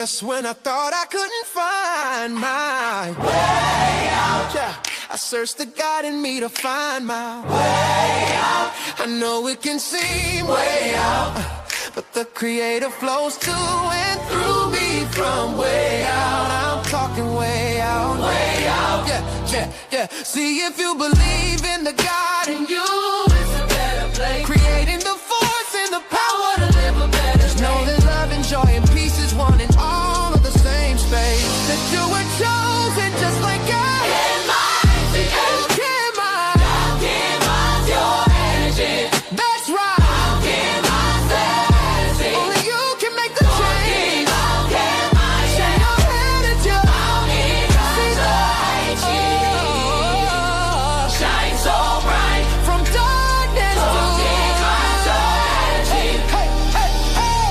Just when I thought I couldn't find my way out, yeah, I searched the God in me to find my way out. I know it can seem way out, but the Creator flows to and through me from way out. I'm talking way out, yeah. See, if you believe in the God in you, it's a better place. Creating the force and the power to live a better life. Know that love and joy and peace is one and all of the same space. That you were chosen just like God. Your energy. That's right. Only you can make the change. Share your energy. Shine so bright from darkness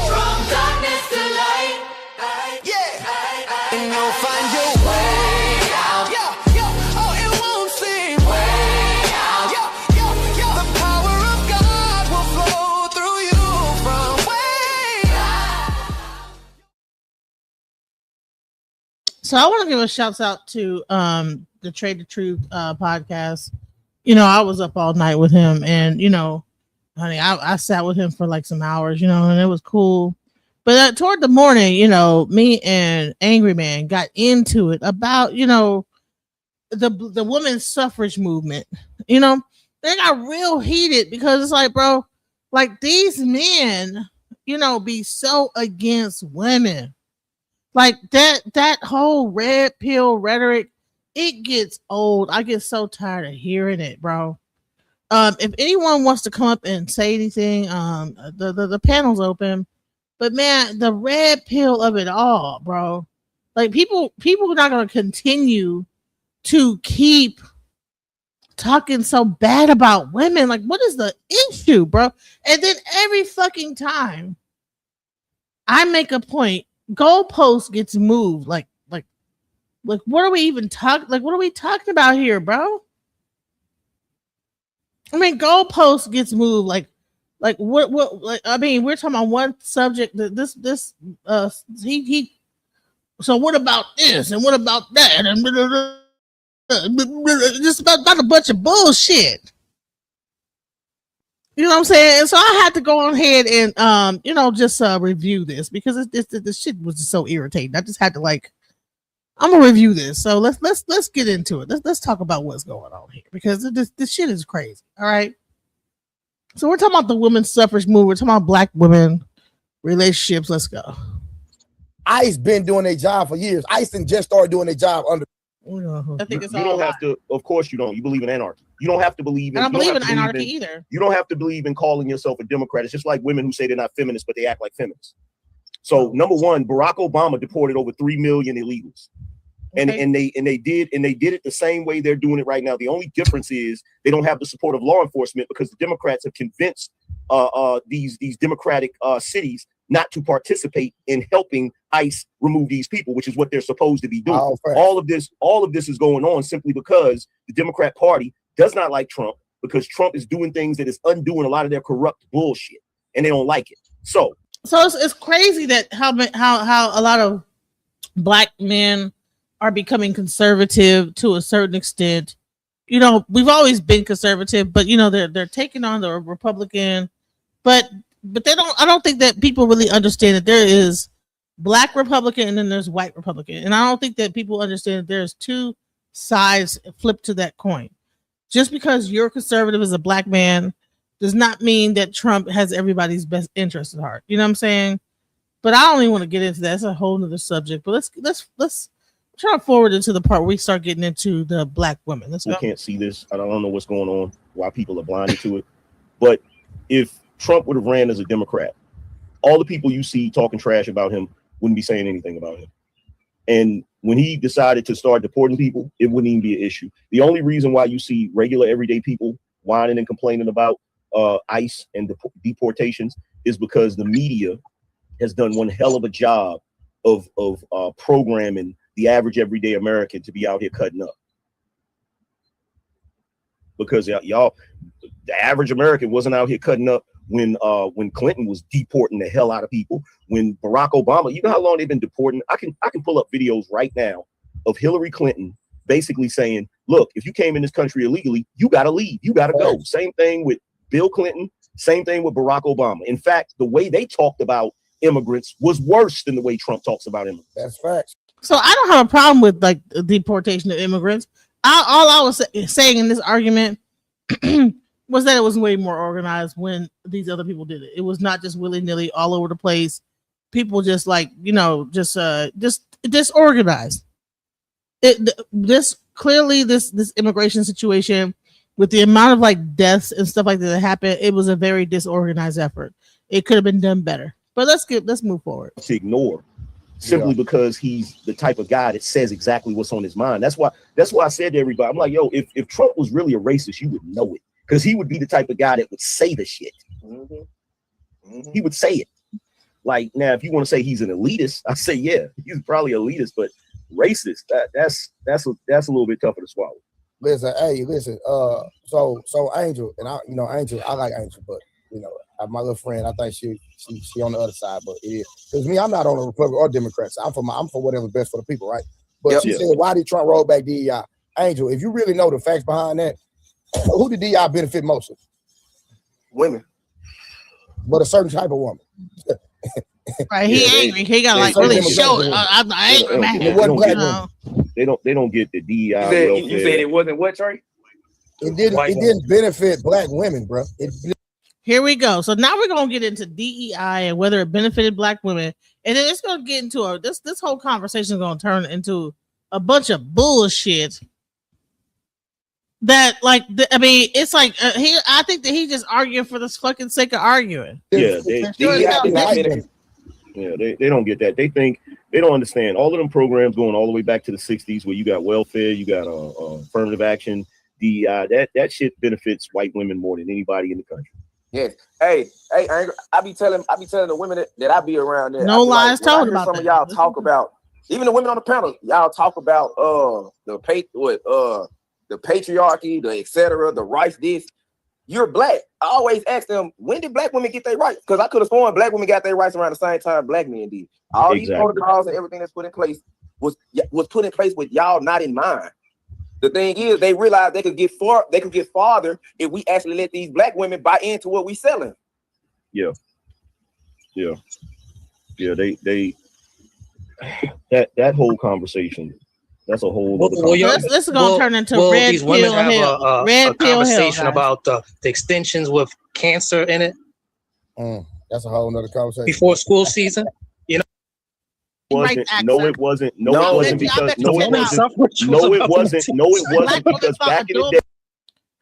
from darkness to light. Yeah. And you'll find your way out. Oh, it won't seem way out. The power of God will flow through you from way out. So I want to give a shout out to the Trae the Truth podcast. You know, I was up all night with him, and you know, honey, I sat with him for like some hours, you know, and it was cool. But toward the morning, you know, me and Angryman got into it about, you know, the women's suffrage movement. You know, they got real heated because it's like, bro, like these men, you know, be so against women. Like that whole red pill rhetoric, it gets old. I get so tired of hearing it, bro. If anyone wants to come up and say anything, the panel's open. But man, the red pill of it all, bro. Like people are not gonna continue to keep talking so bad about women. Like, what is the issue, bro? And then every fucking time I make a point, goalpost gets moved. Like, what are we even talking? Like, what are we talking about here, bro? I mean, goalpost gets moved. Like what? Like, I mean, we're talking about one subject. That he. So what about this and what about that and just about a bunch of bullshit. You know what I'm saying? And so I had to go on ahead and you know, just review this because this shit was just so irritating. I just had to like, I'm gonna review this. So let's get into it. Let's talk about what's going on here because this shit is crazy. All right. So we're talking about the women's suffrage movement. We're talking about black women relationships. Let's go. ICE been doing their job for years. ICE didn't just start doing their job under. I think it's you don't have to. Of course, you don't. You believe in anarchy. You don't have to believe in. I don't believe in anarchy either. You don't have to believe in calling yourself a Democrat. It's just like women who say they're not feminists, but they act like feminists. So number one, Barack Obama deported over 3 million illegals, and they did it the same way they're doing it right now. The only difference is they don't have the support of law enforcement because the Democrats have convinced these democratic cities not to participate in helping ICE remove these people, which is what they're supposed to be doing. All of this is going on simply because the Democrat Party does not like Trump because Trump is doing things that is undoing a lot of their corrupt bullshit, and they don't like it. So it's crazy that how a lot of black men are becoming conservative to a certain extent. You know, we've always been conservative, but you know they're taking on the Republican, but they don't. I don't think that people really understand that there is black Republican and then there's white Republican, and I don't think that people understand that there's two sides flipped to that coin. Just because you're conservative as a black man does not mean that Trump has everybody's best interest at heart. You know what I'm saying? But I don't even want to get into that. It's a whole nother subject. But let's try to forward it to the part where we start getting into the black women. Let's go. We can't see this. I don't know what's going on, why people are blinded to it. But if Trump would have ran as a Democrat, all the people you see talking trash about him wouldn't be saying anything about him. And when he decided to start deporting people, it wouldn't even be an issue. The only reason why you see regular everyday people whining and complaining about ICE and deportations is because the media has done one hell of a job of programming the average everyday American to be out here cutting up. Because y'all, the average American wasn't out here cutting up when Clinton was deporting the hell out of people, when Barack Obama, you know how long they've been deporting? I can pull up videos right now of Hillary Clinton basically saying, look, if you came in this country illegally, you got to leave. You got to go. Same thing with Bill Clinton. Same thing with Barack Obama. In fact, the way they talked about immigrants was worse than the way Trump talks about immigrants. That's facts. So I don't have a problem with like the deportation of immigrants. All I was saying in this argument was that it was way more organized when these other people did it. It was not just willy-nilly all over the place. People just like, just disorganized. This immigration situation with the amount of like deaths and stuff like that happened, it was a very disorganized effort. It could have been done better. But let's move forward. To ignore simply because he's the type of guy that says exactly what's on his mind. That's why I said to everybody, I'm like, yo, if Trump was really a racist, you would know it. Because he would be the type of guy that would say the shit. He would say it. Like, now, if you want to say he's an elitist, I say, yeah, he's probably elitist, but racist, that's a little bit tougher to swallow. Listen. So Angel, and Angel, I like Angel, but my little friend, I think she on the other side, but it is because me, I'm not on the Republican or Democrats. I'm for whatever's best for the people, right? But she said, why did Trump roll back DEI? Angel, if you really know the facts behind that, who did DEI benefit most of? Women. But a certain type of woman. Right, he angry. He got like really show it. I'm angry, man. They don't get the DEI. You said it wasn't what, Trae? It didn't benefit black women, bro. Here we go. So now we're gonna get into DEI and whether it benefited black women, and then it's gonna get into this whole conversation is gonna turn into a bunch of bullshit. That it's like I think that he just arguing for the fucking sake of arguing. Yeah, they don't get that. They think they don't understand all of them programs going all the way back to the 60s where you got welfare, you got affirmative action, DEI. That shit benefits white women more than anybody in the country. Yes. Hey, I be telling the women that I be around there. No lies told about some of y'all talk about, even the women on the panel, y'all talk about the patriarchy, the etc., the rights. This, you're black. I always ask them, when did black women get their rights? Because I could have sworn black women got their rights around the same time black men did. All these protocols and everything that's put in place was put in place with y'all not in mind. The thing is, they realized they could get farther if we actually let these black women buy into what we selling. Yeah. They that whole conversation. That's a whole. This is gonna turn into red these pill women have hell. a conversation about the extensions with cancer in it. That's a whole nother conversation. Before school season, it wasn't because back in the day.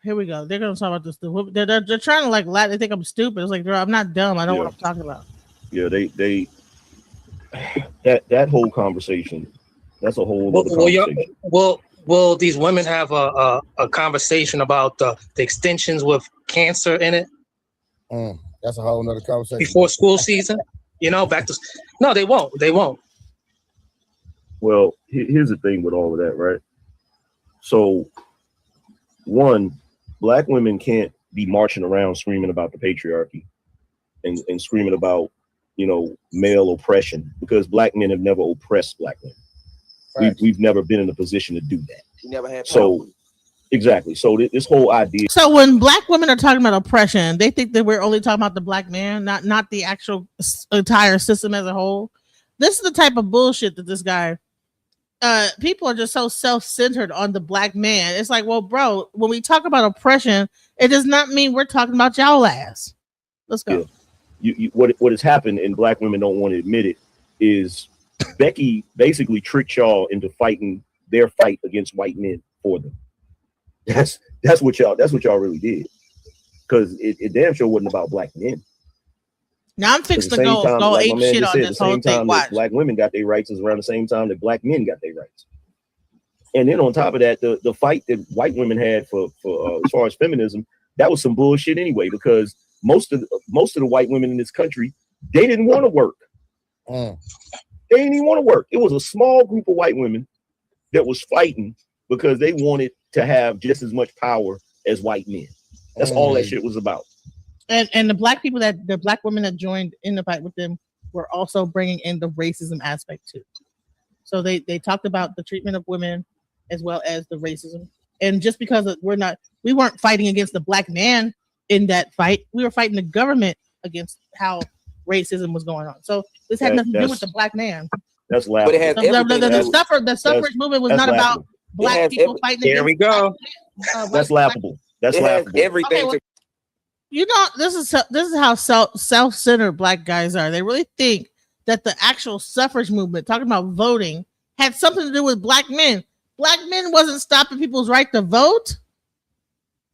Here we go. They're gonna talk about this. They're trying to like lie. They think I'm stupid. It's like, girl, I'm not dumb. I know what I'm talking about. Yeah, they that whole conversation. That's a whole other conversation. Will these women have a conversation about the extensions with cancer in it? That's a whole nother conversation. Before school season, back to no, they won't. They won't. Well, here's the thing with all of that, right? So, one, black women can't be marching around screaming about the patriarchy and screaming about, male oppression, because black men have never oppressed black women. Right. We've never been in a position to do that. You never had. So, exactly. So this whole idea. So when black women are talking about oppression, they think that we're only talking about the black man, not the actual entire system as a whole. This is the type of bullshit that this guy. People are just so self-centered on the black man. It's like, well, bro, when we talk about oppression, it does not mean we're talking about y'all ass. Let's go. Yeah. What has happened, and black women don't want to admit it, is Becky basically tricked y'all into fighting their fight against white men for them. That's what y'all really did, because it damn sure wasn't about black men. Now I'm fixing to go ape shit on this whole thing. Watch. Black women got their rights is around the same time that black men got their rights. And then on top of that, the fight that white women had for as far as feminism, that was some bullshit anyway, because most of the white women in this country, they didn't want to work. They didn't even want to work. It was a small group of white women that was fighting because they wanted to have just as much power as white men. That's all that shit was about. And the black women that joined in the fight with them were also bringing in the racism aspect too. So they talked about the treatment of women as well as the racism. And just because we weren't fighting against the black man in that fight, we were fighting the government against how racism was going on. So this had nothing to do with the black man. That's laughable. But it has the suffrage movement was not about black people fighting. Here we go. That's laughable. That's laughable. Everything. Okay, you know, this is how self-centered black guys are. They really think that the actual suffrage movement, talking about voting, had something to do with black men. Black men wasn't stopping people's right to vote.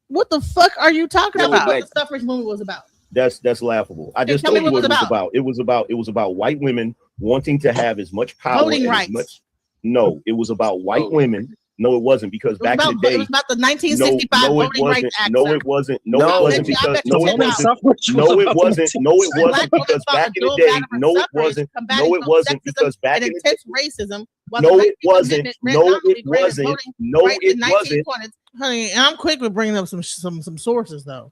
What the fuck are you talking about? What the suffrage movement was about? That's laughable. I just told you what it was about. It was about white women wanting to have as much power. Voting rights. No, it was about white women. No, it wasn't, because back in the day, it was about the 1965 Voting Rights Act. No, it wasn't. No, it wasn't because no, it wasn't. No, it wasn't. No, it wasn't because back in the day. No, it wasn't. No, it wasn't because back in the day. Racism. No, it wasn't. No, it wasn't. No, it wasn't. Honey, and I'm quick with bringing up some sources though.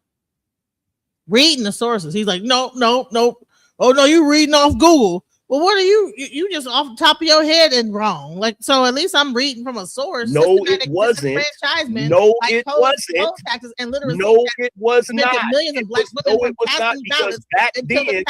Reading the sources, he's like, no. Oh no, you reading off Google. Well, what are you just off the top of your head and wrong? Like, so at least I'm reading from a source. No, it wasn't. No, it wasn't. Taxes and literacy. No, it was not. Millions of black women no, it was not, because back then,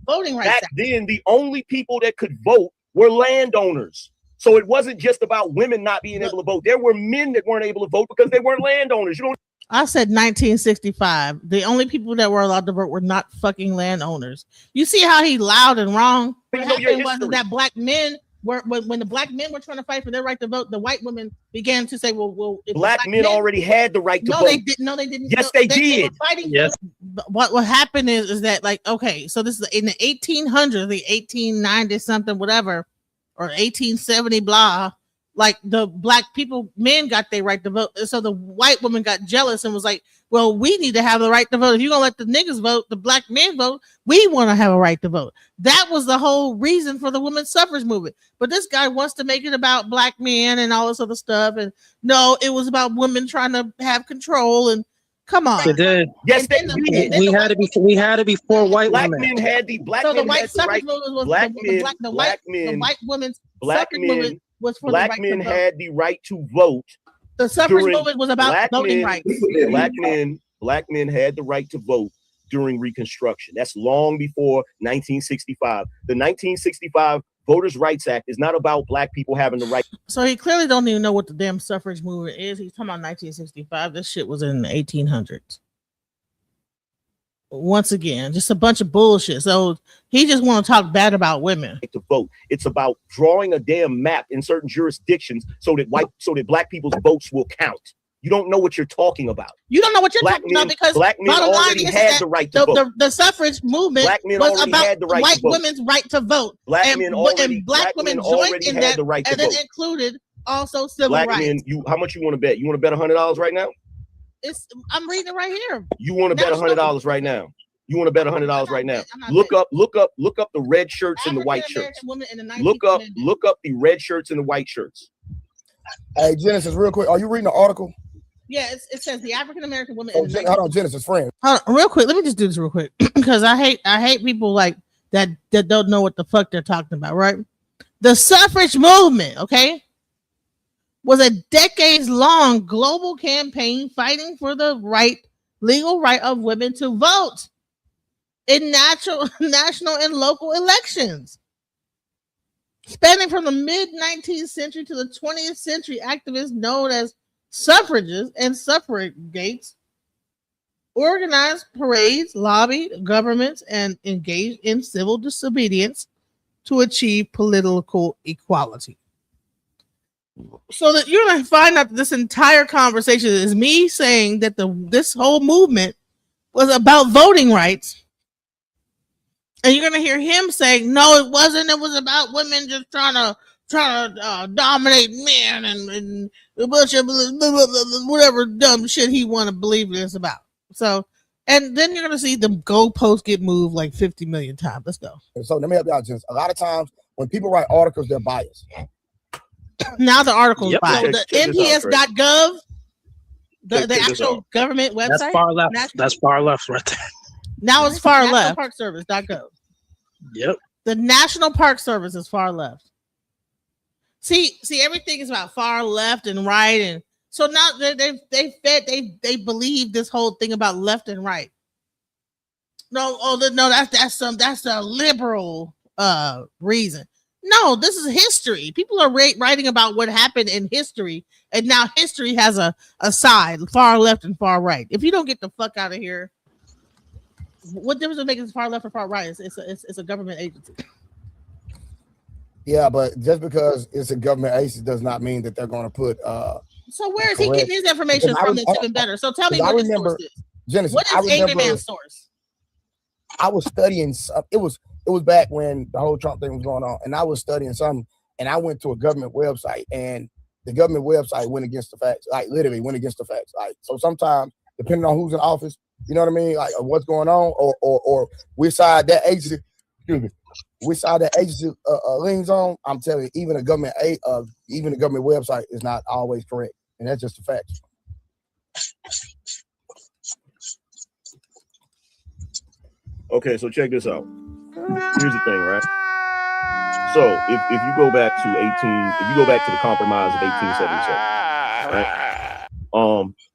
voting rights. Back then, the only people that could vote were landowners. So it wasn't just about women not being able to vote. There were men that weren't able to vote because they weren't landowners. You know. I said 1965. The only people that were allowed to vote were not fucking landowners. You see how he loud and wrong? What happened was that black men were when the black men were trying to fight for their right to vote, the white women began to say, "Well, black men already had the right to vote." No, they didn't. Yes, they did. Yes. What happened is that, like, okay, so this is in the 1800s, the 1890 something, whatever, or 1870 blah. Like, the black men got their right to vote. So the white woman got jealous and was like, well, we need to have the right to vote. If you're going to let the niggas vote, the black men vote, we want to have a right to vote. That was the whole reason for the women's suffrage movement. But this guy wants to make it about black men and all this other stuff. And no, it was about women trying to have control. And come on. It did. Yes, we had to be for white black women. Men had the black so men the white had suffrage the right. movement was The white women's black suffrage men. movement was for black the right men had the right to vote. The suffrage movement was about voting rights. Black men had the right to vote during Reconstruction. That's long before 1965. The 1965 Voters' Rights Act is not about black people having the right. So he clearly don't even know what the damn suffrage movement is. He's talking about 1965. This shit was in the 1800s. Once again, just a bunch of bullshit. So he just want to talk bad about women. To vote. It's about drawing a damn map in certain jurisdictions so that black people's votes will count. You don't know what you're talking about. You don't know what you're talking about because black men already had the right to vote. The suffrage movement was about white women's right to vote. Black women joined in that, and then included also civil rights. Black men, how much you want to bet? You want to bet $100 right now? I'm reading it right here. You want to bet $100 right now? You want to bet $100 right now? Look up the red shirts and the white shirts. Look up the red shirts and the white shirts. Hey, Genesis, real quick, are you reading the article? Yeah, it says the African American woman. Hold on, Genesis, friend. Hold on, real quick. Let me just do this real quick because I hate people like that don't know what the fuck they're talking about. Right? The suffrage movement, okay, was a decades-long global campaign fighting for the legal right of women to vote in national and local elections. Spanning from the mid-19th century to the 20th century, activists known as suffragists and suffragettes organized parades, lobbied governments, and engaged in civil disobedience to achieve political equality. So that you're going to find out that this entire conversation is me saying that this whole movement was about voting rights. And you're going to hear him saying, no, it wasn't. It was about women just trying to dominate men and a bunch of whatever dumb shit he want to believe it's about. So, and then you're going to see the goalposts get moved like 50 million times. Let's go. So let me help you out, Jens. A lot of times when people write articles, they're biased. Now the article's biased. The NPS.gov, The actual government website. That's far left. That's far left right there. Now it's far left. Parkservice.gov. Yep. The National Park Service is far left. See, everything is about far left and right, and so now they believe this whole thing about left and right. No, that's a liberal reason. No, this is history. People are writing about what happened in history, and now history has a side, far left and far right. If you don't get the fuck out of here, what difference does it make if it's far left or far right? It's a government agency. Yeah, but just because it's a government agency does not mean that they're going to put. So where is he getting his information from? That's even better. So tell me what his source is. Genesis, what is Angryman's source? I was studying. It was back when the whole Trump thing was going on, and I was studying something, and I went to a government website, and the government website went against the facts. Like literally went against the facts. Like so, sometimes depending on who's in office, you know what I mean, like what's going on, or which side that agency, leans on. I'm telling you, even a government website is not always correct, and that's just a fact. Okay, so check this out. Here's the thing, right? So if you go back to the compromise of 1877, right?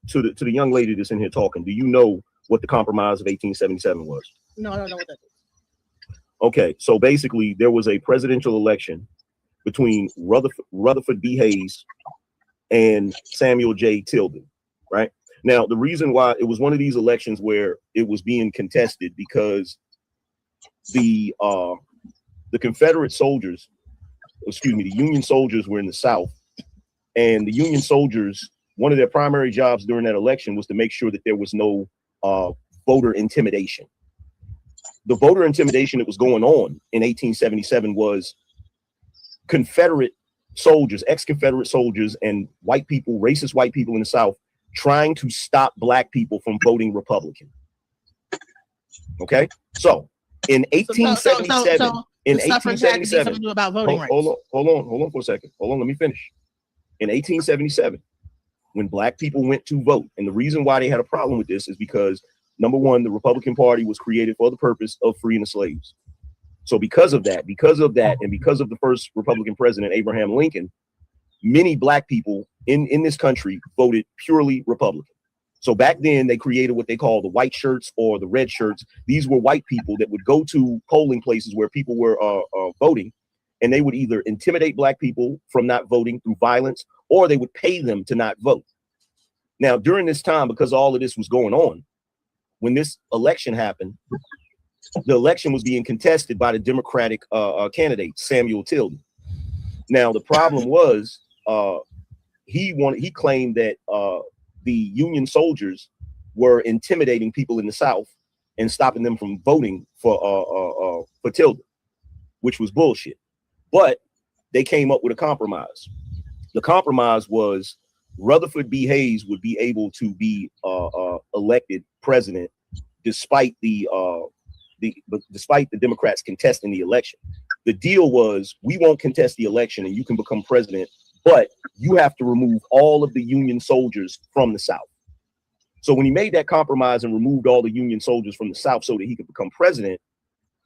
To the young lady that's in here talking, do you know what the compromise of 1877 was? No, I don't know what that is. Okay, so basically there was a presidential election between Rutherford B. Hayes and Samuel J. Tilden, right? Now, the reason why it was one of these elections where it was being contested because the Confederate soldiers, the Union soldiers were in the South, and the Union soldiers, one of their primary jobs during that election was to make sure that there was no voter intimidation. The voter intimidation that was going on in 1877 was Confederate soldiers, ex-Confederate soldiers, and white people, racist white people in the South, trying to stop black people from voting Republican. Okay, so in 1877, about voting rights. Hold on for a second. Hold on, let me finish. In 1877, when black people went to vote, and the reason why they had a problem with this is because, number one, the Republican Party was created for the purpose of freeing the slaves. So because of that, and because of the first Republican president, Abraham Lincoln, many black people in this country voted purely Republican. So back then they created what they call the white shirts or the red shirts. These were white people that would go to polling places where people were voting, and they would either intimidate black people from not voting through violence, or they would pay them to not vote. Now, during this time, because all of this was going on, when this election happened, the election was being contested by the Democratic candidate, Samuel Tilden. Now, the problem was, he claimed that the Union soldiers were intimidating people in the South and stopping them from voting for Tilden, which was bullshit. But they came up with a compromise. The compromise was Rutherford B. Hayes would be able to be elected president despite the Democrats contesting the election. The deal was, we won't contest the election and you can become president, but you have to remove all of the Union soldiers from the South. So when he made that compromise and removed all the Union soldiers from the South so that he could become president,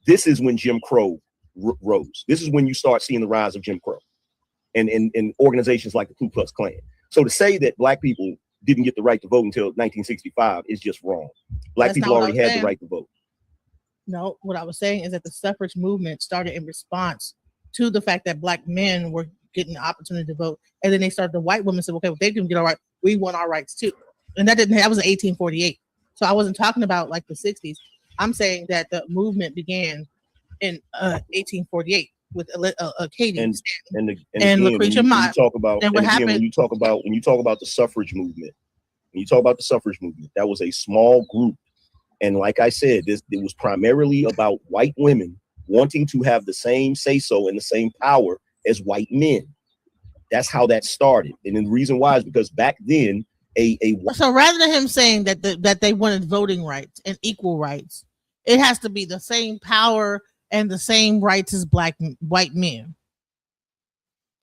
this is when Jim Crow rose. This is when you start seeing the rise of Jim Crow and organizations like the Ku Klux Klan. So to say that black people didn't get the right to vote until 1965 is just wrong. Black people already had the right to vote. No, what I was saying is that the suffrage movement started in response to the fact that black men were getting the opportunity to vote, and then the white women said, okay, well, they didn't get our right, we want our rights too. And that was in 1848. So I wasn't talking about like the 60s. I'm saying that the movement began in 1848 with Katie and Lucretia Mott. When you talk about the suffrage movement, that was a small group. And like I said, it was primarily about white women wanting to have the same say-so and the same power as white men. That's how that started. And then the reason why is because back then, so rather than him saying that they wanted voting rights and equal rights, it has to be the same power and the same rights as white men.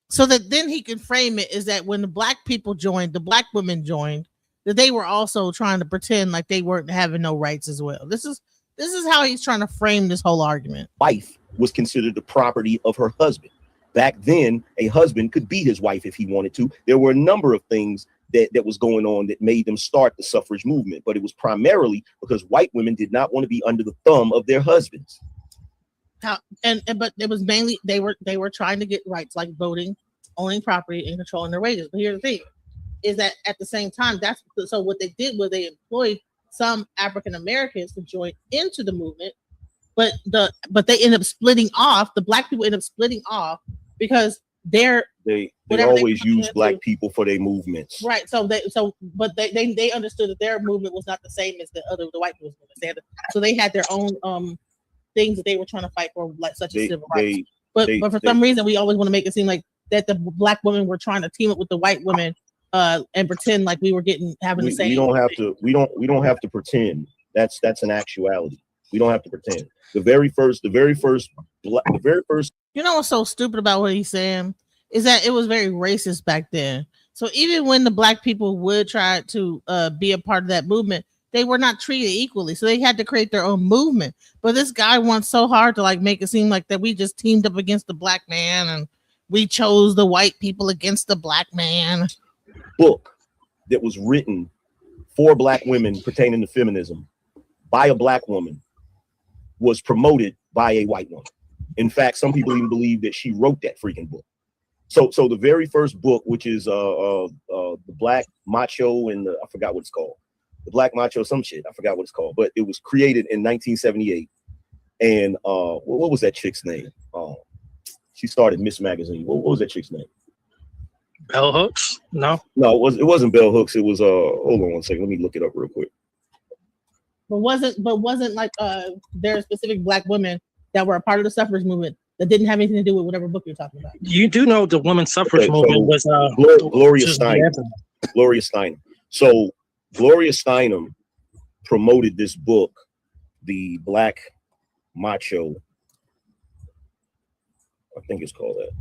So that then he can frame it is that when the black people joined, the black women joined, that they were also trying to pretend like they weren't having no rights as well. This is how he's trying to frame this whole argument. Wife was considered the property of her husband. Back then, a husband could beat his wife if he wanted to. There were a number of things that was going on that made them start the suffrage movement, but it was primarily because white women did not want to be under the thumb of their husbands. But it was mainly they were trying to get rights like voting, owning property, and controlling their wages. But here's the thing: is that at the same time, so what they did was they employed some African Americans to join into the movement, but they ended up splitting off. The black people ended up splitting off because they always use black people for their movements, right? But they understood that their movement was not the same as the white people's movement. They had their own things that they were trying to fight for, like such as civil rights. But for some reason, we always want to make it seem like that the black women were trying to team up with the white women and pretend like we were having the same. We don't have to pretend. That's an actuality. We don't have to pretend. The very first. You know what's so stupid about what he's saying is that it was very racist back then. So even when the black people would try to be a part of that movement, they were not treated equally. So they had to create their own movement. But this guy wants so hard to like make it seem like that we just teamed up against the black man and we chose the white people against the black man. Book that was written for black women pertaining to feminism by a black woman was promoted by a white woman. In fact, some people even believe that she wrote that freaking book. So the very first book, which is the Black Macho and I forgot what it's called. The Black Macho, some shit. I forgot what it's called, but it was created in 1978. And what was that chick's name? She started Miss Magazine. What was that chick's name? Bell Hooks? No, it wasn't Bell Hooks. It was hold on one second. Let me look it up real quick. But wasn't like there are specific black women that were a part of the suffrage movement that didn't have anything to do with whatever book you're talking about. You do know the women's suffrage movement was Gloria Steinem. Gloria Steinem. So Gloria Steinem promoted this book, The Black Macho. I think it's called that.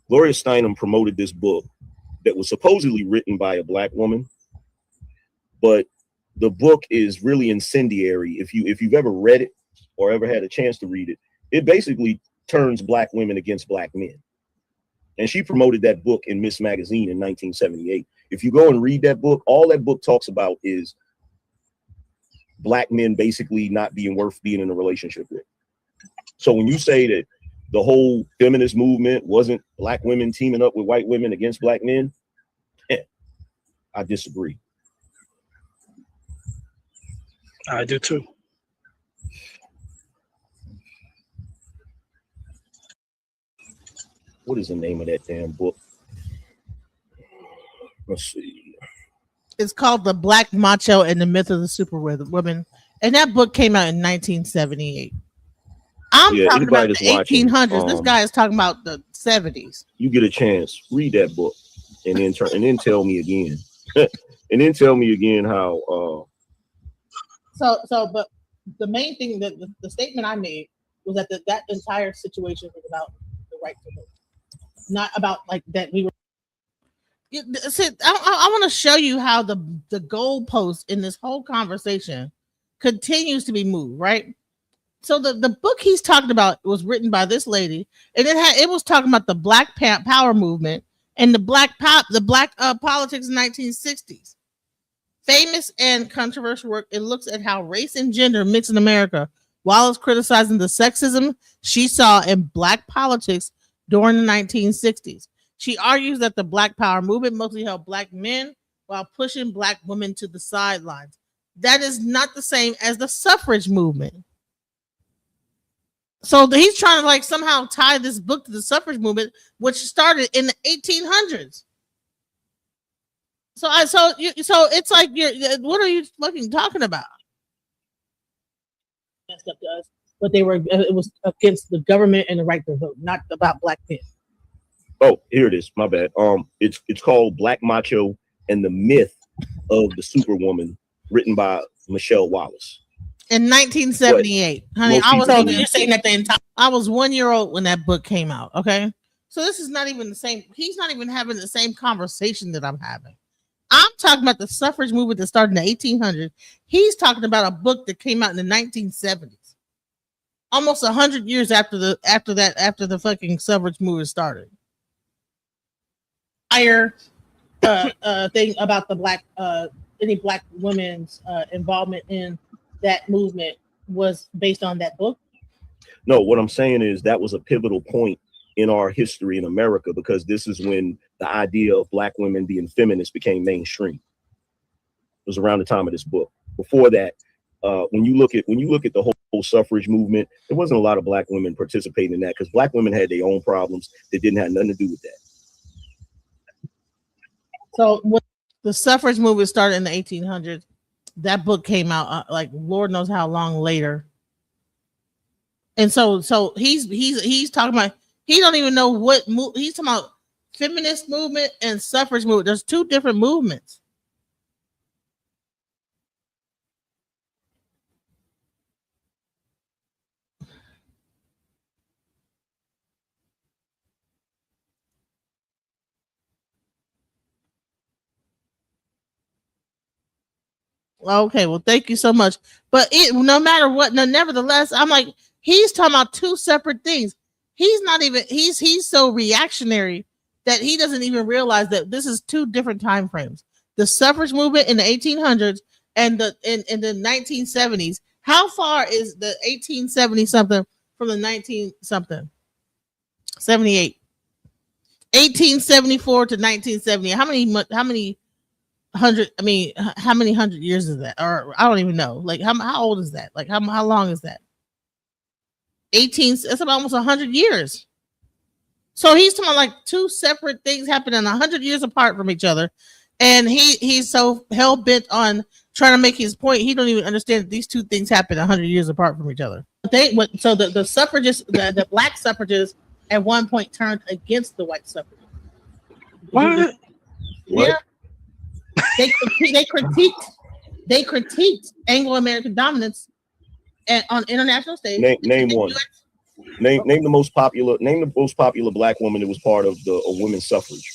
Gloria Steinem promoted this book that was supposedly written by a black woman, but the book is really incendiary. If you've ever read it or ever had a chance to read it, it basically turns black women against black men. And she promoted that book in Miss Magazine in 1978. If you go and read that book, all that book talks about is black men basically not being worth being in a relationship with. So when you say that the whole feminist movement wasn't black women teaming up with white women against black men, I disagree. I do too. What is the name of that damn book? Let's see. It's called The Black Macho and the Myth of the Superwoman. And that book came out in 1978. I'm talking about the 1800s. This guy is talking about the 70s. You get a chance, read that book, and then tell me again. And then tell me again how but the main thing that the statement I made was that that entire situation was about the right to vote, not about like that we were. I want to show you how the goalpost in this whole conversation continues to be moved, right? So the book he's talking about was written by this lady, and it was talking about the Black Power movement and the black politics in the 1960s. Famous and controversial work. It looks at how race and gender mix in America, while it's criticizing the sexism she saw in black politics during the 1960s. She argues that the Black Power movement mostly helped black men while pushing black women to the sidelines. That is not the same as the suffrage movement. So he's trying to like somehow tie this book to the suffrage movement, which started in the 1800s. So it's like what are you fucking talking about? Messed up to us, but it was against the government and the right to vote, not about black men. Oh, here it is. My bad. It's called Black Macho and the Myth of the Superwoman, written by Michelle Wallace. In 1978. Honey, you're saying that the entire I was 1 year old when that book came out. Okay. So this is not even the same. He's not even having the same conversation that I'm having. I'm talking about the suffrage movement that started in the 1800s. He's talking about a book that came out in the 1970s, almost 100 years after the fucking suffrage movement started. Higher thing about the black any black women's involvement in that movement was based on that book. No, what I'm saying is that was a pivotal point in our history in America, because this is when the idea of black women being feminists became mainstream. It was around the time of this book. Before that, when you look at the whole suffrage movement, there wasn't a lot of black women participating in that, because black women had their own problems that didn't have nothing to do with that. So when the suffrage movement started in the 1800s, that book came out like Lord knows how long later. And so he's talking about, he don't even know what he's talking about. Feminist movement and suffrage movement. There's two different movements. Okay, well, thank you so much. But no matter what, nevertheless, I'm like, he's talking about two separate things. He's not even, he's so reactionary that he doesn't even realize that this is two different time frames. The suffrage movement in the 1800s and in the 1970s. How far is the 1870 something from the 19 something? 78. 1874 to 1970. How many hundred years is that? Or I don't even know. Like how old is that? Like how long is that? It's about almost 100 years. So he's talking about like two separate things happening 100 years apart from each other, and he's so hell bent on trying to make his point. He don't even understand that these two things happen 100 years apart from each other. So the suffragists, the black suffragists, at one point turned against the white suffragists. What? Yeah. They critiqued Anglo-American dominance on international stage. Name one. Name the most popular black woman that was part of the women's suffrage.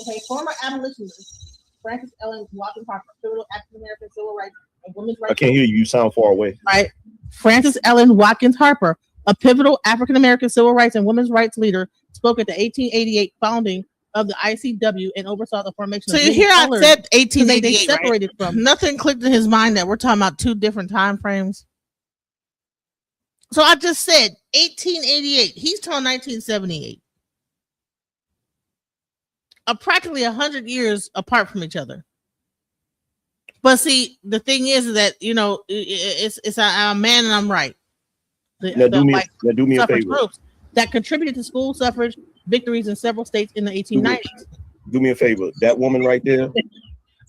Okay, former abolitionist Frances Ellen Watkins Harper, pivotal African American civil rights and women's rights. I can't hear you. You sound far away. Right, Frances Ellen Watkins Harper, a pivotal African American civil rights and women's rights leader, spoke at the 1888 founding of the ICW and oversaw the formation. So you hear I said 1888, they separated right? From nothing clicked in his mind that we're talking about two different time frames. So I just said 1888. He's talking 1978. Practically 100 years apart from each other. But see, the thing is that it's I'm man and I'm right. Now do me a favor. Groups that contributed to school suffrage victories in several states in the 1890s. Do me a favor. That woman right there.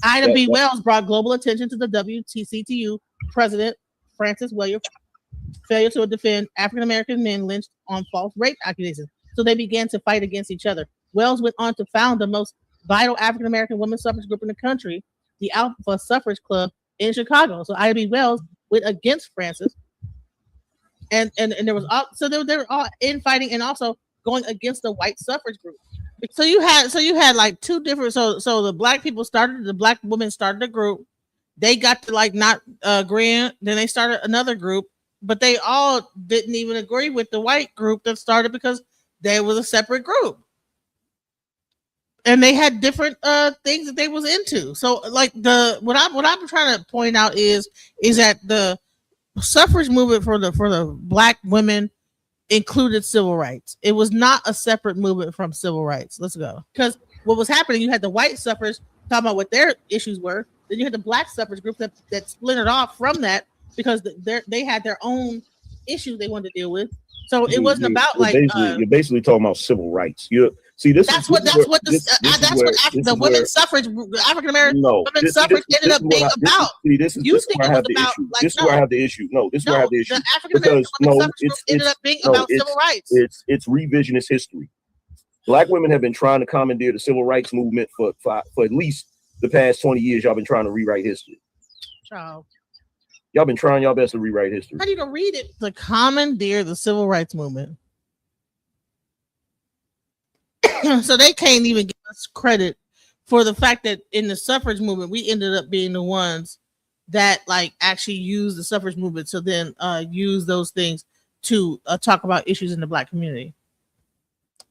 Ida B. Wells brought global attention to the WCTU president Francis Williams' failure to defend African American men lynched on false rape accusations. So they began to fight against each other. Wells went on to found the most vital African American women's suffrage group in the country, the Alpha Suffrage Club in Chicago. So Ida B. Wells went against Francis, and there was they were all infighting and also going against the white suffrage group. So you had like two different. So the black women started a group. They got to like not agree. Then they started another group, but they all didn't even agree with the white group that started because they was a separate group. And they had different things that they was into. So like what I'm trying to point out is that the suffrage movement for the black women included civil rights. It was not a separate movement from civil rights. Let's go. Because what was happening, you had the white suffrage talking about what their issues were. Then you had the black suffrage group that splintered off from that because they had their own issues they wanted to deal with. So it wasn't about you're basically talking about civil rights. That's what the women's suffrage, African American women's suffrage ended up being about. This is where I have the issue. This is where I have the issue. No, this is where I have the issue. The African American women's suffrage ended up being about civil rights. It's revisionist history. Black women have been trying to commandeer the civil rights movement for at least the past 20 years. Y'all been trying to rewrite history. Child. Y'all been trying y'all best to rewrite history. How do you read it? To commandeer the civil rights movement. So they can't even give us credit for the fact that in the suffrage movement, we ended up being the ones that like actually use the suffrage movement to then use those things to talk about issues in the Black community.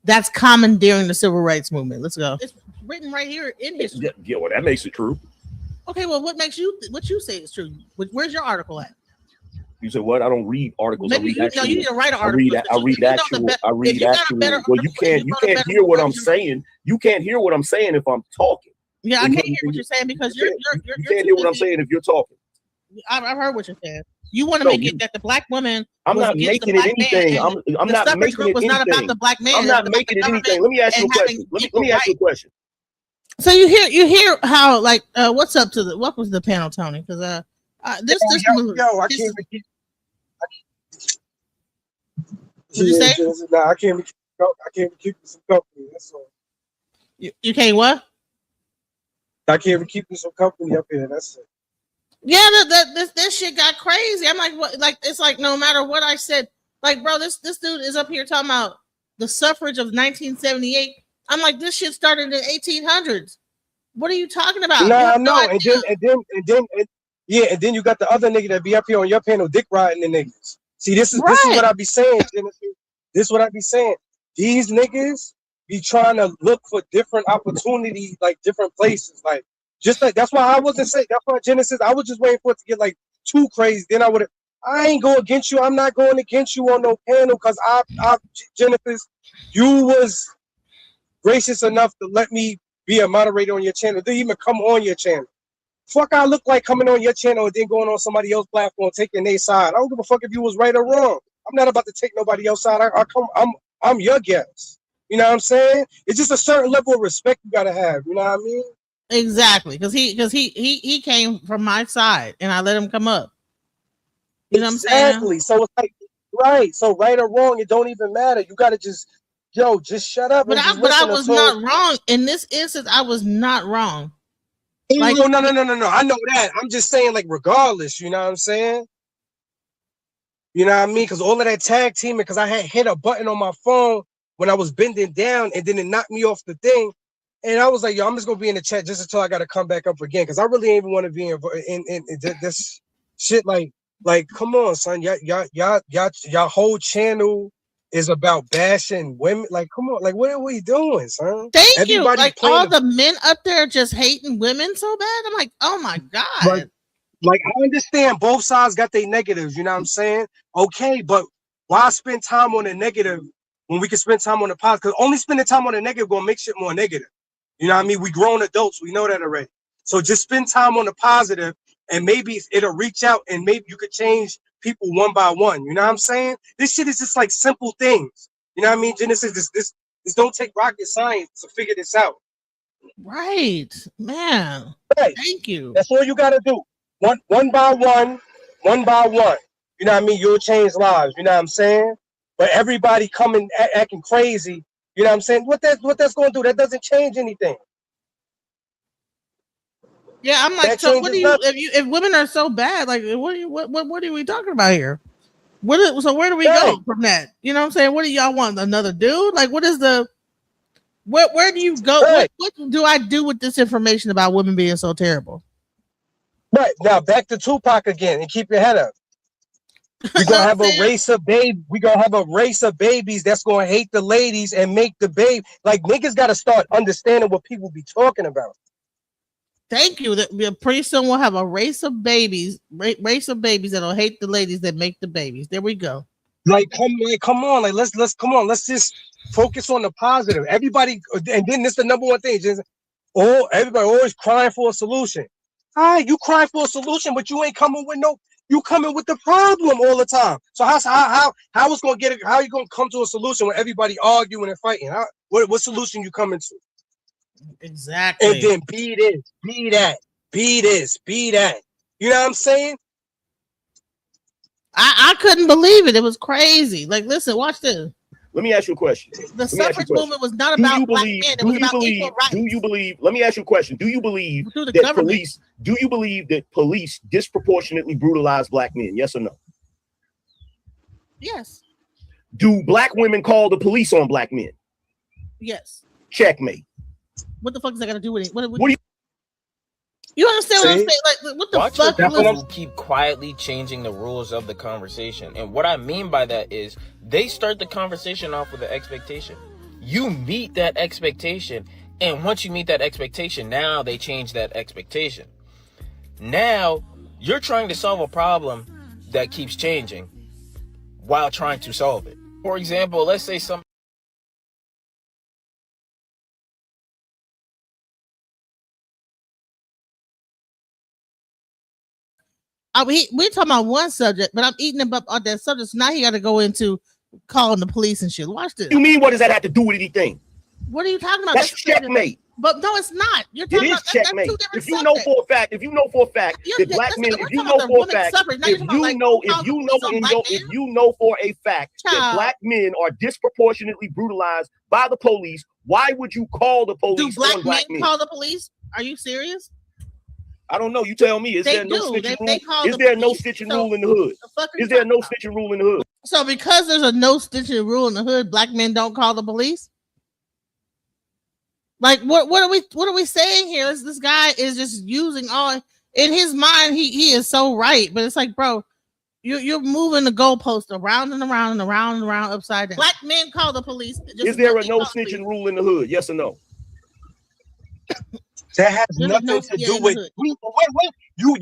That's commandeering the civil rights movement. Let's go. It's written right here in history. Yeah, well, that makes it true. Okay, well, what makes you what you say is true? Where's your article at? You said what? I don't read articles. Maybe you need to write an article. I read actual. Well, you can't hear what I'm saying. You can't hear what I'm saying if I'm talking. Yeah, I can't hear what you're saying because you can't hear what I'm saying if you're talking. I've heard what you're saying. You want to make it that the Black woman. I'm not making it anything. I'm not making it anything. Not about the Black man. I'm not making it anything. Let me ask you a question. Let me ask you a question. So you hear how like what's up to the welcome to the panel, Tony? Because I can't. What you say? Nah, I can't keep you some company. That's all. You can't what? I can't keep you some company up here. That's it. Yeah, this shit got crazy. I'm like, what? Like, it's like no matter what I said, like, bro, this dude is up here talking about the suffrage of 1978. I'm like, this shit started in the 1800s. What are you talking about? Nah, no, and then you got the other nigga that be up here on your panel, dick riding the niggas. See, this is what I be saying, Genesis. This is what I be saying. These niggas be trying to look for different opportunities, like different places, like. Just like that's why I wasn't saying. That's why Genesis. I was just waiting for it to get like too crazy. Then I ain't go against you. I'm not going against you on no panel because I Genesis, you was gracious enough to let me be a moderator on your channel. Didn't even come on your channel. Fuck, I look like coming on your channel and then going on somebody else's platform taking their side. I don't give a fuck if you was right or wrong. I'm not about to take nobody else's side. I'm your guest. You know what I'm saying? It's just a certain level of respect you gotta have. You know what I mean? Exactly, because he came from my side and I let him come up. You know what I'm saying? Exactly. So it's like right. So right or wrong, it don't even matter. You gotta just shut up. But I was not wrong in this instance. I was not wrong. Like, no. I know that. I'm just saying, like, regardless. You know what I'm saying? You know what I mean? Because all of that tag teaming, because I had hit a button on my phone when I was bending down, and then it knocked me off the thing. And I was like, yo, I'm just gonna be in the chat just until I gotta come back up again, because I really ain't even want to be in this shit. Like, come on, son, y'all whole channel is about bashing women. Like, come on, like, what are we doing, son? Thank you. Like all the men up there just hating women so bad. I'm like, oh my god. Like I understand both sides got their negatives. You know what I'm saying? Okay, but why spend time on the negative when we can spend time on the positive? Because only spending time on the negative gonna make shit more negative. You know what I mean? We grown adults. We know that already. So just spend time on the positive and maybe it'll reach out and maybe you could change people one by one. You know what I'm saying? This shit is just like simple things. You know what I mean? Genesis, this don't take rocket science to figure this out. Right, man. Right. Thank you. That's all you got to do. One by one. You know what I mean? You'll change lives. You know what I'm saying? But everybody coming acting crazy. You know what I'm saying? What that's going to do? That doesn't change anything. Yeah, I'm like, so what do you? If women are so bad, like, what are we talking about here? So where do we go from that? You know what I'm saying? What do y'all want? Another dude? Like, what is the? Where do you go? Right. What do I do with this information about women being so terrible? Right now, back to Tupac again, and keep your head up. We're gonna have a race of babies that's gonna hate the ladies and make the babe. Like, niggas gotta start understanding what people be talking about. Thank you. That pretty soon we'll have a race of babies that'll hate the ladies that make the babies. There we go. Like, come on. Like, let's Let's just focus on the positive. Everybody, and then this is the number one thing. Just, everybody always crying for a solution. All right, you crying for a solution, but you ain't coming with no. You coming with the problem all the time. So how it's gonna get it? How you gonna come to a solution when everybody arguing and fighting? What solution you coming to? Exactly. And then be this, be that, be this, be that. You know what I'm saying? I couldn't believe it. It was crazy. Like, listen, watch this. Let me ask you a question. The suffrage movement was not about black men. It was about equal rights. Do you believe? Let me ask you a question. Do you believe that police? Do you believe that police disproportionately brutalize black men? Yes or no? Yes. Do black women call the police on black men? Yes. Checkmate. What the fuck is that got to do with it? What do you understand what I'm saying? Like, what the Watch fuck? the people who keep quietly changing the rules of the conversation. And what I mean by that is they start the conversation off with an expectation. You meet that expectation. And once you meet that expectation, now they change that expectation. Now you're trying to solve a problem that keeps changing while trying to solve it. For example, let's say some we're talking about one subject, but I'm eating up on that subject. So now he got to go into calling the police and shit. Watch this. You mean what does that have to do with anything? What are you talking about? That's checkmate. But no, it's not. You're talking about checkmate. That's if you know for a fact that black men, if you know for a fact, if you know for a fact that black men are disproportionately brutalized by the police, why would you call the police? Do black men call the police? Are you serious? I don't know. You tell me. Is there no snitching rule? Is there no snitching rule in the hood? Is there no snitching rule in the hood? So because there's a no snitching rule in the hood, black men don't call the police? Like what are we saying here? This guy is just using all in his mind. He is so right, but it's like, bro, you're moving the goalpost around and around and around and around upside down. Black men call the police. Is there a no snitching rule in the hood? Yes or no? That has nothing to do with you,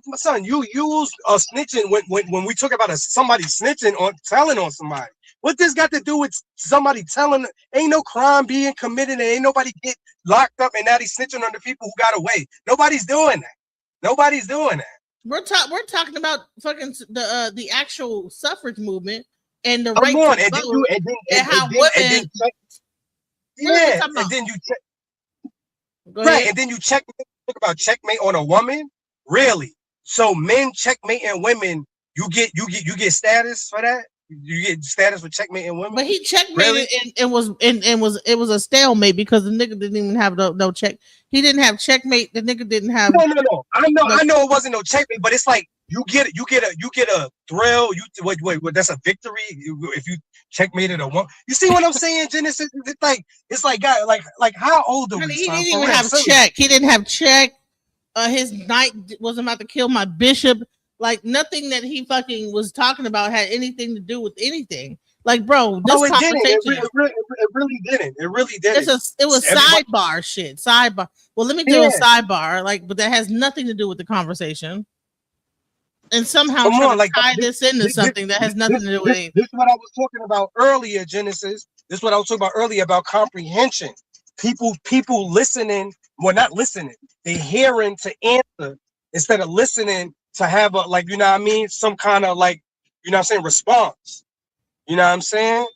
my son. You use snitching when we talk about somebody snitching on telling on somebody. What this got to do with somebody telling? Ain't no crime being committed, and ain't nobody get locked up, and now he's snitching on the people who got away. Nobody's doing that. Nobody's doing that. We're talking about fucking the actual suffrage movement and the right to vote, and how women. Yeah, and then you check. Right, and then you talk about checkmate on a woman. Really? So men checkmate and women, you get status for that. You get status for checkmate and women. But he checkmated really? and it was a stalemate because the nigga didn't even have no check. He didn't have checkmate. The nigga didn't have. No. I know it wasn't no checkmate, but it's like you get a thrill. Wait, that's a victory if you checkmated a woman. You see what I'm saying, Genesis? It's like guy, like how old are we? He didn't even have check. He didn't have check. His knight wasn't about to kill my bishop. Like nothing that he fucking was talking about had anything to do with anything. Like, bro, this conversation. It really didn't. It really didn't. It was sidebar shit. Sidebar. Well, let me do a sidebar. Like, but that has nothing to do with the conversation. And somehow tie this into something that has nothing to do with anything. This is what I was talking about earlier, Genesis. This is what I was talking about earlier about comprehension. People listening, well, not listening. They hearing to answer instead of listening to have a, like, you know what I mean? Some kind of, like, you know what I'm saying, response. You know what I'm saying?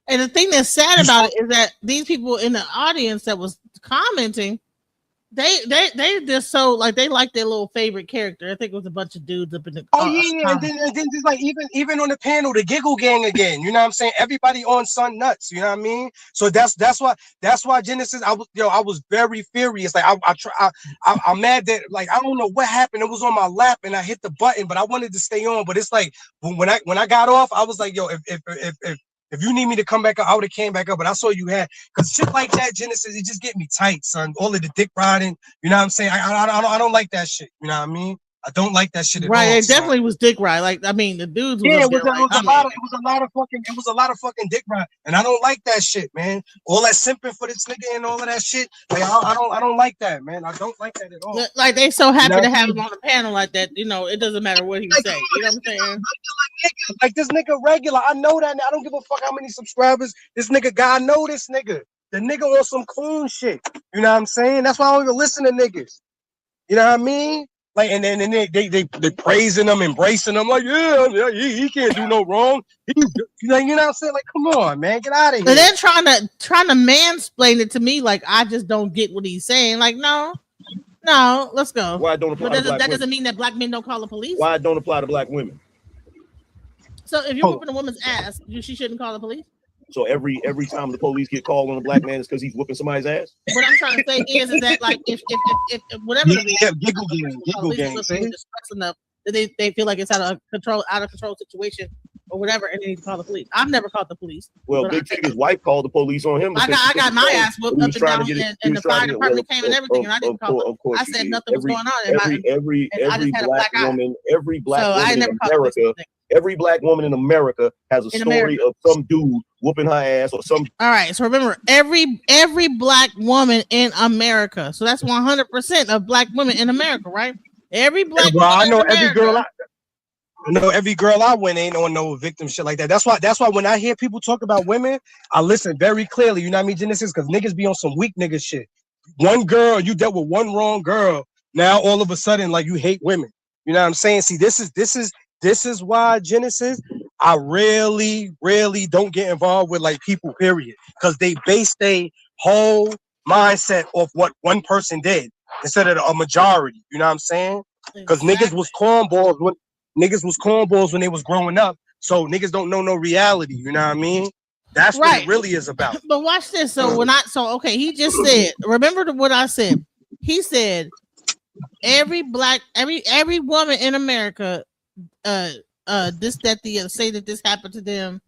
And the thing that's sad about it is that these people in the audience that was commenting, they just so like they like their little favorite character. I think it was a bunch of dudes up in the and then just like even on the panel, the giggle gang again. You know what I'm saying? Everybody on Sun Nuts. You know what I mean? So that's why Genesis. I was very furious. Like I'm mad that like I don't know what happened. It was on my lap and I hit the button, but I wanted to stay on. But it's like when I got off, I was like, yo, if you need me to come back up, I would have came back up, but I saw you had, because shit like that, Genesis, it just get me tight, son. All of the dick riding, you know what I'm saying? I don't like that shit. You know what I mean? I don't like that shit at all. Right, it definitely was dick ride. Like, I mean, the dudes. It was a lot of fucking dick ride, and I don't like that shit, man. All that simping for this nigga and all of that shit. Like, I don't like that, man. I don't like that at all. Like, they so happy to have him on the panel like that. You know, it doesn't matter what he say. You know what I'm saying? Like this nigga regular. I know that. I don't give a fuck how many subscribers this nigga got. I know this nigga. The nigga on some coon shit. You know what I'm saying? That's why I don't even listen to niggas. You know what I mean? Like, and then they praising him, embracing him, like, yeah, he can't do no wrong. You know what I'm saying? Like, come on, man, get out of here. And then trying to mansplain it to me, like I just don't get what he's saying. Like, no, let's go. Why don't apply? That doesn't mean that black men don't call the police. Why it don't apply to black women? So if you're whooping a woman's ass, she shouldn't call the police. So every time the police get called on a black man, it's because he's whooping somebody's ass. What I'm trying to say is that like if whatever giggle gang, distress enough that they feel like it's out of control situation, or whatever, and then he called the police. I've never called the police. Well, Big Tigger's wife called the police on him. I got my ass whooped up and down, and the fire department came and everything, and I didn't call them. I said nothing was going on. Every black woman, every black woman in America, every black woman in America has a story of some dude whooping her ass or some. All right, so remember, every black woman in America. So that's 100% of black women in America, right? Every black. Well, I know every girl. I know every girl I went ain't on no victim shit like that. That's why when I hear people talk about women, I listen very clearly. You know what I mean, Genesis? Because niggas be on some weak nigga shit. One girl, you dealt with one wrong girl. Now all of a sudden, like you hate women. You know what I'm saying? See, this is why, Genesis, I really don't get involved with like people, period. Because they base their whole mindset off what one person did instead of a majority. You know what I'm saying? Because niggas was cornballs when they was growing up. So niggas don't know no reality. You know what I mean? That's what it really is about. But watch this. So okay, he just said, remember what I said. He said every woman in America say that this happened to them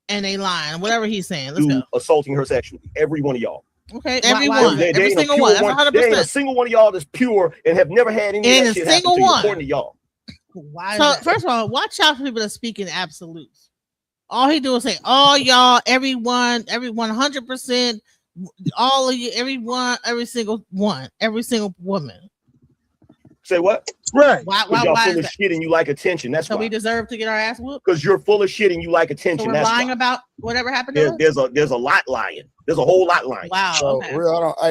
and they lying. Whatever he's saying. Let's go. Assaulting her sexually. Every one of y'all. Okay, everyone. Every single one. That's 100%. There ain't a single one of y'all that's pure and have never had any of that shit happen to you, according to y'all. Why? So first of all, watch out for people that speak in absolutes. All he do is say, all y'all, everyone, 100%, all of you, everyone, every single one, every single woman. Say what? Right. Why y'all full of shit and you like attention. That's why. So we deserve to get our ass whooped? Because you're full of shit and you like attention. So we're lying about whatever happened to us? There's a lot lying. There's a whole lot lying. Wow. So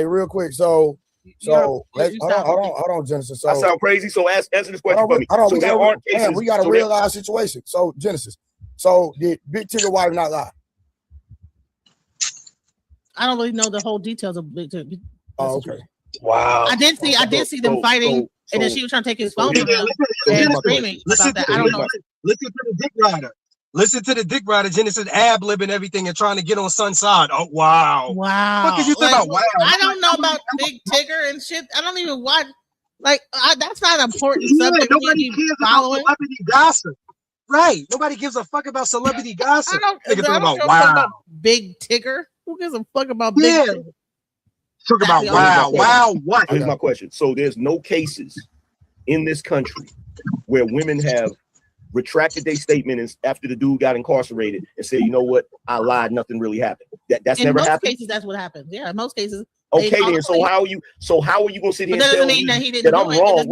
real quick. So hold on, Genesis. So, I sound crazy. So answer this question for me. We got a real life situation. So Genesis. So did Big Tigger wife not lie? I don't really know the whole details of Big Tigger. Oh, okay. Wow. I did see them fighting, and then she was trying to take his phone from him and screaming about that. I don't know. Listen to the dick rider. Listen to the dick rider, Genesis ad-libbing everything and trying to get on Sun's side. Oh, wow. What did you think about? Wow. I don't know about Big Tigger and shit. I don't even watch. Like, that's not an important subject. Nobody cares about celebrity gossip. Right. Nobody gives a fuck about celebrity gossip. I don't give a fuck about Big Tigger. Who gives a fuck about Big Tigger? Talk about wow, what? Here's my question. So there's no cases in this country where women have retracted their statement after the dude got incarcerated and said, you know what, I lied, nothing really happened. That's never happened. In most cases, that's what happens. Yeah, in most cases. Okay, then. So how are you gonna sit here and tell me that I'm wrong?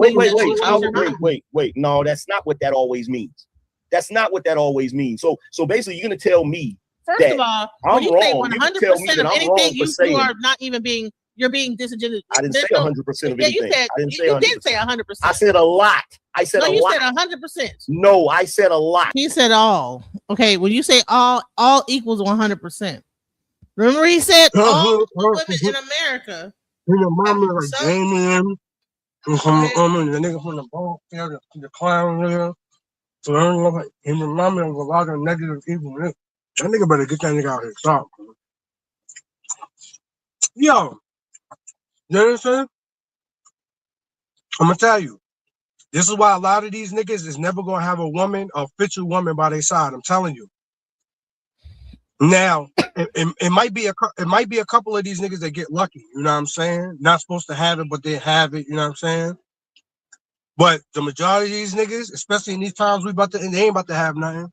Wait. No, that's not what that always means. That's not what that always means. So basically, you're gonna tell me. First of all, when you say 100% of anything, you are not even being. You're being disingenuous. I didn't say 100% of anything. You did say 100%. I said a lot. I said a lot. You said 100%. No, I said a lot. He said all. Okay, when you say all equals 100%. Remember, he said all women in America. Your mama like Damien, the nigga from the ball, the clown there. So I don't know, like, him and mama have a lot of negative people. That nigga better get that nigga out here. Stop. Yo. You know what I'm saying? I'm gonna tell you, this is why a lot of these niggas is never gonna have a woman, a official woman by their side. I'm telling you. Now, it might be a couple of these niggas that get lucky. You know what I'm saying? Not supposed to have it, but they have it. You know what I'm saying? But the majority of these niggas, especially in these times they ain't about to have nothing.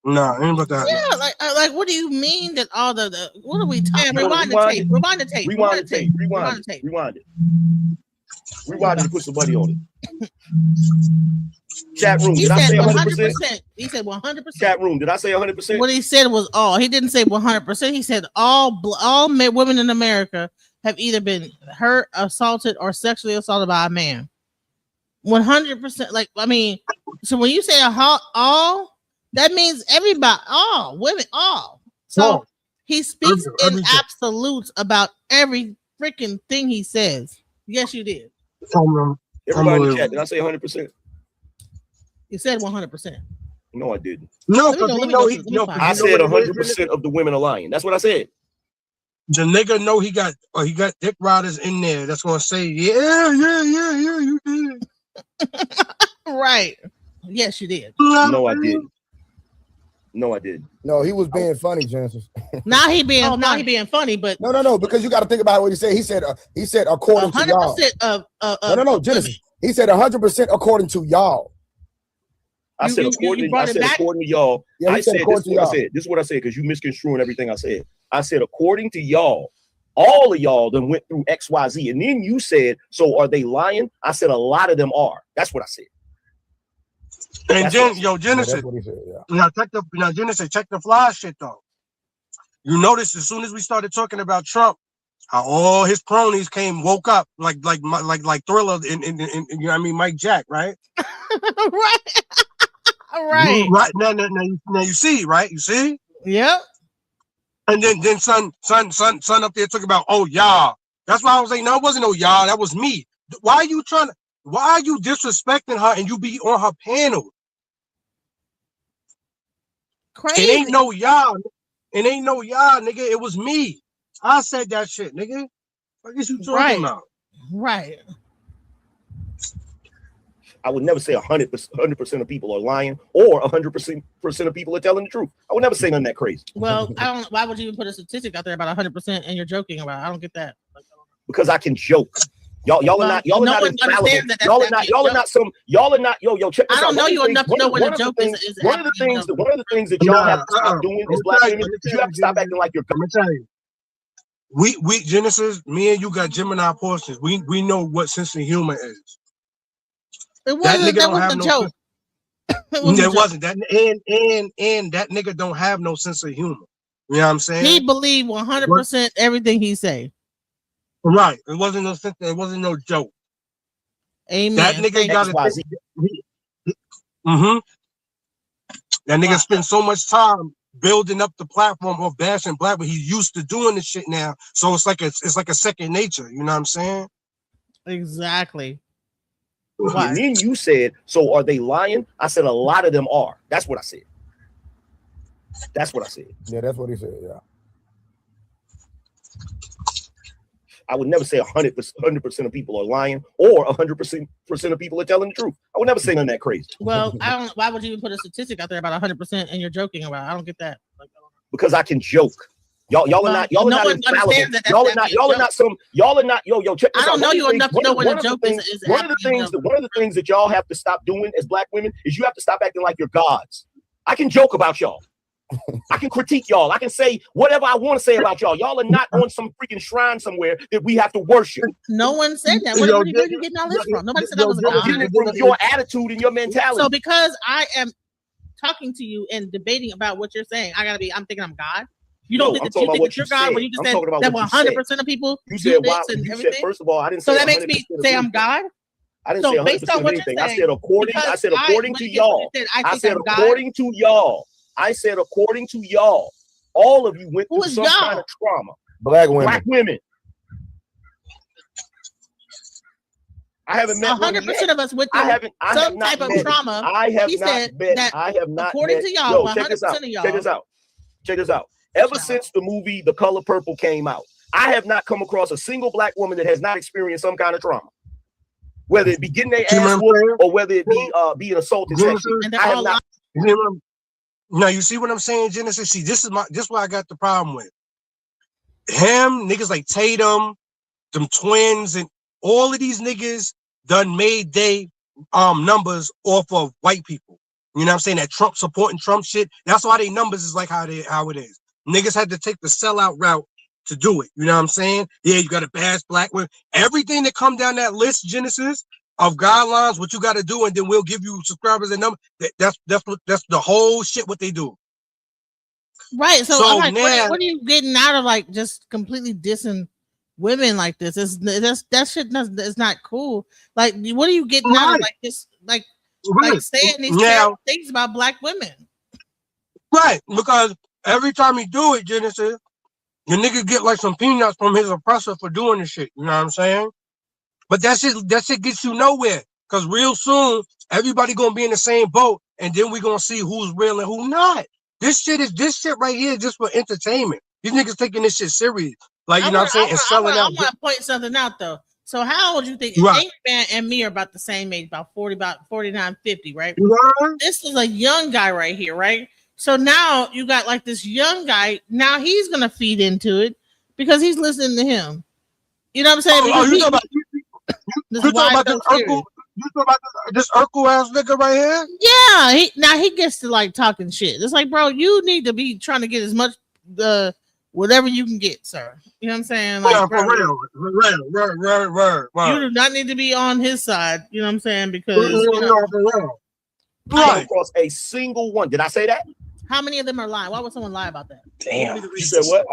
No, ain't about to have nothing. Like, what do you mean that all the what are we talking? Rewind the tape. Rewind the tape. Rewind it and put some money on it. Chat room. Did I say 100%? He said 100%. Chat room. Did I say 100%? What he said was all. He didn't say 100%. He said all women in America have either been hurt, assaulted, or sexually assaulted by a man. 100%. Like, I mean, so when you say all, that means everybody, all women, all. So he speaks in absolutes about every freaking thing he says. Yes, you did. Everybody in the chat, did I say 100%? You said 100%. No, I didn't. No, I said 100% of the women are lying. That's what I said. The nigga know he got dick riders in there that's gonna say, yeah, you did. Right. Yes, you did. No, I didn't. No, I didn't. No, he was being funny, Genesis. Now he being funny, but no, because you got to think about what he said. He said according to y'all. 100% of no, Genesis. He said 100% according to y'all. I said according to y'all. Yeah, I said this is what I said. This is what I said because you misconstruing everything I said. I said according to y'all, all of y'all then went through XYZ, and then you said, so are they lying? I said a lot of them are. That's what I said. And Genesis. Now Genesis, check the fly shit though. You notice as soon as we started talking about Trump, how all his cronies woke up like Thriller and you know what I mean, Mike Jack, right? right. Right now you see, right? You see? Yep. And then son up there talking about, oh y'all. That's why I was like, no, it wasn't no y'all, that was me. Why are you disrespecting her and you be on her panel? Crazy. It ain't no y'all, nigga. It was me. I said that shit, nigga. What is you talking about? Right. I would never say 100% of people are lying or 100% of people are telling the truth. I would never say nothing that crazy. Well, I don't. Why would you even put a statistic out there about 100% and you're joking about it? I don't get that. Because I can joke. Y'all are not infallible. Y'all are not. Yo, check this out. I don't know you enough to know when a joke is. One of the things that y'all have to stop doing is black women. You have to stop acting like you're. I'm gonna tell you. We Genesis, me and you got Gemini portions. We know what sense of humor is. It wasn't. That was a joke. It wasn't that, and that nigga don't have no sense of humor. You know what I'm saying? He believed 100% everything he say. Right. It wasn't no sense. It wasn't no joke. Amen. That nigga got it. That nigga spent so much time building up the platform of bashing black, but he's used to doing this shit now. So it's like a second nature. You know what I'm saying? Exactly. And then you said, so are they lying? I said a lot of them are. That's what I said. Yeah, that's what he said. Yeah. I would never say 100% of people are lying or 100% of people are telling the truth. I would never say nothing that crazy. Well, I don't. Why would you even put a statistic out there about 100% and you're joking about it? I don't get that. Because I can joke. Y'all are not infallible. Y'all are not. Yo, check this out. I don't know you enough to know what a joke is. One of the things that y'all have to stop doing as black women is you have to stop acting like you're gods. I can joke about y'all. I can critique y'all. I can say whatever I want to say about y'all. Y'all are not on some freaking shrine somewhere that we have to worship. No one said that. Where are you getting all this from? Nobody said that was a god. Getting it from your attitude and your mentality. So because I am talking to you and debating about what you're saying, I'm thinking I'm God. You don't think that you think that you're God when you just said that 100% of people do this and everything? First of all, I didn't say. So that makes me say I'm God. I didn't say 100% of anything. I said according to y'all. I said according to y'all. I said according to y'all. All of you went through some kind of trauma. Black women. I haven't met 100% of us went through some type of trauma. I have not. According to y'all, 100% of y'all. Check this out. Ever since the movie The Color Purple came out, I have not come across a single black woman that has not experienced some kind of trauma. Whether it be getting their ass whooped or whether it be being assaulted sexually. I have not. Now you see what I'm saying, Genesis? See, this is what I got the problem with. Him, niggas like Tatum, them twins, and all of these niggas done made they numbers off of white people. You know what I'm saying? That Trump supporting Trump shit. That's why they numbers is like how it is. Niggas had to take the sellout route to do it. You know what I'm saying? Yeah, you got to bash black women. Everything that come down that list, Genesis, of guidelines, what you got to do, and then we'll give you subscribers and numbers. That's the whole shit what they do. Right. So I'm like, now, what are you getting out of like just completely dissing women like this? That shit is not cool. Like, what are you getting out of like this? Like saying these things about black women? Right. Because every time you do it, Genesis, your nigga get like some peanuts from his oppressor for doing this shit. You know what I'm saying? But that shit gets you nowhere. Because real soon, everybody gonna be in the same boat, and then we gonna see who's real and who not. This shit right here is just for entertainment. These niggas taking this shit serious. Like, you know what I'm saying? And selling out. I want to point something out though. So how old you think Angryman and me are about the same age, about 49, 50, right? Right. This is a young guy right here, right? So now you got like this young guy. Now he's gonna feed into it because he's listening to him. You know what I'm saying? You talking about this Urkel? You talking about this Urkel ass nigga right here? Yeah. Now he gets to like talking shit. It's like, bro, you need to be trying to get as much whatever you can get, sir. You know what I'm saying? Like, yeah, for real. You do not need to be on his side. You know what I'm saying? Because I across a single one. Did I say that? How many of them are lying? Why would someone lie about that? Damn. You said what?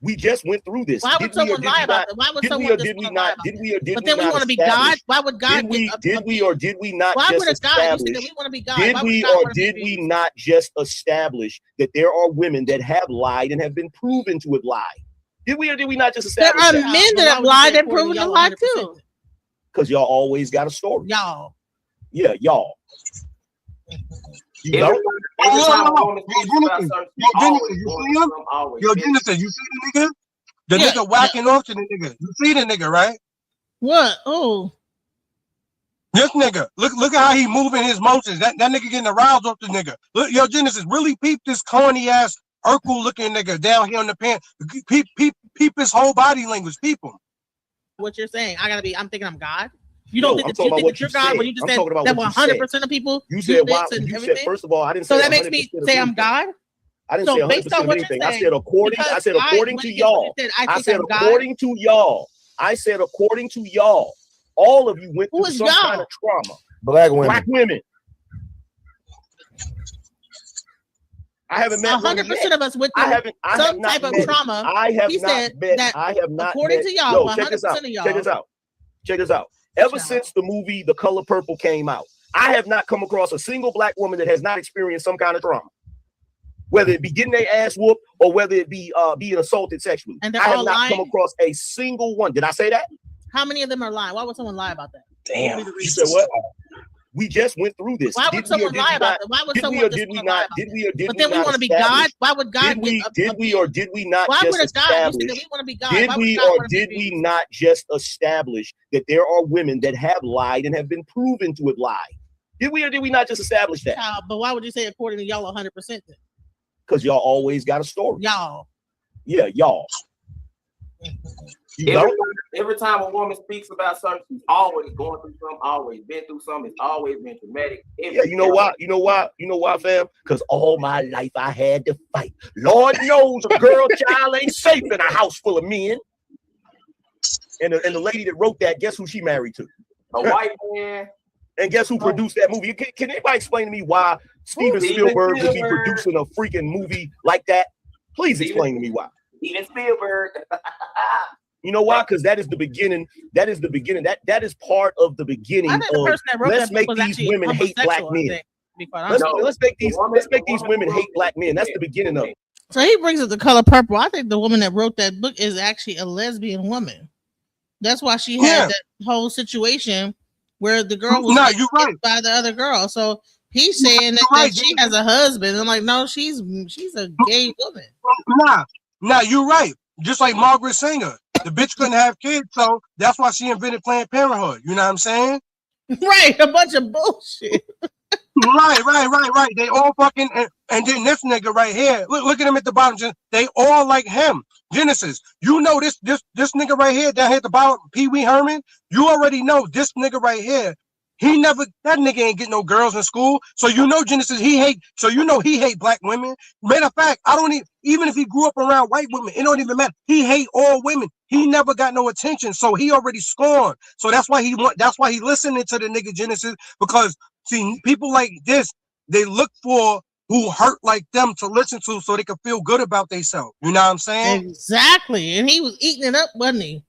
We just went through this. Why would someone lie about that? Why would someone did we not? Did we or did we not? But then we want to be God. Why would God? Did we or did we not? Why just would a God? You said establish? that we want to be God. Did we or did we not just establish that there are women that have lied and have been proven to have lied? Did we or did we not just establish? There are men that have lied and proven to lie too. Because y'all always got a story. Y'all. Yeah, y'all. Yo, Genesis, you see the nigga? The nigga whacking off to the nigga. You see the nigga, right? What? Oh. This nigga, look at how he moving his motions. That nigga getting aroused off the nigga. Look, yo, Genesis, really peep this corny ass Urkel looking nigga down here on the pants. Peep his whole body language. Peep him. What you're saying? I'm thinking I'm God. You don't think that you're God when you just said that 100% of people you said why you said first of all I didn't say so that makes me say I'm God. I didn't say 100% of anything. I said according to y'all. I said according to y'all. I said according to y'all. All of you went through some kind of trauma. Black women. Black women. I haven't met 100% of us went through some type of trauma. I have not met. According to y'all, 100% of y'all. Check this out. Ever since the movie The Color Purple came out, I have not come across a single black woman that has not experienced some kind of trauma. Whether it be getting their ass whooped or whether it be being assaulted sexually. And I have not come across a single one. Did I say that? How many of them are lying? Why would someone lie about that? Damn. You said what? We just went through this. Why would someone lie about that? Why would someone did we not? Did we or did we not? But then we want to be God. Why would God? Did we or did we not? Why would a God? You said that we want to be God. Did we or did we not just establish that there are women that have lied and have been proven to have lied? Did we or did we not just establish that? But why would you say according to y'all 100% then? Because y'all always got a story. Y'all. Yeah, y'all. Every time a woman speaks about something, she's always going through something, always been through something, it's always been traumatic. Yeah, you know why? You know why, fam? Because all my life I had to fight. Lord knows a girl child ain't safe in a house full of men. And the lady that wrote that, guess who she married to? A white man. And guess who produced that movie? Can anybody explain to me why Steven Spielberg would be producing a freaking movie like that? Please explain to me why. Steven Spielberg. You know why? Because that is the beginning. That is the beginning. That is part of the beginning of let's make these women hate black men. Let's make these women hate black men. That's the beginning of it. So he brings up The Color Purple. I think the woman that wrote that book is actually a lesbian woman. That's why she had that whole situation where the girl was by the other girl. So he's saying that she has a husband. I'm like, no, she's a gay woman. Nah, you're right. Just like Margaret Sanger. The bitch couldn't have kids, so that's why she invented Planned Parenthood. You know what I'm saying? Right, a bunch of bullshit. Right. They all fucking and then this nigga right here. Look at him at the bottom. They all like him. Genesis. You know this nigga right here down here at the bottom, Pee Wee Herman. You already know this nigga right here. That nigga ain't getting no girls in school. So you know Genesis, he hate black women. Matter of fact, even if he grew up around white women, it don't even matter. He hate all women. He never got no attention. So he already scorned. So that's why he listening to the nigga Genesis, because see, people like this, they look for who hurt like them to listen to so they can feel good about themselves. You know what I'm saying? Exactly. And he was eating it up, wasn't he?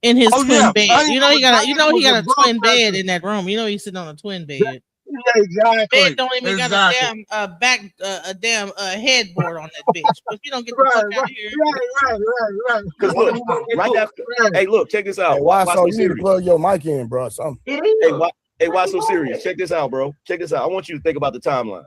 In his twin bed. He got a twin bed in that room. You know he's sitting on a twin bed. Yeah, exactly. Bed don't even got a damn headboard on that bitch. But you don't get the fuck out of here. Right. Because look, right after. Hey, look, check this out. Hey, why so you need to plug your mic in, bro? Hey, why so serious? Check this out, bro. Check this out. I want you to think about the timeline.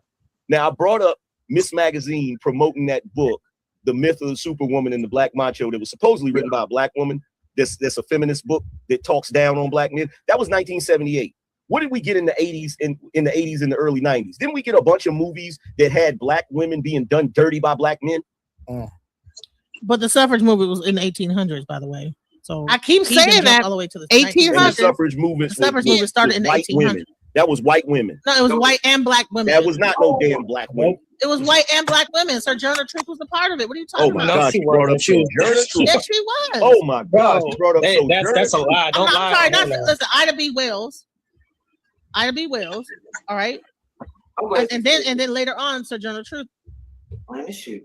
Now, I brought up Miss Magazine promoting that book, The Myth of the Superwoman and the Black Macho, that was supposedly written by a black woman. That's a feminist book that talks down on black men. That was 1978. What did we get in the 80s and in the 80s and the early 90s? Didn't we get a bunch of movies that had black women being done dirty by black men? But the suffrage movement was in the 1800s, by the way. So I keep saying that all the way to the 1800s. The suffrage movement. The suffrage movement started in the 1800s. Women. That was white women. No, it was white and black women. That was not no damn black women. It was white and black women. Sojourner Truth was a part of it. What are you talking about? Oh my God, she brought up Sojourner Truth. Yes, she was. Oh my God, she brought up Sojourner. That's a lie. Don't lie. I'm sorry. Listen, Ida B. Wells. Ida B. Wells. All right. And then later on, Sojourner Truth. That shit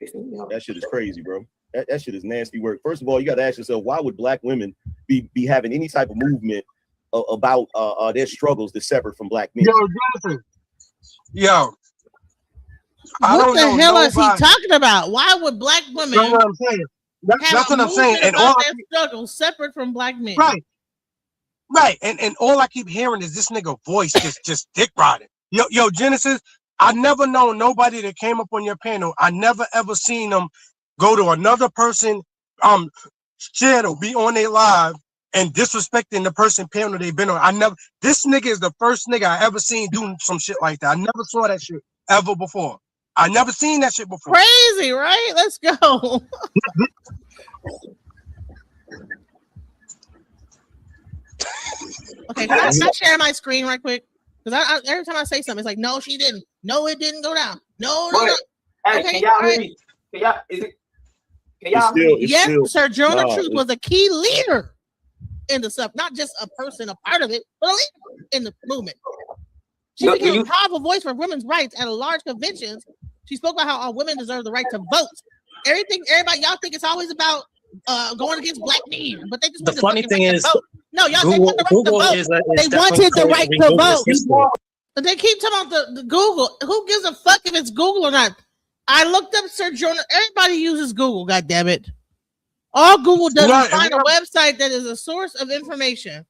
is crazy, bro. That shit is nasty work. First of all, you got to ask yourself, why would black women be having any type of movement about their struggles to separate from black men? Yo, what the hell is he talking about? Why would black women? That's what I'm saying. That's what I'm saying. And all their struggles separate from black men. Right. And all I keep hearing is this nigga voice just dick riding. Yo, Genesis. I never known nobody that came up on your panel. I never ever seen them go to another person channel, be on their live and disrespecting the person panel they've been on. This nigga is the first nigga I ever seen doing some shit like that. I never saw that shit ever before. I never seen that shit before. Crazy, right? Let's go. Okay, can I share my screen right quick? Because every time I say something, it's like, no, she didn't. No, it didn't go down. No. Hey, okay, can y'all hear me? Can y'all hear me? Yes, Sojourner Truth was a key leader in the stuff, not just a person, a part of it, but a leader in the movement. She became a powerful voice for women's rights at a large conventions. She spoke about how all women deserve the right to vote. Everybody, y'all think it's always about going against black men, but they just the funny thing is, no, y'all they want the right to vote. They wanted the right to vote. But they keep talking about the Google. Who gives a fuck if it's Google or not? I looked up Sojourner. Everybody uses Google. God damn it! All Google does is find a website that is a source of information,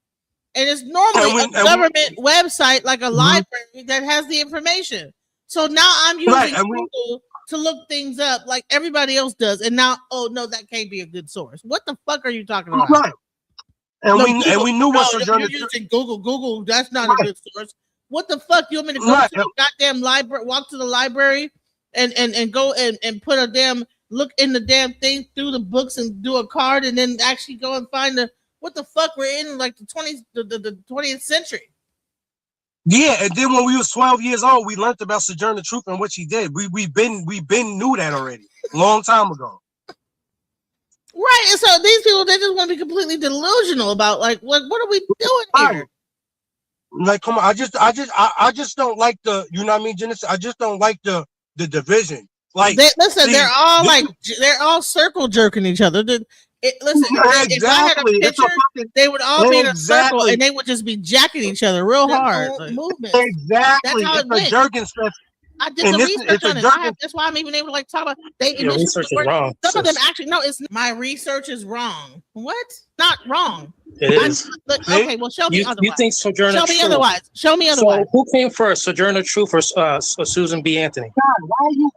and it's normally a government website like a library that has the information. So now I'm using Google to look things up like everybody else does, and now, oh no, that can't be a good source. What the fuck are you talking about? Right. And we knew what Sojourner Truth. You're using Google. That's not a good source. What the fuck? You want me to go to the goddamn library, walk to the library, and go and put a damn look in the damn thing through the books and do a card, and then actually go and find what the fuck we're in like the 20th century. Yeah, and then when we was 12 years old, we learned about Sojourner Truth and what she did. We've been knew that already, long time ago. Right, and so these people, they just want to be completely delusional about like what are we doing here? Like, come on, I just don't like the, you know what I mean, Genesis? I just don't like the division. Like, they're all circle jerking each other. If I had a picture, they would all be in a circle and they would just be jacking each other real hard. Movement. Exactly. That's how it's a jerking stuff. I did the research on it. That's why I'm even able to like talk about. Your research is wrong. Some of them actually my research is wrong. What? Not wrong. It is. Okay, well, show me otherwise. You think Sojourner Truth? Show me otherwise. So who came first, Sojourner Truth or Susan B. Anthony? God,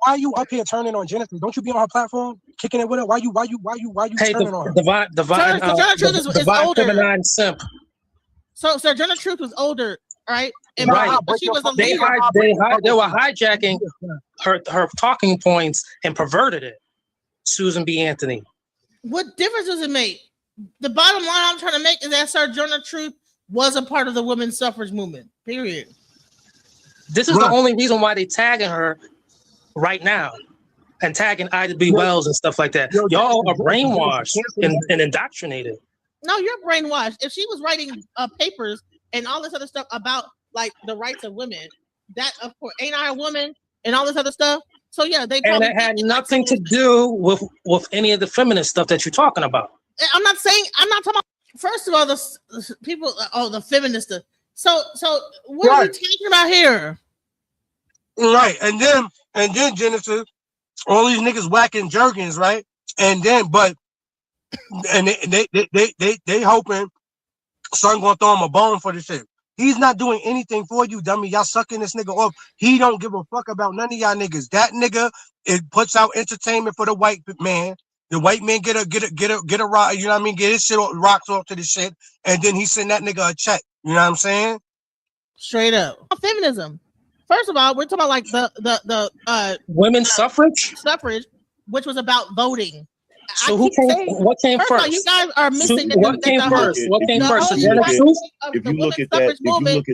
why you up here turning on Genesis? Don't you be on her platform kicking it with her? Why you turning on her? Sojourner Truth is older. Feminine simp. So Sojourner Truth was older, right? And but she was a they were hijacking her talking points and perverted it. Susan B. Anthony. What difference does it make? The bottom line I'm trying to make is that Sojourner Truth was a part of the women's suffrage movement. Period. This is the only reason why they tagging her right now and tagging Ida B. Wells and stuff like that. Y'all are brainwashed and indoctrinated. No, you're brainwashed. If she was writing papers and all this other stuff about like the rights of women, that of course ain't I a woman and all this other stuff. So yeah, they and it had nothing to do with any of the feminist stuff that you're talking about. I'm not talking about. First of all, the people, the feminists. So what are we talking about here? Right, and then Genesis, all these niggas whacking jerkins, right? And they hoping son gonna throw him a bone for this shit. He's not doing anything for you, dummy. Y'all sucking this nigga off. He don't give a fuck about none of y'all niggas. That nigga, it puts out entertainment for the white man. The white man get a rock, you know what I mean? Get his shit rocks off to the shit, and then he send that nigga a check. You know what I'm saying? Straight up. Feminism. First of all, we're talking about like the women's suffrage, which was about voting. So what came first? All, you guys are missing what came first? What came first? If you look at that,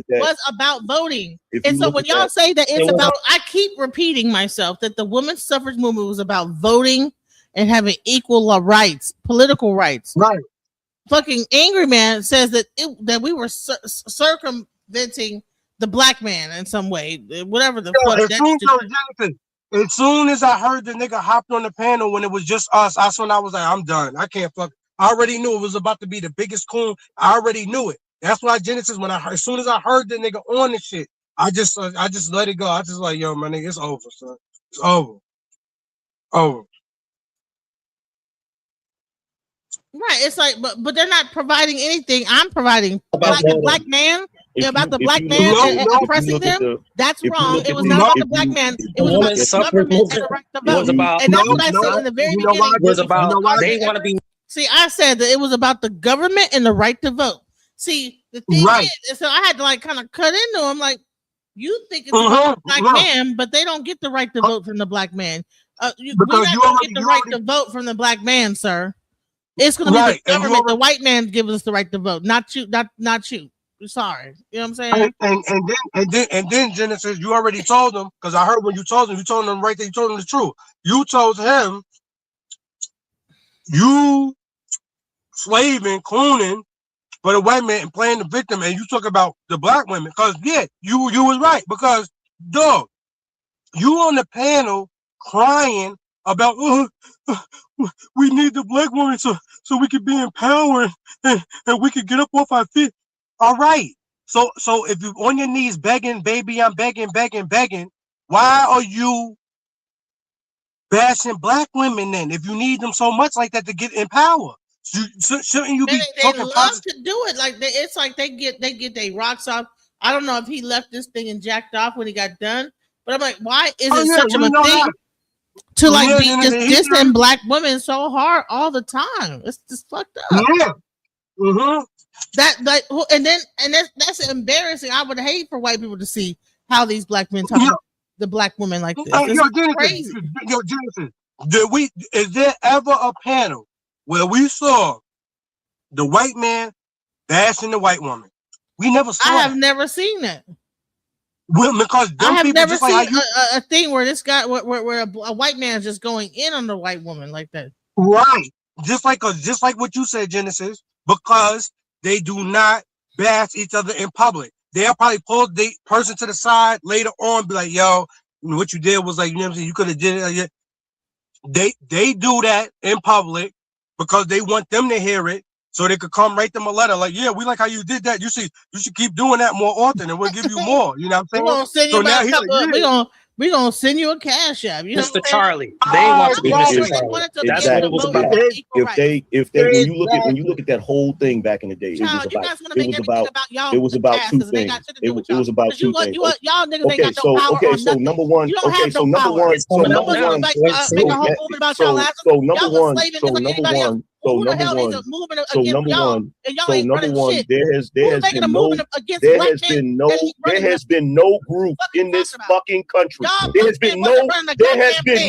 was about voting. And so when y'all say that it's about, I keep repeating myself that the women's suffrage movement was about voting and having equal rights, political rights. Right. Fucking Angryman says that we were circumventing the black man in some way, whatever the fuck. As soon as I heard the nigga hopped on the panel when it was just us, that's when I was like, I'm done. I can't fuck. I already knew it was about to be the biggest coon. I already knew it. That's why Genesis, as soon as I heard the nigga on the shit, I just let it go. I just like, yo, my nigga, it's over, son. It's over. Over. Right. It's like, but they're not providing anything. I'm providing the black man. About the black man oppressing them. That's wrong. It was not about the black man. It was about the government and the right to vote. And that's what I said in the very beginning. It was about they want to be. See, I said that it was about the government and the right to vote. See, the thing is, so I had to like kind of cut into them. Like, you think it's about the black man, but they don't get the right to vote from the black man. We're not going to get the right to vote from the black man, sir. It's going to be the government. The white man gives us the right to vote, not you. Not you. Sorry, you know what I'm saying? And then Genesis, you already told them, because I heard when you told them right there, you told them the truth. You told him you slaving, cooning for the white man and playing the victim, and you talk about the black women. Because you was right. Because dog, you on the panel crying about we need the black woman so we can be empowered and we can get up off our feet. All right. So if you're on your knees begging, baby, I'm begging, why are you bashing black women then? If you need them so much like that to get in power, shouldn't you be talking love positive? To do it. Like it's like they get their rocks off. I don't know if he left this thing and jacked off when he got done, but I'm like, why is it such a thing to like be just dissing black women so hard all the time? It's just fucked up. Yeah. Mm-hmm. That's embarrassing. I would hate for white people to see how these black men talk about the black women like this. It's crazy. Genesis, is there ever a panel where we saw the white man bashing the white woman? We never saw. I have never seen that. Well, because I have never seen a thing where this guy, where a white man is just going in on the white woman like that. Right, just like what you said, Genesis, because they do not bash each other in public. They'll probably pull the person to the side later on, be like, yo, what you did was like, you know what I'm saying? You could have did it. They do that in public because they want them to hear it so they could come write them a letter like, yeah, we like how you did that. You should keep doing that more often and we'll give you more. You know what I'm saying? We're gonna send you a cash app. You know Mr. Charlie. They want to be Mr. Charlie. That's what it was about. If when you look at that whole thing back in the day, it was about two things. It was about two things. Y'all niggas ain't got no power on nothing. Number one. There has been no group in this fucking country. There has been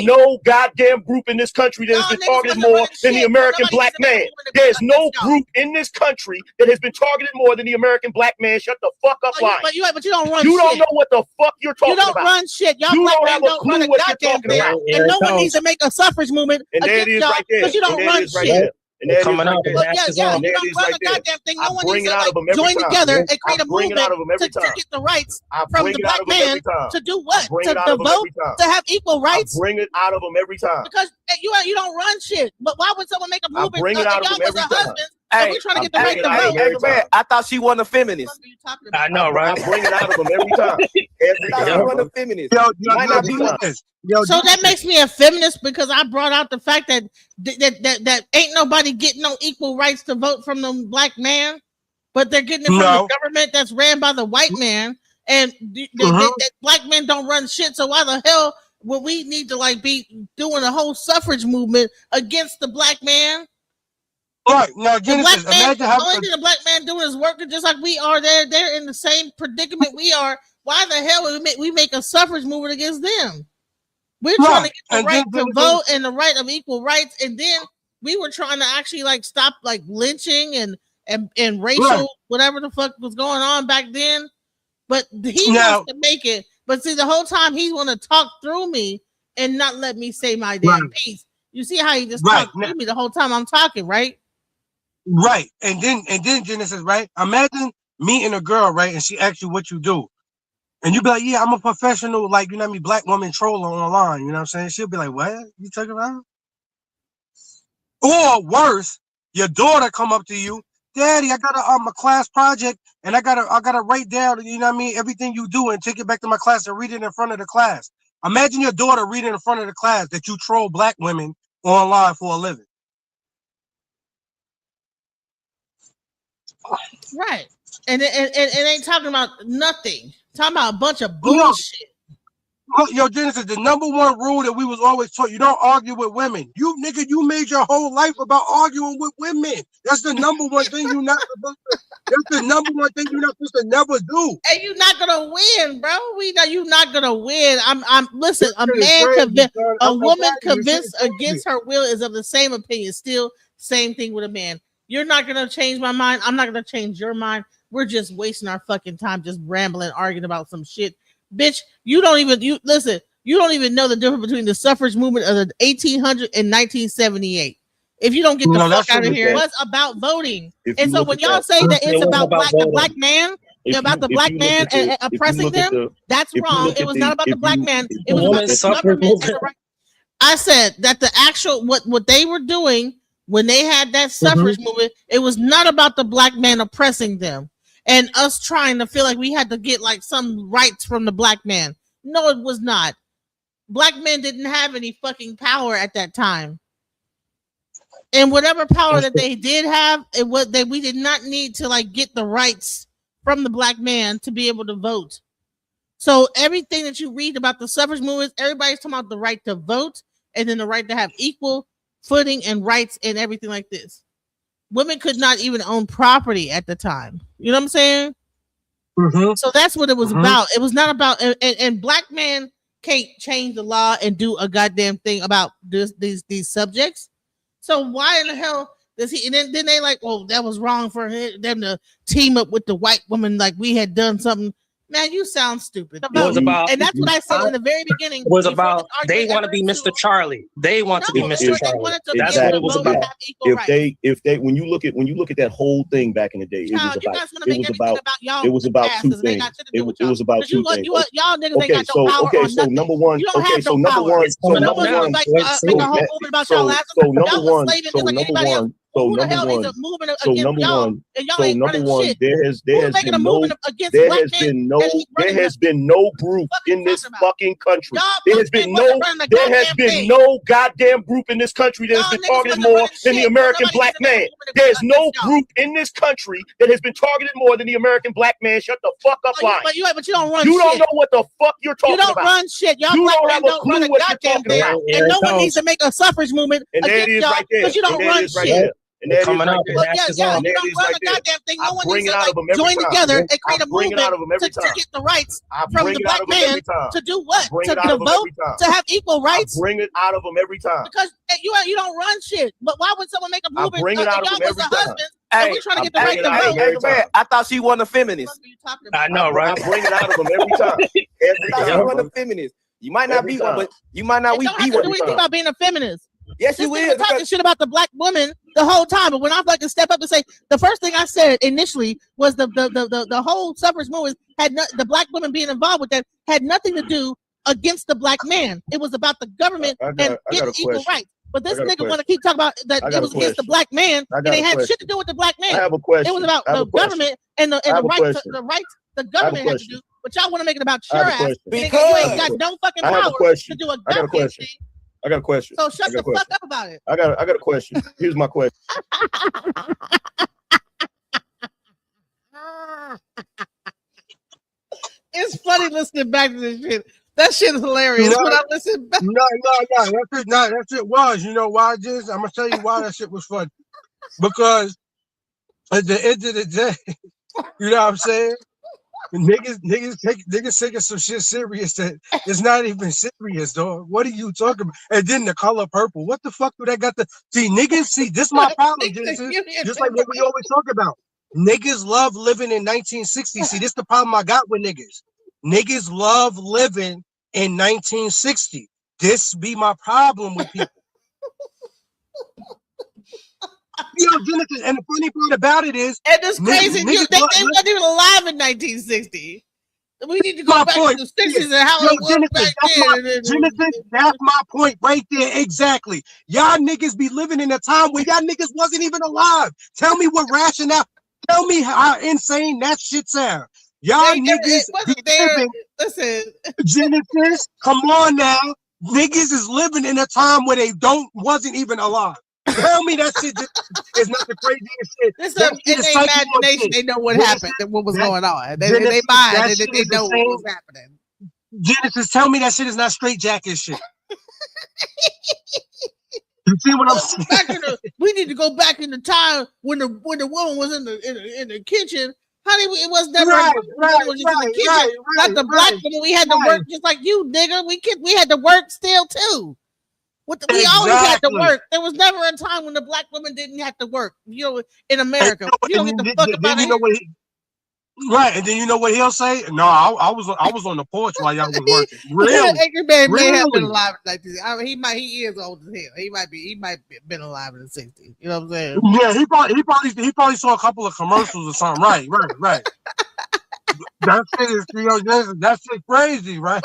no goddamn group in this country that has been targeted more than the American black man. There's no group in this country that has been targeted more than the American black man. Shut the fuck up, lying. But you don't run. You don't know what the fuck you're talking about. You don't run shit. Y'all you black don't men have a clue what you're talking about. And no one needs to make a suffrage movement against y'all because you don't run shit. And that coming out you don't run a goddamn thing. No one needs to like join together and create a movement to get the rights from the black man to do what? To vote, to have equal rights. Bring it out of them every time. Because you don't run shit. But why would someone make a movement? Bring it out of them every time. Hey, we're trying to get the right to vote. I thought she wasn't a feminist. I know, right? I bring it out of them every time. Every time. She wasn't a feminist. So that makes me a feminist because I brought out the fact that ain't nobody getting no equal rights to vote from the black man, but they're getting it from the government that's ran by the white man, and that black men don't run shit. So why the hell would we need to like be doing a whole suffrage movement against the black man? Right now, Genesis, the only thing the black man doing is working just like we are. They're in the same predicament we are. Why the hell would we make a suffrage movement against them? We're trying to get the right to vote and the right of equal rights, and then we were trying to actually like stop like lynching and racial whatever the fuck was going on back then. But he wants to make it. But see, the whole time he's want to talk through me and not let me say my damn piece. You see how he just talked through me the whole time I'm talking, right? Right. And then Genesis, right? Imagine meeting a girl, right? And she asks you what you do. And you be like, yeah, I'm a professional, like, you know what I mean, black woman troller online. You know what I'm saying? She'll be like, what? You talking about? Or worse, your daughter come up to you, Daddy, I got a class project, and I gotta write down, you know what I mean, everything you do and take it back to my class and read it in front of the class. Imagine your daughter reading in front of the class that you troll black women online for a living. Right. And it ain't talking about nothing. Talking about a bunch of bullshit. Yo, Genesis, the number one rule that we was always taught, you don't argue with women. You made your whole life about arguing with women. That's the number one thing you're not supposed to. That's the number one thing you're not supposed to never do. And you're not gonna win, bro. We know you're not gonna win. Listen, a woman convinced against her will is of the same opinion. Still, same thing with a man. You're not gonna change my mind. I'm not gonna change your mind. We're just wasting our fucking time just rambling, arguing about some shit. Bitch, you don't even know the difference between the suffrage movement of the 1800 and 1978. If you don't get the fuck out of here, it's about voting. And so when y'all say that it's about the black man, about the black man and oppressing them, that's wrong. It was not about the black man. It was about the government. I said that the actual what they were doing when they had that suffrage movement, it was not about the black man oppressing them and us trying to feel like we had to get like some rights from the black man. No, it was not. Black men didn't have any fucking power at that time. And whatever power that they did have, it was that we did not need to like get the rights from the black man to be able to vote. So everything that you read about the suffrage movement, everybody's talking about the right to vote and then the right to have equal footing and rights and everything like this. Women could not even own property at the time. You know what I'm saying? So that's what it was about. It was not about, and black men can't change the law and do a goddamn thing about these subjects. So why in the hell does he? And then they like, oh, that was wrong for them to team up with the white woman like we had done something. Man, you sound stupid. And that's what I said in the very beginning. It was about they want to be Mr. Charlie. They want to be Mr. Charlie. That's what it was about. If they when you look at that whole thing back in the day, it was about two things. It was about two things. Y'all niggas ain't got no power on nothing. So number one, there has been no group in this fucking country. There has been no goddamn group in this country that has been targeted more than the American black man. There's no group in this country that has been targeted more than the American black man. Shut the fuck up, line. But you don't run. You don't know what the fuck you're talking about. You don't run shit. Y'all you black don't have men a don't clue run a what goddamn you're talking thing. And no one needs to make a suffrage movement against y'all because you don't run shit. And that coming out you don't run a goddamn thing. No one needs to like join together and create a movement to get the rights from the black man to do what? To get a vote, to have equal rights. I bring it out of them every time. Because you don't run shit. But why would someone make a movement? I bring it out of them every time. And we're trying to get the right to vote. I thought she wasn't a feminist. I know, right? I bring it out of them every time. I thought she wasn't a feminist. You might not be one, but you might not be one. Don't have to do anything about being a feminist. Yes, you will. Talking shit about the black woman the whole time, but when I fucking step up and say the first thing I said initially was the whole suffrage movement had the black women being involved with that had nothing to do against the black man. It was about the government and getting equal rights. But this nigga want to keep talking about that it was against the black man, and it had shit to do with the black man. I have a question. It was about the government and the rights the government had to do. But y'all want to make it about your ass because you ain't got no fucking power to do a goddamn thing. I got a question. So shut the fuck up about it. I got a question. Here's my question. It's funny listening back to this shit. That shit is hilarious. When I listen back. No. That shit was. You know why, Jizz? I'm gonna tell you why that shit was fun. Because at the end of the day, you know what I'm saying? Niggas taking some shit serious that it's not even serious, dog. What are you talking about? And then the color purple. What the fuck do that got to see? Niggas, see, this is my problem, Genesis. Just like what we always talk about. Niggas love living in 1960. See, this is the problem I got with niggas. Niggas love living in 1960. This be my problem with people. You know, Genesis, and the funny part about it is, and it's crazy. They weren't even alive in 1960. We need to go back to the 60s and how it was back then. Genesis, that's my point right there. Exactly. Y'all niggas be living in a time where y'all niggas wasn't even alive. Tell me what rationale. Tell me how insane that shit sound. Y'all niggas be living. Listen, Genesis, come on now. Niggas is living in a time where they wasn't even alive. Tell me that shit is not the craziest shit. Listen, in their imagination, they know what happened and what was going on. They mind, they know what was happening. Genesis, tell me that shit is not straight jacket shit. You see what I'm saying? We need to go back in the time when the woman was in the kitchen. Honey, it was never in the kitchen. Not the black woman. We had to work just like you, nigga. We had to work still too. We always had to work. There was never a time when the black woman didn't have to work. You know, in America, you don't get the fuck about it. Right, and then you know what he'll say? No, I was on the porch while y'all was working. Really? Angryman may have been alive in 1960s. I mean, he is old as hell. He might have been alive in the 60s. You know what I'm saying? Yeah, he probably saw a couple of commercials or something. Right. That shit is, you know, that shit crazy, right?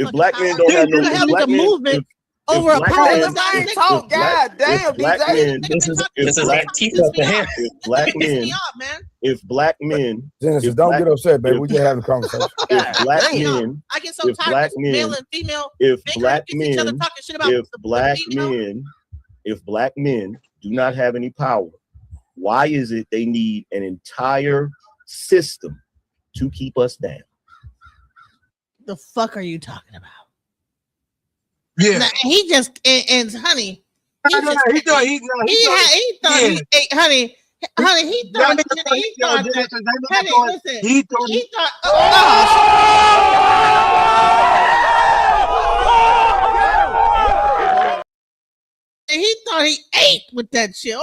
If black men don't have no black movement over a problem, God damn, DJ. If black men, Genesis, don't get upset, baby. We're just having a conversation. If black men, I get so tired of male and female. If black men do not have any power, why is it they need an entire system to keep us down? The fuck are you talking about? Yeah, now, he just and honey. He thought he ate with that shit.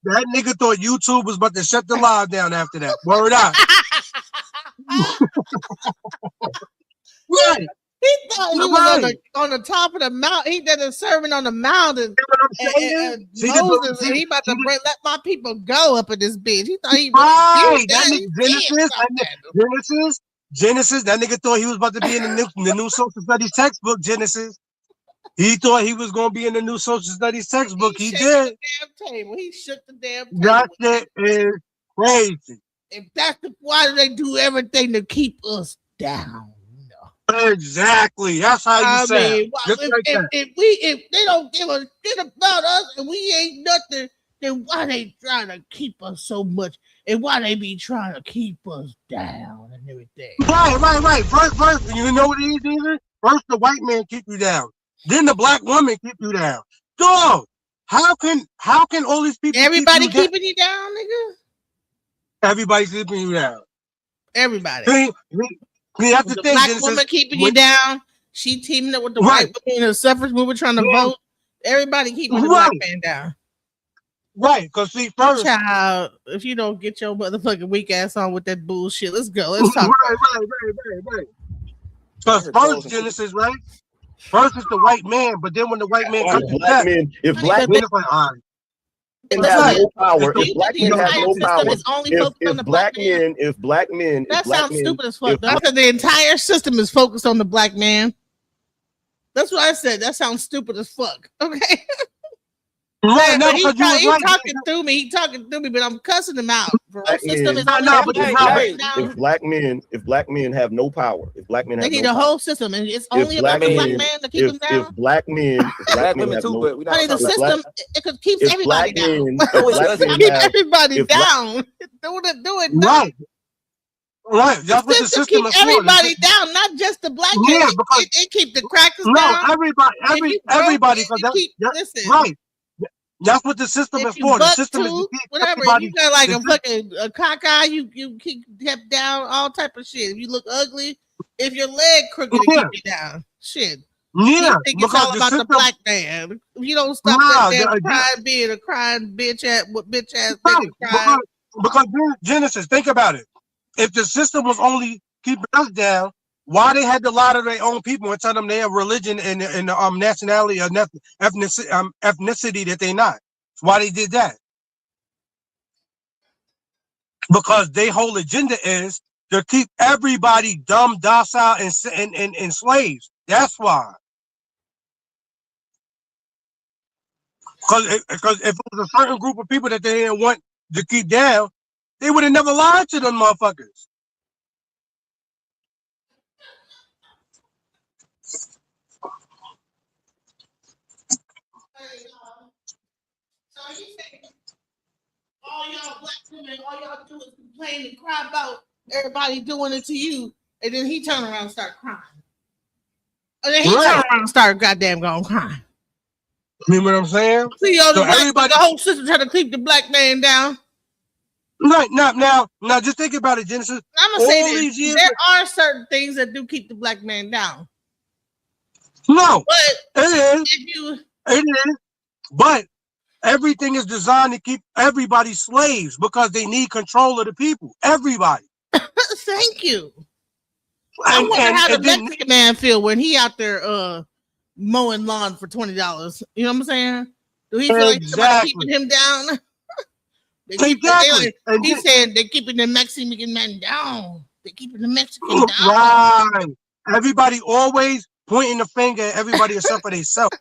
That nigga thought YouTube was about to shut the live down after that. Word out. Right. He thought he was on the top of the mountain. He did a sermon on the mountain. And Moses, and he about to let my people go up in this bitch. He thought he Genesis. That nigga thought he was about to be in the new social studies textbook. Genesis. He thought he was going to be in the new social studies textbook. He did. He shook the damn table. That shit is crazy. If that's why do they do everything to keep us down? Exactly. That's how you say. If they don't give a shit about us and we ain't nothing, then why they trying to keep us so much? And why they be trying to keep us down and everything? Right. First, you know what it is, either? First, the white man keep you down. Then the black woman keep you down. Dog, how can all these people? Everybody keeping you down, nigga. Everybody's keeping you down. Everybody. The black woman keeping you down. She teaming up with the white woman in the suffrage movement trying to vote. Everybody keeping the black man down. Right, because see, first, child, if you don't get your motherfucking weak ass on with that bullshit, let's go. Let's talk. Right. Because first, Genesis, right? First is the white man, but then when the white man comes to that, if black men have no power, if black men, that sounds stupid as fuck. I said the entire system is focused on the black man. That's what I said. That sounds stupid as fuck. Okay. Right, no, he's talking through me. He's talking through me, but I'm cussing him out. If black men have no power, if black men have they need a whole system, and it's only about the black man to keep them down. If black men too, but the system it keeps everybody down. Keep everybody down. Do it. Right. Right, that's what the system is for. Everybody down, not just the black man. Yeah, because it keep the crackers down. Everybody. Listen, right. That's what the system is for. The system is to keep whatever. everybody. If you got like a fucking cockeye, you keep kept down, all type of shit. If you look ugly, if your leg crooked, it keep you down. Shit. Yeah, you think it's all about the black man. If you don't stop that damn crying being a crying bitch ass nigga crying. Because Genesis, think about it. If the system was only keeping us down, why they had to lie to their own people and tell them they have religion and nationality or ethnicity that they not? That's why they did that. Because their whole agenda is to keep everybody dumb, docile, and slaves. That's why. Because if it was a certain group of people that they didn't want to keep down, they would have never lied to them motherfuckers. So you say all y'all black women, all y'all do is complain and cry about everybody doing it to you, and then he turn around and start crying. And then he turn around and start goddamn going crying. You know what I'm saying? See, so everybody, the whole system trying to keep the black man down. Right, now, just think about it, Genesis. I'm gonna say this. There are certain things that do keep the black man down. No, but it is. But everything is designed to keep everybody slaves because they need control of the people. Everybody. Thank you. I wonder how the Mexican man feel when he out there mowing lawn for $20. You know what I'm saying? Do he feel like somebody keeping him down? He's saying they're keeping the Mexican man down. They're keeping the Mexican down. Right. Everybody always pointing the finger at everybody except for themselves.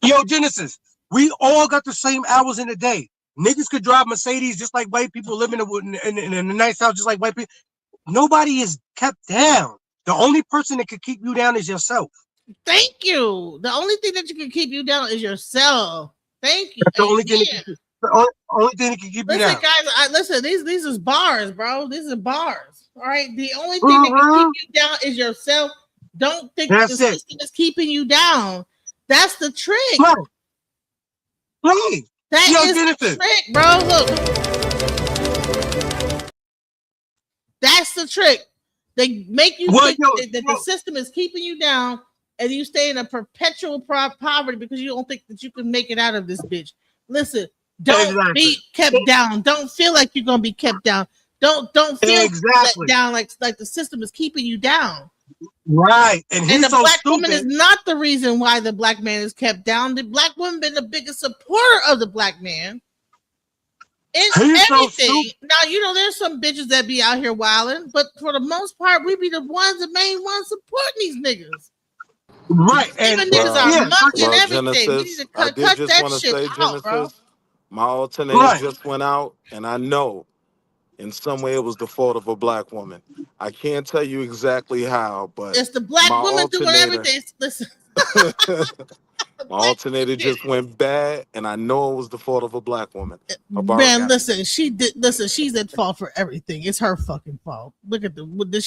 Yo, Genesis, we all got the same hours in the day. Niggas could drive Mercedes just like white people, living in a nice house just like white people. Nobody is kept down. The only person that can keep you down is yourself. Thank you. The only thing that you can keep you down is yourself. Thank you. That's the only thing that can keep you down. Listen, guys, these is bars, bro. These are bars. All right. The only thing that can keep you down is yourself. Don't think the system is keeping you down. That's the trick. Right. That is the trick, bro. Look. That's the trick. They make you think that the system is keeping you down and you stay in a perpetual poverty because you don't think that you can make it out of this bitch. Listen, don't be kept down. Don't feel like you're gonna be kept down. Don't feel let down like the system is keeping you down. Right. And the black woman is not the reason why the black man is kept down. The black woman been the biggest supporter of the black man. In everything. Now, you know, there's some bitches that be out here wilding, but for the most part, we be the main ones supporting these niggas. Right. Even niggas are mucking everything. Genesis, We need to cut that shit out, bro. My alternator just went out, and I know in some way it was the fault of a black woman. I can't tell you exactly how, but it's the black woman doing everything. Listen. My alternator just went bad, and I know it was the fault of a black woman. Man, listen, she's at fault for everything. It's her fucking fault. Look at did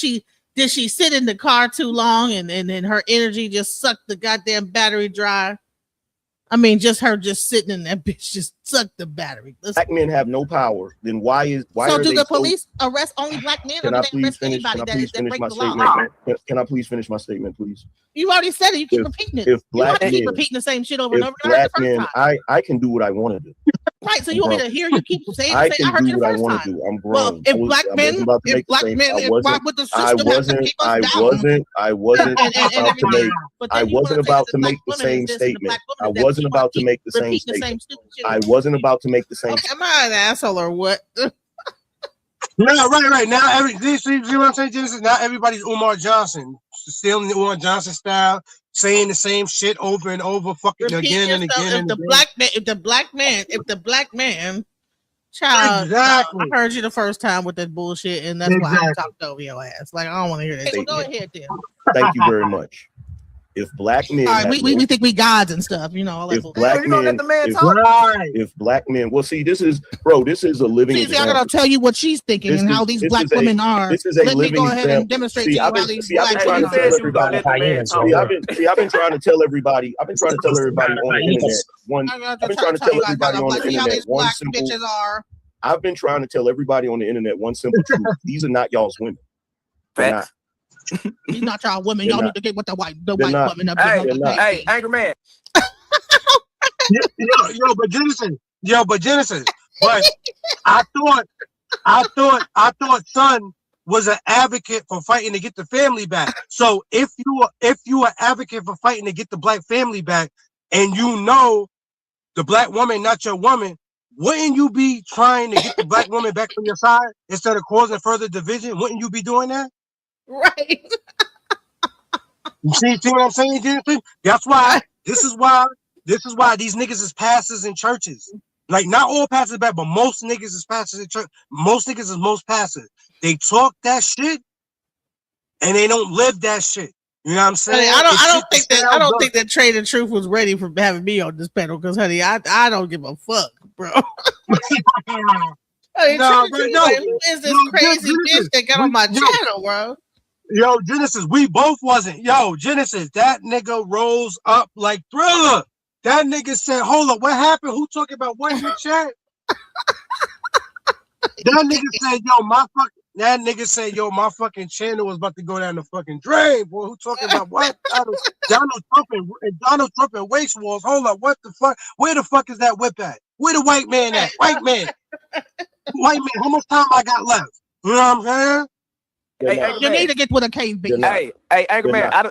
she sit in the car too long and then her energy just sucked the goddamn battery dry? I mean, just her sitting in that bitch just sucked the battery. Listen. Black men have no power. Then why so do the police arrest only black men? Can or I do they arrest anybody that break the law? Can I please finish my statement, please? You already said it. You keep repeating it. If black men, keep repeating the same shit over and over. Black men, I can do what I want to do. Right, so you want me to hear you keep saying I I heard you the first time. I'm grown. Well, if black men, why would the system have to keep us down? I wasn't about to make the same statement. I wasn't about to make the same statement. I wasn't about to make the same. Am I an asshole or what? No, right. Now see what I'm saying, Genesis? Now everybody's Umar Johnson, stealing the Umar Johnson style, saying the same shit over and over, fucking again and again. If the black man, child, exactly. I heard you the first time with that bullshit, and that's why I talked over your ass. Like I don't want to hear that. Well, go ahead, then. Thank you very much. if black men, all right, we think we gods and stuff, you know. All that if black men, if black men, well, see, this is a living example. I'm gonna tell you what she's thinking and how these black women are. This is a Let living me go ahead example. and demonstrate to you how these black trying women to tell are. everybody. I've been trying to tell everybody. I've been trying to tell everybody on the internet. I've been trying to tell everybody on the internet one simple. I've been trying to tell everybody on the internet one simple truth. These are not y'all's women. Facts. These not y'all women. Y'all need to get with the white women up. Hey, Angryman. But Genesis. But I thought Son was an advocate for fighting to get the family back. So if you are advocate for fighting to get the black family back, and you know the black woman not your woman, wouldn't you be trying to get the black woman back on your side instead of causing further division? Wouldn't you be doing that? Right. You see what I'm saying, Genesis? That's why. This is why these niggas is pastors in churches. Like, not all pastors bad, but most niggas is pastors in church. Most niggas is most pastors. They talk that shit, and they don't live that shit. You know what I'm saying? Honey, I don't think that Trae the Truth was ready for having me on this panel, because honey, I don't give a fuck, bro. Honey, who is this crazy bitch that got on my channel, bro? Yo, Genesis, we both wasn't. Yo, Genesis, that nigga rose up like Thriller. That nigga said, hold up, what happened? Who talking about what in the chat? That nigga said, yo, my fucking channel was about to go down the fucking drain, boy. Who talking about what? Donald Trump and waste wars. Hold up, what the fuck? Where the fuck is that whip at? Where the white man at? White man. How much time I got left? You know what I'm saying? You need to get with a cave beast. Hey, Angryman.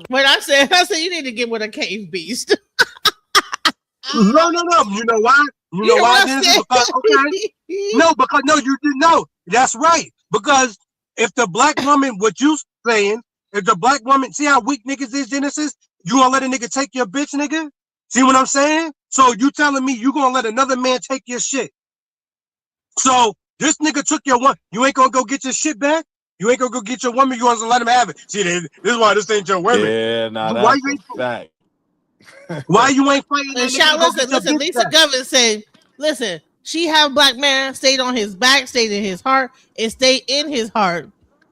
When I said you need to get with a cave beast. No. You know why? You know why? Because, you didn't know. That's right. Because if the black woman, what you saying, if the black woman, see how weak niggas is, Genesis? You gonna let a nigga take your bitch, nigga? See what I'm saying? So you telling me you gonna let another man take your shit? So this nigga took your one. You ain't gonna go get your shit back? You ain't gonna go get your woman. You want to let him have it? See, this is why this ain't your woman. Yeah, nah, that's a fact. Why you ain't fighting that nigga? Listen, Lisa Governor said, listen, she have black man stayed on his back, stayed in his heart, and stayed in his heart,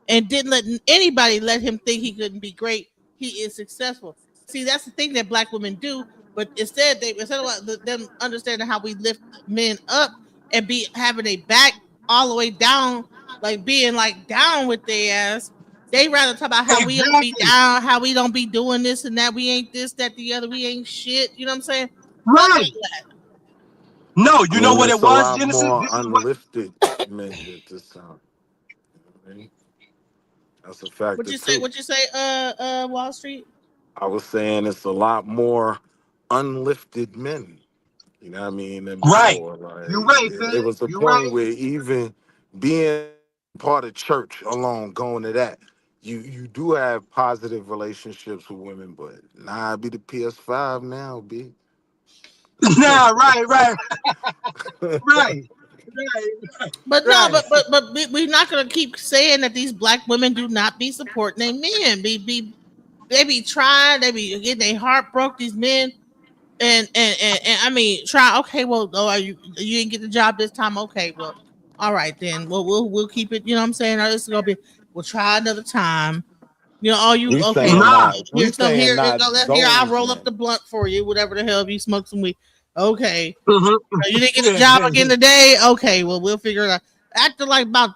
and didn't let anybody let him think he couldn't be great. He is successful. See, that's the thing that black women do, but instead of them understanding how we lift men up and be having a back all the way down, like being like down with their ass, they rather talk about how we don't be down, how we don't be doing this and that, we ain't this, that, the other, we ain't shit. You know what I'm saying? Right. No, you know what it was, Genesis? More unlifted men at this time. That's a fact. What you say, Wall Street? I was saying it's a lot more unlifted men. You know what I mean? Right. Like, you're right, man. It was a point where even being part of church alone, going to that, you do have positive relationships with women, but I be the PS5 now, B. Nah, right. But we're not gonna keep saying that these black women do not be supporting their men. They be trying, they be getting their heart broke, these men. And I mean, try. Okay, well, you didn't get the job this time. Okay, well, all right then. Well, we'll keep it. You know what I'm saying? This is gonna be. We'll try another time. You know, Here, I'll roll up the blunt for you. Whatever the hell, if you smoke some weed. Okay. You didn't get the job again today. Okay, well, we'll figure it out. After like about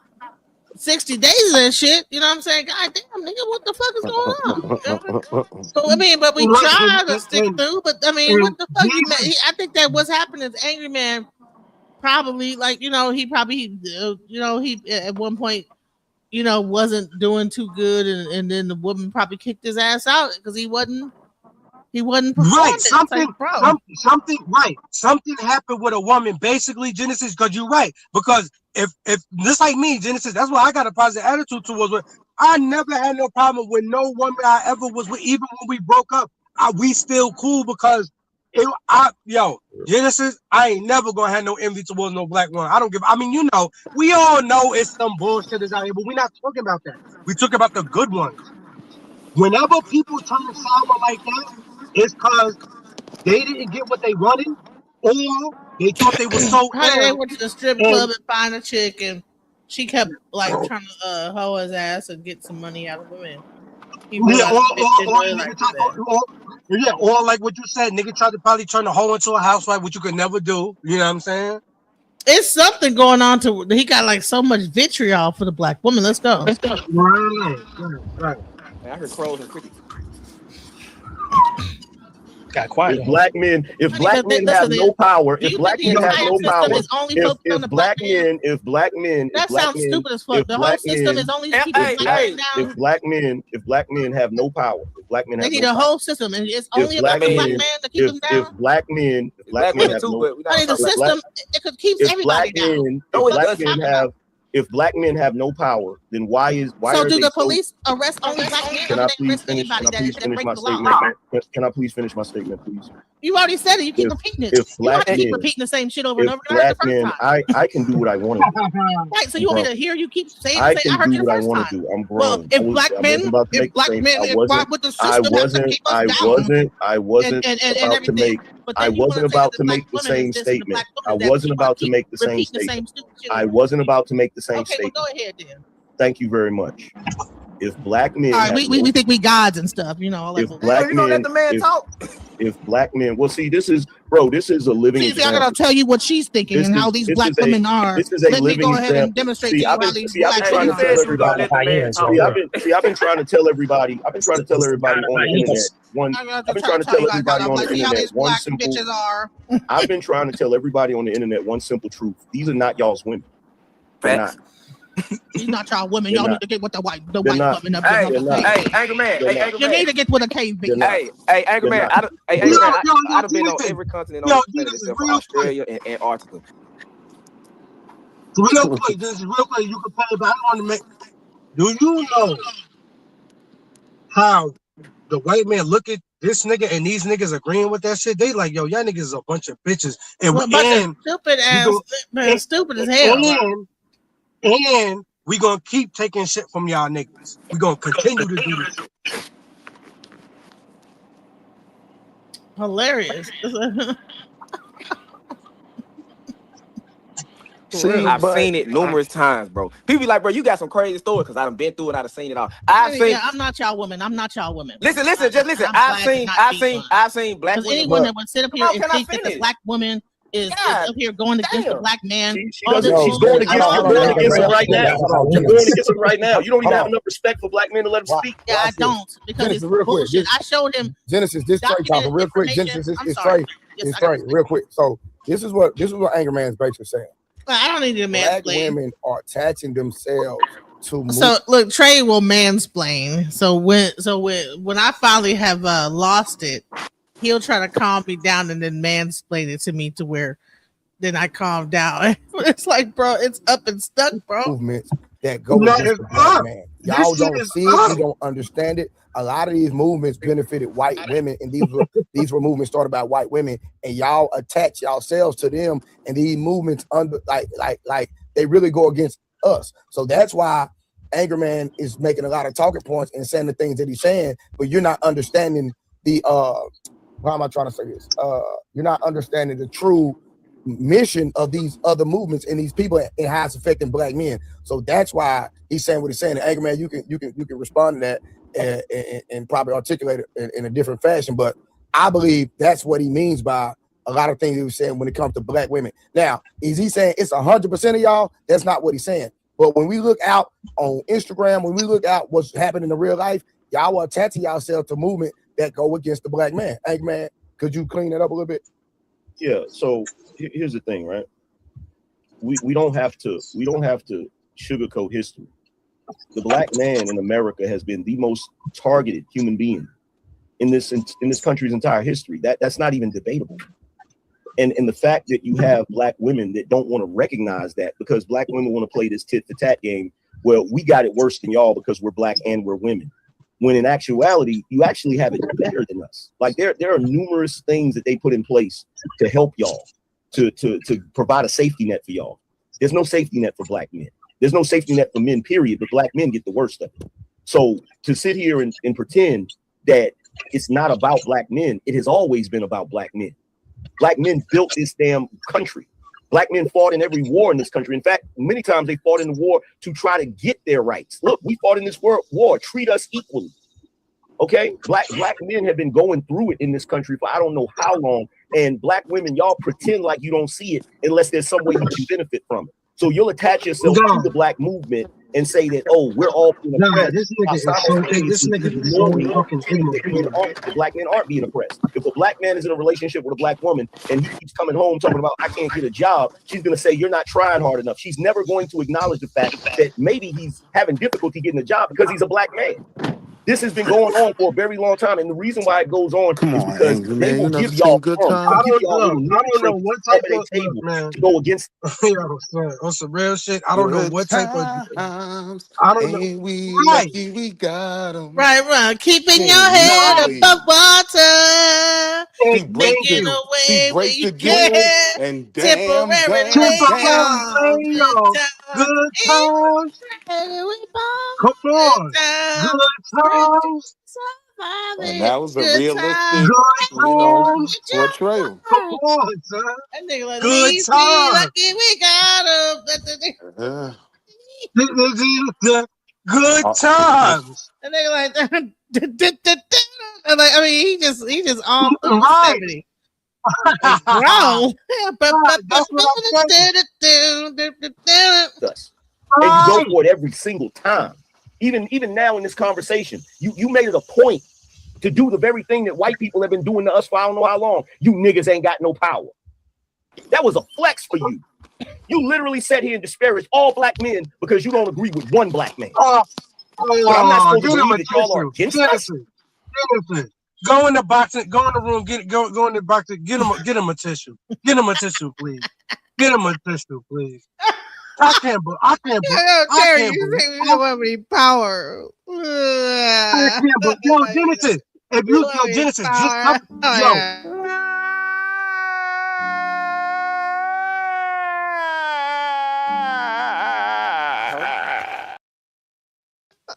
60 days of that shit, you know what I'm saying? God damn, nigga, what the fuck is going on? So I mean, but we try to stick through. But I mean, what the fuck? I think that what's happening is Angryman probably, like, he at one point, wasn't doing too good, and then the woman probably kicked his ass out because he wasn't performing. Right, something right. Something happened with a woman, basically, Genesis, because you're right. Because if just like me, Genesis, that's why I got a positive attitude towards it. I never had no problem with no woman I ever was with, even when we broke up. We still cool because Genesis, I ain't never gonna have no envy towards no black woman. I don't give. I mean, we all know it's some bullshit that's out here, but we're not talking about that. We talking about the good ones. Whenever people turn sour like that, it's because they didn't get what they wanted, or they thought they were so Honey, they ill. went to the strip club and find a chick, and she kept like trying to hoe his ass and get some money out of women. Yeah, or like what you said, nigga tried to probably turn the hoe into a housewife, which you could never do. You know what I'm saying? It's something going on to he got like so much vitriol for the black woman. Let's go. Right. Man, I heard crows and crickets. Got quiet. If black men have no power, if black men have no power, if black men, that sounds stupid as fuck. The whole system is only keeping black men down. If black men have no power, if black men they have need no a power, whole system, and it's only about the black man to keep them down. If black men have no, the system it could keep everybody down. If black men have no power, then why so do the police arrest only black men? Can I please finish my statement? Can I please finish my statement, please? You already said it. You keep repeating it. If black men keep repeating the same shit over and over. Black men, I can do what I want to do. Right. So you want me to hear you keep saying? I can do what I want to do. I'm grown. Well, if black men with the system, I wasn't about to make the same statement. I wasn't about to make the same statement. I wasn't about to make the same statement. Well, go ahead then. Thank you very much. If black men, all right, we think we gods and stuff, you know. All if black men, let the man talk. If black men, well, see, this is a living example. I'm gonna tell you what she's thinking and how these black women are. This is a Let living me go ahead example. and demonstrate to you how these black women are. I've been trying to tell everybody on the internet. I've been trying to tell everybody on the internet one simple. I've been trying to tell everybody on the internet one simple truth. These are not y'all's women. They're not. He's not y'all women. Y'all need to get with the white woman up. Hey, Angryman. You need to get with a cave bitch. Hey, Angryman. I've been on every continent on the planet except for Australia and Antarctica. Real quick, this is real quick. You can play, but I want to make. Do you know how the white man look at this nigga and these niggas agreeing with that shit? They like, yo, y'all niggas is a bunch of bitches and stupid as hell. And we gonna keep taking shit from y'all niggas. We gonna continue to do this shit. Hilarious. I've seen it numerous times, bro. People be like, bro, you got some crazy stories because I done been through it. I done seen it all. I'm not y'all woman. Listen, just listen. I've seen black women. Anyone that would sit up here and think that the black woman is up here going against the black man. She's going against him right now. You're going against him right now. You don't even have enough respect for black men to let him speak. Yeah, I don't, because it's bullshit. I showed him Genesis. This Trae talking real quick. Genesis, it's Trae. It's Trae, real quick. So this is what Angryman's basically saying. I don't need to mansplain. Black women are attaching themselves to. So look, Trae will mansplain. So when I finally have lost it, he'll try to calm me down and then mansplain it to me to where then I calm down. It's like, bro, it's up and stuck, bro. Movements that go against the black man. Y'all don't see it. You don't understand it. A lot of these movements benefited white women, and these were movements started by white women, and y'all attach yourselves to them, and these movements like they really go against us. So that's why Angryman is making a lot of talking points and saying the things that he's saying, but you're not understanding the how am I trying to say this? You're not understanding the true mission of these other movements and these people and how it's affecting black men. So that's why he's saying what he's saying. And Angryman, you can respond to that and probably articulate it in a different fashion. But I believe that's what he means by a lot of things he was saying when it comes to black women. Now, is he saying it's 100% of y'all? That's not what he's saying. But when we look out on Instagram, when we look out what's happening in real life, y'all are attaching yourselves to movement that go against the black man. Angryman, could you clean that up a little bit? Yeah. So here's the thing, right? We don't have to sugarcoat history. The black man in America has been the most targeted human being in this country's entire history. That's not even debatable. And the fact that you have black women that don't want to recognize that because black women want to play this tit for tat game. Well, we got it worse than y'all because we're black and we're women. When in actuality, you actually have it better than us. Like there are numerous things that they put in place to help y'all, to provide a safety net for y'all. There's no safety net for black men. There's no safety net for men, period. But black men get the worst of it. So to sit here and pretend that it's not about black men, it has always been about black men. Black men built this damn country. Black men fought in every war in this country. In fact, many times they fought in the war to try to get their rights. Look, we fought in this war. Treat us equally. Okay, black men have been going through it in this country for I don't know how long. And black women, y'all pretend like you don't see it unless there's some way you can benefit from it. So you'll attach yourself to the black movement and say that, oh, we're all being oppressed. This nigga is so fucking the black men aren't being oppressed. If a black man is in a relationship with a black woman and he keeps coming home talking about I can't get a job, she's gonna say you're not trying hard enough. She's never going to acknowledge the fact that maybe he's having difficulty getting a job because he's a black man. This has been going on for a very long time, and the reason why it goes on is because they will give y'all good I time. don't know what type of man to go against. On some real shit. I don't know what type of. Times, I don't know. ain't we Right. lucky we got 'em. Right. Keeping your Yeah, head right. above water. She breaks Making the, a she way where breaks you the deal, can. and damn, Temporarily, good times. Come on, good times. and that was a Good realistic, times. portrayal. Come on, son. That nigga like, Good we times. lucky we got him. Good times. And they like, and like, I mean, he just all through the Right. 70s. It's grown. That's what I'm saying. And you go for it every single time. Even now in this conversation, you made it a point to do the very thing that white people have been doing to us for I don't know how long. You niggas ain't got no power. That was a flex for you. You literally sat here and disparaged all black men because you don't agree with one black man. But I'm not supposed to believe that y'all are against us. Genesis. Go in the box. Go in the room. Go in the box. Get him a tissue. Get him a tissue, please. Get him a tissue, please. I can't. Terry, you say we don't have any power. I can't. But yo, Genesis. If you Genesis, just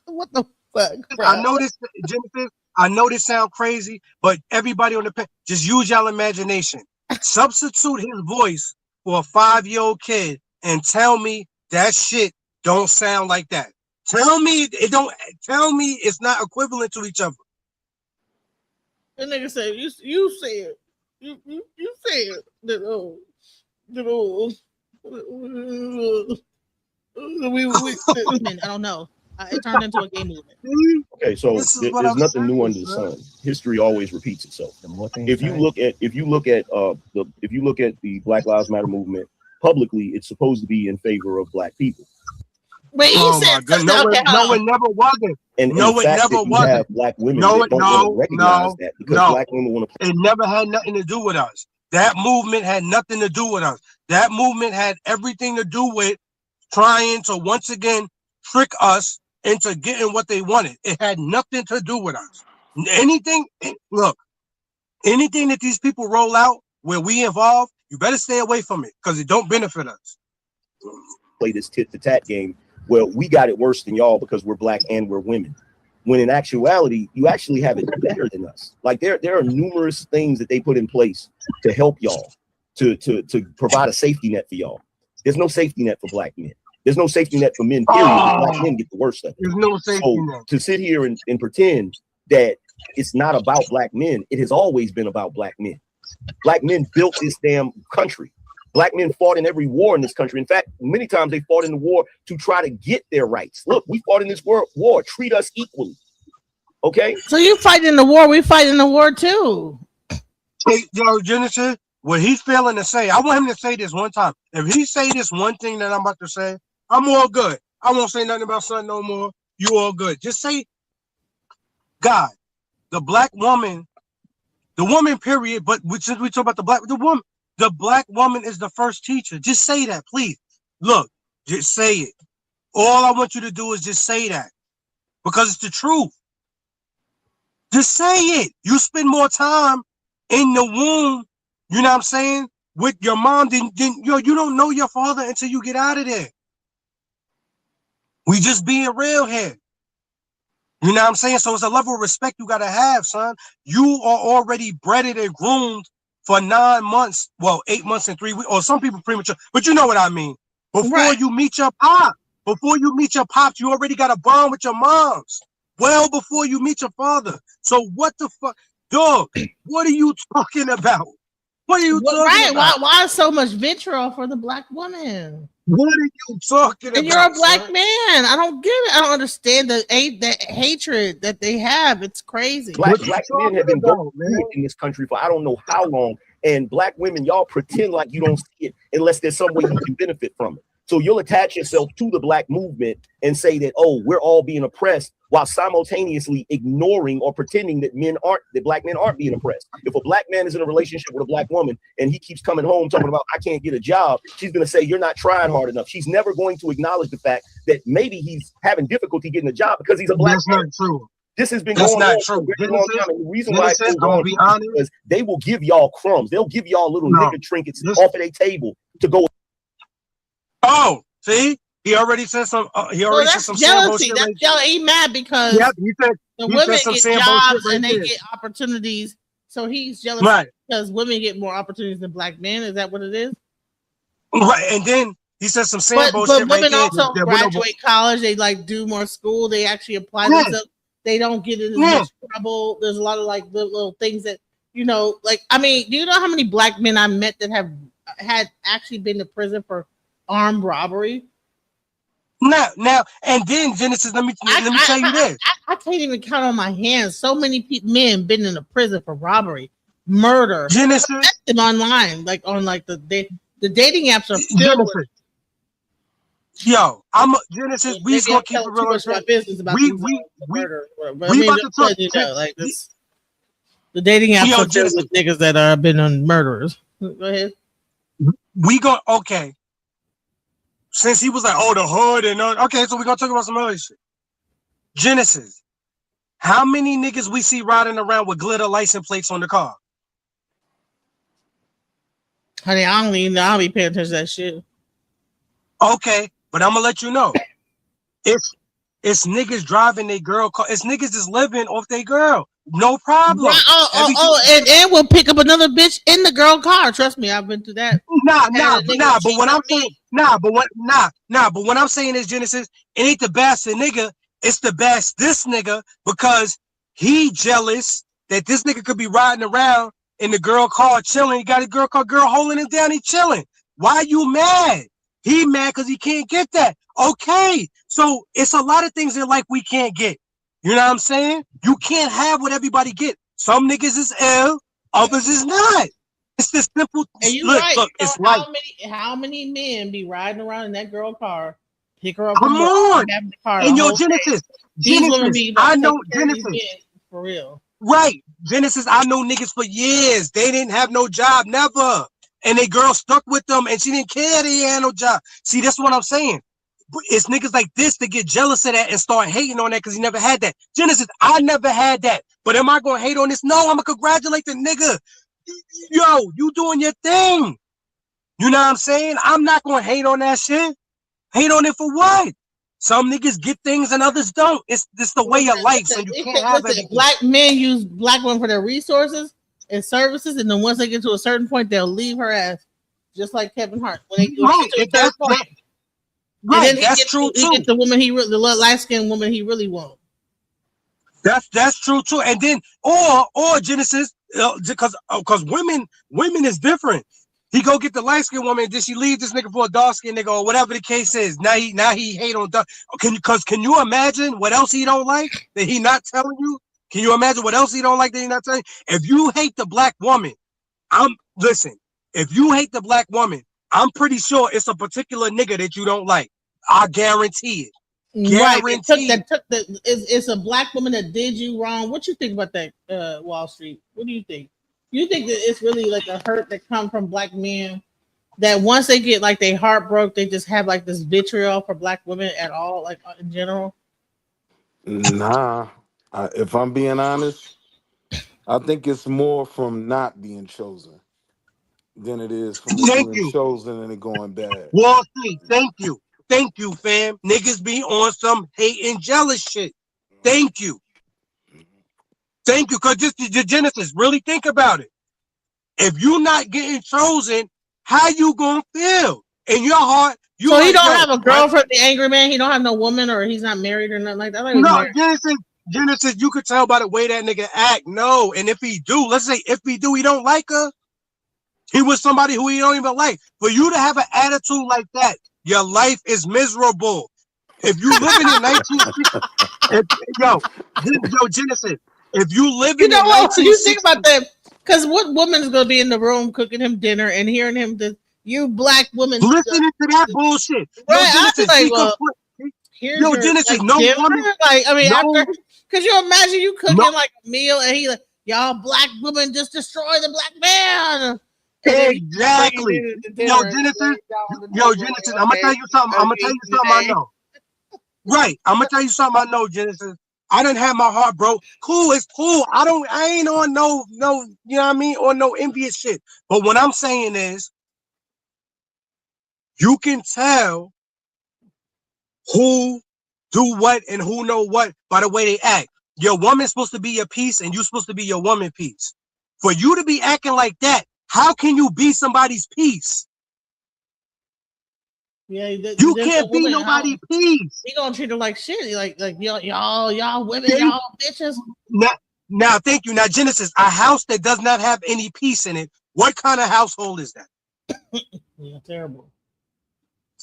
What the fuck, bro? I know this, Genesis. I know this sound crazy, but everybody on the page, just use y'all imagination. Substitute his voice for a 5-year-old kid and tell me that shit don't sound like that. Tell me it don't. Tell me it's not equivalent to each other. The nigga said, "You said, you said that I don't know. It turned into a gay movement." Okay, so there's nothing new under the sun. History always repeats itself. If you look at the Black Lives Matter movement publicly, it's supposed to be in favor of black people. But he said, no, it never wasn't. And no, it never wasn't. Have black women that don't want to recognize that because black women want to. It never had nothing to do with us. That movement had nothing to do with us. That movement had everything to do with trying to once again trick us into getting what they wanted. It had nothing to do with us. Anything that these people roll out where we involve, you better stay away from it because it don't benefit us. Play this tit-to-tat game. Well, we got it worse than y'all because we're black and we're women. When in actuality, you actually have it better than us. Like there are numerous things that they put in place to help y'all, to provide a safety net for y'all. There's no safety net for black men. There's no safety net for men, period. Black men get the worst of it. There's no safety net. To sit here and pretend that it's not about black men, it has always been about black men. Black men built this damn country. Black men fought in every war in this country. In fact, many times they fought in the war to try to get their rights. Look, we fought in this war. Treat us equally. Okay? So you fight in the war, we fight in the war too. Hey, yo, Genesis, what he's failing to say, I want him to say this one time. If he say this one thing that I'm about to say, I'm all good. I won't say nothing about son no more. You all good. Just say, God, the black woman, the woman, period. But since we talk about the black woman is the first teacher. Just say that, please. Look, just say it. All I want you to do is just say that because it's the truth. Just say it. You spend more time in the womb, you know what I'm saying, with your mom than you don't know your father until you get out of there. We just being real here. You know what I'm saying? So it's a level of respect you gotta have, son. You are already breaded and groomed for 9 months, well, 8 months and 3 weeks, or some people premature, but you know what I mean. Before you meet your pops, you already got a bond with your moms. Well before you meet your father. So what the fuck? Dog, what are you talking about? What are you talking about? Why so much vitriol for the black woman? What are you talking about? And you're a black man. I don't get it. I don't understand the hatred that they have. It's crazy. Black men have been going through it in this country for I don't know how long. And black women, y'all pretend like you don't see it unless there's some way you can benefit from it. So you'll attach yourself to the black movement and say that, oh, we're all being oppressed, while simultaneously ignoring or pretending that black men aren't being oppressed. If a black man is in a relationship with a black woman and he keeps coming home talking about, I can't get a job, she's going to say, you're not trying hard enough. She's never going to acknowledge the fact that maybe he's having difficulty getting a job because he's a black man. That's not true. This has been going on for a very long time. And the reason why it's going on is because they will give y'all crumbs. They'll give y'all little nigga trinkets off of their table to go. Oh, see, he already said some. He already said some jealousy. That's jealousy. He mad because the women get jobs and they get opportunities. So he's jealous because women get more opportunities than black men. Is that what it is? Right, and then he says some sambo shit. But women also graduate college. They like do more school. They actually apply themselves. They don't get in as much trouble. There's a lot of like little things that like. I mean, do you know how many black men I met that have had actually been to prison for armed robbery? Now, and then Genesis. Let me tell you this. I can't even count on my hands. So many men been in a prison for robbery, murder. Genesis, them online, like on like the dating apps are filled with. Yo, Genesis. We gonna keep it real. Business about murder. We about to talk like this. The dating apps are filled with niggas that have been on murderers. Go ahead. We go okay. Since he was like, oh, the hood and okay, so we're gonna talk about some other shit. Genesis, how many niggas we see riding around with glitter license plates on the car? Honey, I don't even know. I'll be paying attention to that shit. Okay, but I'm gonna let you know. It's niggas driving their girl car. It's niggas just living off their girl. No problem. And we'll pick up another bitch in the girl car. Trust me, I've been through that. But what I'm saying is, Genesis, it ain't the bastard nigga, it's the best this nigga, because he jealous that this nigga could be riding around in the girl car chilling. He got a girl holding him down, he chilling. Why you mad? He mad because he can't get that. Okay, so it's a lot of things in life we can't get. You know what I'm saying? You can't have what everybody get. Some niggas is ill, others is not. It's the simple. And you look, it's like how many men be riding around in that girl car, pick her up. Come on, have the car and yo, Genesis. I know Genesis for real. Right, Genesis. I know niggas for years. They didn't have no job, never, and they girl stuck with them, and she didn't care they had no job. See, that's what I'm saying. It's niggas like this that get jealous of that and start hating on that because he never had that. Genesis, I never had that. But am I going to hate on this? No, I'm going to congratulate the nigga. Yo, you doing your thing. You know what I'm saying? I'm not going to hate on that shit. Hate on it for what? Some niggas get things and others don't. It's the way of life. So you can't have it. Black men use black women for their resources and services. And then once they get to a certain point, they'll leave her ass. Just like Kevin Hart. When they get to a certain point. Right, and then that's true too. He gets the woman the light-skinned woman he really wants. That's true too. And then or Genesis, because women is different. He go get the light-skinned woman, and then she leave this nigga for a dark-skinned nigga or whatever the case is. Now he hate on dark. Can you imagine what else he don't like that he not telling you? Can you imagine what else he don't like that he not telling you? If you hate the black woman, if you hate the black woman, I'm pretty sure it's a particular nigga that you don't like. I guarantee it. Guarantee. Right. It's a black woman that did you wrong. What you think about that, Wall Street? What do you think? You think that it's really like a hurt that comes from black men that once they get like they heart broke, they just have like this vitriol for black women at all, like in general? Nah. If I'm being honest, I think it's more from not being chosen than it is from being chosen and it going bad. Wall Street, thank you, fam. Niggas be on some hate and jealous shit. Thank you. Thank you. Because just the Genesis, really think about it. If you're not getting chosen, how you gonna feel in your heart? You so like, he don't have a girlfriend, the angry man. He don't have no woman, or he's not married or nothing like that. No, Genesis, you could tell by the way that nigga act. No, and if he do, let's say if he do, he don't like her. He was somebody who he don't even like. For you to have an attitude like that, your life is miserable. If you living in 1960, yo, Genesis, if you living in 1960, you think about that. Because what woman is going to be in the room cooking him dinner and hearing him, you black woman, listening to that bullshit? Right, Yo, Genesis, no woman. Like, I mean, after, because you imagine you cooking like a meal and he like, y'all black women just destroy the black man. Exactly. Yo, Genesis, I'm gonna tell you something. I know. Right, I'm gonna tell you something I know, Genesis. I didn't have my heart broke. Cool, it's cool. I ain't on no, you know what I mean, on no envious shit. But what I'm saying is, you can tell who do what and who know what by the way they act. Your woman's supposed to be your piece, and you're supposed to be your woman piece. For you to be acting like that, how can you be somebody's piece? Yeah, you can't be nobody's piece. He gonna treat her like shit. Like y'all women, y'all bitches. Now, thank you. Now, Genesis, a house that does not have any peace in it. What kind of household is that? Yeah, terrible.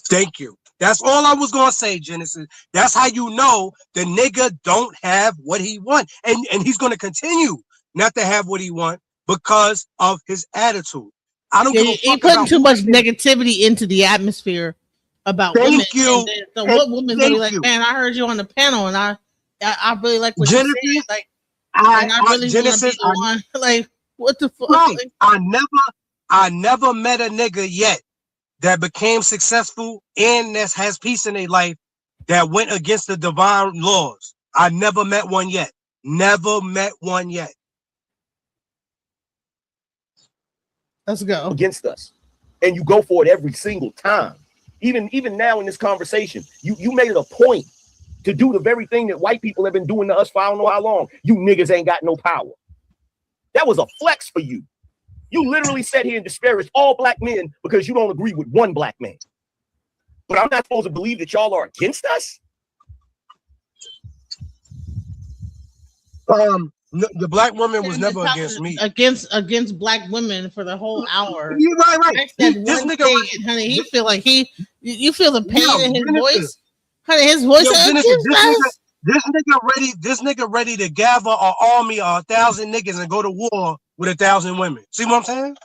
Thank you. That's all I was gonna say, Genesis. That's how you know the nigga don't have what he want, and he's gonna continue not to have what he want because of his attitude. I don't give a fuck. He putting too much negativity into the atmosphere about women. Thank you. So what woman's gonna be like, man, I heard you on the panel, and I really like what you said. Like, and I really Genesis, be the one. Like, what the fuck? Right. I never met a nigga yet that became successful and that has peace in their life that went against the divine laws. I never met one yet. Never met one yet. Let's go. Against us. And you go for it every single time. Even now in this conversation, you made it a point to do the very thing that white people have been doing to us for I don't know how long. You niggas ain't got no power. That was a flex for you. You literally sat here and disparaged all black men because you don't agree with one black man. But I'm not supposed to believe that y'all are against us? The black woman was never against me. Against black women for the whole hour. You're right. I said this nigga, thing, honey, he feel like you feel the pain in his voice. Honey, his voice. This nigga ready to gather an army of 1,000 niggas and go to war with 1,000 women. See what I'm saying?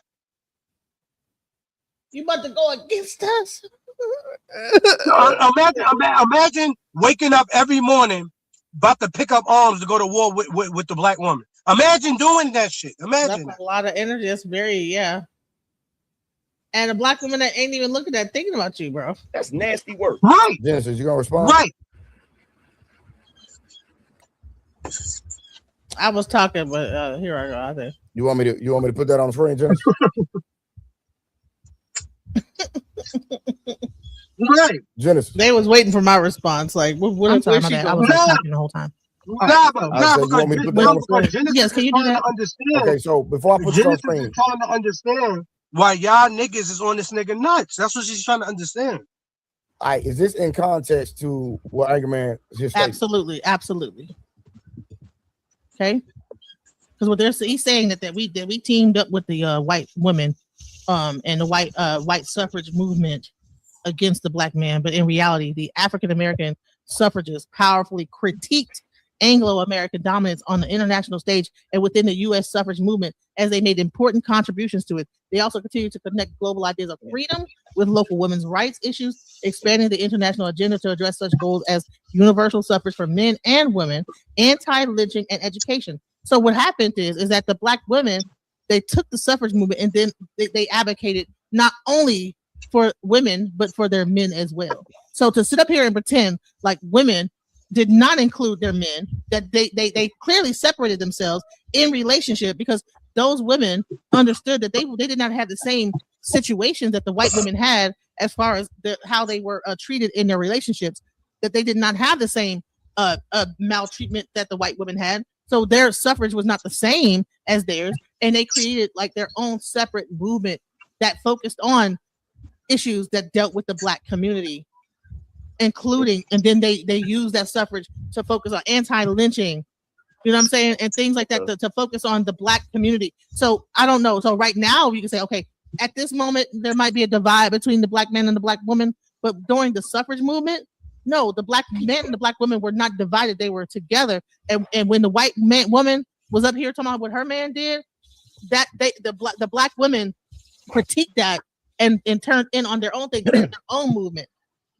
You about to go against us? Imagine waking up every morning about to pick up arms to go to war with the black woman. Imagine doing that shit. Imagine. That's a lot of energy. That's yeah. And a black woman that ain't even looking at thinking about you, bro. That's nasty work. Right. Genesis, you gonna respond? Right. I was talking, but here I go. I think. You want me to put that on the screen, Genesis? Right. Genesis. They was waiting for my response. Like, what are talking about? I was talking the whole time. Yes, can you do that? Okay, so before I put this on the screen, trying to understand why y'all niggas is on this nigga nuts. That's what she's trying to understand. All right, is this in context to what Angryman just stated? Absolutely. Okay, because what he's saying that we teamed up with the white women, and the white suffrage movement against the black man, but in reality, the African American suffragists powerfully critiqued Anglo-American dominance on the international stage and within the U.S. suffrage movement, as they made important contributions to it. They also continue to connect global ideas of freedom with local women's rights issues, expanding the international agenda to address such goals as universal suffrage for men and women, anti-lynching, and education. So what happened is that the black women, they took the suffrage movement and then they advocated not only for women, but for their men as well. So to sit up here and pretend like women did not include their men, that they clearly separated themselves in relationship, because those women understood that they did not have the same situations that the white women had as far as how they were treated in their relationships, that they did not have the same maltreatment that the white women had. So their suffrage was not the same as theirs, and they created like their own separate movement that focused on issues that dealt with the Black community, including, and then they used that suffrage to focus on anti-lynching, you know what I'm saying, and things like that to focus on the Black community. So I don't know. So right now you can say, okay, at this moment there might be a divide between the Black man and the Black woman, but during the suffrage movement, no, the Black men and the Black women were not divided; they were together. And when the white woman was up here talking about what her man did, that the Black women critiqued that and turned in on their own thing, their own movement.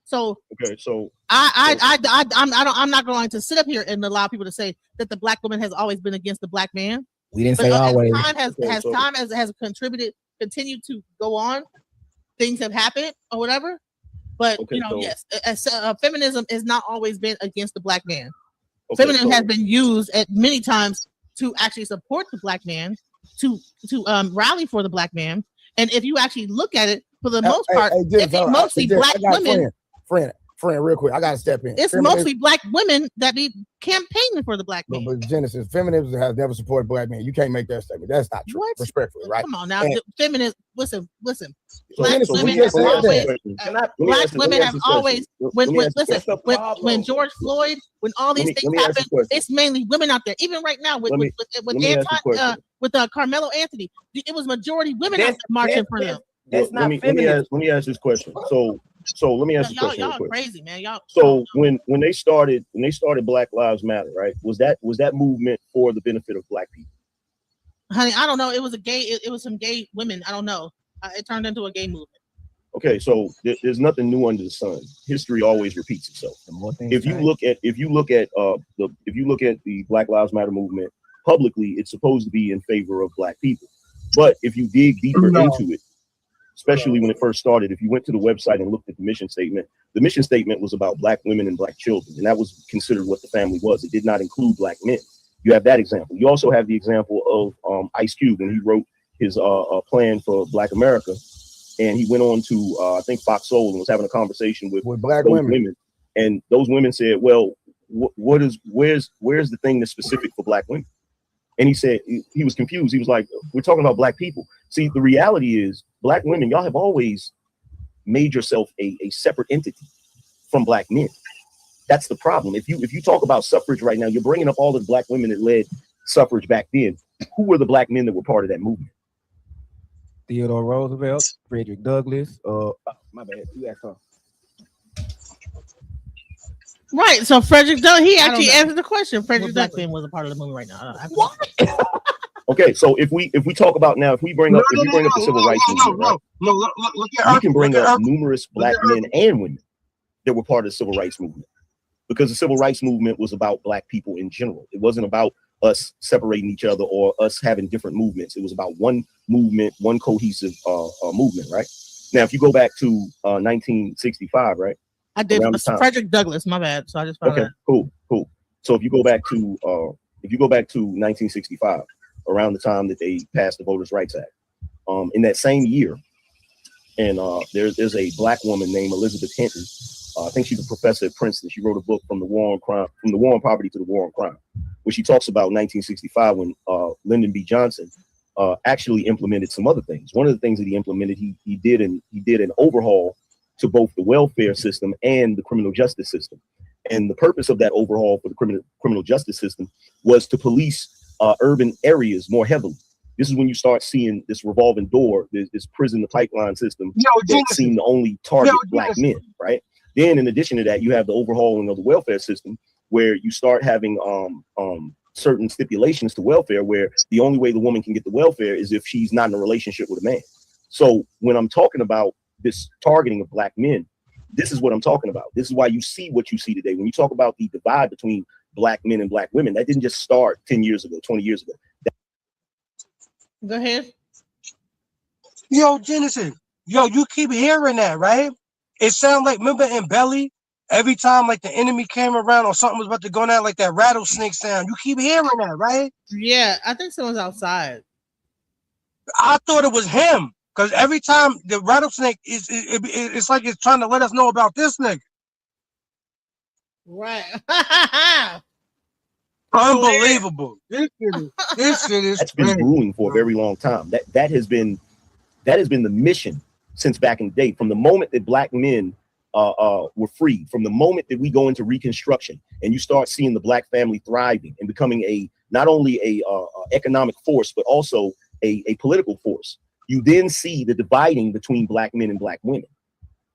So okay, so I'm not going to sit up here and allow people to say that the Black woman has always been against the Black man. We didn't say always. Time has contributed, continued to go on. Things have happened or whatever. But yes, feminism has not always been against the Black man. Feminism has been used at many times to actually support the Black man, to rally for the Black man. And if you actually look at it, for the most part, it's mostly Black women. Friend, real quick, I gotta step in. It's mostly Black women that be campaigning for the Black man. But Genesis, feminism has never supported Black men. You can't make that statement. That's not true. What? Respectfully, right? Come on now, feminists. Listen. Black women have always. When George Floyd, when all these things happen, it's mainly women out there. Even right now with Carmelo Anthony, it was majority women out there marching for them. Let me ask this question. So let me ask you a question. Y'all crazy, man. When they started Black Lives Matter, right? Was that movement for the benefit of Black people? Honey, I don't know. It was some gay women. I don't know. It turned into a gay movement. Okay, so there's nothing new under the sun. History always repeats itself. If you look at the Black Lives Matter movement publicly, it's supposed to be in favor of Black people. But if you dig deeper into it, especially when it first started, if you went to the website and looked at the mission statement was about Black women and Black children, and that was considered what the family was. It did not include Black men. You have that example. You also have the example of Ice Cube, when he wrote his plan for Black America, and he went on to I think Fox Soul and was having a conversation with Black women, and those women said, "Well, where's the thing that's specific for Black women?" And he said he was confused. He was like, "We're talking about Black people." See, the reality is, Black women, y'all have always made yourself a separate entity from Black men. That's the problem. If you talk about suffrage right now, you're bringing up all the Black women that led suffrage back then. Who were the Black men that were part of that movement? Theodore Roosevelt, Frederick Douglass. My bad. You asked her. Right. So Frederick Douglass, he actually answered the question. Frederick Douglass was a part of the movie right now. What? Okay, so if we talk about now, if we bring up the civil rights movement, you can bring up numerous Black men and women that were part of the civil rights movement, because the civil rights movement was about Black people in general. It wasn't about us separating each other or us having different movements. It was about one movement, one cohesive movement, right? Now, if you go back to 1965, right? I did. Frederick Douglass, my bad. So I just found that. Cool. So if you go back to 1965, around the time that they passed the Voters' Rights Act, in that same year, and there's a Black woman named Elizabeth Hinton. I think she's a professor at Princeton. She wrote a book, From the War on Poverty to the War on Crime, where she talks about 1965 when Lyndon B. Johnson actually implemented some other things. One of the things that he implemented, he did an overhaul to both the welfare system and the criminal justice system. And the purpose of that overhaul for the criminal justice system was to police urban areas more heavily. This is when you start seeing this revolving door, this prison, the pipeline system that seemed to only target Black men, right? Then in addition to that, you have the overhauling of the welfare system, where you start having certain stipulations to welfare, where the only way the woman can get the welfare is if she's not in a relationship with a man. So when I'm talking about this targeting of Black men, this is what I'm talking about. This is why you see what you see today. When you talk about the divide between Black men and Black women, that didn't just start 10 years ago, 20 years ago. Go ahead. Yo, Genesis. Yo, you keep hearing that, right? It sounds like, remember in Belly, every time like the enemy came around or something was about to go down, like that rattlesnake sound. You keep hearing that, right? Yeah, I think someone's outside. I thought it was him, because every time the rattlesnake it's like it's trying to let us know about this nigga. Right. Unbelievable. This shit is That's been brewing for a very long time. That has been the mission since back in the day. From the moment that black men were freed, from the moment that we go into Reconstruction and you start seeing the black family thriving and becoming not only a economic force, but also a political force, you then see the dividing between black men and black women.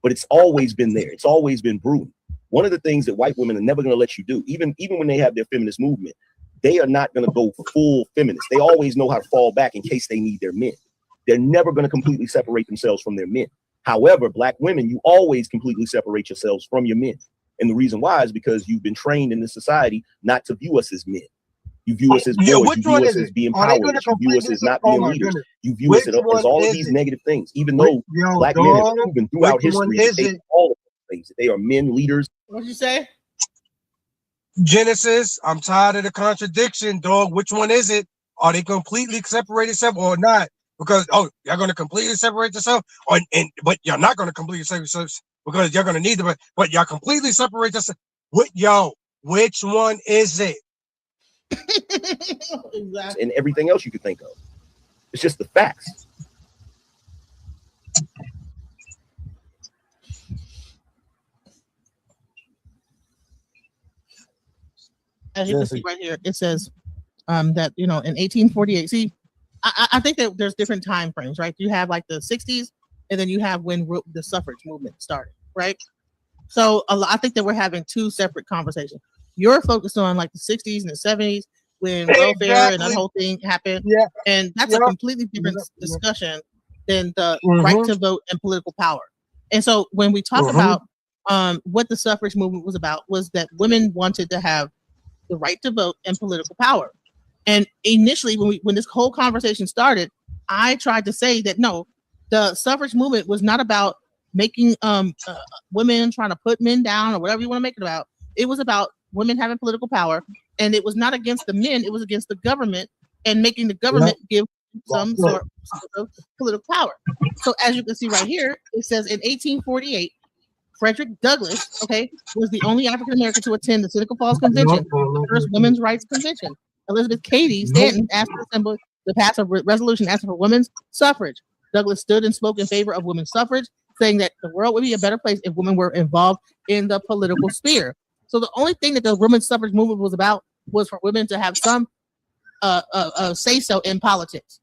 But it's always been there. It's always been brewing. One of the things that white women are never going to let you do, even when they have their feminist movement, they are not going to go full feminist. They always know how to fall back in case they need their men. They're never going to completely separate themselves from their men. However, black women, you always completely separate yourselves from your men. And the reason why is because you've been trained in this society not to view us as men. You view us as boys. You view us as being powerless. You view us as not being leaders. You view us as all of these negative things, even though black men have proven throughout history that they all of those things, that they are men leaders. What'd you say? Genesis, I'm tired of the contradiction, dog. Which one is it? Are they completely separate themselves or not? Because you're going to completely separate yourself, but you're not going to completely separate yourselves because you're going to need them. But y'all completely separate yourself. Which one is it? Exactly. And everything else you could think of. It's just the facts. As you can see right here, it says that, in 1848, see, I think that there's different time frames, right? You have like the 60s, and then you have when the suffrage movement started, right? So I think that we're having two separate conversations. You're focused on like the 60s and the 70s when welfare and that whole thing happened. Yeah. And that's a completely different discussion than the right to vote and political power. And so when we talk about what the suffrage movement was about, was that women wanted to have the right to vote and political power. And initially, when this whole conversation started, I tried to say that no, the suffrage movement was not about making women trying to put men down or whatever you want to make it about. It was about women having political power, and it was not against the men. It was against the government and making the government give some sort of political power. So as you can see right here, it says in 1848, Frederick Douglass, was the only African American to attend the Seneca Falls Convention, the first women's rights convention. Elizabeth Cady Stanton asked the Assembly to pass a resolution asking for women's suffrage. Douglass stood and spoke in favor of women's suffrage, saying that the world would be a better place if women were involved in the political sphere. So the only thing that the women's suffrage movement was about was for women to have some say so in politics,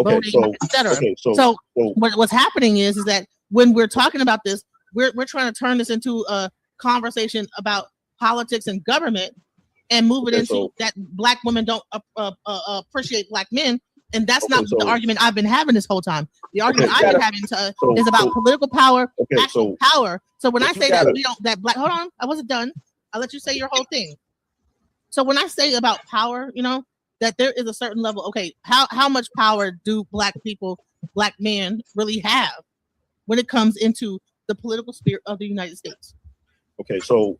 voting, etc. So what's happening is that when we're talking about this, we're trying to turn this into a conversation about politics and government and move it into that black women don't appreciate black men. And that's not the argument I've been having this whole time. The argument I've been having is about political power, actual power. So when I say that we don't, that black, hold on, I wasn't done. I'll let you say your whole thing. So when I say about power, that there is a certain level, how much power do black people, black men really have when it comes into the political sphere of the United States? Okay, so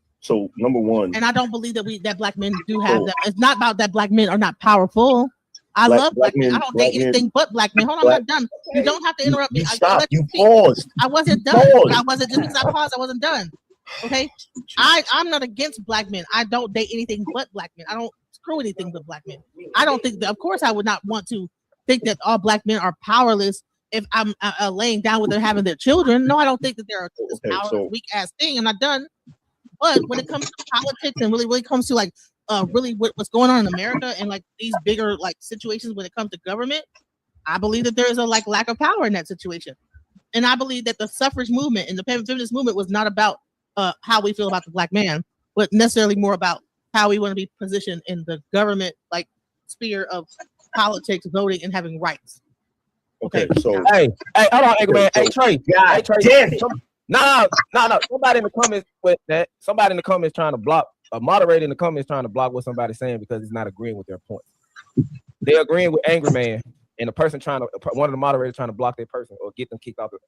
number one, and I don't believe that black men do have that. It's not about that black men are not powerful. I love black men. I don't date anything but black men. Hold on, I'm not done. You don't have to interrupt me. You paused. I wasn't done. I wasn't, just because I paused, I wasn't done. Okay, I'm not against black men. I don't date anything but black men. I don't screw anything but black men. I don't think that. Of course, I would not want to think that all black men are powerless if I'm laying down with them having their children. No, I don't think that they're this powerless, weak ass thing. I'm not done. But when it comes to politics and really comes to like really what's going on in America and like these bigger like situations when it comes to government, I believe that there is a like lack of power in that situation. And I believe that the suffrage movement and the feminist movement was not about how we feel about the black man, but necessarily more about how we want to be positioned in the government like sphere of politics, voting, and having rights. Okay, so hey, hold on, Angryman. Hey, Trae. Hey, Trae. No. Somebody in the comments with that. Somebody in the comments trying to block. A moderator in the comments trying to block what somebody's saying because he's not agreeing with their point. They're agreeing with Angryman, and one of the moderators trying to block their person or get them kicked out the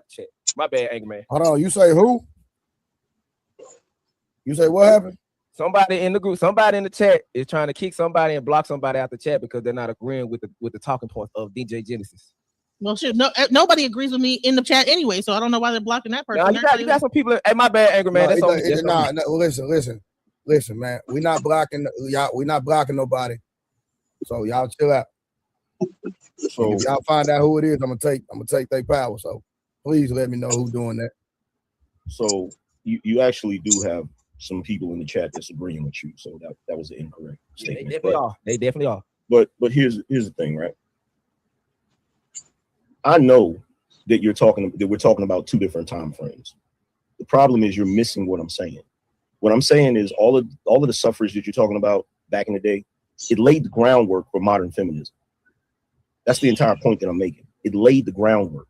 chat. My bad, Angryman. Hold on, you say who? You say what happened? Somebody in the group, somebody in the chat is trying to kick somebody and block somebody out the chat because they're not agreeing with the talking points of DJ Genesis. Well, shit, nobody agrees with me in the chat anyway, so I don't know why they're blocking that person. No, you got some people. Hey, my bad, Angryman. Listen. listen, man, we're not blocking y'all. We're not blocking nobody. So y'all chill out. So if y'all find out who it is, I'm gonna take their power. So please let me know who's doing that. So you actually do have some people in the chat disagreeing with you. So that was an incorrect statement. They definitely are. But here's the thing, right? I know that we're talking about two different time frames. The problem is you're missing what I'm saying. What I'm saying is all of the suffrage that you're talking about back in the day, it laid the groundwork for modern feminism. That's the entire point that I'm making. It laid the groundwork.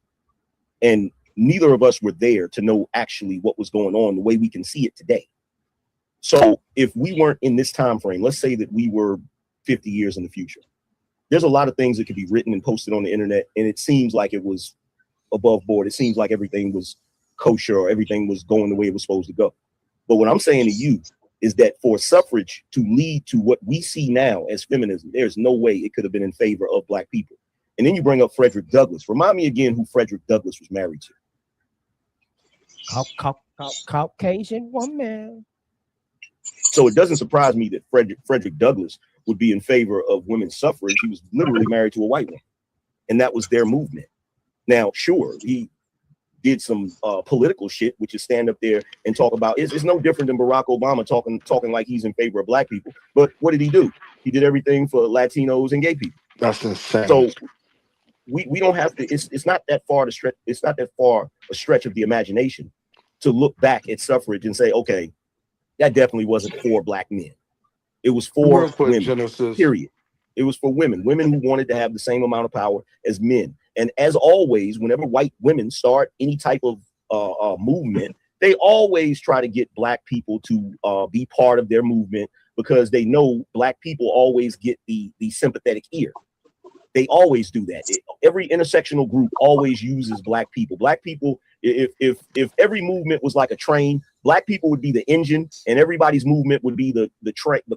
And neither of us were there to know actually what was going on the way we can see it today. So if we weren't in this time frame, let's say that we were 50 years in the future, there's a lot of things that could be written and posted on the internet, and it seems like it was above board. It seems like everything was kosher or everything was going the way it was supposed to go. But what I'm saying to you is that for suffrage to lead to what we see now as feminism, there's no way it could have been in favor of Black people. And then you bring up Frederick Douglass. Remind me again who Frederick Douglass was married to. Caucasian woman. So it doesn't surprise me that Frederick Douglass would be in favor of women's suffrage. He was literally married to a white woman, and that was their movement. Now, sure, he did some political shit, which is stand up there and talk about. It's no different than Barack Obama talking like he's in favor of Black people. But what did he do? He did everything for Latinos and gay people. That's insane. So we don't have to. It's not that far to stretch. It's not that far a stretch of the imagination to look back at suffrage and say, okay, that definitely wasn't for Black men. It was for women. Genesis. Period. It was for women who wanted to have the same amount of power as men. And as always, whenever white women start any type of movement, they always try to get Black people to be part of their movement because they know Black people always get the sympathetic ear. They always do that. Every intersectional group always uses Black people. Black people, if every movement was like a train, Black people would be the engine, and everybody's movement would be the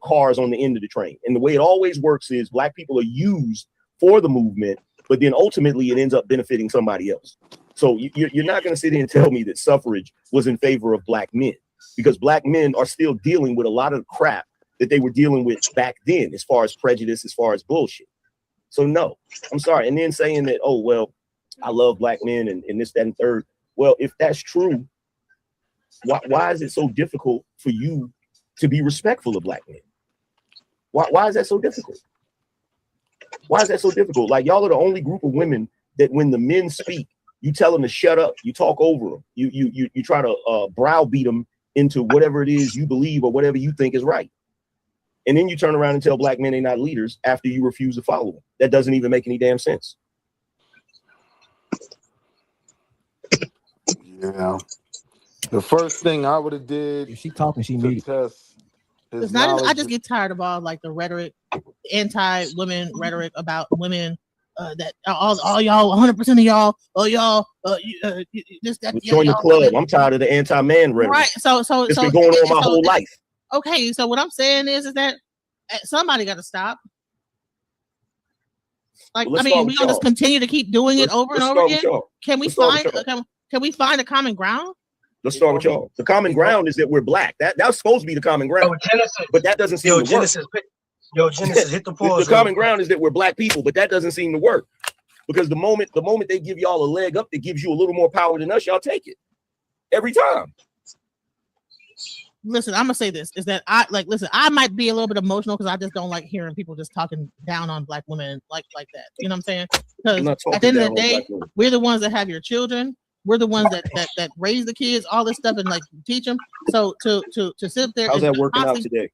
cars on the end of the train. And the way it always works is Black people are used for the movement, but then ultimately it ends up benefiting somebody else. So you're not going to sit here and tell me that suffrage was in favor of Black men, because Black men are still dealing with a lot of the crap that they were dealing with back then, as far as prejudice, as far as bullshit. So no, I'm sorry. And then saying that, oh, well, I love Black men and this, that, and third. Well, if that's true, why is it so difficult for you to be respectful of Black men? Why is that so difficult? Why is that so difficult? Like, y'all are the only group of women that when the men speak, you tell them to shut up. You talk over them. You try to browbeat them into whatever it is you believe or whatever you think is right. And then you turn around and tell Black men they're not leaders after you refuse to follow them. That doesn't even make any damn sense. Yeah. The first thing I would have did. If she talking, she to muted. test his It's not. I knowledge. just get tired of all like the rhetoric, anti-women rhetoric about women. That all y'all, 100% of y'all, this, that, Join the club. I'm tired of the anti-man rhetoric. Right. So it's been going on my whole life. Okay. So what I'm saying is that somebody got to stop. Like, Well, I mean, we gonna just continue to keep doing it over and over again. Can we find a common ground? Let's start with y'all. The common ground is that we're Black. That's supposed to be the common ground. But that doesn't seem to work. Genesis, hit the pause. The common ground is that we're Black people, but that doesn't seem to work. Because the moment they give y'all a leg up that gives you a little more power than us, y'all take it. Every time. Listen, I'm gonna say this is that I might be a little bit emotional because I just don't like hearing people just talking down on Black women like that. You know what I'm saying? Because at the end of the day, we're the ones that have your children. We're the ones that raise the kids, all this stuff, and like teach them. So to sit there. How's that working out today?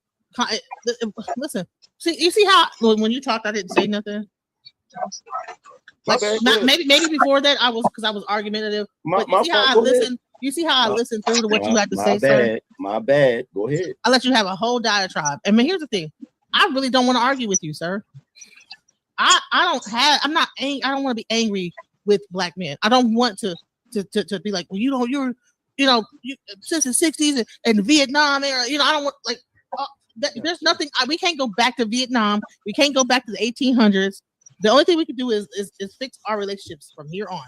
Listen, see, you see how when you talked, I didn't say nothing. Like, maybe before that I was because I was argumentative. But you see how I listen. You see how I listen through to what you had to say, sir? My bad. Go ahead. I let you have a whole diatribe. And here's the thing: I really don't want to argue with you, sir. I don't want to be angry with Black men. I don't want to be like, well, you're since the 60s and Vietnam era. I don't want like. There's nothing. We can't go back to Vietnam. We can't go back to the 1800s. The only thing we can do is fix our relationships from here on.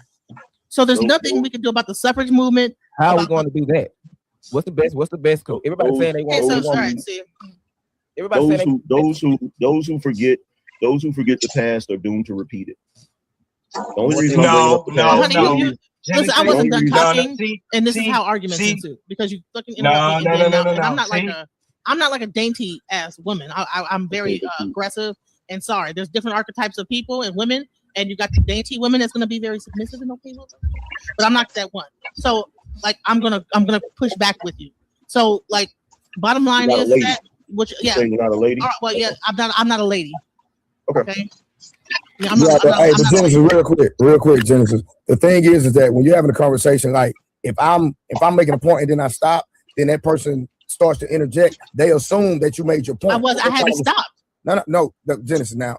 So there's nothing we can do about the suffrage movement. How are we going to do that? What's the best? What's the best? Everybody saying they want. Everybody saying those who forget the past are doomed to repeat it. The only reason no. Listen, I wasn't done talking, and this is how arguments ensue because you fucking interrupt me. And I'm not like a dainty ass woman. I'm very aggressive and sorry. There's different archetypes of people and women, and you got the dainty women that's gonna be very submissive and okay with them. But I'm not that one. So like I'm gonna push back with you. So like bottom line is that you're not a lady. Well, yeah, I'm not a lady. Okay. Yeah, Genesis, real quick, Genesis. The thing is that when you're having a conversation, like if I'm making a point and then I stop, then that person starts to interject. They assume that you made your point. I had to stop. No, Genesis. Now,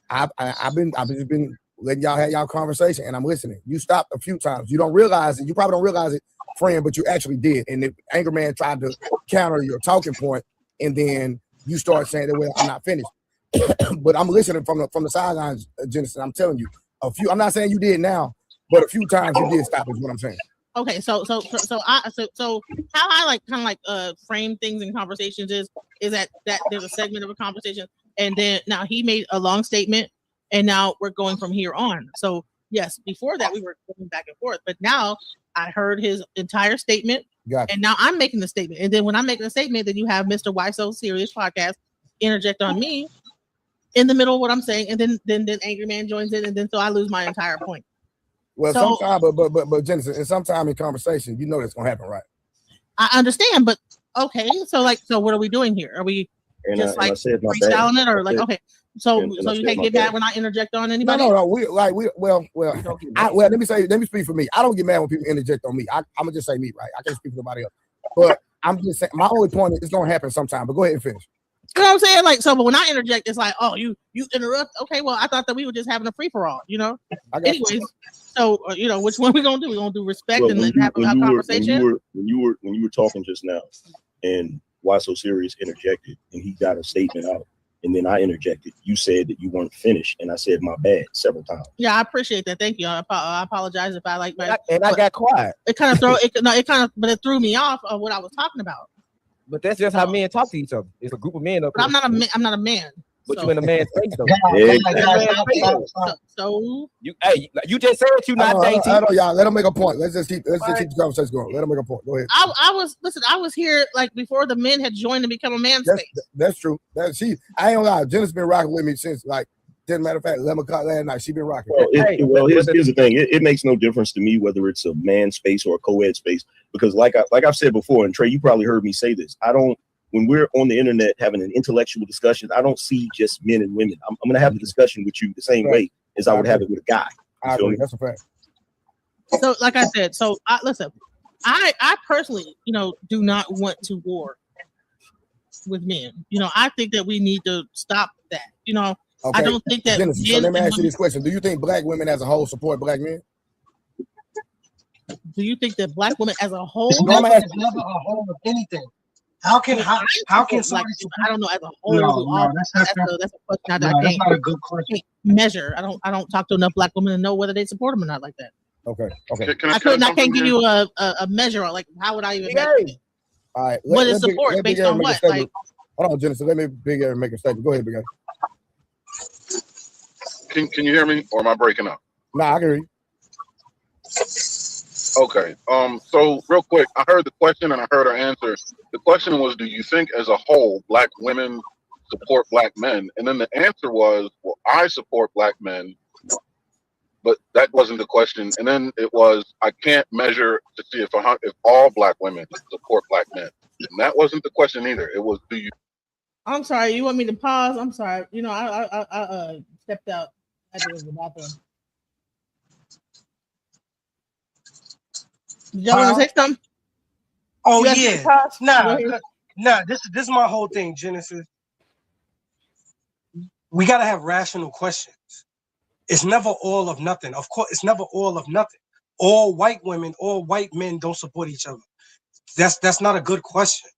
I've just been letting y'all have y'all conversation, and I'm listening. You stopped a few times. You don't realize it. You probably don't realize it, friend, but you actually did. And the Angryman tried to counter your talking point, and then you start saying that, well, I'm not finished. But I'm listening from the sidelines, Genesis. I'm telling you, I'm not saying you did now, but a few times you did stop is what I'm saying. Okay, so how I kind of frame things in conversations is that there's a segment of a conversation, and then now he made a long statement, and now we're going from here on. So yes, before that we were going back and forth, but now I heard his entire statement, and now I'm making the statement, and then when I'm making a statement, then you have Mr. Why So Serious podcast interject on me in the middle of what I'm saying, and then Angryman joins in, and then so I lose my entire point. Well, sometimes, but Genesis, and sometime in conversation, you know that's gonna happen, right? I understand, but okay, so what are we doing here? Are we just freestyling it, or like okay? So you can't get mad when I interject on anybody? No. Let me speak for me. I don't get mad when people interject on me. I'm gonna just say me, right? I can't speak for nobody else. But I'm just saying my only point is it's gonna happen sometime. But go ahead and finish. You know what I'm saying? Like, so, but when I interject, it's like, oh, you interrupt. Okay, well, I thought that we were just having a free for all, you know. Anyways, so which one we gonna do? We gonna do respect and then have a conversation. When you were talking just now, and Why So Serious interjected, and he got a statement out, and then I interjected. You said that you weren't finished, and I said my bad several times. Yeah, I appreciate that. Thank you. I apologize if I like my. I got quiet. It threw me off of what I was talking about. But that's just how men talk to each other. It's a group of men up. But I'm not a man. But you in a man's face though. So you just said you not dating. I know, y'all. Let him make a point. Let's just keep the conversation going. Let him make a point. Go ahead. I was here like before the men had joined and become a man's face. That's true. I ain't gonna lie. Jenna's been rocking with me since like. As a matter of fact, 11 o'clock last night, she been rocking. Here's the thing. It makes no difference to me whether it's a man space or a co-ed space, because like I've said before, and Trae, you probably heard me say this. When we're on the internet having an intellectual discussion, I don't see just men and women. I'm going to have the discussion with you the same way as I would have it with a guy. I agree. That's a fact. So, like I said, listen, I personally, do not want to war with men. I think that we need to stop that. Okay. I don't think that. Genesis, so let me ask you this question: do you think black women as a whole support black men? Do you think that black women as a whole? It's never a whole of anything. How can somebody? I don't know as a whole. That's a question that's not a good question. Measure. I don't talk to enough black women to know whether they support them or not like that. Okay. I can't give you a measure on like how would I even measure it? All right. What is support based on what? Like, hold on, Genesis. Let me Big Aaron make a statement. Go ahead, Big Aaron. Can you hear me, or am I breaking up? Nah, I can hear you. Okay. So real quick, I heard the question and I heard her answer. The question was, do you think as a whole black women support black men? And then the answer was, well, I support black men, but that wasn't the question. And then it was, I can't measure to see if all black women support black men. And that wasn't the question either. It was, do you? I'm sorry. You want me to pause? I'm sorry. I stepped out. I had to go to the bathroom. Y'all want to say something? Oh yeah. Nah. This is my whole thing, Genesis. We gotta have rational questions. It's never all of nothing. Of course, it's never all of nothing. All white women, all white men don't support each other. That's not a good question.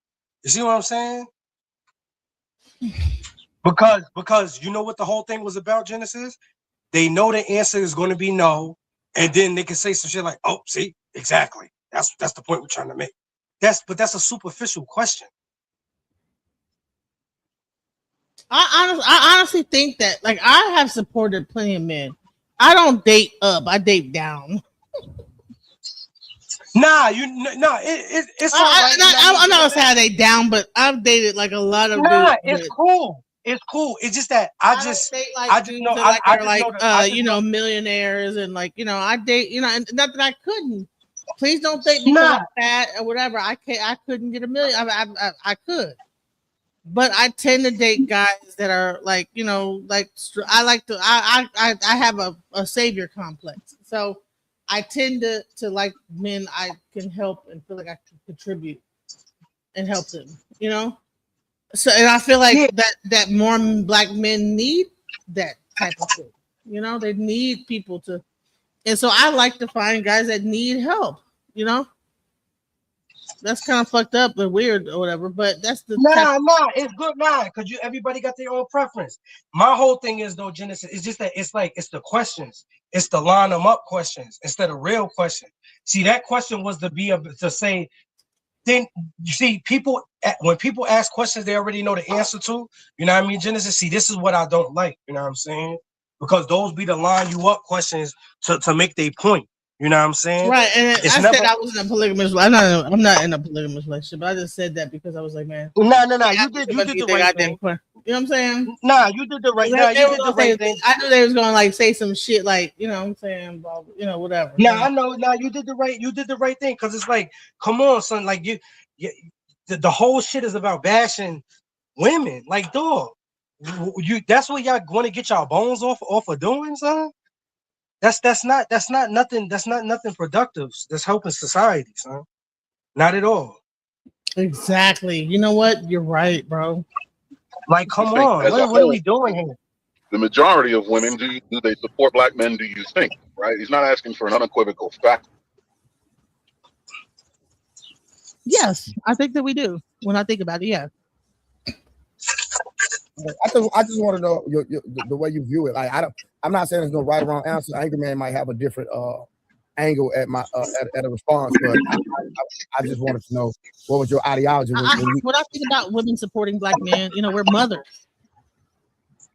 You see what I'm saying? Because you know what the whole thing was about, Genesis? They know the answer is going to be no, and then they can say some shit like, "Oh, see, exactly. That's the point we're trying to make." that's a superficial question. I honestly think that, like, I have supported plenty of men. I don't date up. I date down. Nah, it's all right. I'm not gonna say I date down, but I've dated like a lot of dudes. Nah, it's cool. It's cool. It's just that I just date like I just dudes know that I are just like know that, you know, millionaires, and like, you know, I date, you know, and not that I couldn't. Please don't date me because I'm fat or whatever. I couldn't get a million. I could, but I tend to date guys that are like, you know, like I like to. I have a savior complex, so I tend to like men I can help and feel like I can contribute and help them. You know. So, and I feel like that more black men need that type of thing. You know, they need people to, and so I like to find guys that need help. You know, that's kind of fucked up and weird or whatever, but that's the it's good because everybody got their own preference. My whole thing is though, Genesis, it's just that it's the questions, it's the line them up questions instead of real questions. See, that question was to be able to say. Then you see people when people ask questions they already know the answer to. You know what I mean, Genesis? See, this is what I don't like. You know what I'm saying? Because those be the line you up questions to make their point. You know what I'm saying? Right. And I said I was in a polygamous. I'm not in a polygamous relationship. I just said that because I was like, man. No. You did the right thing. You know what I'm saying? Nah, you did the right. Nah, you did the right thing. I knew they was gonna like say some shit like, you know what I'm saying, you know, whatever. Nah, I know. Nah, you did the right thing because it's like, come on, son. Like the whole shit is about bashing women. Like, dog, that's what y'all want to get y'all bones off of doing, son. That's not nothing. That's not nothing productive. That's helping society, son. Not at all. Exactly. You know what? You're right, bro. Like, come on. What are we doing here? The majority of women, do they support black men? Do you think? Right? He's not asking for an unequivocal fact. Yes, I think that we do. When I think about it, yeah. I just want to know the way you view it. Like, I'm not saying there's no right or wrong answer. Angryman might have a different angle at my at a response, but I just wanted to know what was your ideology. When I think about women supporting black men, you know, we're mothers.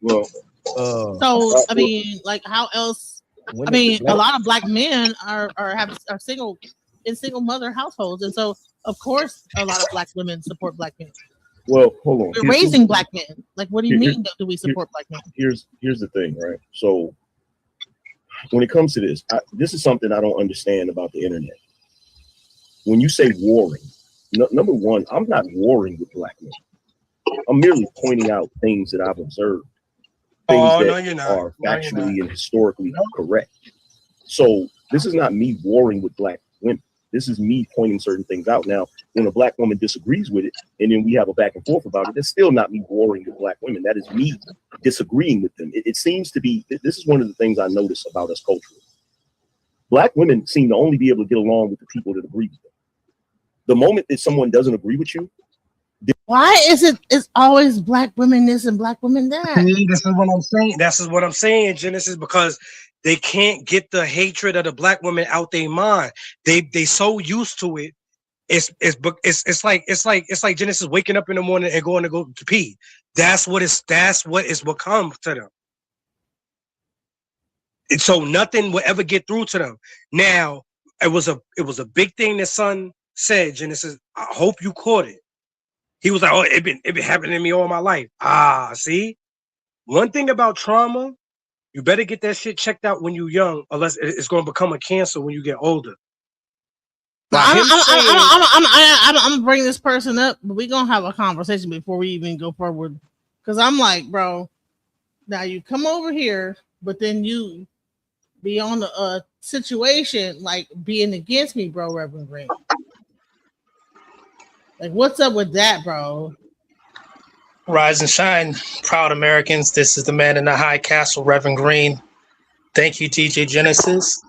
Well, so I mean, like, how else? I mean, a lot of black men are single in single mother households, and so of course a lot of black women support black men. Well, hold on. We're raising black men. Like, what do you mean? Do we support black men? Here's the thing, right? So when it comes to this, this is something I don't understand about the internet. When you say warring, number one, I'm not warring with black men. I'm merely pointing out things that I've observed, things that are factually and historically correct. So this is not me warring with black women. This is me pointing certain things out. Now, when a black woman disagrees with it, and then we have a back and forth about it, that's still not me warring with black women. That is me disagreeing with them. It seems to be, this is one of the things I notice about us culturally. Black women seem to only be able to get along with the people that agree with them. The moment that someone doesn't agree with you, why is it's always black women this and black women that? This is what I'm saying. This is what I'm saying, Genesis, because they can't get the hatred of the black women out their mind. They so used to it. It's like Genesis waking up in the morning and going to go to pee. That's what it's become to them. And so nothing will ever get through to them. Now, it was a big thing that son said, Genesis. I hope you caught it. He was like, "Oh, it been happening to me all my life." See, one thing about trauma, you better get that shit checked out when you're young, unless it's going to become a cancer when you get older. I'm gonna bring this person up, but we're gonna have a conversation before we even go forward. Because I'm like, bro, now you come over here, but then you be on a situation like being against me, bro, Reverend Green. Like, what's up with that, bro? Rise and shine, proud Americans. This is the man in the high castle, Reverend Green. Thank you, DJ Genesis.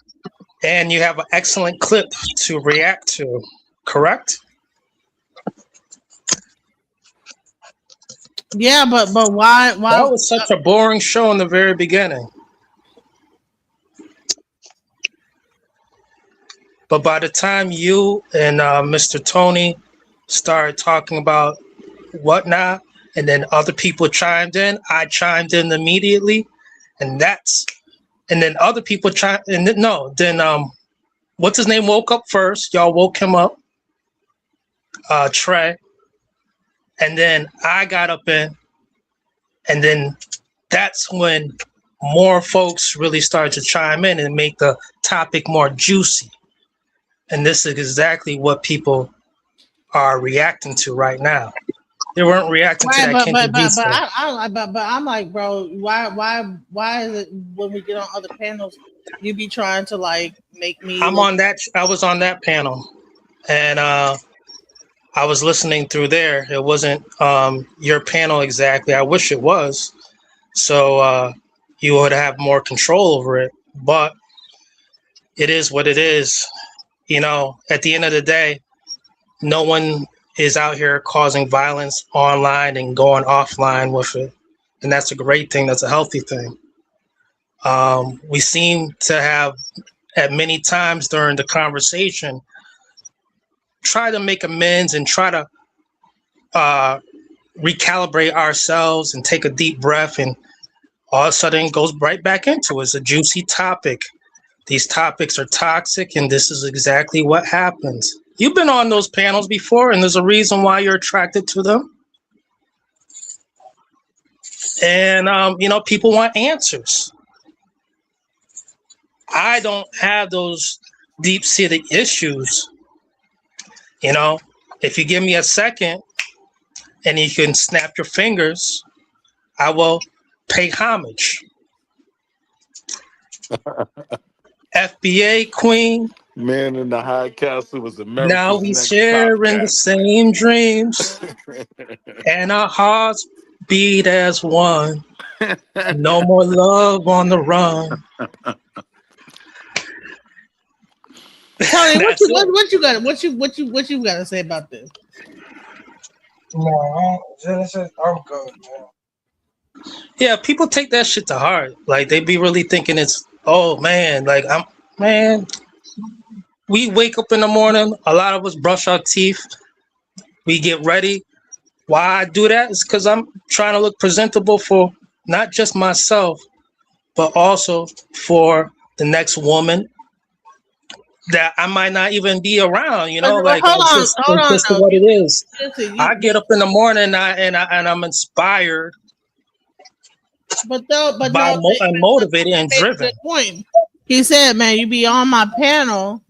And you have an excellent clip to react to, correct? Yeah, but why? That was such a boring show in the very beginning. But by the time you and Mr. Tony started talking about whatnot, and then other people chimed in. I chimed in immediately, and then other people chimed. And then what's his name woke up first. Y'all woke him up, Trae, and then I got up in, and then that's when more folks really started to chime in and make the topic more juicy. And this is exactly what people are reacting to right now. They weren't reacting to that. But I'm like, bro, why is it when we get on other panels, you be trying to like make me? I was on that panel, and I was listening through there. It wasn't your panel exactly. I wish it was, so you would have more control over it. But it is what it is. You know, at the end of the day, no one is out here causing violence online and going offline with it. And that's a great thing. That's a healthy thing. We seem to have, at many times during the conversation, try to make amends and try to recalibrate ourselves and take a deep breath, and all of a sudden it goes right back into it. It's a juicy topic. These topics are toxic, and this is exactly what happens. You've been on those panels before, and there's a reason why you're attracted to them. And, people want answers. I don't have those deep-seated issues. You know, if you give me a second and you can snap your fingers, I will pay homage. FBA queen. Man in the High Castle was America's Now we next sharing top the same dreams, and our hearts beat as one. No more love on the run. Tony, what you got to say about this? No, Genesis, I'm good, man. Yeah, people take that shit to heart. Like they be really thinking it's, oh man, like we wake up in the morning, a lot of us brush our teeth, we get ready. Why I do that is because I'm trying to look presentable for not just myself, but also for the next woman that I might not even be around, you know, like it's just what it is. I get up in the morning and I'm inspired, I'm motivated and driven. Point. He said, "Man, you be on my panel,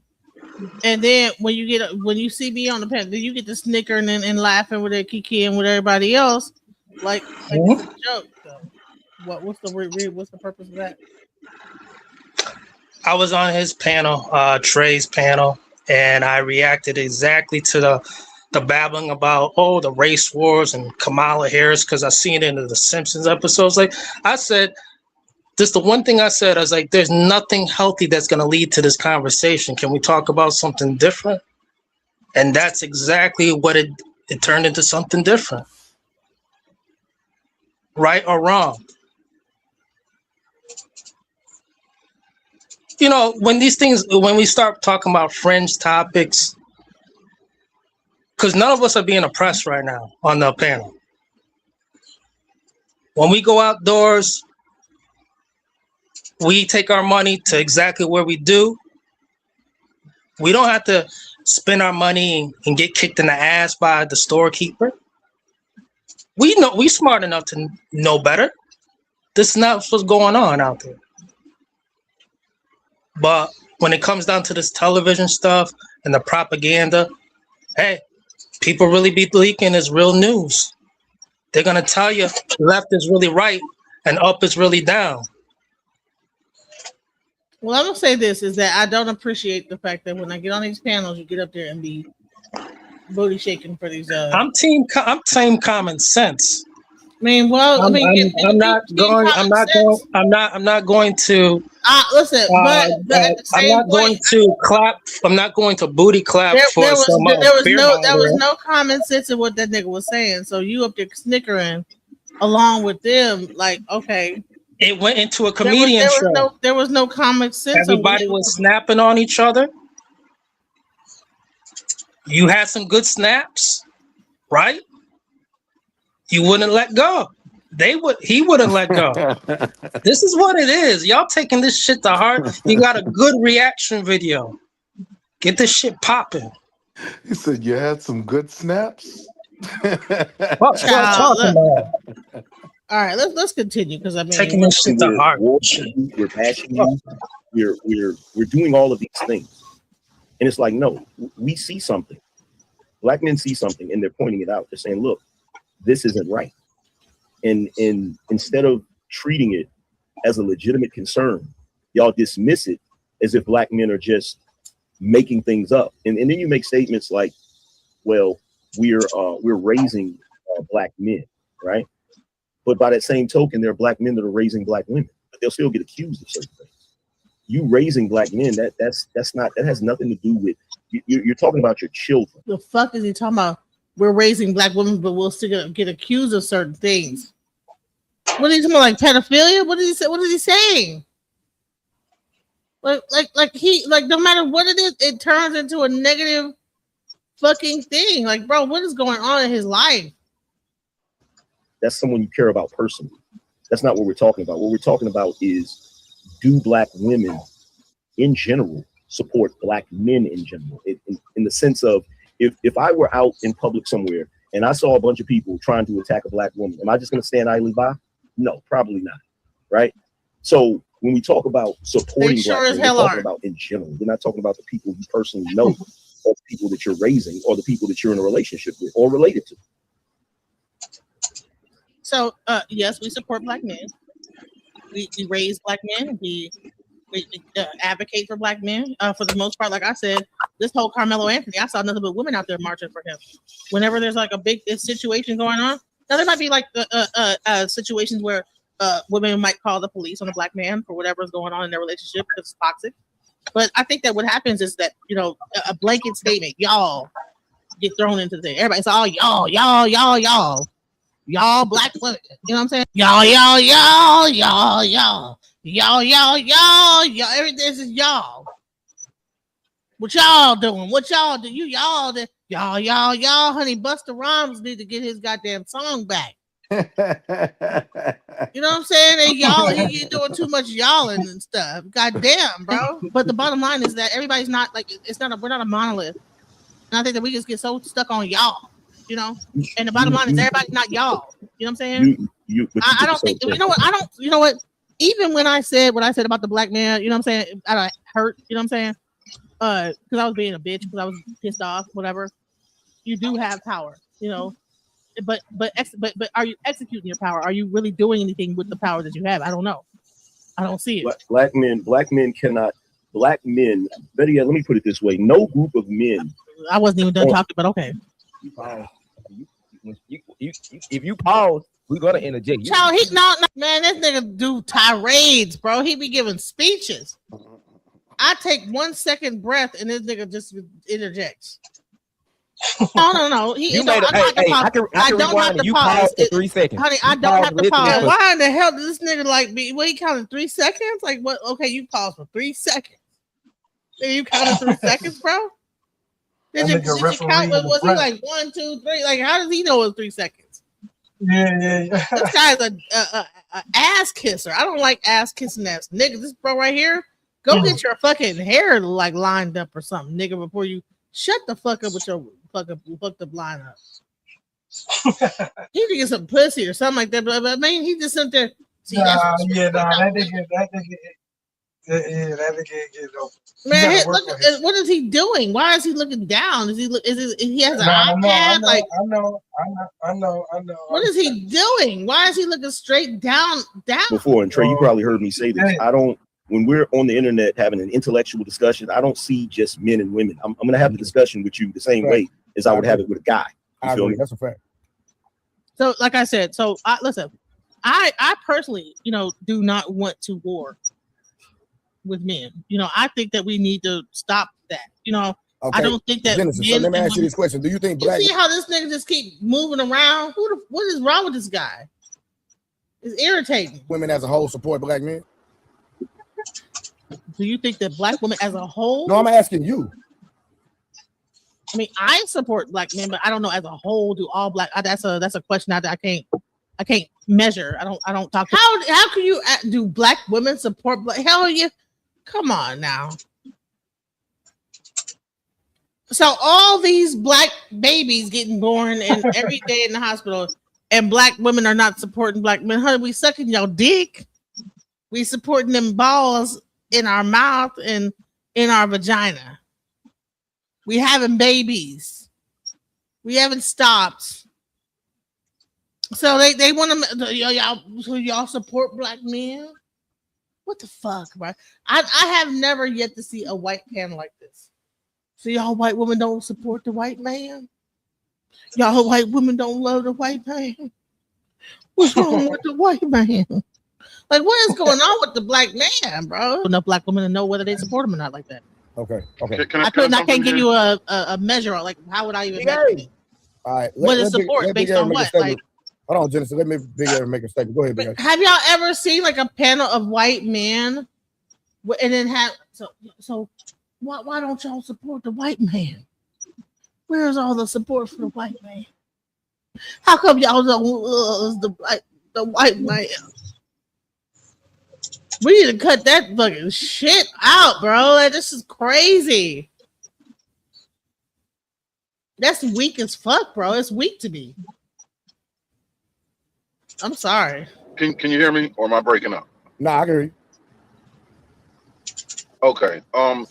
and then when you see me on the panel, then you get to snickering and laughing with it, kiki and with everybody else, like it's a joke." So, what's the purpose of that? I was on his panel, Trae's panel, and I reacted exactly to the babbling about the race wars and Kamala Harris, because I seen it in the Simpsons episodes. Like I said, this the one thing I said. I was like, "There's nothing healthy that's going to lead to this conversation. Can we talk about something different?" And that's exactly what it turned into, something different, right or wrong. You know, when we start talking about fringe topics, because none of us are being oppressed right now on the panel. When we go outdoors, we take our money to exactly where we do. We don't have to spend our money and get kicked in the ass by the storekeeper. We smart enough to know better. This is not what's going on out there. But when it comes down to this television stuff and the propaganda, hey, people really be leaking it's real news. They're going to tell you left is really right and up is really down. Well, I'm going to say this, is that I don't appreciate the fact that when I get on these panels, you get up there and be booty shaking for these. I'm team common sense. I mean, well, I'm not going to. Listen, I'm not going to clap. I'm not going to booty clap for some. There was no common sense in what that nigga was saying. So you up there snickering along with them, like, okay. It went into a comedian show. There was no common sense. Everybody was snapping on each other. You had some good snaps. right? You wouldn't let go. He wouldn't let go. This is what it is. Y'all taking this shit to heart. You got a good reaction video. Get this shit popping. He said you had some good snaps. What talking about? All right, let's continue because I mean taking this shit to heart. We're bashing you. We're doing all of these things, and it's like, no, we see something. Black men see something, and they're pointing it out. They're saying, "Look, this isn't right." And instead of treating it as a legitimate concern, y'all dismiss it as if black men are just making things up. And then you make statements like, well, we're raising black men, right? But by that same token, there are black men that are raising black women, but they'll still get accused of certain things. You raising black men, that has nothing to do with you're talking about your children. The fuck is he talking about? We're raising black women, but we'll still get accused of certain things. What is he talking about, like pedophilia? What did he say? What is he saying? Like no matter what it is, it turns into a negative fucking thing. Like, bro, what is going on in his life? That's someone you care about personally. That's not what we're talking about. What we're talking about is, do black women in general support black men in general? In the sense of, if I were out in public somewhere and I saw a bunch of people trying to attack a black woman, am I just going to stand idly by? No, probably not. Right? So when we talk about supporting black men, we're talking about in general. We're not talking about the people you personally know, or the people that you're raising, or the people that you're in a relationship with or related to. So, yes, we support black men. We raise black men. We advocate for black men. For the most part, like I said, this whole Carmelo Anthony, I saw nothing but women out there marching for him. Whenever there's like a big situation going on, now there might be like situations where women might call the police on a black man for whatever's going on in their relationship because it's toxic. But I think that what happens is that, you know, a blanket statement, y'all get thrown into the thing. Everybody's all y'all black women. You know what I'm saying? Y'all. Everything is y'all. What y'all doing? What y'all do? Y'all, honey, Busta Rhymes need to get his goddamn song back. You know what I'm saying? And y'all, he doing too much y'alling and stuff. Goddamn, bro. But the bottom line is that everybody's not like, we're not a monolith. And I think that we just get so stuck on y'all, you know. And the bottom line is everybody's not y'all. You know what I'm saying? I don't think, you know what? Even when I said what I said about the black man, you know what I'm saying? I got hurt, you know what I'm saying? Because I was being a bitch, because I was pissed off, whatever. You do have power, you know. But are you executing your power? Are you really doing anything with the power that you have? I don't know. I don't see it. Black men cannot. Black men, better yet, let me put it this way: no group of men. I wasn't even done talking, but okay. If you pause, we're gonna interject. Child, man, this nigga do tirades, bro. He be giving speeches. I take 1 second breath, and this nigga just interjects. No. I can rewind it. You pause for 3 seconds. Honey, I don't have to pause. Why in the hell does this nigga like me? What, he counted 3 seconds? Like what? Okay, you pause for 3 seconds. You counted 3 seconds, bro? Did you count? Was he like 1, 2, 3? Like, how does he know it was 3 seconds? Yeah. This guy's a ass kisser. I don't like ass kissing ass nigga. This bro right here, go get your fucking hair like lined up or something, nigga, before you shut the fuck up with your fuck the blind up. He need to get some pussy or something like that. But I mean, he just sit there. See, that nigga get no. Man, what is he doing? Why is he looking down? Is he has an iPad? I know. What is he doing? Why is he looking straight down? Before, and Trae, you probably heard me say this. When we're on the internet having an intellectual discussion, I don't see just men and women. I'm going to have the discussion with you the same way as I would have it with a guy. You feel me? That's a fact. So, like I said, listen, I personally, do not want to war with men. I think that we need to stop that. Okay. I don't think that. Genesis, so let me ask you this question: do you think you see how this nigga just keep moving around? What is wrong with this guy? It's irritating. Women as a whole support black men. Do you think that black women as a whole? No, I'm asking you. I mean, I support black men, but I don't know as a whole. Do all black? That's a question I can't measure. I don't talk. How can you do black women support black? Hell yeah, come on now. So all these black babies getting born and every day in the hospital, and black women are not supporting black men. Honey, we sucking your dick. We supporting them balls in our mouth and in our vagina. We having babies. We haven't stopped. So they want to y'all support black men. What the fuck, bro? I have never yet to see a white panel like this. So y'all white women don't support the white man? Y'all white women don't love the white man? What's wrong with the white man? Like, what is going on with the black man, bro? Enough black women to know whether they support him or not like that. Okay. I can't give you a measure. Like, how would I even measure it? All right. What is support based on what? Like, hold on, Genesis. Let me Big Aaron make a statement. Go ahead, Big Aaron. Have y'all ever seen like a panel of white men and then have so why don't y'all support the white man? Where's all the support for the white man? How come y'all don't the white man? We need to cut that fucking shit out, bro. Like, this is crazy. That's weak as fuck, bro. It's weak to me. I'm sorry. Can you hear me, or am I breaking up? No, I can hear you. Okay.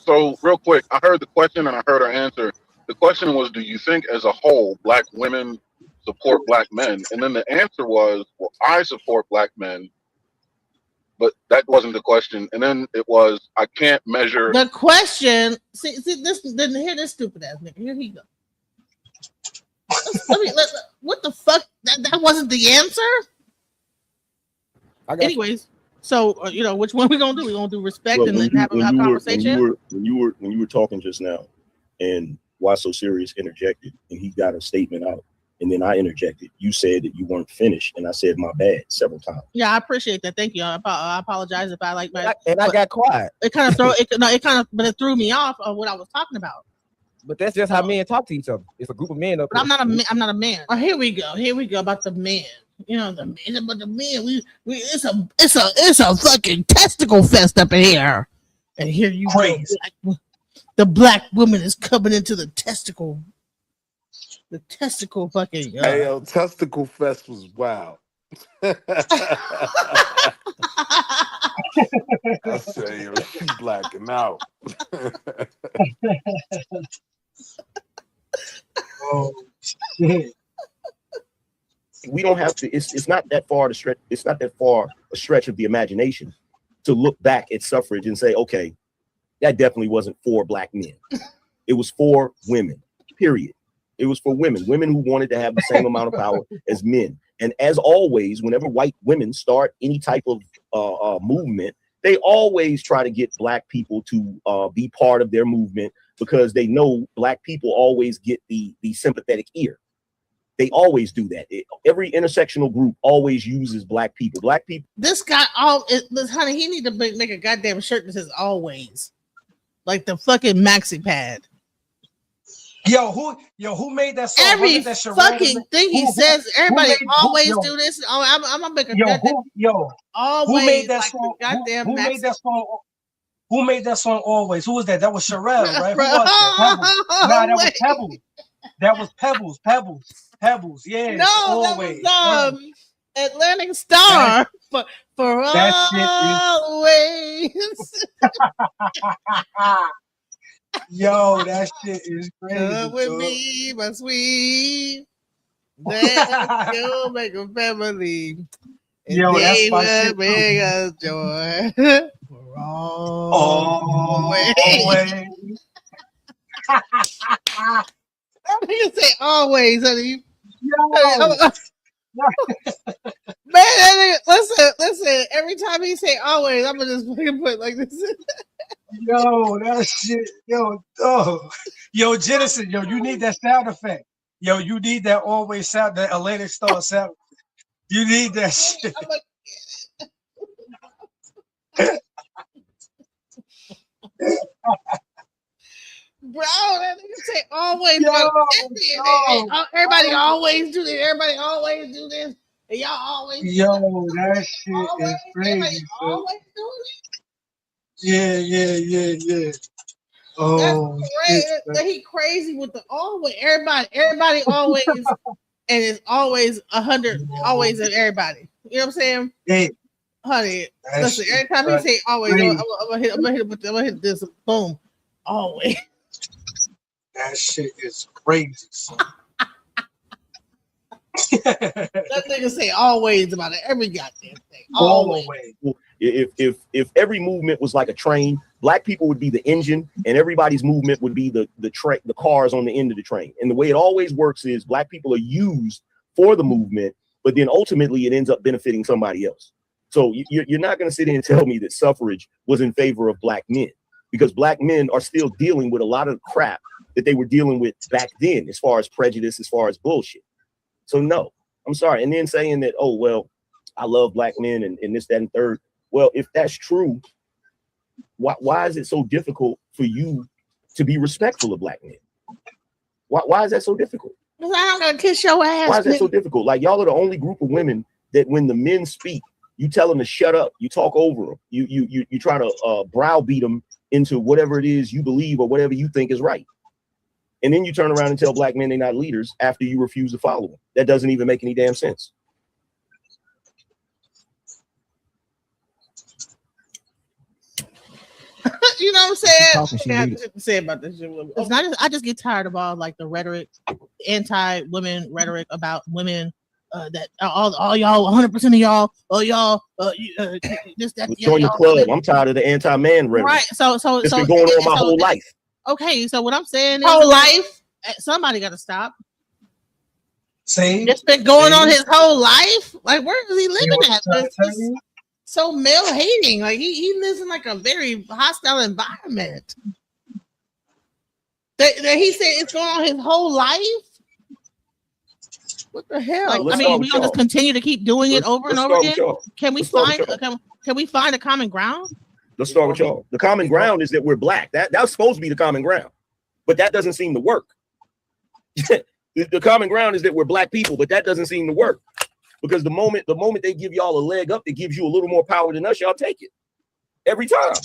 So real quick, I heard the question and I heard her answer. The question was, do you think as a whole black women support black men? And then the answer was, well, I support black men, but that wasn't the question. And then it was, I can't measure the question. See this. Didn't hear this stupid ass nigga. Here he go. What the fuck? That wasn't the answer. Anyways, so which one we gonna do? We gonna do respect and then have a conversation. When you were talking just now, and Why So Serious interjected, and he got a statement out, and then I interjected. You said that you weren't finished, and I said my bad several times. Yeah, I appreciate that. Thank you. I apologize if I I got quiet. It kind of but it threw me off of what I was talking about. But that's just how men talk to each other. It's a group of men up there. I'm not a man. Oh, here we go about the men. The men, but the men, it's a fucking testicle fest up in here. And here you go. The black woman is coming into the testicle fucking. Hey, yo, testicle fest was wild. I say, yo, she's blacking out. Oh shit. We don't have to. It's not that far to stretch. It's not that far a stretch of the imagination to look back at suffrage and say, okay, that definitely wasn't for black men. It was for women. Period. It was for women who wanted to have the same amount of power as men. And as always, whenever white women start any type of movement, they always try to get black people to be part of their movement because they know black people always get the sympathetic ear. They always do that. Every intersectional group always uses black people. Black people. This guy, honey, he need to make a goddamn shirt that says "always," like the fucking maxi pad. Yo, who made that song? Every fucking thing he says, everybody always do this. Oh, I'm gonna make a always. Who made that like song? Goddamn who made that song? Who made that song? Always. Who was that? That was Sherelle, right? Who was that? Pebbles. Nah, that was Pebbles. That was Pebbles. Yeah. No, always. That was Atlantic Star for always. Yo, that shit is crazy. Come with me, my sweet. Let's go make a family. And yo, they that's my will shit. Bring us joy. For always. I'm gonna say always, honey. Yo. Man, listen. Every time he say always, I'm gonna just fucking put like this. Yo, that shit. Yo, Genesis. Yo, you need that sound effect. Yo, you need that always sound, that Atlantic Star sound. You need that shit. Bro, that nigga say always. always everybody always do this. Everybody always do this. And y'all always that shit is crazy. Always doing it. Yeah. Oh, that's crazy. That he crazy with the always everybody always and it's always 100 always and everybody. You know what I'm saying? Hey, honey, listen, every time he say always, I'm gonna hit this boom. Always. That shit is crazy. That nigga say always about it, every goddamn thing. Always. If every movement was like a train, black people would be the engine, and everybody's movement would be the cars on the end of the train. And the way it always works is black people are used for the movement, but then ultimately it ends up benefiting somebody else. So you're not going to sit here and tell me that suffrage was in favor of black men, because black men are still dealing with a lot of crap that they were dealing with back then, as far as prejudice, as far as bullshit. So no, I'm sorry. And then saying that, oh, well, I love black men and this, that, and third. Well, if that's true, why is it so difficult for you to be respectful of black men? Why is that so difficult? I'm gonna kiss your ass. Why is that so difficult? Like, y'all are the only group of women that when the men speak, you tell them to shut up. You talk over them. You try to browbeat them into whatever it is you believe or whatever you think is right. And then you turn around and tell black men they're not leaders after you refuse to follow them. That doesn't even make any damn sense. You know what I'm saying? I have to say about this shit. It's not. I just get tired of all like the rhetoric, anti-women rhetoric about women. That all y'all, 100% of y'all, this, that, join the club. I'm tired of the anti-man rhetoric. Right. So it's been going on my whole life. Okay. So what I'm saying is, whole life. Somebody got to stop. See, it's been going on his whole life. Like, where is he living at? It's so male hating. Like he lives in like a very hostile environment. That he said it's going on his whole life. What the hell? Like, I mean, we gonna just continue to keep doing it over and over again. Can we find a common ground? Let's start with y'all. The common ground is that we're black. That's supposed to be the common ground, but that doesn't seem to work. The common ground is that we're black people, but that doesn't seem to work, because the moment they give y'all a leg up, that gives you a little more power than us, y'all take it every time.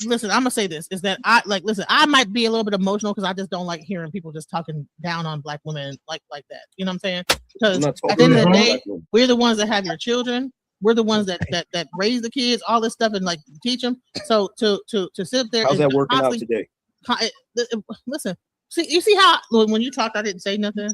Listen, I'm gonna say this is that I might be a little bit emotional because I just don't like hearing people just talking down on black women like that. You know what I'm saying? Because at the end of the day, we're the ones that have your children. We're the ones that raise the kids, all this stuff, and like teach them. So to sit there. How's that working out today? Listen, you see how when you talked, I didn't say nothing.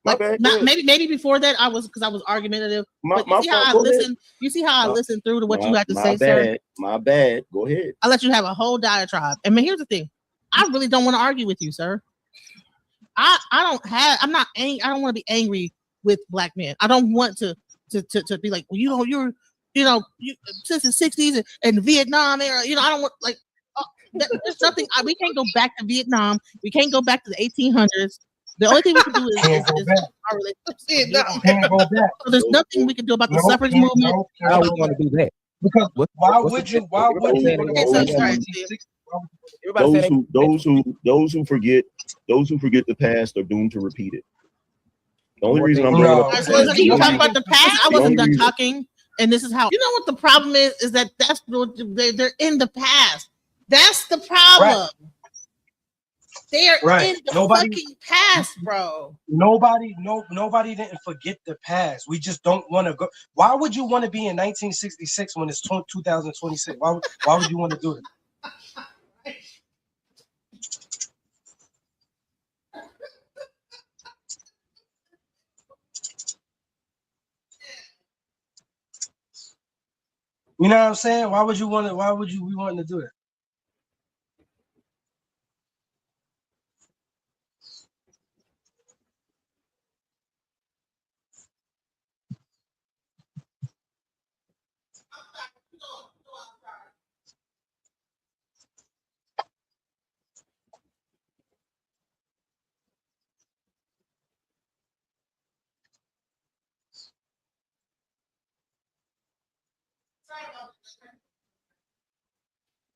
Like, maybe before that I was, because I was argumentative. But you see how I listened. You see how I listened through to what you had to say, sir. My bad. Go ahead. I let you have a whole diatribe. I mean, here's the thing. I really don't want to argue with you, sir. I'm not angry. I don't want to be angry with black men. I don't want to be like, well, you're since the 60s and Vietnam era. I don't want there's nothing. We can't go back to Vietnam. We can't go back to the 1800s. The only thing we can do is our relationship. So there's nothing we can do about the suffrage movement. How we want to do that? Because why would you? Those who forget the past are doomed to repeat it. The only reason I'm bringing up you talk about the past, I wasn't done talking, and this is how. You know what the problem is that they're in the past. That's the problem. Right. They're in the fucking past, bro. Nobody didn't forget the past. We just don't want to go. Why would you want to be in 1966 when it's 2026? Why would you want to do it? You know what I'm saying? Why would we want to do it?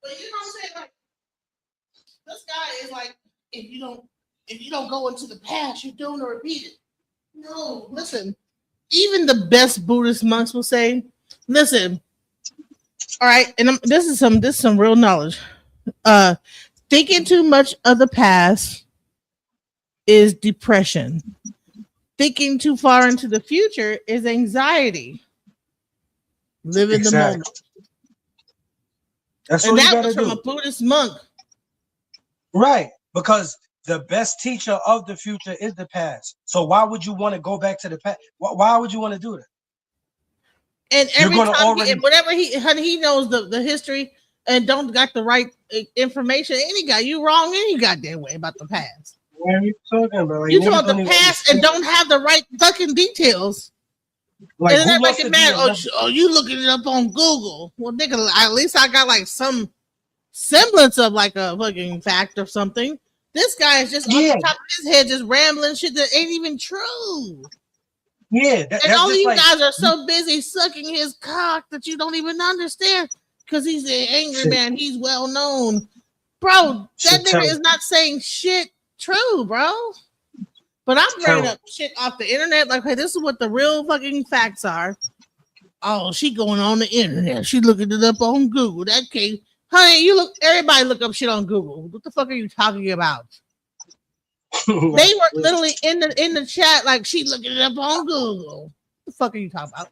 But you know what I'm saying? Like, this guy is like, if you don't go into the past, you're doomed to repeat it. No, listen. Even the best Buddhist monks will say, listen, all right, and this is some real knowledge. Thinking too much of the past is depression. Thinking too far into the future is anxiety. Live in the moment. That's and what that you gotta was from do. a Buddhist monk. Right. Because the best teacher of the future is the past. So why would you want to go back to the past? Why would you want to do that? And every time, whatever he knows the history and don't got the right information, any guy, you wrong any goddamn way about the past. What are you talking about? Like, you talk the past and don't have the right fucking details. Like, and then everybody get mad. Oh, you looking it up on Google? Well, nigga, at least I got like some semblance of like a fucking fact or something. This guy is just on the top of his head, just rambling shit that ain't even true. Yeah, and all of you guys are so busy sucking his cock that you don't even understand because he's an angry man. He's well known, bro. That nigga is not saying shit true, bro. But I'm bringing up shit off the internet. Like, hey, this is what the real fucking facts are. Oh, she going on the internet. She looking it up on Google. That case, honey, everybody look up shit on Google. What the fuck are you talking about? They were literally in the chat like she looking it up on Google. What the fuck are you talking about?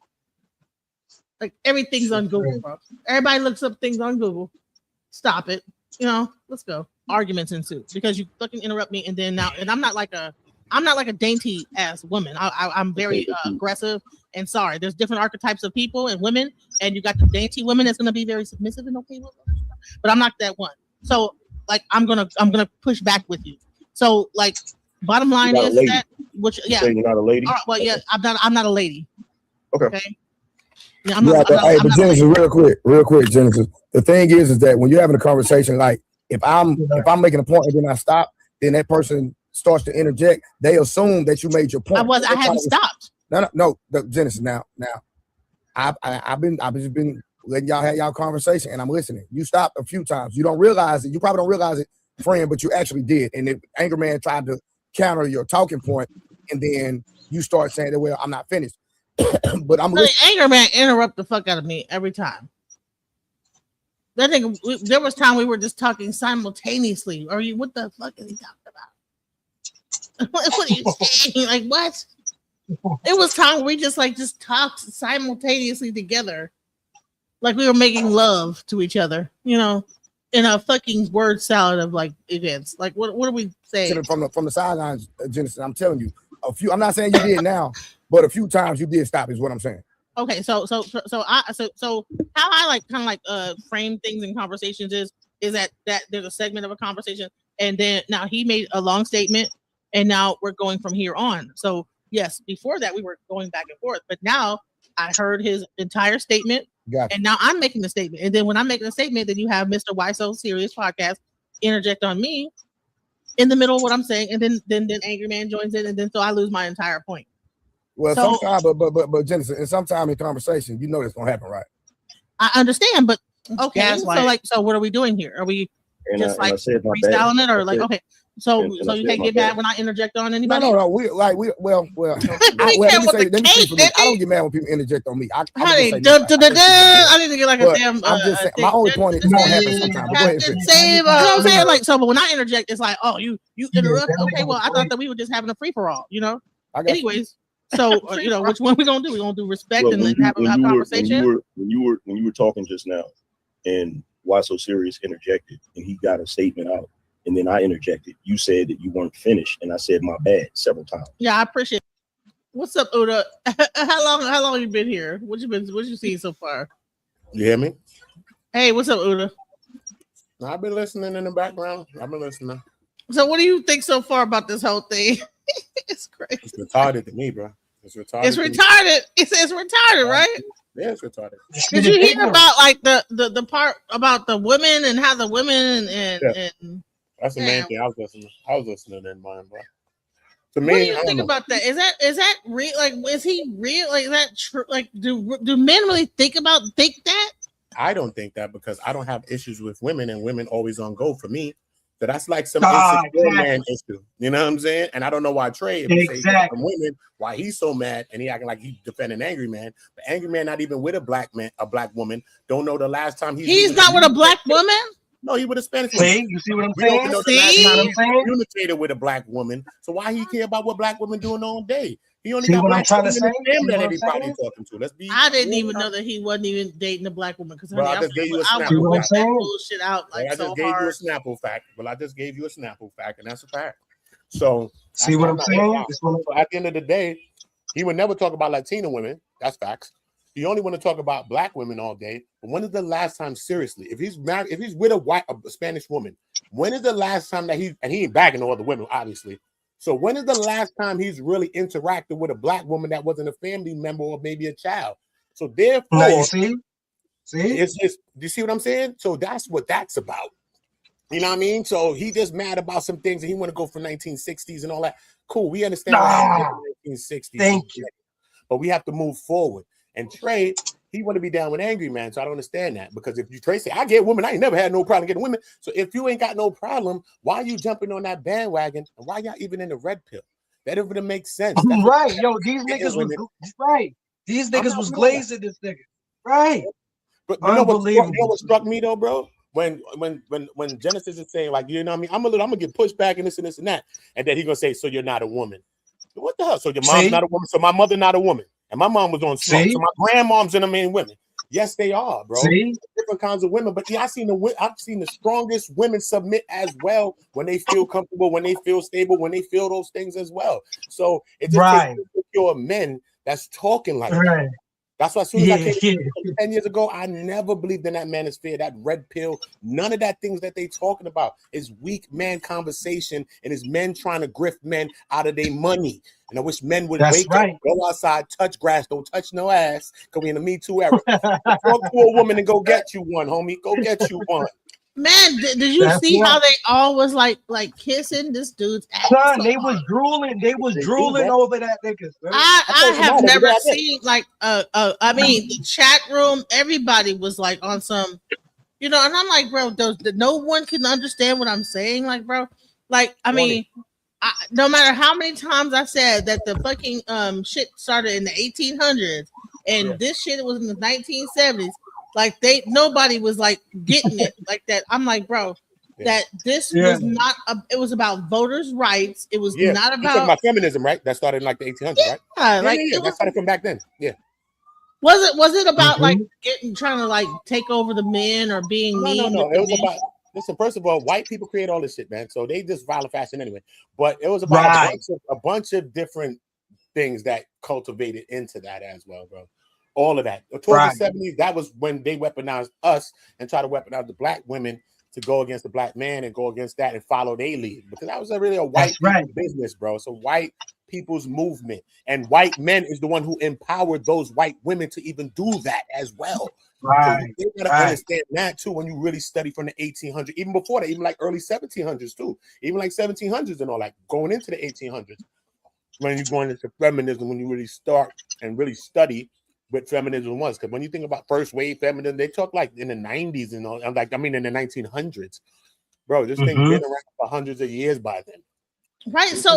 Like everything's on Google, bro. Everybody looks up things on Google. Stop it. Let's go. Arguments ensue because you fucking interrupt me and I'm not like a dainty ass woman. I'm very aggressive and sorry. There's different archetypes of people and women, and you got the dainty woman that's gonna be very submissive and okay with it. But I'm not that one. So like I'm gonna push back with you. So like bottom line is that you're not a lady. All right, well, yeah, I'm not a lady. Okay. Yeah, but Genesis, real quick, Genesis. The thing is that when you're having a conversation, like if I'm making a point and then I stop, then that person starts to interject. They assume that you made your point. I haven't stopped. No, Genesis. Now, I've just been letting y'all have y'all conversation, and I'm listening. You stopped a few times. You don't realize it. You probably don't realize it, friend, but you actually did. And the Angryman tried to counter your talking point, and then you start saying that, well, I'm not finished. But I'm Angryman interrupt the fuck out of me every time. That thing, there was time we were just talking simultaneously. What the fuck is he talking about? What are you saying? Like what? It was time we just talked simultaneously together, like we were making love to each other. In a fucking word salad of like events. Like what are we saying? From the sidelines, Genesis, I'm telling you, a few. I'm not saying you did now, but a few times you did stop. Is what I'm saying. Okay, so how I like kind of like frame things in conversations is that there's a segment of a conversation, and then now he made a long statement, and now we're going from here on. So yes, before that we were going back and forth, but now I heard his entire statement. Gotcha. And now I'm making the statement. And then when I'm making a statement, then you have Mr. Why So Serious Podcast interject on me in the middle of what I'm saying. And then Angryman joins in. And then so I lose my entire point. Well, sometimes, but Genesis, and sometimes in conversation, you know that's gonna happen, right? I understand, but okay. So what are we doing here? Are we just freestyling it, or like okay? So you can't get mad when I interject on anybody? No. Let me say, I don't get mad when people interject on me. I need to get like a damn. I'm just saying, my only point is it's gonna happen sometime. But go ahead, you know what I'm saying? Like so, but when I interject, it's like, oh, you interrupt. Okay, well, I thought that we were just having a free for all, Anyways. So which one we gonna do? We gonna do respect and have a conversation. When you were talking just now, and Why So Serious interjected, and he got a statement out, and then I interjected. You said that you weren't finished, and I said my bad several times. Yeah, I appreciate it. What's up, Uda? How long you been here? What you seen so far? You hear me? Hey, what's up, Uda? I've been listening in the background. I've been listening. So what do you think so far about this whole thing? It's crazy. It's retarded to me, bro. It's retarded. It's retarded. It's retarded, right? Yeah, it's retarded. Did you hear about like the part about the women and how the women and that's the main thing I was listening in mind, bro. To me, what do you think about that? Is that real? Like, is he real? Like, is that true? Like, do men really think that? I don't think that because I don't have issues with women, and women always on go for me. So that's like some insecure man issue. You know what I'm saying? And I don't know why Trae, if he say from women, why he's so mad and he acting like he's defending Angry Man. But Angry Man not even with a black woman. Don't know the last time he's not with a black woman. No, he with a Spanish woman. See, you see what I'm We don't saying? know the last time he communicated with a black woman. So why he care about what black women doing all day? He only got black women in his family that everybody talking to. Let's be. I didn't even know that he wasn't even dating a black woman because I just gave you a Snapple fact. that bullshit out like I just gave you a Snapple fact. Well, I just gave you a Snapple fact, and that's a fact. So see what I'm saying? So at the end of the day, he would never talk about Latina women. That's facts. He only want to talk about black women all day. But when is the last time, seriously, if he's married, if he's with a Spanish woman, when is the last time that he ain't bagging all the women, obviously. So when is the last time he's really interacted with a black woman that wasn't a family member or maybe a child? So therefore, now you see, it's just, you see what I'm saying? So that's what that's about. You know what I mean? So he just mad about some things and he want to go for 1960s and all that. Cool, we understand what happened in the 1960s. Thank you. But we have to move forward. And Trae, he want to be down with Angry Man, so I don't understand that. Because if you Trae say, I get women, I ain't never had no problem getting women. So if you ain't got no problem, why are you jumping on that bandwagon? And why y'all even in the red pill? That even makes sense. Right, yo, these niggas was right. These niggas was glazing this nigga. Right. But you know what struck me though, bro? When Genesis is saying, like, you know what I mean? I'm gonna get pushed back and this and this and that. And then he gonna say, so you're not a woman. What the hell? So your mom's not a woman. So my mother not a woman. And my mom was on smoke. So my grandmoms and the main women. Yes, they are, bro. Different kinds of women. But yeah, I've seen the strongest women submit as well when they feel comfortable, when they feel stable, when they feel those things as well. So it just takes insecure men that's talking like that. That's why as soon as I came 10 years ago, I never believed in that manosphere, that red pill. None of that things that they talking about is weak man conversation and is men trying to grift men out of their money. And I wish men would wake up, go outside, touch grass, don't touch no ass. Because we in the Me Too era. Talk to a woman and go get you one, homie. Go get you one. Man, did you see how they all was like kissing this dude's ass? Son, they was drooling. They was drooling over that nigga. I have never seen like I mean the chat room, everybody was like on some, you know, and I'm like, bro, no one can understand what I'm saying, like, bro, like, I mean, no matter how many times I said that the fucking shit started in the 1800s and this shit was in the 1970s. Like nobody was like getting it like that. I'm like, bro, that this was not. It was about voters' rights. It was not about. You're talking about feminism, right? That started in like the 1800s, right? Yeah, that started from back then. Yeah. Was it about like trying to like take over the men or being mean? No. It was about. Listen, first of all, white people create all this shit, man. So they just violent fashion anyway. But it was about a bunch of different things that cultivated into that as well, bro. All of that. Towards the 70s, that was when they weaponized us and try to weaponize the black women to go against the black man and go against that and follow their lead. Because that was really a white business, bro. It's a white people's movement. And white men is the one who empowered those white women to even do that as well. So you gotta understand that too when you really study from the 1800s, even before that, even like early 1700s too, even like 1700s and all that, going into the 1800s. When you're going into feminism, when you really start and really study what feminism was, because when you think about first wave feminism, they talk like in the 90s and all, like I mean in the 1900s, bro. This thing been around for hundreds of years by then. Right. So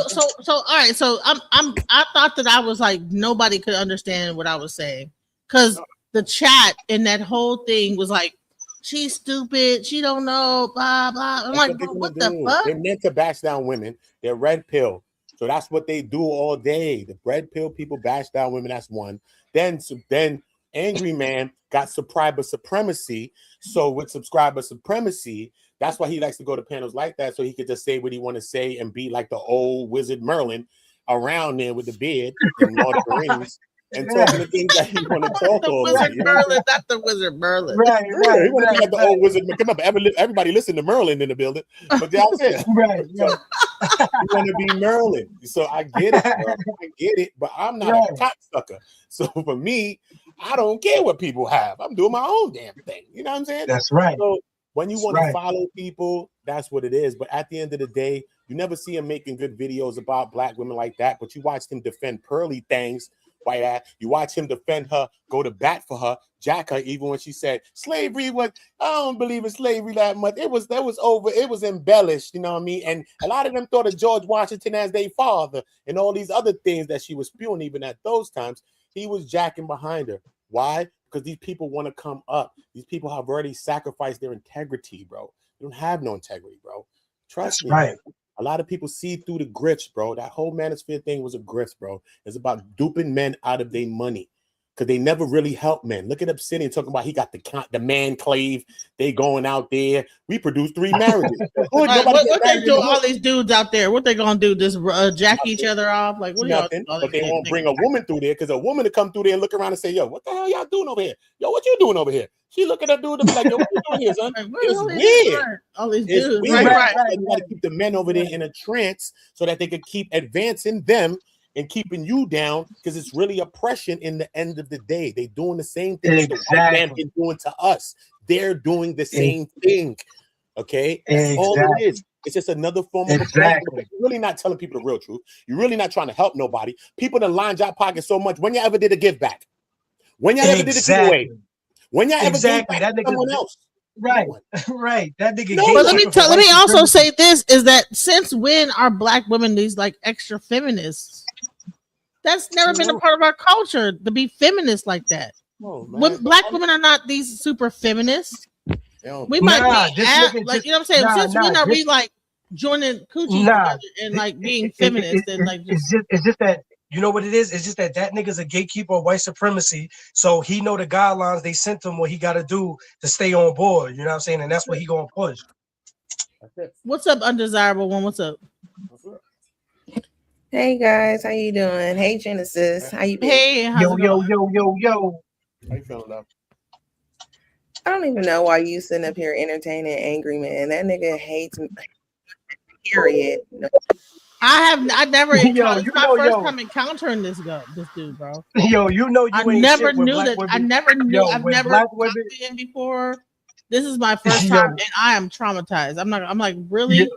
all right. So I thought that I was like nobody could understand what I was saying because the chat in that whole thing was like, she's stupid, she don't know, blah blah. I'm like, what the fuck? They're meant to bash down women. They're red pill. So that's what they do all day. The red pill people bash down women. That's one. Then Angry Man got subscriber supremacy. So with subscriber supremacy, that's why he likes to go to panels like that, so he could just say what he want to say and be like the old wizard Merlin around there with the beard and Lord of the Rings and talking the things that he want to talk the over. Wizard Merlin, not the Wizard Merlin. Right. He want to be like the old wizard. Come up, everybody listen to Merlin in the building, but that's it. You want to be Merlin, so I get it, bro. I get it, but I'm not a cocksucker. So for me, I don't care what people have. I'm doing my own damn thing. You know what I'm saying? That's right. So when you want to follow people, that's what it is. But at the end of the day, you never see him making good videos about black women like that. But you watch him defend pearly things white ass. You watch him defend her, go to bat for her, jack her, even when she said slavery was, I don't believe in slavery that much. That was over, it was embellished, you know what I mean? And a lot of them thought of George Washington as their father and all these other things that she was spewing even at those times. He was jacking behind her. Why? Because these people want to come up. These people have already sacrificed their integrity, bro. They don't have no integrity, bro. Trust me. Right. A lot of people see through the grifts, bro. That whole manosphere thing was a grift, bro. It's about duping men out of their money because they never really help men. Look at Obsidian talking about he got the man clave. They going out there. We produced 3 marriages. What they do? All these dudes out there, what they gonna do? Just jack each other off? Like what? Nothing. But they won't bring a woman through there because a woman to come through there and look around and say, "Yo, what the hell y'all doing over here? Yo, what you doing over here?" She look at that dude and be like, "Yo, what you doing here, son?" It's weird. All these dudes. Weird. Right. You got to keep the men over there in a trance so that they can keep advancing them and keeping you down because it's really oppression in the end of the day. They doing the same thing that the white man been doing to us. They're doing the same thing. Okay? That's all it is. It's just another form of oppression. You're really not telling people the real truth. You're really not trying to help nobody. People that lined your pocket so much. When you ever did a give back? When y'all ever did a giveaway? When y'all ever gave back to someone else? Right, right. That nigga. No, but let me also say this is that since when are black women these like extra feminists? That's never been a part of our culture to be feminists like that. When black women are not these super feminists. We might be like, you know what I'm saying? Since when are we like joining coochies together and like being feminists and like it's just that. You know what it is? It's just that nigga's a gatekeeper of white supremacy. So he know the guidelines they sent him what he got to do to stay on board. You know what I'm saying? And that's what he going to push. What's up, undesirable one? What's up? Hey guys, how you doing? Hey Genesis, how you been? Hey, yo. How you feeling, love? I don't even know why you sitting up here entertaining Angryman. That nigga hates me. Period. No. I never encountered. It's my first time encountering this dude, bro. Yo, you know you I ain't never shit knew when that. black women, I never knew. I've never black talked to him before. This is my first time, and I am traumatized. I'm like, really?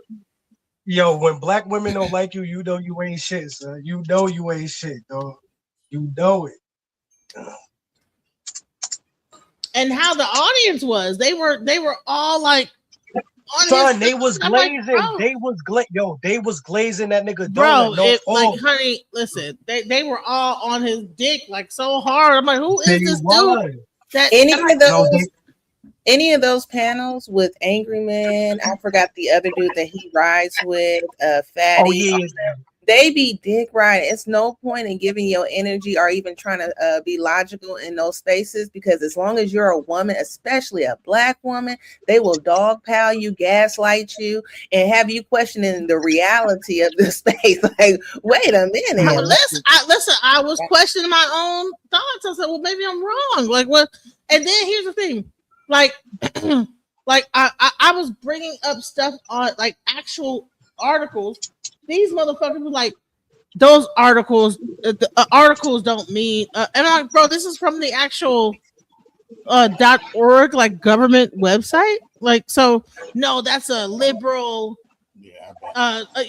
Yo, when black women don't like you, you know you ain't shit, son. You know you ain't shit, dog. You know it. And how the audience was? They were all like. Son, they was glazing. Like, they was glazing that nigga. Bro, like, honey, listen, they were all on his dick like so hard. I'm like, who is this dude? That any of those panels with Angryman, I forgot the other dude that he rides with, Fatty. Oh yeah. They be dick riding. It's no point in giving your energy or even trying to be logical in those spaces because as long as you're a woman, especially a black woman, they will dogpile you, gaslight you, and have you questioning the reality of the space. Like, wait a minute. Listen, I was questioning my own thoughts. I said, well, maybe I'm wrong. Like, what? And then here's the thing. Like, like I was bringing up stuff on like actual articles. These motherfuckers were like, those articles, articles don't mean. And I'm like, bro, this is from the actual .org like government website. Like, so no, that's a liberal. Yeah,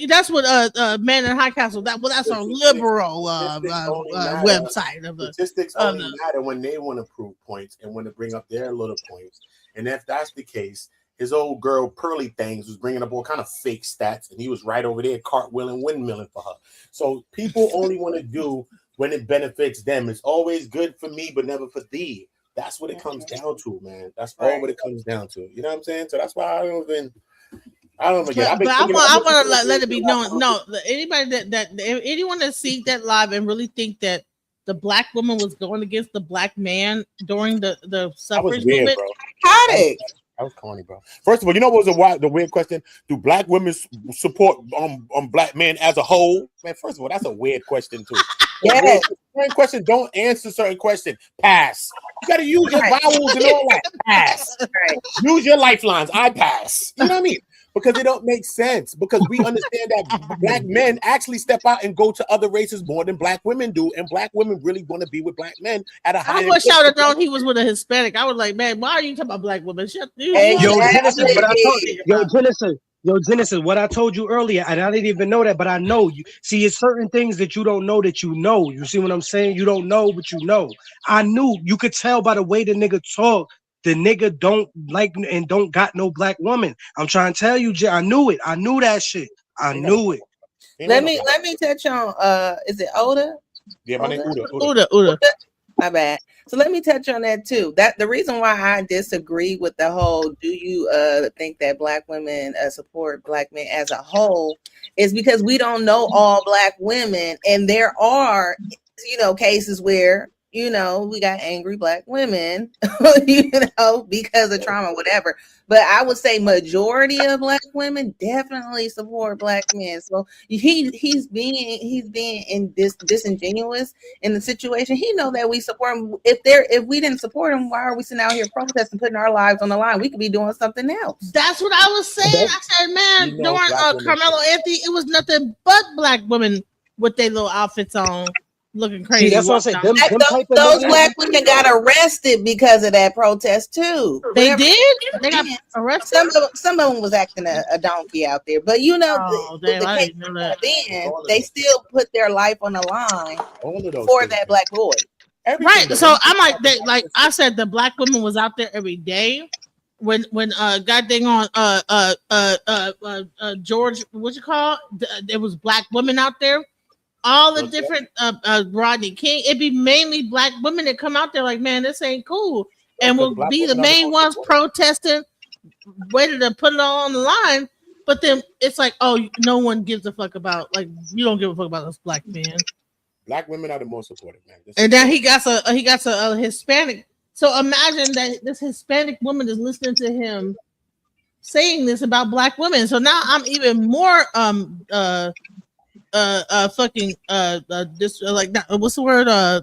that's what Man in High Castle. That's a liberal website of the statistics only matter when they want to prove points and want to bring up their little points. And if that's the case, his old girl Pearly Things was bringing up all kind of fake stats, and he was right over there cartwheeling, windmilling for her. So people only want to do when it benefits them. It's always good for me, but never for thee. That's what it comes down to, man. That's all what it comes down to. You know what I'm saying? So that's why I don't even get. But I want to let it be known. No, anybody that anyone that sees that live and really think that the black woman was going against the black man during the suffrage movement, That was corny, bro. First of all, you know what was the weird question? Do black women support black men as a whole? Man, first of all, that's a weird question too. Yeah. Certain questions don't answer certain questions. Pass. You got to use your vowels and all that. Pass. Right. Use your lifelines. I pass. You know what I mean? Because it don't make sense. Because we understand that black men actually step out and go to other races more than black women do, and black women really want to be with black men at a higher. I wish I would have known he was with a Hispanic. I was like, man, why are you talking about black women? Yo, Genesis, but I told you, Genesis. Yo, Genesis, what I told you earlier, and I didn't even know that, but I know you. See, it's certain things that you don't know that you know. You see what I'm saying? You don't know, but you know. I knew. You could tell by the way the nigga talk. The nigga don't like and don't got no black woman. I'm trying to tell you, Jay. I knew it. I knew that shit. I knew it. Let me touch on is it Oda? Yeah, my name Uda. My bad. So let me touch on that too. That the reason why I disagree with the whole do you think that black women support black men as a whole is because we don't know all black women, and there are cases where we got angry black women because of trauma, whatever. But I would say majority of black women definitely support black men. So he's being disingenuous in the situation. He know that we support him. If we didn't support him, why are we sitting out here protesting, putting our lives on the line? We could be doing something else. That's what I was saying. I said, man, during Carmelo Anthony, it was nothing but black women with their little outfits on. Looking crazy. See, that's what I'm saying. Those black women got arrested because of that protest too. They did. They got arrested. Some of them was acting a donkey out there, but then they still put their life on the line for that black boy. Right. So I'm like I said, the black woman was out there every day. When goddamn on George, what you call it? There was black women out there. All the different Rodney King, it'd be mainly black women that come out there like, man, this ain't cool, and will be the main ones protesting, ready to put it all on the line. But then it's like, oh, no one gives a fuck about, like, you don't give a fuck about us black men. Black women are the most supportive, man. And then he got a Hispanic. So imagine that this Hispanic woman is listening to him saying this about black women. So now I'm even more fucking this like that, what's the word yeah,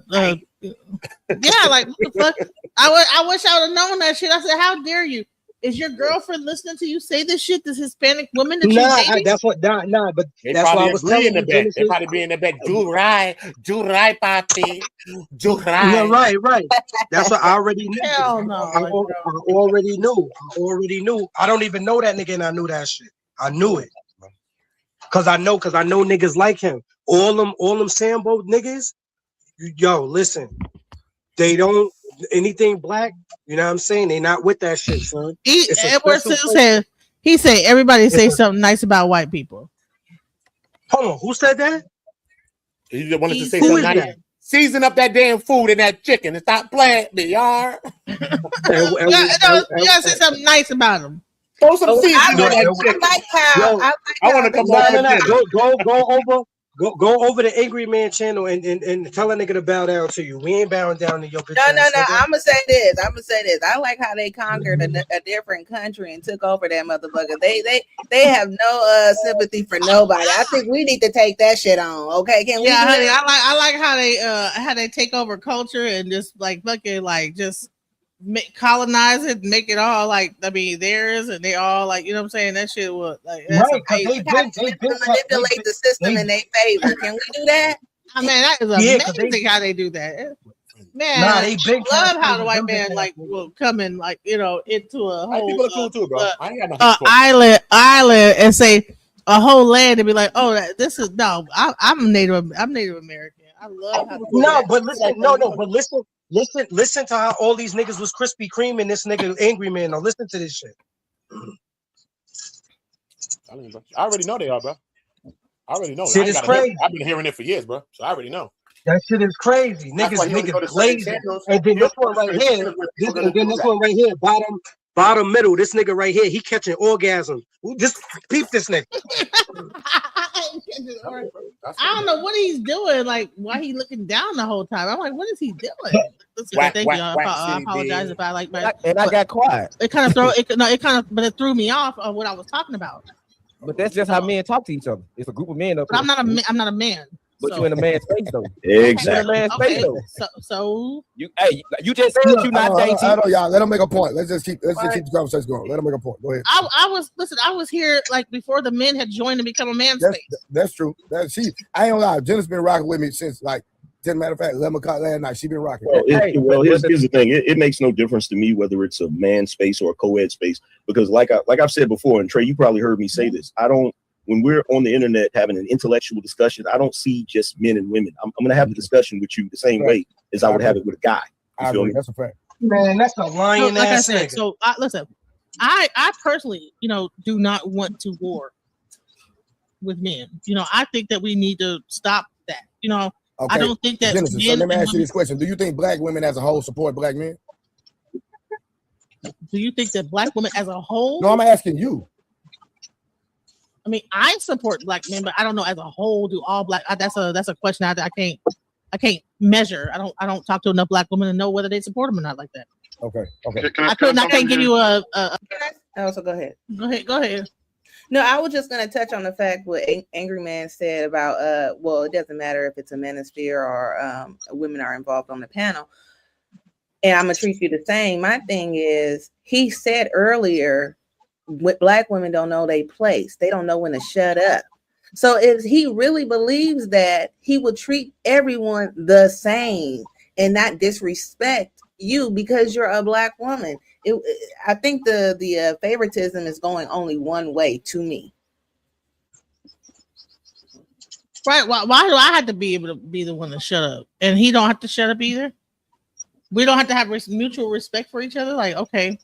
like what the fuck. I wish I would have known that shit. I said, how dare you? Is your girlfriend listening to you say this shit? This Hispanic woman that that's what but they that's why I was telling you. They probably be in the bed. Jurai, papi, Jurai. Yeah, right. That's what I already knew. Hell no, I already knew. I don't even know that nigga, and I knew that shit. I knew it. Cause I know niggas like him. All them Sambo niggas, yo, listen, they don't anything black. You know what I'm saying? They not with that shit, son. Edward said everybody say something nice about white people. Hold on, who said that? He wanted to say something nice. Season up that damn food and that chicken and stop playing me, y'all. You gotta say something nice about them. Throw some seasoning on that chicken. I want to come over. Go over the Angryman channel and tell a nigga to bow down to you. We ain't bowing down to your bitch. No. I'm gonna say this. I like how they conquered a different country and took over that motherfucker. They have no sympathy for nobody. I think we need to take that shit on. Okay, can we? Yeah, honey, I like how they take over culture and just like fucking like just colonize it, make it all like theirs, and they all like, you know what I'm saying? That shit was like right. They manipulate the system in their favor. Can we do that? I mean, that is amazing how they do that. Man, they love how the white man like will come in like into a whole people are cool too, bro. I ain't got no island and say a whole land and be like, oh, I'm Native American. I love how listen to how all these niggas was Krispy Kreme and this nigga Angryman. Now listen to this shit. I already know they are, bro. I already know. Shit is crazy. I've been hearing it for years, bro. So I already know. That shit is crazy. Niggas blazing. And then this one right here, bottom middle. This nigga right here, he catching orgasm. Just peep this nigga. I don't know what he's doing. Like, why he looking down the whole time? I'm like, what is he doing? Thank you. I apologize if I like my. And I got quiet. It kind of but it threw me off of what I was talking about. But that's just how men talk to each other. It's a group of men up here. I'm not a man. But you in a man's space though. Exactly. So you just said you not dating. I know, y'all. Let him make a point. Let's just keep the conversation going. Let him make a point. Go ahead. I was here like before the men had joined and become a man's space. That's true. I ain't gonna lie. Jenna's been rocking with me since like As a matter of fact, 11 o'clock last night, she been rocking. Well, here's the thing. It makes no difference to me whether it's a man space or a co-ed space, because like I've said before, and Trae, you probably heard me say this. When we're on the internet having an intellectual discussion, I don't see just men and women. I'm going to have the discussion with you the same way as I would have it with a guy. You feel me? That's a fact. Man, that's a lying like ass I said, nigga. so listen, I personally, do not want to war with men. I think that we need to stop that. Okay. I don't think that. Genesis, so let me ask you this question: do you think black women as a whole support black men? Do you think that black women as a whole? No, I'm asking you. I mean, I support black men, but I don't know as a whole. Do all black? That's a question I can't measure. I don't talk to enough black women to know whether they support them or not like that. Okay. I can't give you a. Also, go ahead. Go ahead. No, I was just going to touch on the fact what Angryman said about, well, it doesn't matter if it's a manosphere or women are involved on the panel. And I'm going to treat you the same. My thing is, he said earlier, black women don't know their place. They don't know when to shut up. So if he really believes that, he would treat everyone the same and not disrespect you because you're a black woman. I think the favoritism is going only one way to me. Right? Why do I have to be able to be the one to shut up, and he don't have to shut up either? We don't have to have mutual respect for each other. Like, okay,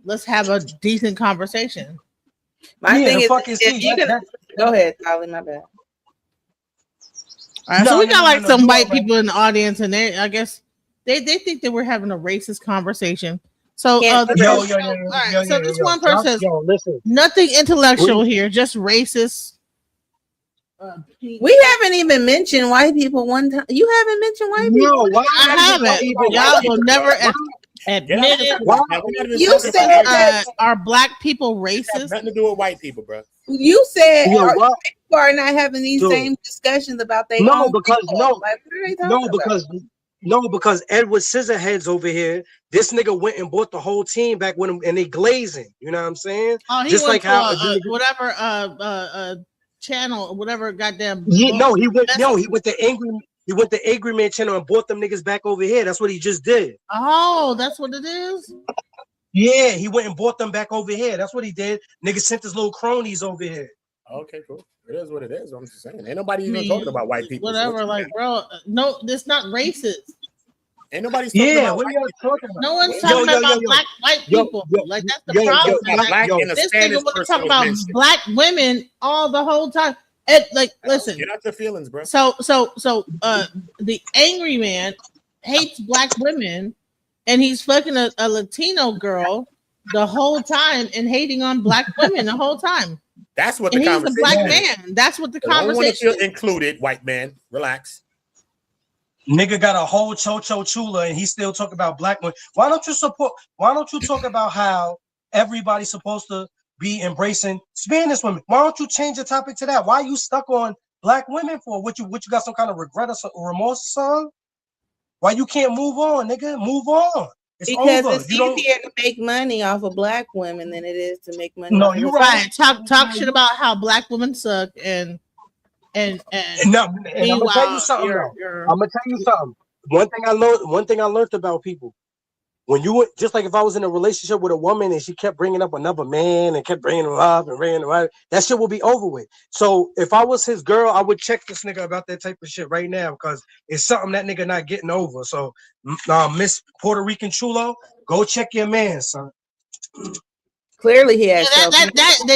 let's have a decent conversation. My thing is, if you can go ahead, Holly. My bad. All right, so we got some white people in the audience, and I guess they think that we're having a racist conversation. So, this one person says, nothing intellectual here, just racist. We haven't even mentioned white people one time. You haven't mentioned white people. No, I haven't. Y'all will never admit it. You said that are black people racist? Nothing to do with white people, bro. You said people are not having these same discussions about their own people. Because Edward Scissorheads over here, this nigga went and bought the whole team back when and they glazing. You know what I'm saying? Oh, he just went like how whatever channel, whatever goddamn. He went the Angryman channel and bought them niggas back over here. That's what he just did. Oh, that's what it is. Yeah, he went and bought them back over here. That's what he did. Nigga sent his little cronies over here. Okay, cool. It is what it is. I'm just saying. Ain't nobody even talking about white people. Whatever, bro. No, this not racist. Ain't nobody talking about what are you talking about? No one's talking about white people. Like that's the problem. This nigga want to talk about black women all the whole time. Listen. Get out your feelings, bro. So the angry man hates black women, and he's fucking a Latino girl the whole time and hating on black women the whole time. That's what the conversation is. He's a black man. That's what the conversation is. I don't want to feel included, white man. Relax. Nigga got a whole Chocho Chula and he still talk about black women. Why don't you talk about how everybody's supposed to be embracing Spanish women? Why don't you change the topic to that? Why are you stuck on black women for? What you got some kind of regret or remorse, son? Why you can't move on, nigga? Move on. Because it's easier to make money off of black women than it is to make money. No, you're right. Talk shit about how black women suck and I'm gonna tell you something. I'm gonna tell you something. One thing I learned about people. When you just like if I was in a relationship with a woman and she kept bringing up another man and kept bringing him up and bringing him up, that shit will be over with. So if I was his girl, I would check this nigga about that type of shit right now because it's something that nigga not getting over. So Miss Puerto Rican Chulo, go check your man, son. Clearly he has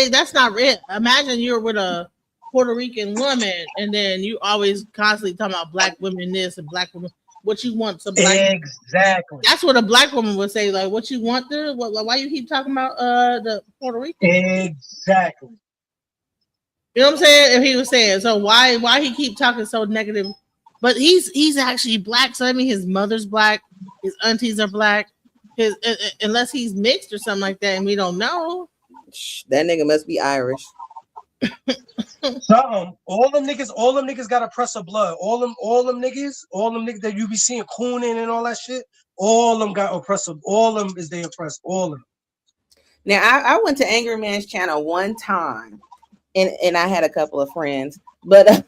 that's not real. Imagine you're with a Puerto Rican woman and then you always constantly talking about black women this and black women. What you want? Exactly. That's what a black woman would say. Like, what you want there? Why you keep talking about the Puerto Rican? Exactly. You know what I'm saying? If he was saying so, why he keep talking so negative? But he's actually black. So I mean, his mother's black, his aunties are black. Unless he's mixed or something like that, and we don't know. That nigga must be Irish. All them niggas got oppressor blood. All them niggas that you be seeing cooning and all that shit. All them got oppressor. All them is they oppressed. All of them. Now I went to Angry Man's channel one time, and I had a couple of friends, but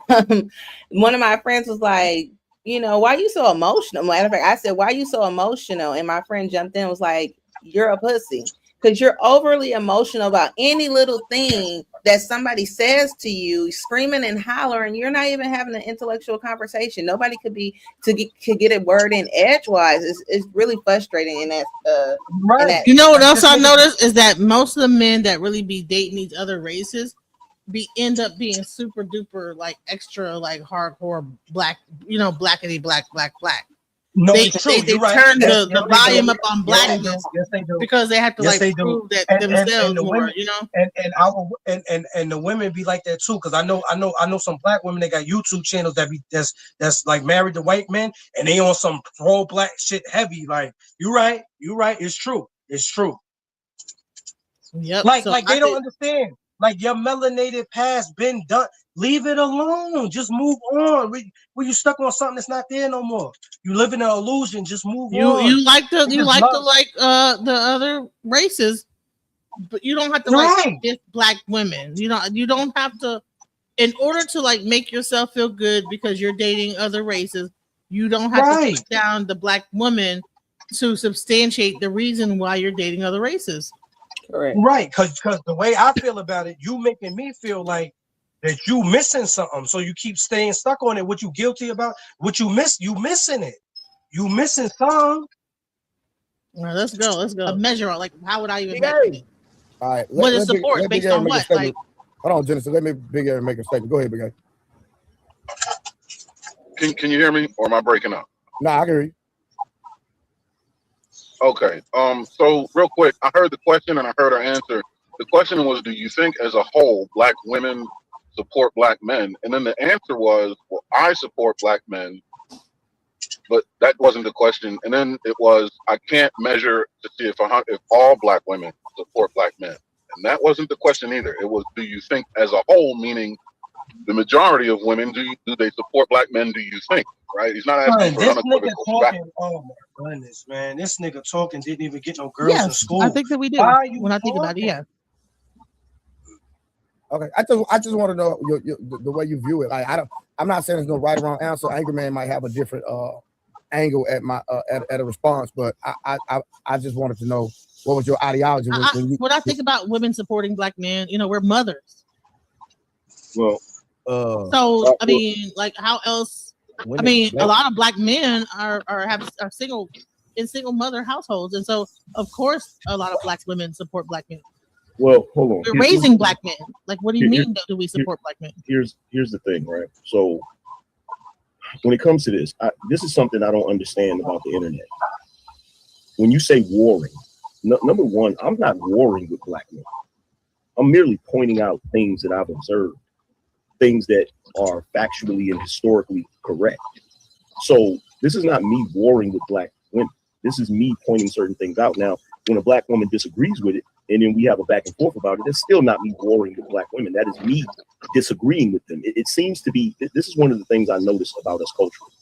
one of my friends was like, you know, why you so emotional? Matter of fact, I said, why are you so emotional? And my friend jumped in and was like, you're a pussy. Because you're overly emotional about any little thing that somebody says to you, screaming and hollering. You're not even having an intellectual conversation. Nobody could get a word in edgewise. It's really frustrating in that. You know what else I noticed is that most of the men that really be dating these other races end up being super duper like extra like hardcore black, you know, blackity black. No, They it's true. You're right. turn Yes, the they volume do. up on Yes, they blackness do. Yes, they do. because they have to Yes, they like do. prove that And themselves the more, women, you know. And the women be like that too. Because I know some black women that got YouTube channels that's like married to white men, and they on some pro black shit heavy. Like you're right. It's true. Yep. Like So they don't understand. Like your melanated past been done. Leave it alone. Just move on. When you stuck on something that's not there no more. You live in an illusion. Just move on. You like the the other races, but you don't have to like diss black women. You don't have to, in order to like make yourself feel good because you're dating other races. You don't have to put down the black woman to substantiate the reason why you're dating other races. Correct. Right, because the way I feel about it, you making me feel like that you missing something. So you keep staying stuck on it. What you guilty about? What you missing it. You missing some. All right, let's go. A measure, like how would I even measure it? All right, What is support based on what? Like, hold on, Genesis. Let me Big Aaron make a statement. Go ahead, Big Aaron. Can you hear me, or am I breaking up? No, I can hear you. Okay. So real quick, I heard the question and I heard her answer. The question was, do you think as a whole black women support black men? And then the answer was, well, I support black men, but that wasn't the question. And then it was, I can't measure to see if all black women support black men. And that wasn't the question either. It was, do you think as a whole, meaning the majority of women, do they support black men, do you think? Right? He's not asking for this nigga unequivocal fact. talking. Oh my goodness, man! This nigga talking didn't even get no girls in school. I think that we do. When I think about it, yeah. Okay, I just want to know the way you view it. Like I'm not saying there's no right or wrong answer. Angryman might have a different angle at my at a response, but I just wanted to know what was your ideology when I think about women supporting black men. You know, we're mothers. Well, so I mean, like, how else? I mean, a lot of black men are single in single mother households, and so of course a lot of black women support black men. Well, hold on. We're raising black men. Like, what do you mean? Do we support black men? Here's the thing, right? So when it comes to this, this is something I don't understand about the internet. When you say warring, number one, I'm not warring with black men. I'm merely pointing out things that I've observed, things that are factually and historically correct. So this is not me warring with black women. This is me pointing certain things out. Now, when a black woman disagrees with it, and then we have a back and forth about it, it's still not me warring with black women. That is me disagreeing with them. It seems to be, this is one of the things I noticed about us culturally.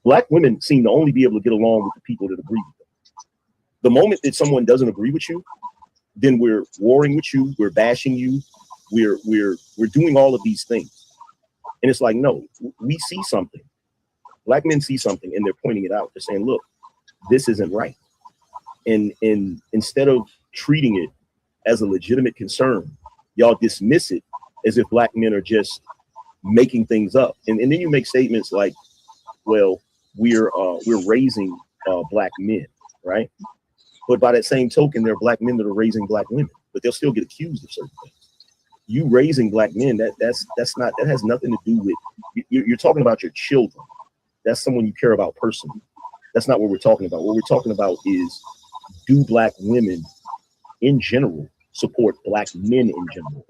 Black women seem to only be able to get along with the people that agree with them. The moment that someone doesn't agree with you, then we're warring with you, we're bashing you, we're doing all of these things. And it's like, no, we see something. Black men see something and they're pointing it out. They're saying, look, this isn't right. And instead of treating it as a legitimate concern, y'all dismiss it as if black men are just making things up. And then you make statements like, well, we're raising black men, right? But by that same token, there are black men that are raising black women, but they'll still get accused of certain things. You raising black men, that has nothing to do with, you're talking about your children. That's someone you care about personally. That's not what we're talking about. What we're talking about is, do black women in general support black men in general?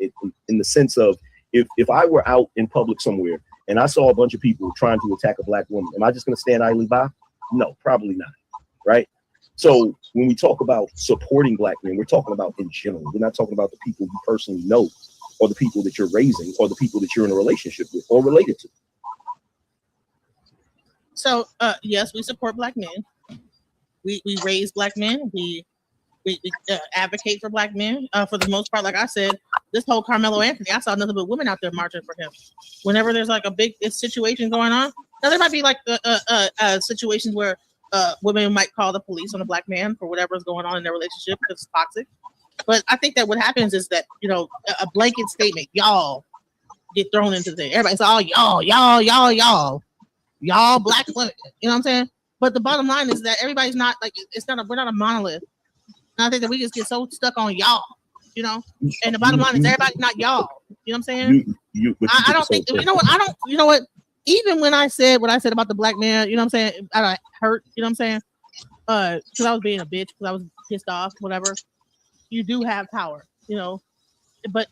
In the sense of, if I were out in public somewhere and I saw a bunch of people trying to attack a black woman, am I just going to stand idly by? No, probably not, right? So when we talk about supporting black men, we're talking about in general. We're not talking about the people you personally know, or the people that you're raising, or the people that you're in a relationship with or related to. So yes, we support black men. We raise black men. We advocate for black men. For the most part, like I said, this whole Carmelo Anthony, I saw nothing but women out there marching for him. Whenever there's like a big situation going on, Now there might be like situations where women might call the police on a black man for whatever's going on in their relationship because it's toxic. But I think that what happens is that, you know, a blanket statement, y'all get thrown into the everybody's all y'all black women. You know what I'm saying? But the bottom line is that everybody's not like we're not a monolith. And I think that we just get so stuck on y'all, you know. And the bottom line is everybody's not y'all. You know what I'm saying? I don't think you know what? Even when I said what I said about the black man, you know what I'm saying? I got hurt, you know what I'm saying? Because I was being a bitch, because I was pissed off, whatever. You do have power, you know. But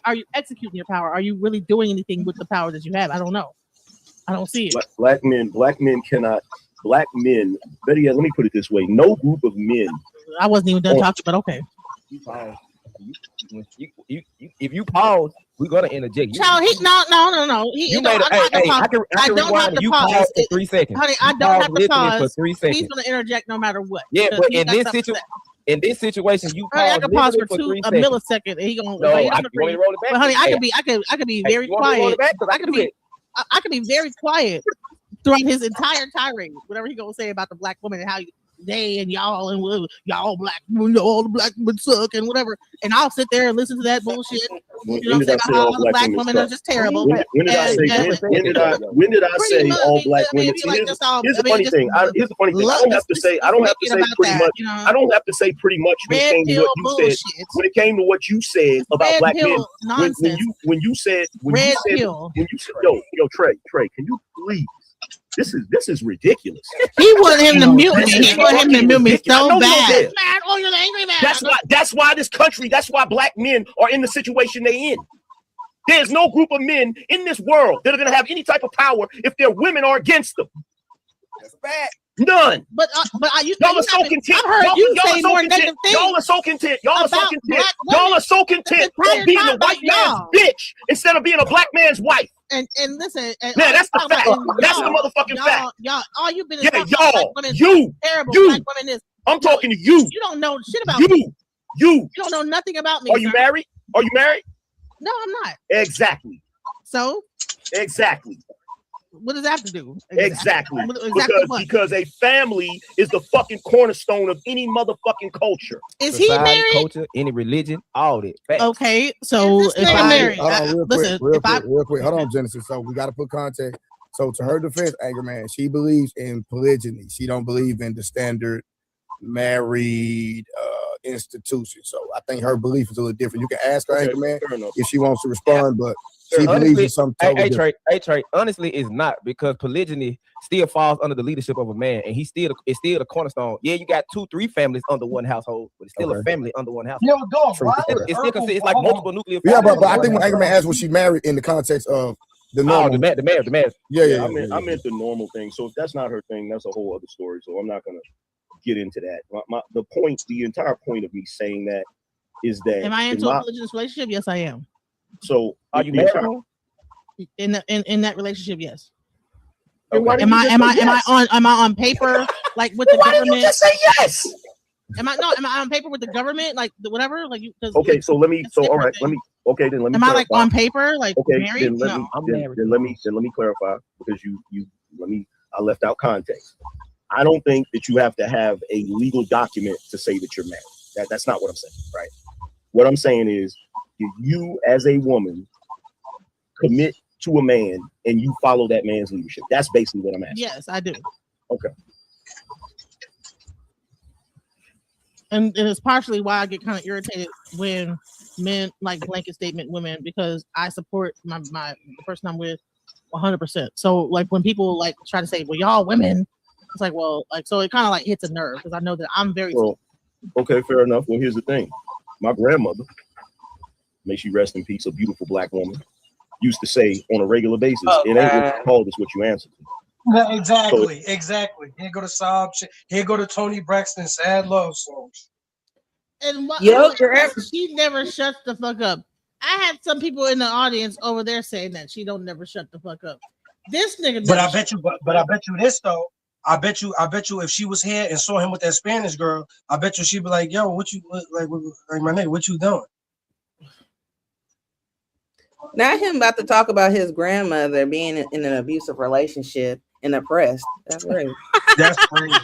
are you executing your power? Are you really doing anything with the power that you have? I don't know. I don't see it. Black men cannot. Black men. Better yet, let me put it this way: no group of men. I wasn't even done talking, but okay. If you pause, we're gonna interject. Child, no. I don't have to pause. For 3 seconds. Honey, I don't have to pause. For 3 seconds. He's gonna interject no matter what. Yeah, but in this situation, you pause. I can pause for a millisecond, and he gonna. No, you want me to roll it back? But honey, I could be very quiet. I could be very quiet throughout his entire tirade, whatever he gonna say about the black woman and how they and y'all and y'all black women, all the black women suck and whatever, and I'll sit there and listen to that bullshit. You know what I'm saying? How all the black women are just terrible. When did I say all black women? Here's the funny thing. I don't have to say pretty much. I don't have to say pretty much when it came to what you said. When it came to what you said about black men, when you said, yo, Trae, can you please? This is ridiculous. He wanted him to mute me. He wanted him to mute me so bad. Man, oh, you're the angry man. That's why this country, that's why black men are in the situation they in. There's no group of men in this world that are going to have any type of power if their women are against them. That's bad. None. But y'all are so content. I've heard you say more negative things. Y'all are so content. Y'all are so content on being a white man's bitch instead of being a black man's wife. And listen, man, that's the fact. That's the motherfucking fact. Y'all, all you've been y'all, terrible black women is. I'm talking to you. You don't know shit about me. You don't know nothing about me. Are you married? Are you married? No, I'm not. Exactly. So? Exactly. What does that have to do? Exactly. Because a family is the fucking cornerstone of any motherfucking culture. Is he married? Culture, any religion, all that. Facts. Okay, so if I'm married, real quick. Hold on, Genesis. So we got to put context. So to her defense, Angryman, she believes in polygyny. She don't believe in the standard married institution. So I think her belief is a little different. You can ask her, Angryman, if she wants to respond, but she believes in something totally different. Trae, honestly, it's not, because polygyny still falls under the leadership of a man, and it's still the cornerstone. Yeah, you got 2-3 families under one household, but it's still a family under one household. Yo, dog, it's like multiple nuclear families. Yeah, but I think when Angryman asked was she married in the context of the normal. The marriage. Yeah. I meant the normal thing. So if that's not her thing, that's a whole other story. So I'm not gonna get into that. The entire point of me saying that is that. Am I into a religious relationship? Yes, I am. So are you married? In that relationship? Yes. Okay. Am I on paper like with the government? Why did you just say yes? Am I on paper with the government like whatever like you? Okay, so let me. So all right, let me. Okay, then let me. Am clarify. I like on paper like married? Then let me clarify, because I left out context. I don't think that you have to have a legal document to say that you're married. That's not what I'm saying, right? What I'm saying is, if you as a woman commit to a man and you follow that man's leadership, that's basically what I'm asking. Yes, I do. Okay. And it's partially why I get kind of irritated when men like blanket statement women, because I support the person I'm with 100%. So like when people like try to say, well, y'all women, it's like, well, like, so it kind of like hits a nerve, because I know that I'm very. Well, okay, fair enough. Well, here's the thing. My grandmother, may she rest in peace, a beautiful black woman, used to say on a regular basis, it ain't what you called, it's what you answer to. Yeah, exactly. Here go to Saab. Here go to Tony Braxton. Sad love songs. And she never shuts the fuck up. I had some people in the audience over there saying that she don't never shut the fuck up. This nigga. But I bet you this though. I bet you if she was here and saw him with that Spanish girl, I bet you she'd be like, yo, like my nigga, what you doing? Not him about to talk about his grandmother being in an abusive relationship and oppressed. That's right. That's crazy.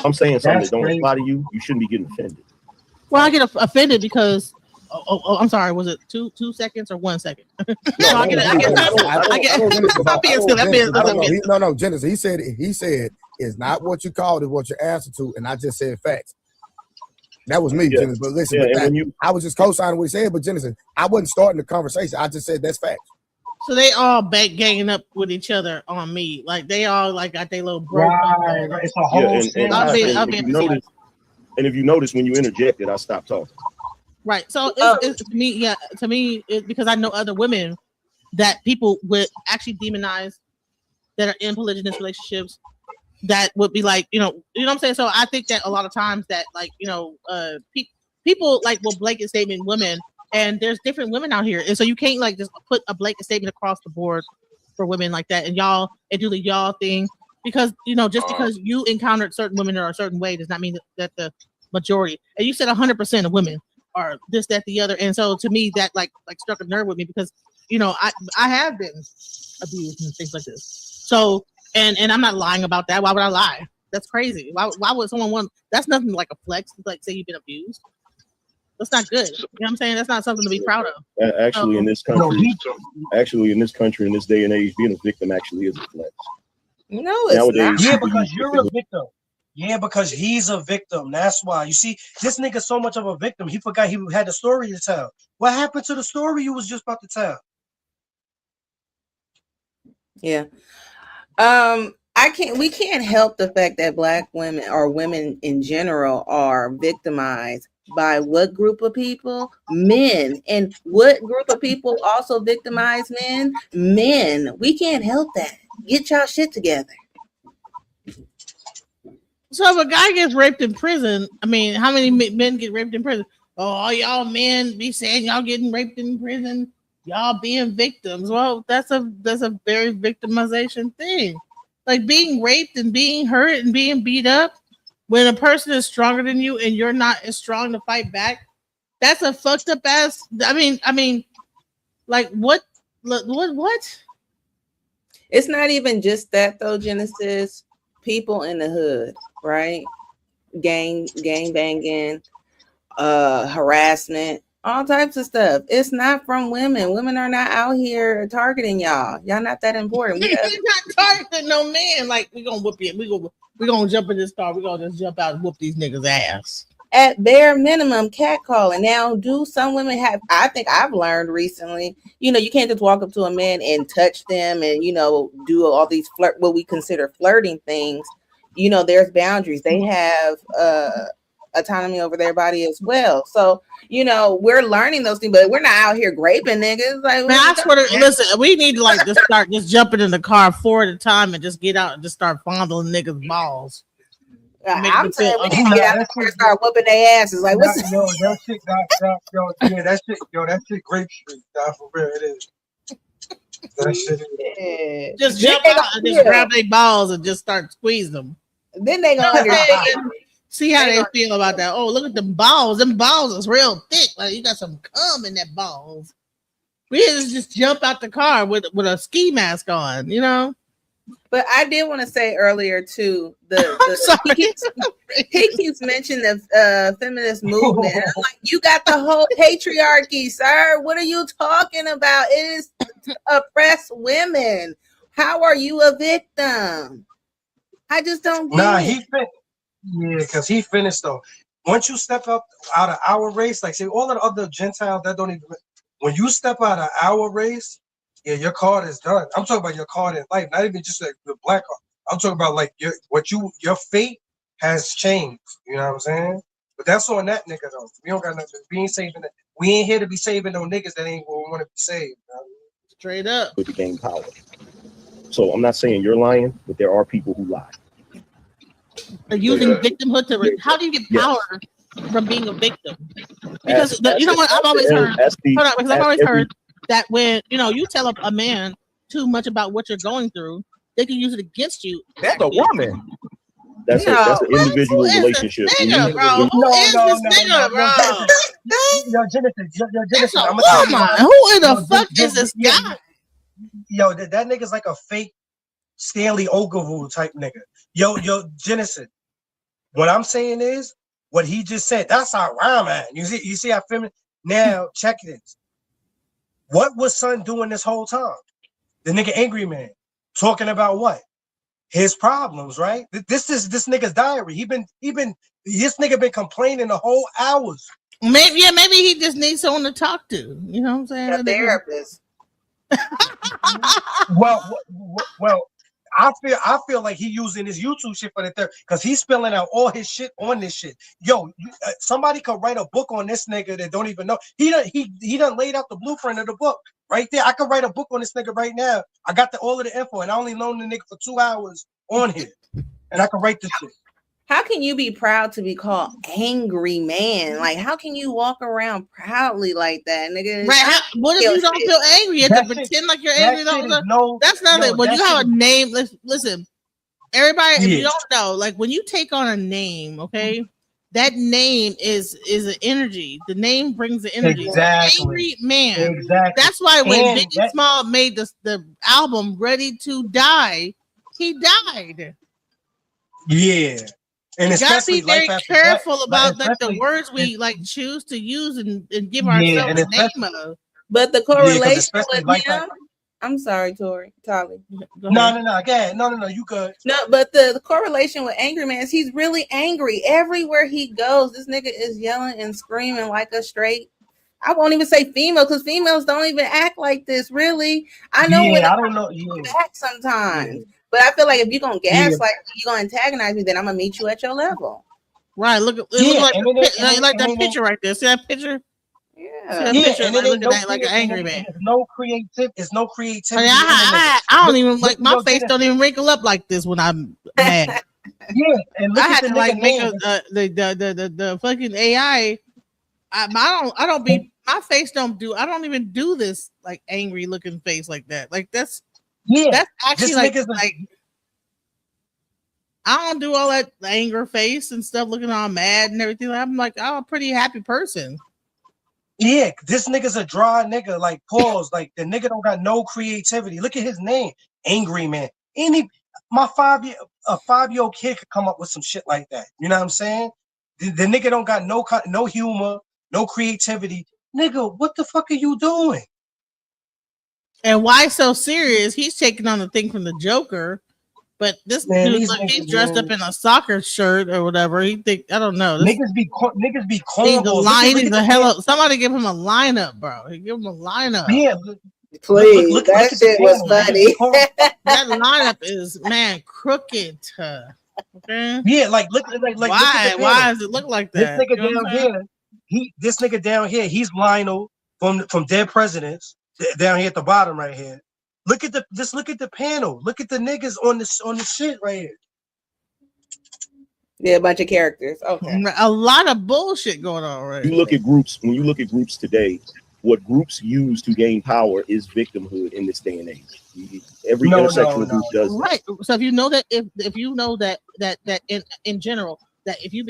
I'm saying something That's that don't crazy. apply to you. You shouldn't be getting offended. Well, I get offended because I'm sorry. Was it 2 seconds or 1 second? No, Genesis. He said it's not what you called it, what your answer to, and I just said facts. That was me, Genesis. But listen, I was just co-signing what he said. But Genesis, I wasn't starting the conversation. I just said that's facts. So they all ganging up with each other on me, like they all like got their little bro. Right. It's a whole and if you notice when you interjected, I stopped talking. Right. So it's to me, it's because I know other women that people would actually demonize that are in polygynous relationships that would be like, you know what I'm saying? So I think that a lot of times that like, people like will blanket statement women, and there's different women out here. And so you can't like just put a blanket statement across the board for women like that and do the y'all thing. Because, just because you encountered certain women or a certain way does not mean that the majority, and you said 100% of women are this, that, the other. And so to me, that like struck a nerve with me because, I have been abused and things like this. So, and I'm not lying about that. Why would I lie? That's crazy. Why would someone want, that's nothing like a flex to like say you've been abused. That's not good. You know what I'm saying? That's not something to be proud of. Actually, in this country, in this day and age, being a victim actually is a flex. No, it's not. Yeah, because you're a victim. Yeah, because he's a victim. That's why. You see, this nigga's so much of a victim. He forgot he had a story to tell. What happened to the story you was just about to tell? Yeah. We can't help the fact that Black women or women in general are victimized by what group of people? Men. And what group of people also victimize men? Men. We can't help that. Get y'all shit together. So if a guy gets raped in prison, I mean, how many men get raped in prison? Oh, all y'all men be saying y'all getting raped in prison, y'all being victims. Well, that's a very victimization thing. Like being raped and being hurt and being beat up when a person is stronger than you and you're not as strong to fight back. That's a fucked up ass. I mean, like what? It's not even just that though, Genesis. People in the hood, right? Gang banging, harassment, all types of stuff. It's not from women. Women are not out here targeting y'all. Y'all not that important. We're not targeting no man. Like we gonna whoop you. We gonna jump in this car. We gonna just jump out and whoop these niggas' ass. At bare minimum, catcalling. Now, do some women have? I think I've learned recently. You can't just walk up to a man and touch them, and do all these what we consider flirting things. There's boundaries. They have autonomy over their body as well. So, we're learning those things, but we're not out here graping niggas. Like, man, I swear to listen, we need to like just start just jumping in the car 4 at a time and just get out and just start fondling niggas' balls. I'm saying we need to get out and start whooping their asses. Like, what's that shit Grape Street, for real, it is. That shit is. Just jump out and just grab their balls and just start squeezing them. Then they gonna see how they feel about that. Oh, look at them balls. Them balls is real thick. Like you got some cum in that balls. We just jump out the car with a ski mask on, But I did want to say earlier too, he keeps mentioning the feminist movement. And I'm like, you got the whole patriarchy, sir. What are you talking about? It is to oppress women. How are you a victim? I just don't get it. Because he finished though. Once you step out of our race, like say all of the other Gentiles that don't even. When you step out of our race. Yeah, your card is done. I'm talking about your card in life, not even just like the black card. I'm talking about like your fate has changed. You know what I'm saying? But that's on that nigga though. We don't got nothing. We ain't saving that. We ain't here to be saving no niggas that ain't gonna want to be saved. Straight up. To gain power. So I'm not saying you're lying, but there are people who lie. They're using victimhood to. How do you get power from being a victim? Because you know what I've always heard. Because I've always heard. That when you tell a man too much about what you're going through, they can use it against you. That's a woman. That's an individual relationship. Nigga, bro. Who is this nigga, bro? Yo, Genesis, That's a I'm gonna tell you woman. what, Who in the fuck is this guy? Yo, that nigga's like a fake Stanley Ogilvy type nigga. Yo, Genesis. What I'm saying is, what he just said, that's how I'm at. You see how feminine. Now, check this. What was Son doing this whole time? The nigga Angryman talking about what? His problems, right? This is this nigga's diary. This nigga been complaining the whole hours. Maybe he just needs someone to talk to. You know what I'm saying? A therapist. Well, I feel like he using his YouTube shit for the therapy because he's spilling out all his shit on this shit. Yo, somebody could write a book on this nigga that don't even know. He done laid out the blueprint of the book right there. I could write a book on this nigga right now. I got all of the info, and I only known the nigga for 2 hours on here, and I can write this shit. How can you be proud to be called angry man? Like, how can you walk around proudly like that, nigga? Right? What if you don't feel angry? You have to pretend like you're angry. That's not it. When you have a name, listen, everybody, if you don't know, like when you take on a name, okay, that name is an energy. The name brings the energy. Exactly. Angry man. Exactly. That's why when Biggie Small made the album Ready to Die, he died. Yeah. And you gotta be very careful about like the words we like choose to use and give ourselves a name of. But the correlation with him, I'm sorry, Tolly. No, again, no, you good. No, but the correlation with Angryman is he's really angry everywhere he goes. This nigga is yelling and screaming like a straight. I won't even say female because females don't even act like this. Really, I know. I don't know. Back sometimes. But I feel like if you're gonna gaslight, you're gonna antagonize me, then I'm gonna meet you at your level. Right. Look like that picture right there. See that picture? Yeah. And it ain't no like an angry man. It's no creativity. I don't even like my face don't even wrinkle up like this when I'm mad. And look I had to like make the fucking AI. I don't be my face I don't even do this like angry looking face like that. Like that's actually like I don't do all that anger face and stuff, looking all mad and everything. I'm like, I'm a pretty happy person. Yeah, this nigga's a dry nigga. Like, pause. Like, the nigga don't got no creativity. Look at his name, Angryman. My 5-year-old kid could come up with some shit like that. You know what I'm saying? The nigga don't got no humor, no creativity. Nigga, what the fuck are you doing? And why so serious? He's taking on the thing from the Joker, but this dude, he's dressed up in a soccer shirt or whatever. He think I don't know. Niggas be cornballs. Somebody give him a lineup, bro. Give him a lineup. Yeah, please. That shit was funny. That lineup is crooked. Okay. Yeah, like why? Why does it look like that? This nigga down here, he's Lionel from Dead Presidents. Down here at the bottom right here. Look at the panel. Look at the niggas on the shit right here. Yeah, a bunch of characters. Okay. A lot of bullshit going on right You look at groups, when you look at groups today, what groups use to gain power is victimhood in this day and age. Every intersectional group does that. Right. So if you know that if you know that in general, that if you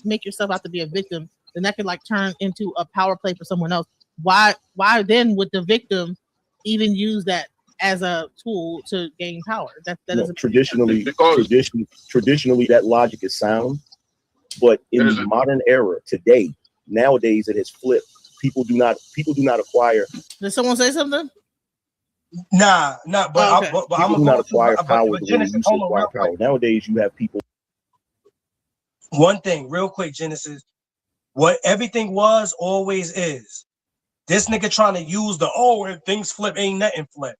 make yourself out to be a victim, then that could like turn into a power play for someone else. Why then would the victim even use that as a tool to gain power? That is traditionally that logic is sound, but in the modern era today, nowadays it has flipped. People do not acquire. Did someone say something? Nah, but people do not acquire power the way they used to acquire power. Nowadays you have people. One thing, real quick, Genesis. What everything was always is. This nigga trying to use if things flip, ain't nothing flip.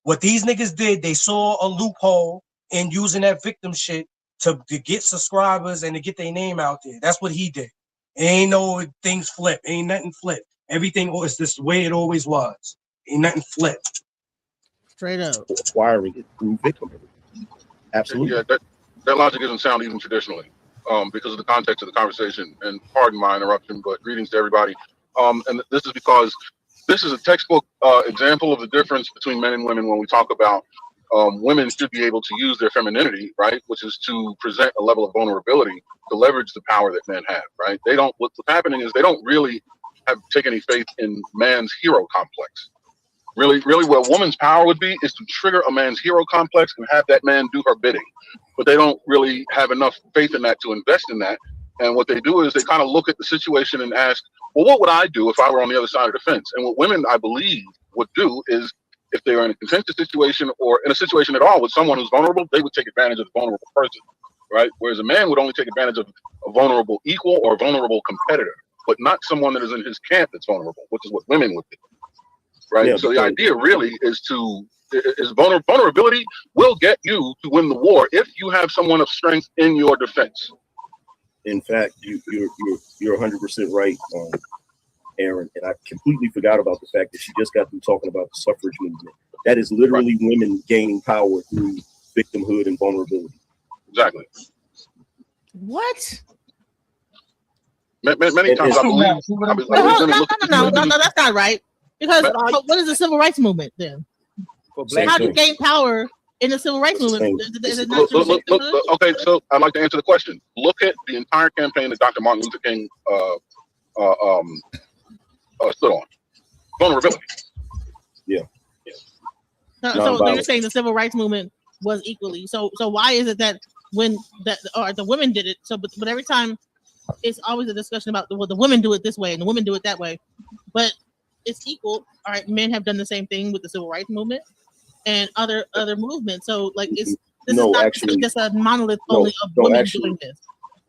What these niggas did, they saw a loophole in using that victim shit to get subscribers and to get their name out there. That's what he did. Ain't no things flip, ain't nothing flip. Everything is this way it always was. Ain't nothing flip. Straight up. Acquiring it through victimhood. Absolutely. Yeah, that logic isn't sound even traditionally, because of the context of the conversation. And pardon my interruption, but greetings to everybody. And this is because this is a textbook example of the difference between men and women when we talk about women should be able to use their femininity, right, which is to present a level of vulnerability to leverage the power that men have, right? They don't. What's happening is they don't really have taken any faith in man's hero complex. Really, what a woman's power would be is to trigger a man's hero complex and have that man do her bidding. But they don't really have enough faith in that to invest in that. And what they do is they kind of look at the situation and ask, well, what would I do if I were on the other side of the fence? And what women, I believe, would do is if they are in a contentious situation or in a situation at all with someone who's vulnerable, they would take advantage of the vulnerable person, right? Whereas a man would only take advantage of a vulnerable equal or a vulnerable competitor, but not someone that is in his camp that's vulnerable, which is what women would do. Right. Yeah, so the idea really is vulnerability will get you to win the war if you have someone of strength in your defense. In fact, you're 100% right, Aaron. And I completely forgot about the fact that she just got through talking about the suffrage movement. That is literally women gaining power through victimhood and vulnerability. Exactly. What? Many times I believe. No, that's not right. Because what is the civil rights movement then? How do you gain power in the civil rights movement? Okay, so I'd like to answer the question. Look at the entire campaign that Dr. Martin Luther King stood on. Vulnerability. Yeah. So you're saying the civil rights movement was equally. So why is it that when the women did it? So but every time it's always a discussion about the women do it this way and the women do it that way, but it's equal. All right, men have done the same thing with the civil rights movement and other movements. So like this is not just a monolith only of women doing this.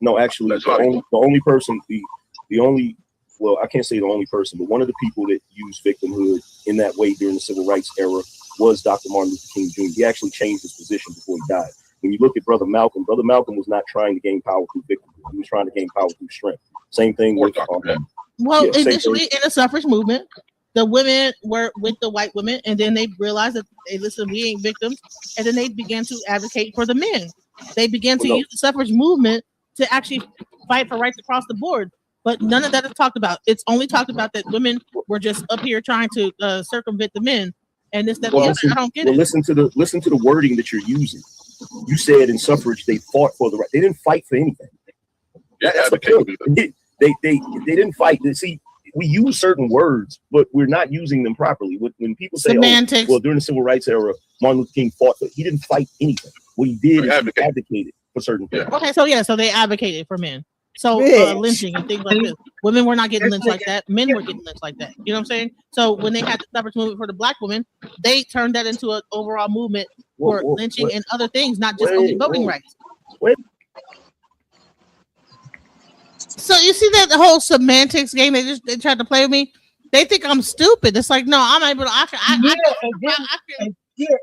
No, actually, the only person, well, I can't say the only person, but one of the people that used victimhood in that way during the civil rights era was Dr. Martin Luther King Jr. He actually changed his position before he died. When you look at Brother Malcolm was not trying to gain power through victimhood. He was trying to gain power through strength. Same thing with initially in the suffrage movement, the women were with the white women, and then they realized that, hey, listen, we ain't victims, and then they began to advocate for the men. They began to use the suffrage movement to actually fight for rights across the board. But none of that is talked about. It's only talked about that women were just up here trying to circumvent the men, and this, that, the other. I don't get it. Listen to the wording that you're using. You said in suffrage they fought for the right. They didn't fight for anything. That's the point. They didn't fight. See, we use certain words, but we're not using them properly. When people say, semantics. well, during the civil rights era, Martin Luther King fought, but he didn't fight anything. What he did is he advocated for certain things. Okay, so they advocated for men. So lynching and things like this. Women were not getting lynched like that. Men were getting lynched like that. You know what I'm saying? So when they had the suffrage movement for the black women, they turned that into an overall movement for lynching and other things, not just only voting rights. So you see that the whole semantics game they tried to play with me. They think I'm stupid. It's like, no, I'm able to.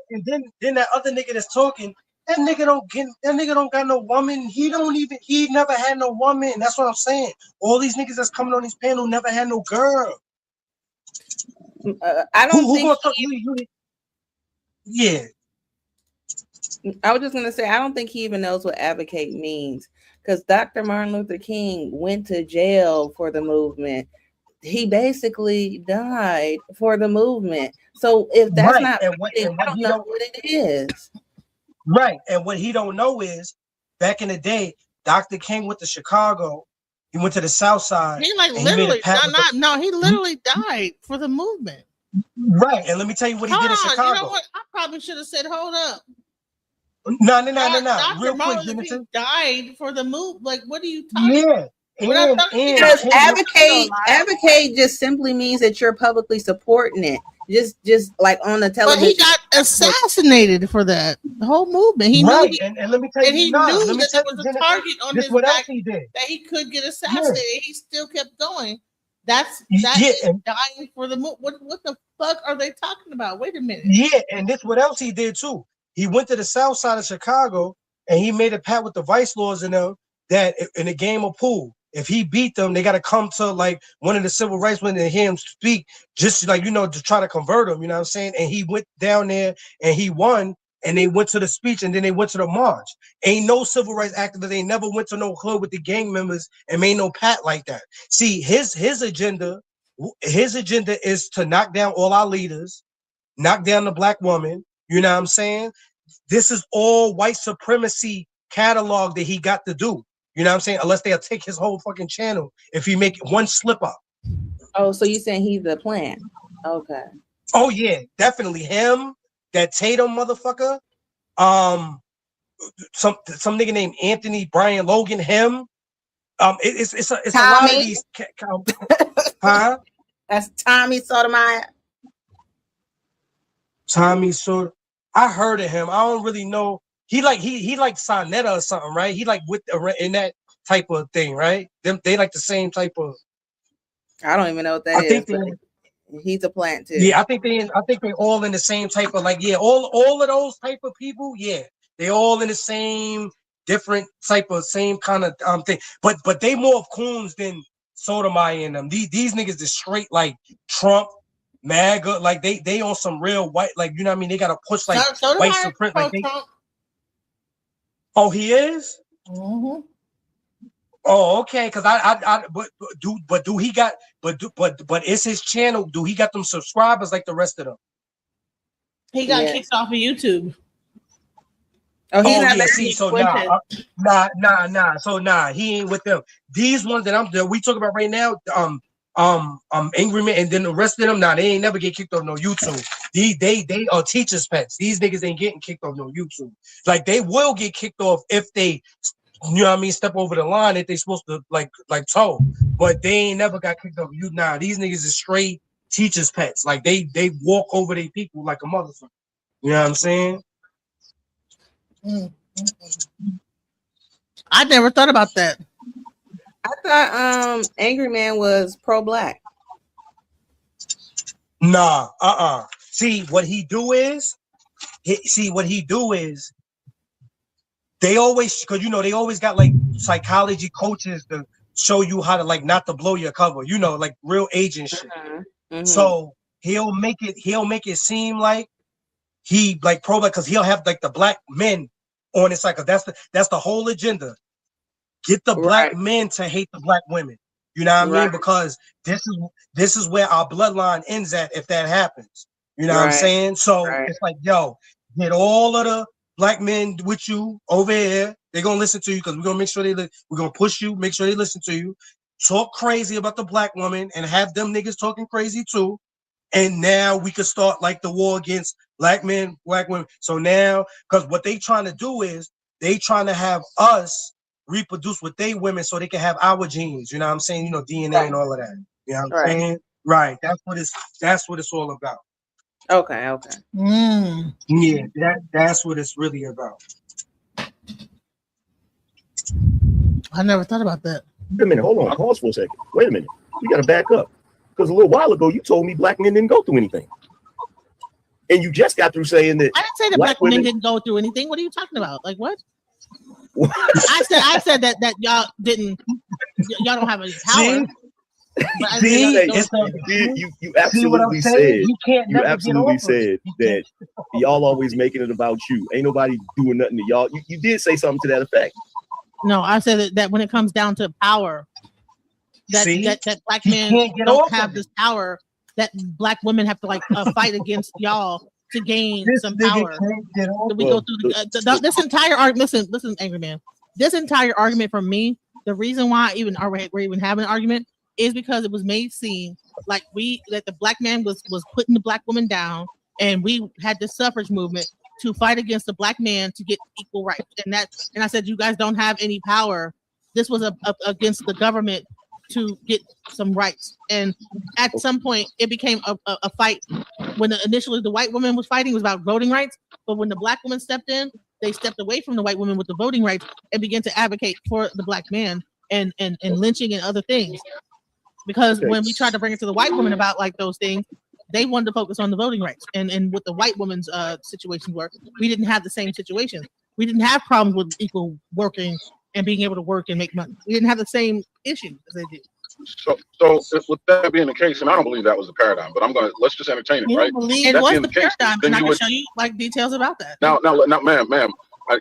And then that other nigga that's talking. That nigga don't got no woman. He never had no woman. That's what I'm saying. All these niggas that's coming on this panel never had no girl. I don't think. Yeah. I was just gonna say I don't think he even knows what advocate means, because Dr. Martin Luther King went to jail for the movement. He basically died for the movement. So if that's not, I don't know what it is. Right, and what he don't know is, back in the day, Dr. King went to Chicago. He went to the South Side. He literally, he literally died for the movement. Right, and let me tell you what he did in Chicago. You know what? I probably should have said, hold up. No. Real quick, he died for the move. Like, what are you talking about? Because advocate just simply means that you're publicly supporting it. Just like on the television. But he got assassinated for that. The whole movement. He knew and let me tell you, he knew that there was a target on his back that he could get assassinated. Yeah. He still kept going. That's dying for the movement. What the fuck are they talking about? Wait a minute. Yeah, and this what else he did too. He went to the South Side of Chicago and he made a pact with the vice lords in them that in a game of pool, if he beat them, they got to come to like one of the civil rights men and hear him speak, just like, to try to convert him, you know what I'm saying? And he went down there and he won, and they went to the speech and then they went to the march. Ain't no civil rights activists, they never went to no hood with the gang members and made no pact like that. See, his agenda is to knock down all our leaders, knock down the black woman, You know what I'm saying? This is all white supremacy catalog that he got to do. You know what I'm saying? Unless they'll take his whole fucking channel if he make one slip up. Oh, so you saying he's the plan? Okay. Oh yeah, definitely him. That Tatum motherfucker. Some nigga named Anthony Brian Logan. Him. It's a lot of these. Huh? That's Tommy Sotomayor. Tommy Sotomayor. I heard of him. I don't really know. He like Sonetta or something, right? He like with in that type of thing, right? They like the same type of. I don't even know what that is. He's a plant too. Yeah, I think they all in the same type of all of those type of people. Yeah, they all in the same different type of same kind of thing. But they more of coons than Sotomayor and them. These niggas is straight like Trump, MAGA, like they on some real white, like you know what I mean. They gotta push like white supremacy. Like oh, he is. Mm-hmm. Oh, okay. Because but is his channel? Do he got them subscribers like the rest of them? He got kicked off of YouTube. Oh, he's not yeah. See, so nah. So he ain't with them. These ones that we talking about right now, Angryman, and then the rest of them, they ain't never get kicked off no YouTube. They are teachers' pets. These niggas ain't getting kicked off no YouTube. Like they will get kicked off if they, you know what I mean, step over the line that they supposed to like toe. But they ain't never got kicked off you. Nah, these niggas is straight teachers' pets. Like they walk over their people like a motherfucker. You know what I'm saying? I never thought about that. I thought Angryman was pro-black. Nah, See what he do is they always, because you know they always got like psychology coaches to show you how to like not to blow your cover, you know, like real agent shit. Mm-hmm. So he'll make it seem like he like pro-black because he'll have like the black men on his side. That's the whole agenda. Get the black men to hate the black women. You know what I mean? Because this is where our bloodline ends at if that happens. You know what I'm saying? So it's like, yo, get all of the black men with you over here. They're gonna listen to you because we're gonna make sure we're gonna push you, make sure they listen to you. Talk crazy about the black woman and have them niggas talking crazy too. And now we could start like the war against black men, black women. So now, because what they trying to do is they trying to have us reproduce with they women so they can have our genes. You know what I'm saying? You know, DNA and all of that. You know what I'm saying? Right. That's what it's all about. Okay. Yeah, that's what it's really about. I never thought about that. Wait a minute, hold on, pause for a second. Wait a minute. You gotta back up. Because a little while ago you told me black men didn't go through anything. And you just got through saying that I didn't say that black women didn't go through anything. What are you talking about? Like what? I said that y'all don't have any power. You absolutely said that y'all always making it about you. Ain't nobody doing nothing to y'all. You did say something to that effect. No, I said that when it comes down to power, that black men don't have this power. That black women have to like fight against y'all to gain some power. We go through this entire argument. Listen, Angryman. This entire argument from me. The reason why we're even having an argument is because it was made seem like that the black man was putting the black woman down, and we had the suffrage movement to fight against the black man to get equal rights. And I said, you guys don't have any power. This was against the government to get some rights. And at some point it became a fight. When initially the white woman was fighting, it was about voting rights. But when the black woman stepped in, they stepped away from the white woman with the voting rights and began to advocate for the black man and lynching and other things. Because when we tried to bring it to the white woman about like those things, they wanted to focus on the voting rights. And what the white woman's situations were, we didn't have the same situation. We didn't have problems with equal working and being able to work and make money. We didn't have the same issues as they did. So with that being the case, and I don't believe that was the paradigm, but let's just entertain it, right? It was the paradigm, and I can show you like details about that. Now, ma'am,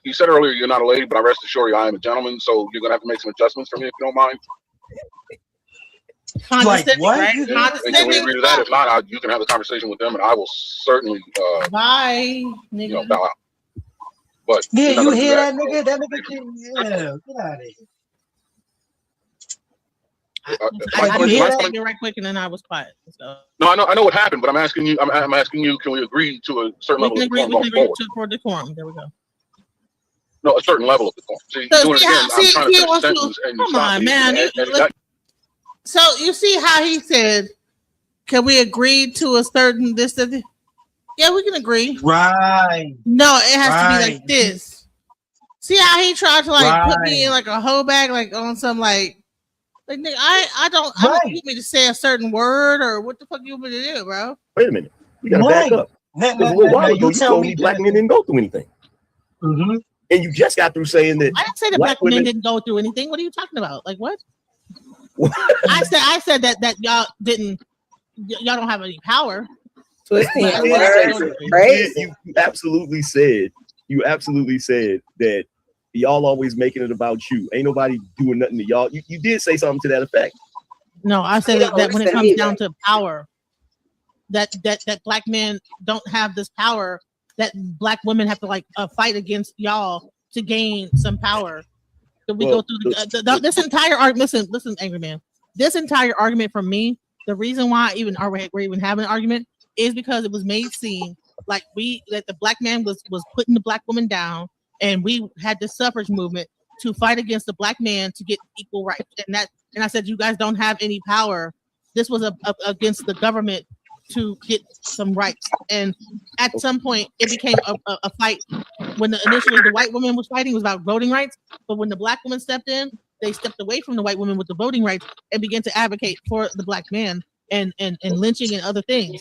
you said earlier you're not a lady, but I rest assure you I am a gentleman, so you're gonna have to make some adjustments for me if you don't mind. Like what? Right? And can we agree to that? If not, you can have a conversation with them, and I will certainly bye, nigga. bow out. But yeah, you hear that nigga? That nigga can, get out of here. I did hear that right quick, and then I was quiet. So. No, I know what happened, but I'm asking you. I'm asking you. Can we agree to a certain level of decorum going forward? For decorum. There we go. No, a certain level of decorum. See, So doing it again. I'm trying to finish the sentence, and you come stop on, me. man. So you see how he said, "Can we agree to a certain this?" Yeah, we can agree. Right. No, it has to be like this. See how he tried to put me in like a hoe bag, like on some like nigga, I don't you want me to say a certain word or what the fuck you want me to do, bro? Wait a minute, you gotta back up. A little while ago, you told me black men didn't go through anything, and you just got through saying that. I didn't say that black men didn't go through anything. What are you talking about? Like what? I said that y'all don't have any power. You absolutely said that y'all always making it about you. Ain't nobody doing nothing to y'all. You did say something to that effect. No, I said that when it comes down to power, that black men don't have this power. That black women have to fight against y'all to gain some power. That we go through this entire argument. Listen, Angry Man. This entire argument from me. The reason why we're even having an argument is because it was made seem like that the black man was putting the black woman down, and we had the suffrage movement to fight against the black man to get equal rights. And I said, you guys don't have any power. This was against the government to get some rights. And at some point, it became a fight. When initially the white woman was fighting, it was about voting rights. But when the black woman stepped in, they stepped away from the white woman with the voting rights and began to advocate for the black man and lynching and other things.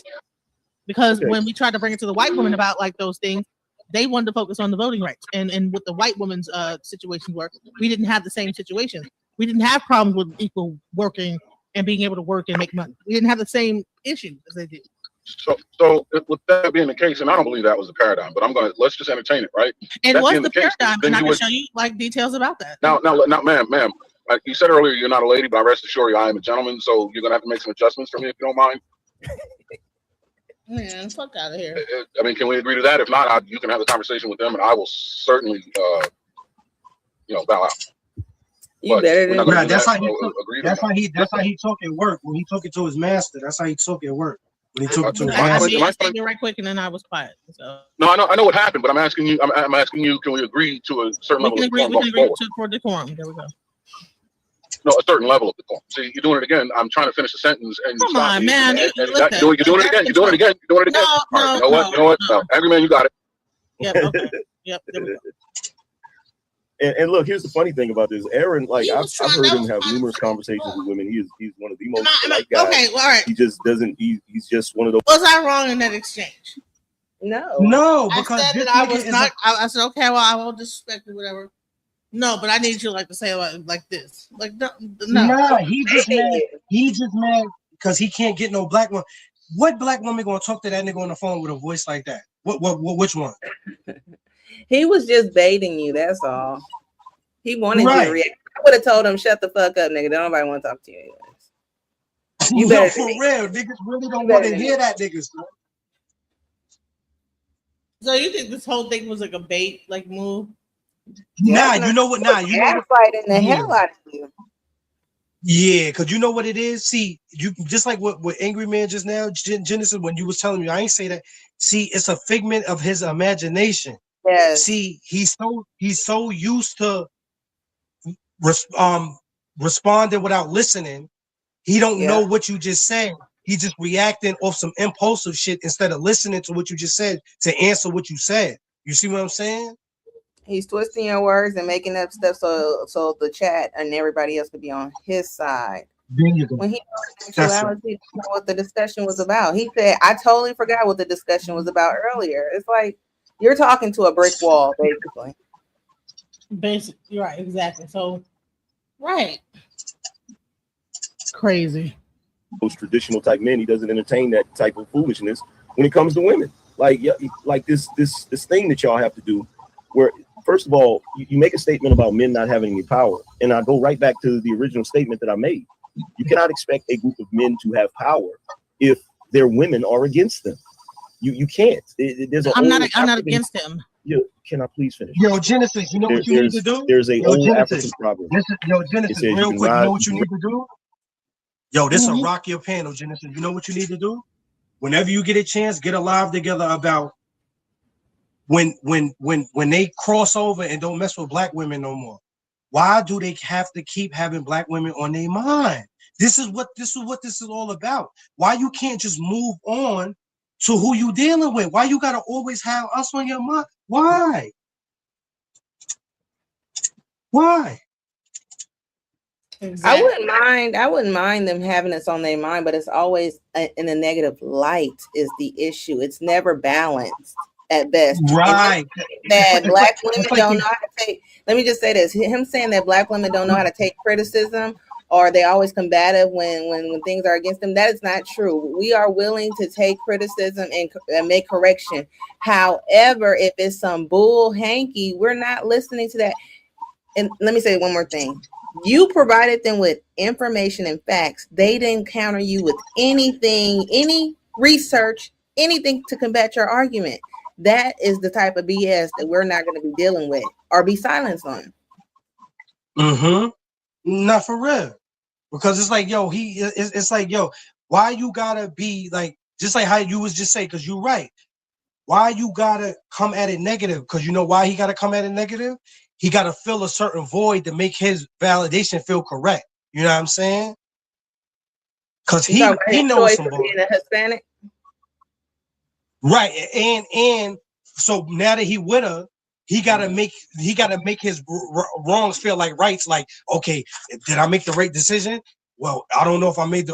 Because when we tried to bring it to the white woman about those things, they wanted to focus on the voting rights. And what the white woman's situations were, we didn't have the same situation. We didn't have problems with equal working and being able to work and make money. We didn't have the same issues as they did. So with that being the case, and I don't believe that was the paradigm, but let's just entertain it, right? And what's the paradigm? And I can show you details about that. Now, ma'am, you said earlier you're not a lady, but I rest assured you I am a gentleman. So you're gonna have to make some adjustments for me if you don't mind. Man, fuck out of here. I mean, can we agree to that? If not, you can have a conversation with them, and I will certainly, bow out. You better than that. That's how he talk at work. When he talking to his master, that's how he talk at work. When he talking to his master. I said it right quick, and then I was quiet. So. No, I know what happened, but I'm asking you. I'm asking you. Can we agree to a certain level of decorum? We can agree for decorum. There we go. No, a certain level of decorum. See, you're doing it again. I'm trying to finish the sentence, and come on, man. You're doing it again. You're doing it again. No, you know what? No. Angry Man, you got it. Yep. Okay. Yep. There we go. And look, here's the funny thing about this. Aaron, I've heard him have numerous conversations with women. He's one of the most polite guys. Okay, well, all right. He just doesn't. He's just one of those. Was I wrong in that exchange? No, because I said that I was not. I said, okay, well, I won't disrespect it, whatever. No, but I need you to say like this. No. Nah, he just mad because he can't get no black woman. What black woman gonna talk to that nigga on the phone with a voice like that? Which one? He was just baiting you, that's all. He wanted you to react. I would have told him, shut the fuck up, nigga. Nobody want to talk to you anyways. You better for real. Niggas really don't want to hear that, niggas. So you think this whole thing was like a bait move? Nah, you know what? Nah, you know what? Fighting the hell out of you. Yeah, because you know what it is. See, you just like what Angry Man just now, Genesis, when you was telling me, I ain't say that. See, it's a figment of his imagination. Yes. See, he's so used to responding without listening. He don't know what you just said. He just reacting off some impulsive shit instead of listening to what you just said to answer what you said. You see what I'm saying? He's twisting your words and making up stuff so the chat and everybody else could be on his side. When he actuality what the discussion was about. He said, I totally forgot what the discussion was about earlier. It's like you're talking to a brick wall, basically. Basically, right, exactly. So, right. Crazy. Those traditional type men, he doesn't entertain that type of foolishness when it comes to women. Like this thing that y'all have to do, where first of all, you make a statement about men not having any power, and I go right back to the original statement that I made. You cannot expect a group of men to have power if their women are against them. You can't. There's I'm not against them. Can I please finish? Yo, Genesis, you know what you need to do? There's a old Genesis, African proverb. Genesis, real quick, you know what you need to do? Yo, this will rock your panel, Genesis. You know what you need to do? Whenever you get a chance, get a live together about when they cross over and don't mess with black women no more. Why do they have to keep having black women on their mind? This is what this is all about. Why you can't just move on to who you dealing with? Why you gotta always have us on your mind? Why? Why? Exactly. I wouldn't mind them having us on their mind, but it's always in a negative light is the issue. It's never balanced at best. Right. That black women don't know how to take, let me just say this. Him saying that black women don't know how to take criticism or they always combative when things are against them, that is not true. We are willing to take criticism and make correction. However, if it's some bull hanky, we're not listening to that. And let me say one more thing. You provided them with information and facts. They didn't counter you with anything, any research, anything to combat your argument. That is the type of BS that we're not going to be dealing with or be silenced on. Not for real. Because it's like, yo, it's like, yo, why you gotta be like, just like how you was just saying, because you're right. Why you gotta come at it negative? Because you know why he gotta come at it negative? He got to fill a certain void to make his validation feel correct. You know what I'm saying? Because he knows some being a Hispanic. Right. And so now that he with her, he gotta make his wrongs feel like rights. Like, okay, did I make the right decision? Well, I don't know if I made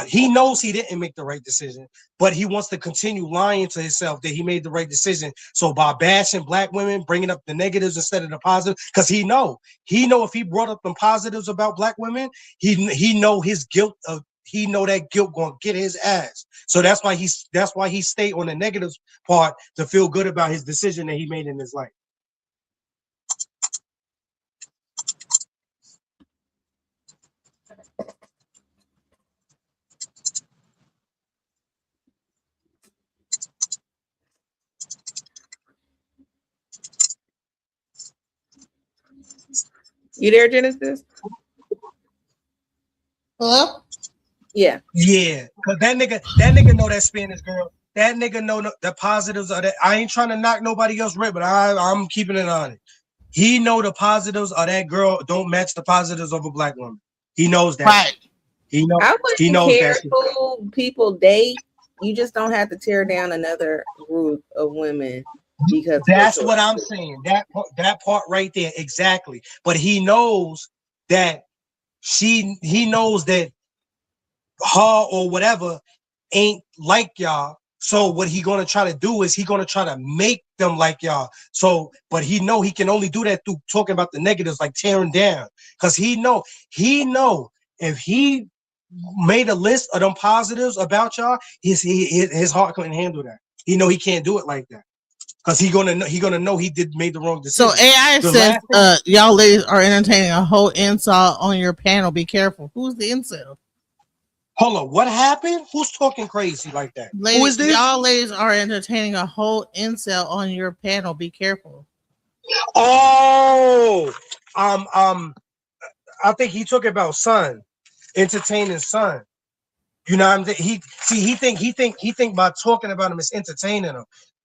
he knows he didn't make the right decision, but he wants to continue lying to himself that he made the right decision. So by bashing black women, bringing up the negatives instead of the positive, because he know if he brought up the positives about black women, he know his guilt he know that guilt gonna get his ass. So that's why he stayed on the negatives part to feel good about his decision that he made in his life. You there, Genesis? Hello? Yeah. Cause that nigga know that Spanish girl. That nigga know the positives of that. I ain't trying to knock nobody else right, but I'm keeping it on it. He know the positives of that girl don't match the positives of a black woman. He knows that. Right. He knows. I wouldn't care who people date. You just don't have to tear down another group of women because that's what I'm saying. That part right there, exactly. But he knows that he knows that her or whatever ain't like y'all. So what he gonna try to do is he gonna try to make them like y'all. So, but he know he can only do that through talking about the negatives, like tearing down. Cause he know if he made a list of them positives about y'all, his heart couldn't handle that. He know he can't do it like that. Cause he gonna know he made the wrong decision. So AI says y'all ladies are entertaining a whole incel on your panel. Be careful. Who's the incel? Hold on, what happened? Who's talking crazy like that? Ladies, who is this? Y'all ladies are entertaining a whole incel on your panel. Be careful. Oh, I think he talking about Son, entertaining Son. You know what I'm saying? He think by talking about him is entertaining him.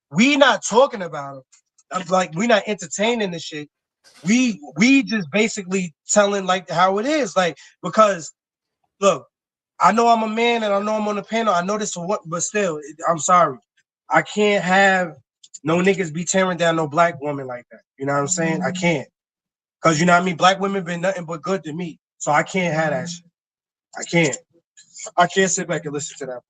We not talking about him. I'm like, we not entertaining the shit. We just basically telling like how it is. Like, because look, I know I'm a man and I know I'm on the panel. I know this for what, but still, I'm sorry. I can't have no niggas be tearing down no black woman like that. You know what I'm saying? I can't. Because you know what I mean? Black women been nothing but good to me. So I can't have that shit. I can't sit back and listen to that.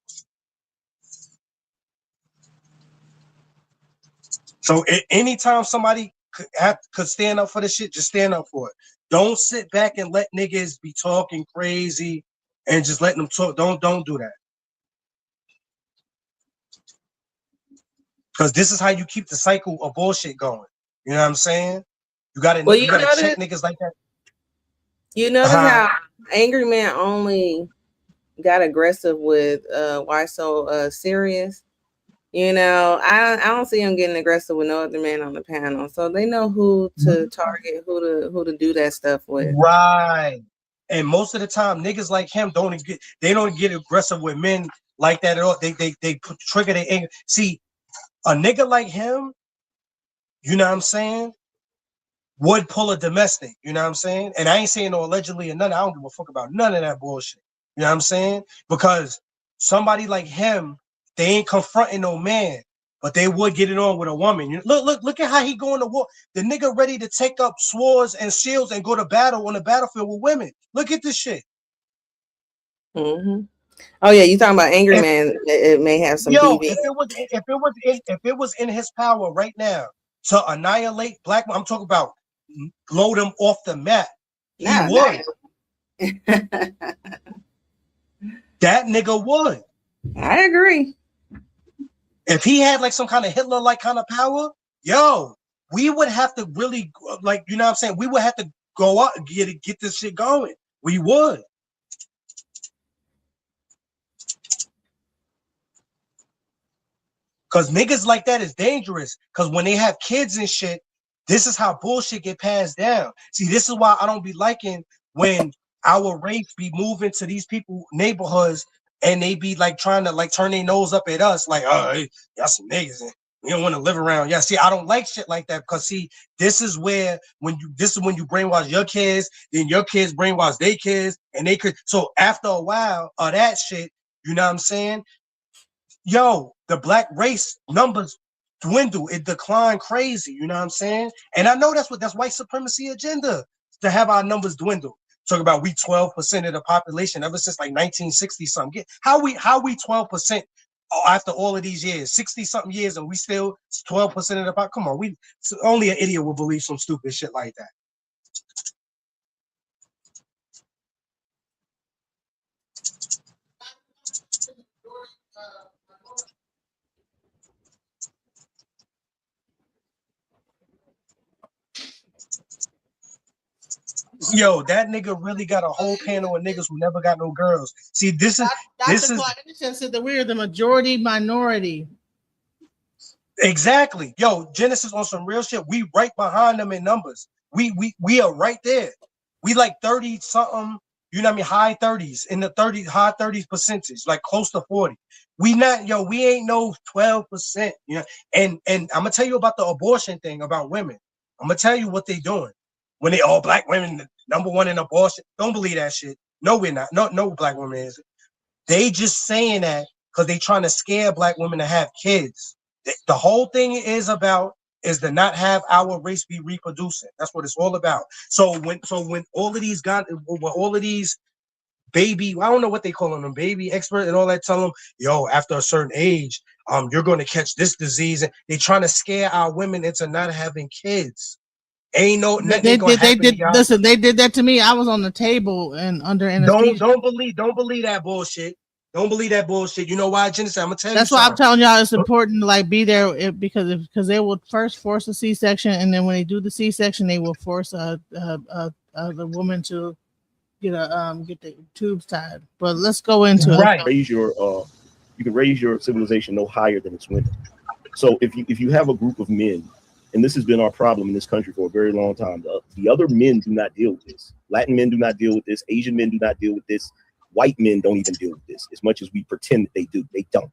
So anytime somebody could stand up for the shit, just stand up for it. Don't sit back and let niggas be talking crazy and just letting them talk. Don't do that. Because this is how you keep the cycle of bullshit going. You know what I'm saying? You gotta check niggas like that. You notice how Angry Man only got aggressive with why so serious? You know, I don't see him getting aggressive with no other man on the panel. So they know who to target, who to do that stuff with. Right. And most of the time, niggas like him don't get aggressive with men like that at all. They trigger their anger. See, a nigga like him, you know what I'm saying, would pull a domestic, you know what I'm saying? And I ain't saying no allegedly or nothing. I don't give a fuck about none of that bullshit. You know what I'm saying? Because somebody like him, they ain't confronting no man, but they would get it on with a woman. Look at how he going to war. The nigga ready to take up swords and shields and go to battle on the battlefield with women. Look at this shit. Mm-hmm. Oh yeah, you talking about Angry Man? It may have some. Yo, if it was in his power right now to annihilate black, I'm talking about blow them off the map. He would. That nigga would. I agree. If he had like some kind of Hitler-like kind of power, yo, we would have to really like, you know what I'm saying? We would have to go out and get this shit going. We would. Because niggas like that is dangerous. Because when they have kids and shit, this is how bullshit get passed down. See, this is why I don't be liking when our race be moving to these people neighborhoods and they be like trying to like turn their nose up at us, like, oh, hey, y'all some niggas. We don't want to live around. Yeah, see, I don't like shit like that because see, this is when you brainwash your kids, then your kids brainwash their kids, and they could. So after a while of that shit, you know what I'm saying? Yo, the black race numbers dwindle. It declined crazy. You know what I'm saying? And I know that's white supremacy agenda to have our numbers dwindle. Talk about we 12% of the population ever since like 1960 something. How we 12% after all of these years, 60 something years, and we still 12% of the population? Come on, only an idiot would believe some stupid shit like that. Yo, that nigga really got a whole panel of niggas who never got no girls. See, this is said that we're the majority minority. Exactly. Yo, Genesis on some real shit. We right behind them in numbers. We are right there. We like 30 something, you know what I mean? High 30s, in the high 30s percentage, like close to 40. We ain't no 12%. You know, and I'm gonna tell you about the abortion thing about women. I'm gonna tell you what they doing. When they all black women, number one in abortion. Don't believe that shit. No, we're not. No black women is. They just saying that because they trying to scare black women to have kids. The whole thing is to not have our race be reproducing. That's what it's all about. So when all of these baby, I don't know what they call them, baby expert and all that, tell them, yo, after a certain age, you're going to catch this disease. And they trying to scare our women into not having kids. Ain't no nothing gonna happen. Listen, they did that to me. I was on the table and under anesthesia. Don't believe that bullshit. Don't believe that bullshit. You know why, Genesis? I'm gonna tell you. That's why I'm telling y'all it's important to like be there because they will first force a C-section, and then when they do the C-section, they will force the woman to get the tubes tied. But let's go into it. You can raise your civilization no higher than its women. So if you have a group of men, and this has been our problem in this country for a very long time, the other men do not deal with this. Latin men do not deal with this. Asian men do not deal with this. White men don't even deal with this as much as we pretend that they do. They don't.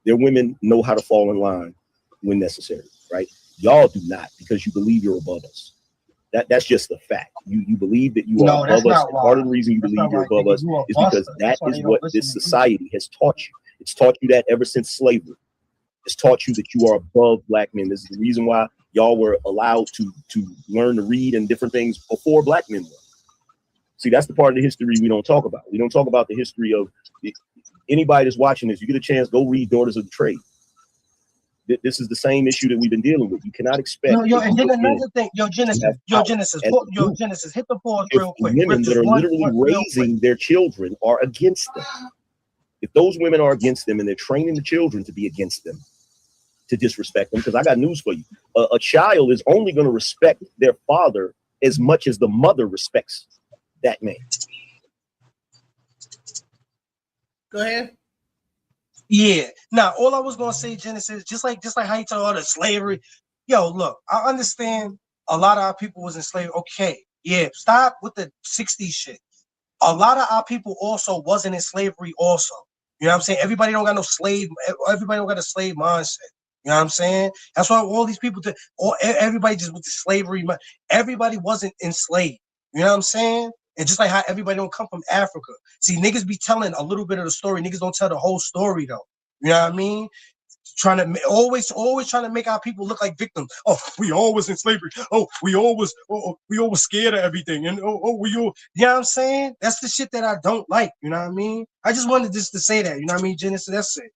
Their women know how to fall in line when necessary, right? Y'all do not, because you believe you're above us. That's just the fact. You believe that you are above us. And part of the reason you believe you're above us is because that is what this society has taught you. It's taught you that ever since slavery. It's taught you that you are above black men. This is the reason why y'all were allowed to learn to read and different things before black men were. See, that's the part of the history we don't talk about. We don't talk about the history of anybody that's watching this. You get a chance, go read Daughters of the Trae. This is the same issue that we've been dealing with. You cannot expect. And then another thing, Genesis, hit the pause real quick. Women that are literally raising their children are against them. If those women are against them and they're training the children to be against them, to disrespect them, because I got news for you. A child is only going to respect their father as much as the mother respects that man. Go ahead. Yeah. Now, all I was gonna say, Genesis, just like how you talk about the slavery. Yo, look, I understand a lot of our people was enslaved. Okay, yeah, stop with the 60s shit. A lot of our people also wasn't in slavery also. You know what I'm saying? Everybody don't got no slave, everybody don't got a slave mindset. You know what I'm saying? That's why all these people, everybody just with the slavery, everybody wasn't enslaved. You know what I'm saying? And just like how everybody don't come from Africa. See, niggas be telling a little bit of the story. Niggas don't tell the whole story though. You know what I mean? Trying to always trying to make our people look like victims. Oh, we always in slavery. Oh, we always scared of everything. And we all, you know what I'm saying? That's the shit that I don't like. You know what I mean? I just wanted just to say that. You know what I mean, Genesis? That's it.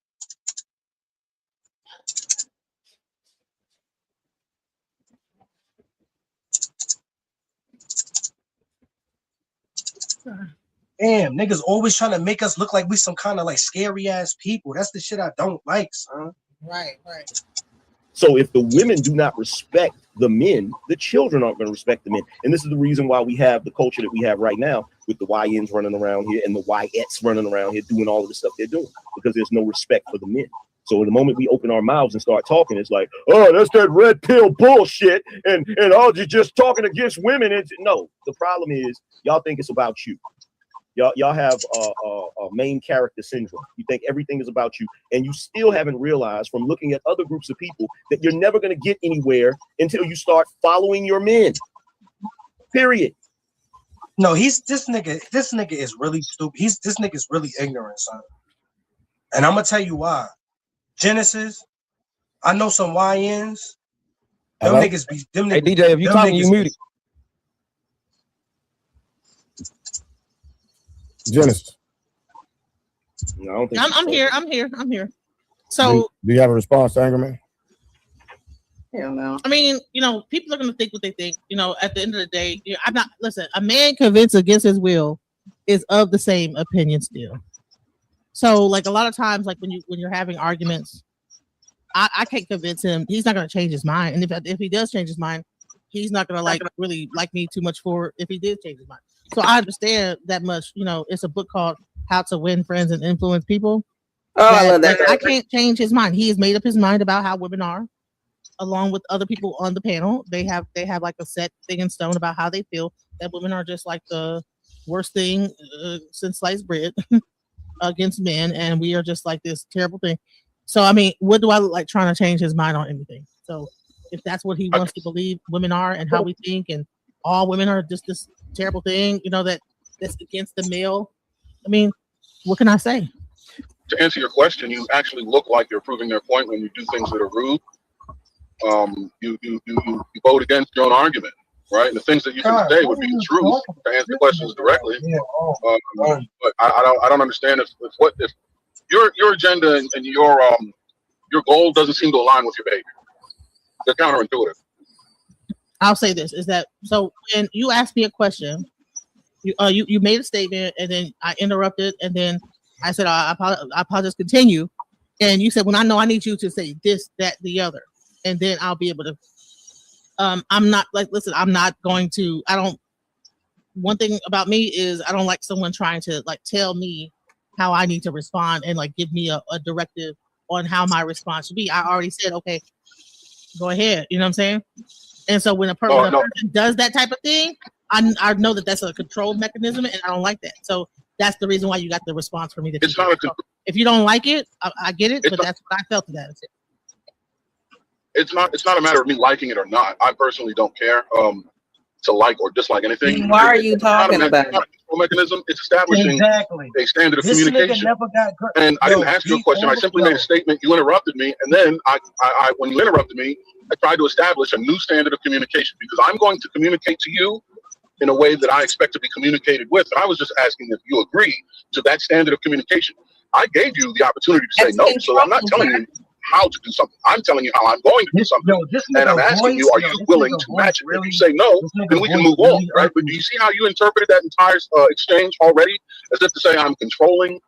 Damn, niggas always trying to make us look like we some kind of like scary ass people. That's the shit I don't like, son. Right. So if the women do not respect the men, the children aren't going to respect the men. And this is the reason why we have the culture that we have right now with the YNs running around here and the YX running around here doing all of the stuff they're doing because there's no respect for the men. So the moment we open our mouths and start talking, it's like, oh, that's that red pill bullshit. And oh, you're just talking against women. No, the problem is y'all think it's about you. Y'all have a main character syndrome. You think everything is about you, and you still haven't realized from looking at other groups of people that you're never going to get anywhere until you start following your men. Period. No, this nigga is really stupid. This nigga is really ignorant, son. And I'm gonna tell you why. Genesis, I know some YNs. Them niggas be them niggas. Hey DJ, if you talking, you muted. Genesis. No, I don't think I'm here. So do you have a response to Angryman? Hell no. I mean, people are gonna think what they think. At the end of the day, I'm not. Listen, a man convinced against his will is of the same opinion still. So, like a lot of times, like when you're having arguments, I can't convince him. He's not gonna change his mind, and if he does change his mind, he's not gonna really like me too much for if he did change his mind. So I understand that much. It's a book called How to Win Friends and Influence People. Oh, I love that. I can't change his mind. He has made up his mind about how women are, along with other people on the panel. They have like a set thing in stone about how they feel that women are just like the worst thing since sliced bread against men, and we are just like this terrible thing. So I mean, what do I look like trying to change his mind on anything? So if that's what he wants to believe women are and how we think, and all women are just this terrible thing, that's against the male. I mean, what can I say? To answer your question, you actually look like you're proving their point when you do things that are rude. You vote against your own argument, right? And the things that you can say would be the truth to answer questions directly. But I don't understand if your agenda and your goal doesn't seem to align with your behavior. They're counterintuitive. I'll say this is that so when you asked me a question, you made a statement and then I interrupted and then I said I apologize, continue, and you said, well, I know I need you to say this, that, the other, and then I'll be able to. I'm not like, listen, I'm not going to. I don't. One thing about me is I don't like someone trying to like tell me how I need to respond and like give me a directive on how my response should be. I already said, okay, go ahead. You know what I'm saying? And so when a person does that type of thing, I know that that's a control mechanism, and I don't like that. So that's the reason why you got the response from me. That if you don't like it, I get it, but that's what I felt that. It's not a matter of me liking it or not. I personally don't care to like or dislike anything. Why are you talking about? It's not a control mechanism. It's establishing a standard of communication. And I didn't ask you a question. I simply made a statement. You interrupted me, and then I when you interrupted me, I tried to establish a new standard of communication because I'm going to communicate to you in a way that I expect to be communicated with. And I was just asking if you agree to that standard of communication. I gave you the opportunity to say no, so I'm not telling you how to do something. I'm telling you how I'm going to do something. And I'm asking you, are you willing to match it? If you say no, then we can move on, right? But do you see how you interpreted that entire exchange already? As if to say I'm controlling,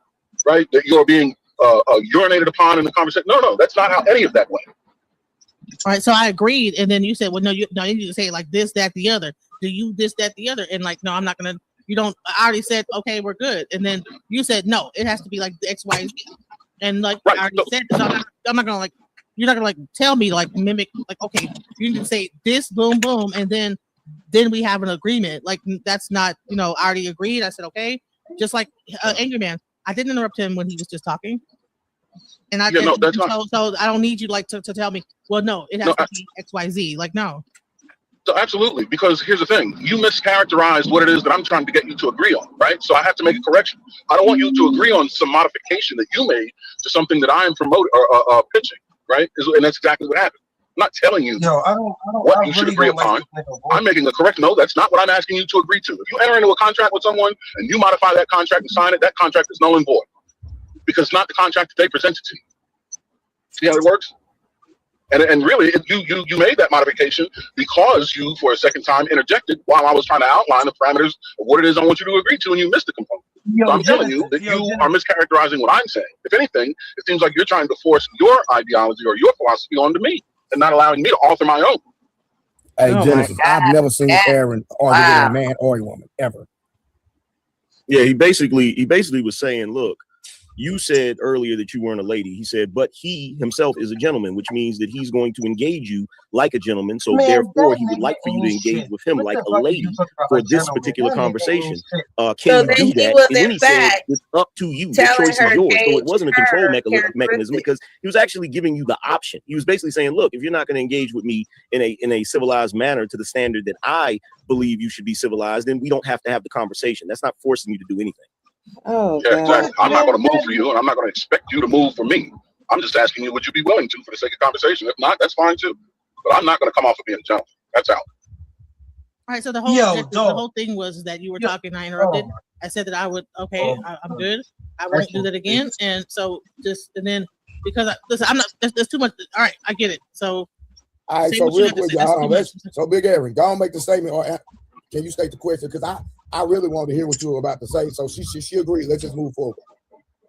right? That you're being urinated upon in the conversation. No, that's not how any of that went. All right, so I agreed, and then you said, well, no, you need to say it like this, that, the other. Do you this, that, the other? And like, no, I'm not gonna You don't. I already said okay, we're good, and then you said no, it has to be like the X, Y, Z, and like I already said, so I'm not gonna like. You're not gonna like tell me to like mimic like okay, you need to say this, boom, boom, and then we have an agreement. Like that's not I already agreed. I said okay, just like Angryman. I didn't interrupt him when he was just talking. And I so I don't need you like to tell me, well, no, it has to be XYZ. Like, no. So absolutely, because here's the thing. You mischaracterized what it is that I'm trying to get you to agree on, right? So I have to make a correction. I don't want you to agree on some modification that you made to something that I am promoting or pitching, right? And that's exactly what happened. I'm not telling you what you should agree upon. I'm making a correct no. That's not what I'm asking you to agree to. If you enter into a contract with someone and you modify that contract and sign it, that contract is null and void because it's not the contract that they presented to you. See how it works? And really, you made that modification because you, for a second time, interjected while I was trying to outline the parameters of what it is I want you to agree to, and you missed the component. So I'm telling you that you are mischaracterizing what I'm saying. If anything, it seems like you're trying to force your ideology or your philosophy onto me and not allowing me to author my own. Hey, Genesis, I've never seen Aaron argue with a man or a woman, ever. Yeah, he basically was saying, look, you said earlier that you weren't a lady. He said, but he himself is a gentleman, which means that he's going to engage you like a gentleman. So therefore, he would like for you to engage with him like a lady for this particular conversation. Can you do that? And then he said, it's up to you. The choice is yours. So it wasn't a control mechanism because he was actually giving you the option. He was basically saying, look, if you're not going to engage with me in a civilized manner to the standard that I believe you should be civilized, then we don't have to have the conversation. That's not forcing you to do anything. Oh, yeah, exactly. I'm not going to move for you, and I'm not going to expect you to move for me. I'm just asking you, would you be willing to for the sake of conversation? If not, that's fine too. But I'm not going to come off of being a gentleman. That's out. All right. So the whole thing was that you were talking. I interrupted. I said that I would. Okay, I'm good. I won't do that again. And so and then because I'm not. There's too much. All right, I get it. So. All right. So real quick, y'all. So Big Aaron, go on, make the statement, or can you state the question? Because I really wanted to hear what you were about to say. So she agreed. Let's just move forward.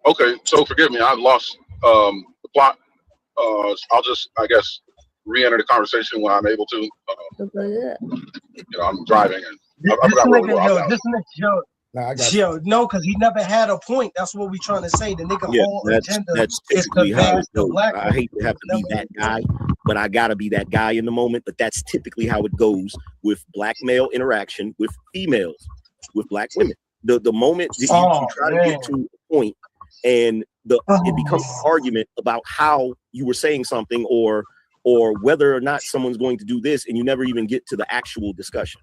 Okay. So forgive me. I lost the plot. I'll just, I guess, re-enter the conversation when I'm able to. I'm driving and I forgot where we were. No, because he never had a point. That's what we trying to say. The nigga whole agenda that's is to how bash the black. I hate to have to be that guy, but I gotta be that guy in the moment. But that's typically how it goes with black male interaction with females, with black women. The moment that you try to get to a point and it becomes an argument about how you were saying something or whether or not someone's going to do this, and you never even get to the actual discussion.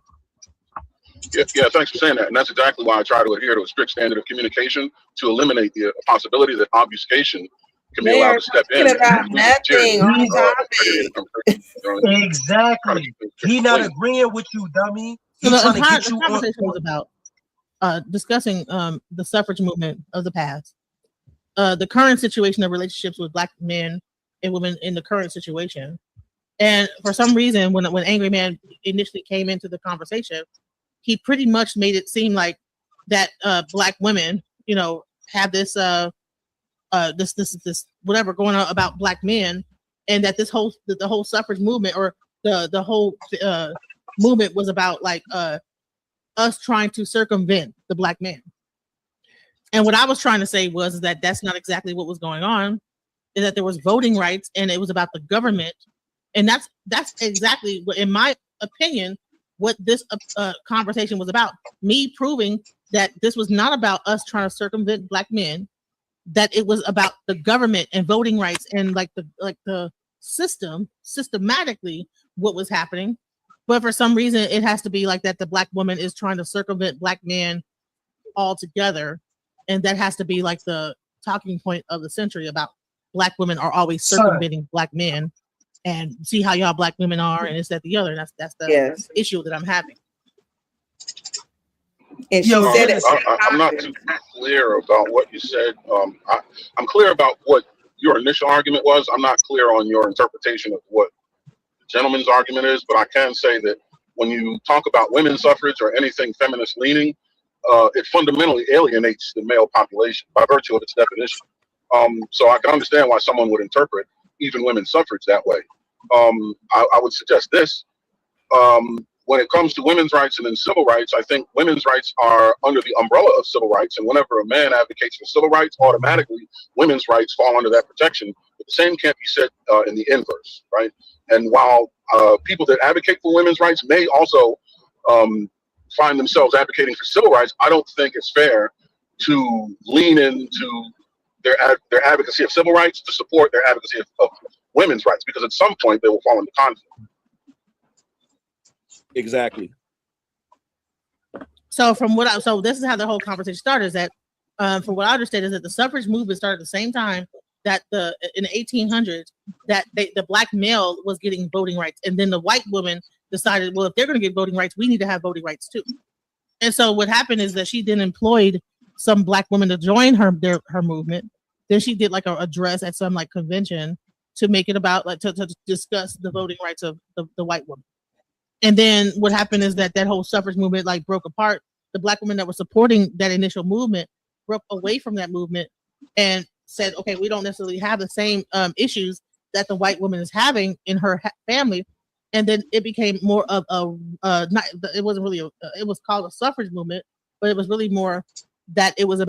Yeah, thanks for saying that. And that's exactly why I try to adhere to a strict standard of communication to eliminate the possibility that obfuscation can be allowed to step in. About nothing on topic. Exactly. He not agreeing with you, dummy. So the conversation was about discussing the suffrage movement of the past, the current situation of relationships with black men and women in the current situation. And for some reason, when Angryman initially came into the conversation, he pretty much made it seem like that black women, have this this whatever going on about black men, and that the whole suffrage movement or the whole movement was about like us trying to circumvent the black man. And what I was trying to say was that that's not exactly what was going on, is that there was voting rights and it was about the government. And that's exactly what, in my opinion, what this conversation was about. Me proving that this was not about us trying to circumvent black men, that it was about the government and voting rights and like the systematically what was happening. But for some reason, it has to be like that the black woman is trying to circumvent black men altogether. And that has to be like the talking point of the century about black women are always circumventing black men. And see how y'all black women are, and it's that the other. That's the issue that I'm having. And she said it. I'm not too clear about what you said. I'm clear about what your initial argument was. I'm not clear on your interpretation of what the gentleman's argument is, but I can say that when you talk about women's suffrage or anything feminist leaning, it fundamentally alienates the male population by virtue of its definition. So I can understand why someone would interpret even women's suffrage that way. I would suggest this. when it comes to women's rights and then civil rights, I think women's rights are under the umbrella of civil rights. And whenever a man advocates for civil rights, automatically women's rights fall under that protection. But the same can't be said in the inverse, right? And while people that advocate for women's rights may also find themselves advocating for civil rights, I don't think it's fair to lean into their advocacy of civil rights to support their advocacy of women's rights, because at some point they will fall into conflict. Exactly. So this is how the whole conversation started. Is that from what I understand is that the suffrage movement started at the same time that in the 1800s that the black male was getting voting rights, and then the white woman decided, well, if they're going to get voting rights, we need to have voting rights too. And so what happened is that she then employed some black women to join her movement. Then she did like a address at some like convention to make it about like to discuss the voting rights of the white woman. And then what happened is that whole suffrage movement like broke apart. The black women that were supporting that initial movement broke away from that movement and said, okay, we don't necessarily have the same issues that the white woman is having in her family. And then it became more of it wasn't really it was called a suffrage movement, but it was really more that it was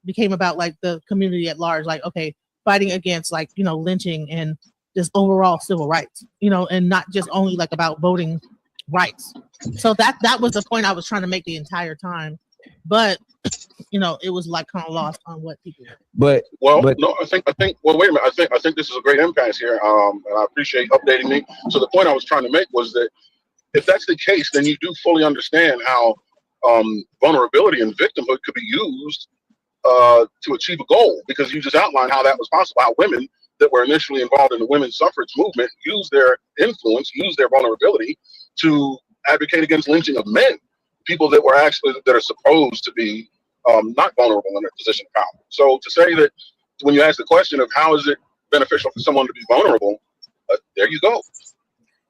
became about like the community at large, like, okay, fighting against like, lynching and just overall civil rights, and not just only like about voting rights. So that was the point I was trying to make the entire time, but it was like kind of lost on what people. No, I think. Well, wait a minute. I think this is a great impasse here, and I appreciate updating me. So the point I was trying to make was that if that's the case, then you do fully understand how vulnerability and victimhood could be used to achieve a goal, because you just outlined how that was possible. How women that were initially involved in the women's suffrage movement use their influence, use their vulnerability to advocate against lynching of men, people that are supposed to be not vulnerable in their position of power. So to say that when you ask the question of how is it beneficial for someone to be vulnerable, there you go.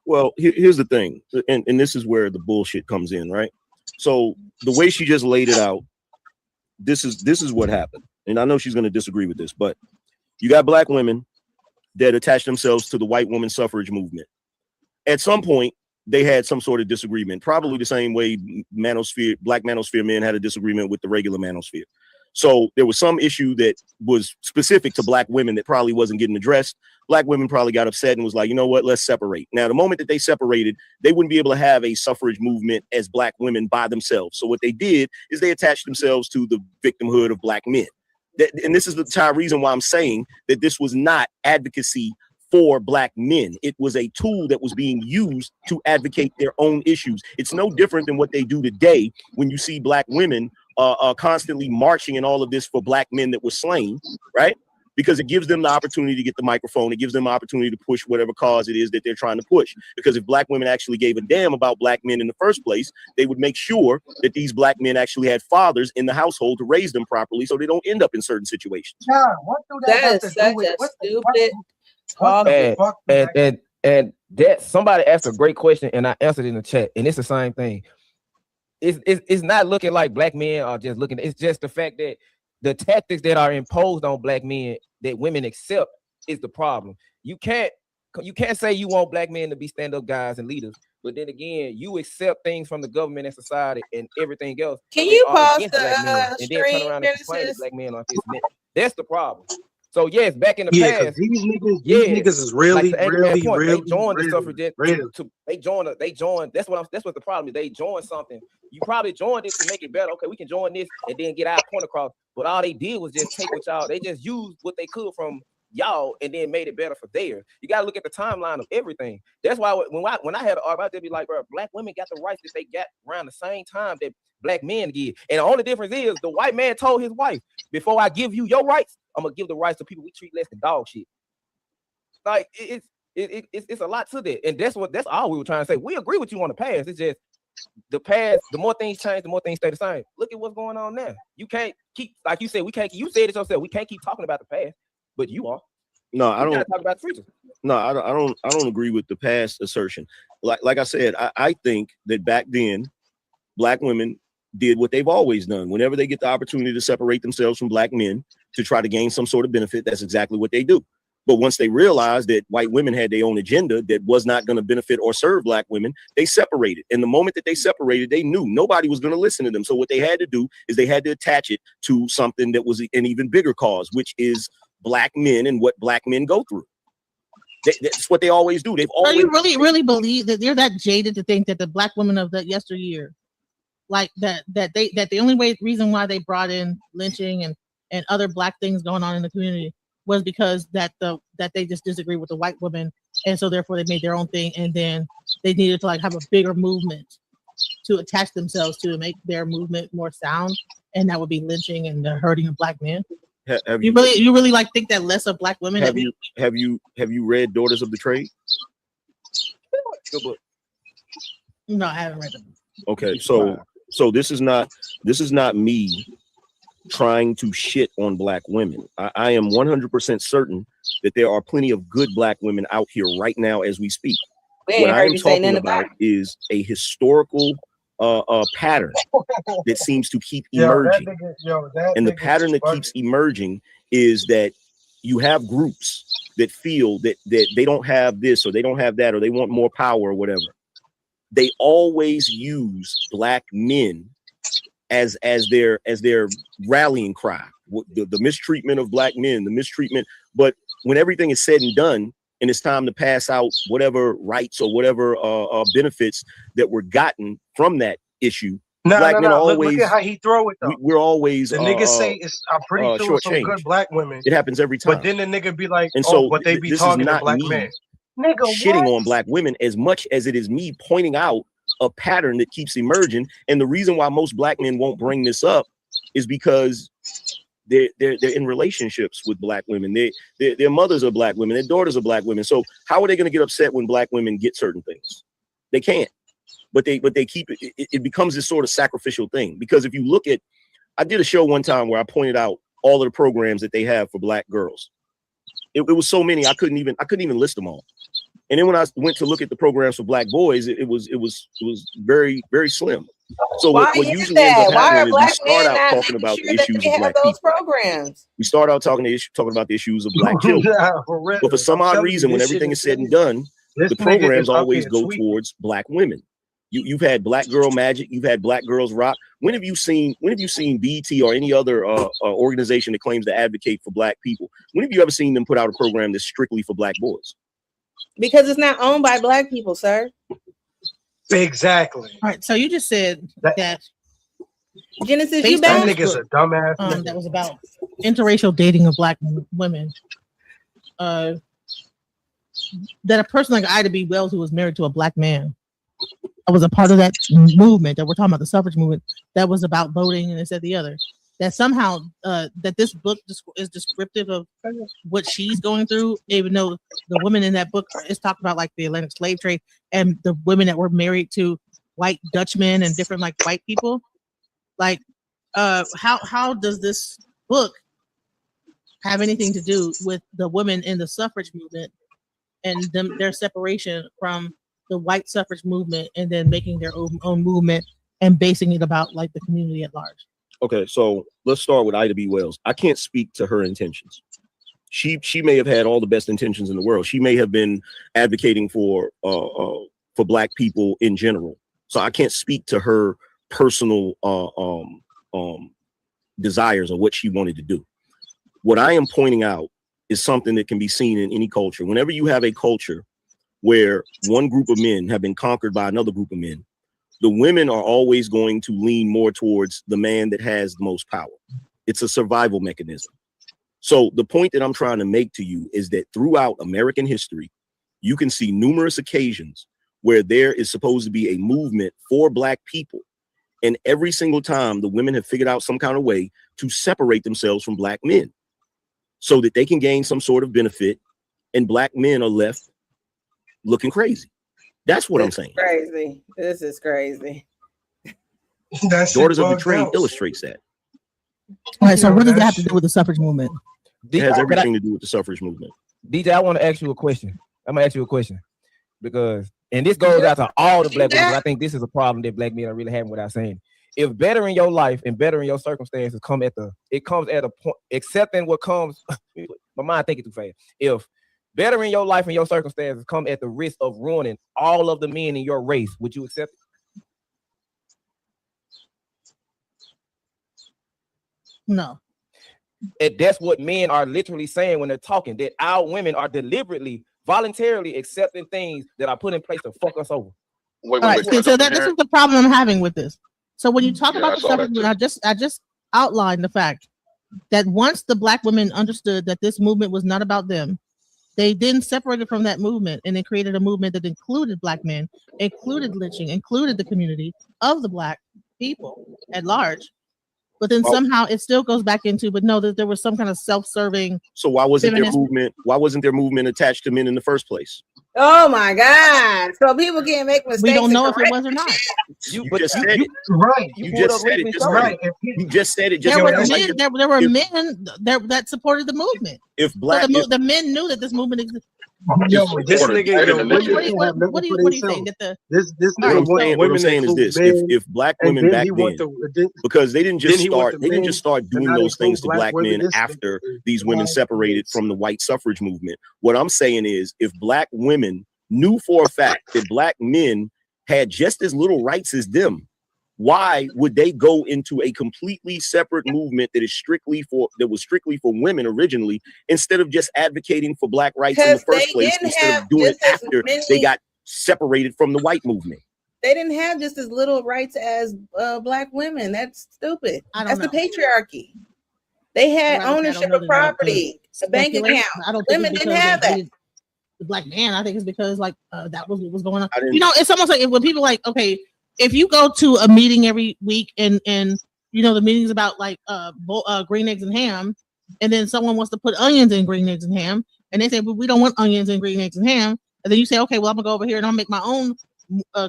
Well, here's the thing, and this is where the bullshit comes in, right? So the way she just laid it out, this is what happened. And I know she's going to disagree with this, but you got black women that attach themselves to the white woman suffrage movement. At some point, they had some sort of disagreement, probably the same way black manosphere men had a disagreement with the regular manosphere. So there was some issue that was specific to black women that probably wasn't getting addressed. Black women probably got upset and was like, you know what, let's separate. Now, the moment that they separated, they wouldn't be able to have a suffrage movement as black women by themselves. So what they did is they attached themselves to the victimhood of black men. And this is the entire reason why I'm saying that this was not advocacy for black men. It was a tool that was being used to advocate their own issues. It's no different than what they do today when you see black women constantly marching and all of this for black men that were slain, right? Because it gives them the opportunity to get the microphone. It gives them the opportunity to push whatever cause it is that they're trying to push. Because if black women actually gave a damn about black men in the first place, they would make sure that these black men actually had fathers in the household to raise them properly so they don't end up in certain situations. That is such a stupid talk. And that somebody asked a great question and I answered in the chat, and it's the same thing. It's not looking like black men are just looking. It's just the fact that the tactics that are imposed on black men that women accept is the problem. You can't say you want black men to be stand-up guys and leaders, but then again, you accept things from the government and society and everything else. Can you pause the and then turn around and complain that black men aren't this men? That's the problem. So yes, back in the past, these niggas is really, like really, they joined the suffragette. They joined. That's what the problem is. They joined something. You probably joined it to make it better. Okay, we can join this and then get our point across. But all they did was just take what y'all. They just used what they could from y'all and then made it better for theirs. You got to look at the timeline of everything. That's why when I had an argument, they'd be like, bro, black women got the rights that they got around the same time that black men did. And the only difference is the white man told his wife, before I give you your rights, I'm gonna give the rights to people we treat less than dog shit. Like it's a lot to that, and that's all we were trying to say. We agree with you on the past. It's just the past. The more things change, the more things stay the same. Look at what's going on now. You can't keep, like you said, we can't. You said it yourself. We can't keep talking about the past, but you are. No, I don't talk about the future. No, I don't agree with the past assertion. Like I said, I think that back then, black women did what they've always done. Whenever they get the opportunity to separate themselves from black men to try to gain some sort of benefit, that's exactly what they do. But once they realized that white women had their own agenda that was not going to benefit or serve black women, they separated. And the moment that they separated, they knew nobody was going to listen to them. So what they had to do is they had to attach it to something that was an even bigger cause, which is black men and what black men go through. That's what they always do. They've always. So you really believe that you're that jaded to think that the black women of that yesteryear, like that the only reason why they brought in lynching and other black things going on in the community was because that they just disagree with the white women, and so therefore they made their own thing, and then they needed to like have a bigger movement to attach themselves to make their movement more sound, and that would be lynching and the hurting of black men. You really like think that less of black women? Have you read Daughters of the Trade? No, I haven't read them. Okay, so this is not me trying to shit on black women. I am 100% certain that there are plenty of good black women out here right now as we speak. What I am talking about is a historical pattern that seems to keep emerging. And the pattern that keeps emerging is that you have groups that feel that they don't have this or they don't have that or they want more power or whatever. They always use black men as their rallying cry. The mistreatment of black men, the mistreatment. But when everything is said and done, and it's time to pass out whatever rights or whatever benefits that were gotten from that issue, black men always. Look at how he throw it though. We're always the nigga say I'm pretty sure some good black women. It happens every time. But then the nigga be like, and so but they be talking to black men. Nigga, shitting on black women as much as it is me pointing out a pattern that keeps emerging. And the reason why most black men won't bring this up is because they're in relationships with black women. Their mothers are black women, their daughters are black women. So how are they going to get upset when black women get certain things? They can't. But they keep it becomes this sort of sacrificial thing. Because if you look at, I did a show one time where I pointed out all of the programs that they have for black girls. It was so many I couldn't even list them all. And then when I went to look at the programs for black boys, it was very, very slim. So what usually ends up happening is we start out talking about the issues of black people. Programs. We start out talking about the issues of black children. But for some odd reason, when everything is said and done, the programs always go towards black women. You've had Black Girl Magic, you've had Black Girls Rock. When have you seen BET or any other organization that claims to advocate for black people? When have you ever seen them put out a program that's strictly for black boys? Because it's not owned by black people, sir. Exactly. All right. So you just said that Genesis, you back? That nigga's a dumbass. That was about interracial dating of black women. That a person like Ida B. Wells, who was married to a black man, was a part of that movement that we're talking about, the suffrage movement, that was about voting and this, that, the other. That somehow that this book is descriptive of what she's going through, even though the women in that book is talking about like the Atlantic slave trade and the women that were married to white Dutchmen and different like white people. Like, how does this book have anything to do with the women in the suffrage movement and their separation from the white suffrage movement and then making their own movement and basing it about like the community at large? Okay, so let's start with Ida B. Wells. I can't speak to her intentions. She may have had all the best intentions in the world. She may have been advocating for black people in general. So I can't speak to her personal desires or what she wanted to do. What I am pointing out is something that can be seen in any culture. Whenever you have a culture where one group of men have been conquered by another group of men, the women are always going to lean more towards the man that has the most power. It's a survival mechanism. So the point that I'm trying to make to you is that throughout American history, you can see numerous occasions where there is supposed to be a movement for black people. And every single time the women have figured out some kind of way to separate themselves from black men so that they can gain some sort of benefit, and black men are left looking crazy. That's what I'm saying. Crazy. This is crazy. Daughters of the Trade illustrates that. All right. So what does that have to do with the suffrage movement? It has everything to do with the suffrage movement. DJ, I want to ask you a question. I'm gonna ask you a question because, and this goes out to all the black people. I think this is a problem that black men are really having without saying. If better in your life and better in your circumstances comes at a point, accepting what comes my mind thinking too fast. If better in your life and your circumstances come at the risk of ruining all of the men in your race, would you accept it? No. And that's what men are literally saying when they're talking, that our women are deliberately, voluntarily accepting things that are put in place to fuck us over. So this is the problem I'm having with this. So when you talk about the suffrage movement, I just outlined the fact that once the Black women understood that this movement was not about them, they then separated from that movement and they created a movement that included Black men, included lynching, included the community of the Black people at large. But then somehow it still goes back into, but no, that there was some kind of self-serving. So why wasn't their movement? Why wasn't their movement attached to men in the first place? Oh my God! So people can't make mistakes. We don't know if it was or not. You just said it. Right. You just said it. Just right. You just said it. Just there were men that supported the movement. If Black, the men knew that this movement existed. Yo, this nigga. What do you think? That this what I'm saying is this: if Black women back then, because they didn't just start doing those things to Black men after these women separated from the white suffrage movement. What I'm saying is, if Black women knew for a fact that Black men had just as little rights as them, why would they go into a completely separate movement that was strictly for women originally, instead of just advocating for Black rights in the first place, instead of doing it after they got separated from the white movement? They didn't have just as little rights as Black women. That's stupid. That's the patriarchy. They had ownership of property, a bank account. Women didn't have that. The Black man, I think it's because that was what was going on. It's almost like when people okay, if you go to a meeting every week and the meeting's about green eggs and ham, and then someone wants to put onions in green eggs and ham, and they say, well, we don't want onions and green eggs and ham, and then you say, okay, well, I'm gonna go over here and I'll make my own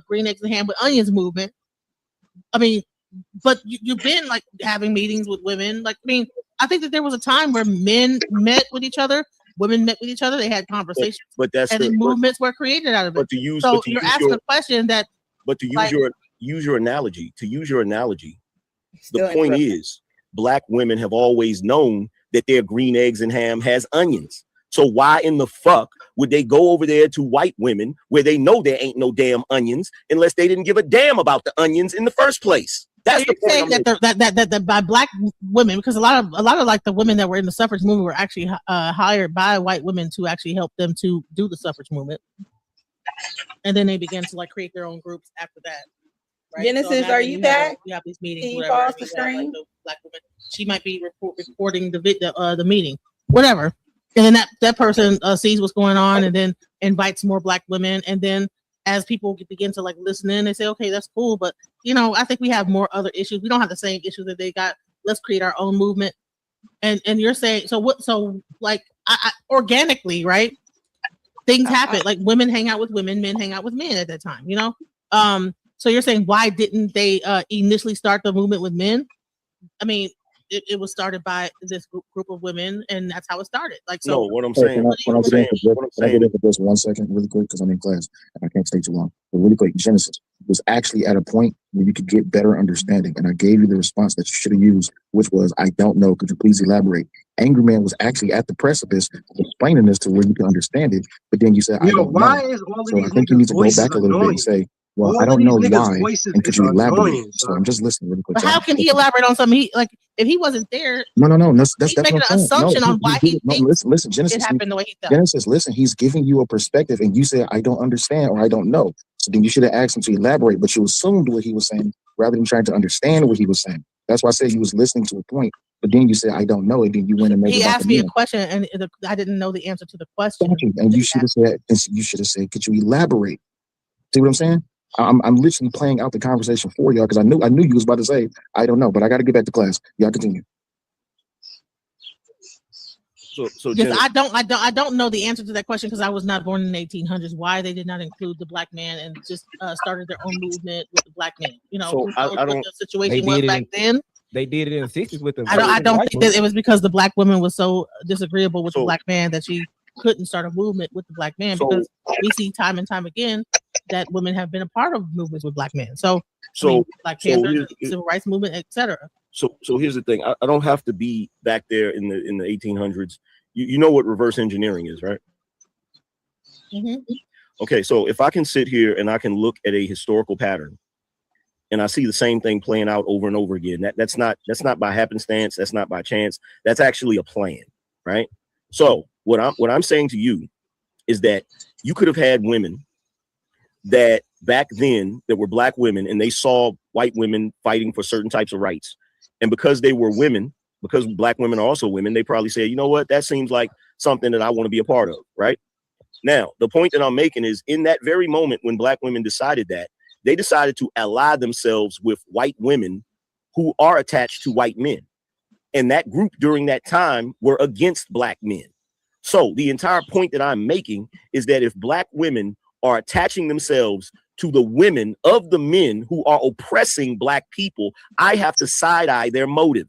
green eggs and ham with onions movement. I mean, but you've been having meetings with women. I think that there was a time where men met with each other, women met with each other, they had conversations, then movements were created out of it. You're asking a question that. But to use your analogy, the point is, Black women have always known that their green eggs and ham has onions. So why in the fuck would they go over there to white women where they know there ain't no damn onions, unless they didn't give a damn about the onions in the first place? That's the point. That by Black women, because a lot of the women that were in the suffrage movement were actually hired by white women to actually help them to do the suffrage movement. And then they began to create their own groups after that. Right? Genesis, are you back? We have these meetings. Can you pause the stream? Black woman, she might be recording the meeting, whatever. And then that person sees what's going on, and then invites more Black women. And then as people begin to listen in, they say, okay, that's cool, but I think we have more other issues. We don't have the same issues that they got. Let's create our own movement. And you're saying I organically, right? Things happen. Women hang out with women, men hang out with men at that time, So you're saying, why didn't they initially start the movement with men? I mean, it was started by this group of women, and that's how it started. No, what I'm saying. Can I get into this 1 second really quick, because I'm in class and I can't stay too long. But really quick, Genesis was actually at a point where you could get better understanding, and I gave you the response that you should have used, which was, I don't know, could you please elaborate? Angryman was actually at the precipice of explaining this to where you can understand it, but then you said, I don't know. So I think you need to go back a little bit and say, well, I don't know why, and could you elaborate? So I'm just listening really quick. But how can he elaborate on something? If he wasn't there, no, that's making an assumption on why he thinks listen, Genesis, it happened the way he felt. Genesis, listen, he's giving you a perspective, and you said, I don't understand, or I don't know. So then you should have asked him to elaborate, but you assumed what he was saying rather than trying to understand what he was saying. That's why I said you was listening to a point, but then you said, I don't know, and then you went and made. He asked me a question, and I didn't know the answer to the question. And you should have said, could you elaborate? See what I'm saying? I'm literally playing out the conversation for y'all, because I knew you was about to say, I don't know, but I got to get back to class. Y'all continue. So yes, I don't know the answer to that question, because I was not born in the 1800s. Why they did not include the Black man and just started their own movement with the Black man? So I don't. The situation was back then. They did it in the 60s with them. I don't think that it was because the Black woman was so disagreeable with the Black man that she couldn't start a movement with the Black man, because we see time and time again that women have been a part of movements with Black men. Black Panther, civil rights movement, etc. So here's the thing. I don't have to be back there in the 1800s You know what reverse engineering is, right? Mm-hmm. Okay, so if I can sit here and I can look at a historical pattern and I see the same thing playing out over and over again, that's not by happenstance, that's not by chance, that's actually a plan, right? So what I'm saying to you is that you could have had women that back then that were black women and they saw white women fighting for certain types of rights. And because they were women, because black women are also women, they probably said, you know what, that seems like something that I want to be a part of, right? Now, the point that I'm making is in that very moment when black women decided that, they decided to ally themselves with white women who are attached to white men. And that group during that time were against black men. So the entire point that I'm making is that if black women are attaching themselves to the women of the men who are oppressing black people, I have to side-eye their motive.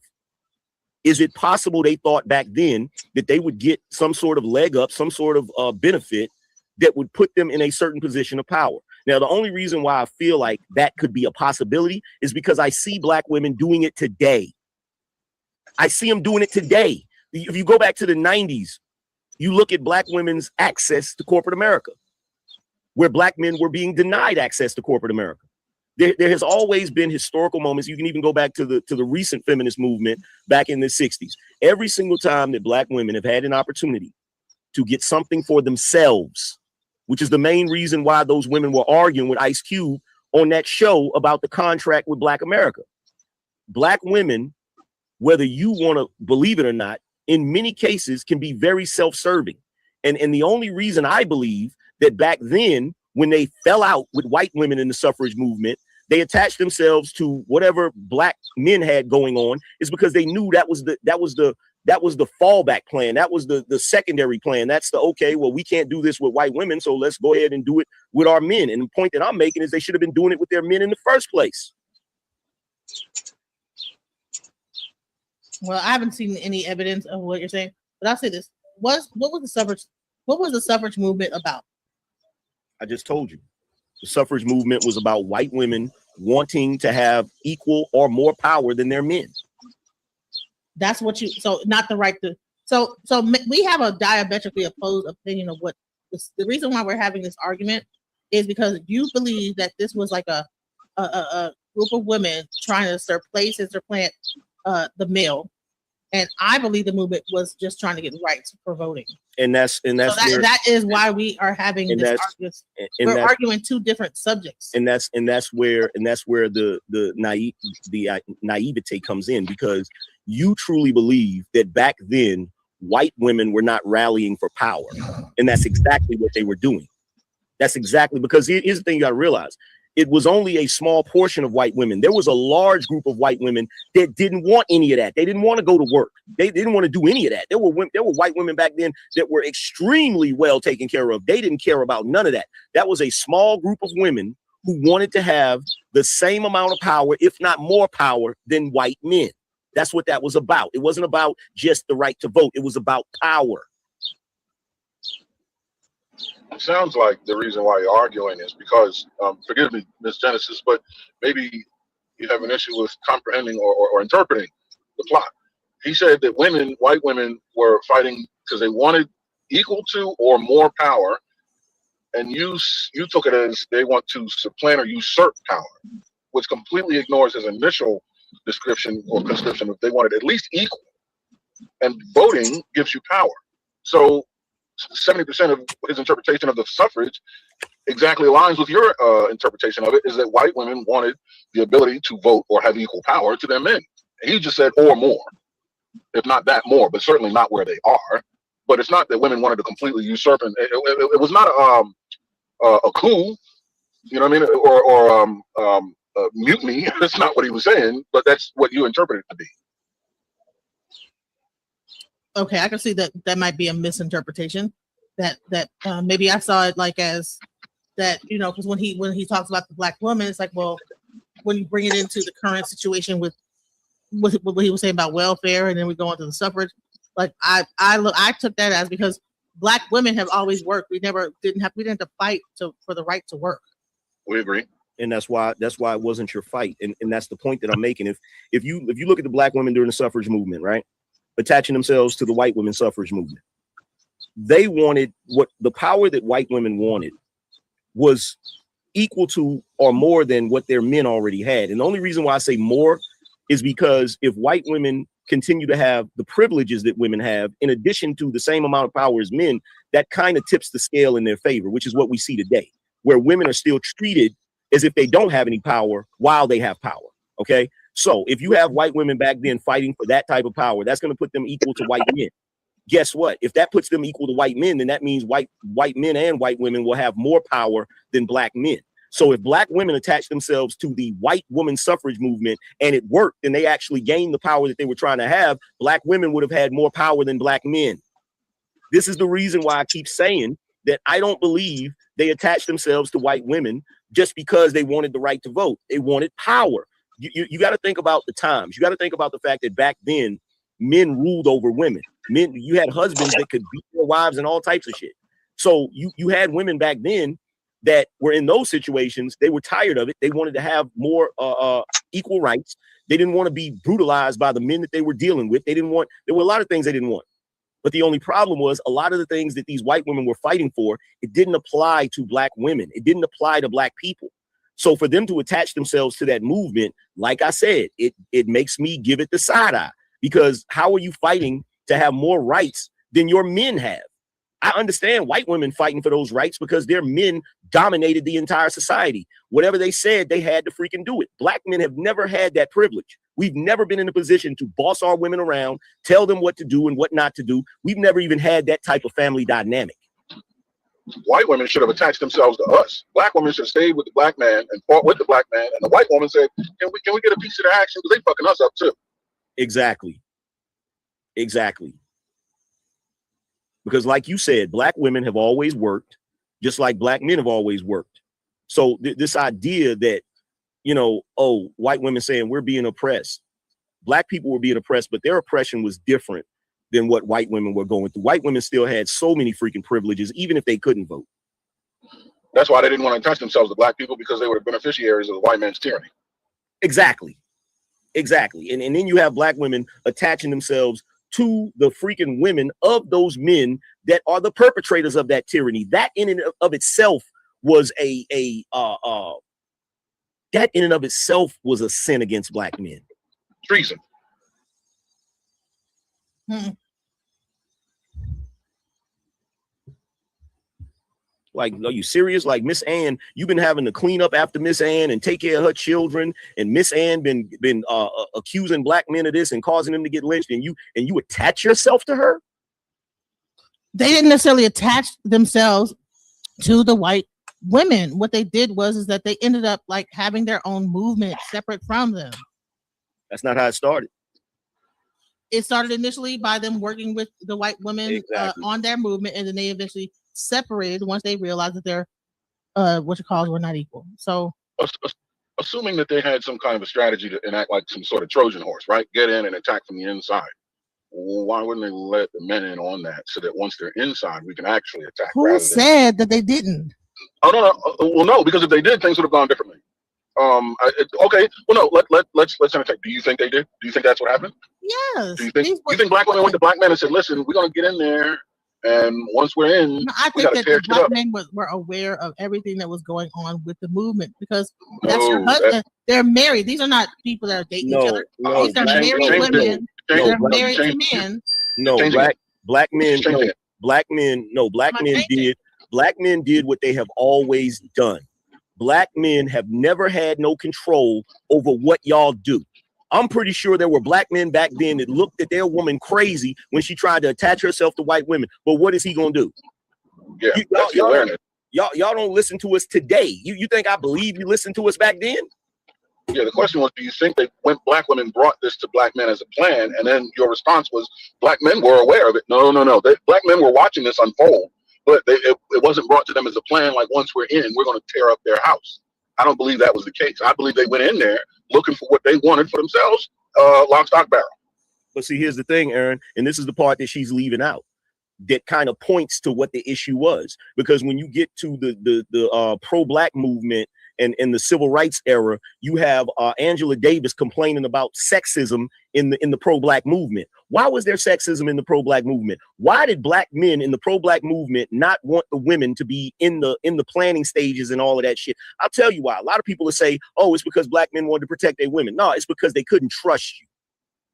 Is it possible they thought back then that they would get some sort of leg up, some sort of benefit that would put them in a certain position of power? Now, the only reason why I feel like that could be a possibility is because I see black women doing it today. I see them doing it today. If you go back to the 90s, you look at black women's access to corporate America, where black men were being denied access to corporate America. There has always been historical moments. You can even go back to the recent feminist movement back in the 60s. Every single time that black women have had an opportunity to get something for themselves, which is the main reason why those women were arguing with Ice Cube on that show about the contract with Black America. Black women, whether you want to believe it or not, in many cases can be very self-serving. And the only reason I believe that back then, when they fell out with white women in the suffrage movement, they attached themselves to whatever black men had going on, is because they knew that was the fallback plan. That was the secondary plan. That's the, okay, well, we can't do this with white women, so let's go ahead and do it with our men. And the point that I'm making is they should have been doing it with their men in the first place. Well, I haven't seen any evidence of what you're saying, but I'll say this: what was the suffrage movement about? I just told you. The suffrage movement was about white women wanting to have equal or more power than their men. That's what you, so not the right to, so we have a diametrically opposed opinion of what the reason why we're having this argument is because you believe that this was like a group of women trying to surplace and supplant the male. And I believe the movement was just trying to get rights for voting. And that's where, that is why we are having this argument. We're arguing two different subjects. And that's where the naivete comes in, because you truly believe that back then white women were not rallying for power. And that's exactly what they were doing. That's exactly, because here's the thing you got to realize. It was only a small portion of white women. There was a large group of white women that didn't want any of that. They didn't want to go to work. They didn't want to do any of that. There were white women back then that were extremely well taken care of. They didn't care about none of that. That was a small group of women who wanted to have the same amount of power, if not more power, than white men. That's what that was about. It wasn't about just the right to vote. It was about power. It sounds like the reason why you're arguing is because, forgive me, Ms. Genesis, but maybe you have an issue with comprehending or interpreting the plot. He said that white women were fighting because they wanted equal to or more power, and you took it as they want to supplant or usurp power, which completely ignores his initial description or conscription of they wanted at least equal, and voting gives you power. So 70% of his interpretation of the suffrage exactly aligns with your interpretation of it, is that white women wanted the ability to vote or have equal power to their men. He just said or more, if not that more, but certainly not where they are. But it's not that women wanted to completely usurp, and it was not a coup, you know what I mean, or mutiny. That's not what he was saying, but that's what you interpreted it to be. Okay, I can see that might be a misinterpretation. That maybe I saw it like as that, you know, because when he talks about the black woman, it's like, well, when you bring it into the current situation with what he was saying about welfare, and then we go into the suffrage. Like I took that as because black women have always worked. We didn't have to fight for the right to work. We agree. And that's why it wasn't your fight. And that's the point that I'm making. If you look at the black women during the suffrage movement, right? Attaching themselves to the white women's suffrage movement. they wanted what the power that white women wanted was equal to or more than what their men already had. And the only reason why I say more is because if white women continue to have the privileges that women have, in addition to the same amount of power as men, that kind of tips the scale in their favor, which is what we see today, where women are still treated as if they don't have any power while they have power. Okay. So if you have white women back then fighting for that type of power, that's going to put them equal to white men. Guess what? If that puts them equal to white men, then that means white men and white women will have more power than black men. So if black women attach themselves to the white woman suffrage movement and it worked and they actually gained the power that they were trying to have, black women would have had more power than black men. This is the reason why I keep saying that I don't believe they attached themselves to white women just because they wanted the right to vote. They wanted power. You got to think about the times. You got to think about the fact that back then men ruled over women. Men, you had husbands that could beat their wives and all types of shit. So you had women back then that were in those situations. They were tired of it. They wanted to have more equal rights. They didn't want to be brutalized by the men that they were dealing with. There were a lot of things they didn't want. But the only problem was a lot of the things that these white women were fighting for, it didn't apply to black women. It didn't apply to black people. So for them to attach themselves to that movement, like I said, it makes me give it the side eye, because how are you fighting to have more rights than your men have? I understand white women fighting for those rights because their men dominated the entire society. Whatever they said, they had to freaking do it. Black men have never had that privilege. We've never been in a position to boss our women around, tell them what to do and what not to do. We've never even had that type of family dynamic. White women should have attached themselves to us. Black women should have stayed with the black man and fought with the black man. And the white woman said, can we get a piece of the action? Because they fucking us up too. Exactly. Because like you said, black women have always worked, just like black men have always worked. So this idea that, white women saying we're being oppressed, black people were being oppressed, but their oppression was different than what white women were going through. White women still had so many freaking privileges, even if they couldn't vote. That's why they didn't want to attach themselves to black people, because they were the beneficiaries of the white man's tyranny. Exactly. And then you have black women attaching themselves to the freaking women of those men that are the perpetrators of that tyranny. That in and of itself was a sin against black men. Treason. Like, are you serious? Like, Miss Ann, you've been having to clean up after Miss Ann and take care of her children, and Miss Ann been accusing black men of this and causing them to get lynched, and you attach yourself to her? They didn't necessarily attach themselves to the white women. What they did was that they ended up like having their own movement separate from them. That's not how it started. It started initially by them working with the white women on their movement, and then they eventually separated once they realized that their were not equal. So assuming that they had some kind of a strategy to enact like some sort of Trojan horse, right? Get in and attack from the inside. Why wouldn't they let the men in on that so that once they're inside, we can actually attack? Who said that they didn't? Oh no. Well, no, because if they did, things would have gone differently. Okay. Well, no. Let's entertain. Do you think they did? Do you think that's what happened? Yes. Do you think black women went to black men and said, "Listen, we're gonna get in there, and once we're in, I think that the black men were aware of everything that was going on with the movement, because that's your husband. They're married. These are not people that are dating each other. These are married women. They're married to men. Black men did what they have always done. Black men have never had no control over what y'all do. I'm pretty sure there were black men back then that looked at their woman crazy when she tried to attach herself to white women. But what is he gonna do? Yeah, y'all don't listen to us today. You think I believe you listened to us back then? Yeah, the question was, do you think that when black women brought this to black men as a plan, and then your response was black men were aware of it? No. Black men were watching this unfold, but it wasn't brought to them as a plan. Like, once we're in, we're going to tear up their house. I don't believe that was the case. I believe they went in there looking for what they wanted for themselves, lock, stock, barrel. But see, here's the thing, Aaron, and this is the part that she's leaving out. that kind of points to what the issue was. Because when you get to the pro-black movement and the civil rights era, you have Angela Davis complaining about sexism in the pro-black movement. Why was there sexism in the pro-black movement? Why did black men in the pro-black movement not want the women to be in the planning stages and all of that shit? I'll tell you why. A lot of people will say, oh, it's because black men wanted to protect their women. No, it's because they couldn't trust you.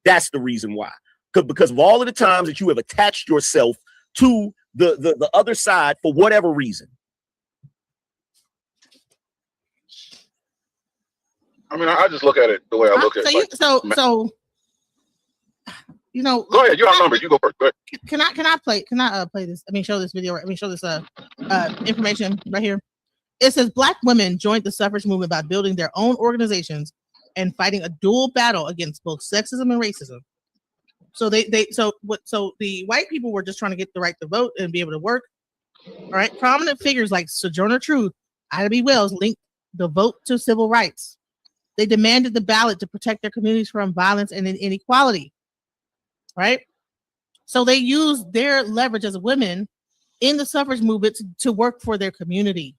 That's the reason why. Because of all of the times that you have attached yourself to the other side for whatever reason. I mean, I just look at it the way I look at it. So you know, go ahead. You outnumbered. You go first. Go ahead. Can I play this? I mean, show this video. I mean, show this information right here. It says black women joined the suffrage movement by building their own organizations and fighting a dual battle against both sexism and racism. So so the white people were just trying to get the right to vote and be able to work. All right. Prominent figures like Sojourner Truth, Ida B. Wells linked the vote to civil rights. They demanded the ballot to protect their communities from violence and inequality. Right. So they used their leverage as women in the suffrage movement to work for their community.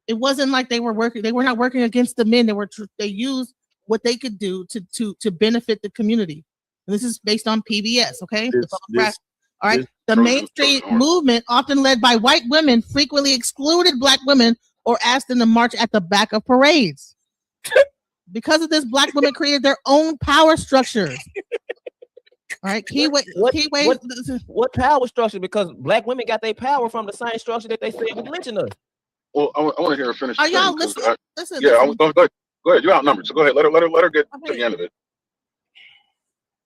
It wasn't like they were not working against the men. They used what they could do to benefit the community. And this is based on PBS, okay? All right. The mainstream movement, often led by white women, frequently excluded black women or asked them to march at the back of parades. Because of this, black women created their own power structures. All right, what power structure? Because black women got their power from the same structure that they said was lynching us. Well, I want to hear her finish. Are y'all listening? Listen. Go ahead. You're outnumbered, so go ahead. Let her get to the end of it.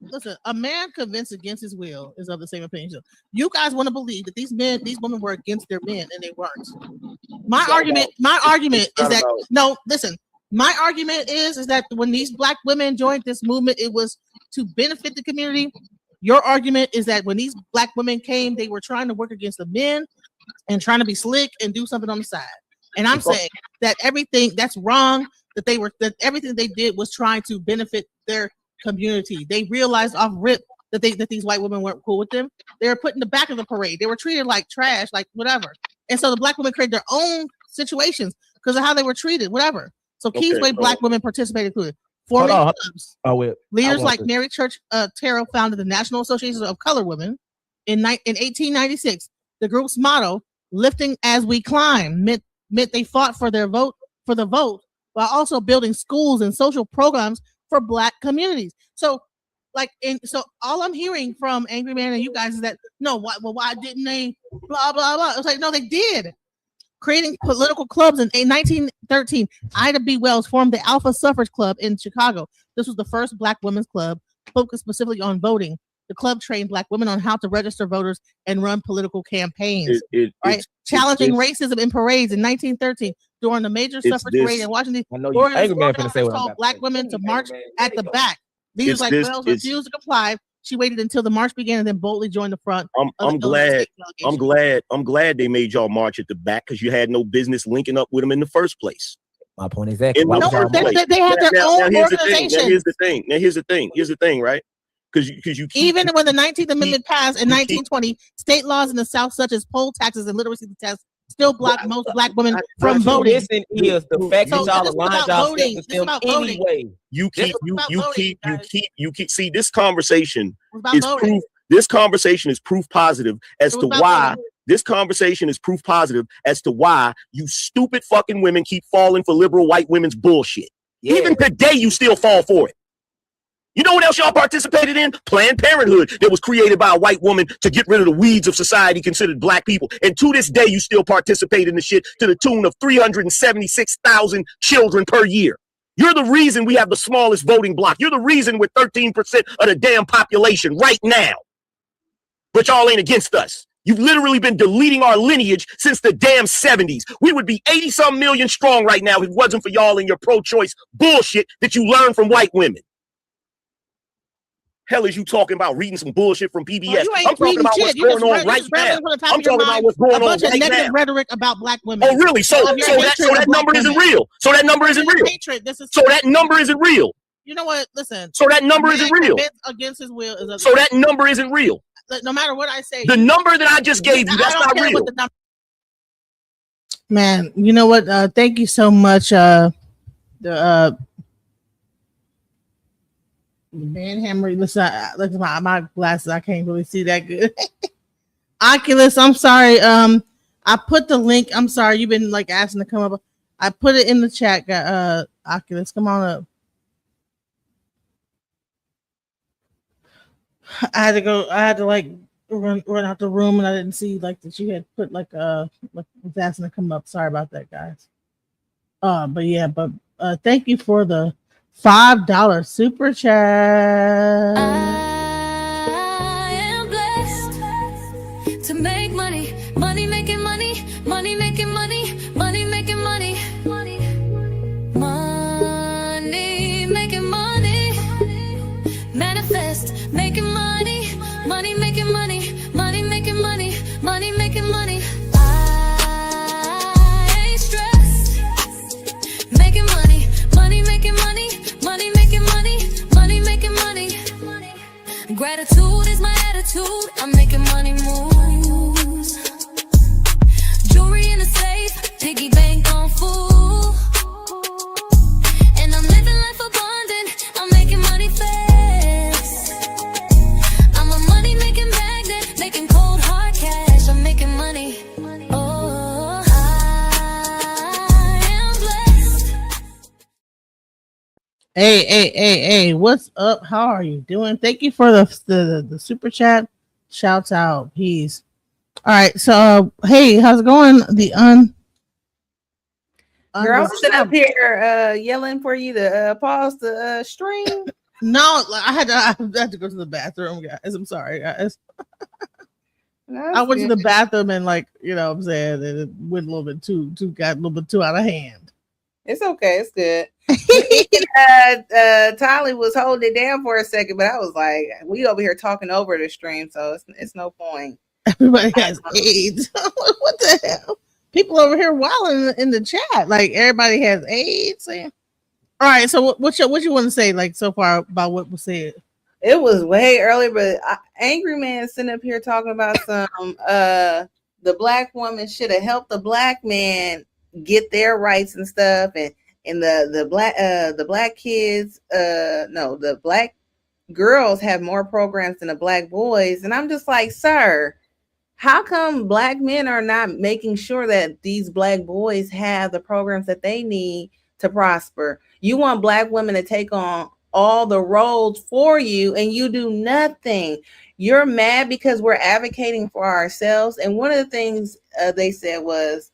Listen, a man convinced against his will is of the same opinion. So you guys want to believe that these women were against their men, and they weren't. My argument is that no. Listen, my argument is that when these black women joined this movement, it was to benefit the community. Your argument is that when these black women came, they were trying to work against the men and trying to be slick and do something on the side. And I'm saying that everything that's wrong, that everything they did was trying to benefit their community. They realized off rip that these white women weren't cool with them. They were put in the back of the parade. They were treated like trash, like whatever. And so the black women created their own situations because of how they were treated, whatever. So Kingsway black women participated through it. Forming clubs. Leaders like Mary Church Terrell founded the National Association of Colored Women in 1896. The group's motto, "Lifting as we climb," meant they fought for the vote, while also building schools and social programs for black communities. So all I'm hearing from Angryman and you guys is that why didn't they blah blah blah? It's like no, they did. Creating political clubs in 1913, Ida B. Wells formed the Alpha Suffrage Club in Chicago. This was the first black women's club focused specifically on voting. The club trained black women on how to register voters and run political campaigns. Challenging racism in parades in 1913 during the major suffrage parade in Washington. Told black women to march at the back. Leaders like Wells refused to comply. She waited until the march began and then boldly joined the front. I'm glad they made y'all march at the back because you had no business linking up with them in the first place. My point exactly. They had their own organization. Here's the thing, right? Because you even when the 19th Amendment passed in 1920, state laws in the South, such as poll taxes and literacy tests, still blocked most black women from voting. Listen, is the fact that y'all aligned yourself anyway. You keep. See, this conversation is proof. This conversation is proof positive as to why. This conversation is proof positive as to why you stupid fucking women keep falling for liberal white women's bullshit. Yeah. Even today, you still fall for it. You know what else y'all participated in? Planned Parenthood that was created by a white woman to get rid of the weeds of society considered black people. And to this day, you still participate in the shit to the tune of 376,000 children per year. You're the reason we have the smallest voting block. You're the reason we're 13% of the damn population right now. But y'all ain't against us. You've literally been deleting our lineage since the damn 70s. We would be 80-some million strong right now if it wasn't for y'all and your pro-choice bullshit that you learned from white women. Hell is you talking about reading some bullshit from PBS? I'm talking about what's going on right now. I'm talking about what's going on right now. Rhetoric about black women. Oh, really? So that number isn't real. So that number isn't real. So that number isn't real. You know what? Listen. So that number isn't real. Against his will. So that number isn't real. no matter what I say, the number that I just gave you, that's not real. Man, you know what? Thank you so much. The band hammer. Listen, look at my glasses. I can't really see that good. Oculus, I'm sorry. I put the link. I'm sorry. You've been like asking to come up. I put it in the chat. Oculus, come on up. I had to go. I had to like run out the room, and I didn't see like that you had put like was asking to come up. Sorry about that, guys. But thank you for the $5 super chat. I am blessed to make money, money making money, money making money, money making money, money making money, manifest making money, money making money, money making money, money making money. I ain't stressed, making money, money making money, money making money, money making money. Gratitude is my attitude. I'm making money moves. Jewelry in the safe, piggy bank on full. And I'm living life abundant. I'm making money fast. I'm a money making magnet, making cold hard cash. I'm making money. Oh, I am blessed. Hey, what's up? How are you doing? Thank you for the super chat. Shouts out. Peace. All right. So, hey, how's it going? Girl, I'm sitting up here yelling for you to pause the stream. No, I had to go to the bathroom, guys. I'm sorry, guys. I went to the bathroom and what I'm saying, and it went a little bit got a little bit too out of hand. It's okay, it's good. Tyler was holding it down for a second, but I was like, we over here talking over the stream, so it's no point. Everybody has AIDS. What the hell? People over here wilding in the chat. Like everybody has AIDS. All right, so what you want to say so far about what was said? It was way earlier, but Angryman sitting up here talking about some the black woman should have helped the black man get their rights and stuff, and the black kids the black girls have more programs than the black boys. And I'm just like, sir, how come black men are not making sure that these black boys have the programs that they need to prosper? You want black women to take on all the roles for you, and you do nothing. You're mad because we're advocating for ourselves. And one of the things they said was,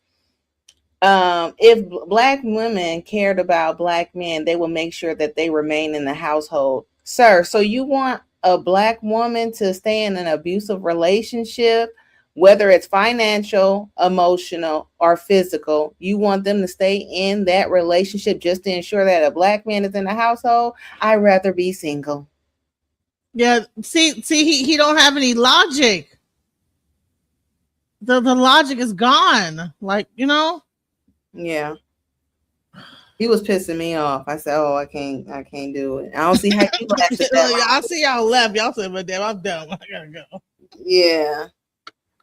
if black women cared about black men, they will make sure that they remain in the household. Sir, so you want a black woman to stay in an abusive relationship, whether it's financial, emotional, or physical? You want them to stay in that relationship just to ensure that a black man is in the household? I'd rather be single. Yeah, see, he don't have any logic. The logic is gone. Yeah. He was pissing me off. I said, "Oh, I can't do it. I don't see how you laugh at that." I see y'all left. Y'all said, "But damn, I'm done. I gotta go." Yeah,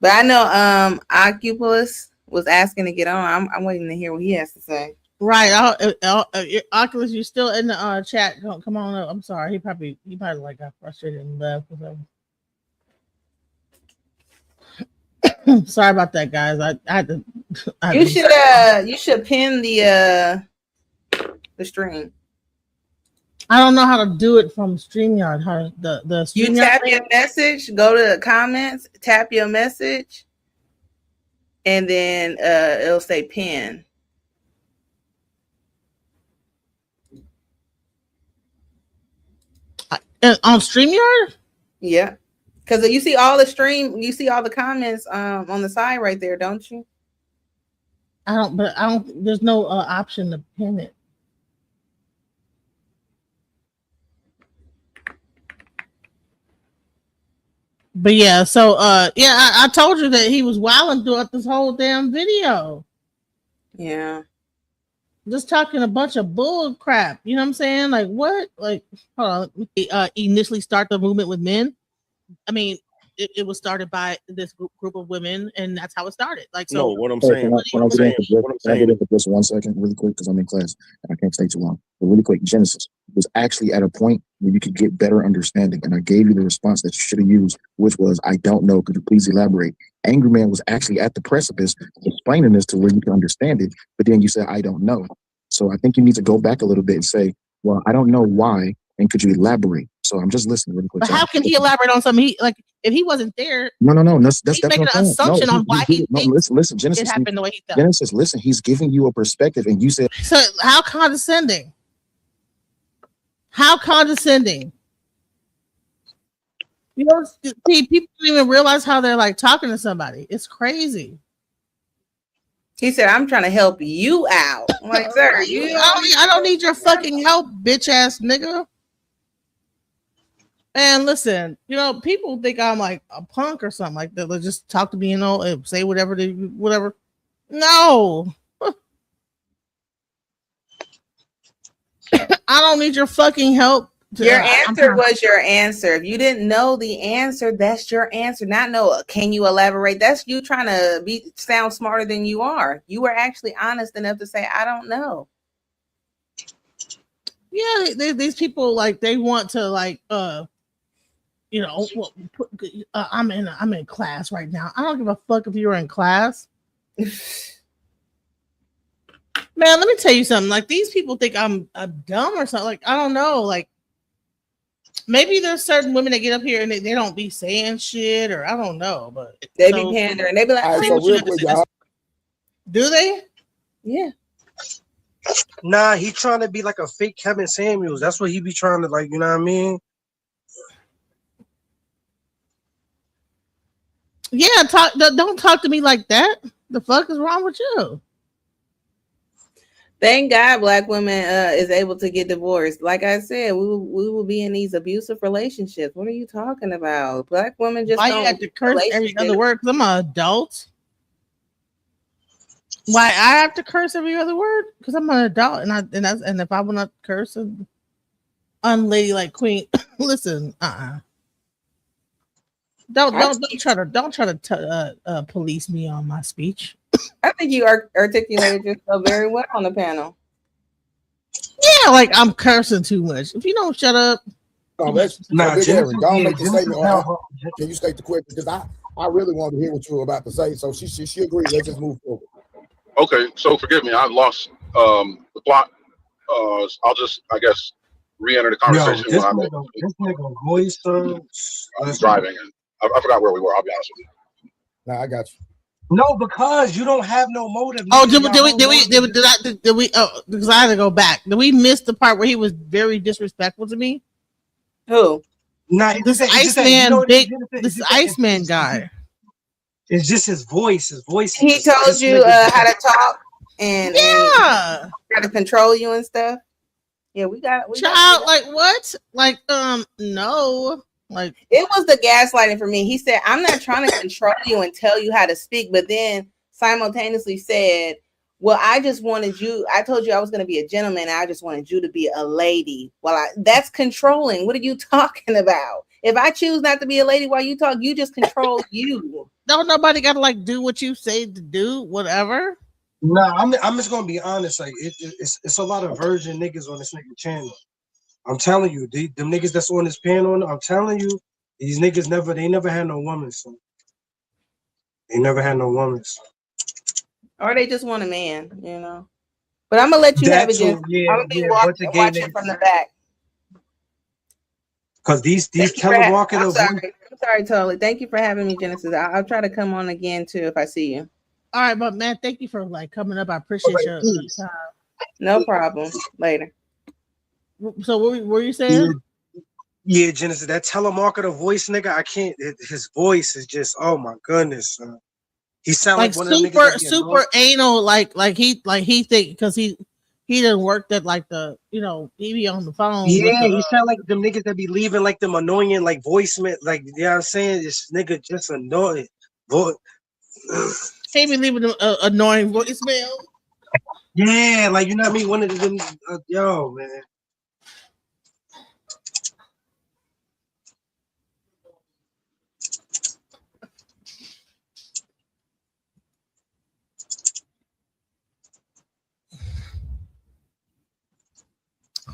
but I know Oculus was asking to get on. I'm waiting to hear what he has to say. Right, Oculus, you still in the chat? Come on up. I'm sorry. He probably got frustrated and left. Sorry about that, guys. I had to. You should pin the stream. I don't know how to do it from StreamYard. How the StreamYard you tap your message, go to the comments, tap your message, and then it'll say pin. On StreamYard? Yeah. Because you see all the comments on the side right there, don't you? I don't. There's no option to pin it. But yeah, so I told you that he was wilding throughout this whole damn video. Yeah. Just talking a bunch of bull crap. You know what I'm saying? Like what? Like, hold on. Initially start the movement with men. I mean, it was started by this group of women, and that's how it started. Like, so no, what I'm Hey, saying, can I get in for just 1 second, really quick, because I'm in class and I can't stay too long. But really quick, Genesis was actually at a point where you could get better understanding, and I gave you the response that you should have used, which was, "I don't know. Could you please elaborate?" Angryman was actually at the precipice of explaining this to where you can understand it, but then you said, "I don't know." So I think you need to go back a little bit and say, "Well, I don't know why, and could you elaborate?" So I'm just listening really quick. But how can he elaborate on something? Like, if he wasn't there, No. That's he's making an assumption on why he thinks listen, Genesis, it happened the way he felt. Genesis, listen, he's giving you a perspective, and you said, so how condescending? How condescending? You know, see, people don't even realize how they're like talking to somebody. It's crazy. He said, "I'm trying to help you out." I'm like, sir, I don't need your fucking help, bitch ass nigga. And listen, you know, people think I'm like a punk or something like that. They'll just talk to me, you know, and say whatever. No. I don't need your fucking help. Your answer was your answer. If you didn't know the answer, that's your answer. Not know, can you elaborate? That's you trying to sound smarter than you are. You were actually honest enough to say, "I don't know." Yeah, these people, like, they want to, like, you know, I'm in class right now. I don't give a fuck if you're in class. Man, let me tell you something. Like, these people think I'm dumb or something. Like, I don't know. Like, maybe there's certain women that get up here and they don't be saying shit, or I don't know, but they be pandering. They be like, do they? Yeah. Nah, he trying to be like a fake Kevin Samuels. That's what he be trying to, like, you know what I mean? Yeah, don't talk to me like that. The fuck is wrong with you? Thank God black women is able to get divorced. Like I said, we will be in these abusive relationships. What are you talking about? Black women just Why don't you have to curse every other word? Because I'm an adult. Why I have to curse every other word? Because I'm an adult, and if I want to curse an unladylike queen, listen, don't try to police me on my speech. I think you articulated yourself very well on the panel. Yeah, like I'm cursing too much. If you don't shut up. No, let's Big Aaron, don't make the statement. Can you state the question? Because I really want to hear what you were about to say. So she agreed. Let's just move forward. Okay, so forgive me, I lost the plot. I'll just, I guess, re-enter the conversation. Yo, this nigga voice. I was driving and I forgot where we were. I'll be honest with you. Nah, I got you. No, because you don't have no motive. Oh, did we? Oh, because I had to go back. Did we miss the part where he was very disrespectful to me? Who? Nah, this Iceman, this Iceman guy. It's just his voice. His voice. He told you how to talk and how to control you and stuff. Yeah, we got like what? Like no. Like it was the gaslighting for me. He said, "I'm not trying to control you and tell you how to speak," but then simultaneously said, "Well, I just wanted you. I told you I was going to be a gentleman. And I just wanted you to be a lady." Well, that's controlling. What are you talking about? If I choose not to be a lady while you talk, you just control you. Don't nobody got to like do what you say to do, whatever. Nah, I'm just gonna be honest. Like it's a lot of virgin niggas on this nigga channel. I'm telling you, them niggas that's on this panel, I'm telling you, these niggas never had no woman, son. They never had no woman. Or they just want a man, you know. But I'm gonna let you have it. I'm gonna be watching from the back. Because these telemarketers. I'm sorry, totally. Thank you for having me, Genesis. I'll try to come on again too if I see you. All right, but man, thank you for like coming up. I appreciate your time. No problem. Later. So what were you saying? Yeah, Genesis, that telemarketer voice, nigga, I can't. His voice is just, oh my goodness. He sounds like one of them niggas super anal, like he think because he didn't work that like the he be on the phone. Yeah, he sound like them niggas that be leaving like them annoying like voicemail, like you know what I'm saying. This nigga just annoying. He be leaving them annoying voicemail. Yeah, like you know what I mean. One of them, yo man.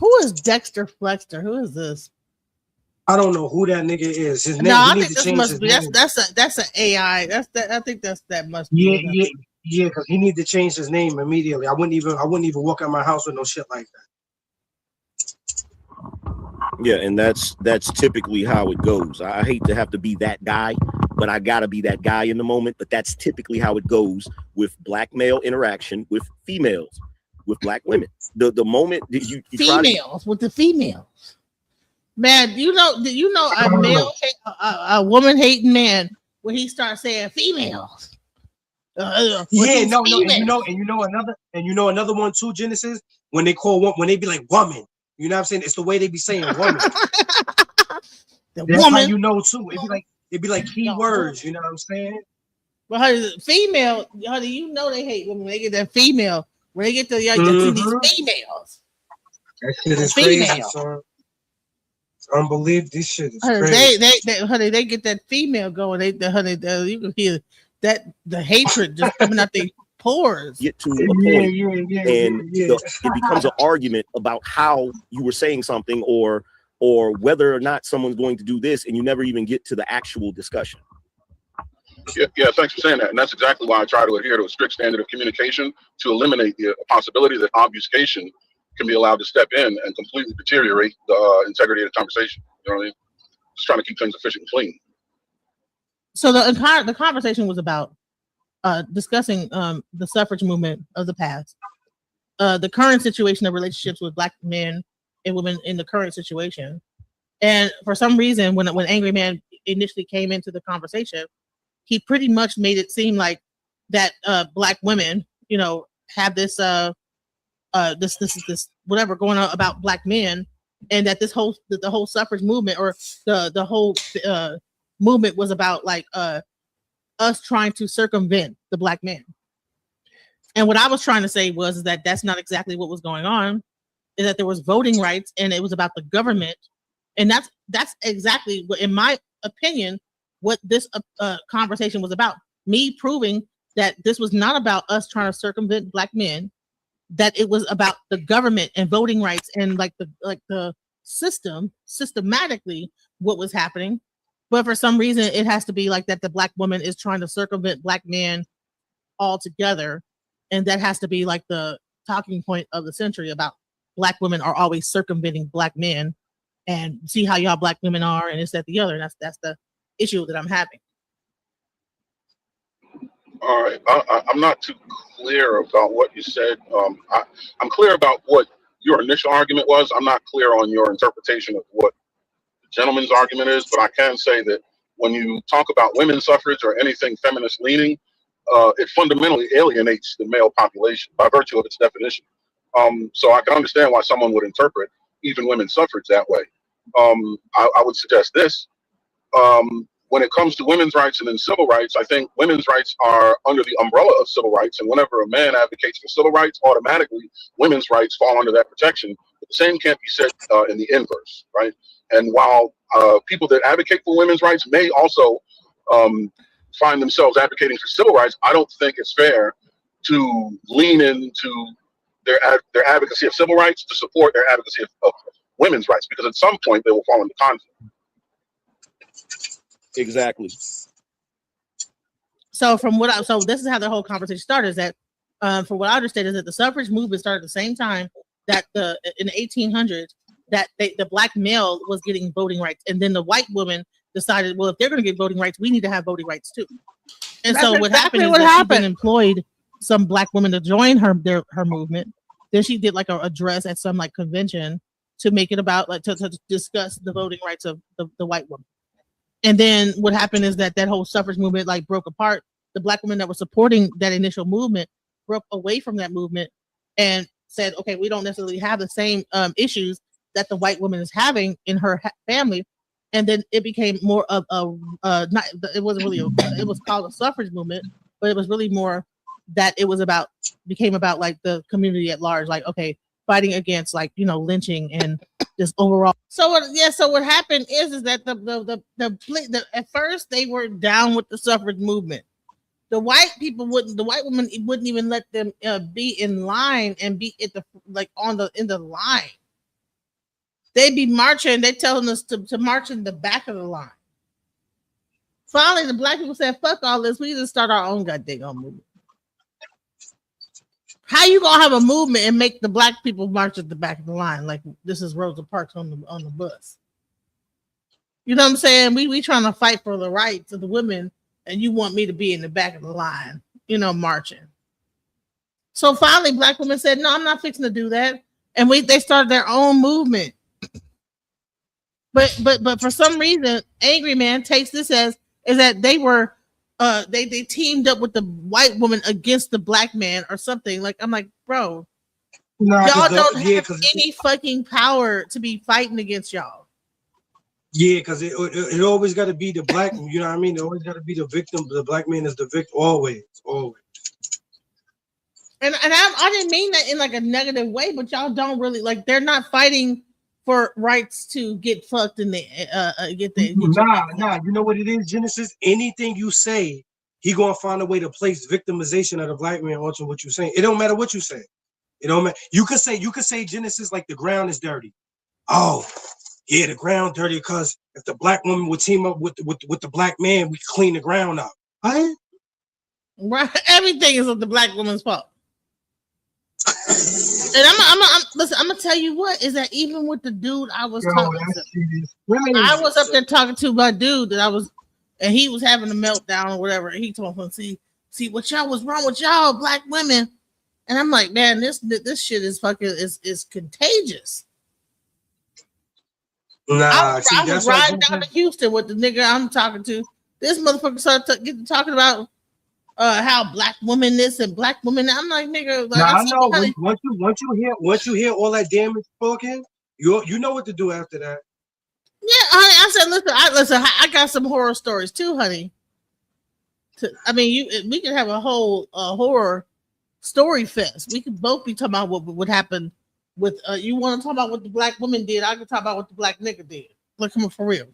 Who is Dexter Flexter? Who is this? I don't know who that nigga is. His name. No, he I need think to this change must his be name. that's an AI. I think that must be Yeah, yeah, because he need to change his name immediately. I wouldn't even walk out my house with no shit like that. Yeah, and that's typically how it goes. I hate to have to be that guy, but I gotta be that guy in the moment. But that's typically how it goes with black male interaction with females, with black women. The moment that you females with the females, man, you know a male, a woman hating man when he starts saying females. Yeah, no, and you know another one too, Genesis. When they be like woman, you know what I'm saying? It's the way they be saying woman. That's woman. How you know too. It'd be like key words, you know what I'm saying? But honey, female, honey, you know they hate when they get that female. When they get to these females. That shit is crazy, son. It's unbelievable. This shit is crazy. They get that female going. You can hear that the hatred just coming out their pores. Get to a point, it becomes an argument about how you were saying something or whether or not someone's going to do this, and you never even get to the actual discussion. Yeah, thanks for saying that. And that's exactly why I try to adhere to a strict standard of communication to eliminate the possibility that obfuscation can be allowed to step in and completely deteriorate the integrity of the conversation. You know what I mean? Just trying to keep things efficient and clean. So the conversation was about discussing the suffrage movement of the past, the current situation of relationships with black men and women in the current situation. And for some reason, when Angryman initially came into the conversation, he pretty much made it seem like that black women, you know, have this this whatever going on about black men, and that the whole suffrage movement or the whole movement was about like us trying to circumvent the black man. And what I was trying to say was that that's not exactly what was going on. Is that there was voting rights and it was about the government, and that's exactly what, in my opinion, what this conversation was about. Me proving that this was not about us trying to circumvent black men, that it was about the government and voting rights and like the systematically what was happening. But for some reason, it has to be like that the black woman is trying to circumvent black men altogether, and that has to be like the talking point of the century about black women are always circumventing black men, and see how y'all black women are, and it's that the other. And that's the issue that I'm having. All right, I'm not too clear about what you said. I'm clear about what your initial argument was. I'm not clear on your interpretation of what the gentleman's argument is, but I can say that when you talk about women's suffrage or anything feminist leaning, it fundamentally alienates the male population by virtue of its definition. So I can understand why someone would interpret even women's suffrage that way. I would suggest this. When it comes to women's rights and then civil rights, I think women's rights are under the umbrella of civil rights. And whenever a man advocates for civil rights, automatically women's rights fall under that protection. But the same can't be said in the inverse, right? And while people that advocate for women's rights may also find themselves advocating for civil rights, I don't think it's fair to lean into their advocacy of civil rights to support their advocacy of women's rights, because at some point they will fall into conflict. Exactly. So this is how the whole conversation started. Is that from what I understand is that the suffrage movement started at the same time that in the 1800s that the black male was getting voting rights, and then the white woman decided, well, if they're going to get voting rights, we need to have voting rights too. And that's so what happened is that she then employed some black women to join her movement. Then she did like a address at some like convention to make it about like to discuss the voting rights of the white woman. And then what happened is that whole suffrage movement like broke apart. The black women that were supporting that initial movement broke away from that movement and said, okay, we don't necessarily have the same issues that the white woman is having in her family. And then it became more of it wasn't really it was called a suffrage movement, but it was really more that it was became about like the community at large, like, okay, fighting against like, you know, lynching and just overall. So what happened is that the at first they were down with the suffrage movement. The white women wouldn't even let them be in line and be at in the line. they be marching. They telling us to march in the back of the line. Finally, the black people said, "Fuck all this. We just start our own goddamn movement." How you gonna have a movement and make the black people march at the back of the line like this is Rosa Parks on the bus? You know what I'm saying? We trying to fight for the rights of the women, and you want me to be in the back of the line, marching. So finally, black women said, "No, I'm not fixing to do that," and they started their own movement. But for some reason, Angryman takes this as is that they were they teamed up with the white woman against the black man or something. Like I'm like, bro, y'all don't have any fucking power to be fighting against y'all. Yeah, because it always got to be the black. You know what I mean? It always got to be the victim. The black man is the victim always. And I didn't mean that in like a negative way, but y'all don't really like. They're not fighting for rights to get fucked and get Nah. You know what it is, Genesis? Anything you say, he gonna find a way to place victimization of the black man onto what you're saying. It don't matter what you say. It don't matter. You could say Genesis like the ground is dirty. Oh, yeah, the ground dirty because if the black woman would team up with the black man, we clean the ground up. Right? Right. Everything is the black woman's fault. And I'm gonna tell you what is that even with the dude I was talking to, I was up there talking to my dude and he was having a meltdown or whatever. He told him, see what y'all was wrong with y'all black women, and I'm like, man, this shit is fucking is contagious. I was riding down to Houston with the nigga I'm talking to. This motherfucker started talking about how black women this and black women that. I'm like, nigga, like, I know. Once you hear all that damage spoken, you know what to do after that. Yeah, honey. I said, listen. I got some horror stories too, honey. We could have a whole horror story fest. We could both be talking about what would happen with. You want to talk about what the black woman did? I can talk about what the black nigga did. Look, come on, for real.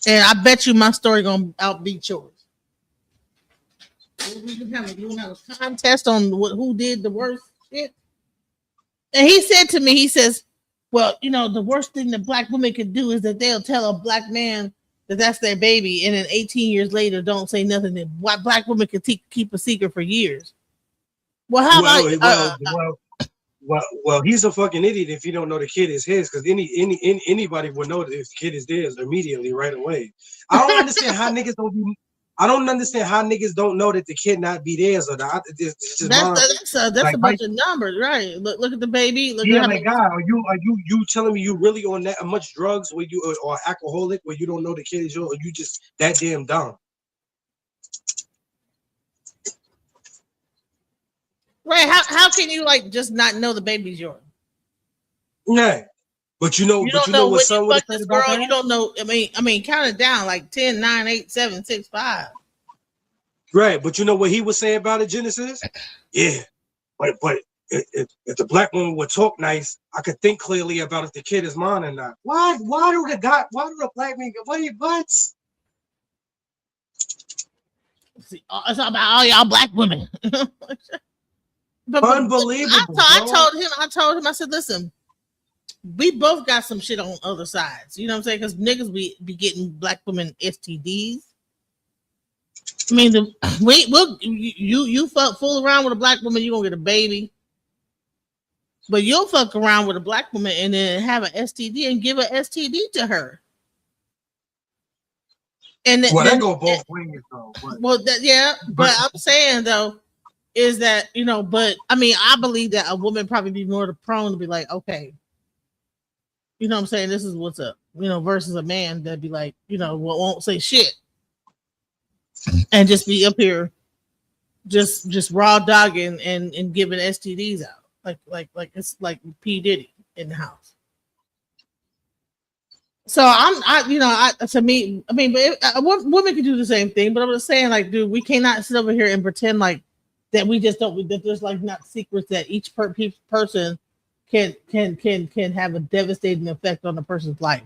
And I bet you my story gonna outbeat yours. We can have a contest on who did the worst shit. And he said to me, he says, well, the worst thing that black women can do is that they'll tell a black man that that's their baby, and then 18 years later don't say nothing. That black women can keep a secret for years. Well, how Well, he's a fucking idiot if you don't know the kid is his, because anybody would know that if the kid is theirs immediately right away. I don't understand how niggas don't know that the kid not be theirs or not. That's a bunch of numbers, right? Look at the baby. Look at God, are you telling me you really on that much drugs where you or alcoholic where you don't know the kid is yours, or you just that damn dumb? Right? How can you like just not know the baby's yours? Yeah. But you know what son would have said about that? You don't know. I mean, count it down like 10, 9, 8, 7, 6, 5. Right, but you know what he would say about it, Genesis? Yeah, but if the black woman would talk nice, I could think clearly about if the kid is mine or not. Why do the black man what? See, it's all about all y'all black women. Unbelievable. I told him, I said, listen. We both got some shit on other sides. You know what I'm saying? Because niggas be getting black women STDs. I mean, you fool around with a black woman, you gonna get a baby. But you'll fuck around with a black woman and then have an STD and give an STD to her. And that go both ways though. But I'm saying though is that but I mean I believe that a woman probably be more prone to be like, okay. You know what I'm saying? This is what's up, versus a man that'd be like, won't say shit and just be up here just raw dogging and giving STDs out. Like it's like P. Diddy in the house. So women can do the same thing, but I'm just saying, like, dude, we cannot sit over here and pretend like that we just don't, that there's like not secrets that each person can have a devastating effect on a person's life.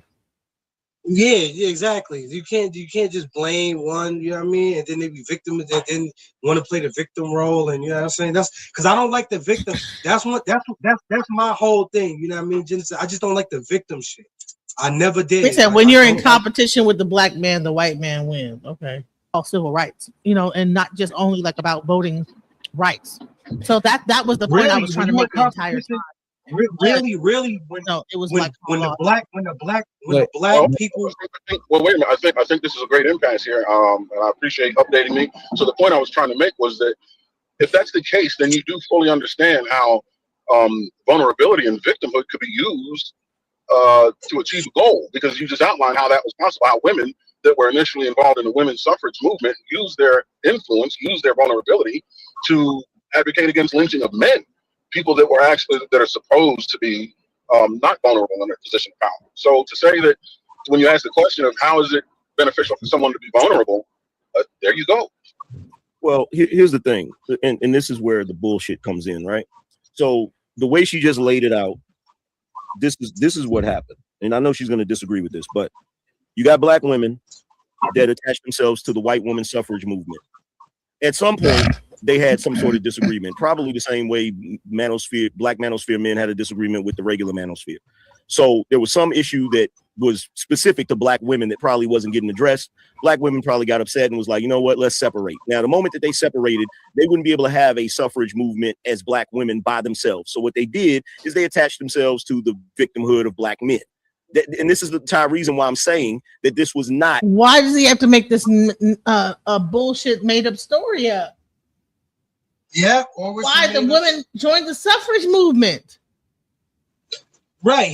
Yeah, exactly. You can't just blame one, you know what I mean, and then they be victims and then want to play the victim role, and you know what I'm saying. That's because I don't like the victim. That's my whole thing. You know what I mean, Genesis. I just don't like the victim shit. I never did. They said like, when you're in competition with the black man, the white man wins. Okay, all civil rights, you know, and not just only like about voting rights. So that was the point I was trying to make the entire time. Really, when no, it was when the black people. Well, wait a minute. I think this is a great impasse here, and I appreciate updating me. So the point I was trying to make was that if that's the case, then you do fully understand how vulnerability and victimhood could be used to achieve a goal, because you just outlined how that was possible. How women that were initially involved in the women's suffrage movement used their influence, used their vulnerability to advocate against lynching of men. People that were actually that are supposed to be not vulnerable in their position of power. So to say that when you ask the question of how is it beneficial for someone to be vulnerable, there you go. Well, here's the thing, and this is where the bullshit comes in, right? So the way she just laid it out, this is what happened, and I know she's going to disagree with this, but you got black women that attach themselves to the white woman suffrage movement. At some point, they had some sort of disagreement, probably the same way black manosphere men had a disagreement with the regular manosphere. So there was some issue that was specific to black women that probably wasn't getting addressed. Black women probably got upset and was like, you know what, let's separate. Now, the moment that they separated, they wouldn't be able to have a suffrage movement as black women by themselves. So what they did is they attached themselves to the victimhood of black men. And this is the entire reason why I'm saying that this was not. Why does he have to make this a bullshit made up story up? Yeah. Why the women joined the suffrage movement? Right.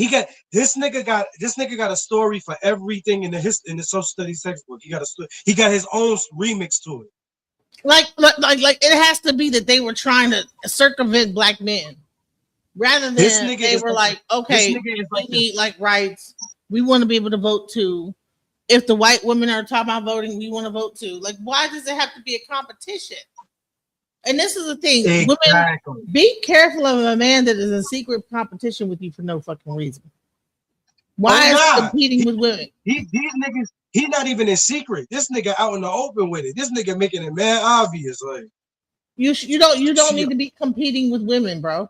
This nigga got a story for everything in the social studies textbook. He got his own remix to it. Like it has to be that they were trying to circumvent black men. Rather than they were like, okay, we need like rights. We want to be able to vote too. If the white women are talking about voting, we want to vote too. Like, why does it have to be a competition? And this is the thing. Exactly. Women, be careful of a man that is in secret competition with you for no fucking reason. Why is he competing with women? These niggas, he not even in secret. This nigga out in the open with it. This nigga making it mad obvious. Like you don't need to be competing with women, bro.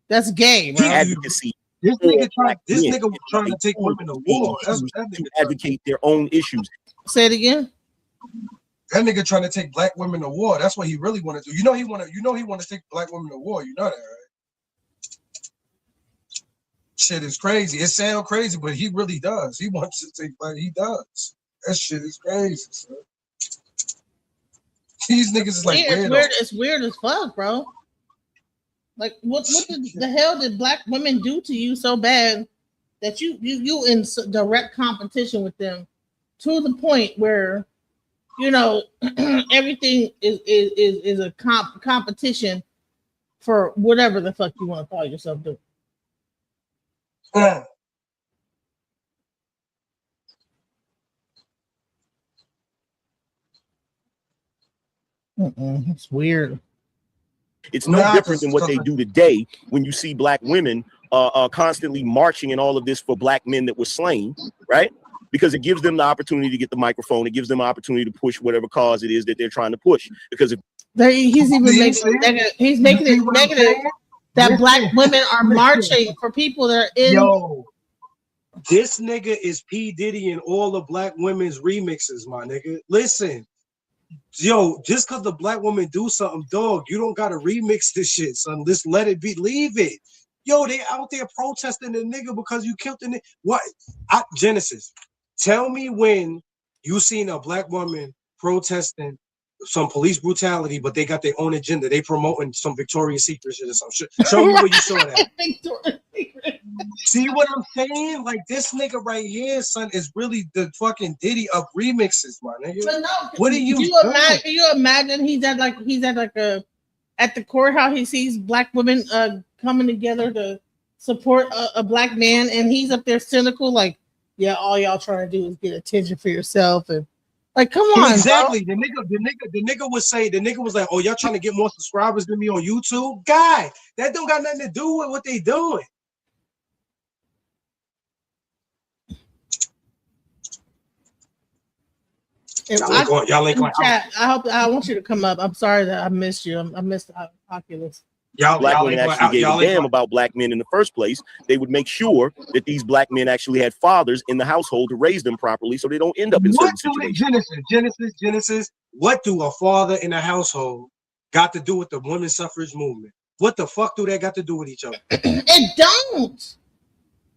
That's gay, bro. Advocacy. This nigga was trying to take women to war. To advocate their own issues. Say it again. That nigga trying to take black women to war. That's what he really want to do. You know he want to take black women to war. You know that, right? Shit is crazy. It sounds crazy, but he really does. He wants to take black. He does. That shit is crazy, son. These niggas is like it's weird as fuck, bro. Like what the hell did black women do to you so bad that you in direct competition with them to the point where you know everything is a competition for whatever the fuck you want to call yourself doing. It's weird. It's no different than what they do today when you see black women constantly marching in all of this for black men that were slain, right? Because it gives them the opportunity to get the microphone. It gives them the opportunity to push whatever cause it is that they're trying to push. Because if he's making it negative that black women are marching for people that are in. Yo, this nigga is P. Diddy in all the black women's remixes, my nigga. Listen. Yo, just because the black woman do something, dog, you don't gotta remix this shit, son. Just let it be. Leave it. Yo, they out there protesting the nigga because you killed the nigga. What? Genesis, tell me when you seen a black woman protesting some police brutality, but they got their own agenda. They promoting some Victoria's Secret shit or some shit. Show me where you saw that. See what I'm saying? Like this nigga right here, son, is really the fucking Diddy of remixes, my nigga. But no, what are you doing? Can you imagine he's at the courthouse, he sees black women coming together to support a black man, and he's up there cynical, like, yeah, all y'all trying to do is get attention for yourself, and like, come on, exactly. Bro. The nigga was like, oh, y'all trying to get more subscribers than me on YouTube, guy. That don't got nothing to do with what they doing. Y'all ain't going. Chat, I want you to come up. I'm sorry that I missed you. I missed Oculus. Black women actually gave a damn about black men in the first place. They would make sure that these black men actually had fathers in the household to raise them properly so they don't end up in certain situations. Genesis, what do a father in a household got to do with the women's suffrage movement? What the fuck do that got to do with each other? It don't.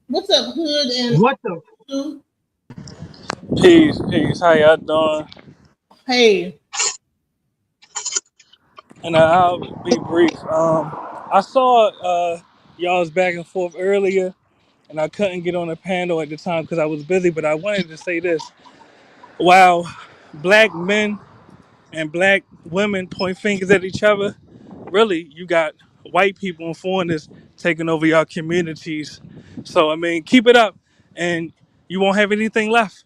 What's up, Hood? And what the? Peace. How y'all doing? Hey. And I'll be brief. I saw y'all's back and forth earlier, and I couldn't get on the panel at the time because I was busy. But I wanted to say this: while black men and black women point fingers at each other, really, you got white people and foreigners taking over your communities. So I mean, keep it up, and you won't have anything left.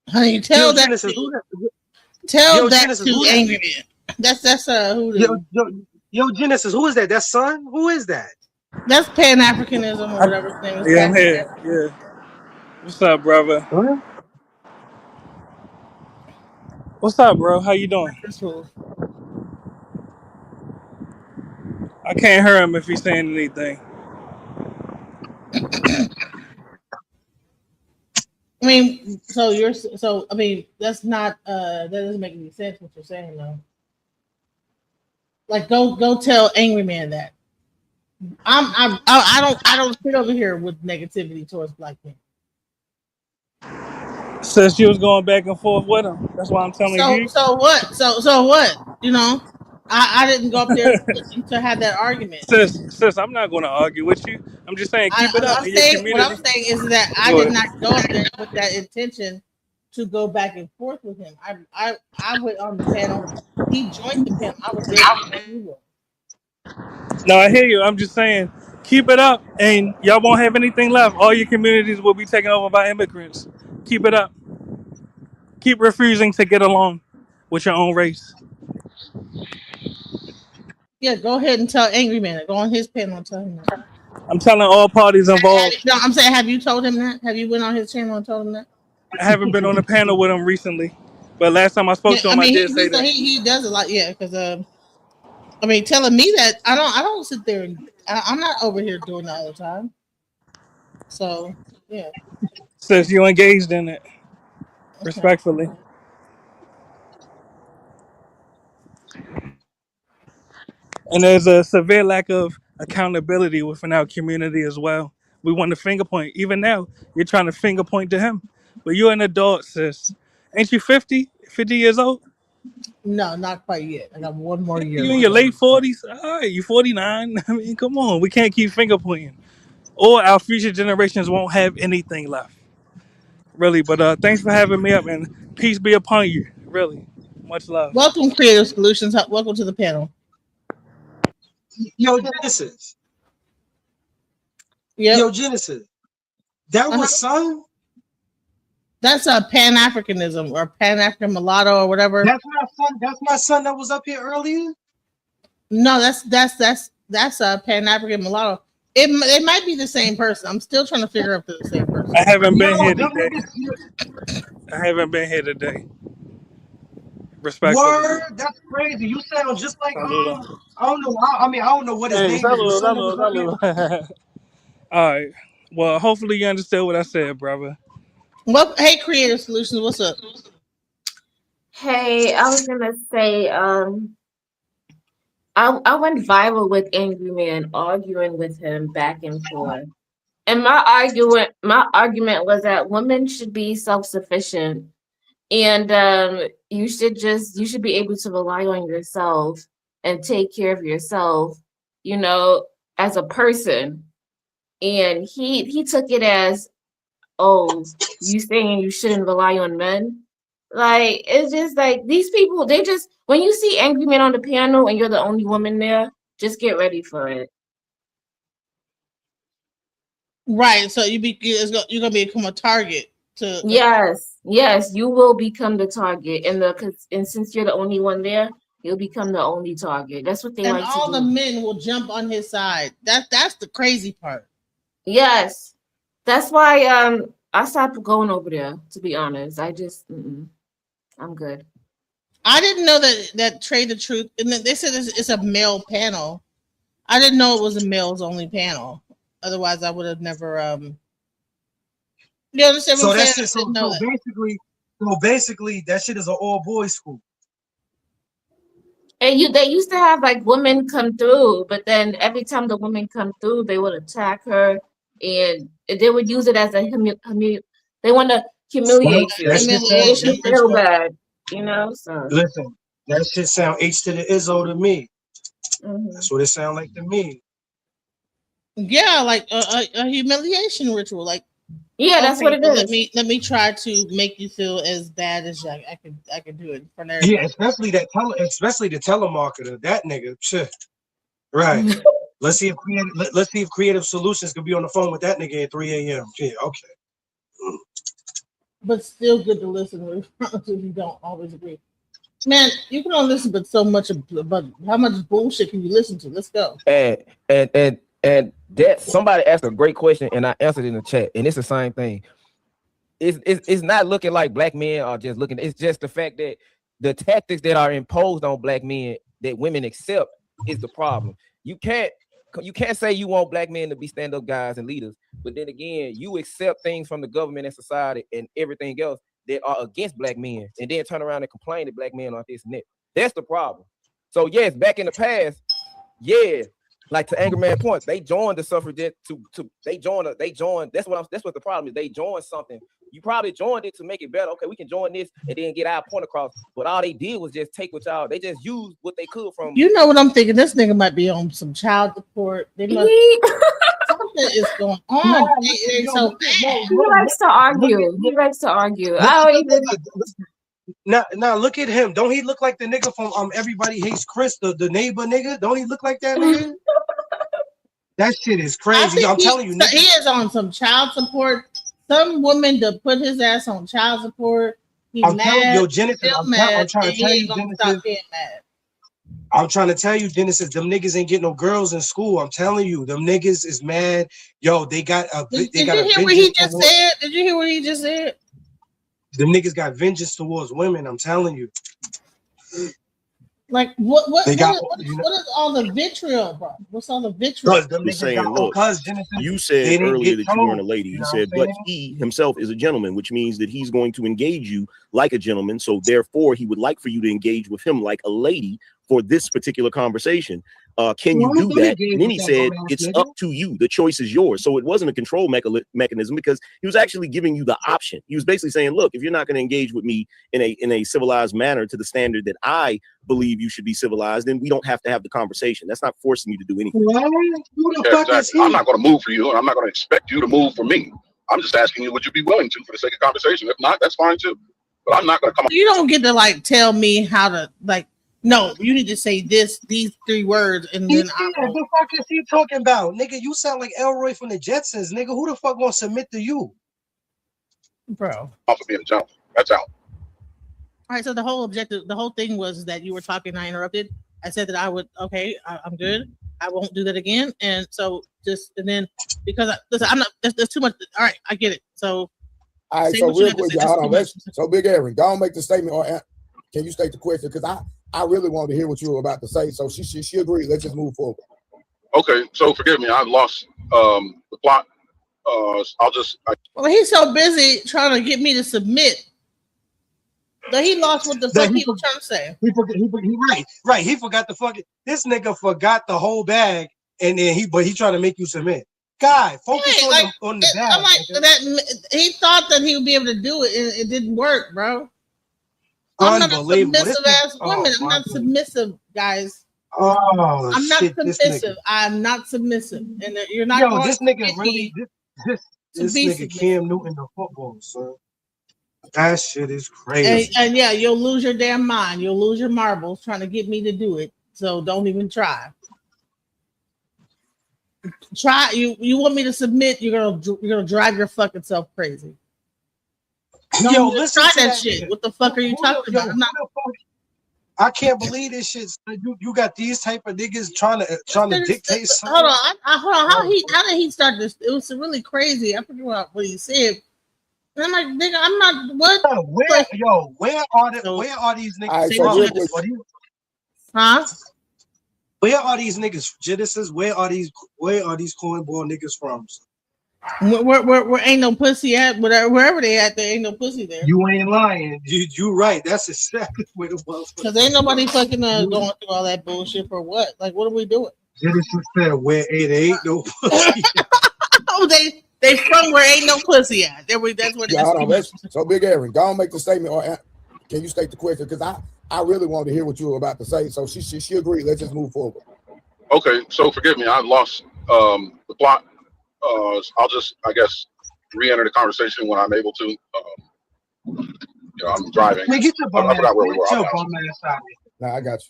Honey, tell that Genesis, tell that Genesis, to Angry Man. That's who Yo, Genesis, who is that? That's son? Who is that? That's Pan-Africanism or whatever his name is. Yeah, I'm here. Yeah. What's up, brother? Huh? What's up, bro? How you doing? I can't hear him if he's saying anything. I mean, that's not that doesn't make any sense what you're saying though. Like go tell Angry Man that. I don't sit over here with negativity towards black men. Since you was going back and forth with him, that's why I'm telling you. So what? So what? You know, I didn't go up there to have that argument. Sis, I'm not going to argue with you. I'm just saying keep it up. What I'm saying is that I did not go up there with that intention to go back and forth with him. I went on the panel. He joined the panel. I was there before he was. No, I hear you. I'm just saying keep it up, and y'all won't have anything left. All your communities will be taken over by immigrants. Keep it up. Keep refusing to get along with your own race. Yeah, go ahead and tell Angry Man. Go on his panel and tell him that. I'm telling all parties involved. No, I'm saying, have you told him that? Have you went on his channel and told him that? I haven't been on the panel with him recently, but last time I spoke to him, I did say that. He does a lot, yeah. Because I mean, telling me that I don't sit there and I'm not over here doing that all the time. So yeah. Says you engaged in it, respectfully. And there's a severe lack of accountability within our community as well. We want to finger point. Even now, you're trying to finger point to him. But you're an adult, sis. Ain't you 50 years old? No, not quite yet. I got one more year. You in your late 40s? All right, you 49. I mean, come on. We can't keep finger pointing. Or our future generations won't have anything left. Really. But thanks for having me up, and peace be upon you. Really. Much love. Welcome, Creative Solutions. Welcome to the panel. Yo, Genesis. Yep. Yo, Genesis. That was son? That's a Pan-Africanism or Pan-African mulatto or whatever. That's my son. That's my son that was up here earlier. No, that's a Pan-African mulatto. It might be the same person. I'm still trying to figure out if they're the same person. I haven't been here today. Respectfully. Word, that's crazy. You sound just like I don't know. I don't know what his name is. All right. Well, hopefully you understood what I said, brother. Well, hey, Creative Solutions, what's up? Hey, I was gonna say, I went viral with Angry Man, arguing with him back and forth. And my argument was that women should be self-sufficient, and you should be able to rely on yourself and take care of yourself, you know, as a person. And he took it as, oh, you saying you shouldn't rely on men? Like, it's just like these people, they just, when you see Angry Men on the panel and you're the only woman there, just get ready for it. Right. So you're gonna become a target to. Yes, you will become the target, and since you're the only one there, you'll become the only target. That's what they like to do. And all the men will jump on his side. That's the crazy part. Yes, that's why I stopped going over there. To be honest, I just I'm good. I didn't know that Trae the Truth, and they said it's a male panel. I didn't know it was a males only panel. Otherwise, I would have never. You understand what So I'm that saying? shit. I didn't know So that. basically, that shit is an all boys school. And they used to have like women come through, but then every time the women come through, they would attack her, and they would use it as a they want to humiliate you, That shit sound. make you feel bad, So. Listen, that shit sound H to the Izzo to me. Mm-hmm. That's what it sound like to me. Yeah, like a humiliation ritual. Like, yeah, that's what it is. Let me try to make you feel as bad as I can do it for Yeah, especially the telemarketer, that nigga. Shit. Right. Let's see if Creative Solutions could be on the phone with that nigga at 3 a.m. Yeah, okay. But still good to listen with if you don't always agree. Man, you can only listen but so much, but how much bullshit can you listen to? Let's go. And that somebody asked a great question and I answered in the chat, and it's the same thing. It's not looking like black men are just looking. It's just the fact that the tactics that are imposed on black men that women accept is the problem. You can't say you want black men to be stand-up guys and leaders, but then again, you accept things from the government and society and everything else that are against black men, and then turn around and complain that black men aren't this and that. That's the problem. So yes, back in the past, yeah, like to Angryman point, they joined the suffragette they joined. That's what the problem is. They joined something. You probably joined it to make it better. Okay, we can join this and then get our point across. But all they did was just take what y'all. They just used what they could from. You know what I'm thinking? This nigga might be on some child support. They must. Something is going on. He likes to argue. He likes to argue. I don't even. Now look at him. Don't he look like the nigga from Everybody Hates Chris, the neighbor nigga? Don't he look like that nigga? That shit is crazy. I'm telling you, nigga. He is on some child support. Some woman to put his ass on child support. He's I'm mad. telling you, Genesis, I'm trying to tell you, I'm trying to tell you, Genesis, them niggas ain't getting no girls in school. I'm telling you, them niggas is mad. Yo, they got a. Did you hear what he just said? Did you hear what he just said? Them niggas got vengeance towards women. I'm telling you. Like what is all the vitriol, bro? What's all the vitriol? He's saying, look, you said earlier that you weren't a lady. He said, but he himself is a gentleman, which means that he's going to engage you like a gentleman. So therefore, he would like for you to engage with him like a lady for this particular conversation. Can you do that? And then he said, it's up to you. The choice is yours. So it wasn't a control mechanism because he was actually giving you the option. He was basically saying, look, if you're not going to engage with me in a civilized manner to the standard that I believe you should be civilized, then we don't have to have the conversation. That's not forcing you to do anything. Exactly. I'm not going to move for you, and I'm not going to expect you to move for me. I'm just asking you, would you be willing to for the sake of conversation? If not, that's fine too. But I'm not going to come. You don't get to like tell me how to like. No, you need to say these 3 words, and then what the fuck is he talking about, nigga? You sound like Elroy from the Jetsons, nigga. Who the fuck gonna submit to you, bro? I'm for being a gentleman. That's out. All right. So the whole thing was that you were talking. I interrupted. I said that I would. Okay, I'm good. I won't do that again. And so and then because listen, I'm not. There's too much. All right, I get it. So. All right. So real quick, y'all. So Big Aaron, go on, make the statement, or can you state the question? Because I really wanted to hear what you were about to say. So she agreed. Let's just move forward. Okay. So forgive me. I lost the plot. Well, he's so busy trying to get me to submit that he lost what the fuck he was trying to say. Right. He forgot the fucking. This nigga forgot the whole bag, and then he trying to make you submit. Guy, focus on the bag. I'm like that. He thought that he would be able to do it, and it didn't work, bro. I'm not a submissive ass woman. I'm not submissive, guys. I'm not submissive. I'm not submissive, and you're not. Yo, this nigga really. This nigga Cam Newton the football, son. That shit is crazy. And yeah, you'll lose your damn mind. You'll lose your marbles trying to get me to do it. So don't even try. Try you want me to submit? You're gonna drive your fucking self crazy. No, Yo, listen try to that shit. Nigga. What the fuck are you talking about? I can't believe this shit. You got these type of niggas trying to dictate something. Hold on, hold on. How did he start this? It was really crazy. I forget what he said. And I'm like, nigga, I'm not what? Where are these niggas from? Huh? Where are these niggas? Genesis, where are these cornball niggas from? Where ain't no pussy at? Wherever they at, there ain't no pussy there. You ain't lying. You right. That's exactly where the motherfucker. Because ain't nobody fucking going through all that bullshit for what? Like, what are we doing? Genesis said where it ain't no pussy. Oh, they from where ain't no pussy at. That's what. So Big Aaron, go on, make the statement, or can you state the question? Because I really wanted to hear what you were about to say. So she agreed. Let's just move forward. Okay, so forgive me, I lost the plot. I'll just, I guess, re-enter the conversation when I'm able to. I'm driving. Hey, get your bum I forgot where we were. Nah, I got you.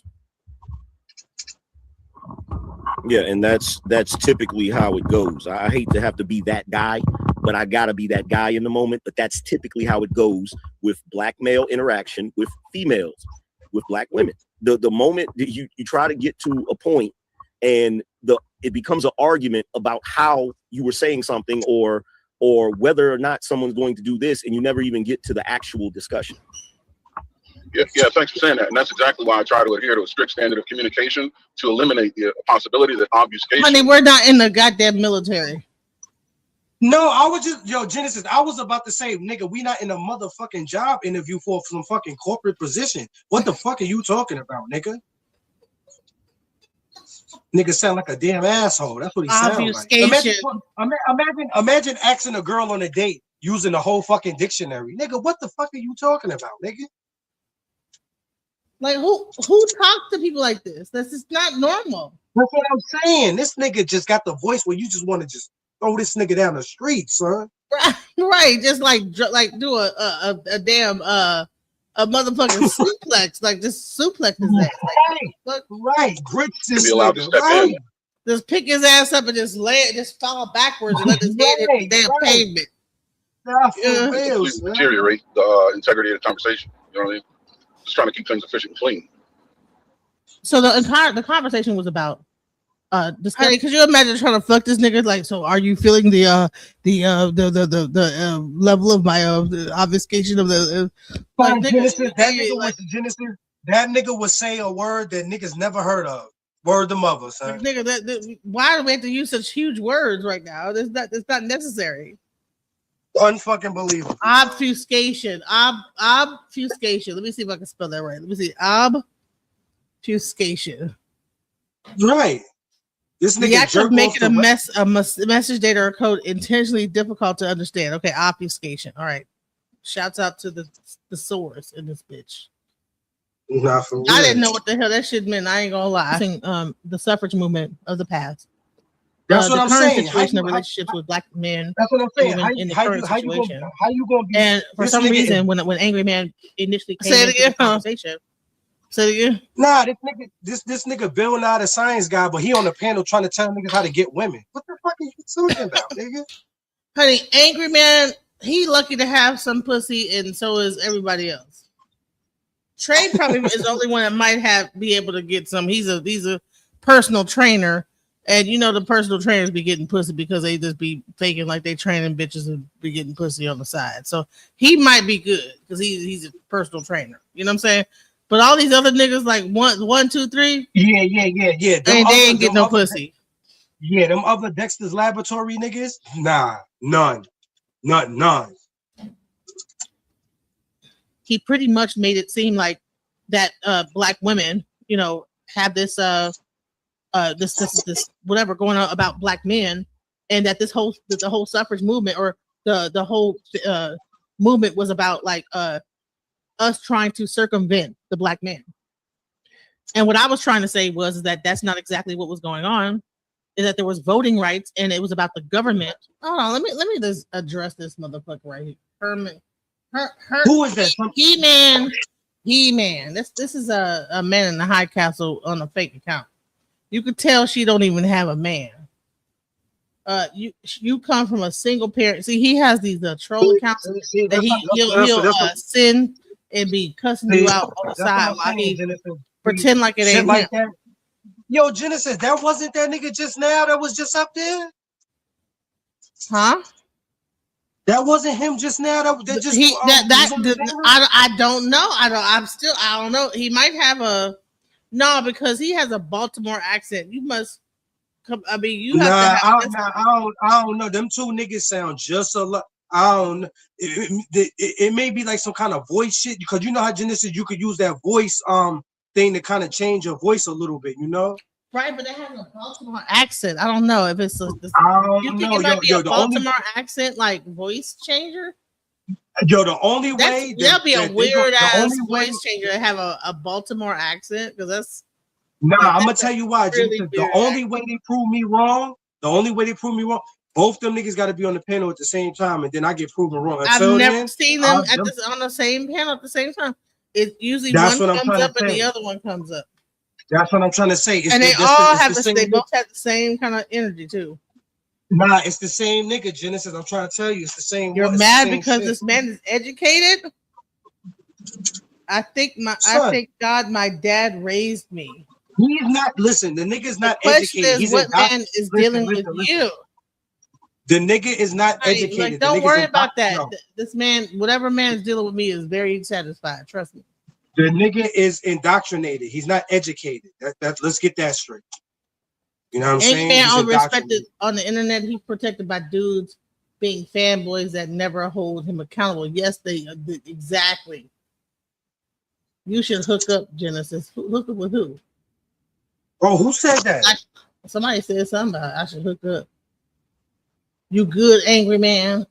Yeah, and that's typically how it goes. I hate to have to be that guy, but I gotta be that guy in the moment. But that's typically how it goes with black male interaction with females, with black women. The moment that you try to get to a point and it becomes an argument about how you were saying something or whether or not someone's going to do this, and you never even get to the actual discussion. Yeah, thanks for saying that. And that's exactly why I try to adhere to a strict standard of communication to eliminate the possibility that obfuscation. Honey, we're not in the goddamn military. No, I was just, Genesis, I was about to say, nigga, we not in a motherfucking job interview for some fucking corporate position. What the fuck are you talking about, nigga? Nigga sound like a damn asshole. That's what he sounds like. Imagine asking a girl on a date using the whole fucking dictionary. Nigga, what the fuck are you talking about, nigga? Like who talks to people like this? This is not normal. That's what I'm saying. This nigga just got the voice where you just want to just throw this nigga down the street, son. Right, just like do a damn a motherfucking suplex, like just suplex his ass. Right. Grits this allowed to step in. Just pick his ass up and just fall backwards and let his head hit the damn pavement. Deteriorate the integrity of the conversation. You know what I mean? Just trying to keep things efficient and clean. So the conversation was about discussing. Could you imagine trying to fuck this nigga? Like, so are you feeling the level of my obfuscation of the like, Genesis? That nigga would say a word that niggas never heard of. Word the mother, son. Nigga, why do we have to use such huge words right now? It's not necessary. Unfucking believable. Obfuscation. Obfuscation. Let me see if I can spell that right. Let me see. Obfuscation. Right. This nigga the act of making a message data or code intentionally difficult to understand. Okay, obfuscation. All right. Shouts out to the source in this bitch. Not for real. I didn't know what the hell that shit meant. I ain't gonna lie. I think the suffrage movement of the past. That's what I'm saying. Situation of relationships with black men. That's what I'm saying. How you gonna be? And for some reason, when Angryman initially came into the conversation, say it again. Nah, this nigga Bill Nye the science guy, but he on the panel trying to tell niggas how to get women. What the fuck are you talking about, nigga? Honey, Angryman, he lucky to have some pussy, and so is everybody else. Trae probably is the only one that might be able to get some. He's a personal trainer. And you know the personal trainers be getting pussy because they just be faking like they training bitches and be getting pussy on the side. So he might be good because he's a personal trainer. You know what I'm saying? But all these other niggas like 1, 2, 3. Yeah. They ain't get no pussy. Yeah, them other Dexter's Laboratory niggas. Nah, none. He pretty much made it seem like that black women, you know, have this this whatever going on about black men, and that the whole suffrage movement or the whole movement was about like us trying to circumvent the black man. And what I was trying to say was that that's not exactly what was going on. Is that there was voting rights and it was about the government. Hold on, let me just address this motherfucker right here. Herman. Who is that? He-Man. This is a man in the high castle on a fake account. You could tell she don't even have a man. You come from a single parent. See, he has these troll accounts that he'll send and be cussing you out on the That's what side I'm while saying, he Genesis. pretend like it Shit ain't like him. that. Yo, Genesis, that wasn't that nigga just now that was just up there? Huh? That wasn't him just now. That just He was on the panel? I don't know. I don't know. He might have a no because he has a Baltimore accent. You must come. I mean, you have to have. I don't know. Them two niggas sound just a lot. I don't know. It may be like some kind of voice shit because you know how Genesis you could use that voice thing to kind of change your voice a little bit. You know. Right, but they have a Baltimore accent. I don't know if it's a. I You don't think know. it might be a The Baltimore accent like voice changer? the only way that'll be a weird the ass only way. voice changer to have a Baltimore accent because that's. Nah, like, I'm gonna tell you why, really Genesis. weird The only way they prove me wrong. Both them niggas got to be on the panel at the same time, and then I get proven wrong. I've Until never then, seen them on the same panel at the same time. It usually that's one what I'm comes trying to up and the say. other one comes up. That's what I'm trying to say. And they all have they both have the same kind of energy too. Nah, it's the same nigga, Genesis. I'm trying to tell you, it's the same. You're mad because this man is educated? I think God, my dad raised me. He's not. Listen, the nigga's not question educated. Is what man is dealing with you? The nigga is not Right, educated. like, don't worry about that. This man, whatever man is dealing with me, is very satisfied. Trust me. The nigga is indoctrinated. He's not educated. Let's get that straight. You know what I'm saying? Man, He's respected on the internet. He's protected by dudes being fanboys that never hold him accountable. Yes, they exactly. You should hook up, Genesis. Hook up with who? Oh, who said that? Somebody said something about I should hook up. You good, angry man?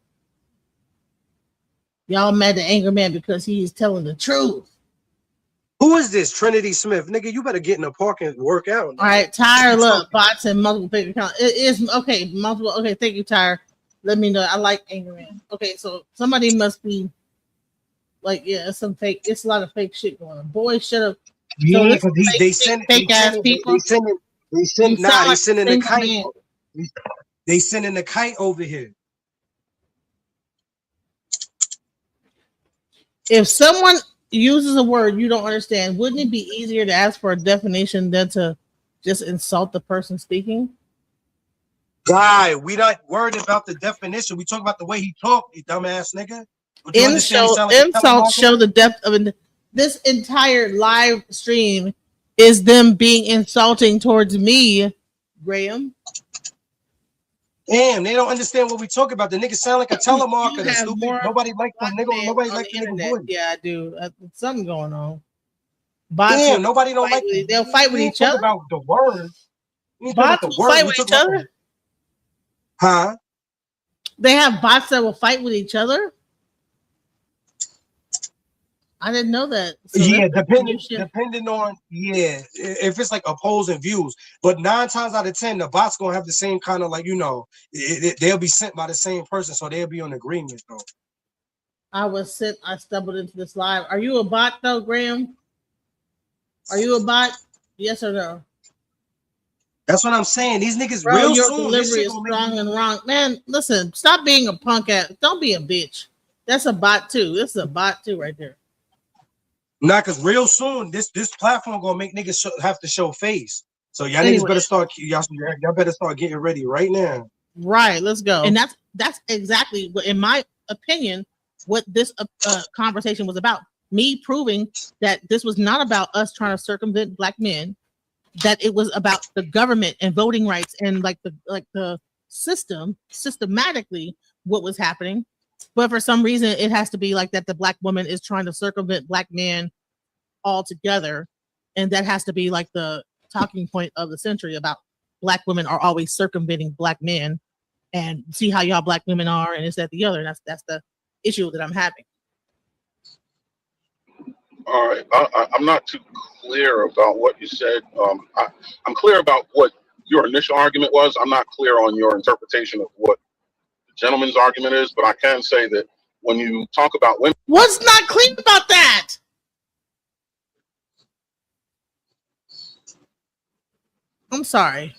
Y'all mad at Angry Man because he is telling the truth. Who is this? Trinity Smith. Nigga, you better get in the park and work out. All right, Tyre Love, bots and multiple fake accounts. It is okay, multiple. Okay, thank you, Tyre. Let me know. I like Angry Man. Okay, so somebody must be like, yeah, it's some fake. It's a lot of fake shit going on. Boy, shut up. Yeah, because they send fake ass people. They sending the kite. They sending the kite over here. If someone uses a word you don't understand, wouldn't it be easier to ask for a definition than to just insult the person speaking? Guy, we not worried about the definition. We talk about the way he talked, you dumbass nigga. Insults show the depth of this entire live stream is them being insulting towards me, Graham. Damn, they don't understand what we talk about. The nigga sound like a telemarketer. Stupid. Nobody like the nigga. Nobody like the nigga voice. Yeah, I do. Something going on. Damn, nobody don't like. They'll fight with each other. About the word. Bots will fight with each other. Huh? They have bots that will fight with each other. I didn't know that. So yeah, depending on if it's like opposing views, but 9 times out of 10, the bot's gonna have the same kind of like they'll be sent by the same person, so they'll be on agreement though. I stumbled into this live. Are you a bot though, Graham? Are you a bot? Yes or no? That's what I'm saying. These niggas Bro, real your soon. delivery is strong and wrong. Man, listen, stop being a punk ass. Don't be a bitch. That's a bot too. This is a bot too right there. Nah, cause real soon this platform gonna make niggas have to show face. So y'all niggas better start. Y'all better start getting ready right now. Right, let's go. And that's exactly what, in my opinion, what this conversation was about. Me proving that this was not about us trying to circumvent black men. That it was about the government and voting rights and like the system systematically what was happening. But for some reason, it has to be like that. The black woman is trying to circumvent black men altogether. And that has to be like the talking point of the century about black women are always circumventing black men and see how y'all black women are. And is that the other? That's the issue that I'm having. All right. I'm not too clear about what you said. I'm clear about what your initial argument was. I'm not clear on your interpretation of what gentleman's argument is, but I can say that when you talk about women, what's not clear about that? I'm sorry,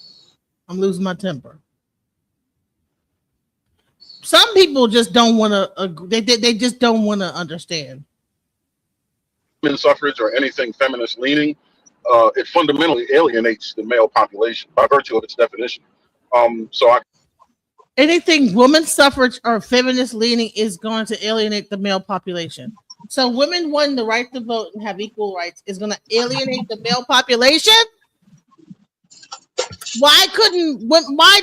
I'm losing my temper. Some people just don't want to. They just don't want to understand. women's suffrage or anything feminist leaning, it fundamentally alienates the male population by virtue of its definition. Anything women's suffrage or feminist leaning is going to alienate the male population. So women wanting the right to vote and have equal rights is going to alienate the male population. Why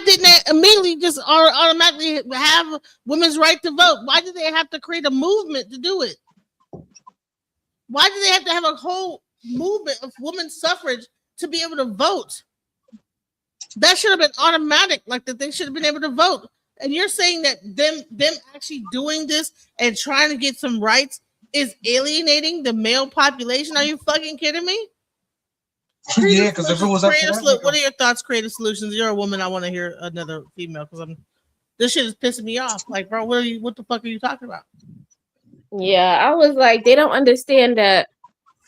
didn't they immediately just automatically have women's right to vote? Why did they have to create a movement to do it? Why did they have to have a whole movement of women's suffrage to be able to vote? That should have been automatic, like that they should have been able to vote. And you're saying that them actually doing this and trying to get some rights is alienating the male population? Are you fucking kidding me? Yeah, because if it was up to that, what are your thoughts, creative solutions? You're a woman. I want to hear another female because this shit is pissing me off. Like, bro, what the fuck are you talking about? Yeah, I was like, they don't understand that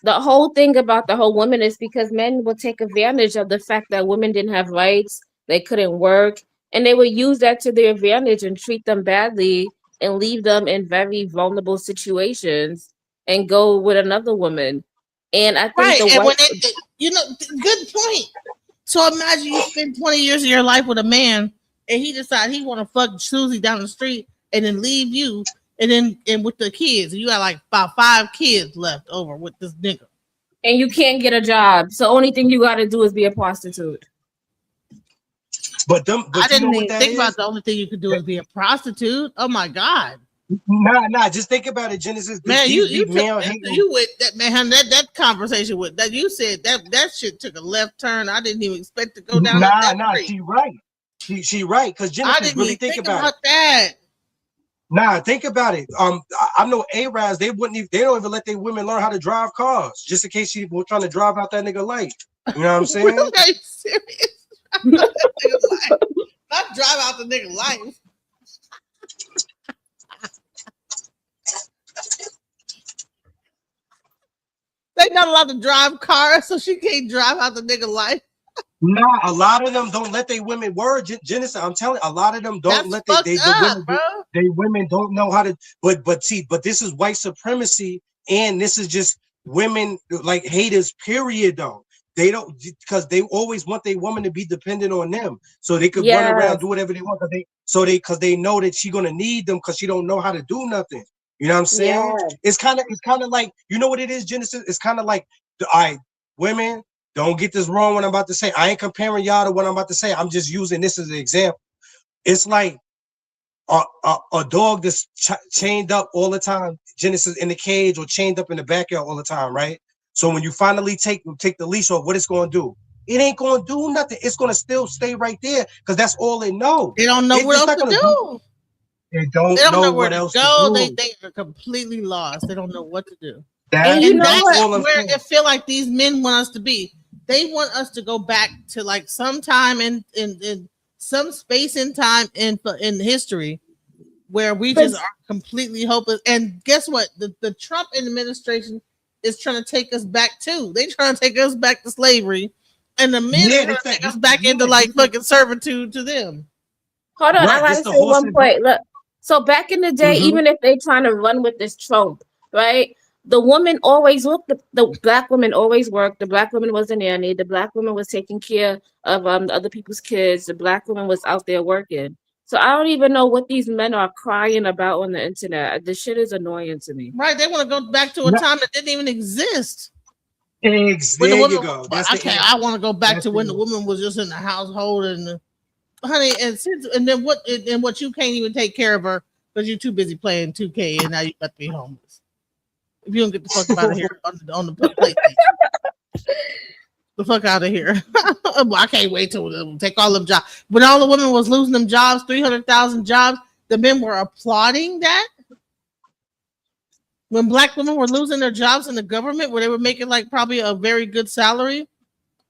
the whole thing about the whole woman is because men will take advantage of the fact that women didn't have rights, they couldn't work, and they would use that to their advantage and treat them badly and leave them in very vulnerable situations and go with another woman. And I think good point. So imagine you spend 20 years of your life with a man and he decides he want to fuck Susie down the street and then leave you and with the kids. You got like about 5 kids left over with this nigga. And you can't get a job. So only thing you got to do is be a prostitute. But I didn't even think about the only thing you could do is be a prostitute. Oh my God. Nah. Just think about it, Genesis. Man, you with that man. That conversation with that you said that shit took a left turn. I didn't even expect to go down. Nah. She right. She right. Because Genesis, I didn't really even think about that. Nah, think about it. I know Arabs. They don't even let their women learn how to drive cars, just in case she was trying to drive out that nigga life. You know what I'm saying? Really? Are you serious? Not drive out the nigga life. They not allowed to drive cars, so she can't drive out the nigga life. Nah, a lot of them don't let their women word Genesis. I'm telling you, a lot of them don't let they women don't know how to. But this is white supremacy, and this is just women like haters. Period. Though they don't, because they always want their woman to be dependent on them, so they could run around, do whatever they want. Because they know that she gonna need them because she don't know how to do nothing. You know what I'm saying? Yeah. It's kind of like, you know what it is, Genesis? It's kind of like, women, don't get this wrong what I'm about to say. I ain't comparing y'all to what I'm about to say. I'm just using this as an example. It's like a dog that's chained up all the time, Genesis, in the cage or chained up in the backyard all the time, right? So when you finally take the leash off, what it's going to do? It ain't going to do nothing. It's going to still stay right there because that's all they know. They don't know what else to do. They don't know what else to do. They are completely lost. They don't know what to do. And you know that's where it feel like these men want us to be. They want us to go back to like some time in some space in time in history where we just are completely hopeless. And guess what? The Trump administration is trying to take us back too. They trying to take us back to slavery, and the men are trying to take us back into like fucking servitude to them. Hold on, I gotta say one point. Look, so back in the day, even if they trying to run with this trope, right? The woman always worked. The black woman always worked. The black woman was a nanny. The black woman was taking care of other people's kids. The black woman was out there working. So I don't even know what these men are crying about on the internet. The shit is annoying to me. Right? They want to go back to a time that didn't even exist. There you go. I want to go back to when the woman was just in the household and, honey, and then what you can't even take care of her because you're too busy playing 2K and now you got to be homeless. If you don't get the fuck out of here on the PlayStation. The fuck out of here. I can't wait till they take all them jobs. When all the women was losing them jobs, 300,000 jobs, the men were applauding that. When black women were losing their jobs in the government, where they were making like probably a very good salary,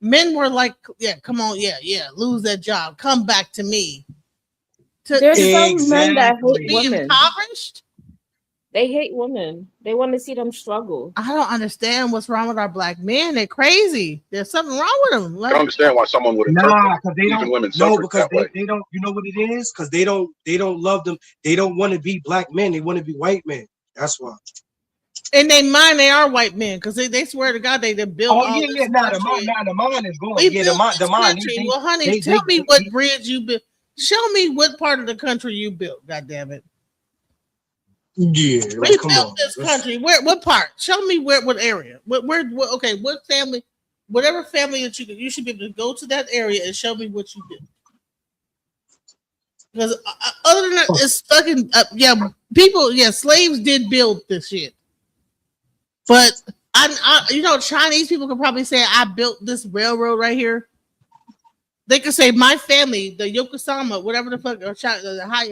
men were like, yeah, come on, yeah, lose that job. Come back to me. There's some men that hate women. Impoverished? They hate women. They want to see them struggle. I don't understand what's wrong with our black men. They're crazy. There's something wrong with them. I don't understand why someone would interpret even women suffer that way. They don't. You know what it is? Because they don't love them. They don't want to be black men. They want to be white men. That's why. In their mind, they are white men because they swear to God they built all this country. The mind is going. We Yeah, built the this mind. country. Well, honey, tell me what bridge you built. Show me what part of the country you built. God damn it. Yeah, like We come built on. this country. Where? What part? Show me what area? Where? Okay, what family? Whatever family that you should be able to go to that area and show me what you did. Because other than that, it's fucking people. Yeah, slaves did build this shit, but Chinese people could probably say I built this railroad right here. They could say my family, the Yokosuka, whatever the fuck, or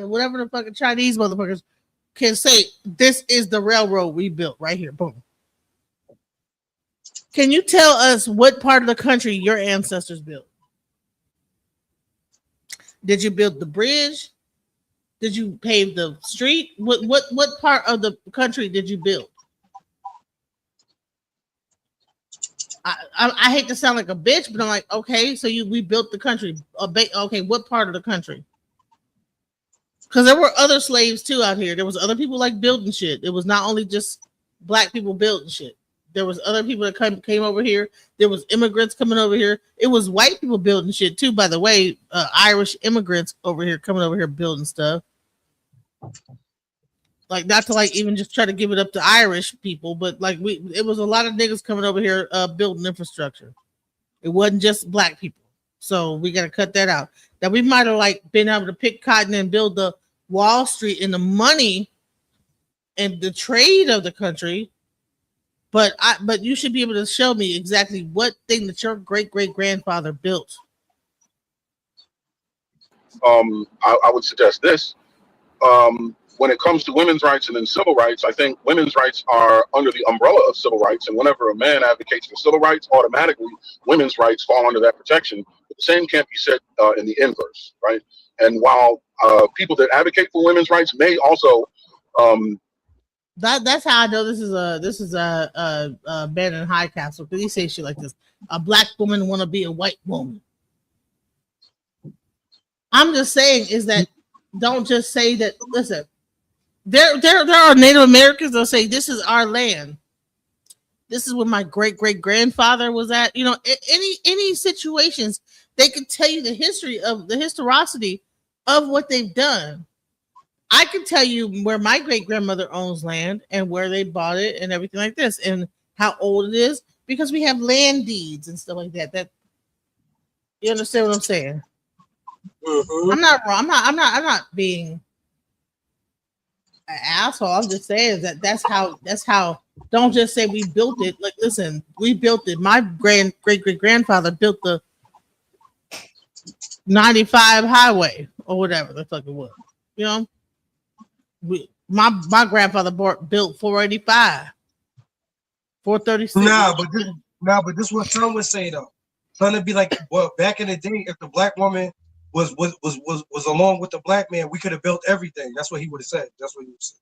whatever the fucking Chinese motherfuckers can say. This is the railroad we built right here. Boom. Can you tell us what part of the country your ancestors built? Did you build the bridge? Did you pave the street? What part of the country did you build? I hate to sound like a bitch, but I'm like, okay, so we built the country. Okay, what part of the country? Because there were other slaves too out here. There was other people like building shit. It was not only just black people building shit. There was other people that came over here. There was immigrants coming over here. It was white people building shit too, by the way. Irish immigrants over here coming over here building stuff. Like, not to like even just try to give it up to Irish people, but like it was a lot of niggas coming over here building infrastructure. It wasn't just black people. So we got to cut that out. That we might have like been able to pick cotton and build the Wall Street and the money and the trade of the country. But you should be able to show me exactly what thing that your great-great-grandfather built. I would suggest this. When it comes to women's rights and then civil rights, I think women's rights are under the umbrella of civil rights. And whenever a man advocates for civil rights, automatically women's rights fall under that protection. But the same can't be said in the inverse, right? And while people that advocate for women's rights may also that's how I know this is a man in high castle, because he say shit like this. A black woman want to be a white woman. I'm just saying is that don't just say that. Listen, there are Native Americans that say this is our land. This is where my great-great-grandfather was at. You know, any situations they could tell you the historicity of what they've done. I can tell you where my great-grandmother owns land and where they bought it and everything like this and how old it is, because we have land deeds and stuff like that. That you understand what I'm saying? Mm-hmm. I'm not wrong. I'm not being an asshole. I'm just saying that's how. Don't just say we built it. Like, listen, we built it. My great-great-grandfather built the 95 highway or whatever the fuck it was. You know, my grandfather built 485, 436. But this is what son would say though. Son would be like, well, back in the day, if the black woman was along with the black man, we could have built everything. That's what he would have said. That's what he would say.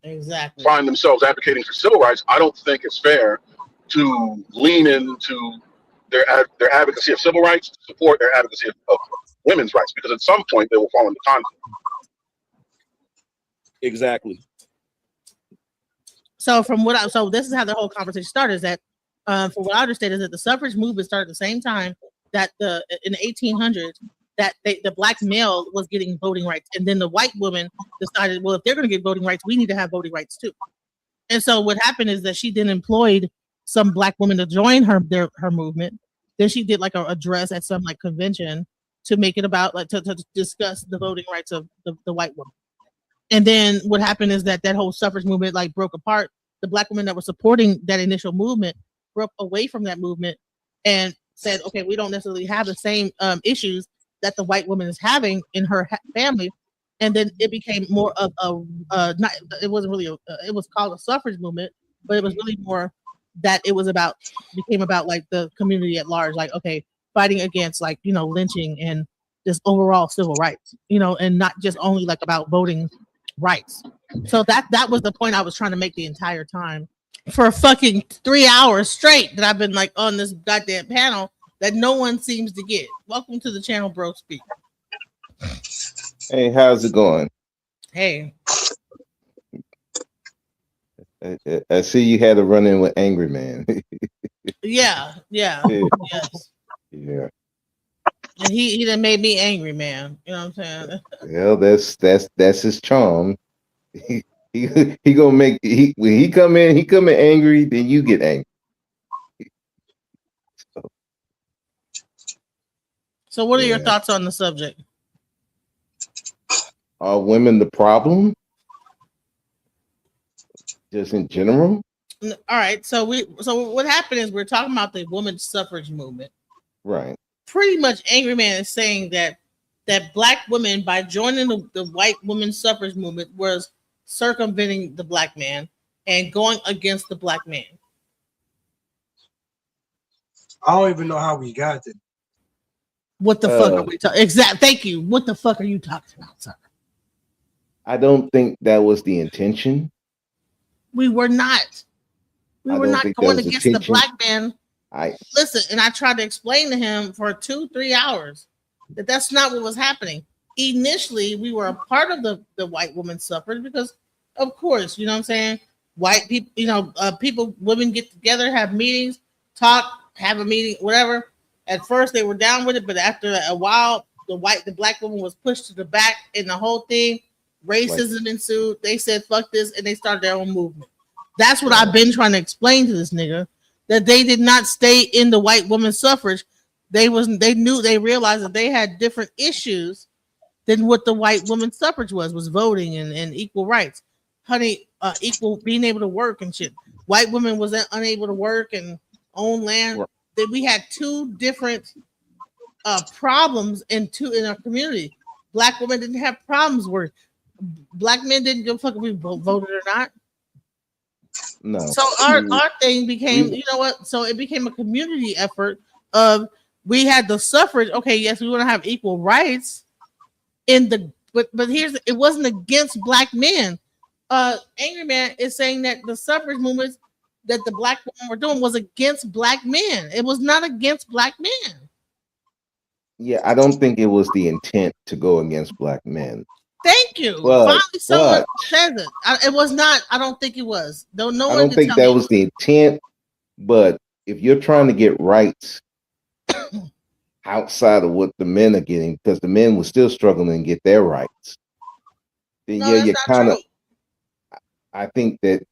Exactly. Find themselves advocating for civil rights. I don't think it's fair to lean into their advocacy of civil rights to support their advocacy of women's rights, because at some point they will fall into conflict. Exactly. So so this is how the whole conversation started. Is that for what I understand is that the suffrage movement started at the same time that in the 1800s that the black male was getting voting rights, and then the white woman decided, well, if they're going to get voting rights, we need to have voting rights too. And so what happened is that she then employed some black women to join her movement. Then she did like an address at some like convention to make it about like to discuss the voting rights of the white woman. And then what happened is that whole suffrage movement like broke apart. The black women that were supporting that initial movement broke away from that movement and said, okay, we don't necessarily have the same issues that the white woman is having in her family. And then it became more of it wasn't really it was called a suffrage movement, but it was really more that it was became about like the community at large, like, okay, fighting against like, you know, lynching and just overall civil rights, you know, and not just only like about voting rights. So that was the point I was trying to make the entire time for fucking 3 hours straight that I've been like on this goddamn panel that no one seems to get. Welcome to the channel, Bro Speak. Hey, how's it going? Hey. I see you had a run in with Angry Man. Yeah. Yes. Yeah. And he done made me angry, man. You know what I'm saying? Well, that's his charm. He gonna make when he come in angry, then you get angry. So what are your thoughts on the subject? Are women the problem? Just in general? All right. So what happened is we're talking about the women's suffrage movement. Right. Pretty much Angry Man is saying that black women, by joining the white women's suffrage movement, was circumventing the black man and going against the black man. I don't even know how we got there. What the fuck are we talking? Exactly. Thank you. What the fuck are you talking about, sir? I don't think that was the intention. We were not. We were not going against the black man. Listen, and I tried to explain to him for 2-3 hours that that's not what was happening. Initially, we were a part of the white woman suffrage because, of course, you know what I'm saying? White people, women get together, have meetings, talk, have a meeting, whatever. At first, they were down with it, but after a while, the black woman was pushed to the back, and the whole thing, racism ensued. They said, fuck this, and they started their own movement. That's what I've been trying to explain to this nigga, that they did not stay in the white woman's suffrage. They realized that they had different issues than what the white woman's suffrage was voting and equal rights. Honey, equal, being able to work and shit. White women was unable to work and own land. That we had two different problems in our community. Black women didn't have problems where black men didn't give a fuck if we voted or not. No. So our thing became, you know what? So it became a community effort of we had the suffrage. Okay, yes, we want to have equal rights but it wasn't against black men. Angry Man is saying that the suffrage movements that the black women were doing was against black men. It was not against black men. Yeah, I don't think it was the intent to go against black men. Thank you. Finally, someone says it. It was not. I don't think it was. I don't think that was the intent. But if you're trying to get rights outside of what the men are getting, because the men were still struggling to get their rights, then you kind of. I think that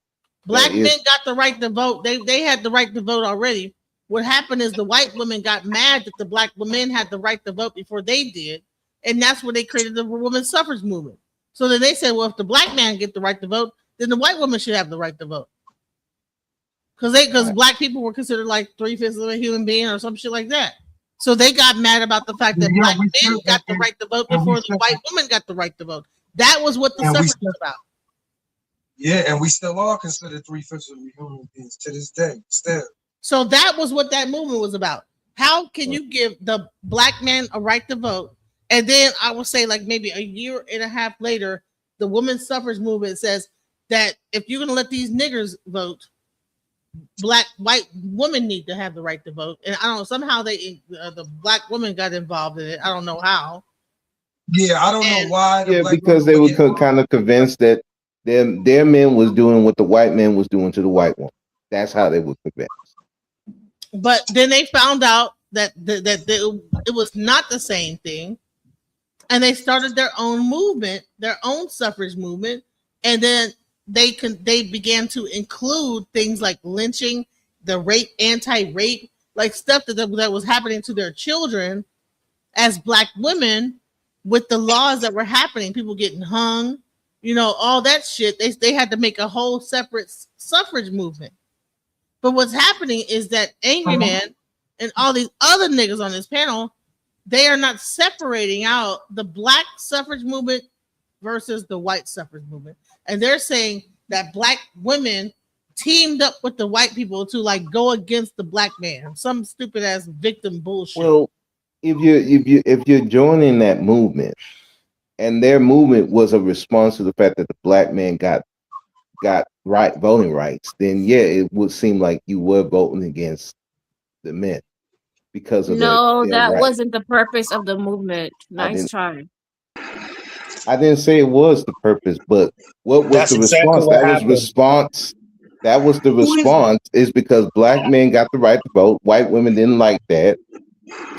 black men got the right to vote. They had the right to vote already. What happened is the white women got mad that the black women had the right to vote before they did. And that's where they created the women's suffrage movement. So then they said, well, if the black man get the right to vote, then the white woman should have the right to vote. Because black people were considered like 3/5 of a human being or some shit like that. So they got mad about the fact that black men got the right to vote before the white woman got the right to vote. That was what the suffrage was about. Yeah, and we still are considered 3/5 of human beings to this day, still. So that was what that movement was about. How can you give the black man a right to vote? And then I will say, like maybe a year and a half later, the women's suffrage movement says that if you're going to let these niggers vote, white women need to have the right to vote. And I don't know, somehow the black women got involved in it. I don't know how. Yeah, I don't know why. Because they were kind of convinced that their men was doing what the white men was doing to the white woman. That's how they were convinced. But then they found out that it was not the same thing. And they started their own movement, their own suffrage movement, and then they began to include things like lynching, the rape, anti-rape, like stuff that was happening to their children as black women with the laws that were happening, people getting hung, all that shit. They had to make a whole separate suffrage movement. But what's happening is that Angry Man and all these other niggas on this panel, they are not separating out the black suffrage movement versus the white suffrage movement. And they're saying that black women teamed up with the white people to like go against the black man. Some stupid ass victim bullshit. Well, if you're joining that movement, and their movement was a response to the fact that the black man got voting rights, then it would seem like you were voting against the men. Because of that wasn't the purpose of the movement. Nice try. I didn't say it was the purpose, but what was the response? That was response That was the response, is because black men got the right to vote. White women didn't like that.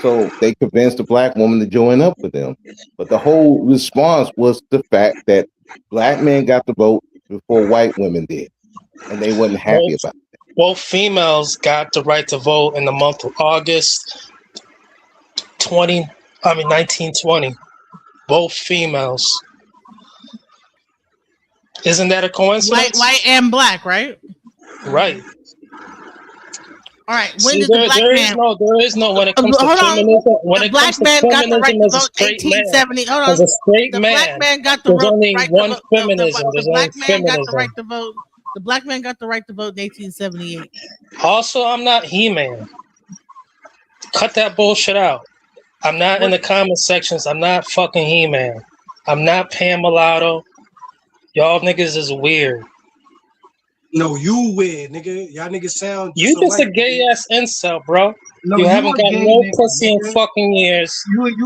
So they convinced the black woman to join up with them. But the whole response was the fact that black men got the vote before white women did. And they wasn't happy about it. Both females got the right to vote in the month of August 1920. Both females. Isn't that a coincidence? White and black, right? Right. All right. When See, did the black man? There is no. When it comes to feminism, when it comes to feminism as a straight man, as a straight man, black man got the there's only right one to vote. feminism. There's only feminism. Right to vote. The black man got the right to vote in 1878. Also, I'm not He-Man. Cut that bullshit out. I'm not in the comment sections. I'm not fucking He-Man. I'm not Pam Mulatto. Y'all niggas is weird. No, you weird, nigga. Y'all niggas sound. You just a gay ass incel, bro. No, you haven't got no nigga, pussy in fucking years.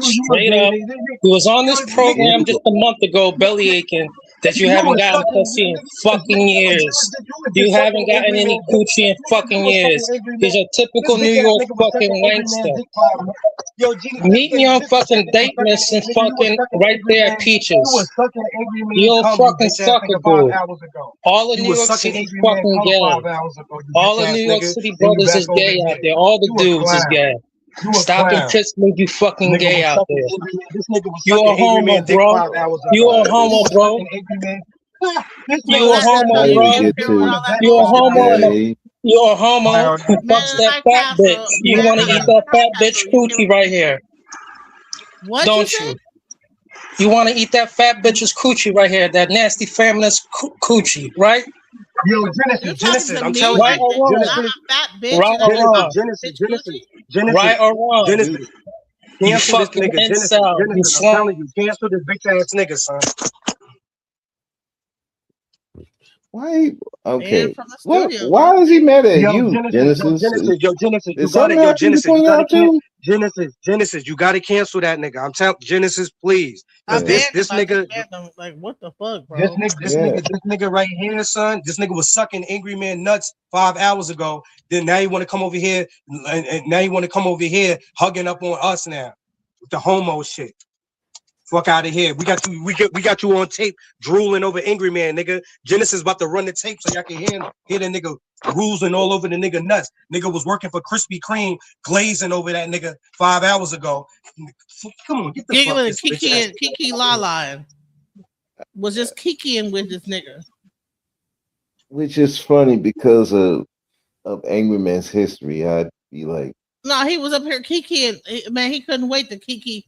Straight up. You was on this program just a month ago, belly aching, that you haven't gotten pussy in fucking years. You haven't gotten any coochie in fucking years. He's a typical New York fucking gangster. Meet me on fucking date miss and fucking right there at Peaches. You'll fucking suck a dude. All of New York City fucking gay. All of New York City brothers is gay out there. All the dudes is gay. Stop and piss me, you fucking gay out there. You a homo, bro. You a homo, bro. You a homo, bro. You a homo. You a homo who fucks that fat bitch. You want to eat that fat bitch coochie right here. What don't you? You want to eat that fat bitch's coochie right here, that nasty feminist coochie, right? Yo, Genesis, I'm telling right you, or wrong? Right or wrong? Right or wrong? Genesis, you cancel this fucking nigga. incel. Genesis, I'm telling you, cancel this bitch ass nigga, son. Why? Okay. What? Why is he mad at you, Genesis? Genesis, Is something happening between y'all two? Genesis, you gotta cancel that nigga. I'm telling Genesis, please. This nigga, like what the fuck, bro? this nigga right here, son. This nigga was sucking Angry Man nuts 5 hours ago. Then now you want to come over here, and now you want to come over here hugging up on us now with the homo shit. Fuck out of here. We got you on tape drooling over Angry Man, nigga. Genesis about to run the tape so y'all can hear the nigga ruling all over the nigga nuts. Nigga was working for Krispy Kreme, glazing over that nigga 5 hours ago. Come on, get the fuck this bitch ass. Kiki Lala was just kikiing with this nigga. Which is funny because of Angry Man's history. I'd be like, no, he was up here kikiing. Man, he couldn't wait to kiki.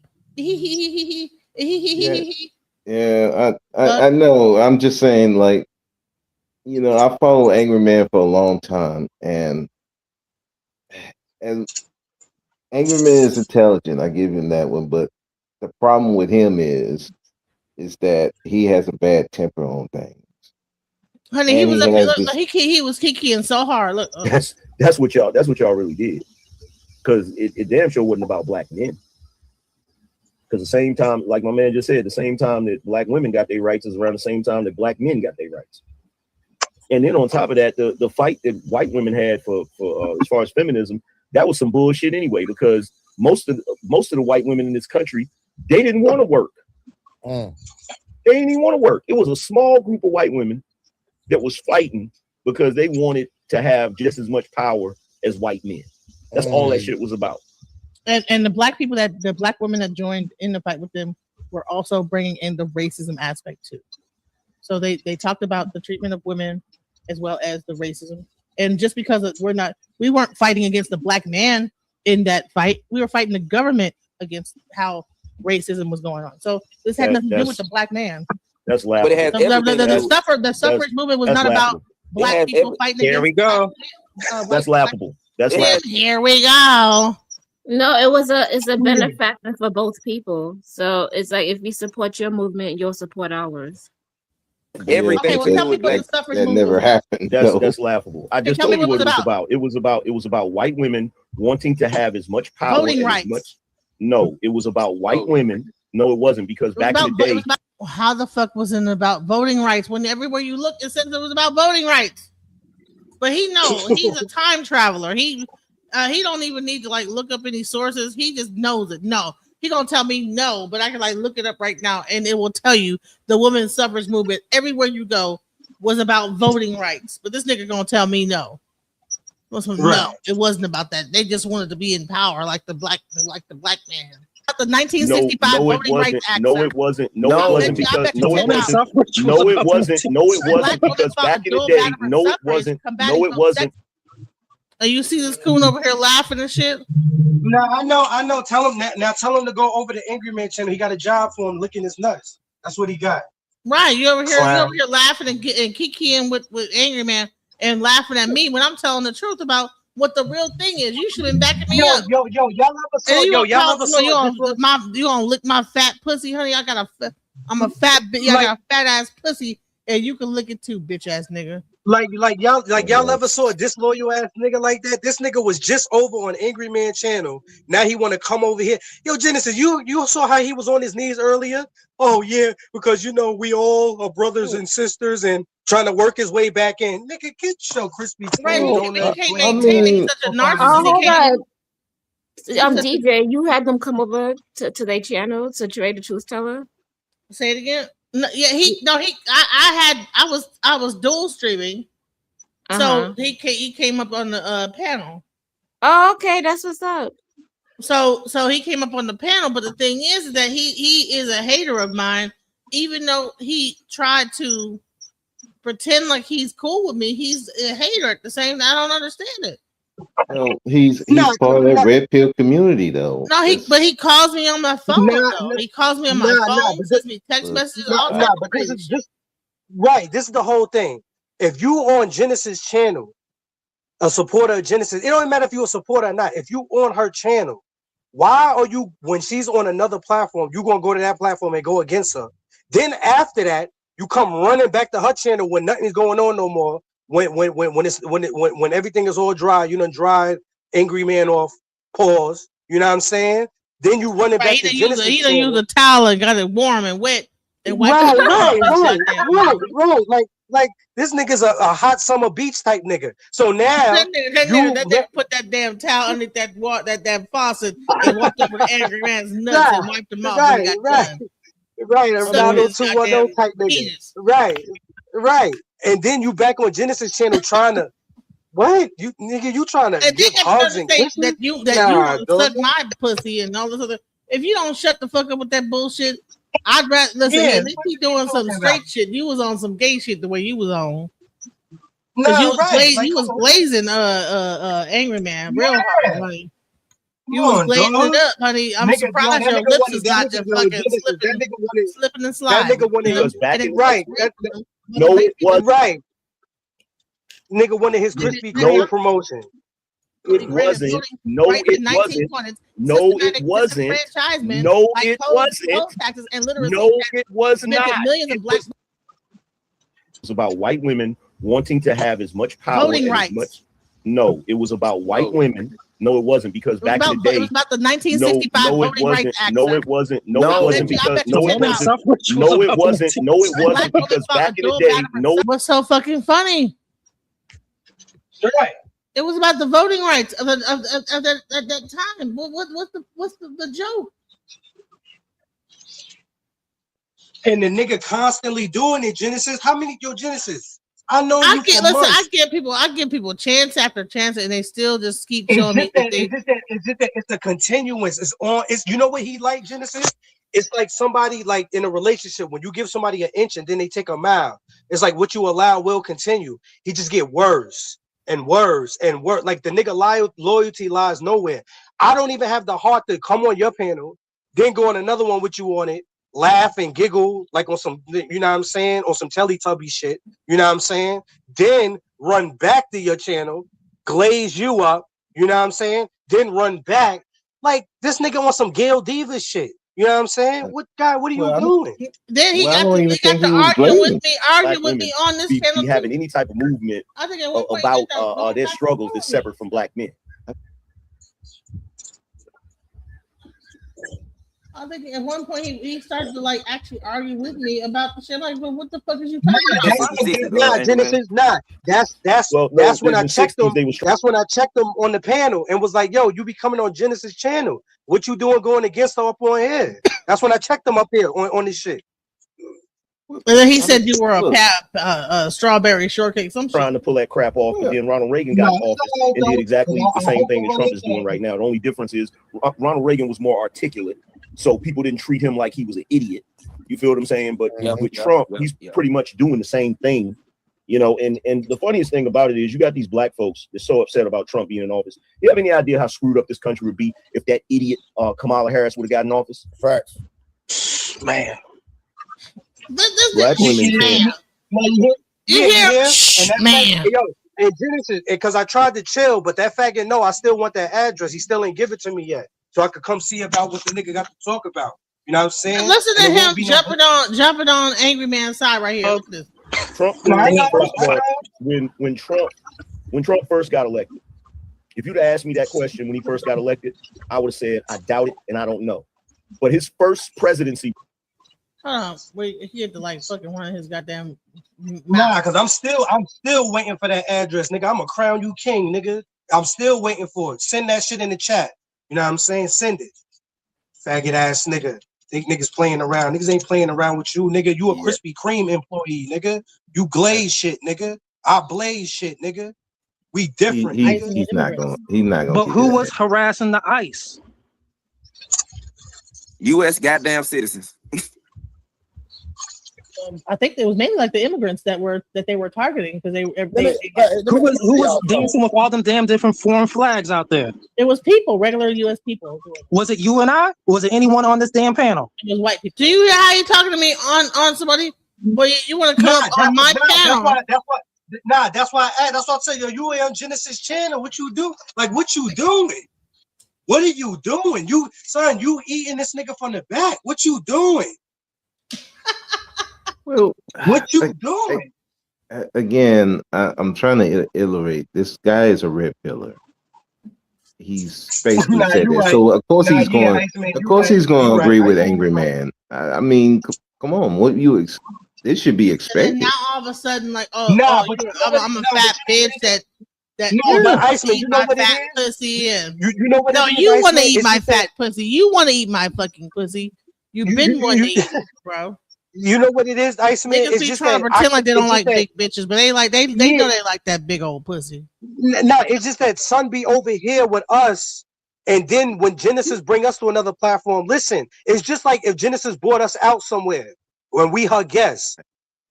Yeah, I know. I'm just saying, like, you know, I followed Angry Man for a long time, and Angry Man is intelligent. I give him that one, but the problem with him is that he has a bad temper on things. Honey, he was up here. Look, he was kikiing so hard. Look, that's what y'all really did, because it damn sure wasn't about black men. Because the same time, like my man just said, the same time that black women got their rights is around the same time that black men got their rights. And then on top of that, the fight that white women had for as far as feminism, that was some bullshit anyway, because most of the white women in this country, they didn't want to work. They didn't even want to work. It was a small group of white women that was fighting because they wanted to have just as much power as white men. That's all that shit was about. And the black women that joined in the fight with them were also bringing in the racism aspect too. So they talked about the treatment of women as well as the racism. And just because we weren't fighting against the black man in that fight, we were fighting the government against how racism was going on. So this had nothing to do with the black man. That's laughable. The suffrage movement was not about black people fighting against. Here we go. That's laughable. That's laughable. Here we go. No, it's a benefactor for both people. So it's like if we support your movement, you'll support ours. Everything that never happened. That's laughable. I just told you what it was about. It was about white women wanting to have as much power. Voting rights. No, it was about white women. No, it wasn't, because back in the day. How the fuck was it about voting rights when everywhere you looked it said it was about voting rights? But he knows he's a time traveler. He don't even need to like look up any sources. He just knows it. No, he gonna tell me no, but I can like look it up right now, and it will tell you the women's suffrage movement everywhere you go was about voting rights. But this nigga gonna tell me no. No, it wasn't about that. They just wanted to be in power, like the black man. The 1965 Voting Rights Act. No, it wasn't. No, it wasn't because no, it wasn't. No, it wasn't. No, it wasn't because back in the day, no, it wasn't. No, it wasn't. You see this coon over here laughing and shit? No, I know. Tell him now. Tell him to go over to Angryman channel. He got a job for him licking his nuts. That's what he got. Right. You over here laughing and kikiing with Angryman and laughing at me when I'm telling the truth about what the real thing is. You should have been backing me up. Y'all ever saw you gonna lick my fat pussy, honey? I'm a fat bitch. I got a fat ass pussy, and you can lick it too, bitch ass nigga. Y'all ever saw a disloyal ass nigga like that? This nigga was just over on Angryman channel. Now he want to come over here. Yo, Genesis, you saw how he was on his knees earlier? Oh yeah, because we all are brothers and sisters and trying to work his way back in. Nigga, get your crispy on that. He can't maintain. He's such a narcissist. DJ, you had them come over to their channel to Trae the Truth Teller. Say it again. No, yeah, I was dual streaming, so he came up on the panel. Oh, okay, that's what's up. So he came up on the panel, but the thing is that he is a hater of mine, even though he tried to pretend like he's cool with me. He's a hater at the same time. I don't understand it. No, he's part of that red pill community, though. No, he calls me on my phone. He calls me on my phone, sends me text messages. This is the whole thing. If you on Genesis channel, a supporter of Genesis, it don't matter if you're a supporter or not. If you on her channel, why are you, when she's on another platform, you gonna go to that platform and go against her? Then after that, you come running back to her channel when nothing's going on no more. When everything is all dry, you done dried Angryman off, pause. You know what I'm saying? Then you running back to Genesis. He done use a towel and got it warm and wet and right. Like this nigga's a hot summer beach type nigga. So now that nigga put that damn towel underneath that that faucet and walked over to Angryman's nuts and wiped them off. Right. Around 210 type nigga. Right. And then you back on Genesis channel trying to you trying to give hugs and kisses? That you suck my pussy and all this other. If you don't shut the fuck up with that bullshit, I'd rather listen. At least he doing some straight shit. You was on some gay shit the way you was on. You was blazing Angryman real hard, honey. You was blazing it up, honey. I'm surprised your lips is not just fucking slipping and sliding. That nigga wanted right. No, it wasn't. Right. Nigga wanted his Krispy Kreme promotion. It wasn't. No, it wasn't. No, it wasn't. No, it wasn't. No, it was not. It was about white women wanting to have as much power. Voting rights. No, it was about white women. No, it wasn't because back in the day. It was about the 1965 Voting Rights Act. No, it wasn't. No, it wasn't because. No, it wasn't. No, it wasn't. No, it wasn't because back in the day. No. What's so fucking funny? Right. It was about the voting rights of that time. What's the joke? And the nigga constantly doing it. Genesis, how many Genesis? I give people chance after chance, and they still just keep showing me. It's a continuance. It's on. It's you know what he like, Genesis. It's like somebody like in a relationship when you give somebody an inch and then they take a mile. It's like what you allow will continue. He just get worse and worse and worse. Like the nigga loyalty lies nowhere. I don't even have the heart to come on your panel, then go on another one with you on it. Laugh and giggle like on some, you know what I'm saying, on some Teletubby shit, you know what I'm saying? Then run back to your channel, glaze you up, you know what I'm saying? Then run back. Like this nigga on some Gail Divas shit. You know what I'm saying? What are you doing? Then he got to argue with me on this channel. Be having any type of movement about their struggles that's separate from black men. I think at one point he started to like actually argue with me about the shit. Like, but what the fuck is you talking about? Genesis, nah. That's when I checked them. That's when I checked them on the panel and was like, "Yo, you be coming on Genesis channel? What you doing going against her up on here?" That's when I checked them up here on this shit. And then he said you were a strawberry shortcake. Some trying to pull that crap off, but then Ronald Reagan got in office and did exactly the same thing that Trump is doing right now. The only difference is Ronald Reagan was more articulate, so people didn't treat him like he was an idiot. You feel what I'm saying? But with Trump, he's pretty much doing the same thing, you know. And the funniest thing about it is you got these black folks that's so upset about Trump being in office. You have any idea how screwed up this country would be if that idiot Kamala Harris would have gotten in office? Facts, man. Black women man. And Genesis, because I tried to chill, but that faggot no, I still want that address. He still ain't give it to me yet, so I could come see about what the nigga got to talk about. You know what I'm saying? Listen to him jumping on Angry Man's side right here. Look at this. Trump, when Trump first got elected, if you'd asked me that question when he first got elected, I would have said I doubt it and I don't know. But his first presidency. Hold on, wait. He had to like fucking one of his goddamn. Nah, because I'm still waiting for that address, nigga. I'm a crown you king, nigga. I'm still waiting for it. Send that shit in the chat. You know what I'm saying? Send it. Faggot ass nigga. Think niggas playing around. Niggas ain't playing around with you, nigga. You a Krispy Kreme employee, nigga. You glaze shit, nigga. I blaze shit, nigga. We different. He's not gonna. But who was harassing the ICE? U.S. goddamn citizens. I think it was mainly like the immigrants that they were targeting because they who was dancing with all them damn different foreign flags out there? It was people, regular U.S. people. Was it you and I? Was it anyone on this damn panel? It was white people. Do you hear how you talking to me on somebody? Boy, you want to come on my panel? That's why I tell you, you ain't on Genesis channel. What you do? Like, what you doing? What are you doing? You eating this nigga from the back. What you doing? Well, what you doing? Again, I'm trying to iterate. This guy is a red pillar. He's basically said that. Right. So of course he's going. Of course he's going to agree with Angry Man. I mean, come on. What you? This should be expected. And now all of a sudden, like, I'm a fat bitch that. Iceman, you know what fat pussy and you know what? No, you want to eat my fat pussy. You want to eat my fucking pussy. You've been wanting to eat, bro. You know what it is, Iceman? It's just trying to pretend like they don't like big bitches, but they know they like that big old pussy. No, it's just that son be over here with us, and then when Genesis bring us to another platform, listen, it's just like if Genesis brought us out somewhere when we her guests.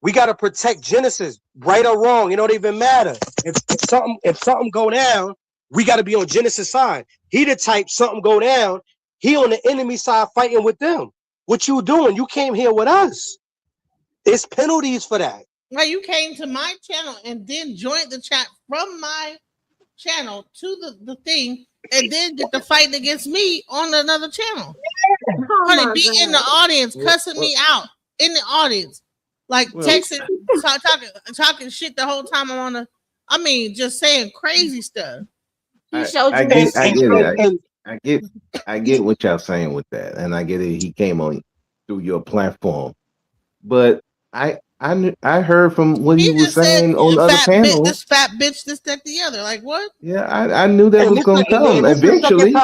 We gotta protect Genesis, right or wrong. It don't even matter. If something go down, we gotta be on Genesis side. He the type something go down, he on the enemy side fighting with them. What you doing? You came here with us. It's penalties for that. Right, you came to my channel and then joined the chat from my channel to the thing, and then get the fight against me on another channel. Honey, be in the audience, cussing me out in the audience, like texting, talking shit the whole time I'm on the. I mean, just saying crazy stuff. I get what y'all saying with that, and I get it. He came on through your platform, but I heard from what he was saying on other panels. This fat bitch, this, that, the other. Like what? Yeah, I knew that was going to come eventually.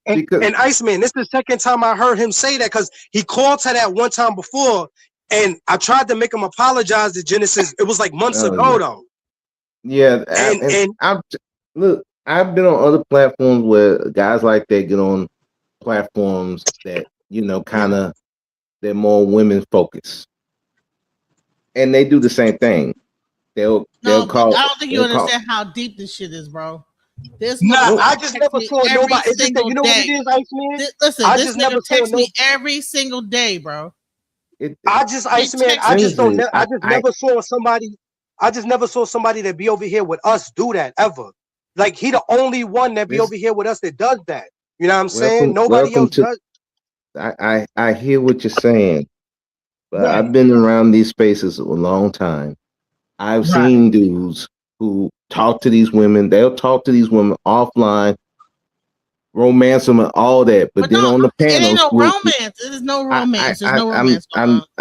And Iceman, this is the second time I heard him say that because he called to that one time before, and I tried to make him apologize to Genesis. It was like months ago, though. Yeah, look. I've been on other platforms where guys like that get on platforms that, kind of, they're more women focused. And they do the same thing. They'll call. I don't think you understand how deep this shit is, bro. I just never saw nobody. It's just that, you know what it is, Iceman? Listen, this nigga texts me every single day, bro. I just never saw somebody. I just never saw somebody that be over here with us do that ever. Like he the only one that be over here with us that does that. You know what I'm saying? Nobody else does. I hear what you're saying, but I've been around these spaces a long time. I've seen dudes who talk to these women. They'll talk to these women offline romance them and all that. But then on the it ain't panels, no romance. There's no romance. There's no romance going on.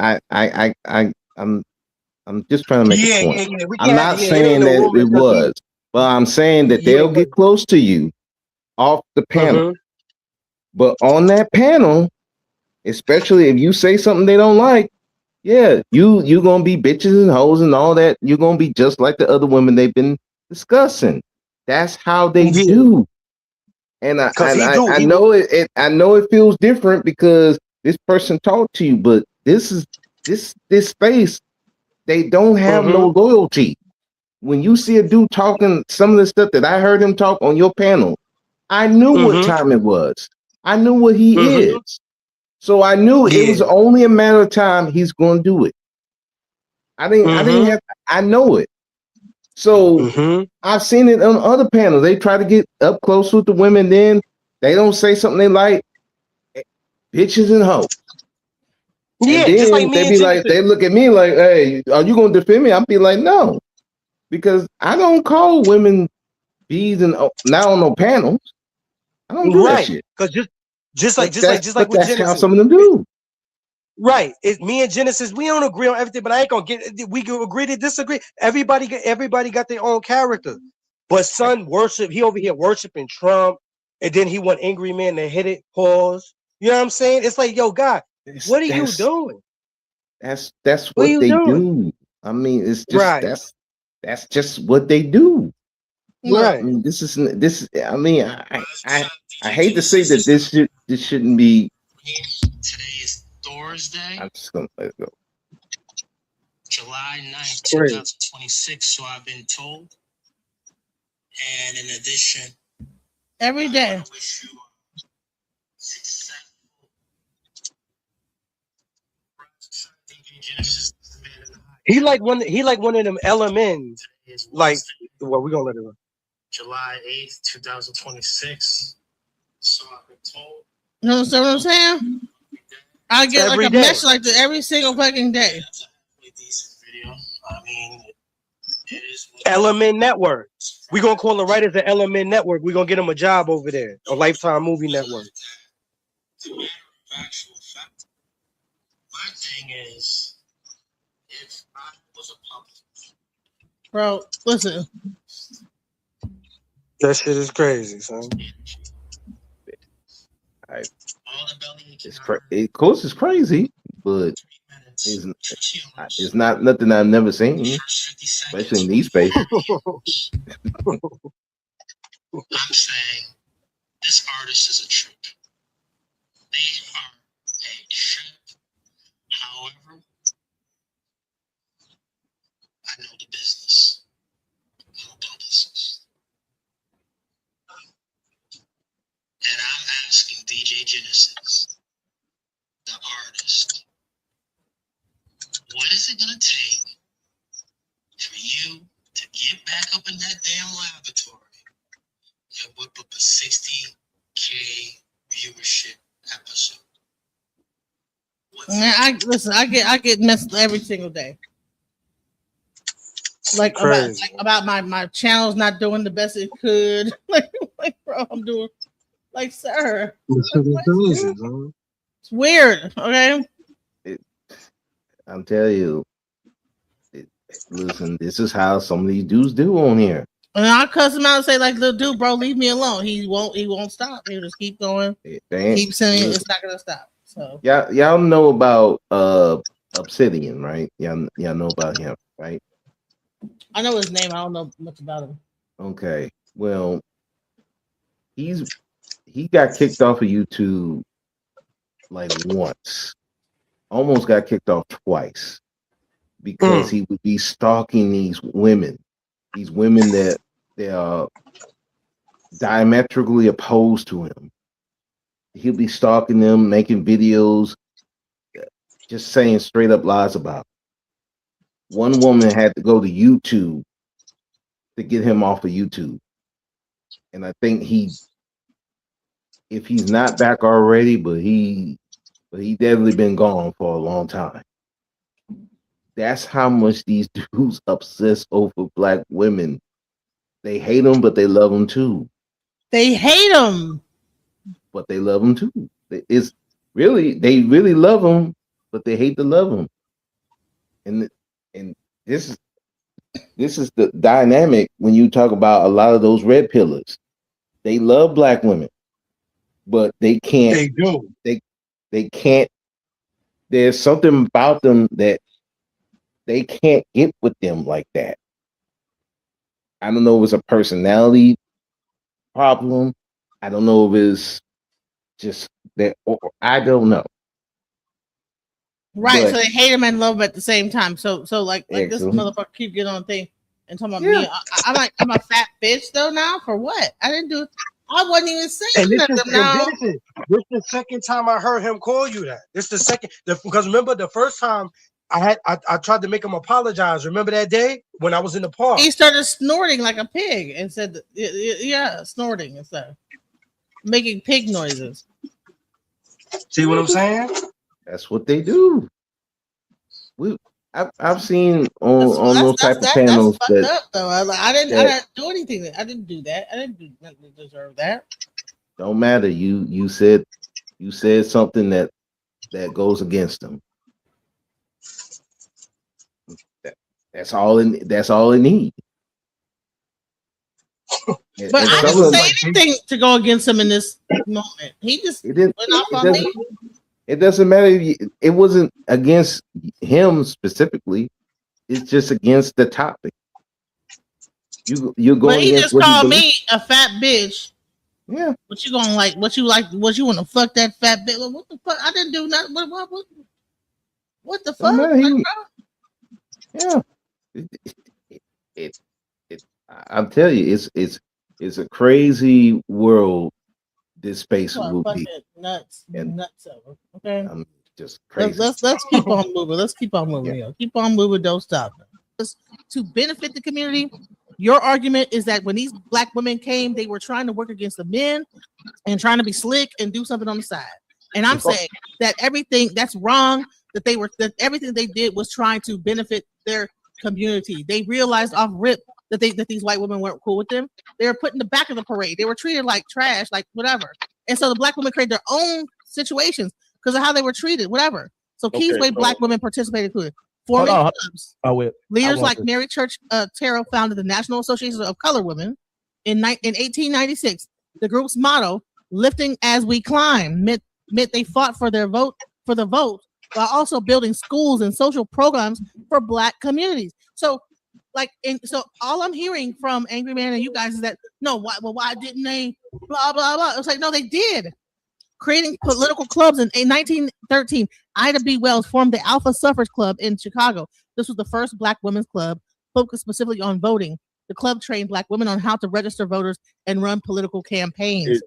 I'm just trying to make a point. We I'm can't have not it. It ain't saying no that it romance. was, but I'm saying that they'll get close to you off the panel. But on that panel, especially if you say something they don't like, yeah, you gonna be bitches and hoes and all that. You're gonna be just like the other women they've been discussing. That's how they do. And I know I know it feels different because this person talked to you, but this space, they don't have no loyalty. When you see a dude talking some of the stuff that I heard him talk on your panel, I knew what time it was. I knew what he is. So I knew it was only a matter of time he's going to do it. I know it. So I've seen it on other panels. They try to get up close with the women, then they don't say something they like, bitches and hoes. Yeah, and then just like me they and be Genesis. like, they look at me like, hey, are you going to defend me? I'll be like, no, because I don't call women bees and not on no panels. I don't do that shit. Because just like with that's Genesis. how some of them do. Right. It's me and Genesis. We don't agree on everything, but I ain't gonna get. We can agree to disagree. Everybody got their own character. But son he over here worshiping Trump, and then he want Angryman to hit it. Pause. You know what I'm saying? It's like, yo, God, what are you doing? That's what they do. I mean, it's just that's just what they do. Right. I mean, this. I mean, I hate to say that this shouldn't be. Today is Thursday, I'm just gonna let it go. July 9th, 2026. So I've been told. And in addition, every day. I wish you success. He like one of them LMNs. Like, well, we're gonna let it run. July 8th, 2026. So I've been told. You know what I'm saying? I get every like a message like this every single fucking day. I mean, Element Network. We're gonna call the writers the Element Network. We're gonna get them a job over there. A Lifetime Movie Network. My thing is, if I was a public, bro, listen. That shit is crazy, son. Of course, it's crazy, but it's not nothing I've never seen, especially in these spaces. I'm saying this artist is a trip. They are a trip. However, I know the business. I'm a publicist. And I'm asking DJ Genesis, the artist, what is it going to take for you to get back up in that damn laboratory and whip up a 60K viewership episode? Man, I get messed every single day. Like about my channel's not doing the best it could. like bro, I'm doing like, sir. It's weird, okay? I'm telling you. Listen, this is how some of these dudes do on here. And I cuss him out and say, like, little dude, bro, leave me alone. He won't stop. He'll just keep going. Keep saying it's not gonna stop. So y'all know about Obsidian, right? Y'all know about him, right? I know his name. I don't know much about him. Okay. Well, he got kicked off of YouTube like once. Almost got kicked off twice because he would be stalking these women that they are diametrically opposed to him. He'll be stalking them, making videos, just saying straight up lies about them. One woman had to go to YouTube to get him off of YouTube. And I think if he's not back already, but he definitely been gone for a long time. That's how much these dudes obsess over black women. They hate them, but they love them too. They hate them. but they love them too. It's really they really love them, but they hate to love them. And this is the dynamic when you talk about a lot of those red pillars. They love black women, but they can't. They do. They can't. There's something about them that they can't get with them like that. I don't know if it's a personality problem. I don't know if it's just that, or I don't know. Right, But so they hate him and love him at the same time. So like this excellent. motherfucker keep getting on thing and talking about me. I'm a fat bitch though now for what? I wasn't even saying And nothing now. this is the second time I heard him call you that. This the second because remember the first time I tried to make him apologize. Remember that day when I was in the park? He started snorting like a pig and said, "Yeah, snorting and stuff, making pig noises." See what I'm saying? That's what they do. I've seen on those type of panels that's fucked up though. I didn't do anything. I didn't do that. I didn't do nothing to deserve that. Don't matter. You said something that goes against them. That's all it needs. But I didn't say anything to go against him in this moment. He just went off on me. It doesn't matter. It wasn't against him specifically. It's just against the topic. You're going. But he against just called me a fat bitch. Yeah. What you gonna like? What you want to fuck that fat bitch? What the fuck? I didn't do nothing. What the fuck? Yeah. I'm telling you, it's a crazy world. This space will be nuts over. Okay, I'm just crazy. Let's keep on moving. Let's keep on moving. Yeah. Keep on moving. Don't stop. To benefit the community, your argument is that when these black women came, they were trying to work against the men and trying to be slick and do something on the side. And I'm saying that everything that's wrong. That everything they did was trying to benefit their community. They realized off rip that these white women weren't cool with them. They were put in the back of the parade. They were treated like trash, like whatever. And so the black women created their own situations because of how they were treated, whatever. So Keysway black women participated included forming clubs. Leaders like Mary Church Terrell founded the National Association of Colored Women in 1896. The group's motto, "Lifting as we climb," meant they fought for the vote, while also building schools and social programs for black communities. So all I'm hearing from Angryman and you guys is that why didn't they blah blah blah? It's like no, they did. Creating political clubs in 1913, Ida B. Wells formed the Alpha Suffrage Club in Chicago. This was the first black women's club focused specifically on voting. The club trained black women on how to register voters and run political campaigns.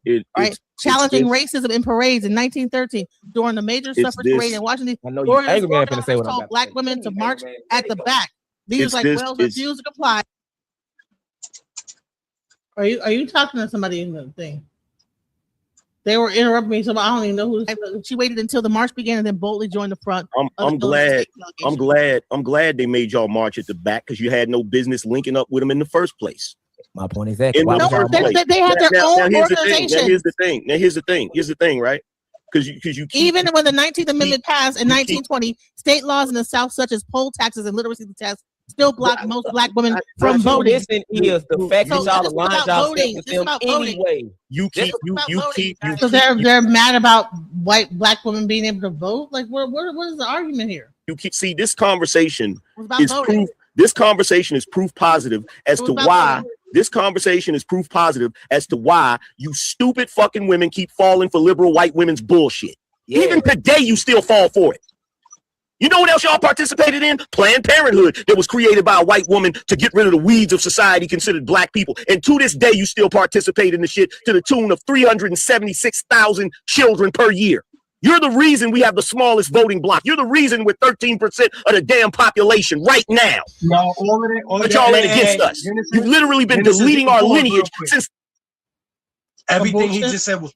Challenging racism in parades in 1913 during the major suffrage parade in Washington. I know you Angryman finna say what I'm told black women to march at the back. These like Wells refused to comply. Are you talking to somebody in the thing? They were interrupting me, so I don't even know who. She waited until the march began and then boldly joined the front. I'm glad they made y'all march at the back because you had no business linking up with them in the first place. My point is that they had their own organization. Here's the thing, right? Because you even when the 19th Amendment passed in 1920, state laws in the South, such as poll taxes and literacy tests, still block most black women from voting. This is the fact that y'all aligned y'all with them anyway. So they're mad about black women being able to vote. Like, what is the argument here? You keep see this conversation is proof. This conversation is proof positive as to why. This conversation is proof positive as to why you stupid fucking women keep falling for liberal white women's bullshit. Yeah. Even today, you still fall for it. You know what else y'all participated in? Planned Parenthood that was created by a white woman to get rid of the weeds of society considered black people. And to this day, you still participate in the shit to the tune of 376,000 children per year. You're the reason we have the smallest voting block. You're the reason we're 13% of the damn population right now. No, but y'all ain't against us. You've literally been deleting our lineage since. Everything he just said was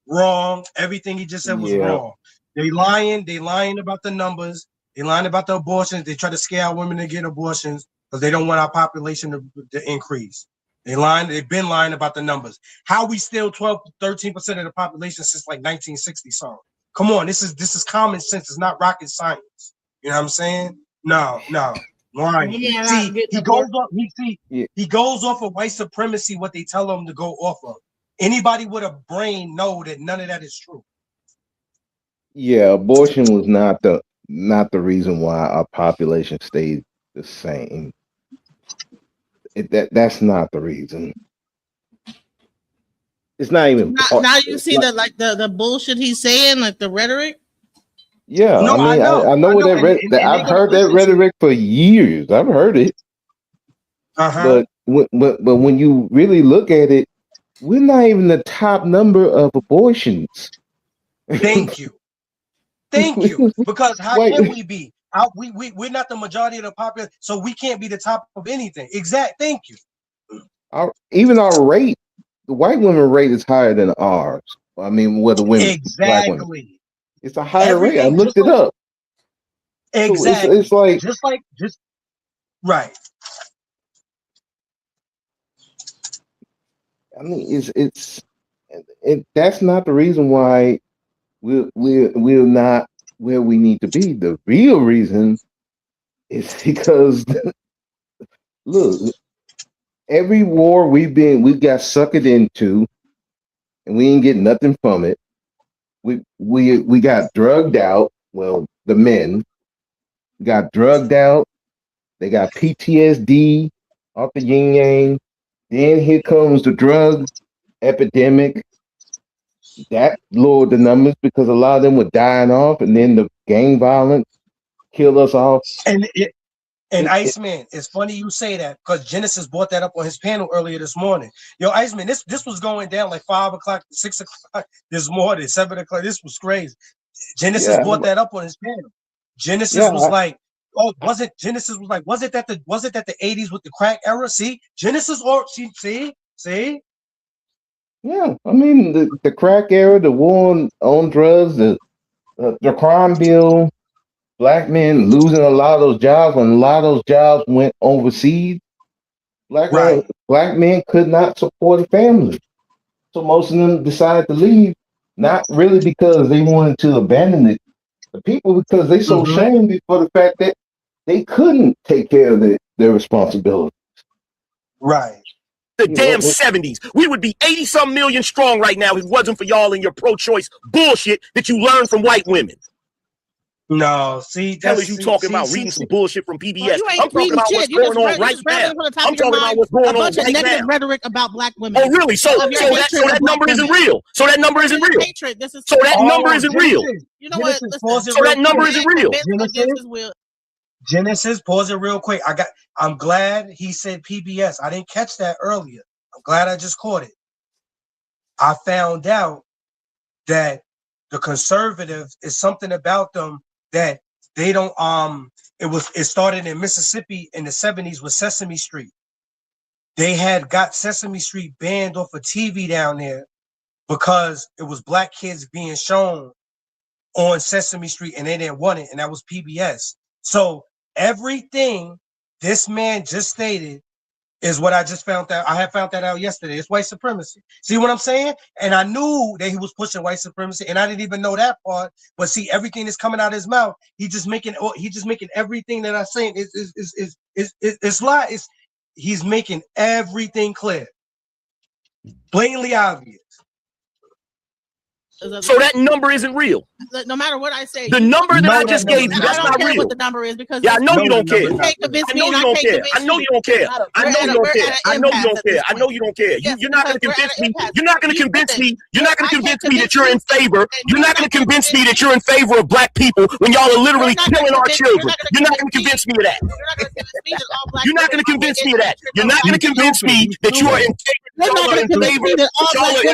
wrong. Everything he just said was wrong. They lying about the numbers. They lying about the abortions. They try to scare women to get abortions because they don't want our population to increase. They've been lying about the numbers. How we still 13% of the population since like 1960 something? Come on, this is common sense. It's not rocket science. You know what I'm saying? No. Lying. See, he goes off of white supremacy, what they tell him to go off of. Anybody with a brain know that none of that is true. Yeah, abortion was not the reason why our population stayed the same. That's not the reason. It's not even. Now you see that, like the bullshit he's saying, like the rhetoric. Yeah, no, I mean, I know that. I've heard that rhetoric for years. I've heard it. But when you really look at it, we're not even the top number of abortions. Thank you. Because how can we be? We're not the majority of the population, so we can't be the top of anything. Thank you. Even our rate, the white women rate is higher than ours. I mean, the women, black women. It's a higher rate. I looked it up. Exactly. So it's like right. I mean, that's not the reason why we're not where we need to be. The real reason is because look, every war we got suckered into, and we ain't getting nothing from it. We got drugged out. Well, the men got drugged out. They got PTSD off the yin yang. Then here comes the drug epidemic. That lowered the numbers because a lot of them were dying off, and then the gang violence killed us off. And Iceman, it's funny you say that because Genesis brought that up on his panel earlier this morning. Yo, Iceman, this was going down like 5 o'clock, 6 o'clock this morning, 7 o'clock. This was crazy. Genesis brought that up on his panel. Genesis was like, was it that the 80s with the crack era? See, Genesis or see. Yeah, I mean the crack era, the war on drugs, the crime bill, black men losing a lot of those jobs. When a lot of those jobs went overseas, black men could not support a family, so most of them decided to leave. Not really because they wanted to abandon the people, because they so shamed for the fact that they couldn't take care of their responsibilities. Right. The damn 70s. We would be 80-some million strong right now if it wasn't for y'all and your pro-choice bullshit that you learned from white women. No, see, that's you talking about reading some bullshit from PBS. I'm talking about what's going on right now. I'm talking about what's going on right negative now. Rhetoric about black women. Oh, really? So that number isn't real. So that number isn't real. So that number isn't real. You know what? So that number isn't real. Genesis, pause it real quick. I'm glad he said PBS. I didn't catch that earlier. I'm glad I just caught it. I found out that the conservatives is something about them that they don't it started in Mississippi in the 70s with Sesame Street. They had got Sesame Street banned off of TV down there because it was black kids being shown on Sesame Street and they didn't want it, and that was PBS. So everything this man just stated is what I just found out. I had found that out yesterday. It's white supremacy. See what I'm saying? And I knew that he was pushing white supremacy, and I didn't even know that part. But see, everything that's coming out of his mouth, he's just making everything that I'm saying is lie. He's making everything clear, blatantly obvious. So that number isn't real. No matter what I say, the number that I just gave you, that's I don't not care real. what the number is, because I know you don't care. You can't convince me. I know you don't care. I know you don't care. I know you don't care. I know you don't care. I know you don't care. You're not going to convince me. You're not going to convince me. You're not going to convince me that you're in favor. You're not going to convince me that you're in favor of black people when y'all are literally killing our children. You're not going to convince me of that. You're not going to convince me of that. You're not going to convince me that you are in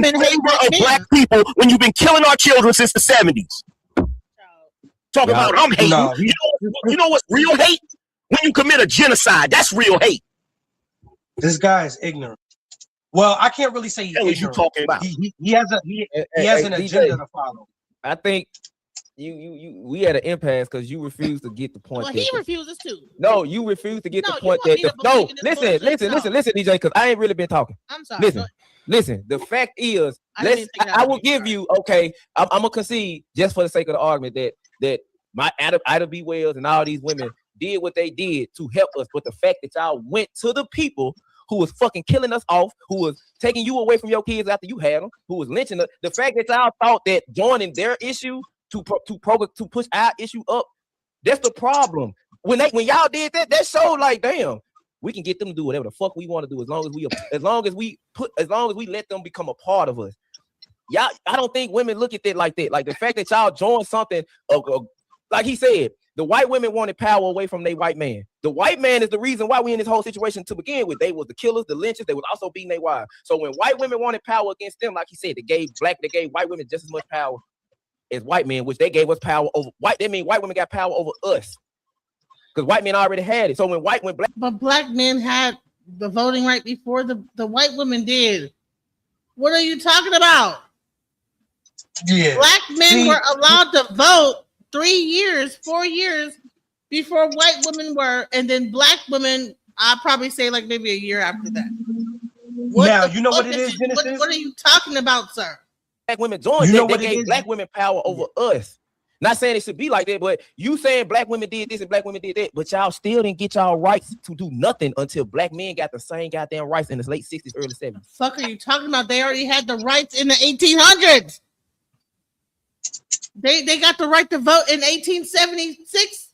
favor of black people when you've been killing our children since the 70s. Talk about I'm hating. No, you know what's real hate? When you commit a genocide, that's real hate. This guy is ignorant. Well, I can't really say he's ignorant. You talking about? He has an agenda to follow. I think we at an impasse because you refuse to get the point. Well, he refuses to. No, you refuse to get the point that. Listen, DJ, because I ain't really been talking. I'm sorry. Listen. The fact is, I will give you. Okay, I'm gonna concede just for the sake of the argument that my Ida B. Wells and all these women did what they did to help us. But the fact that y'all went to the people who was fucking killing us off, who was taking you away from your kids after you had them, who was lynching us, the fact that y'all thought that joining their issue to push our issue up, that's the problem. When y'all did that, that showed like, damn, we can get them to do whatever the fuck we want to do as long as we let them become a part of us. Y'all, I don't think women look at it like that. Like the fact that y'all joined something, like he said, the white women wanted power away from their white man. The white man is the reason why we in this whole situation to begin with. They was the killers, the lynchers. They was also beating their wives. So when white women wanted power against them, like he said, they gave white women just as much power as white men, which they gave us power over white. That means white women got power over us because white men already had it. So when black men had the voting right before the white women did. What are you talking about? Yeah, black men were allowed to vote 4 years before white women were, and then black women, I'd probably say like maybe a year after that. Now you know what it is, Genesis? What are you talking about, sir? Black women joined that. They gave black women power over us. Not saying it should be like that, but you saying black women did this and black women did that, but y'all still didn't get y'all rights to do nothing until black men got the same goddamn rights in the late 60s, early 70s. Fuck are you talking about? They already had the rights in the 1800s. They got the right to vote in 1876.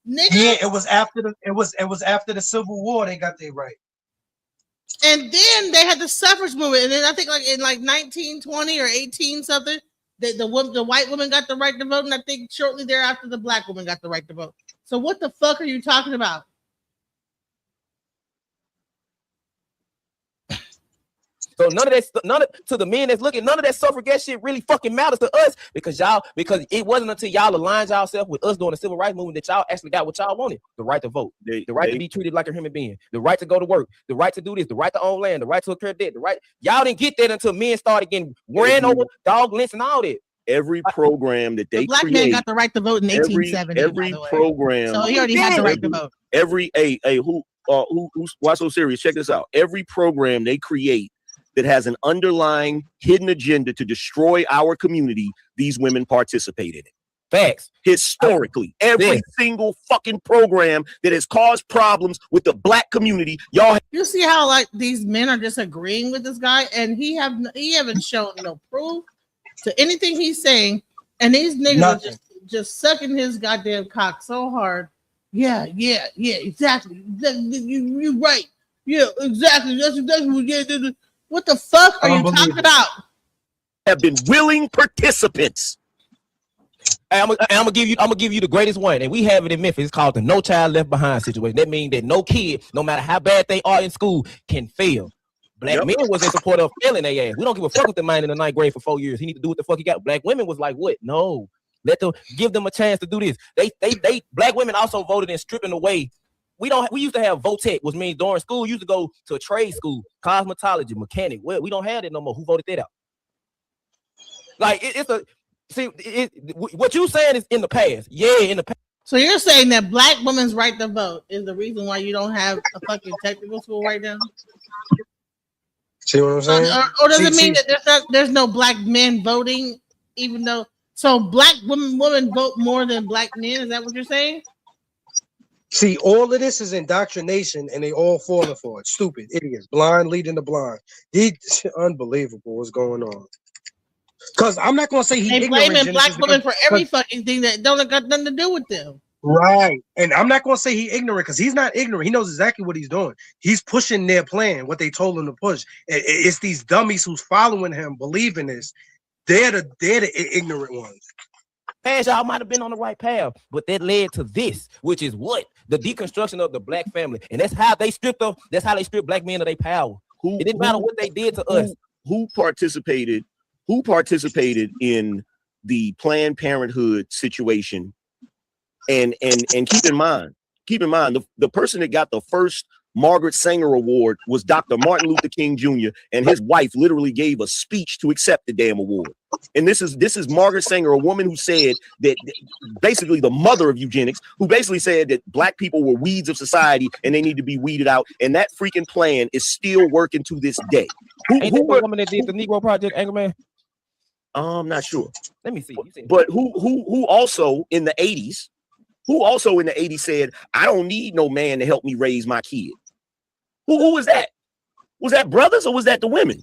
Nigga. Yeah, it was after the Civil War they got their right. And then they had the suffrage movement, and then I think like in like 1920 or 18 something, the white woman got the right to vote, and I think shortly thereafter the black woman got the right to vote. So what the fuck are you talking about? So none of to the men that's looking, none of that suffragette shit really fucking matters to us because it wasn't until y'all aligned yourself with us during the civil rights movement that y'all actually got what y'all wanted: the right to vote, the right to be treated like a human being, the right to go to work, the right to do this, the right to own land, the right to incur debt, the right. Y'all didn't get that until men started getting ran over, dog lynch, and all that. Every program that they black man got the right to vote in 1870. Every program, so he already had the right to vote. Why so serious? Check this out. Every program they create that has an underlying hidden agenda to destroy our community, these women participate in it. Facts. Historically, every single fucking program that has caused problems with the black community, you see how like these men are just agreeing with this guy, and he haven't shown no proof to anything he's saying, and these niggas are just sucking his goddamn cock so hard. Yeah, exactly. You're right. Yeah, exactly. That's exactly what you did. What the fuck are you talking about? Have been willing participants. I'm gonna give you the greatest one, and we have it in Memphis. It's called the No Child Left Behind situation. That means that no kid, no matter how bad they are in school, can fail. Black men was in support of failing their ass. We don't give a fuck with the man in the 9th grade for 4 years. He need to do what the fuck he got. Black women was like, what? No, give them a chance to do this. They black women also voted in stripping away. We used to have VOTEC, which means during school, you used to go to a trade school, cosmetology, mechanic. Well, we don't have it no more. Who voted that out? Like, what you saying is in the past. Yeah, in the past. So you're saying that black women's right to vote is the reason why you don't have a fucking technical school right now? See what I'm saying? Or does it mean that there's no black men voting, even though... So black women vote more than black men? Is that what you're saying? See, all of this is indoctrination, and they all falling for it. Stupid idiots, blind leading the blind. Unbelievable what's going on. Because I'm not going to say they blaming black women for every fucking thing that don't got nothing to do with them. Right, and I'm not going to say he's ignorant because he's not ignorant. He knows exactly what he's doing. He's pushing their plan, what they told him to push. It's these dummies who's following him, believing this. They're the ignorant ones. Past y'all might have been on the right path, but that led to this, which is what? The deconstruction of the black family. And that's how they stripped black men of their power. It didn't matter what they did to us. Who participated in the Planned Parenthood situation? And keep in mind, the person that got the first Margaret Sanger Award was Dr. Martin Luther King Jr. and his wife literally gave a speech to accept the damn award. And this is Margaret Sanger, a woman who said that basically the mother of eugenics, who basically said that black people were weeds of society and they need to be weeded out. And that freaking plan is still working to this day. Ain't that the woman that did the Negro Project, Angryman? I'm not sure. Let me see. But who also in the 80s, said, I don't need no man to help me raise my kid. Who was that? Was that brothers or was that the women?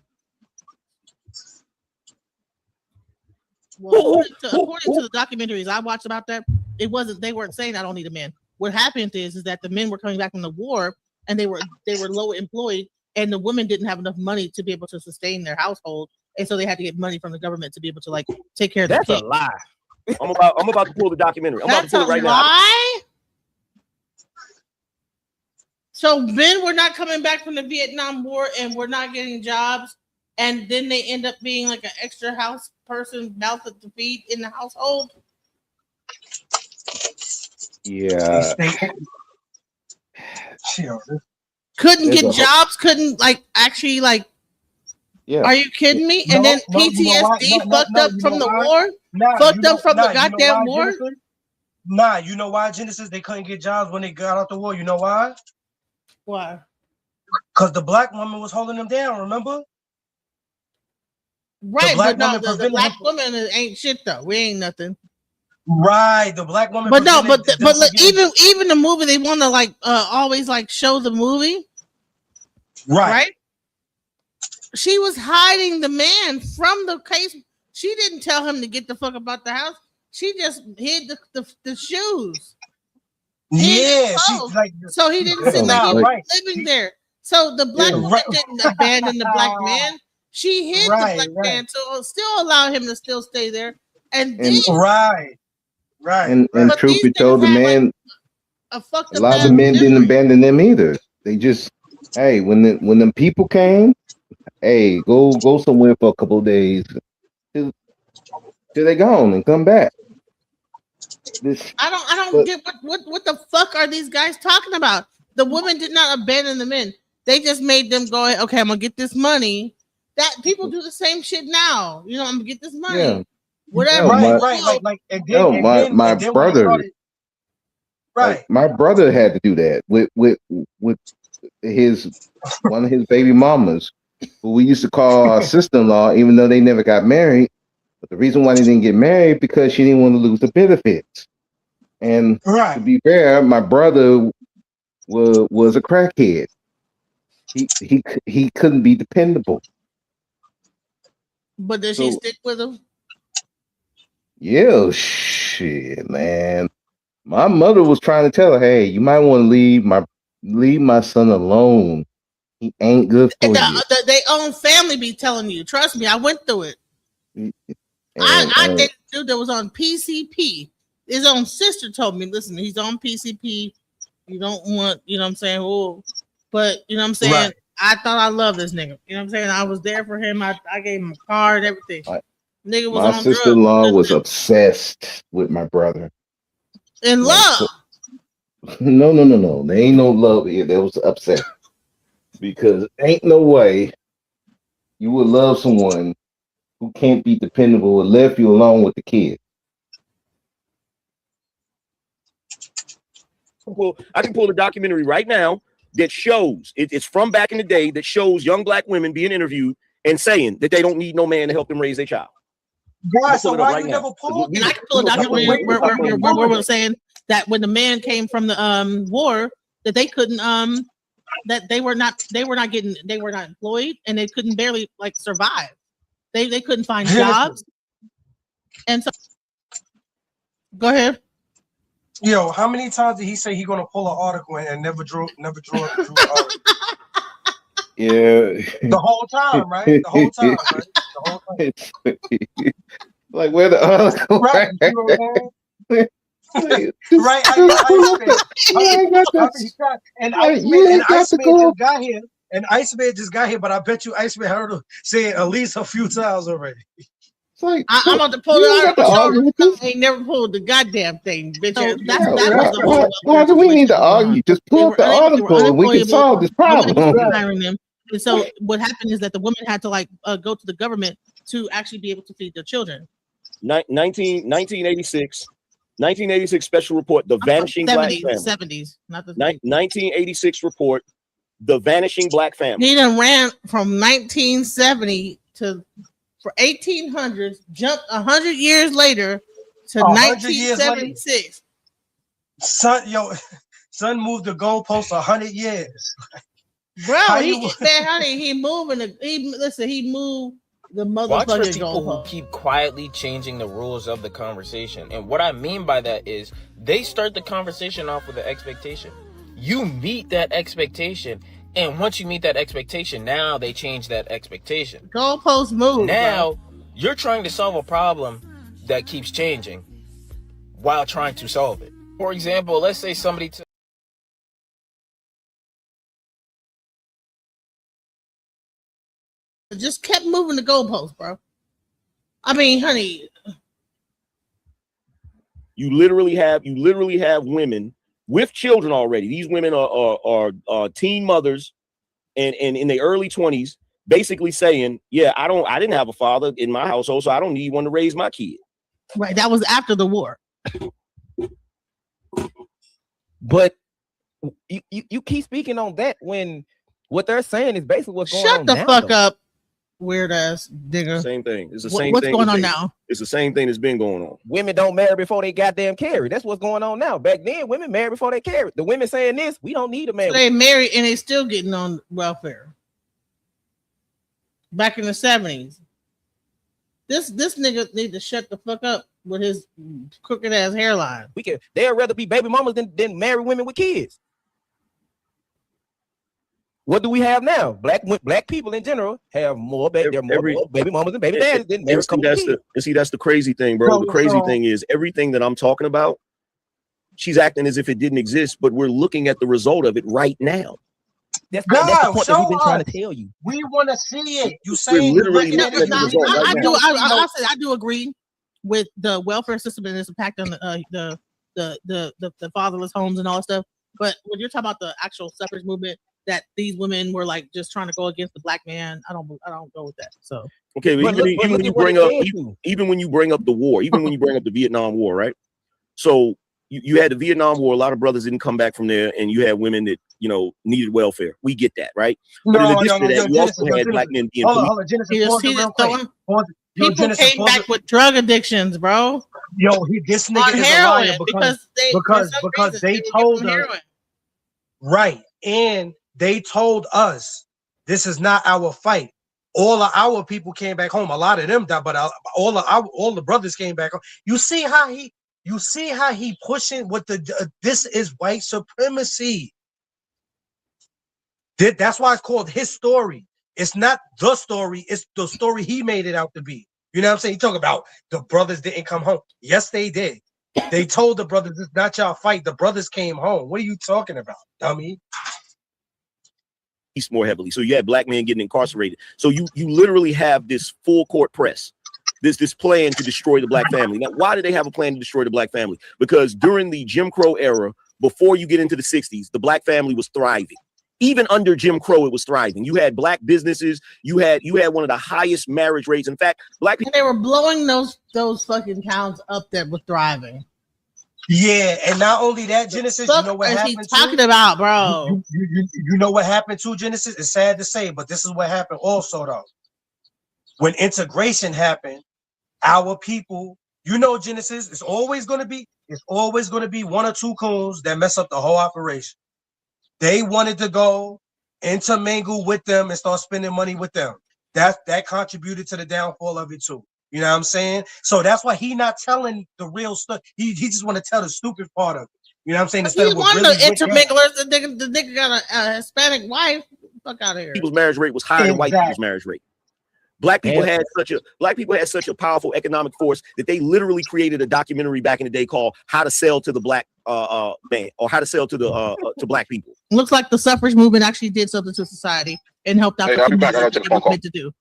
Well, according to the documentaries I watched about that, they weren't saying I don't need a man. What happened is that the men were coming back from the war and they were low employed, and the women didn't have enough money to be able to sustain their household, and so they had to get money from the government to be able to like take care of their kids. That's a lie. I'm about to pull the documentary. I'm about to pull it right lie? Now. So men were not coming back from the Vietnam War and we're not getting jobs, and then they end up being like an extra house person, mouth to feed in the household. Yeah. Couldn't get jobs, couldn't like actually like. Yeah. Are you kidding me? And then PTSD fucked up from the war? Fucked up from the goddamn war? Nah, you know why, Genesis? They couldn't get jobs when they got out the war. You know why? Why? Because the black woman was holding them down, remember? Right, but no, the black woman ain't shit though. We ain't nothing. Right, the black woman. But no, but look, even the movie, they want to like always like show the movie. Right. She was hiding the man from the case. She didn't tell him to get the fuck about the house. She just hid the shoes. Yeah, so he didn't seem like he was living there. So the black woman didn't abandon the black man. She hid the black man to still allow him to still stay there. And then, And truth be told, the man, a lot of the men didn't abandon them either. They just, hey, when the people came, hey, go somewhere for a couple of days till they gone and come back. I don't get what the fuck are these guys talking about? The women did not abandon the men. They just made them go, okay, I'm gonna get this money. That people do the same shit now. You know, I'm gonna get this money. Yeah. Whatever. My brother. Like, my brother had to do that with one of his baby mamas, who we used to call our sister-in-law, even though they never got married. But the reason why they didn't get married because she didn't want to lose the benefits. And to be fair, my brother was a crackhead. He couldn't be dependable. But does she stick with him? Yeah, shit, man. My mother was trying to tell her, hey, you might want to leave my son alone. He ain't good for you. Their own family be telling you. Trust me, I went through it. I dated a dude that was on PCP. His own sister told me, listen, he's on PCP. You don't want, you know what I'm saying? Oh, but you know what I'm saying? Right. I thought I loved this nigga. You know what I'm saying? I was there for him. I gave him a car and everything. Nigga was my on sister-in-law drugs. was obsessed with my brother. In love. No. There ain't no love here. There was upset. Because ain't no way you would love someone who can't be dependable and left you alone with the kid. Well, I can pull a documentary right now that shows it's from back in the day that shows young black women being interviewed and saying that they don't need no man to help them raise their child. Guys, so why you never pull? And I can pull a documentary where we're saying that when the man came from the war, that they couldn't that they were not employed and they couldn't barely like survive. They couldn't find jobs. And so go ahead. Yo, how many times did he say he gonna pull an article and never drew an article? Yeah. The whole time, right? The whole time, right? The whole time. Like where the article? Right. You know what I'm saying? Right. And Iceman just got here, but I bet you Iceman heard him say it at least a few times already. It's like, I'm about to pull you it don't out. got to argue with this. I ain't never pulled the goddamn thing, bitch. Yeah, That was the whole why do we need to argue? Just They pull were up the article and we can unemployable. solve this Nobody was problem. hiring them. And so what happened is that the women had to like go to the government to actually be able to feed their children. 1986 special report, The Vanishing Black Family. 70s, not the 1986 report, The Vanishing Black Family. He done ran from 1970 to for 1800s, jumped 100 years later to 1976. Son moved the goalpost 100 years. Bro, he moving. He moved the Watch for motherfucking people who goalpost. keep quietly changing the rules of the conversation. And what I mean by that is they start the conversation off with an expectation. You meet that expectation, and once you meet that expectation, now they change that expectation. Goalpost move. Now bro. you're trying to solve a problem that keeps changing while trying to solve it. For example, let's say somebody Just kept moving the goalpost, bro. I mean, honey, You literally have women with children already. These women are teen mothers and in their early 20s, basically saying, yeah, I didn't have a father in my household, so I don't need one to raise my kid. right? That was after the war. But you keep speaking on that when what they're saying is basically what's going on. Shut the now, fuck though. up, weird ass digger. Same thing. It's the same What's thing. going on now? It's the same thing that's been going on. Women don't marry before they goddamn carry. That's what's going on now. Back then, women married before they carried. The women saying this, we don't need a man. So they married and they still getting on welfare. Back in the 70s. This nigga need to shut the fuck up with his crooked ass hairline. They'd rather be baby mamas than marry women with kids. What do we have now? Black people in general have more baby mamas and baby daddies than married couple kids. That's the crazy thing, bro. The crazy thing is everything that I'm talking about, she's acting as if it didn't exist, but we're looking at the result of it right now. That's the point that we've been trying to tell you. We want to see it. You We're saying literally looking at the result right now. I do agree with the welfare system and its impact on the fatherless homes and all that stuff. But when you're talking about the actual suffrage movement, that these women were like just trying to go against the black man, I don't go with that. So okay, but even when you bring up the war, even when you bring up the Vietnam War, right? So you had the Vietnam War. A lot of brothers didn't come back from there, and you had women that needed welfare. We get that, right? But in addition to that, you also had black men being hold on, Genesis. People came back with drug addictions, bro. This nigga is a liar because they told us, right, and they told us this is not our fight. All of our people came back home. A lot of them died, but all the brothers came back home. You see how he pushing with this is white supremacy. That's why it's called his story. It's not the story. It's the story he made it out to be. You know what I'm saying? You talk about the brothers didn't come home. Yes, they did. They told the brothers, it's not y'all fight. The brothers came home. What are you talking about, dummy? More heavily. So you had black men getting incarcerated. So you literally have this full court press, this plan to destroy the black family. Now, why did they have a plan to destroy the black family? Because during the Jim Crow era, before you get into the 60s, the black family was thriving. Even under Jim Crow, it was thriving. You had black businesses. You had one of the highest marriage rates. In fact, black people, they were blowing those fucking towns up that were thriving. Yeah, and not only that, Genesis, you know what happened? He's talking about, bro. You know what happened too, Genesis? It's sad to say, but this is what happened also, though. When integration happened, our people, Genesis, it's always going to be one or two coons that mess up the whole operation. They wanted to go intermingle with them and start spending money with them. That contributed to the downfall of it too. You know what I'm saying? So that's why he not telling the real stuff. He just want to tell the stupid part of it. You know what I'm saying? Instead He of one really of the interminglers. The nigga got a Hispanic wife. Fuck out of here. people's marriage rate was higher than white people's marriage rate. Black people had such a powerful economic force that they literally created a documentary back in the day called "How to Sell to the Black Man" or "How to Sell to the to Black People." Looks like the suffrage movement actually did something to society and helped out the community to do.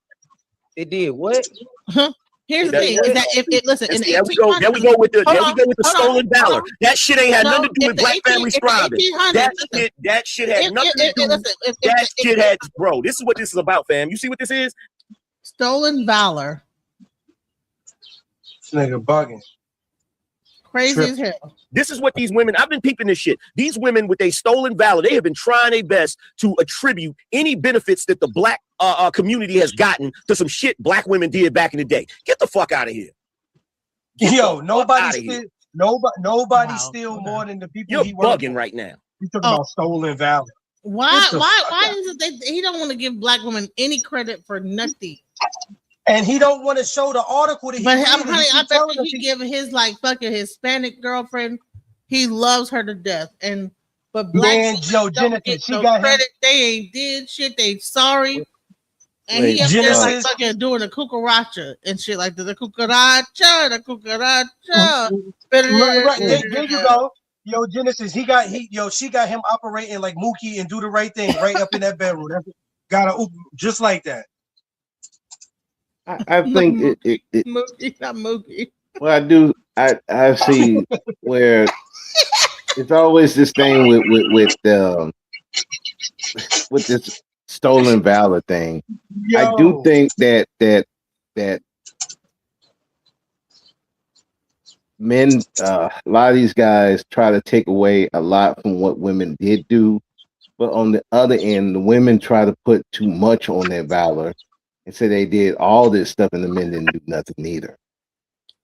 It did what? Huh? Here's the thing: is that if listen, in the there we go with the stolen valor. That shit ain't had nothing to do with black families thriving. That shit had nothing to do. That shit had, bro. This is what this is about, fam. You see what this is? Stolen valor. This nigga bugging. Crazy as hell. This is what these women, I've been peeping this shit. These women with their stolen valor, they have been trying their best to attribute any benefits that the black community has gotten to some shit black women did back in the day. Get the fuck out of here. Yo, nobody steal more than the people. You're bugging right now. You talking about stolen valor. Why is it that he don't want to give black women any credit for nothing? And he don't want to show the article that he. But I bet he give his like fucking Hispanic girlfriend. He loves her to death, but black man, Joe Genesis, she got credit. Him. They ain't did shit. They sorry, and Wait, he up Genesis, there like fucking doing a cucaracha and shit like the cucaracha. Right, there you go. Yo, Genesis, she got him operating like Mookie and do the right thing right up in that bedroom. Gotta just like that. I think it Mookie, not Mookie. Well, I see where it's always this thing with this stolen valor thing. Yo. I do think that men, a lot of these guys try to take away a lot from what women did do, but on the other end, the women try to put too much on their valor and say they did all this stuff and the men didn't do nothing either.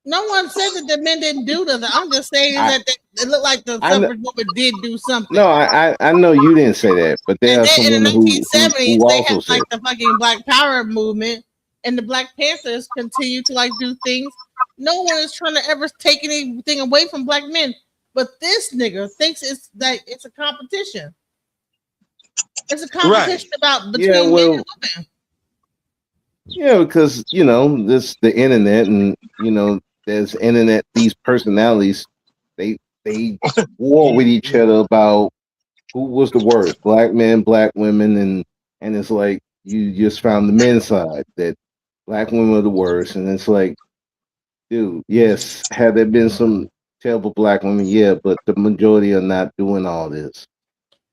No one said that the men didn't do nothing. I'm just saying that it looked like the suffrage woman did do something. No, I know you didn't say that, but there are some in the women 1970s, who they also had said like the fucking Black Power movement, and the Black Panthers continue to like do things. No one is trying to ever take anything away from black men, but this nigga thinks it's a competition. It's a competition between men and women. Yeah, because this the internet, and there's internet. These personalities, they war with each other about who was the worst, black men, black women, and it's like you just found the men's side that black women are the worst, and it's like, dude, yes, have there been some terrible black women? Yeah, but the majority are not doing all this.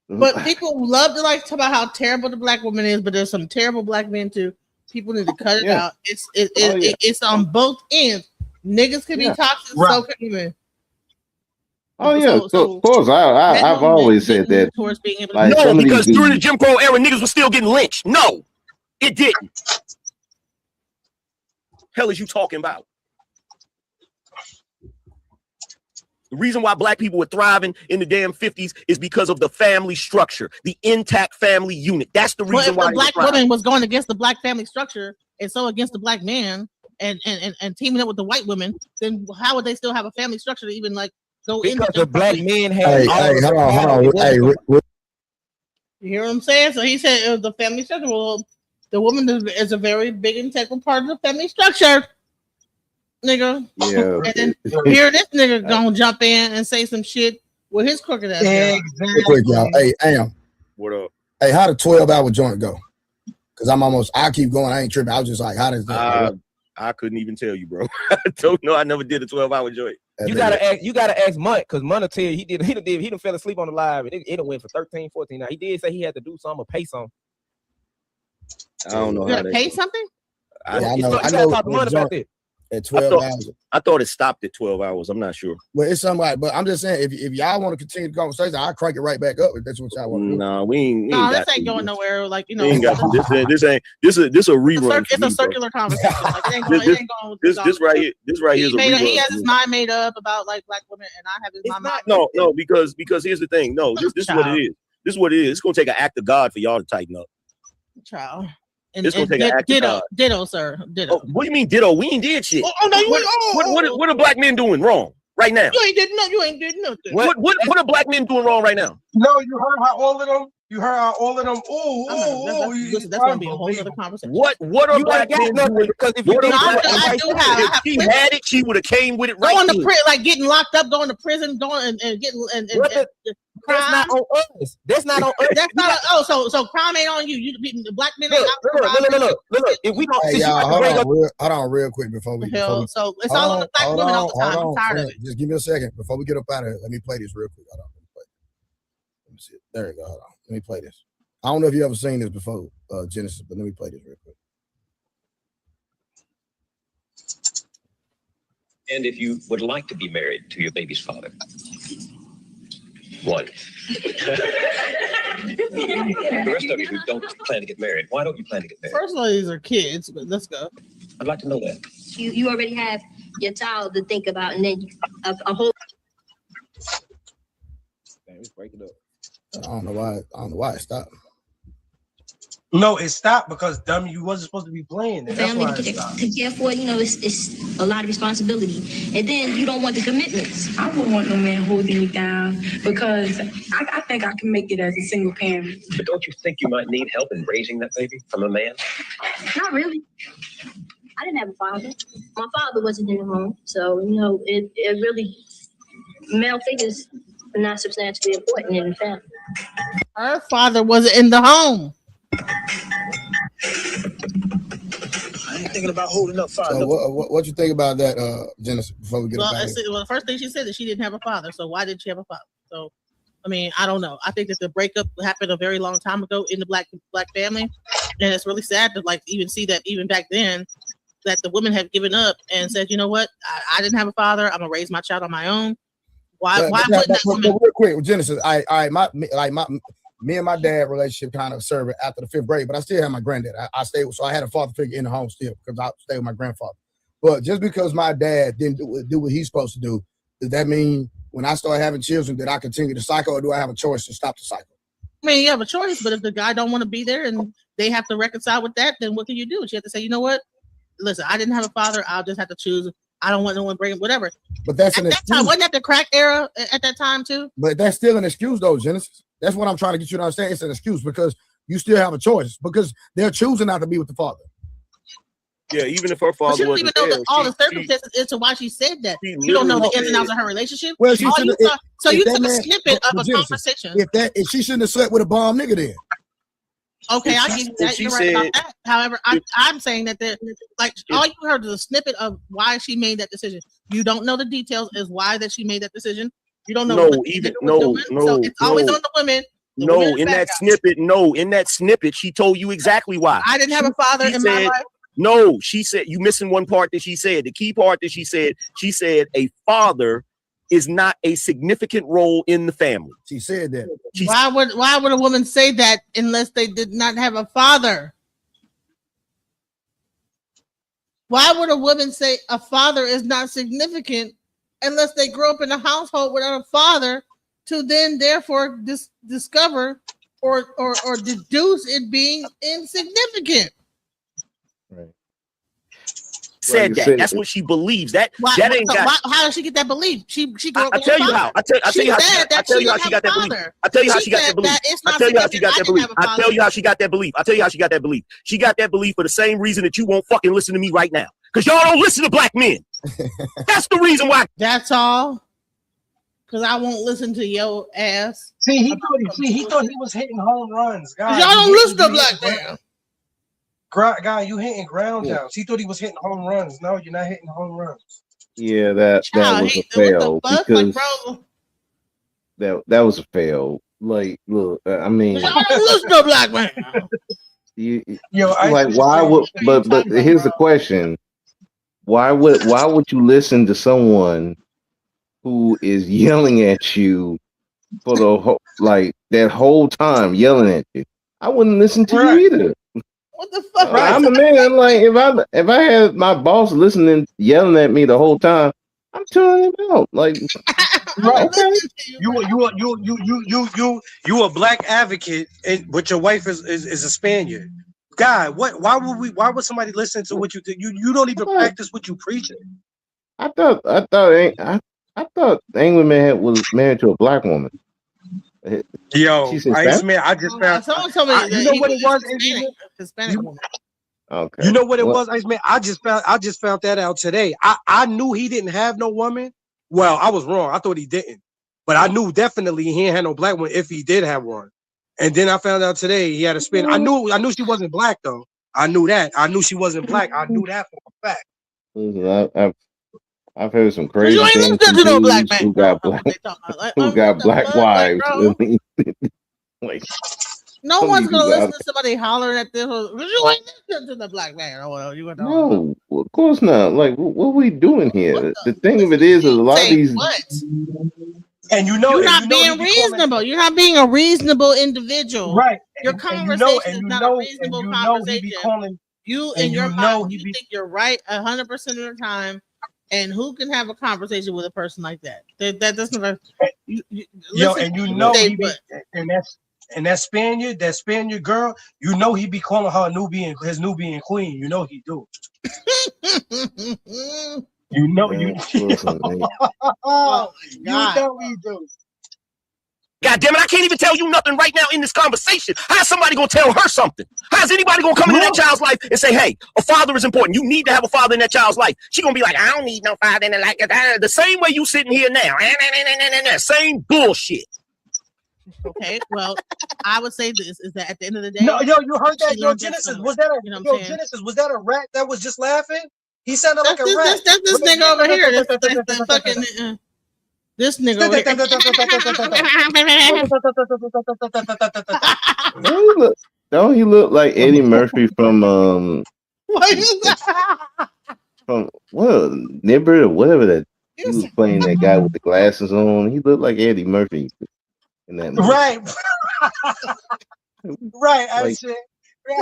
But people love to like talk about how terrible the black woman is, but there's some terrible black men too. People need to cut it out. It's on both ends. Niggas can be toxic, so can women. Oh yeah, of course. I've always said that. Like, no, because during the Jim Crow era, niggas were still getting lynched. No, it didn't. Hell is you talking about? The reason why black people were thriving in the damn 50s is because of the family structure, the intact family unit. That's the reason why the black woman was going against the black family structure and so against the black man and teaming up with the white women, then how would they still have a family structure to even like go in? Because the black men had. Hey, hold on. Hey, you hear what I'm saying? So he said it was the family structure. Well, the woman is a very big integral part of the family structure. Nigga. Yeah. And then here this nigga gonna jump in and say some shit with his crooked ass. Real quick, y'all. Hey, Am. What up? Hey, how the 12-hour joint go? Because I keep going. I ain't tripping. I was just like, how does that go? I couldn't even tell you, bro. I don't know. I never did a 12-hour joint. You gotta ask Munt, because Munt will tell you he done fell asleep on the live and it went for 13, 14. Now he did say he had to do something or pay something. I don't know. You gotta pay something? I know. Talk to Munt about that. At 12 hours. I thought it stopped at 12 hours. I'm not sure. Well, it's something like, but I'm just saying, if y'all want to continue the conversation, I'll crank it right back up if that's what y'all want to do. No, we ain't. No, this ain't going nowhere. Like, this a rerun. It's a circular conversation. Like, it ain't going this right here is a rerun. He has his mind made up about like black women, and I have his mind. No, because here's the thing. No, this is what it is. This is what it is. It's gonna take an act of God for y'all to tighten up. Child. It's gonna take an act of God. Ditto, sir. Ditto. Oh, what do you mean ditto? We ain't did shit. Oh no, you ain't. What are black men doing wrong right now? You ain't did nothing. What are black men doing wrong right now? No, you heard how all of them. That's gonna be a whole other conversation. What are black men doing? Because if she had it, she would have came with it right. Going to prison, like getting locked up, going to prison, going and getting and That's not on us. That's not on us. That's not. So crime ain't on you. You the black men ain't out for look. If we don't, Hey, since you y'all, like to bring up, hold on, real quick before we. So it's all on the black women all the time. I'm tired of it. Just give me a second before we get up out of here. Let me play this real quick. Hold on. Let me see it. There you go. Hold on. Let me play this. I don't know if you ever seen this before, Genesis, but let me play this real quick. And if you would like to be married to your baby's father, one. The rest of you who don't plan to get married, why don't you plan to get married? First of all, these are kids, but let's go. I'd like to know that. You already have your child to think about, and then a whole. Break it up. I don't know why it stopped. No, it stopped because dummy, you wasn't supposed to be playing it. That's Family why it to stopped. care for, it's a lot of responsibility, and then you don't want the commitments. I wouldn't want no man holding me down because I think I can make it as a single parent. But don't you think you might need help in raising that baby from a man? Not really. I didn't have a father. My father wasn't in the home, so it really male figures are not substantially important in the family. Her father wasn't in the home. I ain't thinking about holding up father. So what you think about that, Genesis? Before we get up out of here? Well, the first thing she said is she didn't have a father. So why did she have a father? So, I mean, I don't know. I think that the breakup happened a very long time ago in the black family, and it's really sad to even see that even back then that the women have given up and said, you know what, I didn't have a father. I'm gonna raise my child on my own. Why wouldn't that woman? Real quick, Genesis. Me and my dad relationship kind of served after the 5th grade, but I still have my granddad. I stayed, so I had a father figure in the home still because I stayed with my grandfather. But just because my dad didn't do what he's supposed to do, does that mean when I start having children that I continue to cycle, or do I have a choice to stop the cycle? I mean, you have a choice, but if the guy don't want to be there and they have to reconcile with that, then what can you do? You have to say, you know what? Listen, I didn't have a father. I'll just have to choose. I don't want no one bringing whatever. But that's at that time. Wasn't that the crack era at that time too? But that's still an excuse, though, Genesis. That's what I'm trying to get you to understand. It's an excuse because you still have a choice because they're choosing not to be with the father. Yeah, even if her father But you don't wasn't even know there, all the circumstances as to why she said that. You don't know the ins and outs of her relationship. Well, So you took a snippet of a conversation. If she shouldn't have slept with a bomb nigga, then okay, I give you that. You're right about that. However, I'm saying that all you heard is a snippet of why she made that decision. You don't know the details as why that she made that decision. You don't know. So it's always on the women. In that snippet, she told you exactly why. I didn't have a father in my life. No, she said you missing one part that she said. The key part that she said a father is not a significant role in the family. She said that. Why would a woman say that unless they did not have a father? Why would a woman say a father is not significant unless they grew up in a household without a father to then therefore discover or deduce it being insignificant? Right. Said that. That's what she believes. How does she get that belief? She grew up. I'll tell you how. I'll tell you how she got that belief. I'll tell you how she got that belief. I'll tell you how she got that belief. I'll tell you how she got that belief. I'll tell you how she got that belief. She got that belief for the same reason that you won't fucking listen to me right now. Because y'all don't listen to black men. That's the reason why. That's all. Because I won't listen to your ass. He thought he was hitting home runs. God, y'all don't listen to black men. Guy, you hitting ground outs. He thought he was hitting home runs. No, you're not hitting home runs. Yeah, that was a fail because that was a fail. Like, look, I mean, y'all don't listen to black man. Why would? But here's the question: Why would you listen to someone who is yelling at you for that whole time, yelling at you? I wouldn't listen to you either. What the fuck? I'm a man. Like if I had my boss listening, yelling at me the whole time, I'm tuning him out. Like, okay. You a black advocate, but your wife is a Spaniard. God, why would somebody listen to what you do? You don't even practice what you preaching. I thought Angryman was married to a black woman. Yo, Iceman, I just found. You know what it was, Hispanic woman. Okay. You know what it was, Iceman? I just found that out today. I knew he didn't have no woman. Well, I was wrong. I thought he didn't. But I knew definitely he ain't had no black one if he did have one. And then I found out today he had a spin. I knew she wasn't black though. I knew that. I knew she wasn't black. I knew that for a fact. I've heard some crazy you ain't things listening from to no black dudes man. who got black wives. Like no some one's of these gonna people listen to somebody hollering at this. You ain't listening to the black man. Oh, you No, of course not. Like, what are we doing here? The thing of it is a lot of say these. what? And you know, you're not being reasonable. You're not being a reasonable individual. Right. Your conversation is not a reasonable conversation. You in your mind, you think you're right 100% of the time. And who can have a conversation with a person like that? That doesn't. And that Spaniard girl, you know he be calling her his Nubian queen. You know he do. You know you. Oh you know he do. God damn it, I can't even tell you nothing right now in this conversation. How's somebody gonna tell her something? How's anybody gonna come into that child's life and say, hey, a father is important. You need to have a father in that child's life. She gonna be like, I don't need no father in it like that. The same way you sitting here now. Same bullshit. Okay, well, I would say this is that at the end of the day. No, you heard that? Yo, Genesis, was that Genesis, was that a rat that was just laughing? He sounded like a rat. That's this nigga over here. That's fucking this nigga over here. Don't he look like Eddie Murphy from from what Nibber or whatever that he was playing that guy with the glasses on? He looked like Eddie Murphy in that movie. Right. Right, I Like, said. You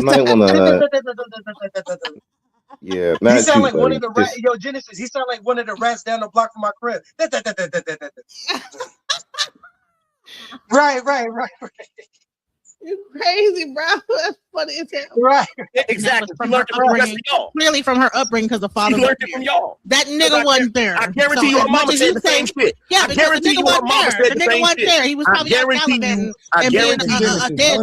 might wanna yeah, he sound like one of the rats. Yo, Genesis, he sound like one of the rats down the block from my crib. Right. You crazy, bro. That's funny as hell. Right. Exactly. From her upbringing, clearly from her upbringing, because the father learned it from y'all. That nigga wasn't there. I guarantee you her mama said the same shit. Yeah, because the nigga wasn't there. The nigga wasn't there. He was probably out gallivanting and being a dead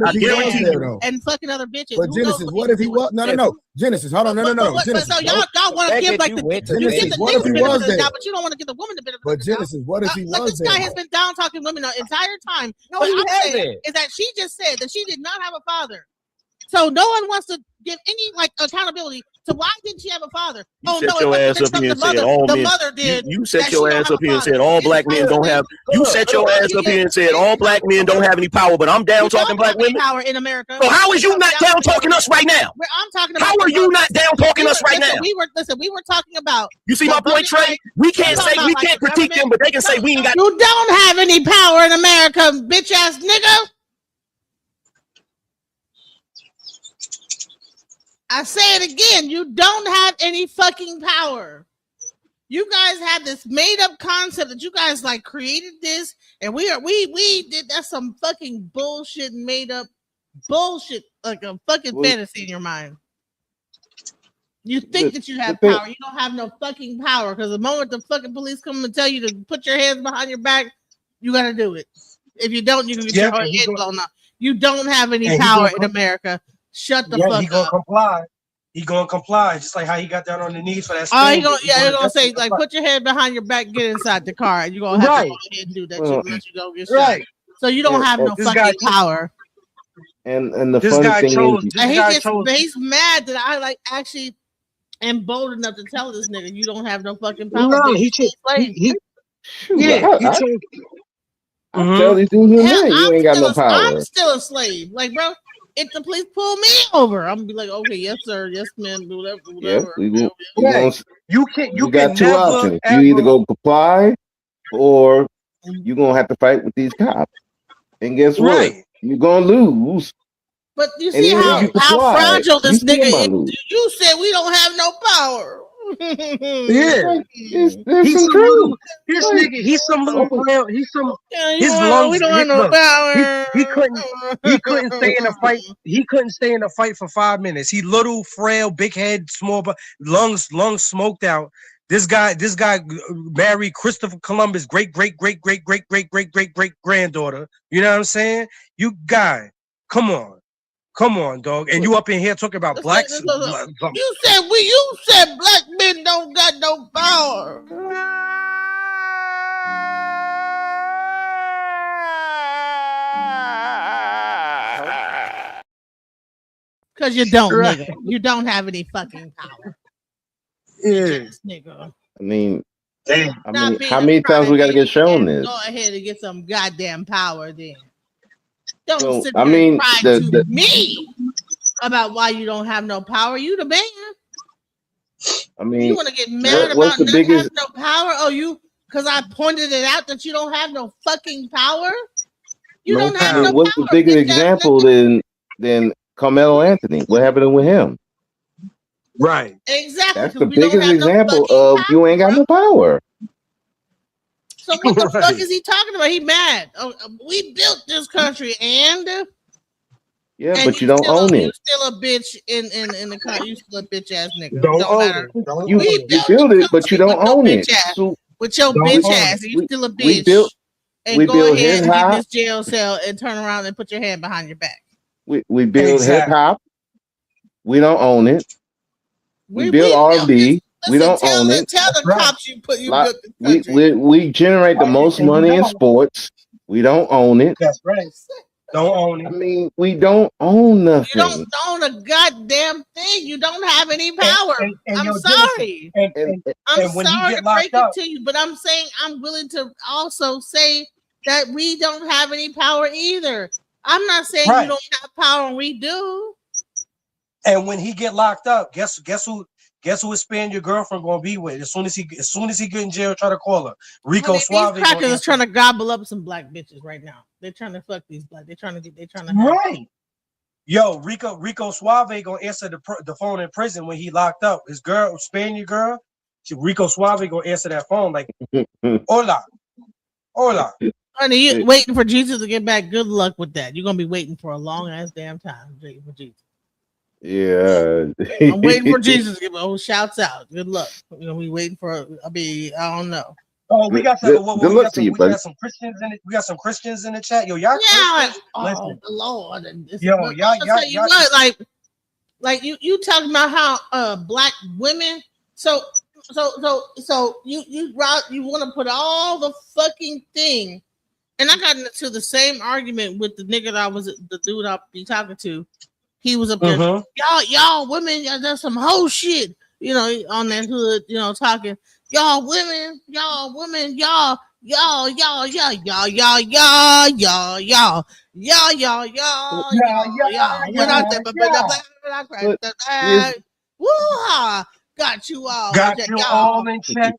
and fucking other bitches. But Genesis, what if he was? No. Genesis, hold on. No. Genesis. So y'all want to give like Genesis, what if he was there? But you don't want to give the woman the benefit. But Genesis, what if he was there? This guy has been down talking women the entire time. No, what he I'm hasn't. saying is that she just said that she did not have a father. So no one wants to give any accountability to why didn't she have a father? You set your ass up here and said all men. You set your ass up here and said all black men don't have. You set your ass up here and said all black men don't have any power. But I'm down talking black women. Power in America. So how is you not down talking us right now? I'm talking about. How are you not down talking us right now? We were talking about. You see my point, Trae? We can't critique them, but they can say we ain't got. You don't have any power in America, bitch ass nigga. I say it again, you don't have any fucking power. You guys have this made up concept that you guys like created this, and we did that's some fucking bullshit, made up bullshit, like a fucking fantasy in your mind. You think that you have power, you don't have no fucking power, because the moment the fucking police come and tell you to put your hands behind your back, you gotta do it. If you don't, you can get your head blown up. You don't have any power in America. Shut the fuck up. He gonna comply. He gonna comply, just like how he got down on the knees for that. They're gonna say like, put your head behind your back, get inside the car, and you are gonna have to go ahead and do that shit unless you go get shot. So you don't have no fucking power. And the funny thing is, he's mad that I like actually am bold enough to tell this nigga you don't have no fucking power. No, he I'm telling you, you ain't got no power. I'm still a slave, like bro. If the police pull me over, I'm gonna be like, okay, yes, sir, yes, ma'am, whatever. You got two options. You either go comply, or you're gonna have to fight with these cops. And guess what? You're gonna lose. But you see how fragile this nigga is. You said we don't have no power. Yeah, he's true. This nigga, he's some little player. He's some. His lungs. We don't have no power. He couldn't stay in a fight. He couldn't stay in a fight for 5 minutes. He little, frail, big head, small, but lungs smoked out. This guy married Christopher Columbus' great granddaughter. You know what I'm saying? You guy, come on, dog. And you up in here talking about blacks. You said black men don't got no power. Because you don't, nigga. You don't have any fucking power. Yeah. Nigga. I mean, Stop being how a many times we got to crybaby get shown and this? go ahead and get some goddamn power then. Don't So, sit I there and mean, cry to me about why you don't have no power. You the man. I mean, You want to get mad what's about the not biggest? having no power? Oh, you because I pointed it out that you don't have no fucking power. You don't I have mean, no what's the power, bigger bitch ass example than Carmelo Anthony? What happened with him? Right. Exactly. That's the Because we don't biggest have no example fucking of power. you ain't got no power. So what the fuck is he talking about? He mad. Oh, we built this country and But you don't own you it. still a bitch in the country. You still a bitch ass nigga. Don't Don't own matter. it. Don't You own We it. you built build the it, but you country don't with your own bitch it. ass. So With your Don't bitch own ass. it. And you still a we bitch. built And go build ahead hip and get in hop. this jail cell and turn around and put your hand behind your back. We build hip Exactly. hop. We don't own it. We build built R&B. We Listen, don't own it. tell the Right. cops you Like, built the country. we generate the most And you money in don't. sports. We don't own it. That's right. Don't own I it. mean, we don't own You nothing. don't own a goddamn thing. You don't have any power. And I'm yo, sorry. I'm when he sorry get to locked break up, it to you, but I'm saying I'm willing to also say that we don't have any power either. I'm not saying you right. don't have power and we do. And when he get locked up, guess who his Spaniard girlfriend gonna be with? As soon as he get in jail, try to call her. Rico Honey, Suave these crackers gonna is trying to gobble up some black bitches right now. They're trying to fuck these black. They're trying to have right. Yo, Rico Suave gonna answer the phone in prison when he locked up. His girl, Spaniard girl, Rico Suave gonna answer that phone like, hola. Honey, you waiting for Jesus to get back. Good luck with that. You're gonna be waiting for a long ass damn time. Waiting for Jesus. Yeah. I'm waiting for Jesus to give shouts out. Good luck. You're gonna be waiting for. I don't know. Oh, we got Good luck to you, buddy. got some Christians in it. We got some Christians in the chat. Yo, y'all Yeah. Christians. Oh, Listen. the Lord. Yo, I'll y'all, tell you what, like you talking about how black women. So you want to put all the fucking thing, and I got into the same argument with the nigga that the dude I'll be talking to. He was up there, y'all women, that's some whole shit, on that hood, talking, y'all women, y'all. Went out there, but I crashed the bag. Woo-ha! Got you all. Got you all in check.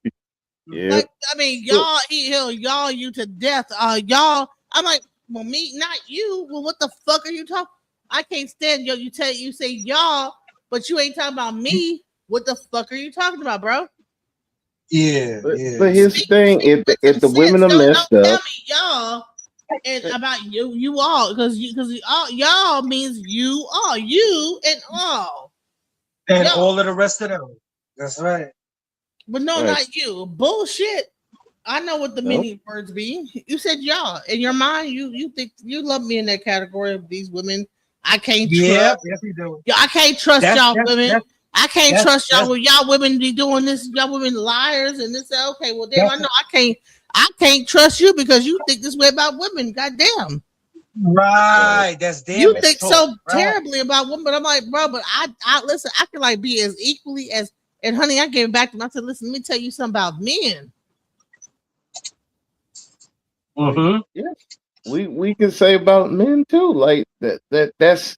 Yeah. Like, I mean, y'all, he'll y'all you to death. Y'all. I'm like, well, me, not you. Well, what the fuck are you talking? I can't stand you say y'all, but you ain't talking about me. What the fuck are you talking about, bro? Yeah, but here's the thing: if the women are messed don't up, tell me y'all and about you all because y'all means you all you and all and y'all. all of the rest of them. That's right. But no, Right. not you. Bullshit. I know what the meaning of words be. You said y'all. In your mind, you think you love me in that category of these women. I can't trust. Yes, you do. Yeah, I can't trust y'all women. I can't trust y'all when y'all women be doing this. Y'all women liars and this. Okay, well damn, I know I can't trust you because you think this way about women. Goddamn. Right. That's damn. You think so right. terribly about women, but I'm like, bro, but I listen. I can like be as equally as. And honey, I gave it back to him. I said, listen, let me tell you something about men. Mm-hmm. Yeah, we can say about men too. Like that's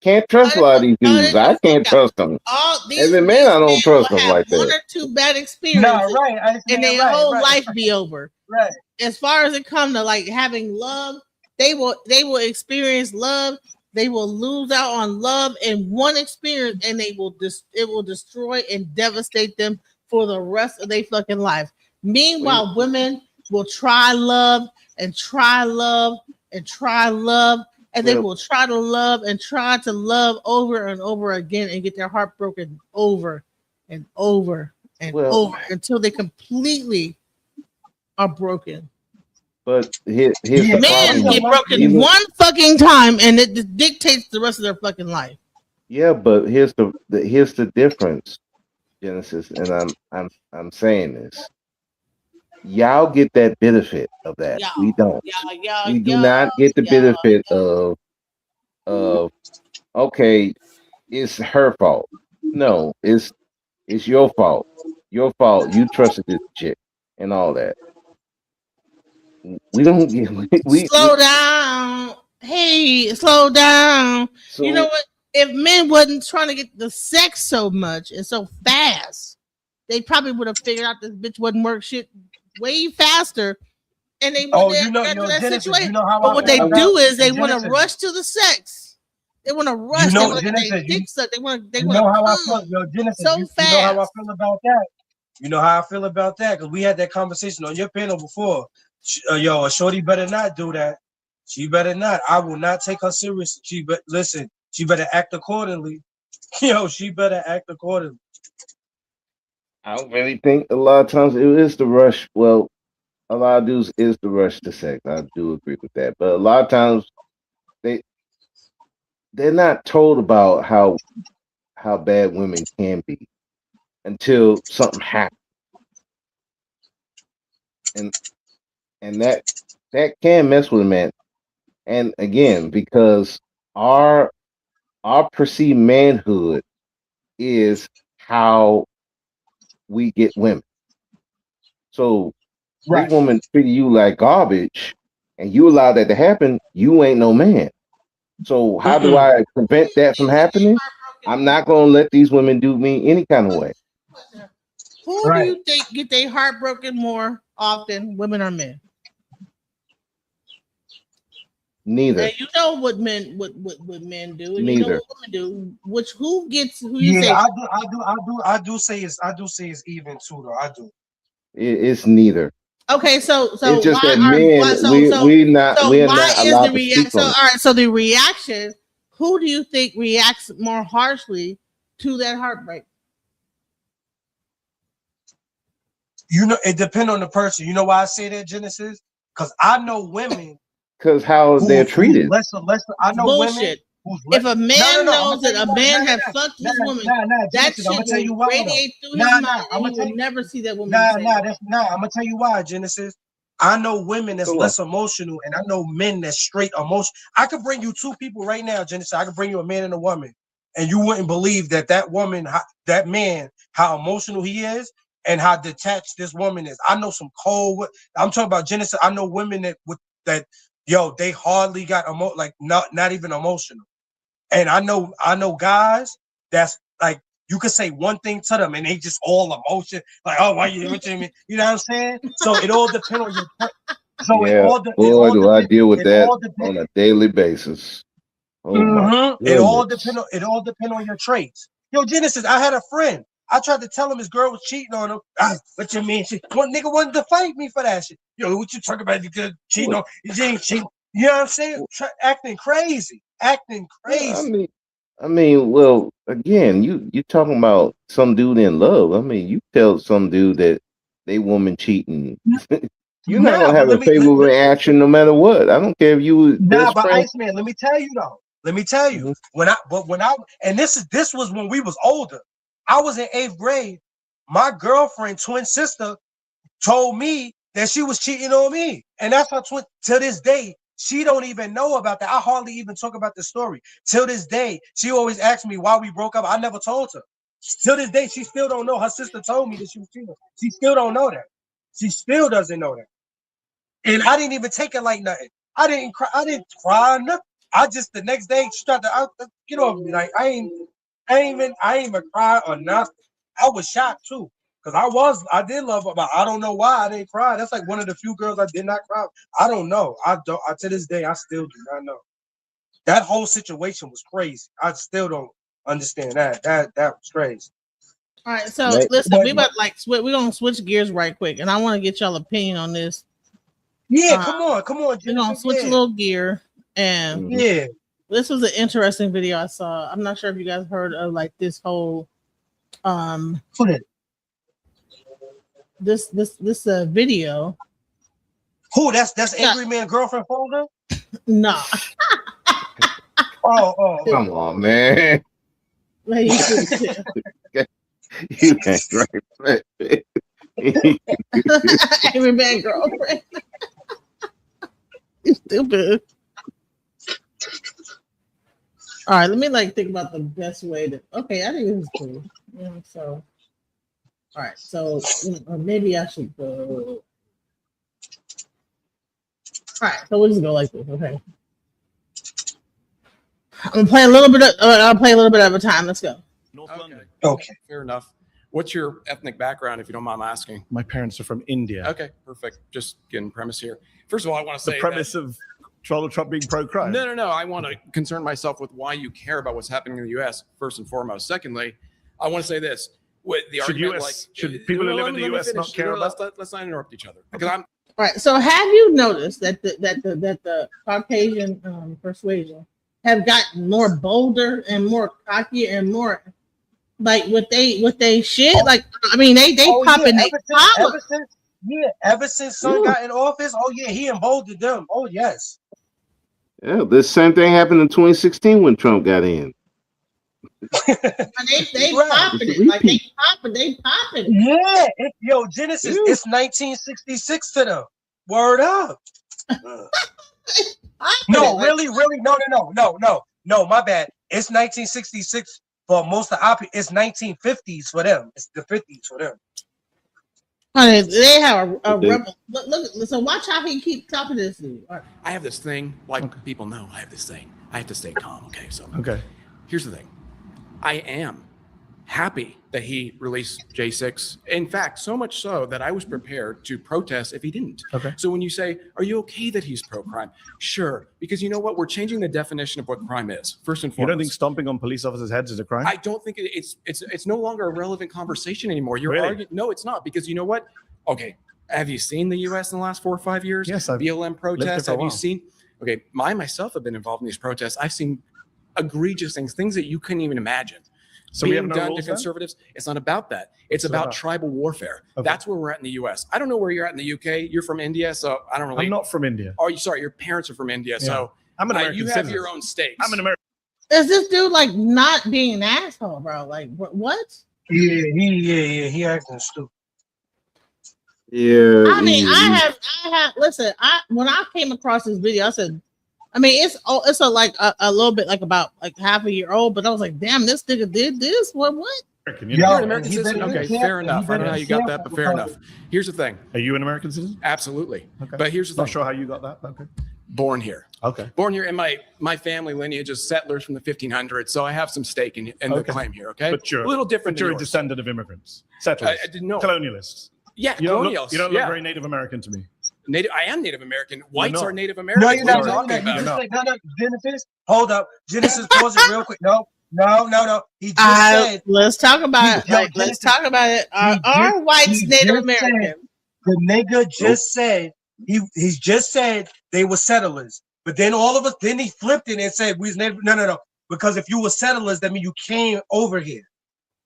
can't trust a lot of these dudes. I can't trust them. As a man, I don't trust them like One that. or two bad experiences, right. And their whole life be over. Right. As far as it comes to like having love, they will experience love. They will lose out on love in one experience, and it will destroy and devastate them for the rest of their fucking life. Meanwhile, women will try love and try love and try love, and they will try to love and try to love over and over again and get their heart broken over and over and over until they completely are broken. But here's the Men problem. get broken one fucking time, and it dictates the rest of their fucking life. Yeah, but here's the difference, Genesis, and I'm saying this. Y'all get that benefit of that. We don't. We do not get the benefit of okay, it's her fault. No, it's your fault. Your fault. You trusted this chick and all that. We don't get Slow down. Hey, slow down. So you know what? If men wasn't trying to get the sex so much and so fast, they probably would have figured out this bitch wouldn't work shit way faster. And they Oh, would got to that Genesis, situation. you know how But I what feel they about do is they want to Genesis. rush to the sex. They want to rush. They want to get their dick sucked. They want to. You know how I feel, Genesis. So you fast. know how I feel about that. You know how I feel about that because we had that conversation on your panel before. A shorty better not do that. She better not. I will not take her serious. Listen. She better act accordingly. She better act accordingly. I don't really think a lot of times it is the rush. Well, a lot of dudes is the rush to sex. I do agree with that. But a lot of times they're not told about how bad women can be until something happens. And that can mess with a man. And again, because our perceived manhood is how we get women. So this woman treat you like garbage and you allow that to happen, you ain't no man. So how do I prevent that from happening? I'm not gonna let these women do me any kind of way. Who do you think get their heart broken more often, women or men? Neither. And you know what men what men do, and Neither. you know what women do. Who Yeah, you say? I do say it's even too though. I do. It's neither. Okay, so It's just why that are men we're not is allowed the to speak reaction? on All it. right, so the reaction. Who do you think reacts more harshly to that heartbreak? It depends on the person. You know why I say that, Genesis? Because I know women. Because how they're treated. Lesser. I know Bullshit. women. If a man No, knows that a man had fucked his woman, that Genesis, I'm shit gonna tell you will why. radiate through his mind, and he will never see that woman. I'm gonna tell you why, Genesis. I know women that's less emotional, and I know men that's straight emotional. I could bring you two people right now, Genesis. I could bring you a man and a woman, and you wouldn't believe that woman, that man, how emotional he is, and how detached this woman is. I know some cold. I'm talking about Genesis. I know women they hardly got not even emotional. And I know guys that's like you could say one thing to them and they just all emotion, like, oh, why you mentioning me? You know what I'm saying? So it all depends on your Boy, do I deal with that on a daily basis. Oh my It all goodness. depend on your traits. Yo, Genesis, I had a friend. I tried to tell him his girl was cheating on him. What you mean? One nigga wanted to fight me for that shit. Yo, what you talking about? You could cheating on? You ain't cheating. You know what I'm saying? Acting crazy. I mean, well, again, you talking about some dude in love. I mean, you tell some dude that they woman cheating. You're not gonna have a favorable reaction no matter what. I don't care if you best friend. Iceman, let me tell you though. Let me tell you. This was when we was older. I was in 8th grade. My girlfriend, twin sister, told me that she was cheating on me. And that's her twin. To this day, she don't even know about that. I hardly even talk about the story. Till this day, she always asks me why we broke up. I never told her. Till this day, she still don't know. Her sister told me that she was cheating. She still don't know that. She still doesn't know that. And I didn't even take it like nothing. I didn't cry nothing. I just the next day started to get off me. Like I ain't even cry or nothing. I was shocked too. Because I did love her, but I don't know why I didn't cry. That's like one of the few girls I did not cry. I don't know. To this day, I still do not know. That whole situation was crazy. I still don't understand that. That was crazy. All right, so listen, we're gonna switch gears right quick, and I want to get y'all opinion on this. Yeah, come on. We're gonna switch a little gear, and this was an interesting video I saw. I'm not sure if you guys heard of like this whole this video. Who? That's Angry Man girlfriend folder? No. Oh, come on, man. Man, you can't right. Angry Man girlfriend. You stupid. All right, let me like think about the best way to. Okay, I think this is cool. Yeah, so, all right, so maybe I should go. All right, so we'll just go like this. Okay, I'm gonna play a little bit. I'll play a little bit at a time. Let's go. North London. Okay. Fair enough. What's your ethnic background, if you don't mind asking? My parents are from India. Okay, perfect. Just getting premise here. First of all, I want to say the premise of Donald Trump being pro-crime. No. I want to concern myself with why you care about what's happening in the U.S. first and foremost. Secondly, I want to say this: with the argument, should people who live in the U.S. not care about? Let's not interrupt each other. Because I'm All right. So have you noticed that the Caucasian persuasion have gotten more bolder and more cocky and more like what they shit? Like I mean they popping ever since Son got in office. Oh yeah, he emboldened them. Oh yes. Yeah, the same thing happened in 2016 when Trump got in. They popping it like they popping it. Yeah, yo Genesis. It's 1966 to them. Word up. No, really, no. My bad. It's 1966 for most of our. It's 1950s for them. It's the 50s for them. Honey, they have a rebel. Look, so watch how he keeps topping this dude. Right. I have this thing, like people know. I have this thing. I have to stay calm. Okay, so here's the thing. I am happy that he released J6. In fact, so much so that I was prepared to protest if he didn't. Okay. So when you say, are you okay that he's pro-crime? Sure, because you know what? We're changing the definition of what crime is, first and foremost. You don't think stomping on police officers' heads is a crime? I don't think it's no longer a relevant conversation anymore. You're Really? arguing. No, it's not, because you know what? Okay, have you seen the U.S. in the last 4 or 5 years? Yes, I've BLM lived protests. there for a Have you while. seen? Okay, myself have been involved in these protests. I've seen egregious things that you couldn't even imagine. So we have being no done rules to then? conservatives. It's not about that. It's What's it about about? tribal warfare. Okay. That's where we're at in the U.S. I don't know where you're at in the U.K. You're from India, so I don't really. I'm not from India. Oh, you sorry. Your parents are from India, so I'm an American you have citizen. your own stakes. I'm an American. Is this dude like not being an asshole, bro? Like what? Yeah. He acting stupid. Yeah. I mean, I have. Listen, when I came across this video, I said, I mean, it's a like a little bit like about like half a year old, but I was like, damn, this nigga did this. What? You're an American citizen? Okay, fair enough. I don't know how you got that, but fair enough. Here's the thing. Are you an American citizen? Absolutely. Okay. But here's the Not thing. sure how you got that. Okay. Born here. Okay. Born here, and my family lineage is settlers from the 1500s, so I have some stake in the claim here. Okay, But you're a little different. But you're a than yours. descendant of immigrants, settlers, I didn't know. colonialists. Yeah, You don't colonials. look yeah. very Native American to me. I am Native American. Whites not. are Native Americans. No, you're What are not. you talking No, about? no, Genesis, hold up. Genesis, pause it real quick. No. He just said. Let's talk about it. Like, let's talk about it. Are whites Native American? The nigga just said he's just said they were settlers, but then all of us then he flipped it and said we was Native. No. Because if you were settlers, that means you came over here.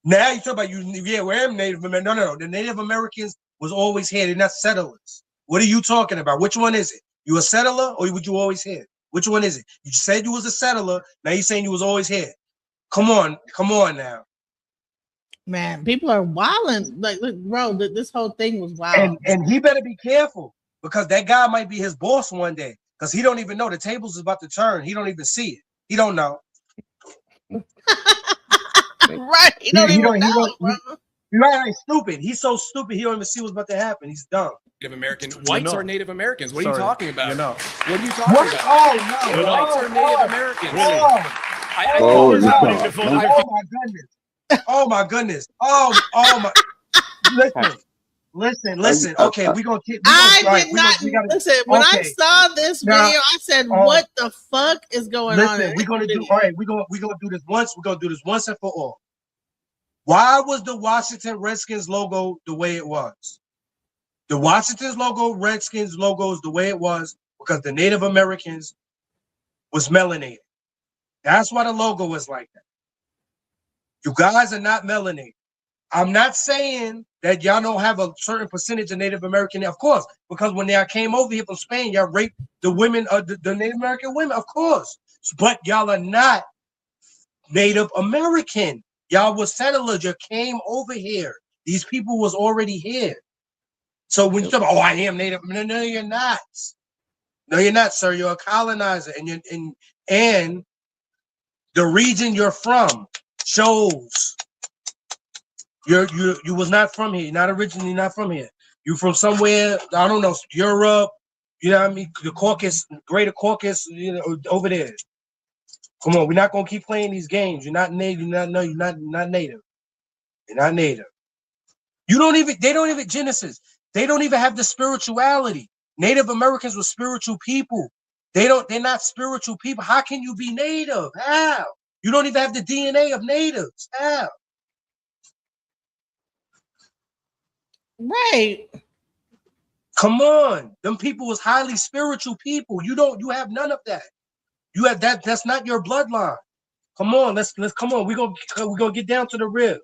Now you talk about you. Yeah, we're Native American. No. The Native Americans was always here. They're not settlers. What are you talking about? Which one is it? You a settler or would you always here? Which one is it? You said you was a settler. Now you're saying you was always here. Come on now. Man, people are wilding. Like, look, bro, this whole thing was wild. And he better be careful because that guy might be his boss one day because he don't even know the tables is about to turn. He don't even see it. He don't know. Right. He don't even know, bro. Right, stupid. He's so stupid. He don't even see what's about to happen. He's dumb. Native American. Whites are Native Americans. What are you Sorry, talking about? you're not. What are you talking about? Oh no! Whites are Native Americans. Oh my goodness! Oh my! Listen. Okay, we're gonna keep. I did not listen. When I saw this video, I said, "What the fuck is going on?" Listen, we're gonna do. All right, we're gonna do this once. We're gonna do this once and for all. Why was the Washington Redskins logo the way it was? The Washington Redskins logo is the way it was because the Native Americans was melanated. That's why the logo was like that. You guys are not melanated. I'm not saying that y'all don't have a certain percentage of Native American, of course, because when y'all came over here from Spain, y'all raped the women, the Native American women, of course. But y'all are not Native American. Y'all were settlers. You came over here. These people was already here. So when you talk about, I am Native, no, you're not. No, you're not, sir. You're a colonizer, and The region you're from shows you was not from here. You're not originally not from here. You from somewhere, I don't know, Europe, you know what I mean? The Caucasus, Greater Caucasus, you know, over there. Come on, we're not gonna keep playing these games. You're not native, you're not native. You're not native. They don't even Genesis. They don't even have the spirituality. Native Americans were spiritual people. They're not spiritual people. How can you be native? How? You don't even have the DNA of natives. How? Right. Come on. Them people was highly spiritual people. You have none of that. You have that. That's not your bloodline. Come on, let's come on. We're gonna get down to the rib.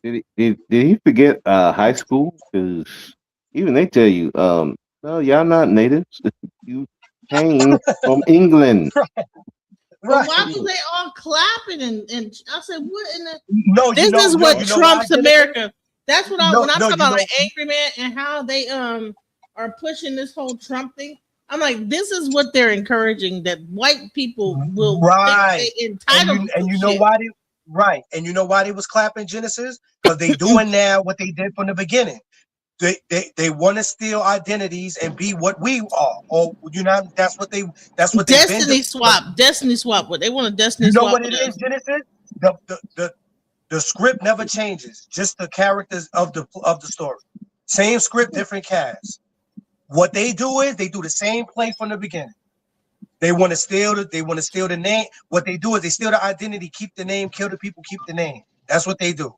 Did he forget high school? Because even they tell you, no, y'all not natives. You came from England. But why was they all clapping and I said, what in the no? This is what Trump's America. That's what when I talk about like Angryman and how they are pushing this whole Trump thing. I'm like, this is what they're encouraging, that white people will think they entitled and you know why they and you know why they was clapping, Genesis? Because they doing now what they did from the beginning. They want to steal identities and be what we are, or that's what Destiny swap. What they want a destiny swap. You know what it is, Genesis? The script never changes, just the characters of the story. Same script, different cast. What they do is they do the same play from the beginning. They want to steal the name. What they do is they steal the identity, keep the name, kill the people, keep the name. That's what they do.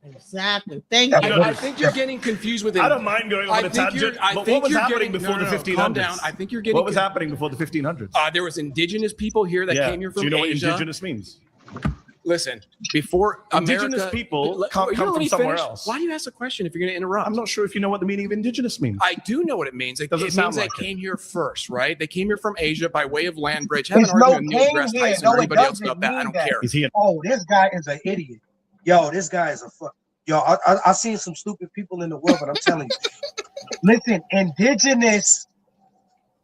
Exactly. Thank you. I think you're getting confused with it. I don't mind going on a tangent. But what was happening before the 1500s? Calm down. I think you're getting. What was happening before the 1500s? There was indigenous people here that came here from Asia. Do you know what indigenous means? Listen, before indigenous people can't come from somewhere else. Why do you ask a question if you're going to interrupt? I'm not sure if you know what the meaning of indigenous means. I do know what it means. It means they came here first, right? They came here from Asia by way of land bridge. Have an argument with Neil deGrasse Tyson or anybody else about that. I don't care. Oh, this guy is an idiot. Yo, this guy is a fuck. Yo, I've seen some stupid people in the world, but I'm telling you. Listen, indigenous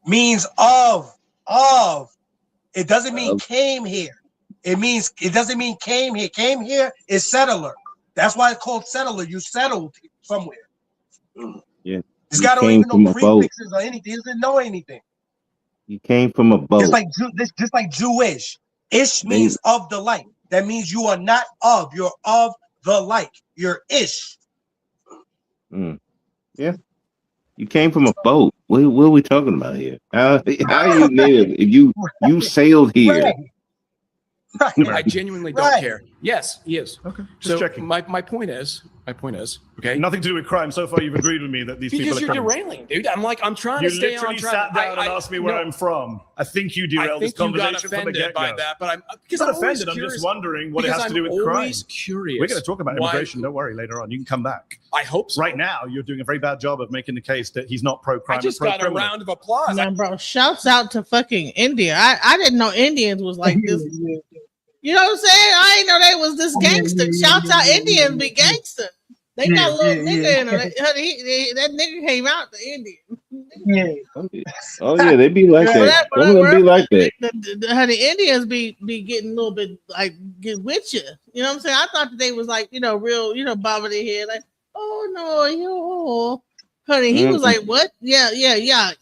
means of. It doesn't mean came here. It doesn't mean came here. Came here is settler. That's why it's called settler. You settled somewhere. Yeah. This guy don't even know prefixes or anything. He doesn't know anything. You came from a boat. Just like Jewish. Ish means of the like. That means you are not of. You're of the like. You're ish. Yeah. You came from a boat. What are we talking about here? How are you native if you sailed here? Right. I genuinely don't care. Yes, he is. Okay, just checking. My point is, okay. Nothing to do with crime. So far, you've agreed with me that these people are because you're derailing, dude. I'm trying to stay on track. You literally sat down and asked me where I'm from. I think you derailed this conversation from the get-go. By that, but I'm not offended. I'm just wondering what it has to do with crime. Curious. We're going to talk about immigration. Don't worry. Later on, you can come back. I hope so. Right now, you're doing a very bad job of making the case that he's not pro-crime. I just got a round of applause. Man, bro, shouts out to fucking India. I didn't know Indians was like this. You know what I'm saying? I didn't know they was this gangster. Shouts out Indians be gangster. They got a little nigga in them. That nigga came out the Indian. Oh yeah, they be like that. Some of them be like that. The Indians be getting a little bit like get with you. You know what I'm saying? I thought that they was like, real, bobbing their head like, oh no, yo. Honey, he was like, what? Yeah. You know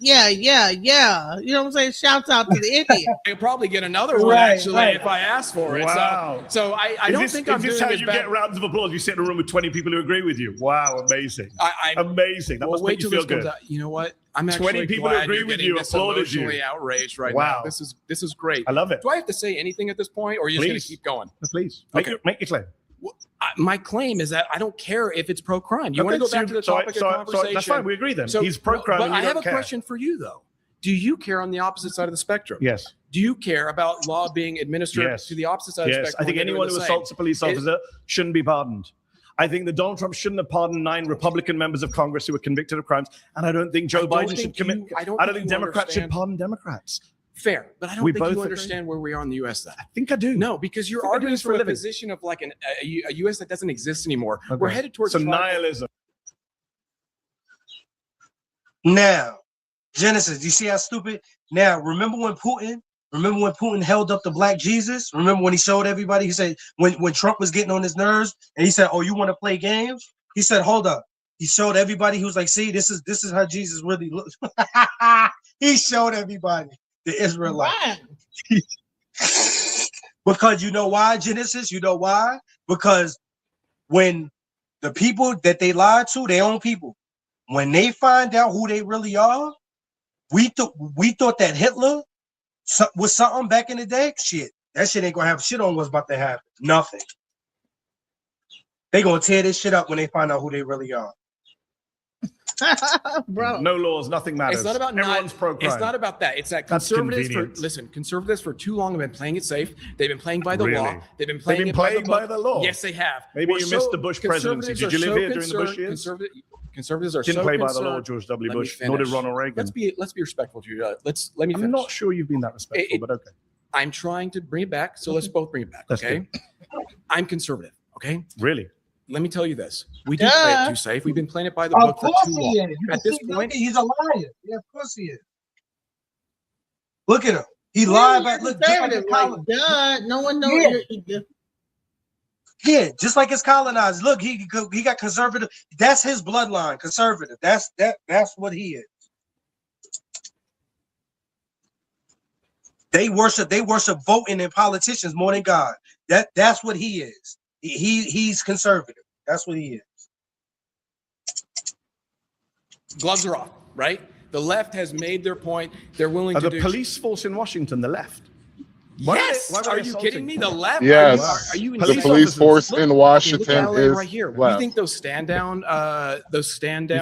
what I'm saying? Shouts out to the Indian. I'll probably get another one if I ask for it. Wow. So I don't think I'm doing this. How as you bad. Get rounds of applause? You sit in a room with 20 people who agree with you. Wow, amazing. Amazing. That must make you feel good. You know what? I'm actually 20 people who agree with you applauded you. Outraged right now. This is great. I love it. Do I have to say anything at this point, or are you just going to keep going? Please. Make your claim. My claim is that I don't care if it's pro-crime. You want to go back to the topic of conversation? That's fine. We agree then. He's pro-crime. But I have a question for you, though. Do you care on the opposite side of the spectrum? Yes. Do you care about law being administered to the opposite side of the spectrum? I think anyone who assaults a police officer shouldn't be pardoned. I think that Donald Trump shouldn't have pardoned 9 Republican members of Congress who were convicted of crimes, and I don't think Joe Biden should commit. I don't think Democrats should pardon Democrats. Fair, but I don't think you understand where we are in the U.S. I think I do. No, because you're arguing from a position of like a U.S. that doesn't exist anymore. Okay. We're headed towards nihilism. Now, Genesis, you see how stupid? Now, remember when Putin Remember when Putin held up the Black Jesus? Remember when he showed everybody? He said when Trump was getting on his nerves, and he said, "Oh, you want to play games?" He said, "Hold up." He showed everybody. He was like, "See, this is how Jesus really looks." He showed everybody the Israelites. Because you know why, Genesis? You know why? Because when the people that they lied to, their own people, when they find out who they really are, we thought that Hitler was something back in the day. Shit, that shit ain't gonna have shit on what's about to happen. Nothing. They gonna tear this shit up when they find out who they really are. Bro, no laws, nothing matters. It's not about everyone's pro-crime. It's not about that. It's that That's conservatives convenient. conservatives for too long have been playing it safe. They've been playing by the Really? law. They've been playing it by the law. Yes, they have. Maybe you missed the Bush presidency. Did you live here during the Bush years? Conservatives are Didn't so play by the concerned. law, George W. Let me Bush. Nor did finish. Ronald Reagan. Let's be respectful to you. Let me finish. I'm not sure you've been that respectful, but okay. I'm trying to bring it back, so let's both bring it back. That's Okay. I'm conservative. Okay. Really? Let me tell you this: we do play it too safe. We've been playing it by the book for too long. At this point, he's a liar. Yeah, of course he is. Look at him. He lied back. Look, just like his duh. No one knows. Yeah, just like his colonizers. Look, he got conservative. That's his bloodline, conservative. That's what he is. They worship voting and politicians more than God. That's what he is. He's conservative. That's what he is. gloves are off, right? The left has made their point. They're willing to the police force in Washington, the left. Yes. Are you kidding me? The left? Yes. Are you the police force in Washington look is right here. left. You think those stand down? You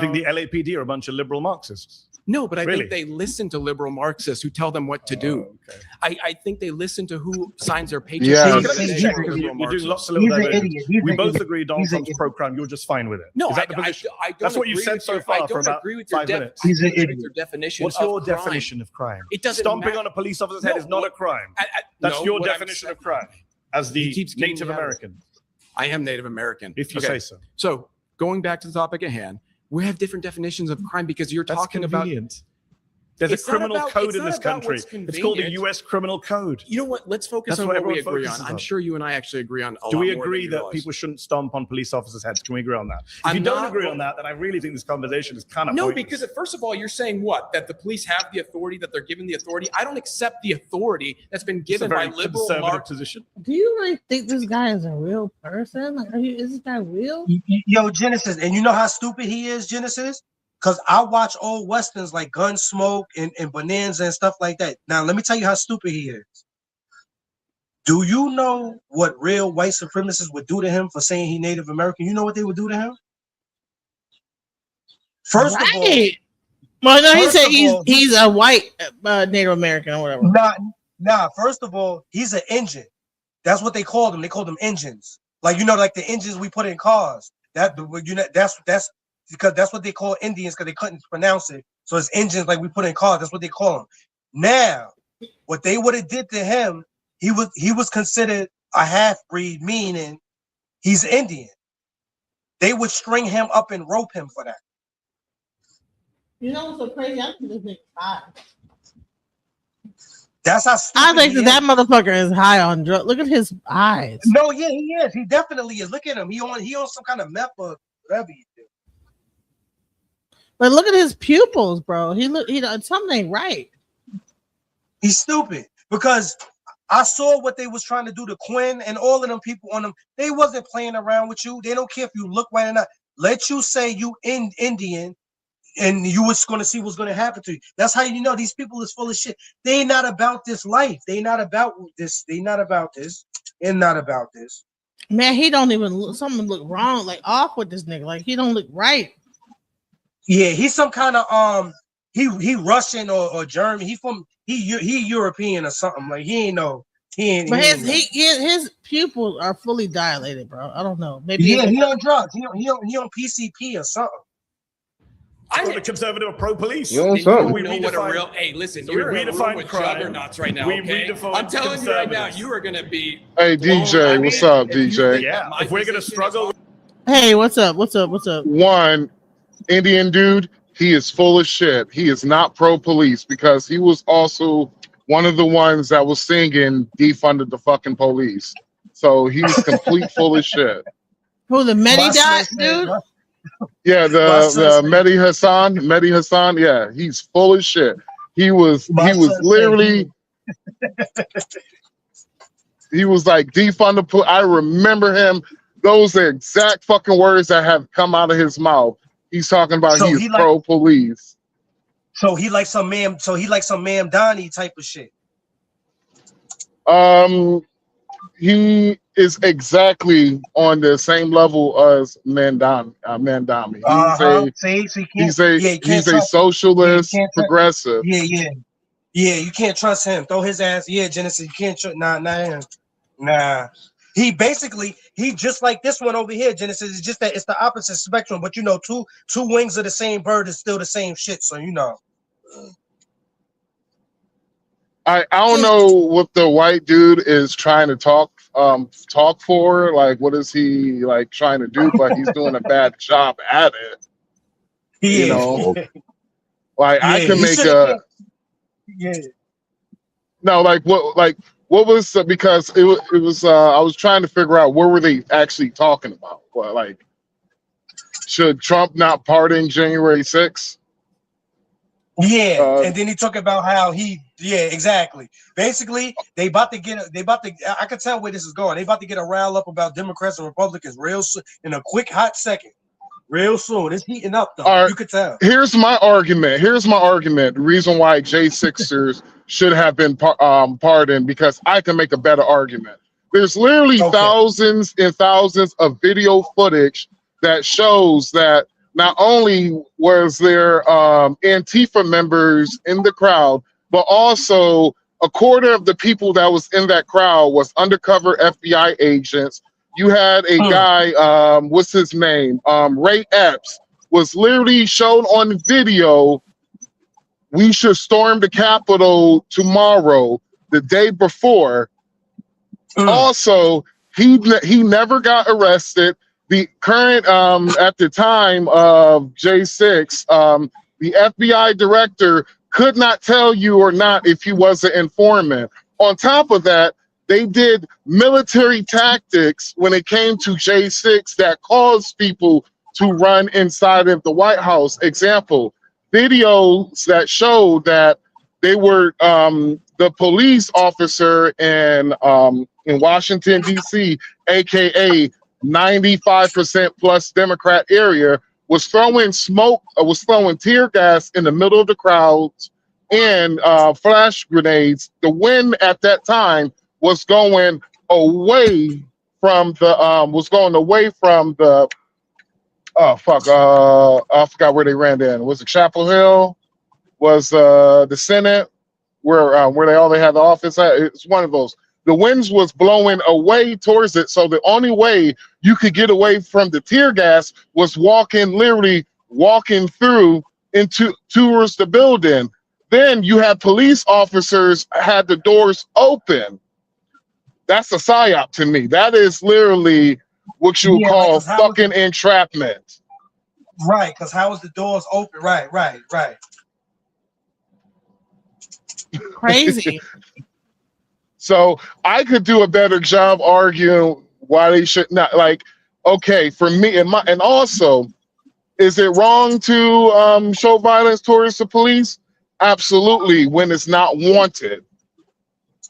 think the LAPD are a bunch of liberal Marxists? No, but I Really? think they listen to liberal Marxists who tell them what to do. Okay. I think they listen to who signs their paychecks. Yes. You're doing lots of little diversions. We both agree Donald Trump's pro-crime. You're just fine with it. No, Is that the position? I don't That's what you agree said with so your- far I for don't about agree with your 5 minutes. He's an I don't agree with idiot. your definition What's of your crime. definition of crime? It doesn't Stomping matter. on a police officer's head No, is not a crime. That's no, your what I'm definition saying- of crime as the He keeps getting Native me out of it. American. I am Native American. If you Okay. say so. So going back to the topic at hand, we have different definitions of crime because you're That's talking convenient. There's It's a not criminal about- code it's in not this about country. what's It's called the convenient. U.S. Criminal Code. You know what? Let's focus That's on what what we everyone agree on. focuses I'm on. sure you and I actually agree on a Do lot we more than agree you that realize. people shouldn't stomp on police officers' heads? Can we agree on that? If I'm you don't not- agree on that, then I really think this conversation is kind of No, pointless. because first of all, you're saying what? That the police have the authority, that they're given the authority. I don't accept the authority that's been It's a given by very liberal conservative Marxists. position. Do you really think this guy is a real person? Like, is this guy real? Yo, Genesis, and you know how stupid he is, Genesis? Because I watch old westerns like Gunsmoke and Bonanza and stuff like that. Now, let me tell you how stupid he is. Do you know what real white supremacists would do to him for saying he Native American? You know what they would do to him? First of all, well, no, he first said of he's all- he's a white Native American or whatever. Nah. First of all, he's an engine. That's what they called him. They called them engines. Like like the engines we put in cars. That's because that's what they call Indians because they couldn't pronounce it. So it's engines like we put in cars. That's what they call them. Now, what they would have did to him, he was considered a half-breed, meaning he's Indian. They would string him up and rope him for that. You know what's so crazy? I think this nigga's high. That's how stupid I think he that is. motherfucker is high on drugs. Look at his eyes. No, yeah, he is. He definitely is. Look at him. He on some kind of meth or whatever he do. But look at his pupils, bro. Something ain't right. He's stupid because I saw what they was trying to do to Quinn and all of them people on them. They wasn't playing around with you. They don't care if you look white or not. Let you say you Indian and you was going to see what's going to happen to you. That's how you know these people is full of shit. They ain't not about this life. They not about this. They not about this. And not about this. Man, he don't even look. Something look wrong, like off with this nigga. Like he don't look right. Yeah, he's some kind of he Russian or German. He European or something. Like he ain't. But his pupils are fully dilated, bro. I don't know. Maybe he on drugs. He on PCP or something. I thought the conservative are pro-police. You know what a real. Hey, listen, So you're we in a room redefine with crime. juggernauts right now. We Okay? redefine I'm telling you right now, conservatives. you are going to be. Hey, DJ, what's up, if you DJ? think Yeah, that my if we're gonna position is struggle, Hey, what's up? What's up? What's up? One, Indian dude, he is full of shit. He is not pro-police because he was also one of the ones that was singing defunded the fucking police. So he's complete full of shit. Who, the My Medi-Dot son dude? said, Yeah, my son the said, Mehdi Hassan, yeah, he's full of shit. He was my son said literally he was like defund the police. I remember him. Those are exact fucking words that have come out of his mouth. He's talking about so he's he like pro police. so he like some ma'am Donnie type of shit. He is exactly on the same level as Mandami. He's a socialist progressive. Yeah, you can't trust him. Throw his ass. Yeah, Genesis, you can't trust. Nah. He just like this one over here, Genesis. It's just that it's the opposite spectrum. But you know, two wings of the same bird is still the same shit. So you know. I don't know what the white dude is trying to talk for. Like, what is he like trying to do? But he's doing a bad job at it. You know, like I can make a. No, like what was because it was I was trying to figure out what were they actually talking about. What, like, should Trump not pardon January 6th? Yeah, and then he talked about how exactly. Basically, I can tell where this is going. They about to get a rile up about Democrats and Republicans real soon, in a quick hot second. Real soon. It's heating up though. Right, you could tell. Here's my argument. The reason why J6ers should have been pardoned, because I can make a better argument. There's literally thousands and thousands of video footage that shows that not only was there Antifa members in the crowd, but also a quarter of the people that was in that crowd was undercover FBI agents. You had a guy, what's his name? Ray Epps was literally shown on video. We should storm the Capitol tomorrow, the day before. Also, he never got arrested. The current, at the time of J6, the FBI director could not tell you or not if he was an informant. On top of that, they did military tactics when it came to J6 that caused people to run inside of the White House. Example, videos that showed that they were the police officer in Washington, D.C., aka 95% plus Democrat area, was throwing tear gas in the middle of the crowds and flash grenades. The wind at that time was going away from the I forgot where they ran in. Was it Chapel Hill? Was the Senate where they had the office at? It's one of those. The winds was blowing away towards it, so the only way you could get away from the tear gas was literally walking through towards the building. Then you had police officers had the doors open. That's a psyop to me. That is literally what you would call fucking entrapment. Right, because how was the doors open? Right. Crazy. So I could do a better job arguing why they should not, like, okay, for me and also, is it wrong to show violence towards the police? Absolutely, when it's not wanted.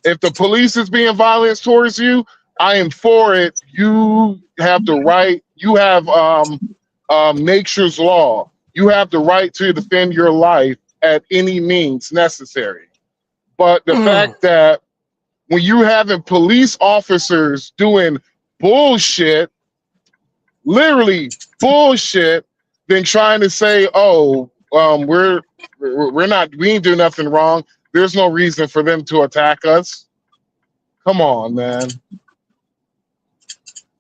If the police is being violent towards you, I am for it. You have the right. You have nature's law. You have the right to defend your life at any means necessary. But the fact that when you're having police officers doing bullshit, literally bullshit, then trying to say, "Oh, we ain't do nothing wrong. There's no reason for them to attack us." Come on, man.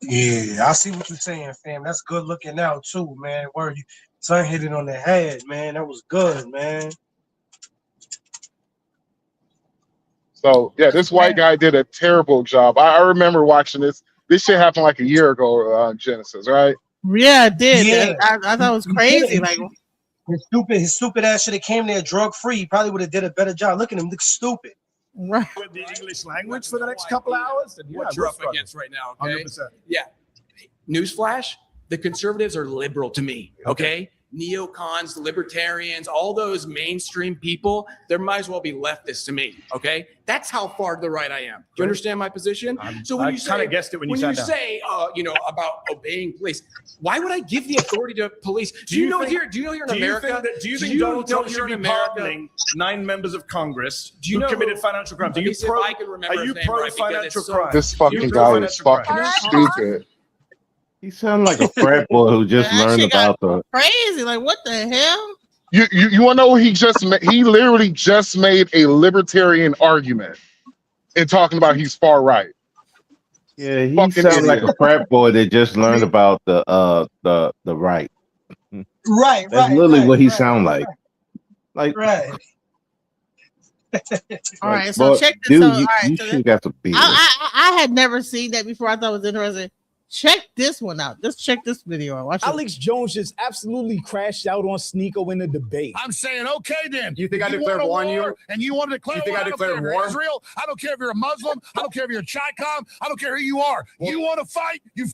Yeah, I see what you're saying, fam. That's good looking out too, man. Where you son hit it on the head, man. That was good, man. So yeah, this white guy did a terrible job. I remember watching this. This shit happened like a year ago, Genesis, right? Yeah, it did. Yeah. I thought it was crazy. Like his stupid ass should have came there drug free. He probably would have did a better job. Look at him, look stupid. Right. with the English language for the next couple hours, then What you're up against right now, okay? 100%. Yeah. Newsflash, the conservatives are liberal to me, okay? Neocons, libertarians, all those mainstream people, they might as well be leftists to me, okay? That's how far to the right I am. Do you understand my position? So when I you say, kind of guessed it when you sat down. say, about obeying police, why would I give the authority to police? Do you know here in America? Do you think Donald Trump should be pardoning 9 members of Congress who committed financial crimes? Are you pro financial crimes? This fucking guy is fucking stupid. He sounds like a frat boy who just That learned shit got about the. crazy. Like, what the hell? You want to know what he just made? He literally just made a libertarian argument and talking about he's far right. Yeah, he Fucking sounds like idiot. a frat boy that just learned about the right. Right, That's literally what he sound like. Like, right. All right, so boy, check this dude, out. you, All right, you so should got some beer. I had never seen that before. I thought it was interesting. Check this one out. Just check this video out. Watch Alex Jones just absolutely crashed out on Sneeko in the debate. I'm saying, okay, then. You think I want declared a war on New York? And you want to declare You think war? I declared don't care if war? you're Israel. I don't care if you're a Muslim. I don't care if you're a Chi-Com. I don't care who you are. You want to fight? You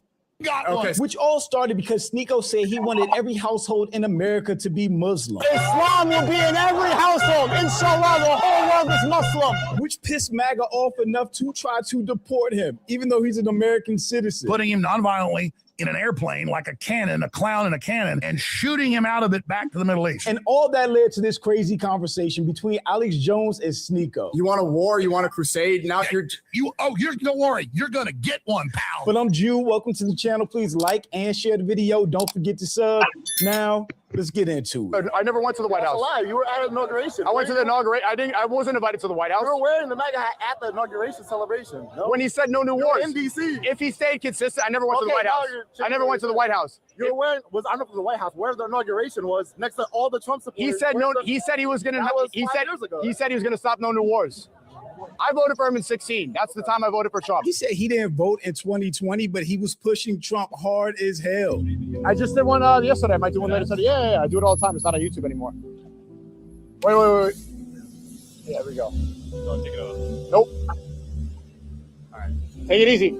got one. Which all started because Sneeko said he wanted every household in America to be Muslim. Islam will be in every household. Inshallah, the whole world is Muslim. Which pissed MAGA off enough to try to deport him, even though he's an American citizen. Putting him nonviolently in an airplane like a cannon, a clown in a cannon, and shooting him out of it back to the Middle East. And all that led to this crazy conversation between Alex Jones and Sneeko. You want a war? You want a crusade? Now don't worry. You're going to get one, pal. But I'm Jew. Welcome to the channel. Please like and share the video. Don't forget to sub. Now, let's get into it. I never went to the White House. That's a lie. You were at an inauguration. I went to the inauguration. I wasn't invited to the White House. You were wearing the MAGA hat at the inauguration celebration. No? When he said no new wars. In DC. If he stayed consistent, I never went to the White House. I never went to the White House. You were wearing I'm not from the White House. Where the inauguration was next to all the Trump supporters. He said no. He said he was going to. He said he was going to stop no new wars. I voted for him in 2016. That's the time I voted for Trump. He said he didn't vote in 2020, but he was pushing Trump hard as hell. I just did one yesterday. I might do one later today. Yeah, I do it all the time. It's not on YouTube anymore. Wait. Yeah, there we go. Take it off. Nope. All right. Take it easy.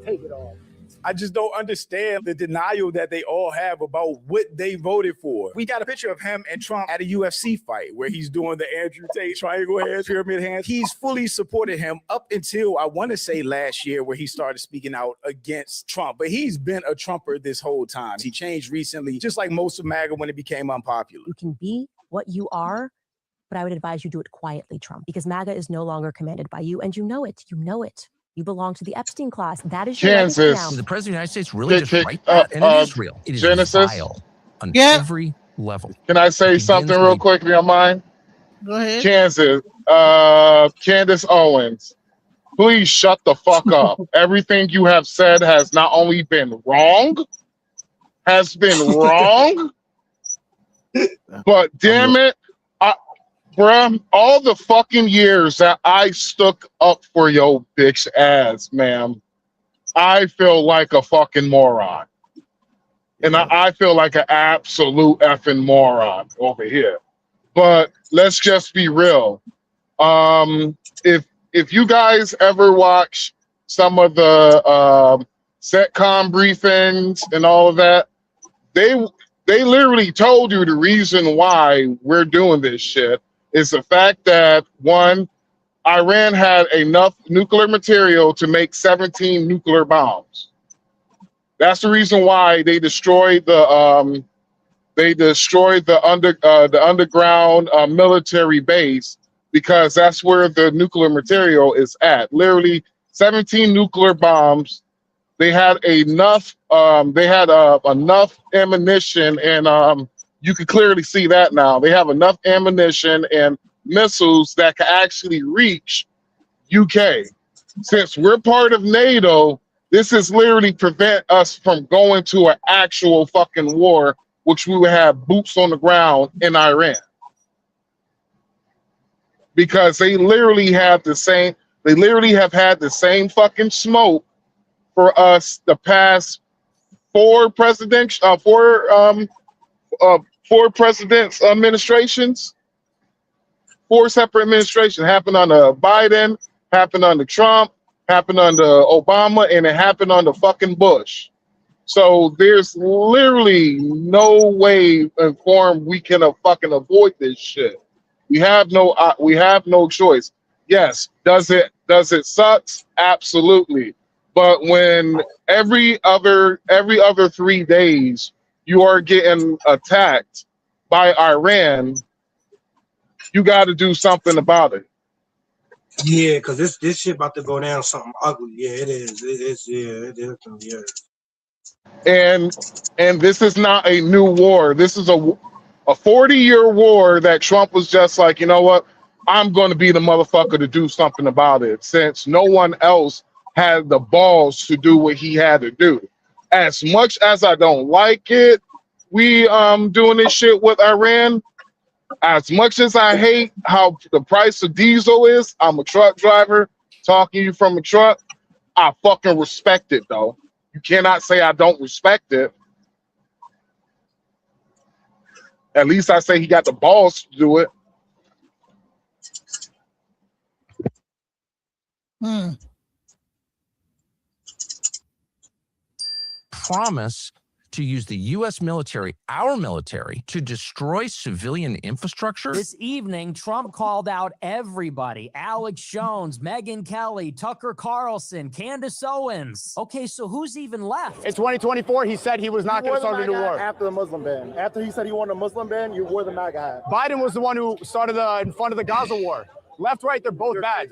Take it off. I just don't understand the denial that they all have about what they voted for. We got a picture of him and Trump at a UFC fight where he's doing the Andrew Tate triangle hands, pyramid hands. He's fully supported him up until I want to say last year where he started speaking out against Trump. But he's been a Trumper this whole time. He changed recently, just like most of MAGA when it became unpopular. You can be what you are, but I would advise you do it quietly, Trump, because MAGA is no longer commanded by you, and you know it. You know it. You belong to the Epstein class. That is your legacy now. Did the president of the United States really just write that? And it is real. It is Genesis? vile on every level. Can I say something real quick, if you don't mind? Go ahead. Candace Owens, please shut the fuck up. Everything you have said has not only been wrong, but damn it, bruh, all the fucking years that I stuck up for your bitch ass, ma'am, I feel like a fucking moron. And I feel like an absolute effing moron over here. But let's just be real. If you guys ever watch some of the SETCOM briefings and all of that, they literally told you the reason why we're doing this shit is the fact that, one, Iran had enough nuclear material to make 17 nuclear bombs. That's the reason why they destroyed the underground military base, because that's where the nuclear material is at. Literally 17 nuclear bombs. They had enough. Enough ammunition, and you can clearly see that now. They have enough ammunition and missiles that can actually reach UK. Since we're part of NATO, this is literally prevent us from going to an actual fucking war, which we would have boots on the ground in Iran. Because they literally have the same, they literally have had the same fucking smoke for us the past four 4 presidents' administrations, 4 separate administrations. Happened under Biden, happened under Trump, happened under Obama, and it happened under fucking Bush. So there's literally no way and form we can fucking avoid this shit. We have no choice. Yes, does it suck? Absolutely. But when every other 3 days you are getting attacked by Iran, you got to do something about it. Yeah, because this shit about to go down something ugly. Yeah, it is. It is. And this is not a new war. This is a 40-year war that Trump was just like, you know what? I'm going to be the motherfucker to do something about it, since no one else had the balls to do what he had to do. As much as I don't like it, we doing this shit with Iran. As much as I hate how the price of diesel is, I'm a truck driver, talking to you from a truck. I fucking respect it, though. You cannot say I don't respect it. At least I say he got the balls to do it. Promise to use the U.S. military, our military, to destroy civilian infrastructure? This evening, Trump called out everybody. Alex Jones, Megyn Kelly, Tucker Carlson, Candace Owens. Okay, so who's even left? In 2024, he said he was not going to start a new war. After the Muslim ban. After he said he wanted a Muslim ban, you wore the MAGA hat. Biden was the one who started in front of the Gaza war. Left, right, they're both bad.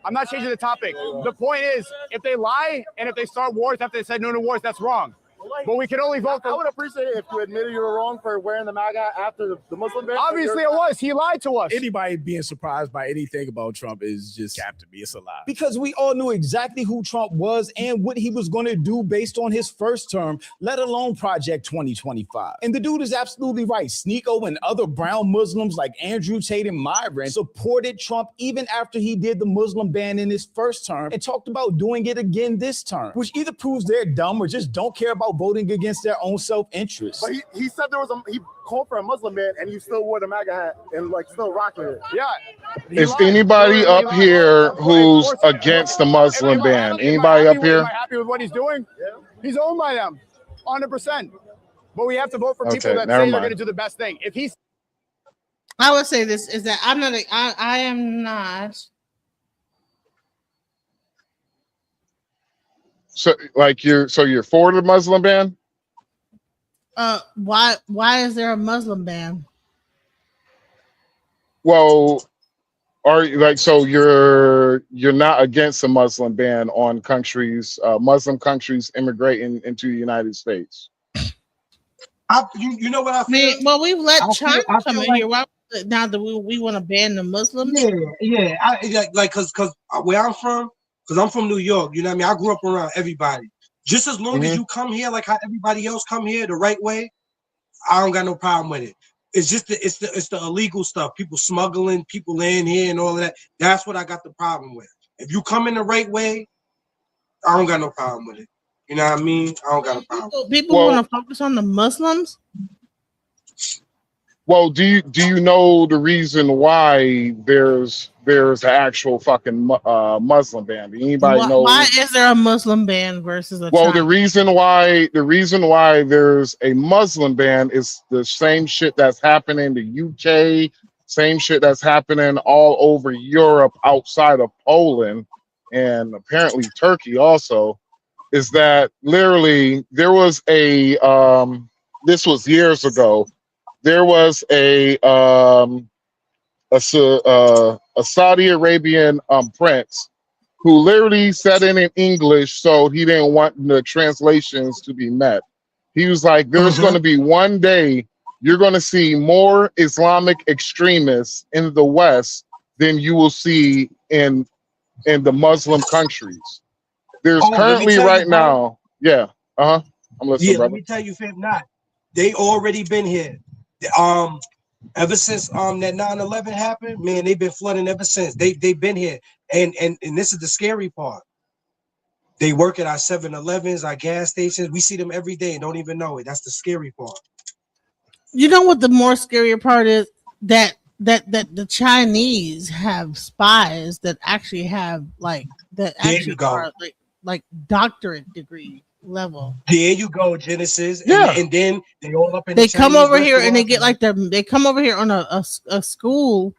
I'm not changing the topic. The point is, if they lie and if they start wars after they said no to wars, that's wrong. But we can only vote for. I would appreciate it if you admitted you were wrong for wearing the MAGA after the Muslim ban. Obviously, it was. He lied to us. Anybody being surprised by anything about Trump is just cap to me. It's a lie. Because we all knew exactly who Trump was and what he was going to do based on his first term, let alone Project 2025. And the dude is absolutely right. Sneeko and other brown Muslims like Andrew Tate and Myron supported Trump even after he did the Muslim ban in his first term and talked about doing it again this term, which either proves they're dumb or just don't care about voting against their own self-interest. But he said he called for a Muslim ban and he still wore the MAGA hat and still rocking it. Yeah. Is anybody up here who's against the Muslim ban? Anybody up here? Am I happy with what he's doing? Yeah. He's owned by them, 100%. But we have to vote for people that say they're going to do the best thing. If he's, I would say this is that I am not. So you're for the Muslim ban? Why is there a Muslim ban? Well, are you you're not against a Muslim ban on countries, Muslim countries immigrating into the United States? You know what I feel? Well, we've let China come in here. Why now that we want to ban the Muslims? Yeah. Because where I'm from. Because I'm from New York, you know what I mean? I grew up around everybody. Just as long as you come here like how everybody else come here the right way, I don't got no problem with it. It's just it's the illegal stuff, people smuggling people in here and all of that. That's what I got the problem with. If you come in the right way, I don't got no problem with it. You know what I mean? I don't got a problem. People want to focus on the Muslims. Well, do you know the reason why there's an actual fucking Muslim ban? Anybody know? Why is there a Muslim ban versus a? Well, the reason why there's a Muslim ban is the same shit that's happening in the UK, same shit that's happening all over Europe outside of Poland and apparently Turkey also. Is that literally there was a this was years ago. There was a Saudi Arabian prince who literally said it in English, so he didn't want the translations to be met. He was like, there's going to be one day you're going to see more Islamic extremists in the West than you will see in the Muslim countries. There's currently right now. Yeah. I'm listening, brother. Let me tell you, if not, they already been here. Ever since that 9/11 happened, man, they've been flooding ever since. They've been here, and this is the scary part. They work at our 7-Elevens, our gas stations. We see them every day and don't even know it. That's the scary part. You know what the more scarier part is? That the Chinese have spies that actually have are like doctorate degree level. There you go, Genesis. Yeah. And then they all up in They the come Chinese over here and they restaurants. get like they come over here on a school.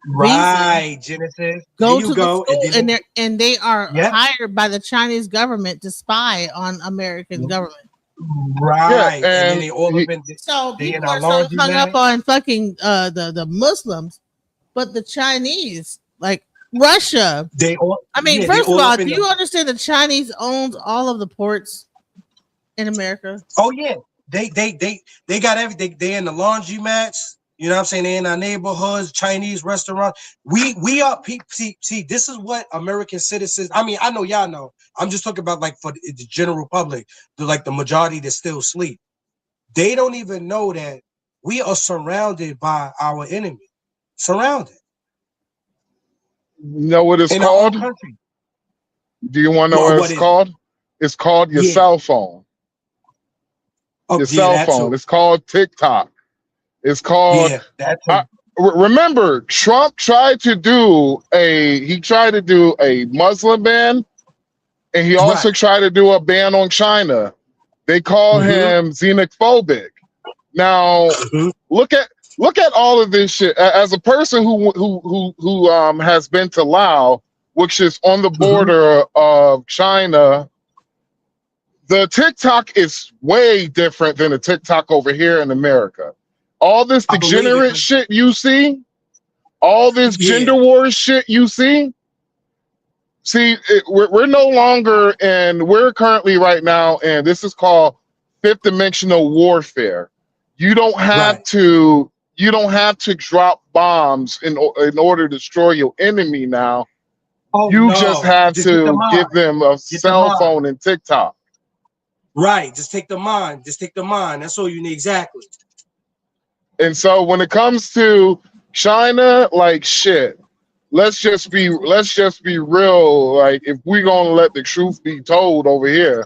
Right, visa, Genesis. go There you to go. the school and they are Yep. hired by the Chinese government to spy on American government. Right. Yeah, and then they all up in So they in people our are so hung laundromat. up on fucking the Muslims, but the Chinese, like Russia. They all I mean, they first of all all, up in do you understand the Chinese owns all of the ports in America? Oh yeah. They got everything. They in the laundromats. You know what I'm saying? They in our neighborhoods, Chinese restaurants. We are see, this is what American citizens. I mean, I know y'all know. I'm just talking about like for the general public, the majority that still sleep. They don't even know that we are surrounded by our enemy. Surrounded. You know what it's In our own called? country. Do you want to know what it's is it? called? It's called your cell phone. Your cell phone. It's called TikTok. It's called. Remember, Trump tried to do a Muslim ban, and he also tried to do a ban on China. They call him xenophobic. Now, look at all of this shit. As a person who has been to Laos, which is on the border of China, the TikTok is way different than the TikTok over here in America. All this degenerate shit you see, all this gender war shit you see. We're no longer, and we're currently right now, and this is called fifth dimensional warfare. You don't have to drop bombs in order to destroy your enemy now. You just have to give them a cell phone and TikTok. Right. Just take the mind. That's all you need. Exactly. And so when it comes to China, like shit, let's just be real. Like if we're gonna let the truth be told over here,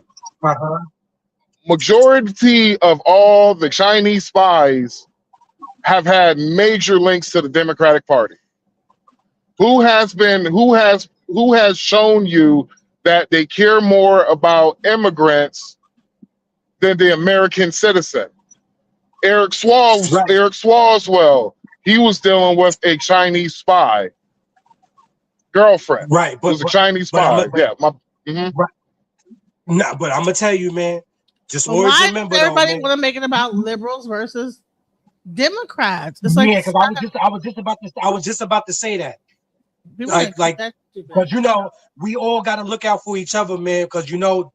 majority of all the Chinese spies have had major links to the Democratic Party. Who has shown you that they care more about immigrants than the American citizen? Eric Swalwell, he was dealing with a Chinese spy girlfriend. Right, but it was a Chinese spy. But I'm gonna tell you, man. Just But always why remember, does everybody though, man. want to make it about liberals versus Democrats? It's like because I was just about to say that. Because we all got to look out for each other, man. Because them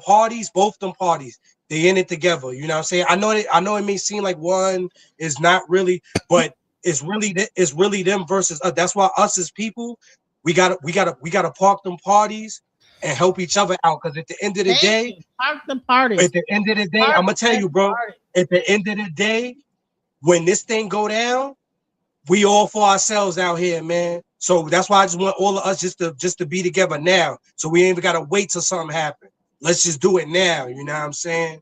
parties, both them parties, they in it together. You know what I'm saying? I know it may seem like one is not really, but it's really them versus us. That's why us as people, we gotta park them parties and help each other out. Because at the end of the day, park the parties. At the end of the day, I'm gonna tell you, bro. At the end of the day, when this thing go down, we all for ourselves out here, man. So that's why I just want all of us just to be together now. So we ain't even gotta wait till something happens. Let's just do it now. You know what I'm saying?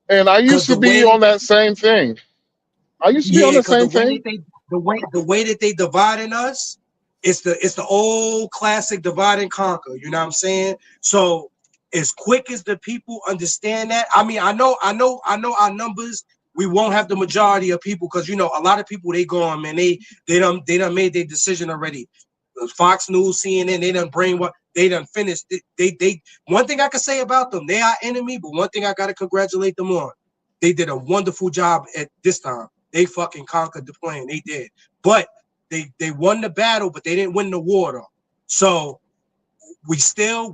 And I used to be on that same thing. I used to be on the same thing. The way that they dividing us, it's the old classic divide and conquer. You know what I'm saying? So as quick as the people understand that, I mean, I know our numbers. We won't have the majority of people because a lot of people they gone, man. They done made their decision already. Fox News, CNN, they done brainwash. They done finished. They one thing I can say about them, they are enemy, but one thing I gotta congratulate them on. They did a wonderful job at this time. They fucking conquered the plane. They did. But they won the battle, but they didn't win the war though. So we still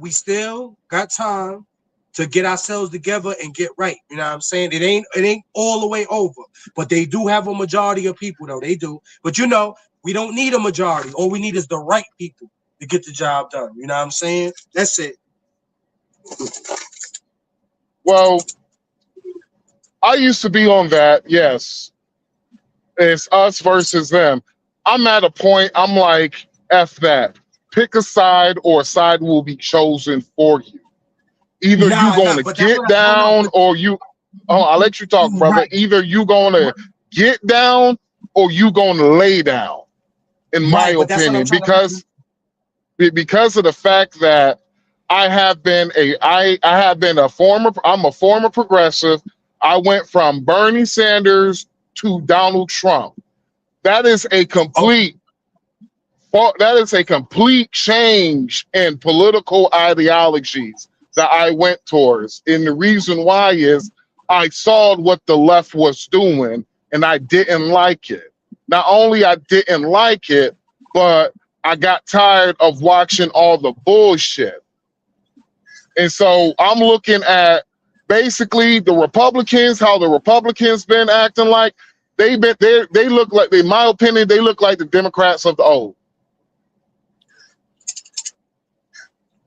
got time to get ourselves together and get right. You know what I'm saying? It ain't all the way over. But they do have a majority of people though. They do. But we don't need a majority. All we need is the right people to get the job done. You know what I'm saying? That's it. Well, I used to be on that. Yes. It's us versus them. I'm at a point, I'm like, F that. Pick a side or a side will be chosen for you. Either you're going to get down or you. I'll let you talk, brother. Right. Either you gonna get down or you gonna lay down, in my Right, but that's what I'm opinion, trying to. because of the fact that I'm a former progressive. I went from Bernie Sanders to Donald Trump. That is a complete change in political ideologies that I went towards. And the reason why is I saw what the left was doing and I didn't like it. Not only I didn't like it, but I got tired of watching all the bullshit. And so I'm looking at basically the Republicans, how the Republicans been acting like. They look like, in my opinion, they look like the Democrats of the old.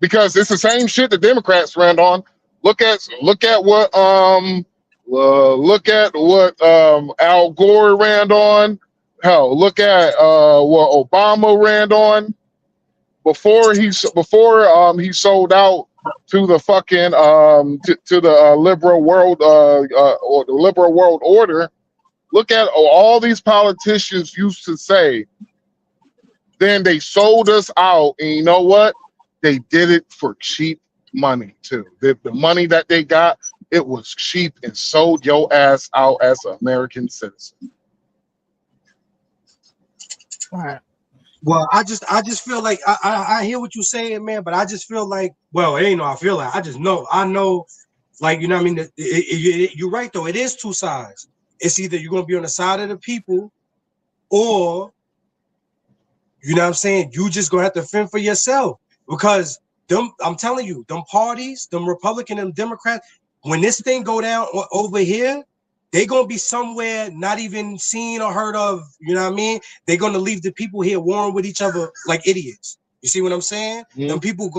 Because it's the same shit the Democrats ran on. Look at what Al Gore ran on. Hell, look at what Obama ran on before he sold out to the fucking to the liberal world or the liberal world order. Look at all these politicians used to say. Then they sold us out, and you know what? They did it for cheap money too. The money that they got, it was cheap and sold your ass out as an American citizen. All right. Well, I just feel like I hear what you're saying, man, but I just feel like, well, it ain't no I feel like. I know, like, you know what I mean? You're right, though. It is two sides. It's either you're going to be on the side of the people or, you know what I'm saying, you just going to have to fend for yourself. Because I'm telling you, them parties, them Republican and Democrats, when this thing go down over here, they going to be somewhere not even seen or heard of, you know what I mean? They're going to leave the people here warring with each other like idiots. You see what I'm saying? Mm-hmm. Them people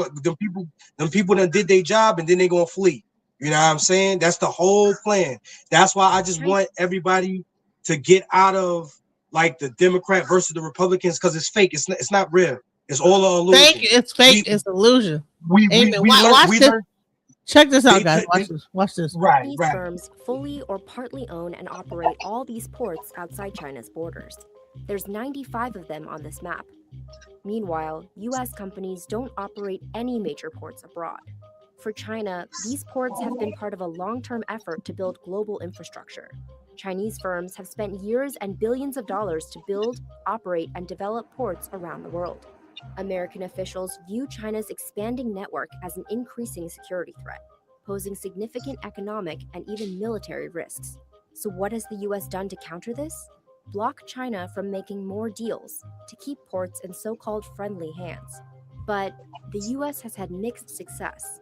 that did their job and then they going to flee. You know what I'm saying? That's the whole plan. That's why I just want everybody to get out of like the Democrat versus the Republicans, because it's fake. It's not real. It's all an illusion. It's fake. It's illusion. Check this out, guys. Watch this. Chinese firms fully or partly own and operate all these ports outside China's borders. There's 95 of them on this map. Meanwhile, U.S. companies don't operate any major ports abroad. For China, these ports have been part of a long-term effort to build global infrastructure. Chinese firms have spent years and billions of dollars to build, operate, and develop ports around the world. American officials view China's expanding network as an increasing security threat, posing significant economic and even military risks. So what has the U.S. done to counter this? Block China from making more deals to keep ports in so-called friendly hands. But the U.S. has had mixed success.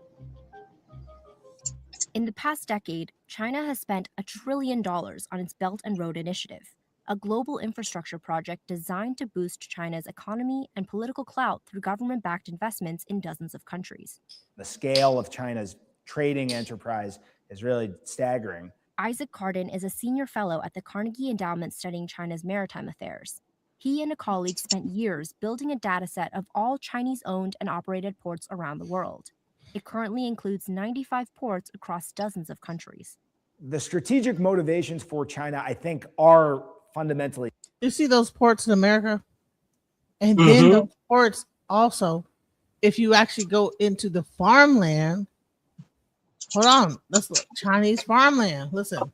In the past decade, China has spent $1 trillion on its Belt and Road Initiative, a global infrastructure project designed to boost China's economy and political clout through government-backed investments in dozens of countries. The scale of China's trading enterprise is really staggering. Isaac Cardin is a senior fellow at the Carnegie Endowment studying China's maritime affairs. He and a colleague spent years building a data set of all Chinese-owned and operated ports around the world. It currently includes 95 ports across dozens of countries. The strategic motivations for China, I think, are fundamentally. You see those ports in America? And then those ports also, if you actually go into the farmland, hold on, let's look. Chinese farmland. Listen.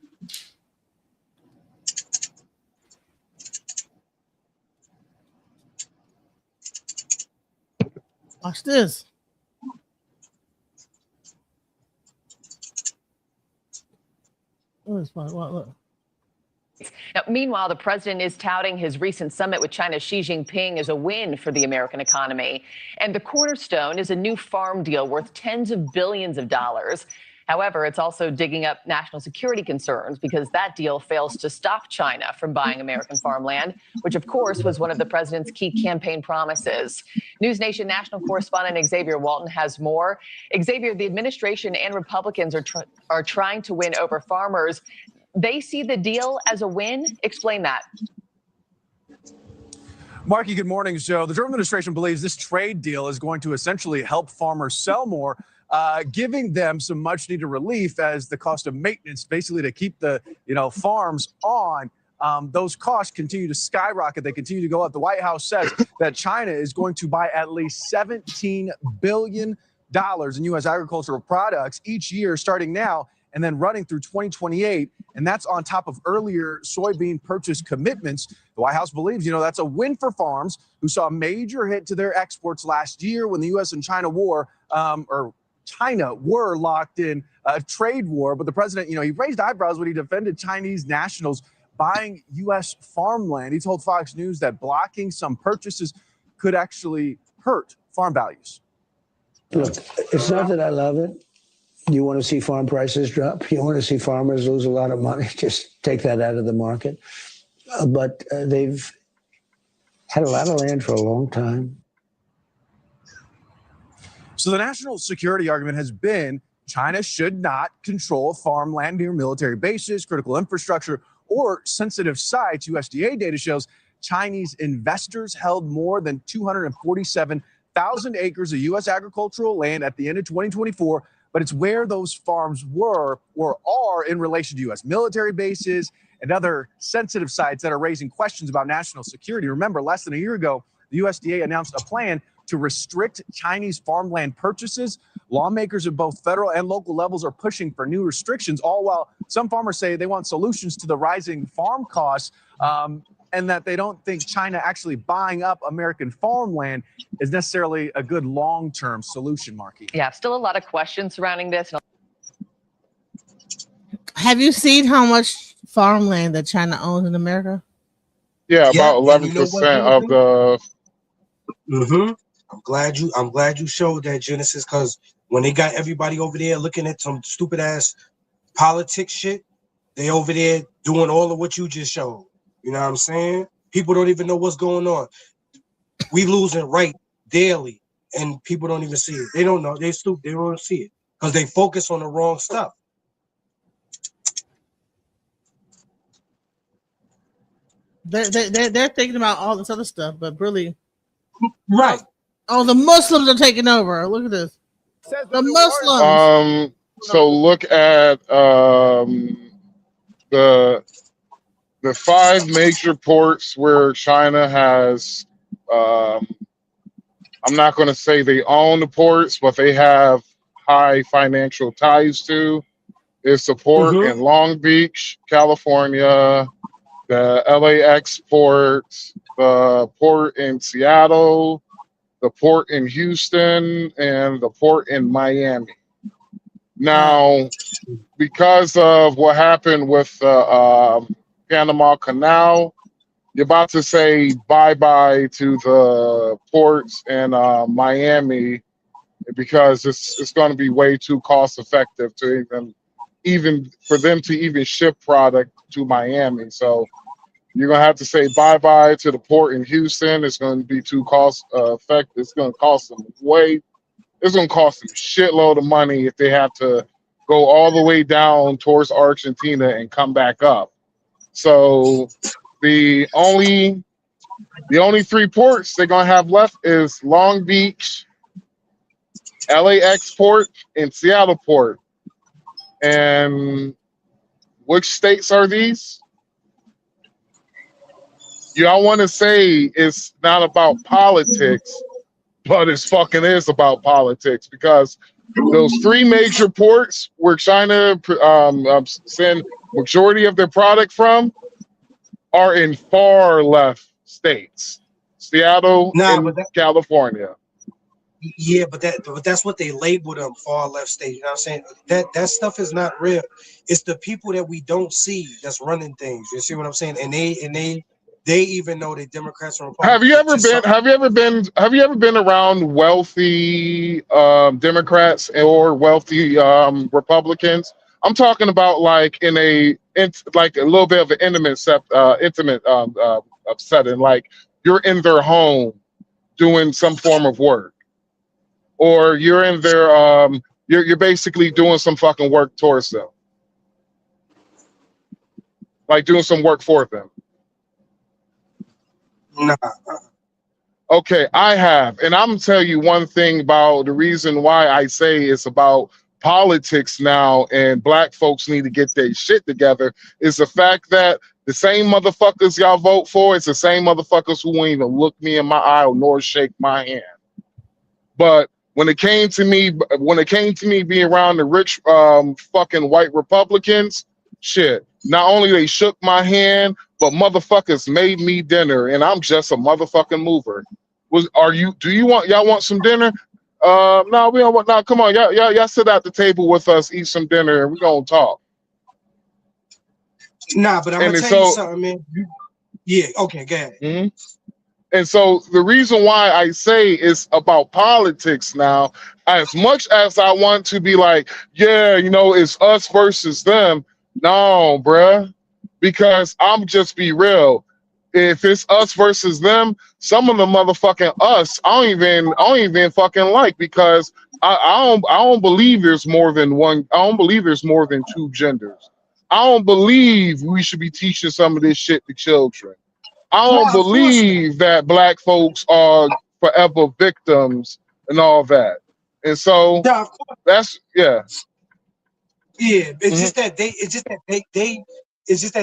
Watch this. Look. Now, meanwhile, the president is touting his recent summit with China's Xi Jinping as a win for the American economy. And the cornerstone is a new farm deal worth tens of billions of dollars. However, it's also digging up national security concerns because that deal fails to stop China from buying American farmland, which, of course, was one of the president's key campaign promises. News Nation national correspondent Xavier Walton has more. Xavier, the administration and Republicans are trying to win over farmers. They see the deal as a win. Explain that. Marky, good morning. So the Trump administration believes this trade deal is going to essentially help farmers sell more giving them some much needed relief as the cost of maintenance, basically to keep the farms on. Those costs continue to skyrocket. They continue to go up. The White House says that China is going to buy at least $17 billion in U.S. agricultural products each year, starting now and then running through 2028. And that's on top of earlier soybean purchase commitments. The White House believes, that's a win for farms who saw a major hit to their exports last year when the U.S. and China were locked in a trade war. But the president, he raised eyebrows when he defended Chinese nationals buying U.S. farmland. He told Fox News that blocking some purchases could actually hurt farm values. Look, it's not that I love it. You want to see farm prices drop? You want to see farmers lose a lot of money? Just take that out of the market. But they've had a lot of land for a long time. So the national security argument has been China should not control farmland near military bases, critical infrastructure, or sensitive sites. USDA data shows Chinese investors held more than 247,000 acres of U.S. agricultural land at the end of 2024, but it's where those farms were or are in relation to U.S. military bases and other sensitive sites that are raising questions about national security. Remember, less than a year ago, the USDA announced a plan to restrict Chinese farmland purchases. Lawmakers at both federal and local levels are pushing for new restrictions, all while some farmers say they want solutions to the rising farm costs, and that they don't think China actually buying up American farmland is necessarily a good long-term solution, Marky. Yeah, still a lot of questions surrounding this. Have you seen how much farmland that China owns in America? Yeah, about 11% of the. Mm-hmm. I'm glad you showed that, Genesis, because when they got everybody over there looking at some stupid ass politics shit, they over there doing all of what you just showed. You know what I'm saying? People don't even know what's going on. We losing right daily, and people don't even see it. They don't know. They stupid. They don't see it because they focus on the wrong stuff. They're thinking about all this other stuff, but really, right? Oh, the Muslims are taking over. Look at this. The Muslims. So look at the 5 major ports where China has. I'm not going to say they own the ports, but they have high financial ties to. It's the port in Long Beach, California, the LAX port, the port in Seattle, the port in Houston, and the port in Miami. Now, because of what happened with the Panama Canal, you're about to say bye-bye to the ports in Miami because it's going to be way too cost-effective to even for them to even ship product to Miami. So you're going to have to say bye-bye to the port in Houston. It's going to be too cost-effective. It's going to cost them it's going to cost them a shitload of money if they have to go all the way down towards Argentina and come back up. So the only 3 ports they're going to have left is Long Beach, LAX port, and Seattle port. And which states are these? Y'all want to say it's not about politics, but it fucking is about politics because those 3 major ports where China send majority of their product from are in far left states, Seattle and California. Yeah, but that's what they label them, far left state. You know what I'm saying? That stuff is not real. It's the people that we don't see that's running things. You see what I'm saying? And they even know that Democrats and Republicans. Have you ever been around wealthy Democrats or wealthy Republicans? I'm talking about like in a little bit of an intimate setting, like you're in their home doing some form of work, or you're in their you're basically doing some fucking work towards them, like doing some work for them. Nah. Okay, I have. And I'm gonna tell you one thing about the reason why I say it's about politics now and black folks need to get their shit together is the fact that the same motherfuckers y'all vote for, it's the same motherfuckers who won't even look me in my eye nor shake my hand. But when it came to me being around the rich fucking white Republicans, shit, not only they shook my hand, but motherfuckers made me dinner, and I'm just a motherfucking mover. Do y'all want some dinner? No, we don't want. No, come on, y'all sit at the table with us, eat some dinner, and we're gonna talk. Nah, but I'm gonna tell you something, man. Yeah, okay, go ahead. Mm-hmm. And so the reason why I say it's about politics now, as much as I want to be like, yeah, it's us versus them. No, bruh, because I'm just be real. If it's us versus them, some of the motherfucking us, I don't even fucking like, because I don't believe there's more than one. I don't believe there's more than two genders. I don't believe we should be teaching some of this shit to children. I don't believe that black folks are forever victims and all that. And so that's Yeah, it's just that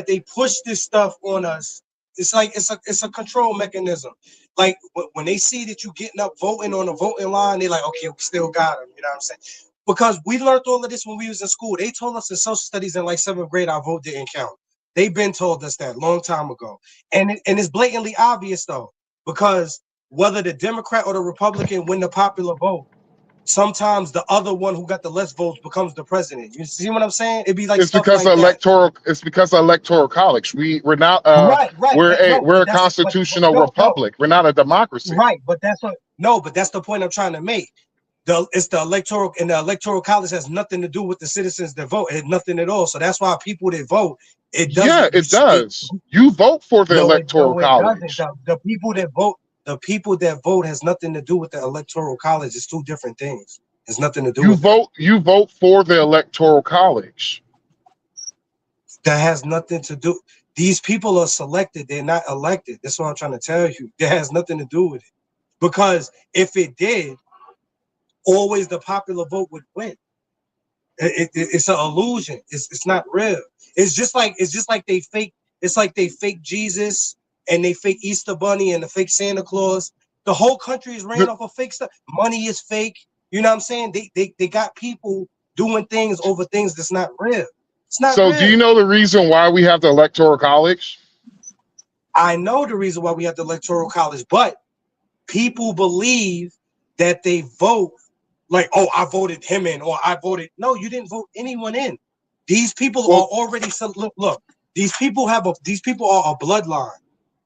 they push this stuff on us. It's like it's a control mechanism. Like when they see that you getting up voting on a voting line, they're like, okay, we still got them. You know what I'm saying? Because we learned all of this when we was in school. They told us in social studies in like 7th grade our vote didn't count. They've been told us that a long time ago. And it's blatantly obvious though, because whether the Democrat or the Republican win the popular vote, sometimes the other one who got the less votes becomes the president. You see what I'm saying? It'd be like it's because of electoral. It's because of electoral college. We're not. We're a constitutional republic. We're not a democracy. Right, but that's the point I'm trying to make. It's the electoral, and the electoral college has nothing to do with the citizens that vote. It had nothing at all. So that's why people that vote, it does. Yeah, it does. You vote for the electoral college. The people that vote has nothing to do with the electoral college. It's two different things. It's nothing to do. You vote for the electoral college. That has nothing to do. These people are selected. They're not elected. That's what I'm trying to tell you. That has nothing to do with it. Because if it did, always the popular vote would win. It's an illusion. It's not real. It's just like they fake. It's like they fake Jesus and they fake Easter Bunny and the fake Santa Claus. The whole country is ran off of fake stuff. Money is fake. You know what I'm saying? They got people doing things over things that's not real. It's not real. So do you know the reason why we have the electoral college? I know the reason why we have the electoral college, but people believe that they vote like, oh, I voted him in, or I voted. No, you didn't vote anyone in. These people are already. Look, these people are a bloodline.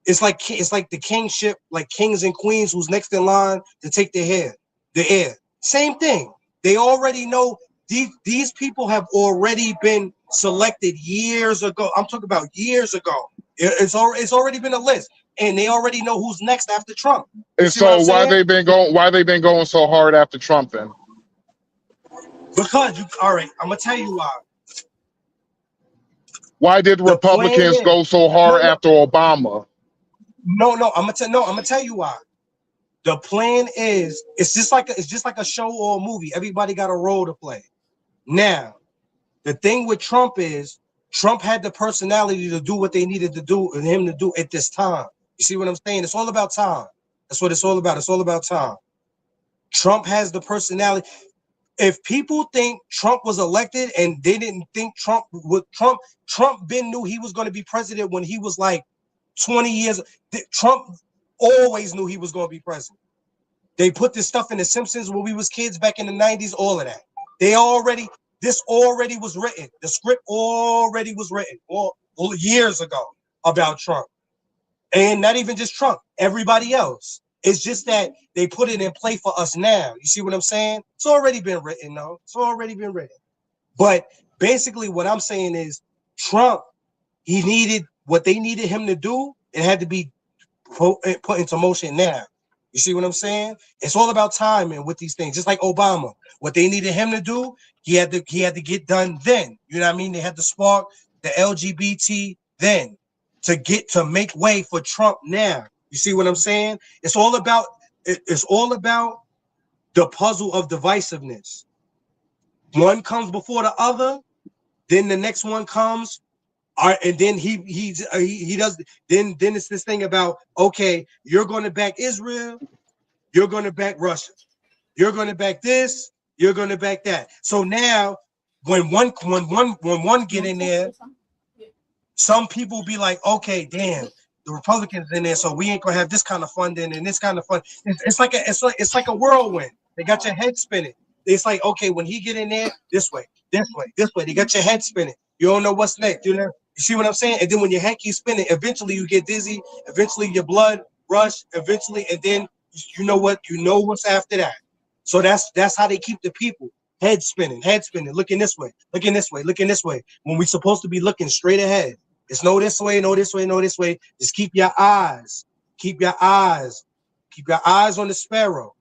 It's like the kingship, like kings and queens who's next in line to take the heir. Same thing. They already know. These people have already been selected years ago. I'm talking about years ago. It's already been a list, and they already know who's next after Trump. And so why they been going so hard after Trump then? Because all right, I'm gonna tell you why. Why did Republicans go so hard after Obama? No, I'm gonna tell you why. The plan is it's just like a show or a movie. Everybody got a role to play. Now, the thing with Trump is Trump had the personality to do what they needed to do and him to do at this time. You see what I'm saying? It's all about time. That's what it's all about. It's all about time. Trump has the personality. If people think Trump was elected and they didn't think Trump been knew he was going to be president when he was like 20 years. Trump always knew he was going to be president. They put this stuff in The Simpsons when we was kids back in the 90s, all of that. This already was written. The script already was written years ago about Trump. And not even just Trump, everybody else. It's just that they put it in play for us now. You see what I'm saying? It's already been written, though. It's already been written. But basically what I'm saying is Trump, he needed what they needed him to do. It had to be put into motion now. You see what I'm saying? It's all about timing with these things. Just like Obama, what they needed him to do, he had to get done then. You know what I mean? They had to spark the LGBT then to make way for Trump now. You see what I'm saying? It's all about the puzzle of divisiveness. One comes before the other, then the next one comes, and then he does. Then it's this thing about, okay, you're going to back Israel, you're going to back Russia, you're going to back this, you're going to back that. So now, when one get in there, some people be like, okay, damn, the Republicans in there, so we ain't gonna have this kind of funding and this kind of fun. It's like a whirlwind. They got your head spinning. It's like, okay, when he get in there, this way, this way, this way. They got your head spinning. You don't know what's next. You see what I'm saying? And then when your head keeps spinning, eventually you get dizzy. Eventually your blood rush. Eventually, and then you know what's after that. So that's how they keep the people head spinning, looking this way, looking this way, looking this way. When we're supposed to be looking straight ahead. It's no this way, no this way, no this way. Just keep your eyes on the sparrow.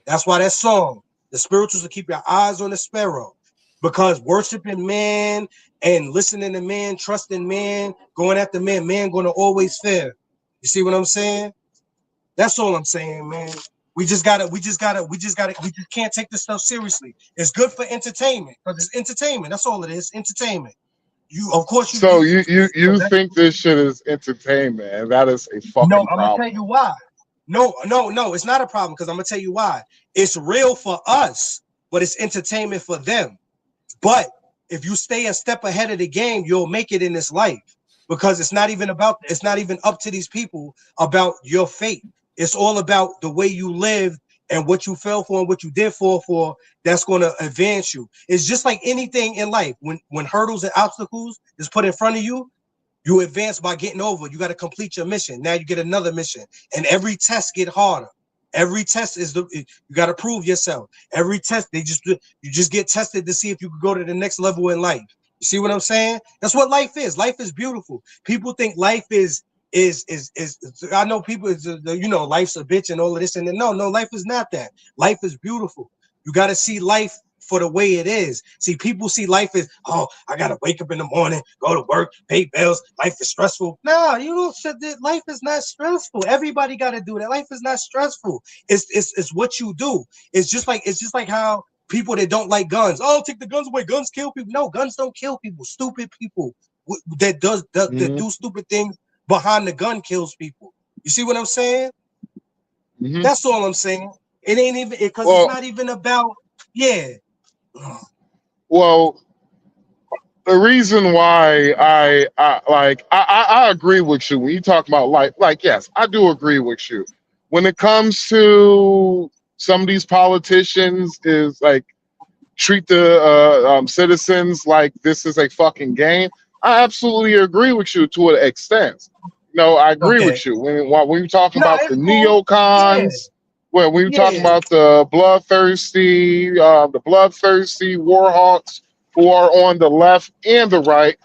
That's why that song, the spirituals, will keep your eyes on the sparrow, because worshiping man and listening to man, trusting man, going after man going to always fail. You see what I'm saying? That's all I'm saying, man. We just can't take this stuff seriously. It's good for entertainment, because it's entertainment. That's all it is, entertainment. You think this shit is entertainment, and that is a fucking problem. I'm gonna tell you why. No, it's not a problem, because I'm gonna tell you why. It's real for us, but it's entertainment for them. But if you stay a step ahead of the game, you'll make it in this life, because it's not even up to these people about your fate. It's all about the way you live and what you fell for and what you did for that's going to advance you. It's just like anything in life. When hurdles and obstacles is put in front of you, you advance by getting over. You got to complete your mission. Now you get another mission, and every test get harder. Every test you got to prove yourself. Every test you just get tested to see if you could go to the next level in life. You see what I'm saying? That's what life is. Life is beautiful. People think life is I know people, life's a bitch and all of this, and no, life is not that. Life is beautiful. You got to see life for the way it is. See, people see life as, oh, I gotta wake up in the morning, go to work, pay bills. Life is stressful. No, you don't. Life is not stressful. Everybody got to do that. Life is not stressful. It's what you do. It's just like how people that don't like guns. Oh, take the guns away. Guns kill people. No, guns don't kill people. Stupid people that do stupid things behind the gun kills people. You see what I'm saying? Mm-hmm. That's all I'm saying. It ain't even because it's not even about Well, the reason why I agree with you when you talk about life. Like, yes, I do agree with you. When it comes to some of these politicians, is like treat the citizens like this is a fucking game. I absolutely agree with you to an extent. No, I agree with you. When you talk about the neocons, when we talking about the bloodthirsty warhawks who are on the left and the right,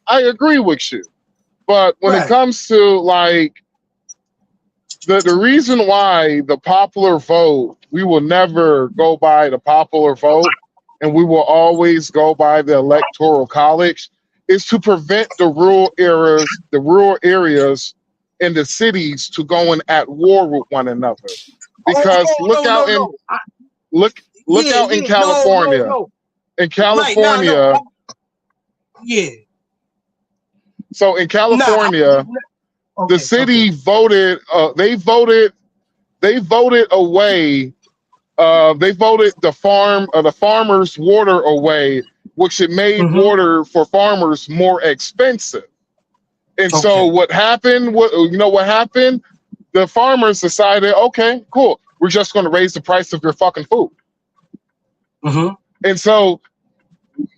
I agree with you. But when it comes to like the reason why the popular vote, we will never go by the popular vote, and we will always go by the electoral college, is to prevent the rural areas in the cities to going at war with one another. Because look out in California. In California, so in California, the city voted. They voted away. They voted the farmers' water away, which it made water for farmers more expensive. And so what happened? What happened? The farmers decided, okay, cool, we're just going to raise the price of your fucking food. And so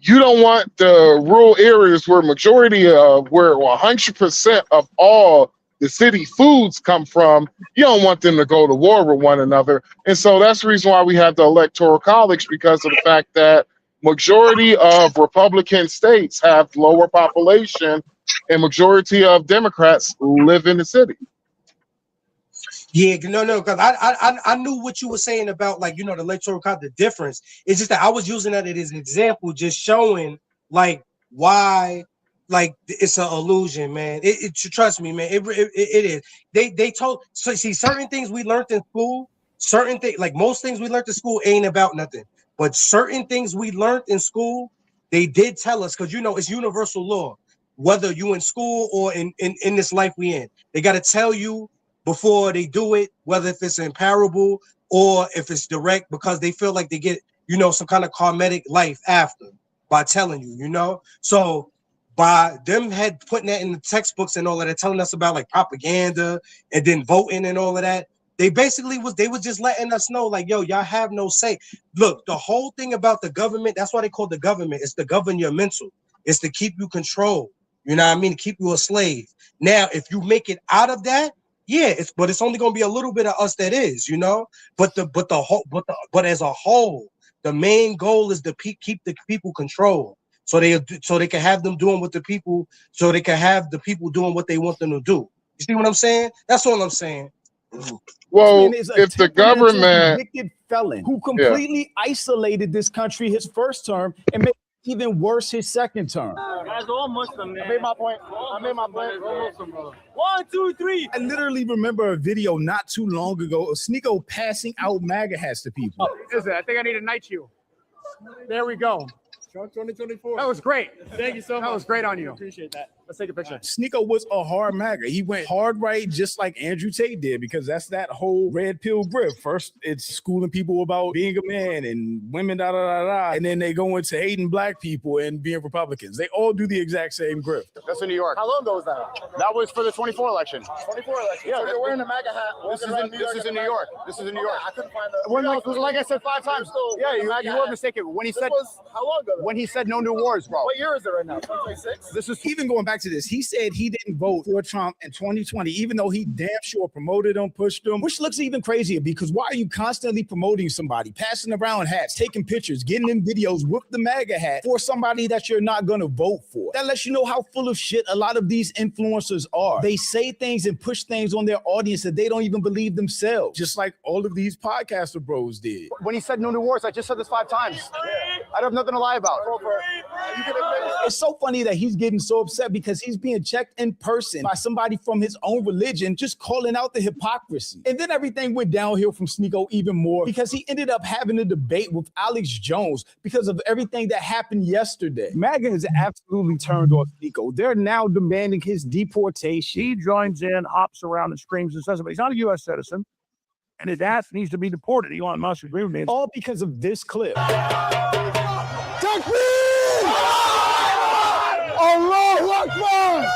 you don't want the rural areas where 100% of all the city foods come from. You don't want them to go to war with one another. And so that's the reason why we have the electoral college, because of the fact that majority of Republican states have lower population and majority of Democrats live in the city. Yeah, no, because I knew what you were saying about, like, the electoral college. The difference is just that I was using that as an example, just showing like why like it's an illusion, man. It trust me, man. It is. They told. So see, certain things we learned in school, certain things like most things we learned in school ain't about nothing. But certain things we learned in school, they did tell us, because it's universal law. Whether you in school or in this life we in, they got to tell you before they do it, whether if it's in parable or if it's direct, because they feel like they get some kind of karmatic life after by telling you. So by them putting that in the textbooks and all of that, telling us about like propaganda and then voting and all of that, they basically was just letting us know, like, yo, y'all have no say. Look, the whole thing about the government, that's why they call the government. It's to govern your mental. It's to keep you controlled. You know what I mean? To keep you a slave. Now, if you make it out of that, yeah, it's only gonna be a little bit of us that is, but as a whole, the main goal is to keep the people controlled. So they can have them doing what the people, so they can have the people doing what they want them to do. You see what I'm saying? That's all I'm saying. Well, is if the government convicted felon who completely isolated this country his first term and made it even worse his second term. Guys, all Muslim, man. I made my point. 1, 2, 3. I literally remember a video not too long ago of Sneeko passing out MAGA hats to people. Listen, I think I need to knight you. There we go. 2024. That was great. Thank you so much. That was great on you. Appreciate that. Let's take a picture. Sneeko was a hard MAGA. He went hard right, just like Andrew Tate did, because that's that whole red pill grip. First, it's schooling people about being a man and women, and then they go into hating black people and being Republicans. They all do the exact same grip. That's in New York. How long ago was that? That was for the 24 election. 24 election. Yeah, so you're wearing a MAGA hat. This is in New York. This is in New York. I couldn't find that. Like I said 5 times. Yeah, you were mistaken. When he said how long ago? When he said no new wars, bro. What year is it right now? 2026. This is even going back to this. He said he didn't vote for Trump in 2020, even though he damn sure promoted him, pushed him, which looks even crazier because why are you constantly promoting somebody, passing around hats, taking pictures, getting in videos with the MAGA hat for somebody that you're not going to vote for? That lets you know how full of shit a lot of these influencers are. They say things and push things on their audience that they don't even believe themselves, just like all of these podcaster bros did. When he said no new wars, I just said this 5 times. I have nothing to lie about. It's so funny that he's getting so upset because he's being checked in person by somebody from his own religion, just calling out the hypocrisy. And then everything went downhill from Sneeko even more because he ended up having a debate with Alex Jones because of everything that happened yesterday. MAGA has absolutely turned on Sneeko. They're now demanding his deportation. He joins in, hops around and screams and says, but he's not a U.S. citizen, and his ass needs to be deported. Elon Musk agreed with me. All because of this clip. Allahu Akbar!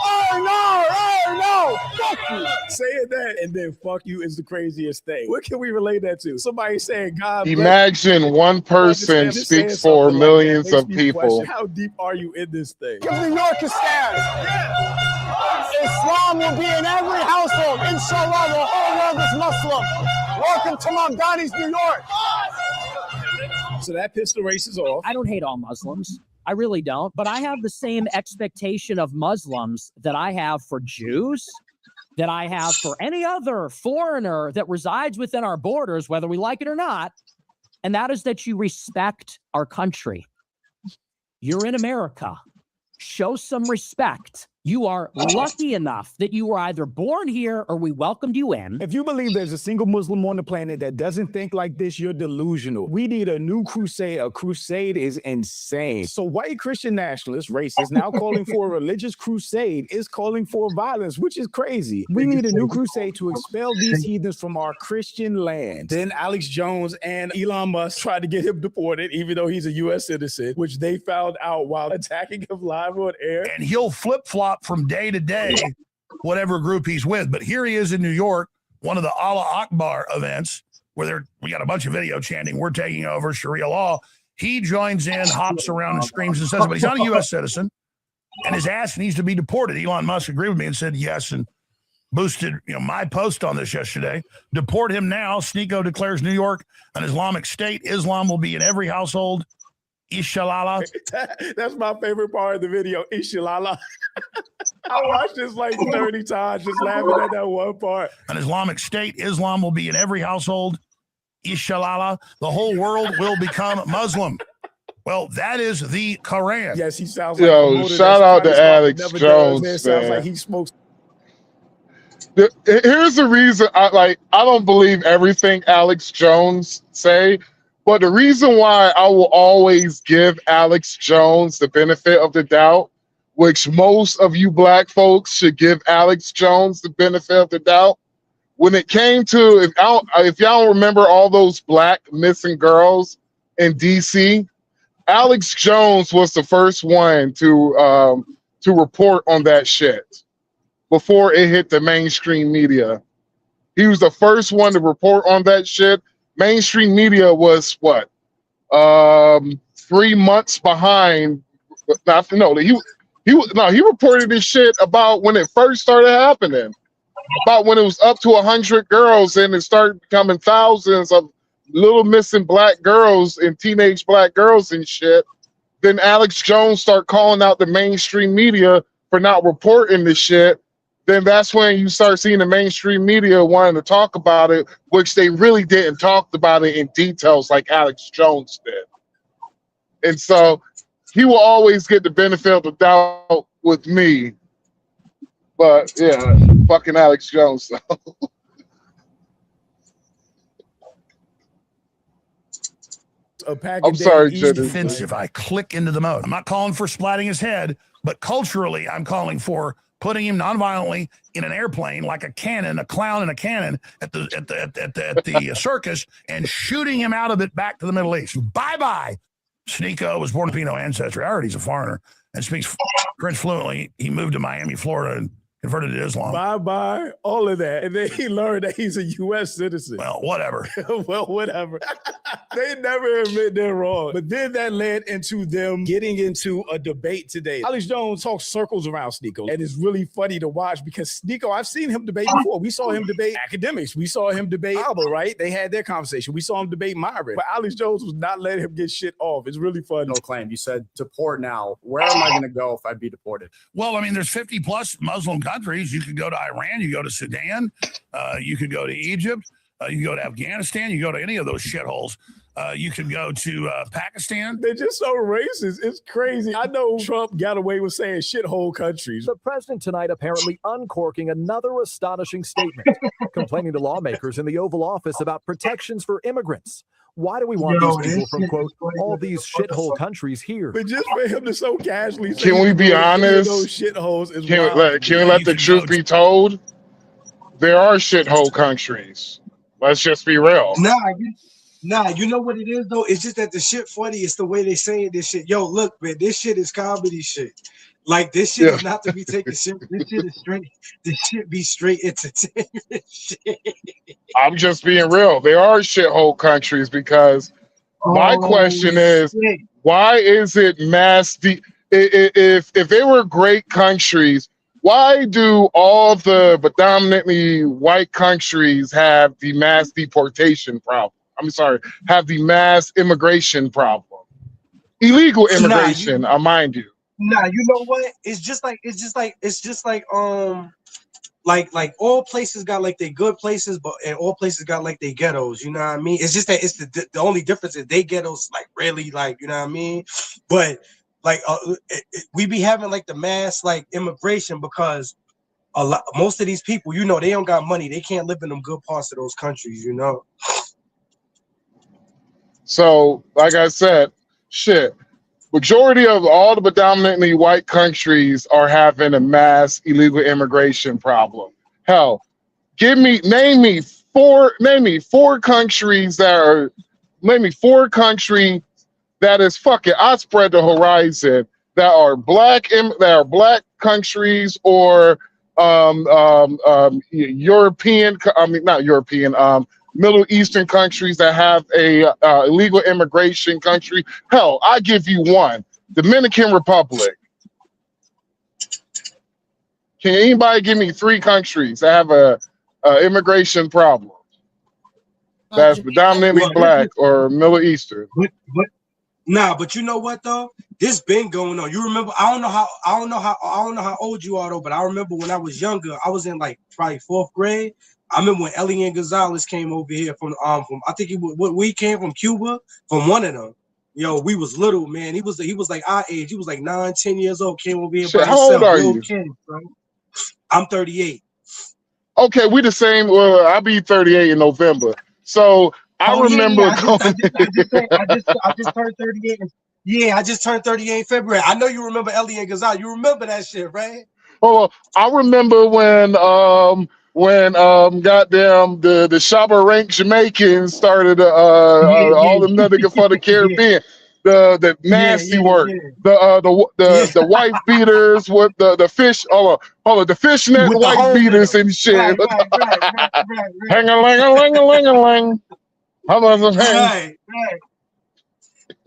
Oh no! Fuck you! Saying that and then fuck you is the craziest thing. What can we relate that to? Somebody saying God. Imagine one person speaks for millions of people. How deep are you in this thing? Give New York a stand. Islam will be in every household. Inshallah, the whole world is Muslim. Welcome to Mamdani's New York. So that pissed the races off. I don't hate all Muslims. I really don't. But I have the same expectation of Muslims that I have for Jews, that I have for any other foreigner that resides within our borders, whether we like it or not. And that is that you respect our country. You're in America. Show some respect. You are lucky enough that you were either born here or we welcomed you in. If you believe there's a single Muslim on the planet that doesn't think like this, you're delusional. We need a new crusade. A crusade is insane. So white Christian nationalists, racists, now calling for a religious crusade is calling for violence, which is crazy. We need a new crusade to expel these heathens from our Christian land. Then Alex Jones and Elon Musk tried to get him deported, even though he's a U.S. citizen, which they found out while attacking him live on air. And he'll flip-flop from day to day, whatever group he's with. But here he is in New York, one of the Allah Akbar events, where we got a bunch of video chanting, we're taking over Sharia law. He joins in, hops around and screams and says, but he's not a U.S. citizen, and his ass needs to be deported. Elon Musk agreed with me and said yes, and boosted my post on this yesterday. Deport him now. Sneeko declares New York an Islamic state. Islam will be in every household. Inshallah. That's my favorite part of the video. Inshallah. I watched this like 30 times, just laughing at that one part. An Islamic state. Islam will be in every household. Inshallah. The whole world will become Muslim. Well, that is the Quran. Yes, he sounds like a Yo, motor shout that's out trying to start but Alex never Jones, does. It sounds man. like he smokes. Here's the reason I don't believe everything Alex Jones say, but the reason why I will always give Alex Jones the benefit of the doubt, which most of you black folks should give Alex Jones the benefit of the doubt. When it came to, if y'all remember all those black missing girls in DC, Alex Jones was the first one to report on that shit before it hit the mainstream media. He was the first one to report on that shit. Mainstream media was what? 3 months behind. He reported this shit about when it first started happening. About when it was up to 100 girls and it started becoming thousands of little missing black girls and teenage black girls and shit. Then Alex Jones started calling out the mainstream media for not reporting the shit. Then that's when you start seeing the mainstream media wanting to talk about it, which they really didn't talk about it in details like Alex Jones did. And so he will always get the benefit of the doubt with me. But yeah, fucking Alex Jones though. I'm sorry, Genesis. Defensive. I click into the mode. I'm not calling for splatting his head, but culturally, I'm calling for putting him nonviolently in an airplane like a cannon, a clown in a cannon at the circus, and shooting him out of it back to the Middle East. Bye bye. Sneeko was born Filipino ancestry. I heard he's a foreigner and speaks French fluently. He moved to Miami, Florida, and converted to Islam. Bye-bye, all of that. And then he learned that he's a U.S. citizen. Well, whatever. Well, whatever. They never admit they're wrong. But then that led into them getting into a debate today. Alex Jones talks circles around Sneeko. And it's really funny to watch because Sneeko, I've seen him debate before. We saw him debate academics. We saw him debate Alba, right? They had their conversation. We saw him debate Myron. But Alex Jones was not letting him get shit off. It's really funny. No claim. You said deport now. Where am I going to go if I'd be deported? Well, I mean, there's 50 plus Muslim countries. You could go to Iran, you go to Sudan, you could go to Egypt, you can go to Afghanistan, you go to any of those shitholes. You could go to Pakistan. They're just so racist. It's crazy. I know Trump got away with saying shithole countries. The president tonight apparently uncorking another astonishing statement, complaining to lawmakers in the Oval Office about protections for immigrants. Why do we want these people from, quote, all these shithole countries here? But just for him to so casually say, can we be honest? Those shitholes is can we let the truth be told? There are shithole countries. Let's just be real. Nah, you know what it is though? It's just that the shit funny. It's the way they saying this shit. Yo, look, man, this shit is comedy shit. Like this shit is not to be taken serious. This shit is straight. This shit be straight entertainment shit. I'm just being real. There are shithole countries because my question is, why is it mass? If they were great countries, why do all the predominantly white countries have the mass deportation problem? I'm sorry, have the mass immigration problem, illegal immigration, mind you. Nah, you know what? It's just like all places got like they good places, but and all places got like they ghettos. You know what I mean? It's just that it's the only difference is they ghettos like really like, you know what I mean? But like we be having like the mass like immigration because most of these people, you know, they don't got money. They can't live in them good parts of those countries, you know. So, like I said, shit. Majority of all the predominantly white countries are having a mass illegal immigration problem. Hell, name me four countries that is fucking, I spread the horizon, that are black countries or Middle Eastern countries that have a illegal immigration country. Hell, I give you one: Dominican Republic. Can anybody give me 3 countries that have a immigration problem that's predominantly black or Middle Eastern? But you know what though? This been going on. You remember? I don't know how old you are though, but I remember when I was younger. I was in like probably 4th grade. I remember when Elian Gonzalez came over here from I think we came from Cuba, from one of them. Yo, we was little, man. He was like our age. He was like 9, 10 years old. Came over here Shit, by how old himself. are Little you? kid, bro. I'm 38. Okay, we the same. Well, I'll be 38 in November. So I remember going. I just turned 38. Yeah, I just turned 38 in February. I know you remember Ellie and Gonzalez. You remember that shit, right? Oh, I remember when goddamn the Shabba Rank Jamaicans started all them niggas for the Caribbean. The nasty work. The wife beaters with the fish the fishnet With the wife hole in beaters them. and shit. Right. Hang a ling a ling a ling a ling. How much of hang?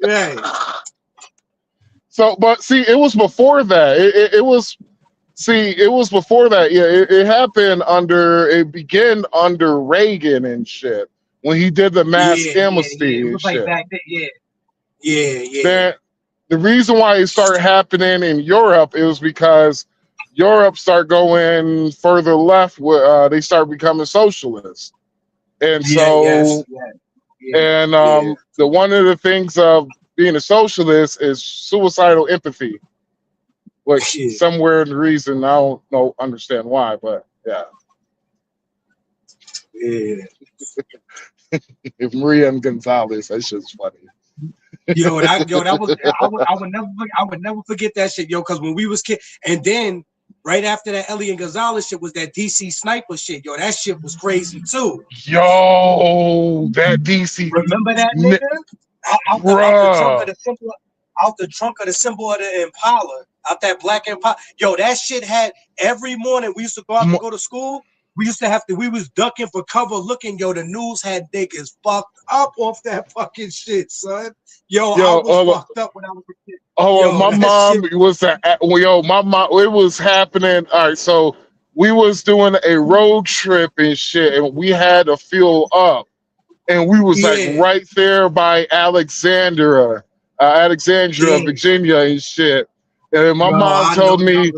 Right. So, but see, it was before that. It was before that. Yeah, it happened it began under Reagan and shit when he did the mass amnesty It and was like shit. back then. Yeah. Then the reason why it started happening in Europe, it was because Europe started going further left. They started becoming socialists, and so the one of the things of being a socialist is suicidal empathy. Which somewhere in the reason I don't understand why, but yeah. If Maria and Gonzalez, that's just funny. That was I would never forget that shit, yo. Because when we was kids, and then right after that Ellie and Gonzalez shit was that DC sniper shit, yo. That shit was crazy too. Yo, that DC. Remember that nigga? Out the trunk of the symbol of the Impala, out that black Impala. Yo, that shit had every morning we used to go out to go to school. We was ducking for cover looking, yo. The news had niggas fucked up off that fucking shit, son. Yo, I was fucked up when I was a kid. My mom was my mom, it was happening. All right, so we was doing a road trip and shit, and we had to fuel up. And we was like right there by Alexandria, Virginia and shit. And my mom told me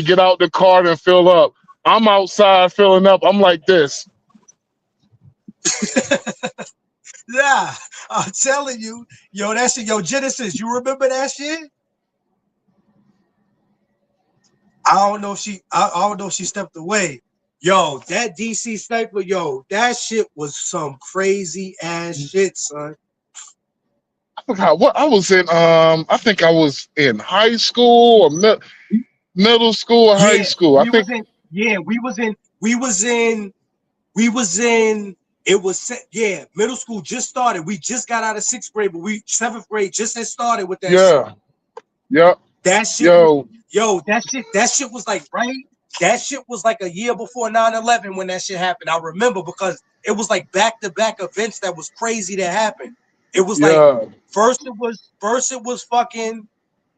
get out the car and fill up. I'm outside filling up. I'm like this. Yeah, I'm telling you, yo, that shit, yo, Genesis, you remember that shit? I don't know if she stepped away. Yo, that DC sniper, yo, that shit was some crazy ass shit, son. I forgot what I was in. I think I was in high school or middle school or high school. Middle school just started. We just got out of 6th grade, but 7th grade just had started with that shit. Yep. That shit, that shit was like that shit was like a year before 9/11 when that shit happened. I remember because it was like back-to-back events that was crazy to happen. It was like first it was fucking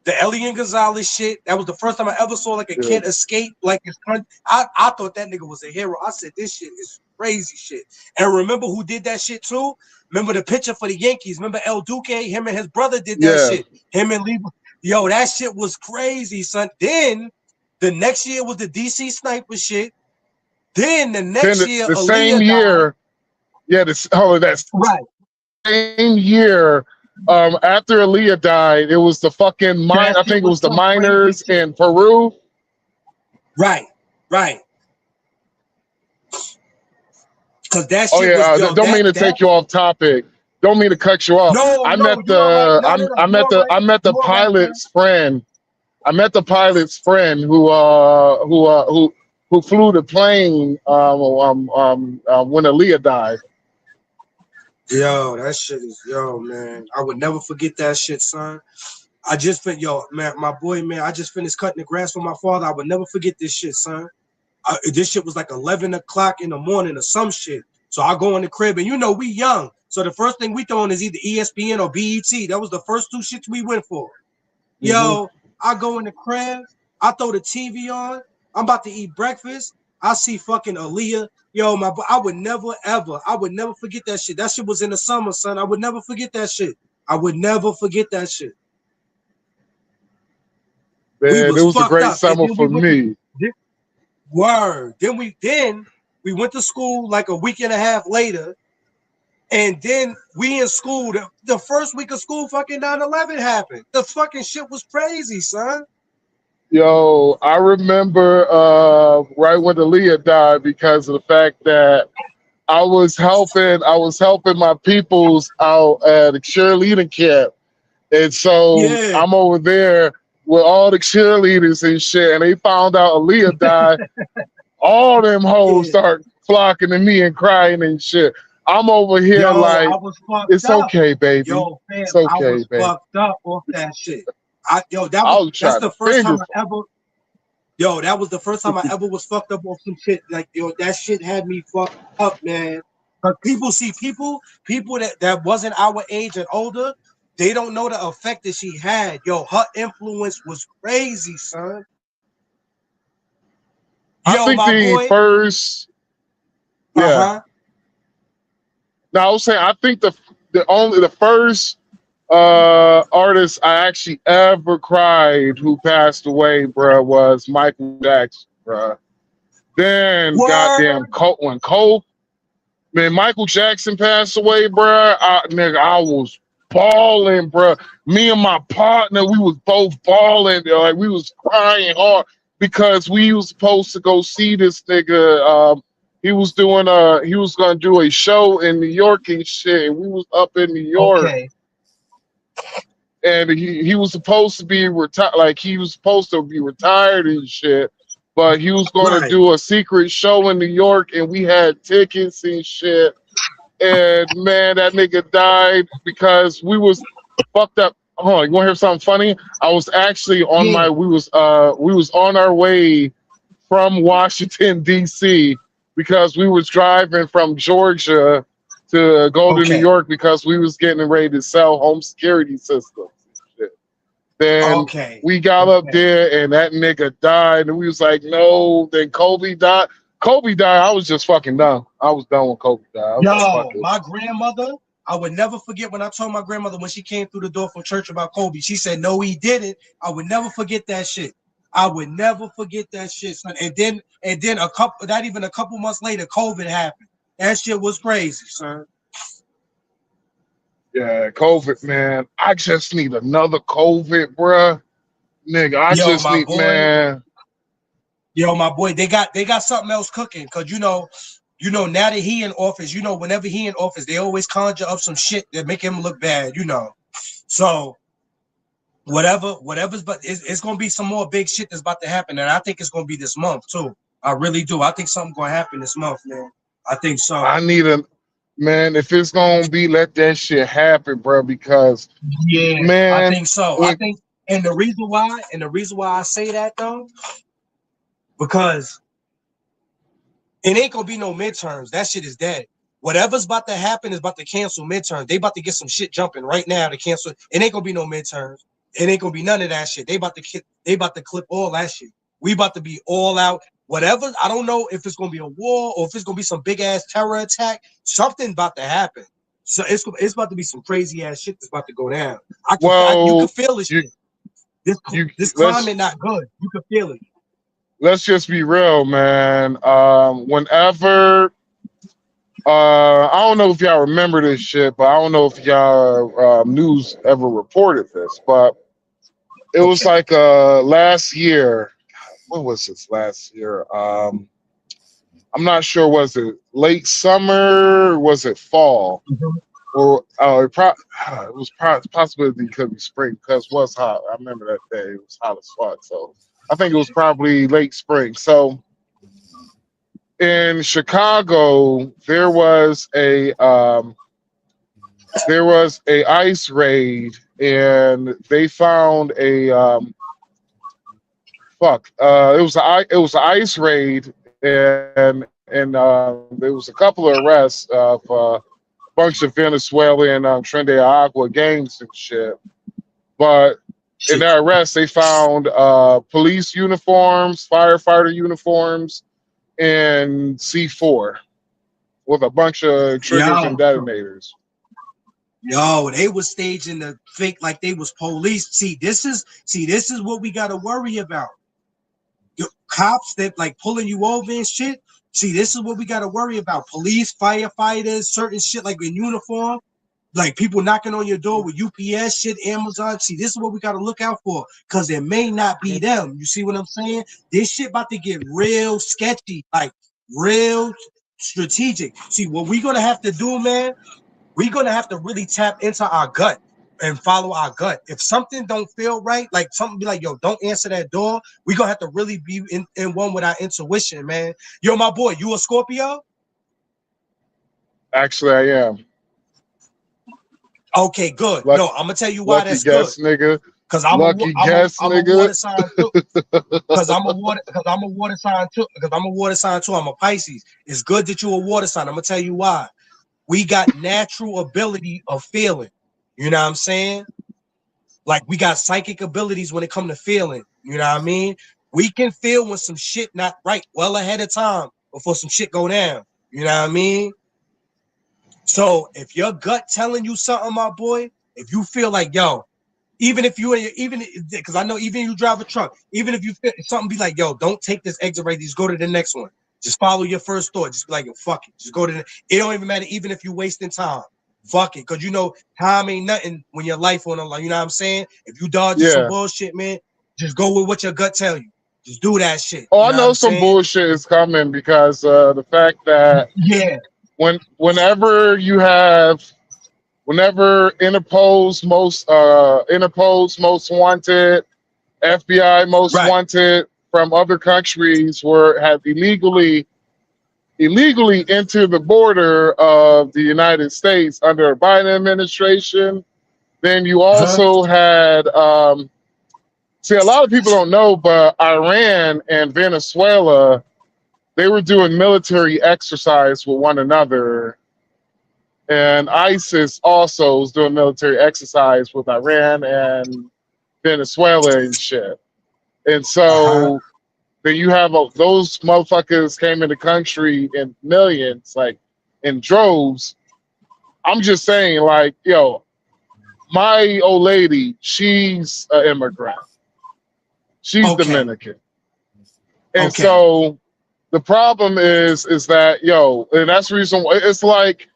the Ellie and Gonzalez shit. That was the first time I ever saw like a kid escape like his country. I thought that nigga was a hero. I said this shit is crazy shit. And remember who did that shit too? Remember the pitcher for the Yankees? Remember El Duque? Him and his brother did that shit. Him and Lee. Yo, that shit was crazy, son. Then the next year was the DC sniper shit. Then the next year, the same year, that's right. Same year, after Aaliyah died, it was the fucking I think it was the miners in Peru. Right. Because that shit was. Don't mean to take you off topic. Don't mean to cut you off. I met the pilot's friend. I met the pilot's friend who flew the plane when Aaliyah died. Yo, that shit is man. I would never forget that shit, son. I just my boy, man. I just finished cutting the grass with my father. I would never forget this shit, son. This shit was like 11 o'clock in the morning or some shit. So I go in the crib and we young. So the first thing we throwing is either ESPN or BET. That was the first two shits we went for. Yo, I go in the crib. I throw the TV on. I'm about to eat breakfast. I see fucking Aaliyah. Yo, I would never forget that shit. That shit was in the summer, son. I would never forget that shit. Man, it was a great summer for me. Word. Then we went to school like a week and a half later. And then we in school, the first week of school, fucking 9/11 happened. The fucking shit was crazy, son. Yo, I remember right when Aaliyah died because of the fact that I was helping my peoples out at a cheerleading camp. And so Yeah. I'm over there with all the cheerleaders and shit, and they found out Aaliyah died. All them hoes start flocking to me and crying and shit. I'm over here Yo, like, I was fucked it's up. okay, baby. Yo, fam, It's okay, I was baby. fucked up off that shit. That's trying the to first time finger I ever. Yo, that was the first time I ever was fucked up off some shit. Like, yo, that shit had me fucked up, man. But people that wasn't our age and older, they don't know the effect that she had. Yo, her influence was crazy, son. I Yo, think my the boy. first, yeah. Uh-huh. Now I was saying, I think the first artist I actually ever cried who passed away, bruh, was Michael Jackson, bruh. Then goddamn when Michael Jackson passed away, bruh, I was balling, bruh. Me and my partner, we was both balling, like we was crying hard because we was supposed to go see this nigga. He was gonna do a show in New York and shit. And we was up in New York. Okay. And he was supposed to be retired, like he was supposed to be retired and shit. But he was going to do a secret show in New York, and we had tickets and shit. And man, that nigga died because we was fucked up. Hold on, you want to hear something funny? I was actually on we was on our way from Washington D.C. because we was driving from Georgia to go to New York because we was getting ready to sell home security systems. Then we got up there and that nigga died, and we was like, no. Then Kobe died. I was just fucking done. I was done when Kobe died. I was like, Yo, fuck it. my grandmother, I would never forget when I told my grandmother when she came through the door from church about Kobe. She said, no, he didn't. I would never forget that shit. I would never forget that shit, son. And then a couple months later, COVID happened. That shit was crazy, son. Yeah, COVID, man. I just need another COVID, bruh. Nigga, I just need, man. Yo, my boy, they got something else cooking, cause you know, now that he in office, whenever he in office, they always conjure up some shit that make him look bad, So whatever's, but it's gonna be some more big shit that's about to happen, and I think it's gonna be this month too. I really do. I think something's gonna happen this month, man. I think so. I need man. If it's gonna be, let that shit happen, bro. Because man, I think so. I think, and the reason why I say that though, because it ain't gonna be no midterms. That shit is dead. Whatever's about to happen is about to cancel midterms. They about to get some shit jumping right now to cancel. It ain't gonna be no midterms. It ain't gonna be none of that shit. They about to clip all that shit. We about to be all out. Whatever. I don't know if it's gonna be a war or if it's gonna be some big ass terror attack. Something about to happen. So it's about to be some crazy ass shit that's about to go down. You can feel this shit. This climate not good. You can feel it. Let's just be real, man. Whenever I don't know if y'all remember this shit, but I don't know if y'all news ever reported this, but it was like last year. What was this last year? I'm not sure. Was it late summer? Or was it fall? Or it was possibly it could be spring because it was hot. I remember that day. It was hot as fuck. So I think it was probably late spring. So in Chicago, there was a ice raid, and they found a it was an ice raid, and there was a couple of arrests of a bunch of Venezuelan Trinidad Agua gangs and shit. But in their arrest, they found police uniforms, firefighter uniforms, and C4 with a bunch of triggers and detonators. Yo, they was staging the fake like they was police. See, this is what we gotta worry about. Cops that like pulling you over and shit. See, this is what we got to worry about. Police, firefighters, certain shit like in uniform, like people knocking on your door with UPS shit, Amazon. See, this is what we got to look out for because it may not be them. You see what I'm saying? This shit about to get real sketchy, like real strategic. See, what we're going to have to do, man, we're going to have to really tap into our gut and follow our gut. If something don't feel right, like something be like, yo, don't answer that door, we're going to have to really be in one with our intuition, man. Yo, my boy, you a Scorpio? Actually, I am. Okay, good. No, I'm gonna tell you why that's guess, good. Nigga. Cause I'm lucky a guess, nigga. water sign too. Cause I'm a water sign too. Because I'm a water sign too. I'm a Pisces. It's good that you're a water sign. I'm gonna tell you why. We got natural ability of feeling. You know what I'm saying? Like we got psychic abilities when it comes to feeling. You know what I mean? We can feel when some shit not right well ahead of time before some shit go down. You know what I mean? So if your gut telling you something, my boy, if you feel like, yo, even if because I know even if you drive a truck, even if you feel something be like, yo, don't take this exit right, just go to the next one. Just follow your first thought. Just be like, yo, fuck it. Just go to it don't even matter, even if you're wasting time. Fuck it. Cause you know time ain't nothing when your life on the line. You know what I'm saying? If you dodging some bullshit, man, just go with what your gut tell you. Just do that shit. Oh, I know some bullshit is coming because the fact that whenever Interpol's most wanted, FBI most wanted from other countries have illegally entered the border of the United States under the Biden administration, then you also had see, a lot of people don't know, but Iran and Venezuela, they were doing military exercise with one another. And ISIS also was doing military exercise with Iran and Venezuela and shit. And so then you have those motherfuckers came in the country in millions, like in droves. I'm just saying, like, yo, my old lady, she's an immigrant. She's Dominican. And so the problem is that, yo, and that's the reason why it's like,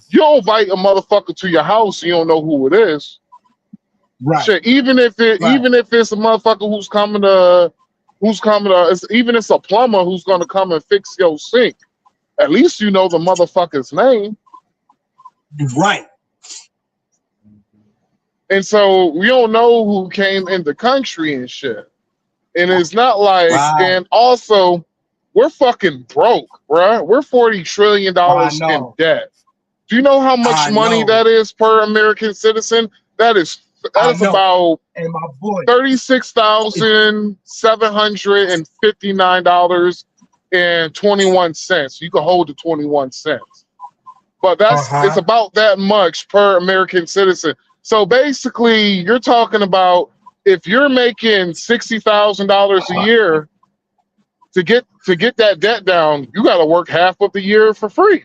you don't invite a motherfucker to your house, you don't know who it is. Right. Shit, even if it's a motherfucker who's coming to, even if it's a plumber who's gonna come and fix your sink, at least you know the motherfucker's name. Right. And so we don't know who came in the country and shit. And it's not like, and also, we're fucking broke, bruh. We're $40 trillion in debt. Do you know how much money that is per American citizen? That is about $36,759.21. You can hold the 21 cents. But it's about that much per American citizen. So basically, you're talking about if you're making $60,000 a year to get that debt down, you got to work half of the year for free.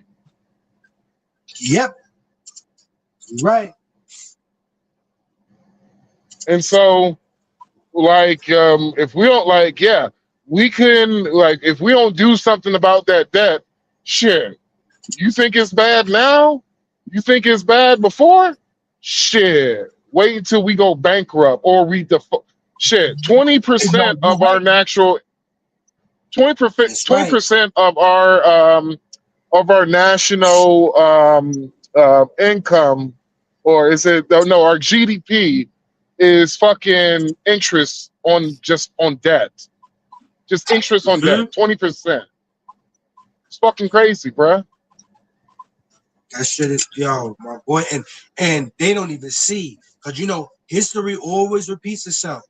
Yep. Right. And so, like, if we don't we can, like, if we don't do something about that debt, shit, you think it's bad now? You think it's bad before? Shit, wait until we go bankrupt or we default. Shit, 20% of our natural, 20% of our national income, or is it? No, our GDP is fucking interest on debt, just interest on debt. 20%. It's fucking crazy, bruh. That shit is, yo, my boy, and they don't even see, because you know history always repeats itself.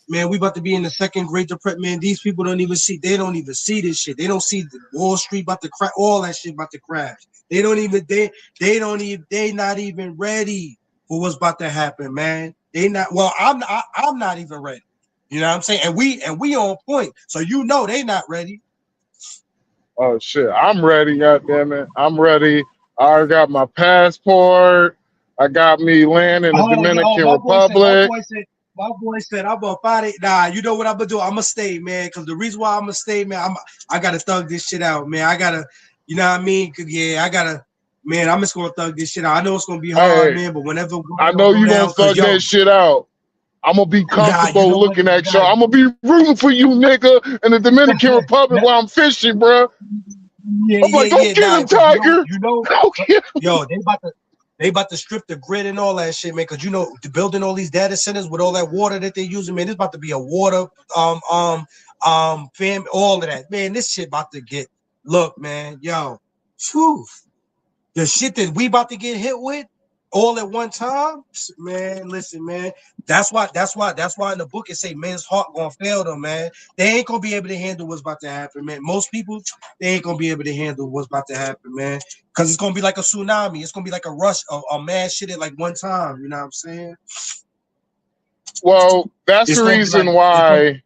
Man, we about to be in the second Great Depression. Man, these people don't even see. They don't even see this shit. They don't see the Wall Street about to crash. All that shit about to crash. They don't even. They not even ready for what's about to happen, man. They not. Well, I'm not even ready. You know what I'm saying? And we on point. So you know they not ready. Oh shit, I'm ready. Goddammit, I'm ready. I already got my passport. I got me land in the Dominican Republic. My boy said, I'm gonna fight it. Nah, you know what I'm gonna do? I'm gonna stay, man. Because the reason why I'm gonna stay, man, I gotta thug this shit out, man. I gotta, you know what I mean? Yeah, I gotta, man. I'm just gonna thug this shit out. I know it's gonna be hard, man. But whenever I know you gonna thug that shit out. I'm gonna be comfortable looking at y'all. I'm gonna be rooting for you, nigga, in the Dominican Republic while I'm fishing, bro. Yeah, I'm like, don't get him, Tiger. Yo, they about to strip the grid and all that shit, man. Because you know, building all these data centers with all that water that they're using, man, it's about to be a water fam, all of that, man. This shit about to get. Look, man, yo, phew, the shit that we about to get hit with all at one time, man. Listen, man. That's why in the book it say men's heart gonna fail them, man. They ain't gonna be able to handle what's about to happen, man. Most people, they ain't gonna be able to handle what's about to happen, man. Because it's gonna be like a tsunami. It's gonna be like a rush of mad shit at like one time. You know what I'm saying? Well, that's the reason why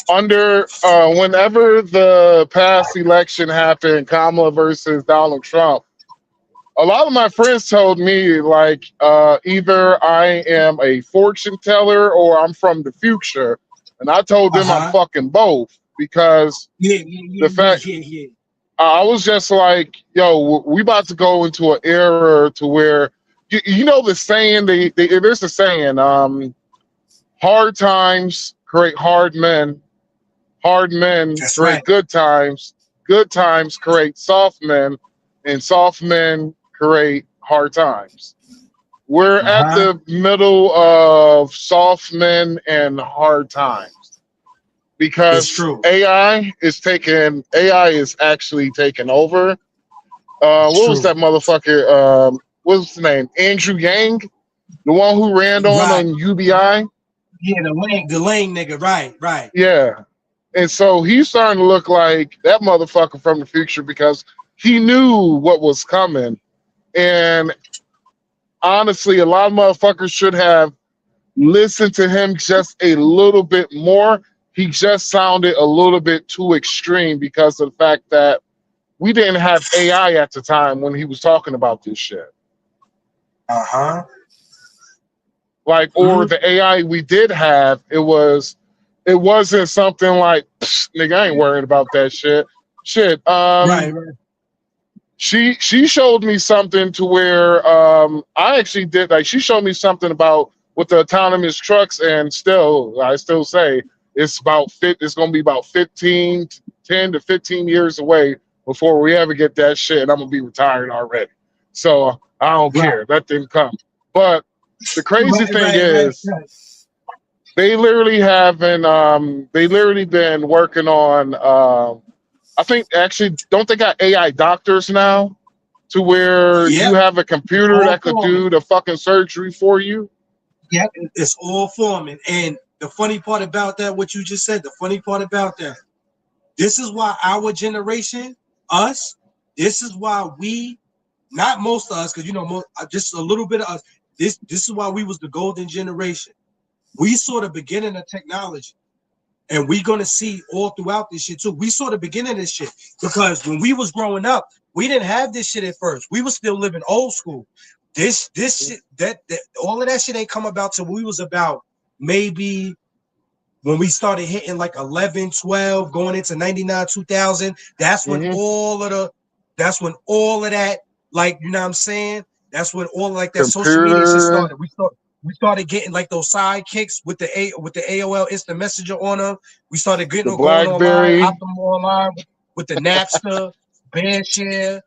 under whenever the past election happened, Kamala versus Donald Trump, a lot of my friends told me, like, either I am a fortune teller or I'm from the future. And I told them I'm fucking both, because the fact I was just like, yo, we about to go into an era to where, you know the saying, there's a saying, hard times create hard men create good times create soft men, and soft men create hard times. We're at the middle of soft men and hard times, because AI is actually taking over. What was that motherfucker? What's his name? Andrew Yang, the one who ran on UBI. Yeah, the lame nigga, right. Yeah. And so he's starting to look like that motherfucker from the future, because he knew what was coming. And honestly, a lot of motherfuckers should have listened to him just a little bit more. He just sounded a little bit too extreme, because of the fact that we didn't have AI at the time when he was talking about this shit. Like, or the AI we did have, it wasn't something like, nigga, I ain't worried about that shit. Right. She showed me something to where I actually did, like, she showed me something about with the autonomous trucks, and I still say it's gonna be about 10 to 15 years away before we ever get that shit, and I'm gonna be retired already. So I don't care. Let them come. But the crazy thing is, they literally been working on I think actually, don't they got AI doctors now, to where you have a computer that could do the fucking surgery for you? Yeah, it's all forming. And the funny part about that, what you just said, this is why our generation, this is why we, not most of us, because, you know, just a little bit of us, this is why we was the golden generation. We saw the beginning of technology. And we're going to see all throughout this shit too. We saw the beginning of this shit, because when we was growing up, we didn't have this shit at first. We was still living old school. This shit, that all of that shit ain't come about till we was about, maybe when we started hitting like 11, 12, going into 99, 2000. That's when all of that, like, you know what I'm saying? That's when all like that social media shit started. We started getting like those sidekicks with the AOL Instant Messenger on them. We started getting the BlackBerry, Optimum online with the Napster, Bandshare.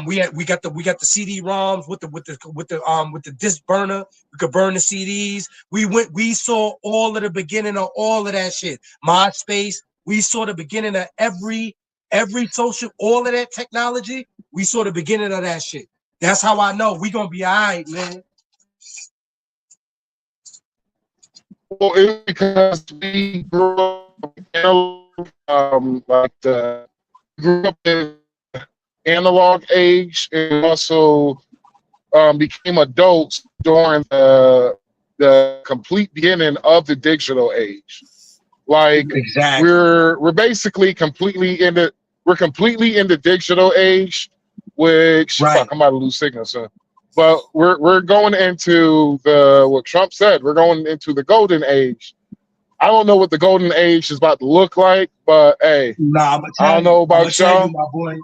We got the CD-ROMs with the disc burner. We could burn the CDs. We saw all of the beginning of all of that shit. MySpace. We saw the beginning of every social, all of that technology. We saw the beginning of that shit. That's how I know we gonna be all right, man. Well, it's because we grew up grew up in analog age, and also became adults during the complete beginning of the digital age. Like, we're basically completely in the digital age, which fuck, I'm about to lose signal, son. But we're going into what Trump said. We're going into the golden age. I don't know what the golden age is about to look like, but hey, Nah, I don't know about y'all. my boy.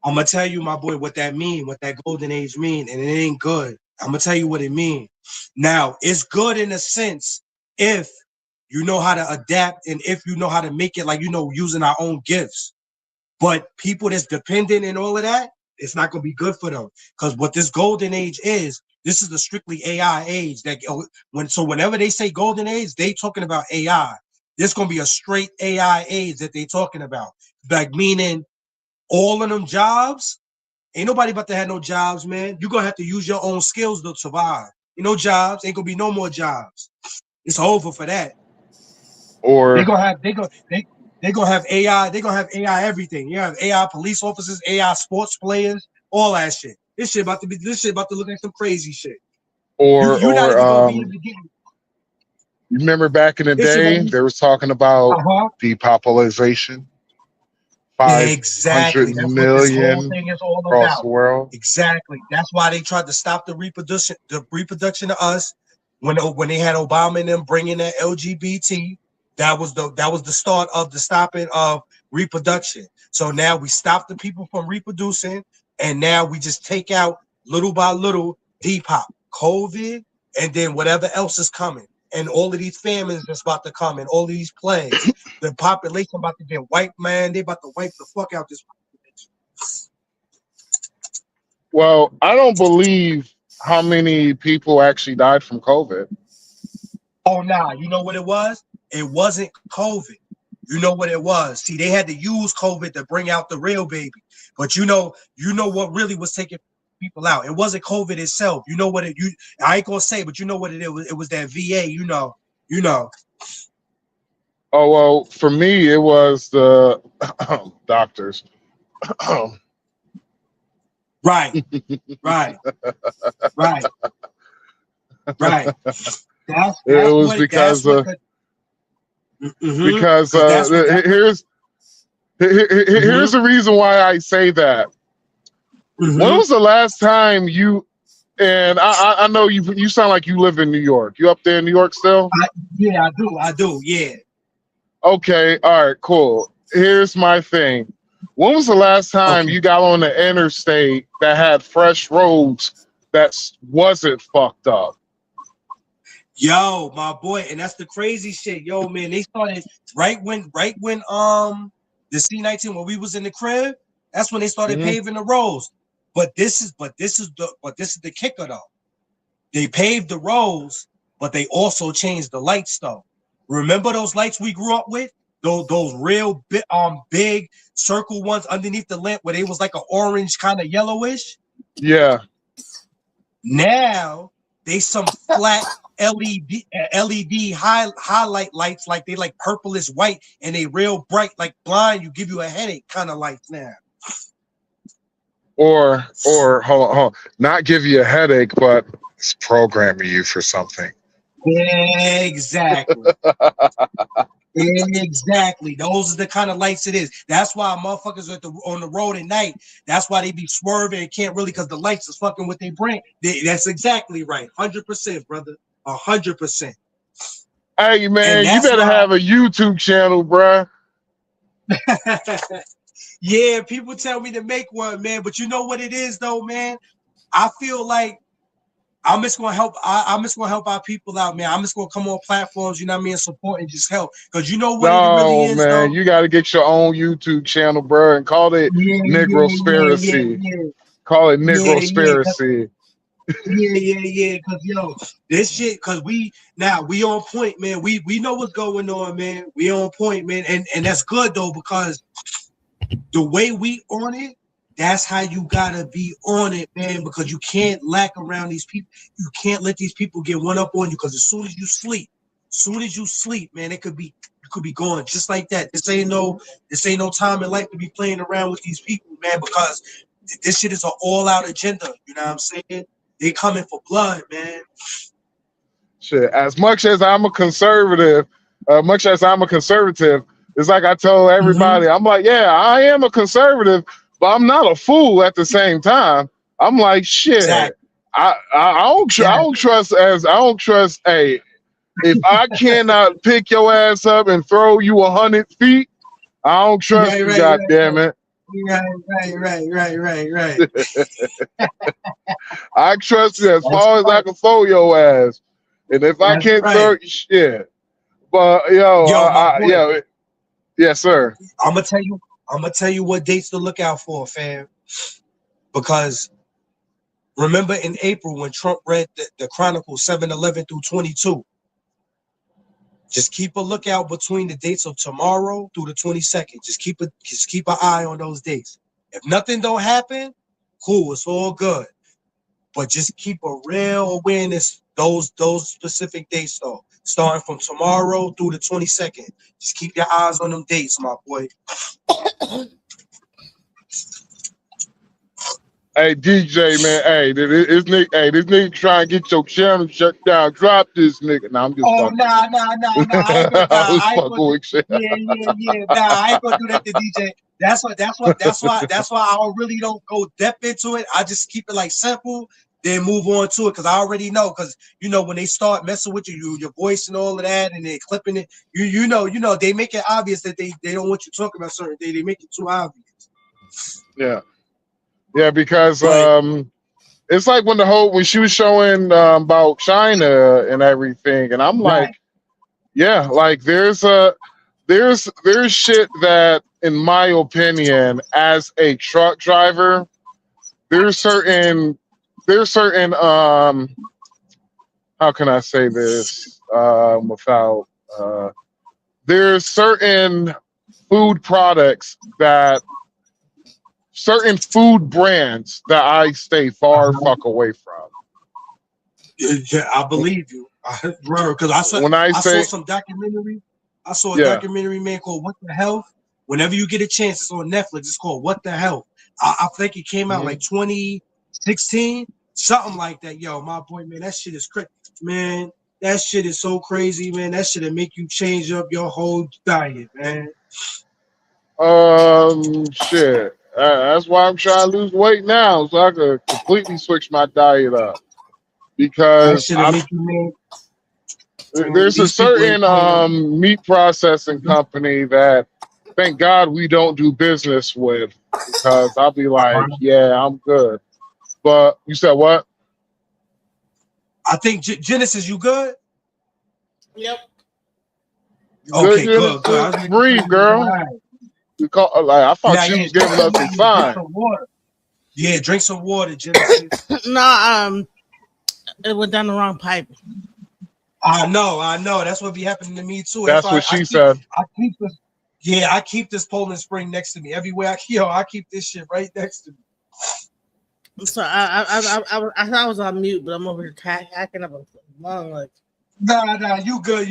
I'm gonna tell you, my boy, what that mean, what that golden age mean, and it ain't good. I'm gonna tell you what it mean. Now, it's good in a sense if you know how to adapt and if you know how to make it, like, using our own gifts. But people that's dependent and all of that, it's not gonna be good for them. Because what this golden age is, this is the strictly AI age. Whenever they say golden age, they talking about AI. This gonna be a straight AI age that they talking about. Like, meaning all of them jobs, ain't nobody about to have no jobs, man. You're gonna have to use your own skills to survive. Jobs, ain't gonna be no more jobs. It's over for that. Or they're gonna have AI, they're gonna have AI everything. You have AI police officers, AI sports players, all that shit. This shit about to look like some crazy shit. You're not even gonna be able to get. You remember back in the day, they was talking about depopulation. 500 Exactly. That's million what this whole thing is all across about. the world. Exactly. That's why they tried to stop the reproduction of us when they had Obama and them bringing that LGBT. That was the start of the stopping of reproduction. So now we stop the people from reproducing, and now we just take out little by little Depop, COVID, and then whatever else is coming. And all of these famines that's about to come, and all of these plagues. The population about to get wiped, man. They about to wipe the fuck out this population. Well, I don't believe how many people actually died from COVID. Oh, nah. You know what it was? It wasn't COVID. You know what it was? See, they had to use COVID to bring out the real baby. But you know what really was taking people out. It wasn't COVID itself. You know what I ain't gonna say, but you know what it was. It was that VA. You know. Oh well, for me it was the doctors. Right. That's it was what, because here's the reason why I say that. When was the last time you? And I know you sound like you live in New York. You up there in New York still? Yeah, I do. Yeah. Okay. All right. Cool. Here's my thing. When was the last time you got on the interstate that had fresh roads that wasn't fucked up? Yo, my boy, and that's the crazy shit. Yo, man, they started right when the C-19, when we was in the crib, that's when they started paving the roads. But this is the kicker though. They paved the roads, but they also changed the lights though. Remember those lights we grew up with? Those real big circle ones underneath the lamp where they was like an orange kind of yellowish? Yeah. Now they some flat LED highlight lights, like they like purplish white, and they real bright, like blind, you give you a headache kind of lights now. Or hold on, not give you a headache, but it's programming you for something. Exactly. Exactly. Those are the kind of lights it is. That's why motherfuckers are on the road at night. That's why they be swerving and can't really, because the lights is fucking with their brain. That's exactly right. 100%, brother. 100%. Hey man, you better have a YouTube channel, bruh. Yeah, people tell me to make one, man. But you know what it is, though, man. I feel like I'm just gonna help. I'm just gonna help our people out, man. I'm just gonna come on platforms, you know what I mean, support and just help. Because you know what it really is, man, though? you got to get your own YouTube channel, bro, and call it Negrospiracy. Call it Negrospiracy. Yeah. Because this shit. Because we on point, man. We know what's going on, man. We on point, man. And that's good though, because the way we on it, that's how you gotta be on it, man, because you can't lack around these people. You can't let these people get one up on you, because as soon as you sleep, man, you could be gone just like that. This ain't no time in life to be playing around with these people, man, because this shit is an all-out agenda. You know what I'm saying? They coming for blood, man. Shit, as much as I'm a conservative, it's like I told everybody, I'm like, yeah, I am a conservative, but I'm not a fool at the same time. I'm like, shit. Exactly. I don't trust. Hey, if I cannot pick your ass up and throw you 100 feet, I don't trust you. God damn it. Right. I trust you as far as I can throw your ass, and if I can't throw shit, but yes, sir. I'm gonna tell you what dates to look out for, fam. Because remember in April when Trump read the Chronicle 7:11 through 22. Just keep a lookout between the dates of tomorrow through the 22nd. Just keep an eye on those dates. If nothing don't happen, cool, it's all good. But just keep a real awareness those specific dates though. Starting from tomorrow through the 22nd. Just keep your eyes on them dates, my boy. Hey DJ, man. Hey, this nigga trying to get your channel shut down. Drop this nigga. Nah, I'm just fucking. Nah. I ain't gonna with you. Yeah. Nah, I ain't gonna do that to DJ. That's why I really don't go depth into it. I just keep it like simple, then move on to it because I already know. Because you know when they start messing with your voice and all of that, and they're clipping it, you know they make it obvious that they don't want you talking about certain things. They make it too obvious. Yeah, because it's like when she was showing about China and everything, and I'm like, yeah, like there's shit that, in my opinion, as a truck driver, there's certain how can I say this without there's certain food products that certain food brands that I stay fuck away from. Yeah, I believe you. Because I saw some documentary. I saw a documentary, man, called What the Health. Whenever you get a chance, it's on Netflix. It's called What the Health. I think it came out like 2016, something like that. Yo, my boy, man, that shit is crazy. Man, that shit is so crazy, man. That shit'll make you change up your whole diet, man. Shit. That's why I'm trying to lose weight now, so I could completely switch my diet up. Because there's a certain meat processing company that, thank God, we don't do business with, because I'll be like, yeah, I'm good. But you said what? I think Genesis, you good? Yep. Okay, good. Breathe, girl. I thought you was giving us a sign. Yeah, drink some water, Genesis. No, it went down the wrong pipe. I know. That's what be happening to me too. That's what she said. I keep this Poland Spring next to me everywhere. I keep this shit right next to me. So I thought I was on mute, but I'm over here hacking up a lung. Like, nah, you good,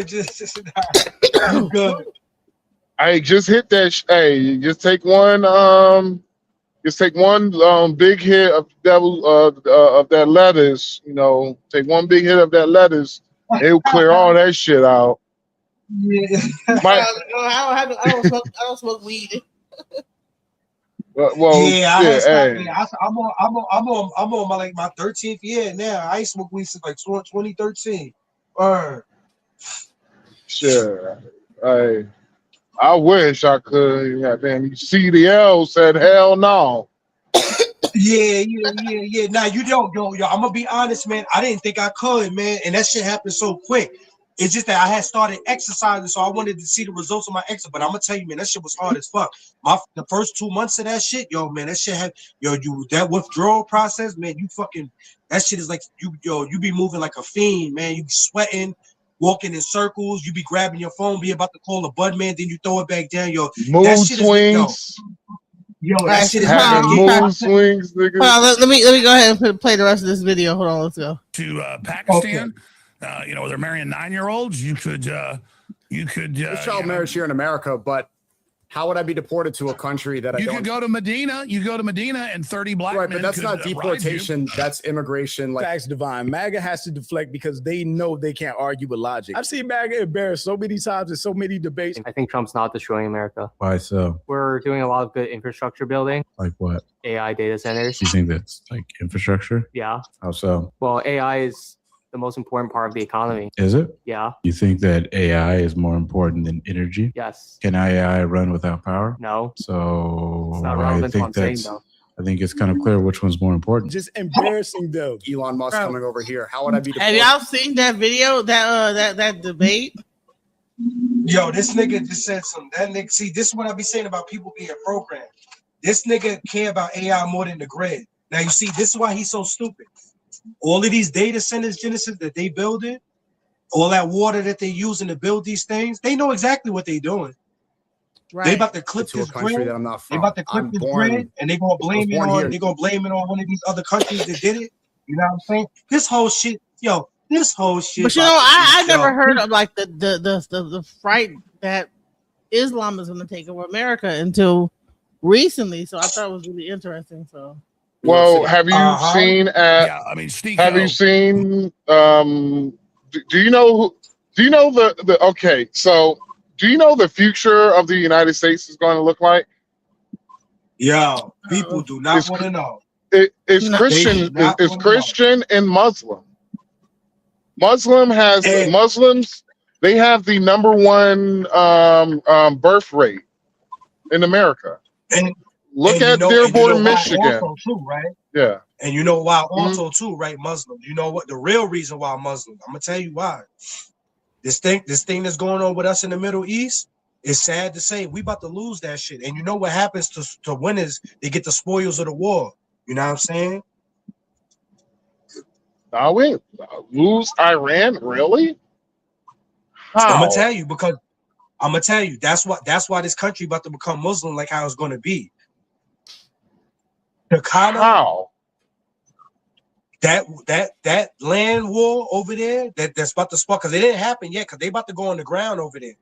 just you good. Hey, just hit that. Hey, just take one. Big hit of that lettuce. You know, take one big hit of that lettuce. It'll clear all that shit out. Yeah. I don't smoke weed. I'm on my 13th year now. I ain't smoked weed since like 2013. Sure. Hey, I wish I could. Yeah, damn, CDL said hell no. Yeah. Now you don't, yo. I'm gonna be honest, man. I didn't think I could, man, and that shit happened so quick. It's just that I had started exercising, so I wanted to see the results of my exercise. But I'm gonna tell you, man, that shit was hard as fuck. The first 2 months of that shit, yo, man, that shit had that withdrawal process, man. You fucking that shit is like you be moving like a fiend, man. You be sweating, walking in circles. You be grabbing your phone, be about to call a bud man, then you throw it back down, yo. Mood swings. Yo, that shit is mood swings, nigga. Hold on, let me go ahead and play the rest of this video. Hold on, let's go. To Pakistan, where they're marrying 9-year-olds, you could There's child marriage here in America, but How would I be deported to a country that you could go to Medina? You go to Medina and 30 black men. But that's could not ride you. deportation. That's immigration. Like Facts, Divine. MAGA has to deflect because they know they can't argue with logic. I've seen MAGA embarrassed so many times in so many debates. I think Trump's not destroying America. Why so? We're doing a lot of good infrastructure building. Like what? AI data centers. You think that's like infrastructure? Yeah. How so? Well, AI is the most important part of the economy. Is it? Yeah. You think that AI is more important than energy? Yes. Can AI run without power? No. It's So not I relevant to what I'm think saying, that's. though. I think it's kind of clear which one's more important. Just embarrassing though. Elon Musk coming over here. How would I be Have deported? y'all seen that video? That debate? Yo, this nigga just said something. That nigga, see, this is what I be saying about people being programmed. This nigga care about AI more than the grid. Now you see, this is why he's so stupid. All of these data centers, Genesis, that they building, all that water that they using to build these things, they know exactly what they doing. Right. They about to clip To a this country grid. that I'm not They from. about to clip I'm this born- grid, and they gonna blame it born on. here. They gonna blame it on one of these other countries that did it. You know what I'm saying? This whole shit, yo, this whole shit. But you about know, I yo, never heard of like the fright that Islam is going to take over America until recently. So I thought it was really interesting. So. Well, have you seen Yeah, I mean, Steve. have you seen do you know the okay, so do you know the future of the United States is going to look like? Yo, people do not want to know. It's No, Christian, they do not it's wanna Christian and Muslim. Muslims, they have the #1 birth rate in America. And look and at you know Dearborn, why Michigan. also too, right? Yeah. And you know why also too, right? Muslim. You know what the real reason why Muslim? I'm gonna tell you why. This thing that's going on with us in the Middle East, it's sad to say we about to lose that shit. And you know what happens to winners? They get the spoils of the war. You know what I'm saying? Now we lose Iran, really? How? I'm gonna tell you because I'm gonna tell you that's why this country about to become Muslim like how it's gonna be. The kind of how that land war over there that's about to spark because it didn't happen yet because they about to go on the ground over there.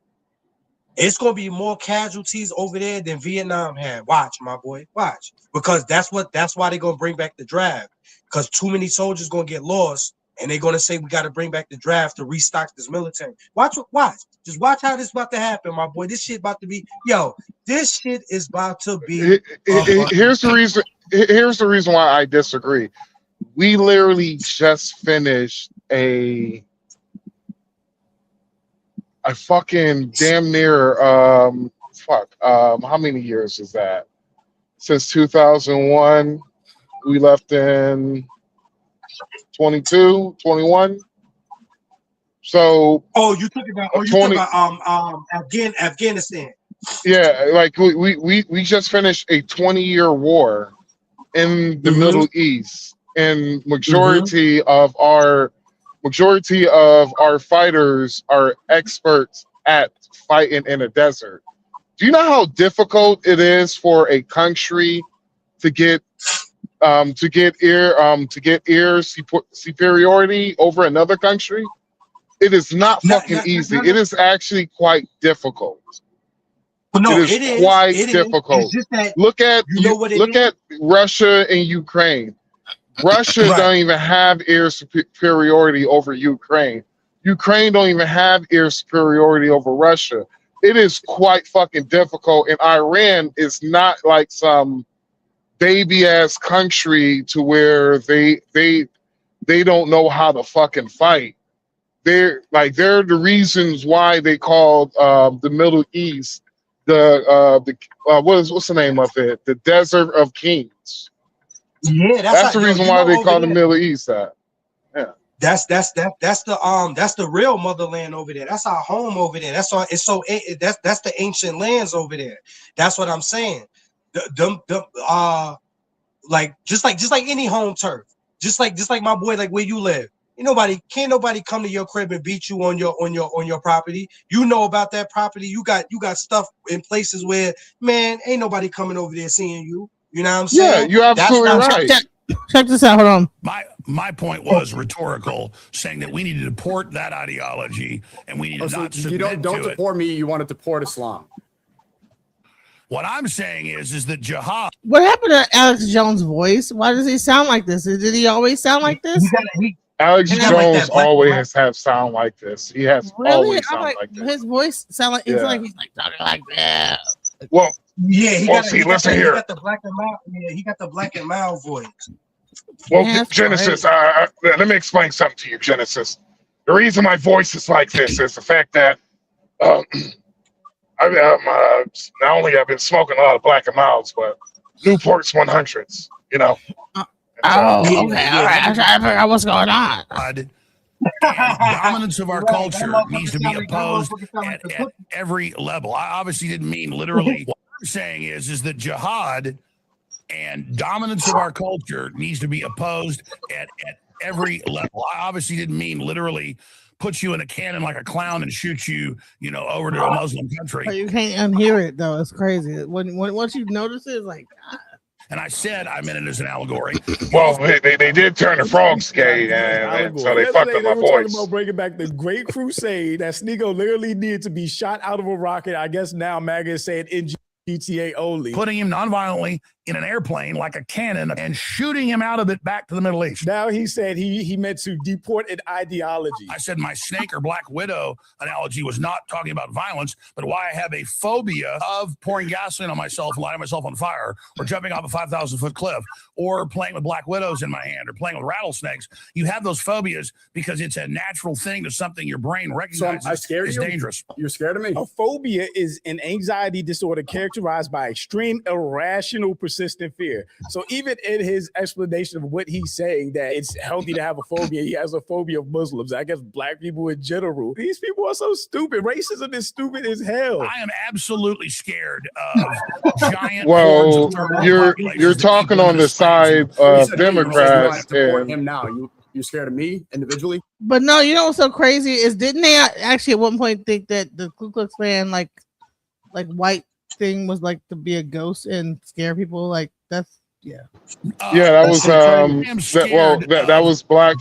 It's gonna be more casualties over there than Vietnam had. Watch, my boy, watch, because that's why they're gonna bring back the draft because too many soldiers gonna get lost and they're gonna say we got to bring back the draft to restock this military. Watch, just watch how this about to happen, my boy. This shit about to be this shit is about to be. Here's the reason. Here's the reason why I disagree. We literally just finished a fucking damn near how many years is that? Since 2001, we left in 22, 21. So you talking about Afghanistan. Yeah, like we just finished a 20-year war in the Middle East, and majority of our fighters are experts at fighting in a desert. Do you know how difficult it is for a country to get air superiority over another country? It is not fucking easy. It is actually quite difficult. But no, it is quite difficult. It's just that look at Russia and Ukraine. Russia don't even have air superiority over Ukraine. Ukraine don't even have air superiority over Russia. It is quite fucking difficult. And Iran is not like some baby ass country to where they don't know how to fucking fight. They're the reasons why they called the Middle East what's the name of it? The Desert of Kings. Yeah, that's the reason why they call the Middle East that. Yeah. That's the real motherland over there. That's our home over there. That's the ancient lands over there. That's what I'm saying. Just like any home turf. Just like my boy, like where you live. Can't nobody come to your crib and beat you on your property. You know about that property. You got stuff in places where, man, ain't nobody coming over there seeing you. You know what I'm saying? Yeah, you're absolutely right. Check this out. Hold on. My point was rhetorical, saying that we need to deport that ideology and we need to not submit don't to it. deport me. You want to deport Islam. What I'm saying is that jihad. What happened to Alex Jones' voice? Why does he sound like this? Did he always sound like this? Alex He got Jones like always have sound like this. He has Really? always I'm sound like this. his voice sound like it's Yeah. like he's like talking like that. Well, Yeah, he well, got, see, he got listen the, he here. got the black and mild. Yeah, he got the black and mild voice. Well, Yeah, that's Genesis, let me explain something to you, Genesis. The reason my voice is like this is the fact that not only I've been smoking a lot of Black and Milds, but Newport's 100s, you know. Oh, okay, all right. I try to figure out what's going on. And dominance of our culture needs to be opposed at every level. I obviously didn't mean literally. What I'm saying is that jihad and dominance of our culture needs to be opposed at every level. I obviously didn't mean literally put you in a cannon like a clown and shoot you, over to a Muslim country. But you can't unhear it though. It's crazy. When once you notice it, it's like God. And I said I meant it as an allegory. Well, they did turn the frogs gay, and so they fucked up my They were talking voice. about bringing back the Great Crusade that Sneeko literally needed to be shot out of a rocket. I guess now MAGA is saying in GTA only. Putting him nonviolently in an airplane like a cannon and shooting him out of it back to the Middle East. Now he said he meant to deport an ideology. I said my snake or black widow analogy was not talking about violence, but why I have a phobia of pouring gasoline on myself and lighting myself on fire, or jumping off a 5,000-foot cliff, or playing with black widows in my hand, or playing with rattlesnakes. You have those phobias because it's a natural thing to something your brain recognizes I scared is you? dangerous. You're scared of me? A phobia is an anxiety disorder characterized by extreme, irrational, persistent fear. So even in his explanation of what he's saying, that it's healthy to have a phobia, he has a phobia of Muslims. I guess black people in general. These people are so stupid. Racism is stupid as hell. I am absolutely scared of giant. Well, hordes of third world you're populations that talking keep on living the in side You of said me, you said you Democrats, wanted to deport and him now. You're scared of me individually? But no, you know what's so crazy is didn't they actually at one point think that the Ku Klux Klan like white thing was like to be a ghost and scare people? Like that's yeah, that was that was black.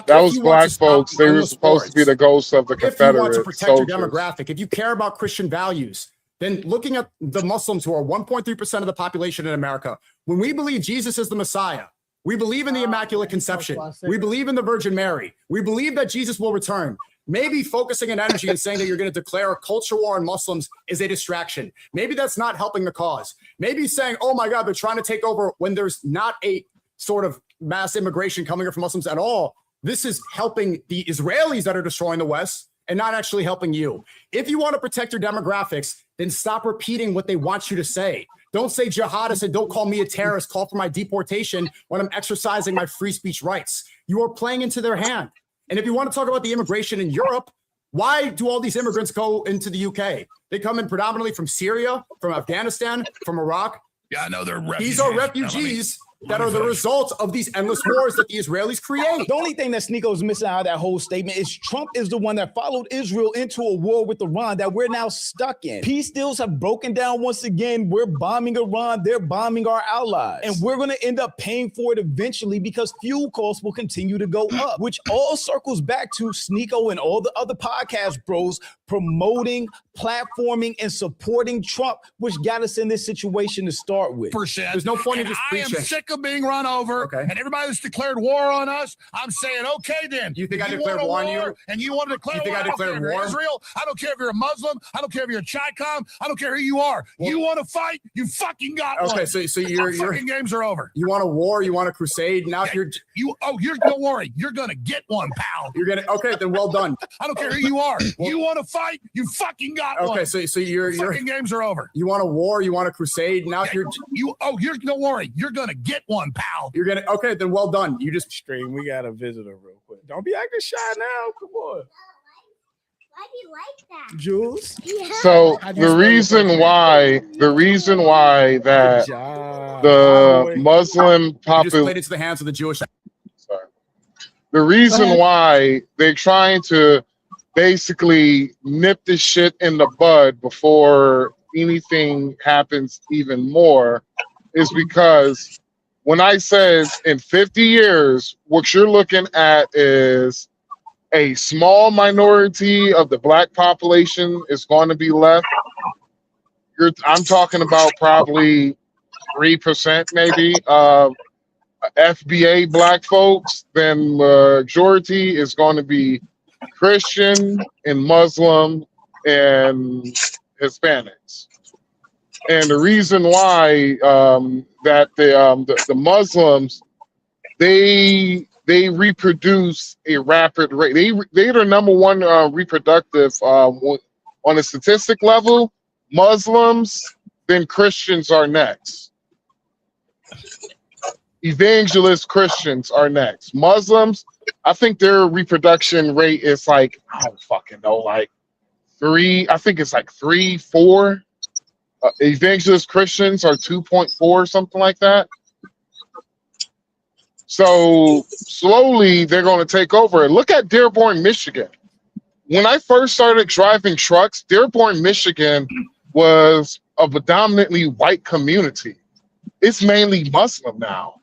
That was black folks. They were supposed to be the ghosts of the If you want to Confederate protect your soldiers. demographic, if you care about Christian values, then looking at the Muslims who are 1.3% of the population in America, when we believe Jesus is the Messiah, we believe in the Immaculate Conception, we believe in the Virgin Mary, we believe that Jesus will return. Maybe focusing an energy and saying that you're going to declare a culture war on Muslims is a distraction. Maybe that's not helping the cause. Maybe saying, oh my God, they're trying to take over when there's not a sort of mass immigration coming here from Muslims at all. This is helping the Israelis that are destroying the West and not actually helping you. If you want to protect your demographics, then stop repeating what they want you to say. Don't say jihadist and don't call me a terrorist, call for my deportation when I'm exercising my free speech rights. You are playing into their hand. And if you want to talk about the immigration in Europe, why do all these immigrants go into the UK? They come in predominantly from Syria, from Afghanistan, from Iraq. Yeah, I know they're refugees. These are refugees that are the result of these endless wars that the Israelis create. The only thing that Sneeko's missing out of that whole statement is Trump is the one that followed Israel into a war with Iran that we're now stuck in. Peace deals have broken down once again. We're bombing Iran. They're bombing our allies. And we're going to end up paying for it eventually because fuel costs will continue to go up, which all circles back to Sneeko and all the other podcast bros promoting, platforming, and supporting Trump, which got us in this situation to start with. There's no point in just I am preaching. sick of being run over, and everybody that's declared war on us. I'm saying, okay, then. You think I If declared want a war on you? And you want to declare You think war? I declared don't care if war? you're Israel. I don't care if you're a Muslim. I don't care if you're a Chi-Com. I don't care who you are. You want to fight? You fucking got one. Okay, so your fucking games are over. You want a war? You want a crusade? Now you're don't worry. You're gonna get one, pal. You're gonna then well done. I don't care who you are. You want to fight? You fucking got one. Okay, so your fucking games are over. You want a war? You want a crusade? Now you're don't worry. You're gonna get one, pal. You're gonna then well done. You just stream. We got a visitor real quick. Don't be acting shy now. Come on. Why do you like that? Jules? So the reason why that the Muslim you just played population, into the hands of the Jewish. the reason why they're trying to basically nip this shit in the bud before anything happens even more is because when I said in 50 years, what you're looking at is a small minority of the black population is going to be left. I'm talking about probably 3% maybe FBA black folks. Then majority is going to be Christian and Muslim and Hispanics. And the reason why that the Muslims they reproduce a rapid rate. They're the number one reproductive on a statistic level. Muslims, then Christians are next. Evangelist Christians are next. Muslims, I think their reproduction rate is like, I don't fucking know, like 3. I think it's like 3, 4. Evangelist Christians are 2.4, something like that. So slowly they're going to take over. Look at Dearborn, Michigan. When I first started driving trucks, Dearborn, Michigan was of a dominantly white community. It's mainly Muslim now.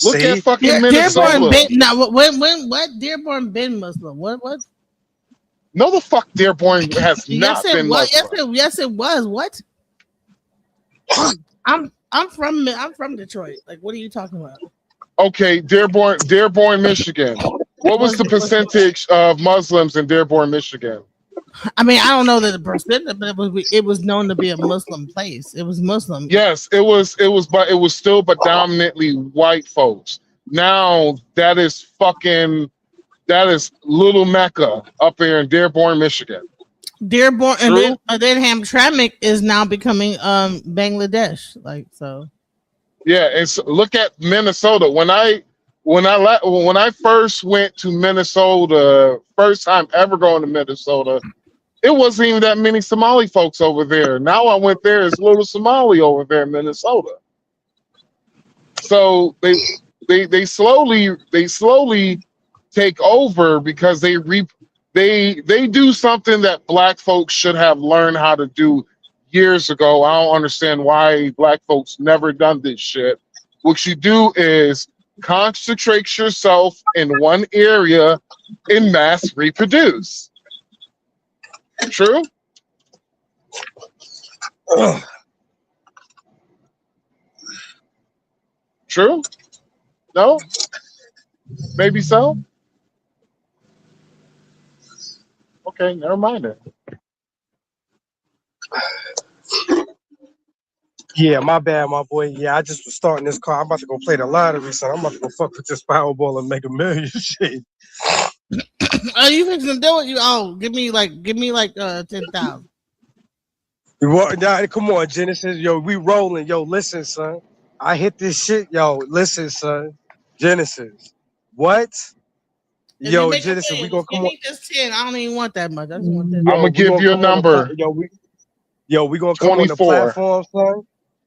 Look at fucking Minnesota. Dearborn been, now, what Dearborn been Muslim? What? No, the fuck Dearborn has not been Muslim. Yes, it was. What? I'm from Detroit. Like, what are you talking about? Okay, Dearborn, Michigan. What was the percentage of Muslims in Dearborn, Michigan? I mean, I don't know the percentage, but it was known to be a Muslim place. It was Muslim. Yes, it was, but it was still predominantly white folks. Now that is Little Mecca up here in Dearborn, Michigan. Dearborn, and then Hamtramck is now becoming Bangladesh. Like, so. Yeah, and so look at Minnesota. When I first went to Minnesota, first time ever going to Minnesota, it wasn't even that many Somali folks over there. Now I went there, it's little Somali over there in Minnesota. So they slowly take over because they do something that black folks should have learned how to do years ago. I don't understand why black folks never done this shit. What you do is concentrate yourself in one area and mass reproduce. True? True? No? Maybe so? Okay, never mind it. Yeah, my bad, my boy. Yeah, I just was starting this car. I'm about to go play the lottery, son. I'm about to go fuck with this Powerball and make $1 million shit. Are you fixing to do it? Give me like 10,000. Nah, come on, Genesis. Yo, we rolling. Yo, listen, son. I hit this shit. Yo, listen, son. Genesis. What? Yo, Genesis, we gonna come on. Just 10. I don't even want that much. I just want that. I'm gonna give you a number. We gonna come on the platform, son.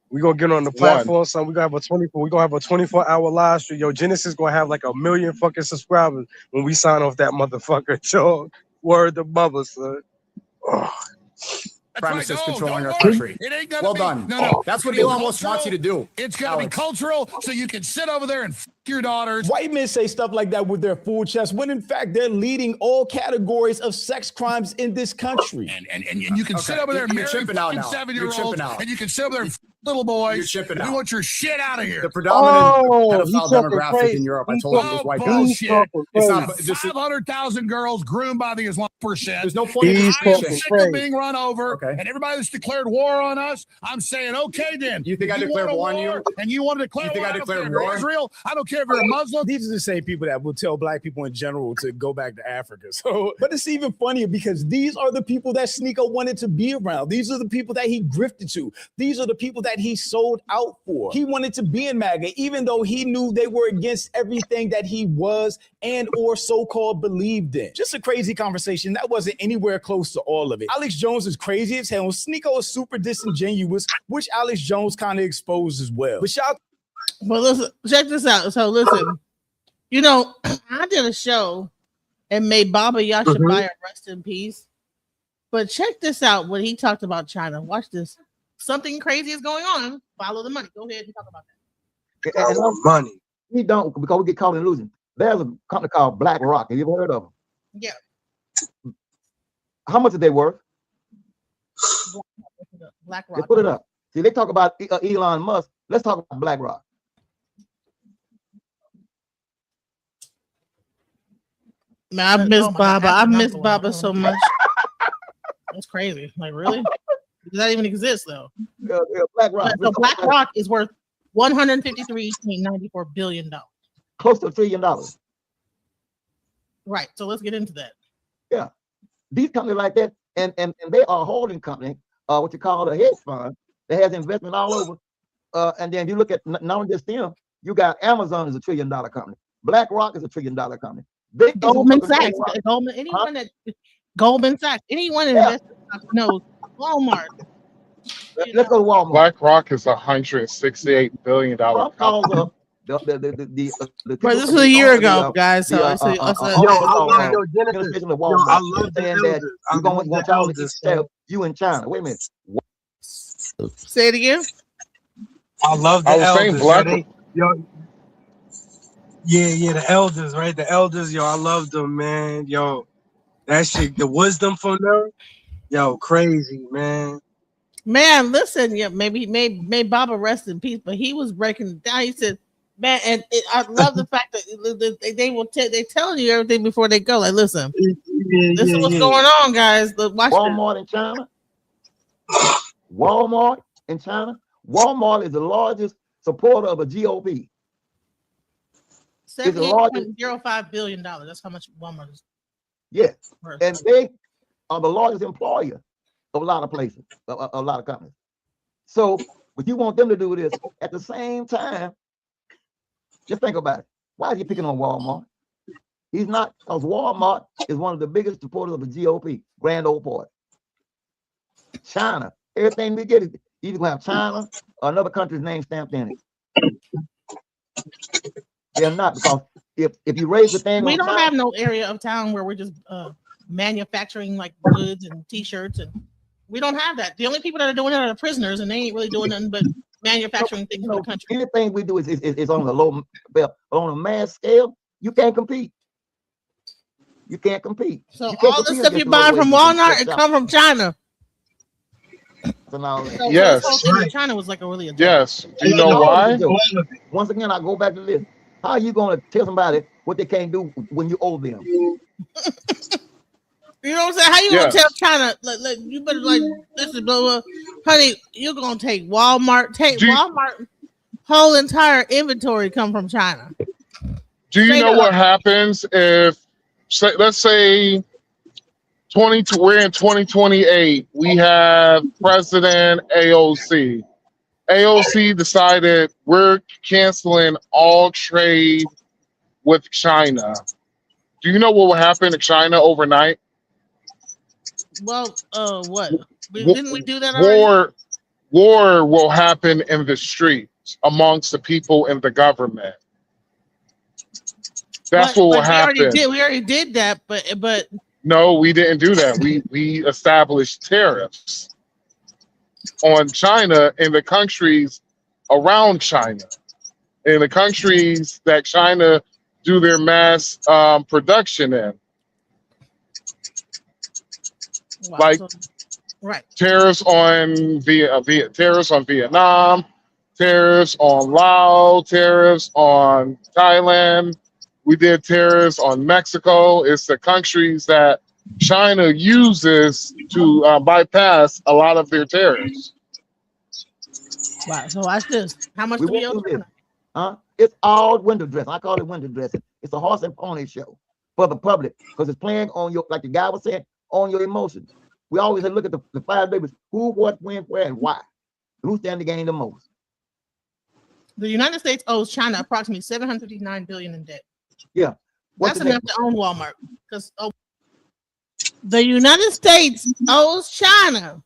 We gonna get on the platform, son. We gonna have a 24-hour live stream. Yo, Genesis gonna have like 1 million fucking subscribers when we sign off that motherfucker. Yo, word to mother, son. Oh. Premises controlling our country. It ain't gonna well be, done. No. That's what Elon Musk wants you to do. It's gonna be cultural, so you can sit over there and your daughters. White men say stuff like that with their full chest, when in fact they're leading all categories of sex crimes in this country. And you can sit over there and marry 7-year-olds, and you can sit over there and little boys. You want your shit out of here. The predominant pedophile demographic in Europe. I told you, is white guys. It's not 500,000 girls groomed by the Islamic percent. There's no point in I'm sick of being run over, and everybody that's declared war on us. I'm saying, okay, then. You think I declared war on you? And you want to declare war? I declared war? Israel? I don't care if you're a Muslim. These are the same people that will tell black people in general to go back to Africa. So, but it's even funnier because these are the people that Sneeko wanted to be around. These are the people that he grifted to. These are the people that he sold out for. He wanted to be in MAGA, even though he knew they were against everything that he was and or so-called believed in. Just a crazy conversation that wasn't anywhere close to all of it. Alex Jones is crazy as hell. Sneeko is super disingenuous, which Alex Jones kind of exposed as well. But y'all. Well, listen, check this out. So listen, I did a show and made Baba Yashabaya rest in peace. But check this out when he talked about China. Watch this. Something crazy is going on. Follow the money. Go ahead and talk about that. And money. We don't, because we get caught in illusion. There's a company called BlackRock. Have you ever heard of them? Yeah. How much are they worth? BlackRock. Let's put it up. See, they talk about Elon Musk. Let's talk about BlackRock. Man, I miss Baba. I miss Baba so much. That's crazy. Like, really? Does that even exist though? BlackRock. So BlackRock is worth $153.94 billion. Close to $1 trillion. Right. So let's get into that. Yeah. These companies like that, and they are a holding company, what you call a hedge fund that has investment all over. And then you look at not only just them, you got Amazon is $1 trillion company. BlackRock is $1 trillion company. Goldman Sachs. Goldman Sachs. Anyone investing knows Walmart. Let's go to Walmart. BlackRock is $168 billion. The But this was a year ago, guys. So I love the elders. You in China. Wait a minute. Say it again. I love the I was saying elders. Yeah, the elders, right? The elders, yo, I love them, man. Yo, that shit, the wisdom from them, yo, crazy, man. Man, listen, yeah, maybe Baba rest in peace, but he was breaking it down. He said, man, and I love the fact that they telling you everything before they go. Like, listen, this is what's going on, guys. Watch Walmart in China. Walmart in China. Walmart is the largest supporter of a GOP. $78.05 billion. That's how much Walmart is. Yes, and they are the largest employer of a lot of places, a lot of companies. So, but you want them to do this at the same time. Just think about it. Why is he picking on Walmart? He's not, because Walmart is one of the biggest supporters of the GOP, Grand Old Party. China, everything we get, either gonna have China or another country's name stamped in it. They're not, because if you raise the thing, we don't have no area of town where we're just manufacturing like goods and t-shirts, and we don't have that. The only people that are doing it are the prisoners, and they ain't really doing nothing but manufacturing things for the country. Anything we do is on a low, on a mass scale. You can't compete. You can't compete. So all the stuff you buy from Walmart, it come from China. So yes. China was like a really yes. Do you know why? Once again, I go back to this. How are you going to tell somebody what they can't do when you owe them? You know what I'm saying? How you gonna tell China? Like, you better like this is blah blah. Honey, you're gonna take Walmart. Walmart whole entire inventory come from China. Do you know what happens if, let's say, we're in 2028. We have President AOC. AOC decided we're canceling all trade with China. Do you know what will happen to China overnight? Well, what? Didn't we do that already? War will happen in the streets amongst the people in the government. That's what will happen. We already did that, but no, we didn't do that. We established tariffs on China and the countries around China, in the countries that China do their mass production in. Wow, like tariffs on tariffs on Vietnam, tariffs on Laos, tariffs on Thailand. We did tariffs on Mexico. It's the countries that China uses to bypass a lot of their tariffs. Wow. So watch this. How much do we owe China? It's all window dressing. I call it window dressing. It's a horse and pony show for the public because it's playing on your, like the guy was saying, on your emotions. We always look at the five babies: who, what, when, where, and why. Who's standing to gain the most? The United States owes China approximately $759 billion in debt. Yeah, that's enough to own Walmart. Because the United States owes China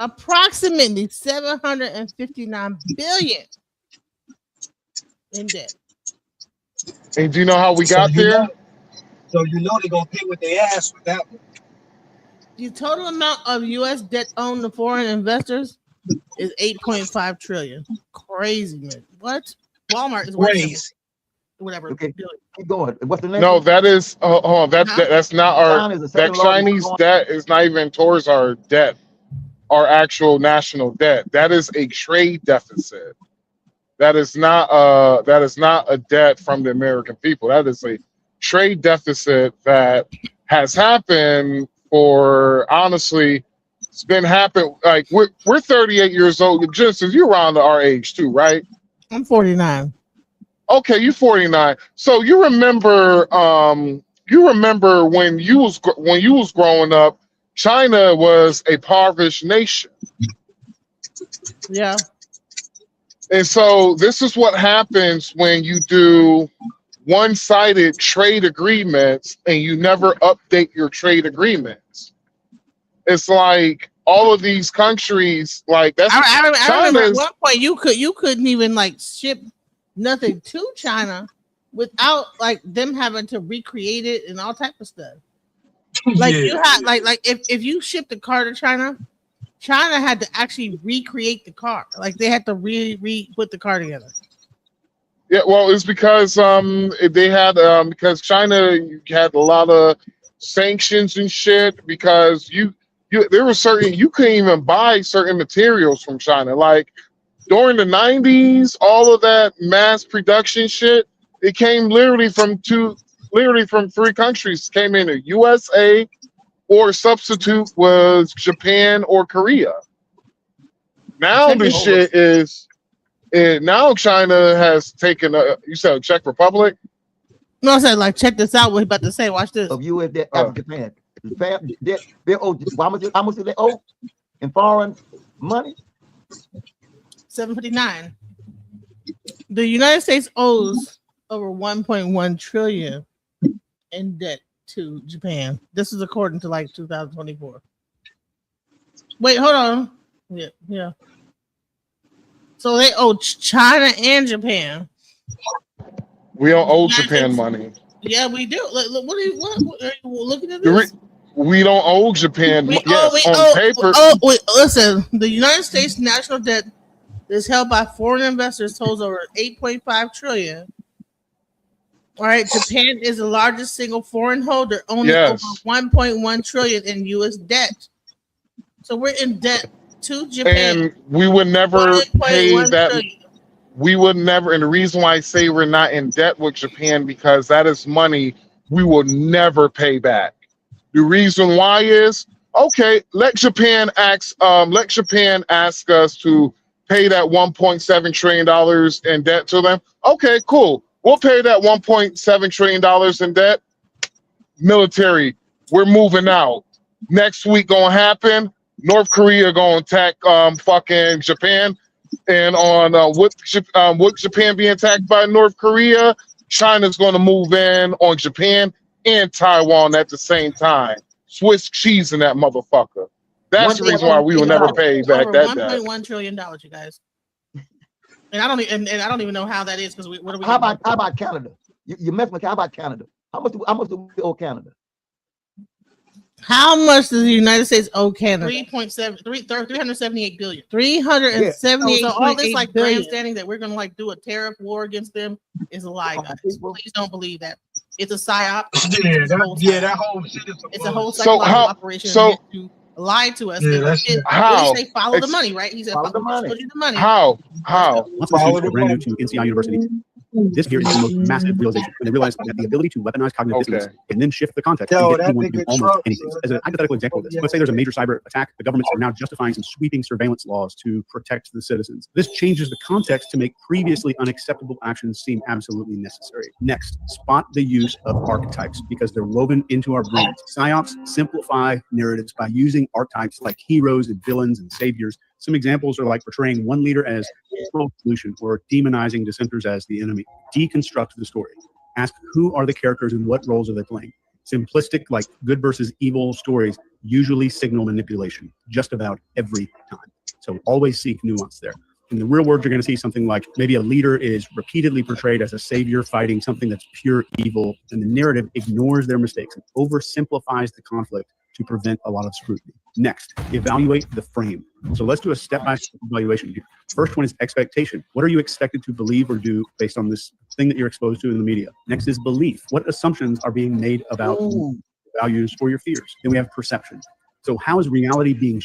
approximately $759 billion in debt. And do you know how we got there? So you know they're gonna pay what they ask with that one. The total amount of U.S. debt owned to foreign investors is $8.5 trillion. Crazy, man. What? Walmart is worth whatever. Okay, keep going. What's the next? No, that is that's not our that Chinese debt is not even towards our debt. our actual national debt. That is a trade deficit. That is not a debt from the American people. That is a trade deficit that has happened for, honestly, it's been happening. Like we're 38 years old. Genesis, you're around our age too, right? I'm 49. Okay, you're 49. So you remember when you was growing up, China was a impoverished nation. Yeah. And so this is what happens when you do one-sided trade agreements and you never update your trade agreements. It's like all of these countries, like that's I remember at China's. one point you couldn't even like ship nothing to China without like them having to recreate it and all type of stuff. Like you had like if you shipped a car to China had to actually recreate the car. Like they had to put the car together. Yeah, well, it's because they had because China had a lot of sanctions and shit because there were certain you couldn't even buy certain materials from China. Like during the 90s, all of that mass production shit, it came literally from three countries. It came in the USA, or substitute was Japan or Korea. Now the shit is now China has taken you said Czech Republic? No, I said like check this out. What he about to say? Watch this. Of U.S. debt after Japan. They owe how much do they owe in foreign money? 759. The United States owes over 1.1 trillion in debt to Japan. This is according to like 2024. Wait, hold on. Yeah. So they owe China and Japan. We don't owe Japan money. Yeah, we do. Look, what are you looking at this? We don't owe Japan. Paper. Listen, the United States national debt is held by foreign investors totals over 8.5 trillion. All right, Japan is the largest single foreign holder, owning over 1.1 trillion in U.S. debt. So we're in debt to Japan. And we would never pay that. Trillion. We would never. And the reason why I say we're not in debt with Japan because that is money we will never pay back. The reason why is let Japan ask us to pay that $1.7 trillion in debt to them. Okay, cool. We'll pay that $1.7 trillion in debt. Military, we're moving out. Next week gonna happen. North Korea gonna attack fucking Japan. And on with Japan being attacked by North Korea, China's gonna move in on Japan and Taiwan at the same time. Swiss cheese in that motherfucker. That's the reason why we will never pay back that debt. $1.1 trillion, you guys. And I don't even know how that is because what are we? How about Canada? You mess with. How about Canada? How much do we owe Canada? How much does the United States owe Canada? 378 billion. 378. So all this like grandstanding that we're gonna like do a tariff war against them is a lie, guys. Please don't believe that. It's a psyop. That whole shit is a whole psychological operation to lie to us. How? They follow the money, right? He said follow the money. How? Once the students were brand new to NCI University, this here is the most massive realization. And they realized that the ability to weaponize cognitive dissonance can then shift the context and get anyone to do almost anything. As a hypothetical example of this, let's say there's a major cyber attack. The governments are now justifying some sweeping surveillance laws to protect the citizens. This changes the context to make previously unacceptable actions seem absolutely necessary. Next, spot the use of archetypes because they're woven into our brains. Psyops simplify narratives by using archetypes like heroes and villains and saviors. Some examples are like portraying one leader as the solution or demonizing dissenters as the enemy. Deconstruct the story. Ask who are the characters and what roles are they playing. Simplistic, like good versus evil stories usually signal manipulation just about every time. So always seek nuance there. In the real world, you're going to see something like maybe a leader is repeatedly portrayed as a savior fighting something that's pure evil, and the narrative ignores their mistakes and oversimplifies the conflict to prevent a lot of scrutiny. Next, evaluate the frame. So let's do a step-by-step evaluation here. First one is expectation. What are you expected to believe or do based on this thing that you're exposed to in the media? Next is belief. What assumptions are being made about values or your fears? Then we have perception. So how is reality being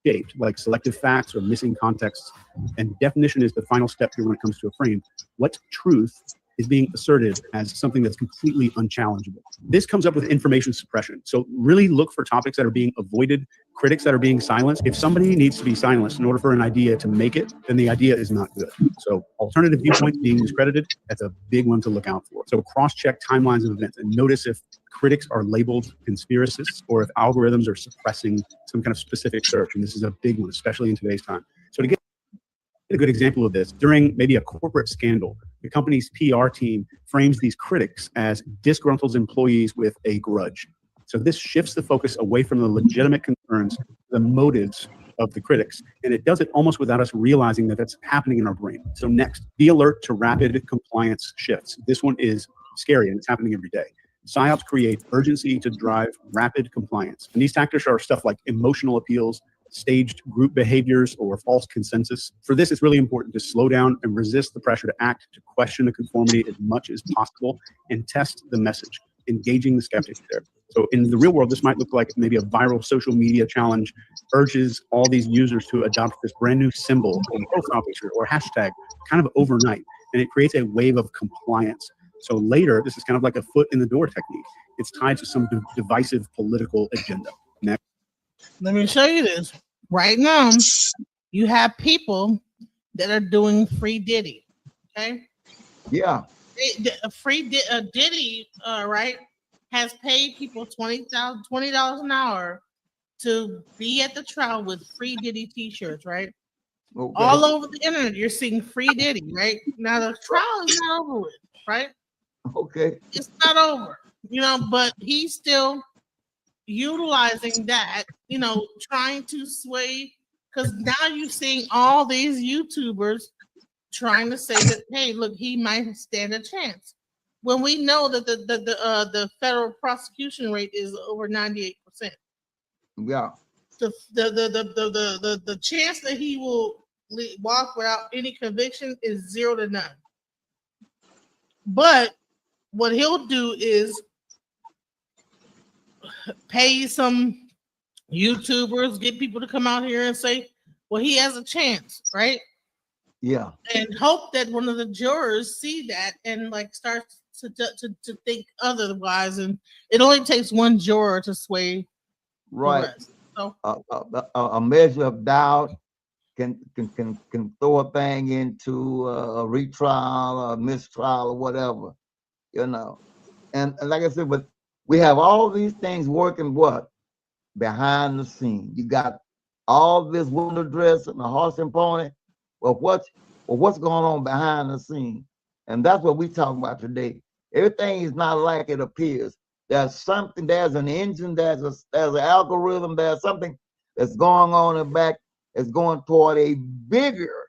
shaped, like selective facts or missing contexts. And definition is the final step here when it comes to a frame. What truth is being asserted as something that's completely unchallengeable? This comes up with information suppression. So really look for topics that are being avoided, critics that are being silenced. If somebody needs to be silenced in order for an idea to make it, then the idea is not good. So alternative viewpoints being discredited, that's a big one to look out for. So cross-check timelines of events and notice if critics are labeled conspiracists or if algorithms are suppressing some kind of specific search. And this is a big one, especially in today's time. So to get a good example of this, during maybe a corporate scandal, the company's PR team frames these critics as disgruntled employees with a grudge. So this shifts the focus away from the legitimate concerns, the motives of the critics, and it does it almost without us realizing that that's happening in our brain. So next, be alert to rapid compliance shifts. This one is scary and it's happening every day. PSYOPs create urgency to drive rapid compliance. And these tactics are stuff like emotional appeals, staged group behaviors, or false consensus. For this, it's really important to slow down and resist the pressure to act, to question the conformity as much as possible, and test the message, engaging the skeptics there. So in the real world, this might look like maybe a viral social media challenge urges all these users to adopt this brand new symbol or profile picture or hashtag kind of overnight, and it creates a wave of compliance. So later, this is kind of like a foot in the door technique. It's tied to some divisive political agenda. Next. Let me show you this. Right now, you have people that are doing free Diddy. Okay. Yeah. Diddy, right, has paid people $20 an hour to be at the trial with free Diddy T-shirts, right? Okay. All over the internet, you're seeing free Diddy, right? Now the trial is not over with, right? Okay. It's not over, but he's still utilizing that, trying to sway, because now you're seeing all these YouTubers trying to say that, hey, look, he might stand a chance, when we know that the federal prosecution rate is over 98%. Yeah. The chance that he will walk without any conviction is 0 to none. But what he'll do is pay some YouTubers, get people to come out here and say, well, he has a chance, right? Yeah. And hope that one of the jurors see that and start to think otherwise. And it only takes one juror to sway right. the rest. So a measure of doubt can throw a thing into a retrial, a mistrial, or whatever, And like I said, but we have all these things working behind the scene. You got all this window dress and the horse and pony. Well, what's going on behind the scene? And that's what we talking about today. Everything is not like it appears. There's something. There's an engine. There's an algorithm. There's something that's going on in the back. It's going toward a bigger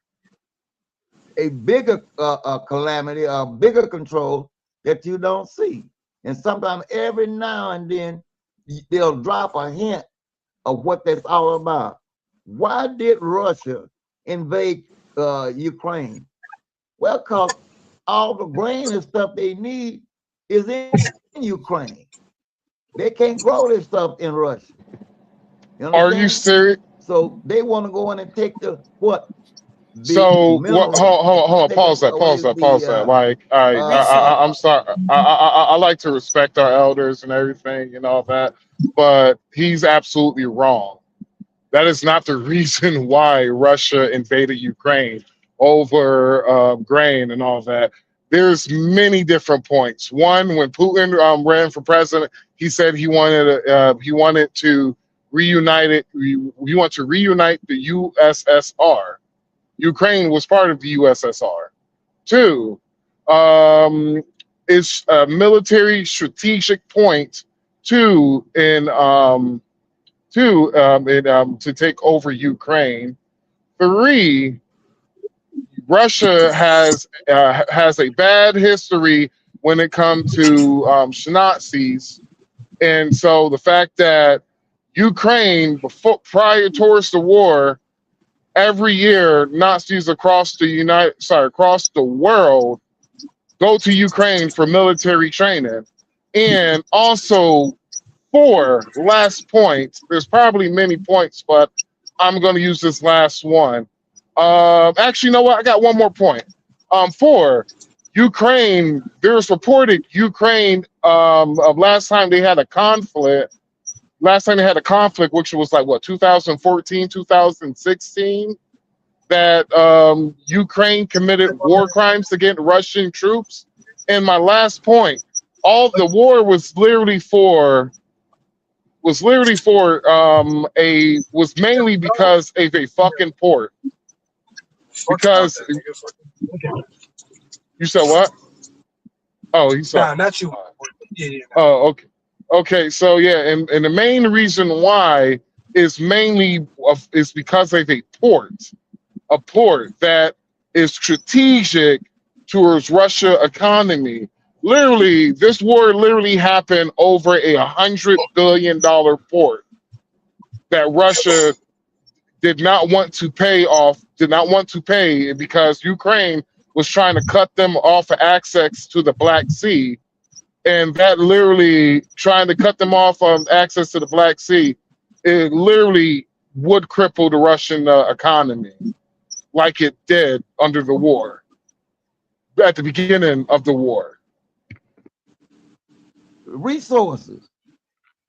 calamity, a bigger control that you don't see. And sometimes every now and then they'll drop a hint of what that's all about. Why did Russia invade Ukraine? Well, because all the grain and stuff they need is in Ukraine. They can't grow this stuff in Russia. Are you serious? So they want to go in and take the what? So what? Hold on. Pause that. Like, I'm sorry. I like to respect our elders and everything and all that, but he's absolutely wrong. That is not the reason why Russia invaded Ukraine over grain and all that. There's many different points. One, when Putin ran for president, he said he wanted to reunite it. We want to reunite the USSR. Ukraine was part of the USSR. Two, it's a military strategic point to take over Ukraine. Three, Russia has a bad history when it comes to Nazis, and so the fact that Ukraine prior towards the war, every year Nazis across the world go to Ukraine for military training. And also, 4, last point, there's probably many points, but I'm going to use this last one. Actually, you know what? I got one more point. For Ukraine, there's reported Ukraine of last time they had a conflict. Last time they had a conflict, which was like what 2014, 2016, that Ukraine committed war crimes against Russian troops. And my last point, all the war was mainly because of a fucking port. Because you said what? Oh, he said. Nah, not you. Yeah. Oh, okay. Okay, so yeah, and the main reason why is because of a port that is strategic towards Russia economy. Literally, this war literally happened over $100 billion port that Russia did not want to pay because Ukraine was trying to cut them off of access to the Black Sea. And that literally trying to cut them off on access to the Black Sea, it literally would cripple the Russian economy like it did under the war, at the beginning of the war. Resources.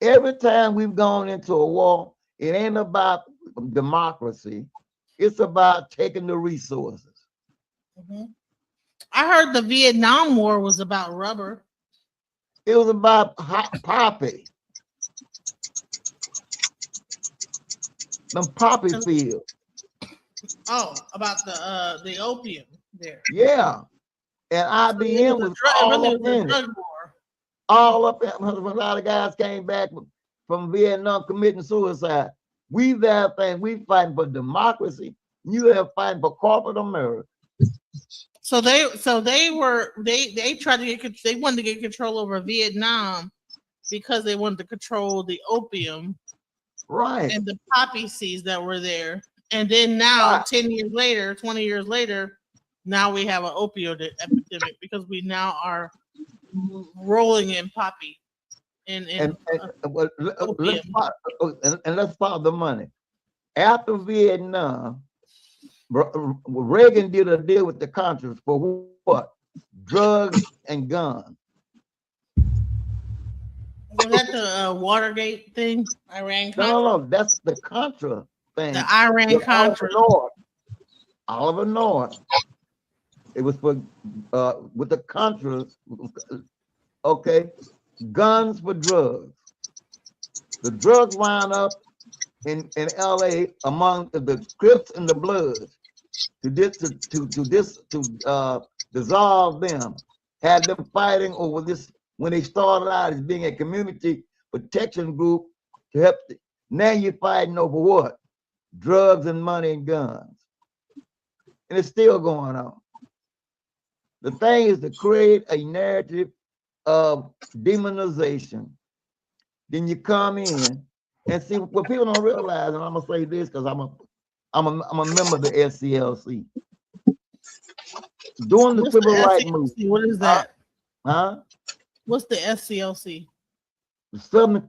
Every time we've gone into a war, it ain't about democracy. It's about taking the resources. Mm-hmm. I heard the Vietnam War was about rubber. It was about poppy. Them poppy fields. Oh, about the opium there. Yeah. And IBM was all up in it. All up in it. A lot of guys came back from Vietnam committing suicide. We fighting for democracy. You have fighting for corporate America. So they tried to they wanted to get control over Vietnam because they wanted to control the opium, right, and the poppy seeds that were there. And then now, 10 years later, 20 years later, now we have an opioid epidemic because we now are rolling in poppy. And let's follow the money. After Vietnam, Reagan did a deal with the Contras for what? Drugs and guns. Was that the Watergate thing? Iran Contra? No, that's the Contra thing. The Iran Contra. Oliver North. It was for with the Contras. Okay, guns for drugs. The drugs wound up in LA among the Crips and the Bloods to dissolve them, had them fighting over this when they started out as being a community protection group to help. Now you're fighting over what? Drugs and money and guns. And it's still going on. The thing is to create a narrative of demonization. Then you come in and see what people don't realize, and I'm gonna say this because I'm a member of the SCLC. During the civil rights movement. What is that? Huh? What's the SCLC? The Southern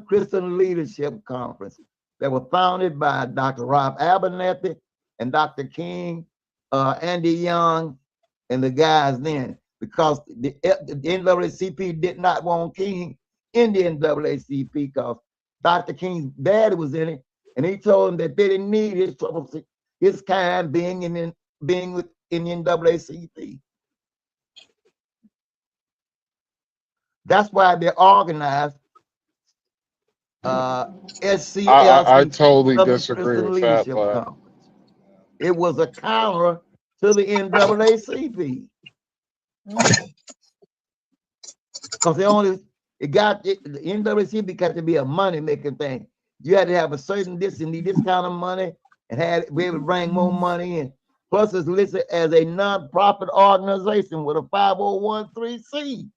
Christian Leadership Conference that was founded by Dr. Rob Abernathy and Dr. King, Andy Young, and the guys then, because the NAACP did not want King in the NAACP because Dr. King's daddy was in it, and he told them that they didn't need his kind being within the NAACP. That's why they organized SCLC. I totally disagree with that. But it was a counter to the NAACP. Because the NAACP got to be a money making thing. You had to have a certain this kind of money and be able to bring more money in. Plus, it's listed as a non-profit organization with a 501(c)(3).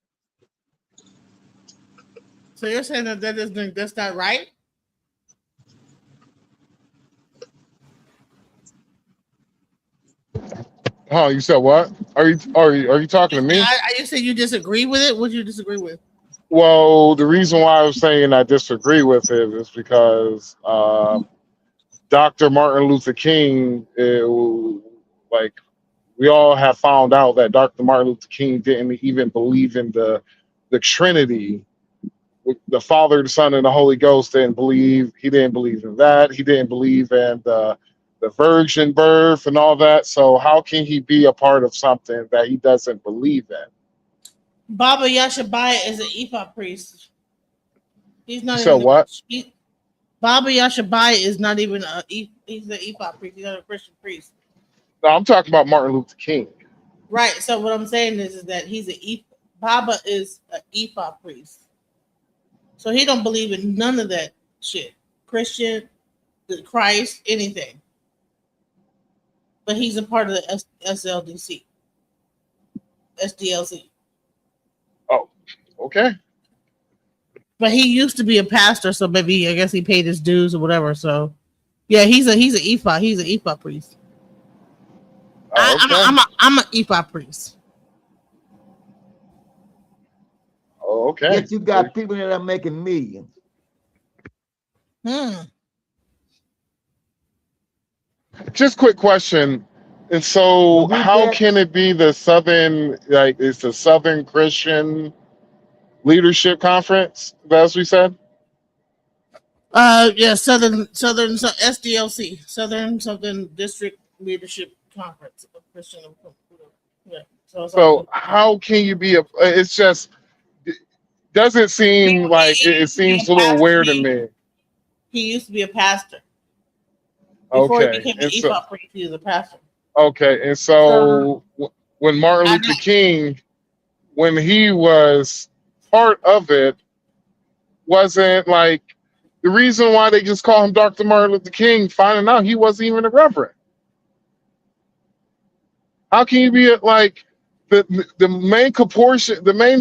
So you're saying that's not right? Oh, you said what? Are you talking to me? You said you disagree with it? What do you disagree with? Well, the reason why I was saying I disagree with it is because Dr. Martin Luther King, like we all have found out that Dr. Martin Luther King didn't even believe in the Trinity. The Father, the Son, and the Holy Ghost didn't believe. He didn't believe in that. He didn't believe in the virgin birth and all that. So how can he be a part of something that he doesn't believe in? Baba Yashabaya is an Ifa priest. He's not So even what? Baba Yashabaya is not even he's an Ifa priest. He's not a Christian priest. No, I'm talking about Martin Luther King. Right. So what I'm saying is that he's Baba is an Ifa priest. So he don't believe in none of that shit. Christian, Christ, anything. But he's a part of the SLDC. SDLC. Oh, okay. But he used to be a pastor, so maybe I guess he paid his dues or whatever. So yeah, he's an Ifa priest. Oh, okay. I'm an Ifa priest. Oh, okay. Yet you got people that are making millions. Just quick question. And so how can it be the Southern, like it's the Southern Christian Leadership Conference, as we said? Yeah, Southern SDLC, Southern District Leadership Conference of Christian. Yeah. So how can you be it's just, doesn't seem like, it seems a little weird to me. He used to be a pastor. Before he became an Ifa priest, he was a pastor. Okay, and so when Martin Luther King, when he was part of it, wasn't like the reason why they just call him Dr. Martin Luther King, finding out he wasn't even a reverend. How can you be like the main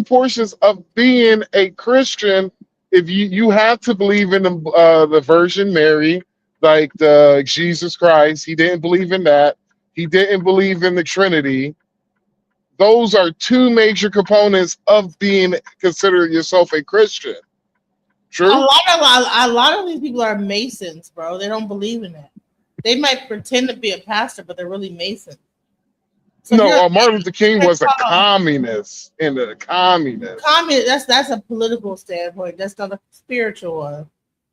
portions of being a Christian? If you have to believe in the Virgin Mary, like the Jesus Christ, he didn't believe in that. He didn't believe in the Trinity. Those are two major components of being considered yourself a Christian. True. A lot of these people are Masons, bro. They don't believe in that. They might pretend to be a pastor, but they're really Masons. So no, Martin Luther King was a communist. That's a political standpoint. That's not a spiritual one.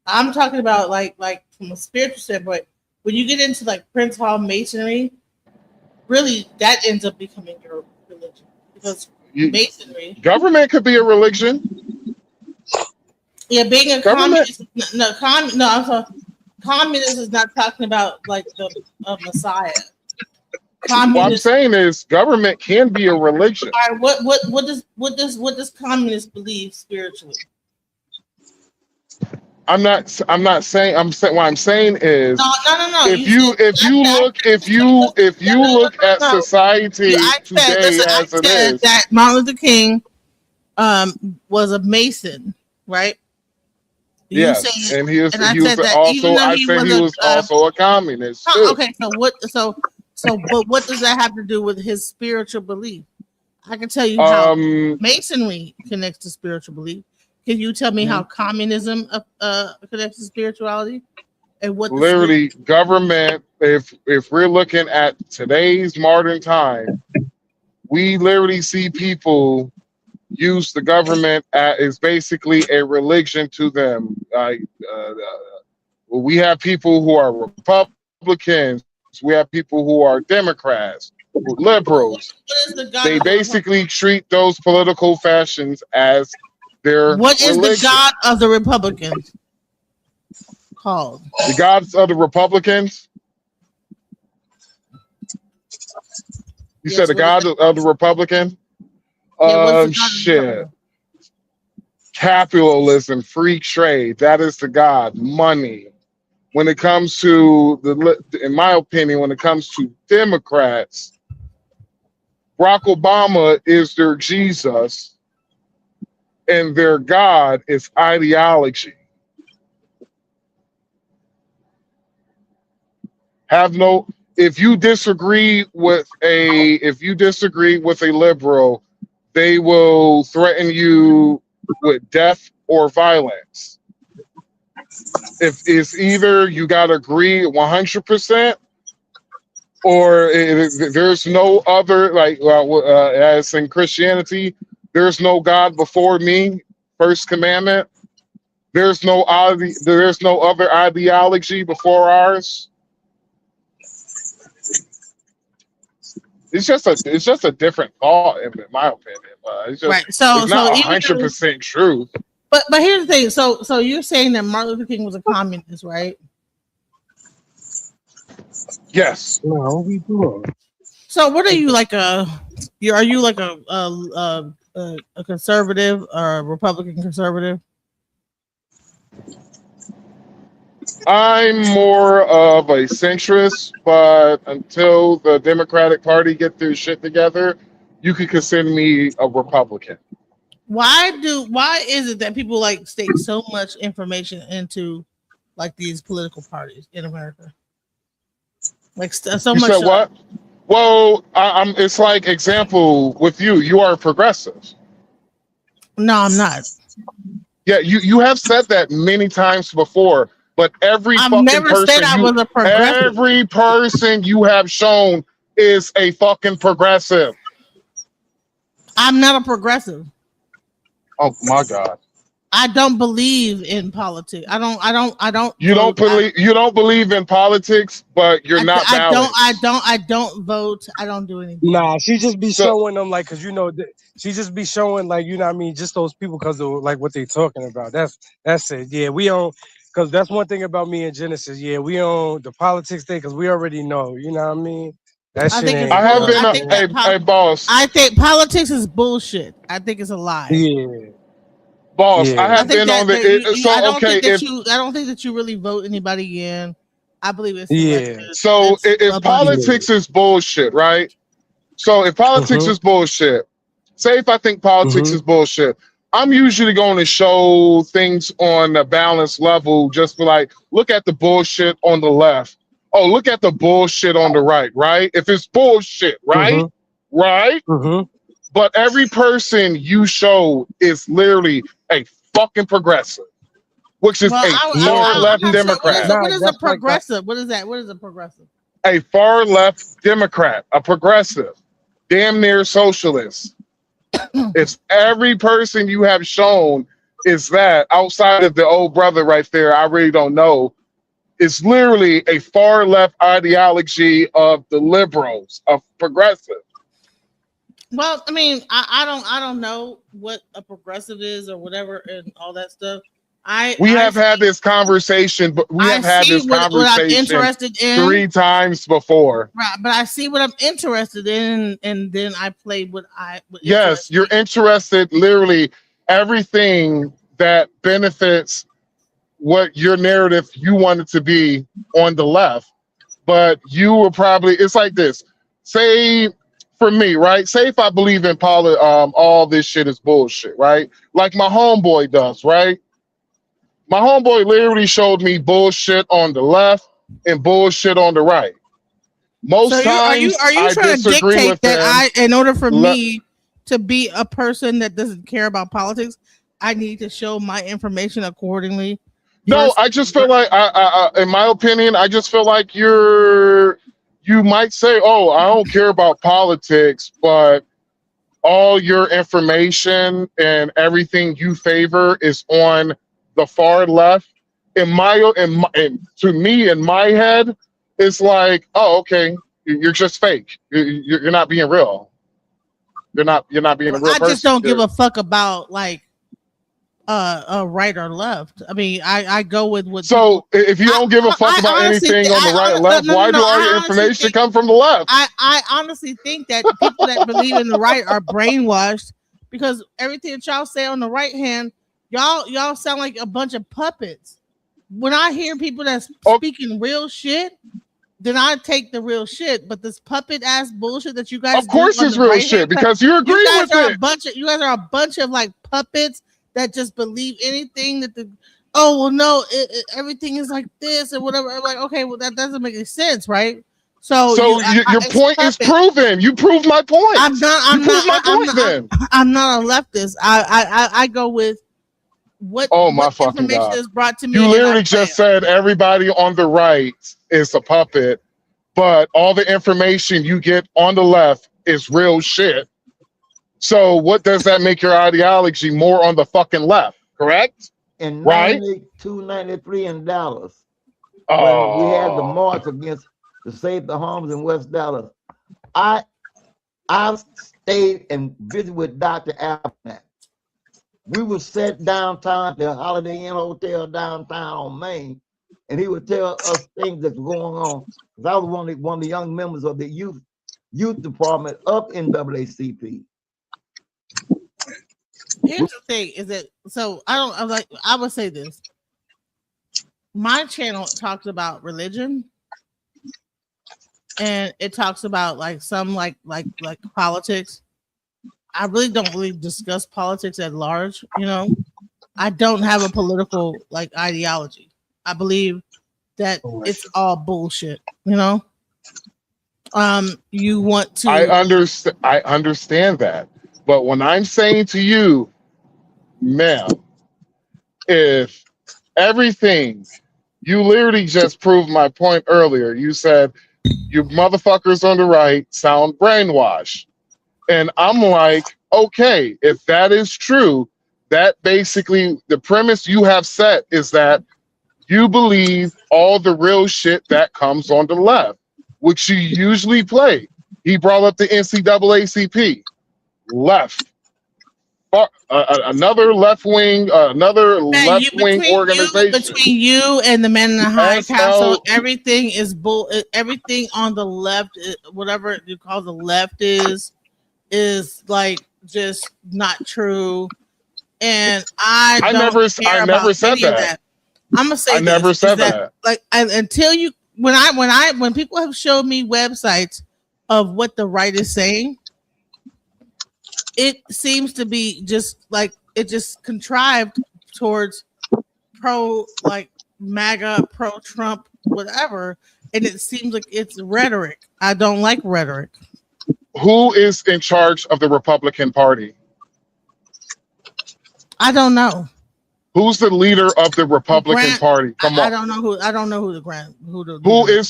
I'm talking about like from a spiritual standpoint. When you get into like Prince Hall Masonry, really that ends up becoming your religion because Masonry. Government could be a religion. Yeah, being a communist. I'm sorry. Communist is not talking about like the Messiah. What I'm saying is government can be a religion. All right, what does communist believe spiritually? I'm not saying. What I'm saying is no. If you look at society today as it is, that Martin Luther King was a Mason, right? Yes, and he was also a communist too. Okay, but what does that have to do with his spiritual belief? I can tell you how Masonry connects to spiritual belief. Can you tell me how communism connects to spirituality? And what literally government, if we're looking at today's modern time, we literally see people use the government as basically a religion to them. We have people who are Republicans. We have people who are Democrats, liberals. They basically treat those political factions as their What is religion. the God of the Republicans called? The gods of the Republicans? You said the God of the Republican? Shit. Capitalism, free trade. That is the God. Money. When it comes to in my opinion, when it comes to Democrats, Barack Obama is their Jesus, and their God is ideology. If you disagree with a liberal, they will threaten you with death or violence. If it's either you got to agree 100%, or there's no other, like as in Christianity, there's no God before me, first commandment. There's no other ideology before ours. It's just a different thought, in my opinion. It's just Right. So it's not even 100% truth. But here's the thing. So you're saying that Martin Luther King was a communist, right? Yes. No, we do. So what are you like are you like a conservative or a Republican conservative? I'm more of a centrist, but until the Democratic Party get their shit together, you could consider me a Republican. Why is it that people like stake so much information into like these political parties in America? Like so You much. said what? Well, I'm. It's like example with you. You are progressive. No, I'm not. Yeah, you have said that many times before, but I've never said I was a progressive. every person you have shown is a fucking progressive. I'm not a progressive. Oh my God. I don't believe in politics. I don't. You don't believe in politics, but you're not balanced. I don't vote. I don't do anything. Nah, she just be showing them like, cause she just be showing like, you know what I mean, just those people because of like what they talking about. That's it. Yeah, we don't, cause that's one thing about me and Genesis. Yeah, we don't the politics thing because we already know. You know what I mean? That shit ain't. Hey, boss. I think politics is bullshit. I think it's a lie. Yeah. Boss, Yeah. I have been on the. I don't think that you really vote anybody in. I believe it's So if politics is bullshit, right? So if politics is bullshit, say if I think politics is bullshit, I'm usually going to show things on a balanced level. Just be like, look at the bullshit on the left. Oh, look at the bullshit on the right. Right? If it's bullshit, right? Right? But every person you show is literally a fucking progressive, which is a far left Democrat. What is a progressive? What is that? What is a progressive? A far left Democrat, a progressive, damn near socialist. If every person you have shown is that, outside of the old brother right there, I really don't know. It's literally a far left ideology of the liberals, of progressive. Well, I mean, I don't know what a progressive is or whatever and all that stuff. We have had this conversation, but we have had this conversation what I'm interested in 3 times before. Right, but I see what I'm interested in, and then I play what Yes, you're interested. Literally everything that benefits what your narrative you want it to be on the left, but you will probably. It's like this. Say. For me, right? Say if I believe in all this shit is bullshit, right? Like my homeboy does, right? My homeboy literally showed me bullshit on the left and bullshit on the right. Most times, are you I trying to disagree dictate with that him. in order for me to be a person that doesn't care about politics, I need to show my information accordingly? No, I just feel like, in my opinion, I just feel like you might say, oh, I don't care about politics, but all your information and everything you favor is on the far left. To me, in my head, it's like, oh, okay, you're just fake. You're not being real. You're not being a real person. I just don't give a fuck about like right or left. I mean, I go with what. So if you don't give a fuck about anything on the right or left, why do all your information come from the left? I honestly think that people that believe in the right are brainwashed because everything that y'all say on the right hand, y'all sound like a bunch of puppets. When I hear people that's speaking real shit, then I take the real shit. But this puppet ass bullshit that you guys of course it's real shit because you agree with it. You guys are a bunch of like puppets that just believe anything that everything is like this or whatever. I'm like, okay, well that doesn't make any sense, right? So your point is proven. You proved my point. I'm not a leftist. I go with what information God. is brought to me. You literally just said everybody on the right is a puppet, but all the information you get on the left is real shit. So what does that make your ideology more on the fucking left? Correct? In right? 92-93 in Dallas, when we had the march against to save the homes in West Dallas, I stayed and visited with Dr. Abnett. We were set downtown at the Holiday Inn Hotel downtown on Main, and he would tell us things that's going on. Because I was one of the young members of the youth department up in NAACP. Here's the thing: is that so? I would say this. My channel talks about religion, and it talks about like some like politics. I really don't discuss politics at large. You know, I don't have a political like ideology. I believe that it's all bullshit. You know, you want to. I understand that, but when I'm saying to you, ma'am, if everything, you literally just proved my point earlier. You said you motherfuckers on the right sound brainwashed. And I'm like, okay, if that is true, that basically the premise you have set is that you believe all the real shit that comes on the left, which you usually play. He brought up the NCAACP, left. Another left-wing organization. Between you and the men in the high council, everything is bull. Everything on the left, whatever you call the left, is like just not true. And I never said that. I'm gonna say I never said that. Like until you, when people have showed me websites of what the right is saying, it seems to be just like it just contrived towards pro like MAGA, pro Trump, whatever, and it seems like it's rhetoric. I don't like rhetoric. Who is in charge of the Republican Party? I don't know. Who's the leader of the Republican Party? Come on. I don't know who is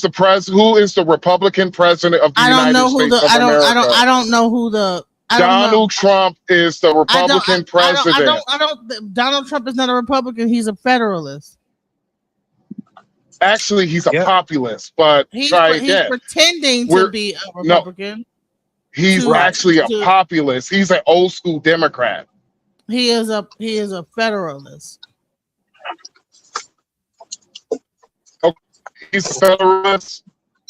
the Republican president of the United States of America? I don't know who the Donald Trump is the Republican president. Donald Trump is not a Republican. He's a Federalist. Actually, he's a populist, but he's pretending to be a Republican. No, he's actually a populist. He's an old school Democrat. He is a Federalist. Okay, he's a Federalist.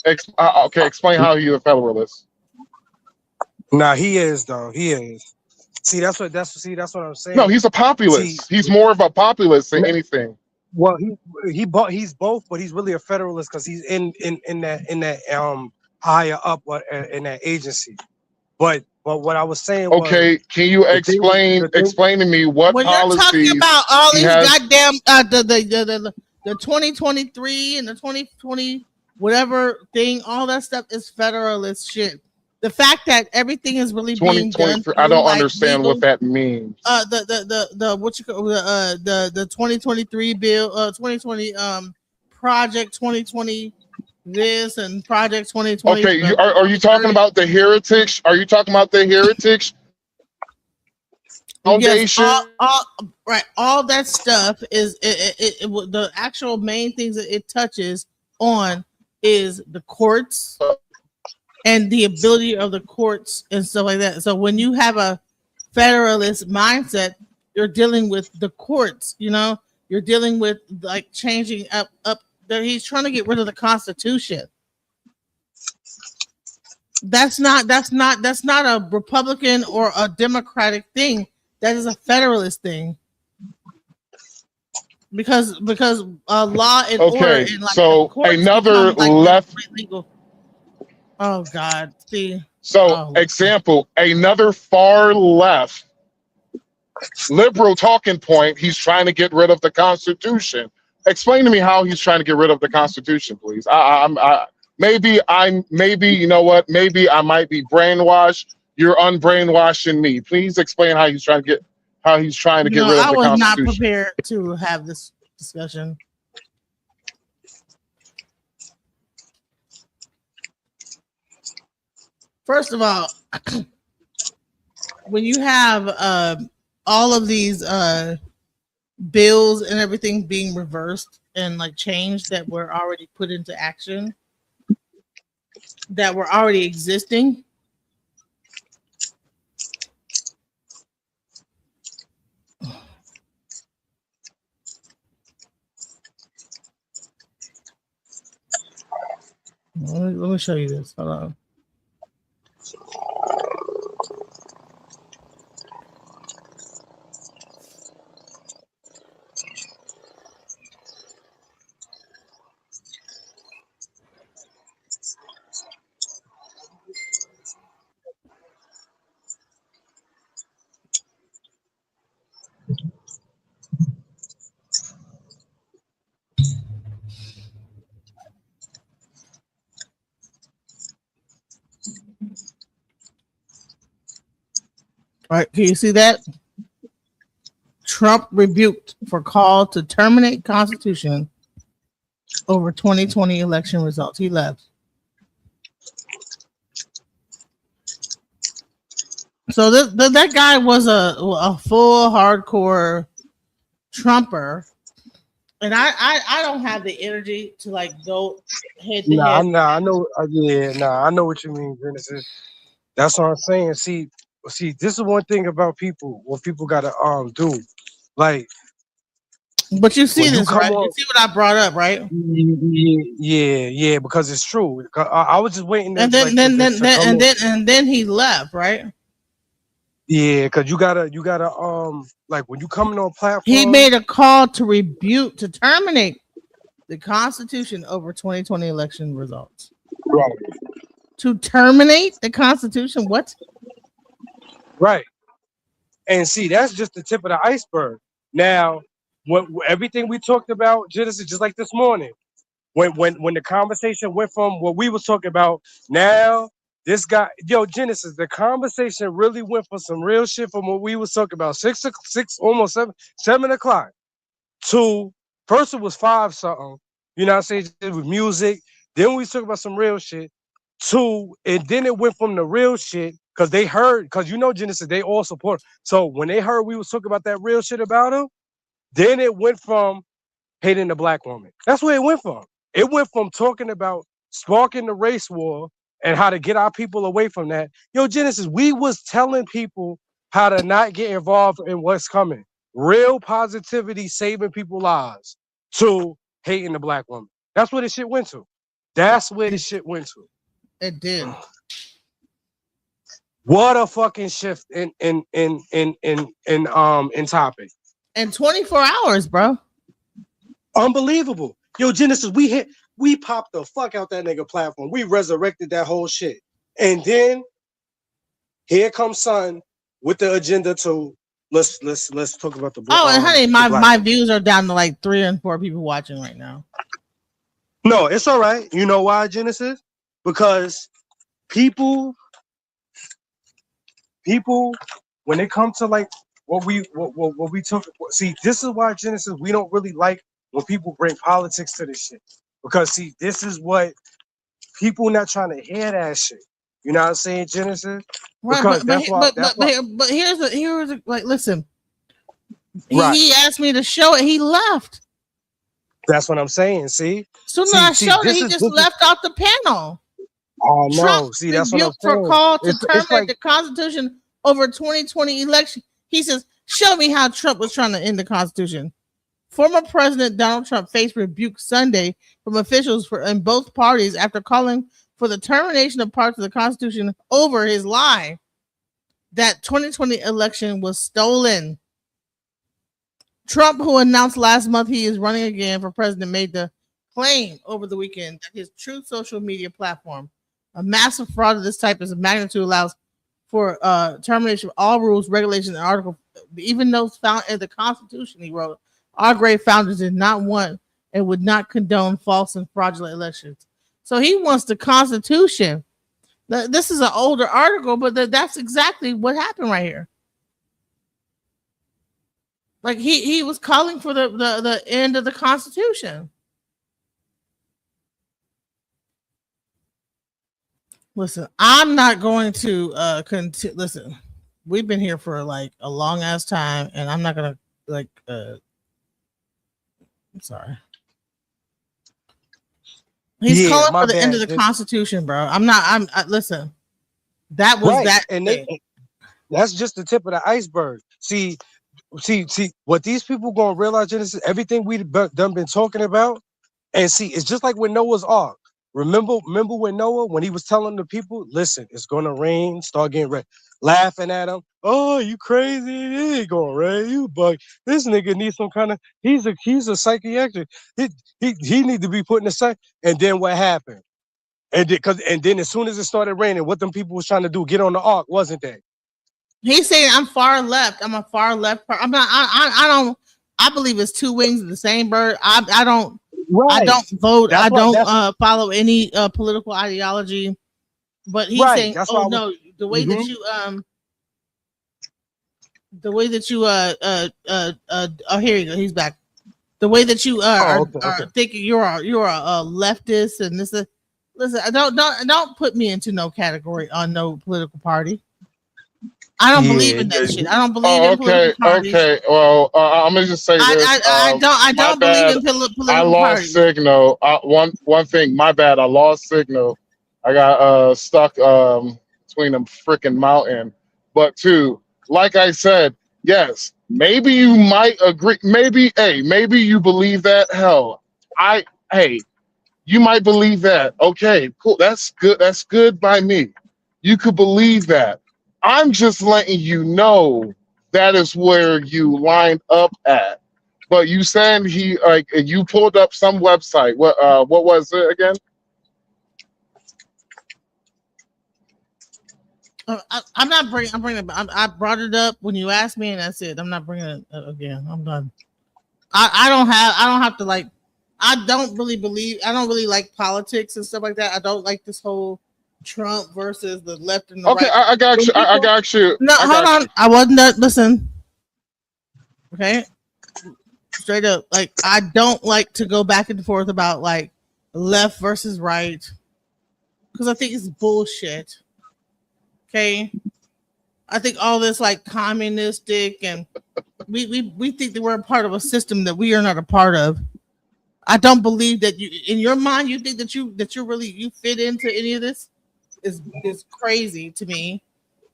Okay, explain how he's a Federalist. Nah, he is though. He is. See, that's what I'm saying. No, he's a populist. He's more of a populist than anything. Well, he's both, but he's really a Federalist because he's in that higher up in that agency. But what I was saying was, okay, can you explain to me what when policies you're talking about all these goddamn the 2023 and the 2020 whatever thing, all that stuff is Federalist shit. The fact that everything is really being done, I don't understand what that means. The what you call the 2023 bill, 2020 project 2020 this and project 2020. Okay, are you talking about the Heritage? Are you talking about the Heritage Foundation? Yes, all that stuff is the actual main things that it touches on is the courts and the ability of the courts and stuff like that. So when you have a Federalist mindset, you're dealing with the courts, you know, you're dealing with like changing up that he's trying to get rid of the Constitution. That's not a Republican or a Democratic thing. That is a Federalist thing. Because law and order and like so another left legal. Oh God! See. So, example, another far left liberal talking point. He's trying to get rid of the Constitution. Explain to me how he's trying to get rid of the Constitution, please. Maybe you know what? Maybe I might be brainwashed. You're unbrainwashing me. Please explain how he's trying to get rid of I the was not Constitution. prepared to have this discussion. First of all, when you have all of these bills and everything being reversed and like changed that were already put into action, that were already existing, let me show you this. Hold on. All right, can you see that? Trump rebuked for call to terminate Constitution over 2020 election results. He left. So that guy was a full hardcore Trumper, and I don't have the energy to like go head to head. I know. I know what you mean, Genesis. That's what I'm saying. See, this is one thing about people. What people gotta do, like. But you see when this, right? on, you see what I brought up, right? Yeah, because it's true. I was just waiting. And then he left, right? Yeah, because you gotta like when you coming on platform. He made a call to terminate the Constitution over 2020 election results. Right. To terminate the Constitution? What? Right. And see, that's just the tip of the iceberg. Now, when everything we talked about, Genesis, just like this morning, when the conversation went from what we was talking about, now this guy, Genesis, the conversation really went for some real shit from what we was talking about, 6 almost 7 o'clock to first it was 5 something, you know what I'm saying, with music. Then we talked about some real shit and then it went from the real shit because they heard, because Genesis, they all support. So when they heard we was talking about that real shit about him, then it went from hating the black woman. That's where it went from. It went from talking about sparking the race war and how to get our people away from that. Genesis, we was telling people how to not get involved in what's coming. Real positivity, saving people's lives, to hating the black woman. That's where the shit went to. That's where the shit went to. It did. What a fucking shift in topic. In 24 hours, bro. Unbelievable. Genesis, we popped the fuck out that nigga platform. We resurrected that whole shit. And then here comes son with the agenda to let's talk about the black. Oh, and honey, my views are down to like 3 and 4 people watching right now. No, it's all right. You know why, Genesis? Because people when it comes to like what we took, see, this is why, Genesis, we don't really like when people bring politics to this shit. Because see, this is what people not trying to hear that shit. You know what I'm saying, Genesis? Because but here's like, listen. He asked me to show it. He left. That's what I'm saying. See, soon as I showed it, he just left off the panel. Oh no! Trump See, that's what I'm for saying. call to terminate the Constitution over 2020 election. He says, "Show me how Trump was trying to end the Constitution." Former President Donald Trump faced rebuke Sunday from officials in both parties after calling for the termination of parts of the Constitution over his lie that 2020 election was stolen. Trump, who announced last month he is running again for president, made the claim over the weekend that his Truth social media platform, a massive fraud of this type is a magnitude, allows for termination of all rules, regulations, and articles, even those found in the Constitution. He wrote, "Our great founders did not want and would not condone false and fraudulent elections. So he wants the Constitution. This is an older article, but that's exactly what happened right here. Like he was calling for the end of the Constitution. Listen, I'm not going to listen. We've been here for like a long ass time, and I'm not gonna like. I'm sorry. He's calling for the end of the Constitution, bro. Listen. That was right. that, and that's just the tip of the iceberg. See, what these people gonna realize, Genesis, everything we've done been talking about, and see, it's just like with Noah's Ark. Remember when Noah, when he was telling the people, listen, it's gonna rain, start getting ready, laughing at him. Oh, you crazy? It ain't gonna rain. You bug. This nigga needs some kind of. He's a psychiatric. He need to be put in the psych. And then what happened? And then as soon as it started raining, what them people was trying to do? Get on the ark, wasn't they? He's saying I'm far left. I'm a far left. I'm not. I don't. I believe it's two wings of the same bird. I don't. Right. I don't vote. I don't follow any political ideology. But he's saying, oh no, the way that you oh, here you go. He's back. The way that you are thinking you're a leftist and this is. Listen, don't put me into no category on no political party. I don't believe in that shit. I don't believe in political parties. Okay. Well, I'm gonna just say this. I don't believe in political I lost parties. signal. One thing. My bad. I lost signal. I got stuck between them freaking mountain. But two, like I said, yes, maybe you might agree. Maybe you believe that. Hell, you might believe that. Okay, cool. That's good. That's good by me. You could believe that. I'm just letting you know that is where you lined up at. But you said you pulled up some website. What was it again? I'm not bringing. I brought it up when you asked me, and that's it. I'm not bringing it again. I'm done. I don't have to like. I don't really like politics and stuff like that. I don't like this whole Trump versus the left and the right. Okay, I got you. I got you. No, hold on. I wasn't done. Listen. Okay. Straight up. Like, I don't like to go back and forth about like left versus right. Because I think it's bullshit. Okay. I think all this like communistic and we think that we're a part of a system that we are not a part of. I don't believe that you, in your mind, you think that you really you fit into any of this. Is crazy to me.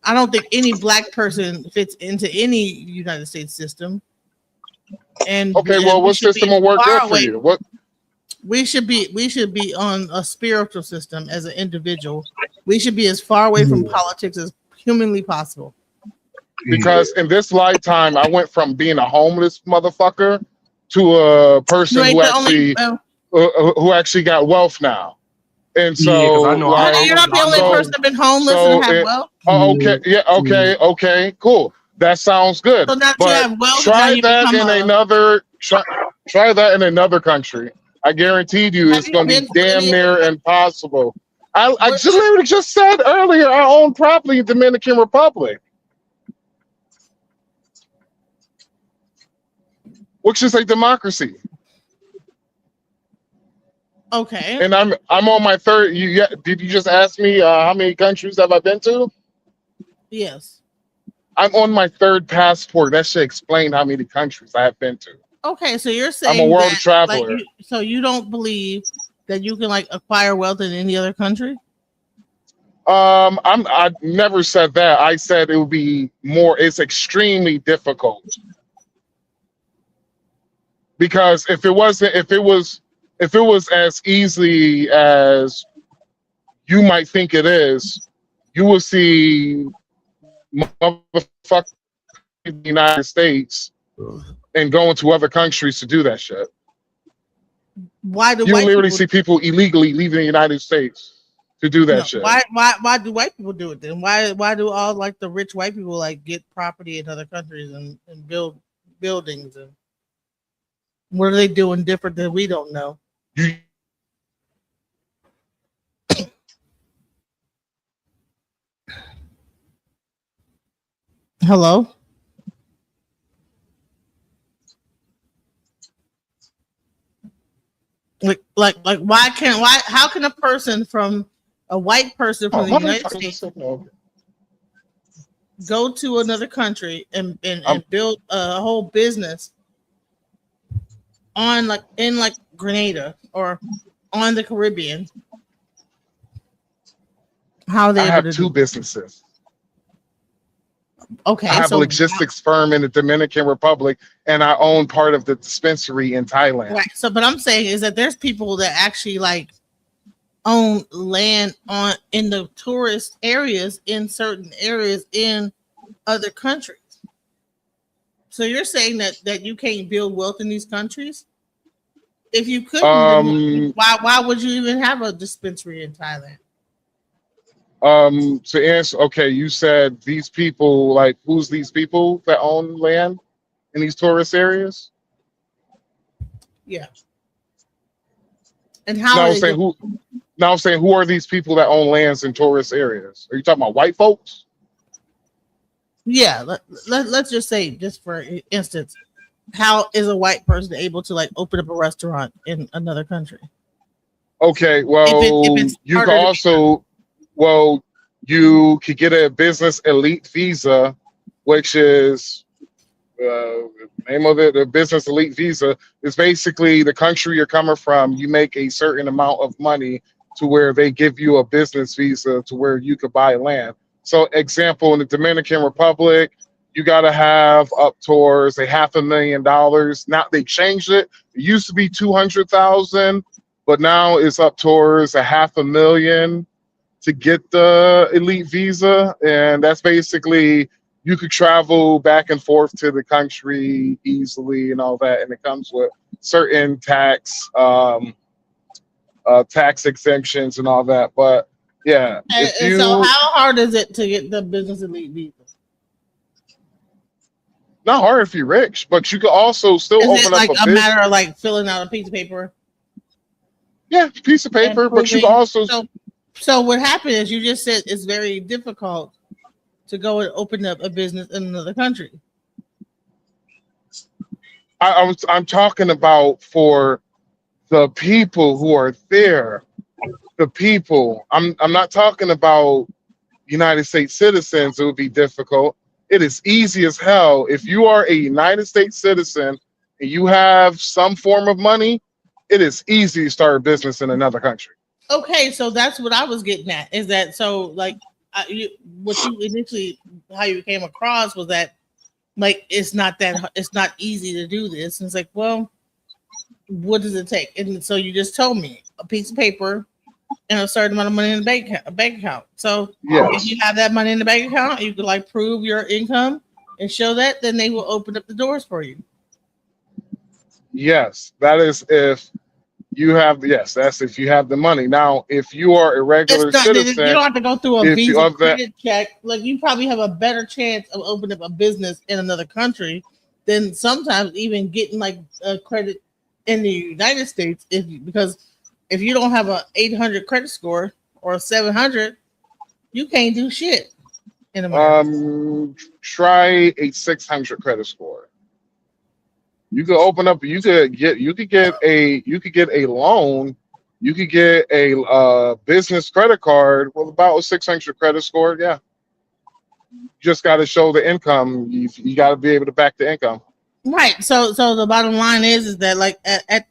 I don't think any black person fits into any United States system. And okay, well, what system will work good for you? What we should be on a spiritual system as an individual. We should be as far away from politics as humanly possible. Because in this lifetime, I went from being a homeless motherfucker to a person who actually got wealth now. And so you're not the only person that's been homeless and have wealth. Oh, okay, yeah, okay, cool. That sounds good. So now that you have wealth, try that in another country. I guaranteed you it's going to be damn near impossible. I literally just said earlier I own property in Dominican Republic, which is a democracy. Okay. And I'm on my third. Did you just ask me how many countries have I been to? Yes. I'm on my third passport. That should explain how many countries I have been to. Okay, so you're saying I'm a world traveler. Like, so you don't believe that you can like acquire wealth in any other country? I never said that. I said it would be more. It's extremely difficult because if it was as easy as you might think it is, you will see motherfuckers in the United States and going to other countries to do that shit. Why do you literally see people illegally leaving the United States to do that shit? Why do white people do it then? Why do all like the rich white people like get property in other countries and build buildings, and what are they doing different that we don't know? Hello. Like how can a person from a white person from the United States go to another country and build a whole business on in Grenada or on the Caribbean? How are they I have able to two businesses. Okay, I have a logistics firm in the Dominican Republic, and I own part of the dispensary in Thailand. Right. So, but I'm saying is that there's people that actually own land in the tourist areas in certain areas in other countries. So you're saying that you can't build wealth in these countries? If you couldn't, then why would you even have a dispensary in Thailand? To answer, okay, you said these people, who's these people that own land in these tourist areas? Yeah. And how? Now I'm saying who are these people that own lands in tourist areas? Are you talking about white folks? Yeah. Let's just say, just for instance, how is a white person able to open up a restaurant in another country? Okay, well, you can also. Well, you could get a business elite visa, which is the name of it. The business elite visa is basically the country you're coming from. You make a certain amount of money to where they give you a business visa to where you could buy land. So, example, in the Dominican Republic, you got to have up towards $500,000. Now they changed it. It used to be 200,000, but now it's up towards $500,000 to get the elite visa, and that's basically you could travel back and forth to the country easily and all that, and it comes with certain tax exemptions and all that. But yeah, so how hard is it to get the business elite visa? Not hard if you're rich, but you could also still open up a matter of filling out a piece of paper? Yeah, piece of paper, but you can also. So what happened is you just said it's very difficult to go and open up a business in another country. I'm talking about for the people who are there. The people. I'm not talking about United States citizens. It would be difficult. It is easy as hell. If you are a United States citizen and you have some form of money, it is easy to start a business in another country. Okay, so that's what I was getting at. Is that so? What you initially, how you came across was that, it's not easy to do this. And it's well, what does it take? And so you just told me a piece of paper and a certain amount of money in the bank account. So if you have that money in the bank account, you could prove your income and show that, then they will open up the doors for you. Yes, that is if. That's if you have the money. Now, if you are a regular citizen, you don't have to go through a visa credit check. You probably have a better chance of opening up a business in another country than sometimes even getting a credit in the United States. Because if you don't have a 800 credit score or a 700, you can't do shit in America. Try a 600 credit score. You could open up. You could get a loan. You could get a business credit card with about a 600 credit score. Yeah, you just got to show the income. You got to be able to back the income. Right. So the bottom line is that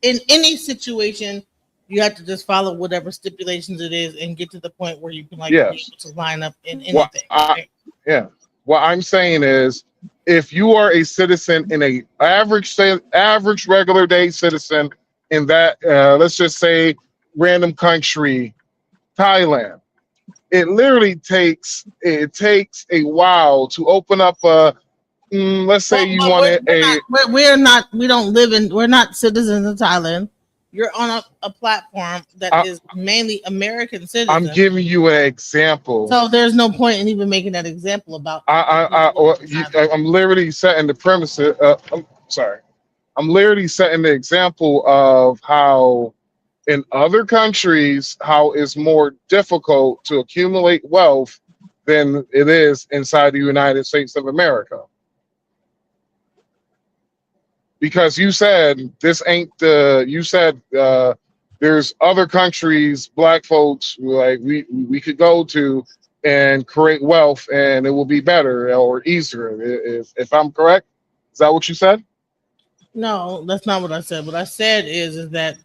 in any situation, you have to just follow whatever stipulations it is and get to the point where you can be able to line up in anything. What I'm saying is, if you are a citizen in a average regular day citizen in that let's just say random country, Thailand, it literally takes a while to open up a let's say we're not citizens of Thailand. You're on a platform that is mainly American citizens. I'm giving you an example. So there's no point in even making that example about. I'm literally setting the premise. I'm literally setting the example of how in other countries, how it's more difficult to accumulate wealth than it is inside the United States of America. Because you said this ain't the, you said there's other countries, black folks, like we could go to and create wealth and it will be better or easier. If I'm correct, is that what you said? No, that's not what I said. What I said is that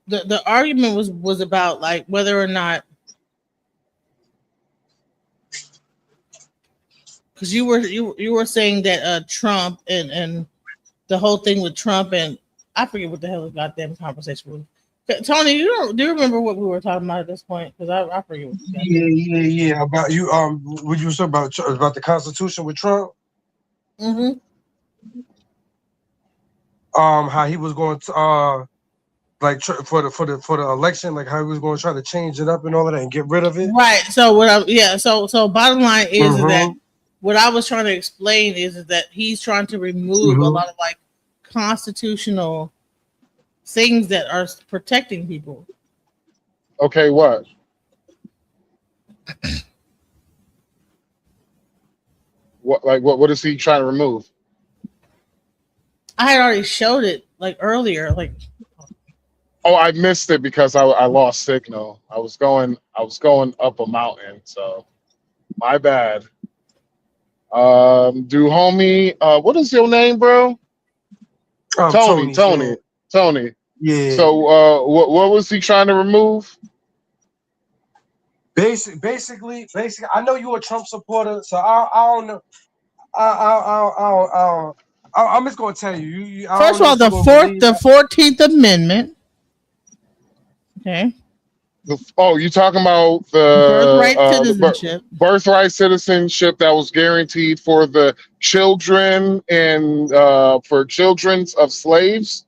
the argument was about like whether or not, because you were saying that Trump and the whole thing with Trump, and I forget what the hell the goddamn conversation was. Tony, do you remember what we were talking about at this point? Because I forget. What Yeah. About you. What you were saying about the Constitution with Trump? Mm-hmm. How he was going to like for the election, like how he was going to try to change it up and all of that and get rid of it. Right. So So bottom line is that what I was trying to explain is that he's trying to remove a lot of like constitutional things that are protecting people. Okay, what? What is he trying to remove? I had already showed it like earlier. Like, oh, I missed it because I lost signal. I was going up a mountain, so my bad. Homie, what is your name, bro? Tony. Yeah. So, what was he trying to remove? Basically, I know you're a Trump supporter, so I don't know. I'm just gonna tell you. First of all, the 14th Amendment. Okay. You talking about the birthright citizenship? Birthright citizenship that was guaranteed for the children and for children of slaves.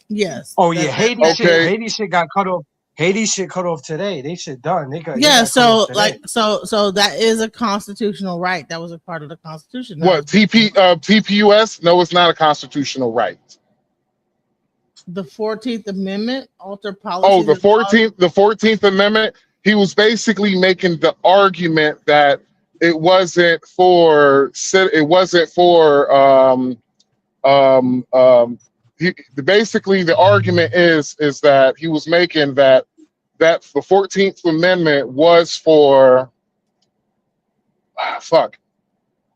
Yes. Oh yeah, Haiti shit got cut off. Haiti shit cut off today. They shit done. They got so that is a constitutional right. That was a part of the Constitution. What TPUS? No, it's not a constitutional right. The 14th Amendment, alter policy. Oh, the 14th Amendment. He was basically making the argument that it wasn't for basically the argument is that he was making that the 14th Amendment was for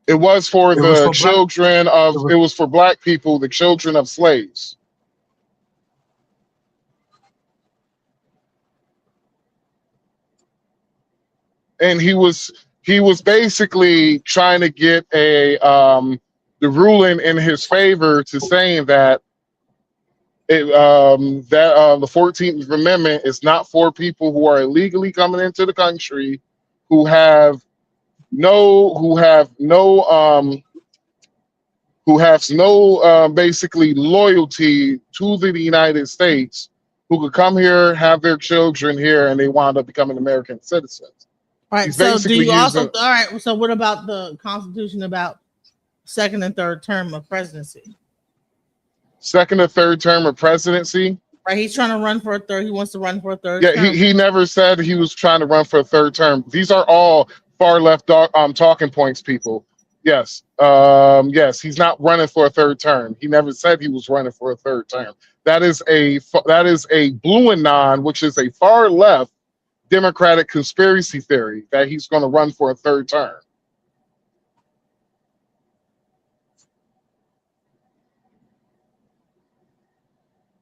it was for the children of it was for black people, the children of slaves. And he was basically trying to get the ruling in his favor to saying that the 14th Amendment is not for people who are illegally coming into the country, who have no basically loyalty to the United States, who could come here, have their children here, and they wound up becoming American citizens. All right. So do you also? All right. So what about the Constitution about second and third term of presidency? Second or third term of presidency? Right. He's trying to run for a third. He wants to run for a third. Yeah. term. He never said he was trying to run for a third term. These are all far left talking points, people. Yes. Yes. He's not running for a third term. He never said he was running for a third term. That is a blue and non, which is a far left Democratic conspiracy theory that he's going to run for a third term.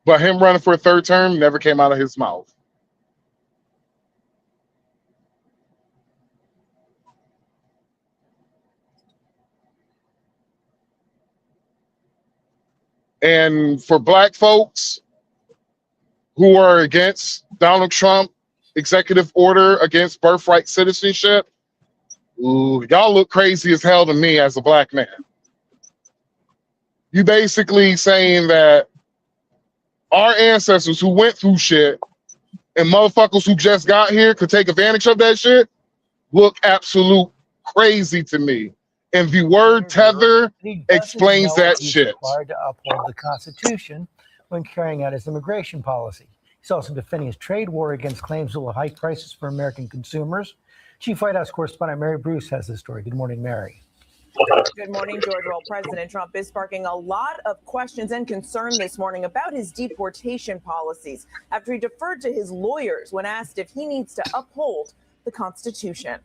But him running for a third term never came out of his mouth. And for black folks who are against Donald Trump executive order against birthright citizenship, y'all look crazy as hell to me as a black man. You basically saying that our ancestors who went through shit and motherfuckers who just got here could take advantage of that shit look absolute crazy to me. And the word tether explains that shit. Required to uphold the Constitution when carrying out his immigration policy. He's also defending his trade war against claims it will hike prices for American consumers, Chief White House correspondent Mary Bruce has this story. Good morning, Mary. Good morning, George. Well, President Trump is sparking a lot of questions and concern this morning about his deportation policies after he deferred to his lawyers when asked if he needs to uphold the Constitution.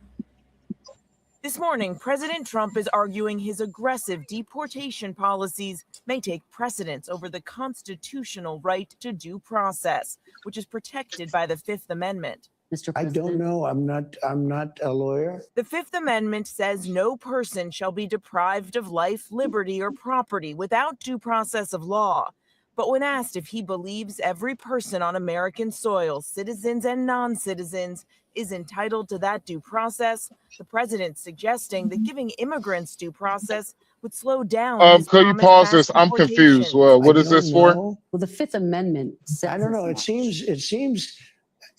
This morning, President Trump is arguing his aggressive deportation policies may take precedence over the constitutional right to due process, which is protected by the Fifth Amendment. Mr. President? I don't know. I'm not a lawyer. The Fifth Amendment says no person shall be deprived of life, liberty, or property without due process of law. But when asked if he believes every person on American soil, citizens and non-citizens, is entitled to that due process, the president suggesting that giving immigrants due process would slow down. Could you pause this? I'm confused. Well, what is this for? Well, the Fifth Amendment says I don't know. as It seems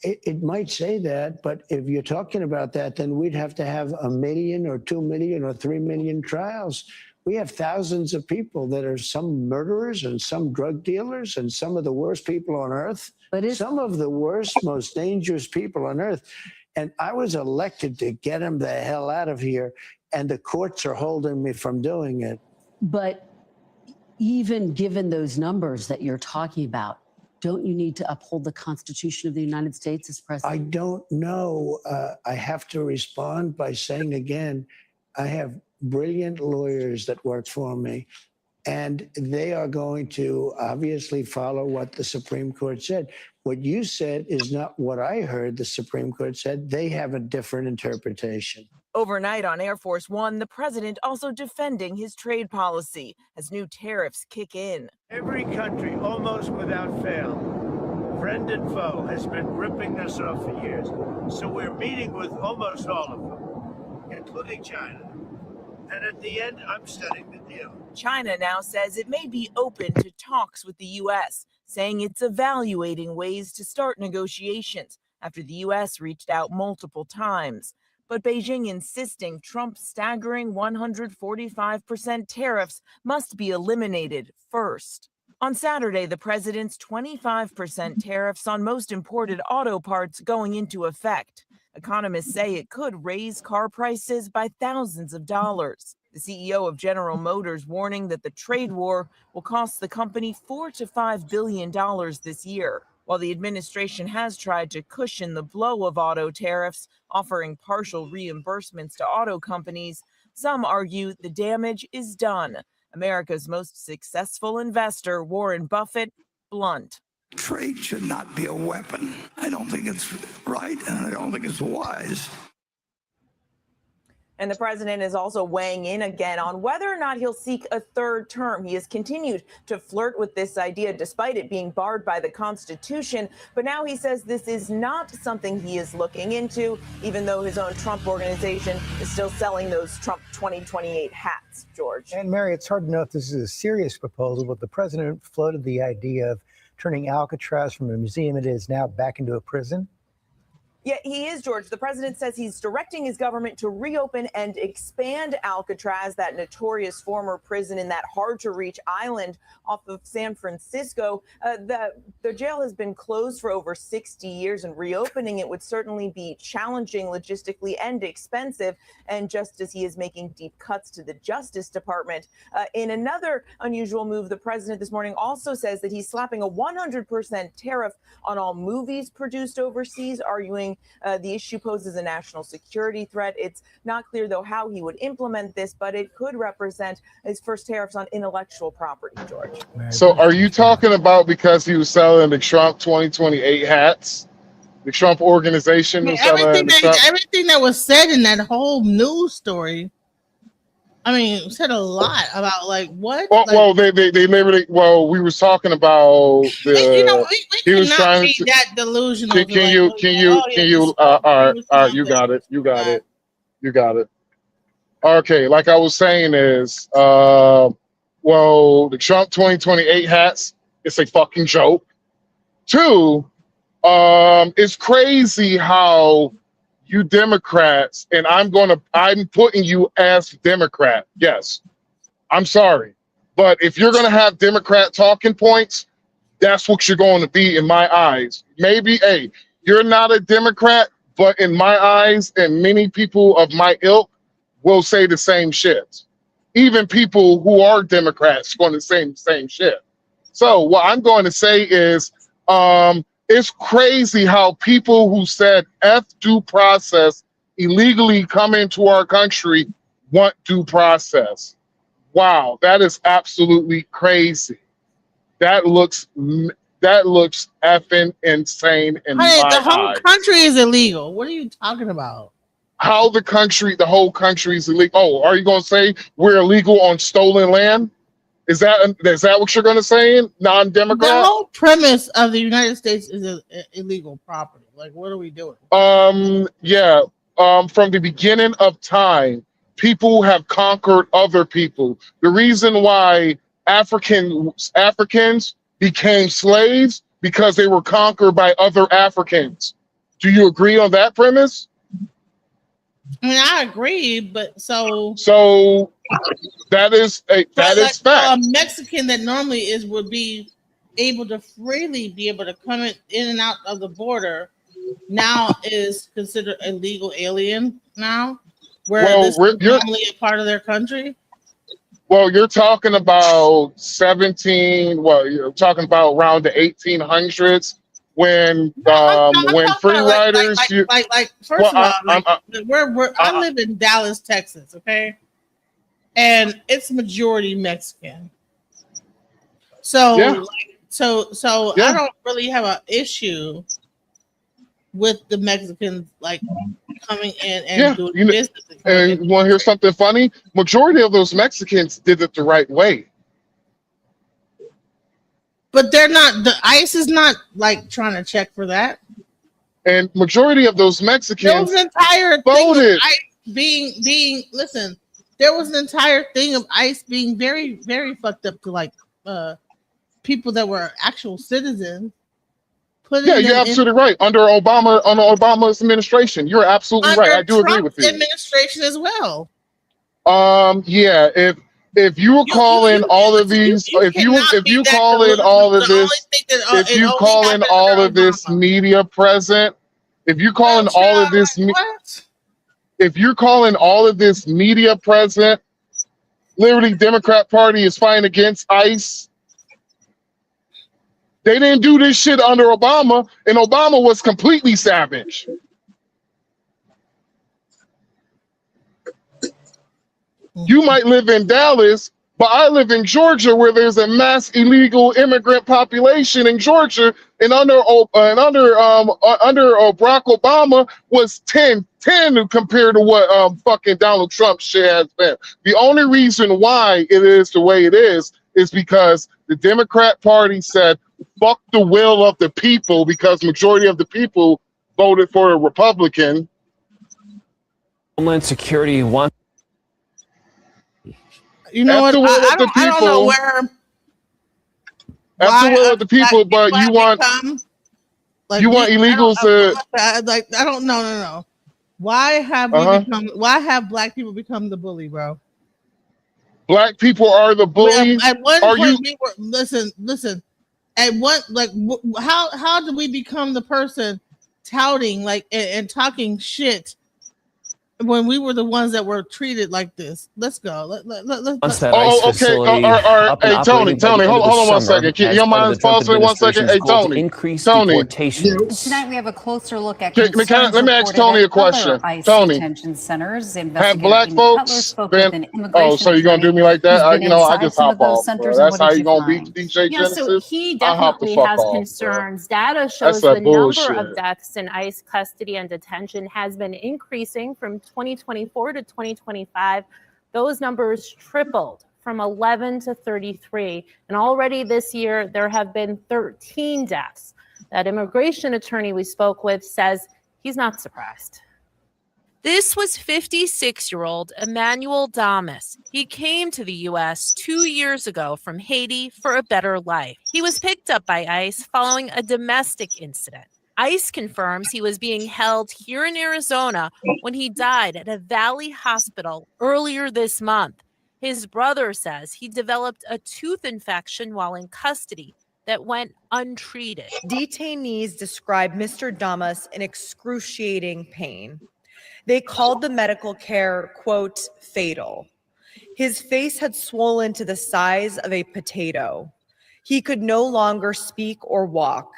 it might say that, but if you're talking about that, then we'd have to have 1 million or 2 million or 3 million trials. We have thousands of people that are some murderers and some drug dealers and some of the worst people on earth. Some of the worst, most dangerous people on earth. And I was elected to get them the hell out of here, and the courts are holding me from doing it. But even given those numbers that you're talking about, don't you need to uphold the Constitution of the United States as president? I don't know. I have to respond by saying again, I have brilliant lawyers that work for me, and they are going to obviously follow what the Supreme Court said. What you said is not what I heard the Supreme Court said. They have a different interpretation. Overnight on Air Force One, the president also defending his trade policy as new tariffs kick in. Every country, almost without fail, friend and foe, has been ripping us off for years. So we're meeting with almost all of them, including China. And at the end, I'm studying the deal. China now says it may be open to talks with the U.S., saying it's evaluating ways to start negotiations after the U.S. reached out multiple times. But Beijing insisting Trump's staggering 145% tariffs must be eliminated first. On Saturday, the president's 25% tariffs on most imported auto parts going into effect. Economists say it could raise car prices by thousands of dollars. The CEO of General Motors warning that the trade war will cost the company $4 to $5 billion this year. While the administration has tried to cushion the blow of auto tariffs, offering partial reimbursements to auto companies, some argue the damage is done. America's most successful investor, Warren Buffett, blunt. Trade should not be a weapon. I don't think it's right, and I don't think it's wise. And the president is also weighing in again on whether or not he'll seek a third term. He has continued to flirt with this idea despite it being barred by the Constitution. But now he says this is not something he is looking into, even though his own Trump organization is still selling those Trump 2028 hats, George. And Mary, it's hard to know if this is a serious proposal, but the president floated the idea of turning Alcatraz from a museum it is now back into a prison. Yeah, he is, George. The president says he's directing his government to reopen and expand Alcatraz, that notorious former prison in that hard-to-reach island off of San Francisco. The jail has been closed for over 60 years, and reopening it would certainly be challenging logistically and expensive. And just as he is making deep cuts to the Justice Department, in another unusual move, the president this morning also says that he's slapping a 100% tariff on all movies produced overseas, arguing the issue poses a national security threat. It's not clear, though, how he would implement this, but it could represent his first tariffs on intellectual property, George. So are you talking about because he was selling the Trump 2028 hats? The Trump organization was selling everything that was said in that whole news story, I mean, said a lot about like what. Well, they literally. Well, we was talking about the. We he was trying be to that delusional. Can you? You got it. You got it. Okay, like I was saying is, well, the Trump 2028 hats. It's a fucking joke. Two, it's crazy how you Democrats, and I'm putting you as Democrat. Yes, I'm sorry. But if you're going to have Democrat talking points, that's what you're going to be in my eyes. Maybe, hey, you're not a Democrat, But in my eyes, and many people of my ilk will say the same shit. Even people who are Democrats going to say the same shit. So what I'm going to say is, it's crazy how people who said F due process illegally come into our country want due process. Wow, that is absolutely crazy. That looks effing insane in Honey, my the whole eyes. country is illegal. What are you talking about? How the whole country is illegal? Oh, are you going to say we're illegal on stolen land? Is that what you're going to say? Non-Democrat? The whole premise of the United States is illegal property. Like, what are we doing? Yeah. From the beginning of time, people have conquered other people. The reason why Africans became slaves because they were conquered by other Africans. Do you agree on that premise? I mean, I agree, but so that is fact. So a Mexican that normally would be able to freely be able to come in and out of the border now is considered a legal alien now, where this is normally a part of their country. Well, you're talking about you're talking about around the 1800s when free riders. First of all, I live in Dallas, Texas, okay, and it's majority Mexican. So, yeah. I don't really have an issue with the Mexicans coming in and doing business. And you want to hear something funny? Majority of those Mexicans did it the right way. But they're not. The ICE is not trying to check for that. And majority of those Mexicans there was an entire voted. Thing of ICE being listen. There was an entire thing of ICE being very, very fucked up to people that were actual citizens. Yeah, you're absolutely right. Under Obama's administration, you're absolutely right. I do agree with you. Administration as well. Yeah. If you were calling all of these, if you calling all of this media present, if you're calling all of this, if you're calling all of this media present, literally Democrat Party is fighting against ICE. They didn't do this shit under Obama, and Obama was completely savage. You might live in Dallas, but I live in Georgia, where there's a mass illegal immigrant population in Georgia, and under Barack Obama was 10 compared to what fucking Donald Trump shit has been. The only reason why it is the way it is because the Democrat Party said, fuck the will of the people, because majority of the people voted for a Republican. Homeland Security wants. You know what? I don't know where. That's the will of the people, but you want illegals to. I don't know. No. Why have we become? Why have black people become the bully, bro? Black people are the bully. At one point, we were listen. At what how did we become the person touting and talking shit when we were the ones that were treated like this? Let's go. Let's okay. Hey, Tony, hold on 1 second. Your mind's pausing 1 second. Hey, Tony. Tonight we have a closer look at let me ask Tony a question. Tony, have black folks been? Oh, so you're gonna do me like that? I just hop off. That's how you gonna beat DJ Genesis? So he definitely has concerns. Data shows the number of deaths in ICE custody and detention has been increasing from 2024 to 2025. Those numbers tripled from 11 to 33. And already this year, there have been 13 deaths. That immigration attorney we spoke with says he's not surprised. This was 56-year-old Emmanuel Damas. He came to the U.S. 2 years ago from Haiti for a better life. He was picked up by ICE following a domestic incident. ICE confirms he was being held here in Arizona when he died at a Valley hospital earlier this month. His brother says he developed a tooth infection while in custody that went untreated. Detainees described Mr. Damas in excruciating pain. They called the medical care, quote, fatal. His face had swollen to the size of a potato. He could no longer speak or walk.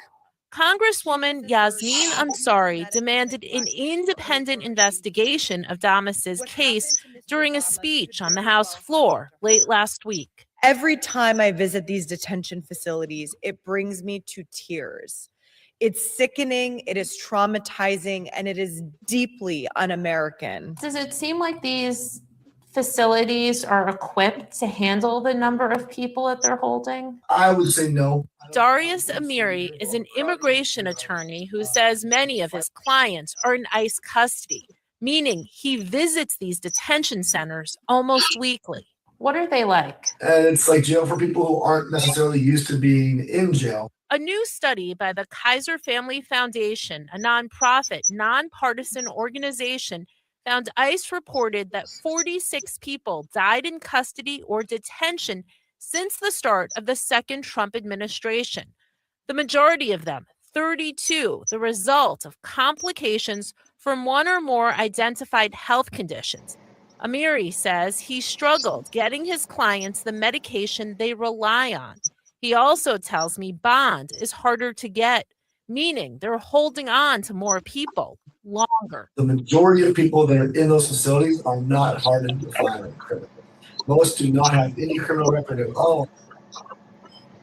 Congresswoman Yasmin Ansari demanded an independent investigation of Damas's case during a speech on the House floor late last week. Every time I visit these detention facilities, it brings me to tears. It's sickening, it is traumatizing, and it is deeply un-American. Does it seem like these facilities are equipped to handle the number of people that they're holding? I would say no. Darius Amiri is an immigration attorney who says many of his clients are in ICE custody, meaning he visits these detention centers almost weekly. What are they like? And it's like jail for people who aren't necessarily used to being in jail. A new study by the Kaiser Family Foundation, a nonprofit, nonpartisan organization, found ICE reported that 46 people died in custody or detention since the start of the second Trump administration. The majority of them, 32, the result of complications from one or more identified health conditions. Amiri says he struggled getting his clients the medication they rely on. He also tells me bond is harder to get, meaning they're holding on to more people longer. The majority of people that are in those facilities are not hardened to violent criminals. Most do not have any criminal record at all.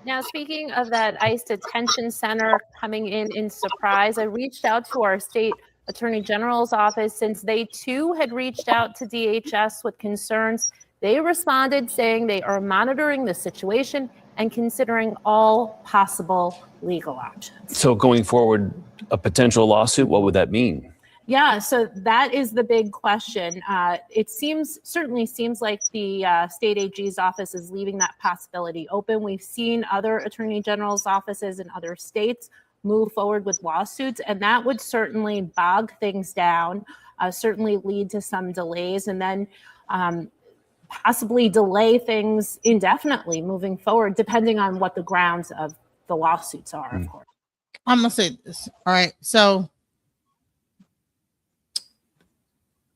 Now, speaking of that ICE detention center coming in surprise, I reached out to our state attorney general's office since they too had reached out to DHS with concerns. They responded saying they are monitoring the situation and considering all possible legal options. So going forward, a potential lawsuit, what would that mean? Yeah, so that is the big question. It certainly seems like the state AG's office is leaving that possibility open. We've seen other attorney general's offices in other states move forward with lawsuits, and that would certainly bog things down, certainly lead to some delays, and then possibly delay things indefinitely moving forward, depending on what the grounds of the lawsuits are, of course. I'm gonna say this. All right. So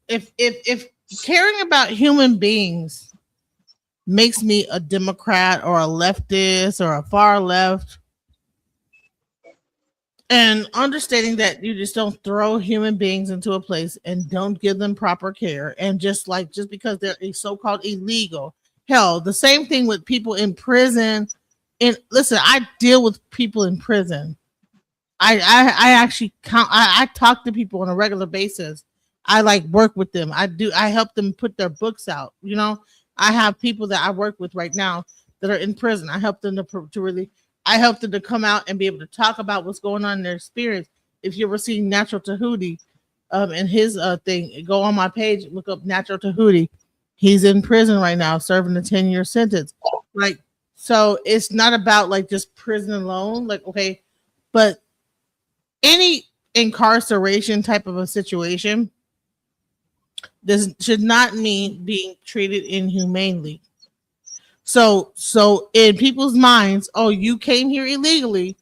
if caring about human beings makes me a Democrat or a leftist or a far left, and understanding that you just don't throw human beings into a place and don't give them proper care, and just because they're a so-called illegal, hell, the same thing with people in prison. And listen, I deal with people in prison. I actually count. I talk to people on a regular basis. I work with them. I help them put their books out. You know, I have people that I work with right now that are in prison. I help them I help them to come out and be able to talk about what's going on in their experience. If you ever see Natural Tahuti and his thing, go on my page, look up Natural Tahuti. He's in prison right now, serving a 10-year sentence. So it's not about just prison alone. Okay, but any incarceration type of a situation, this should not mean being treated inhumanely. So in people's minds, oh, you came here illegally,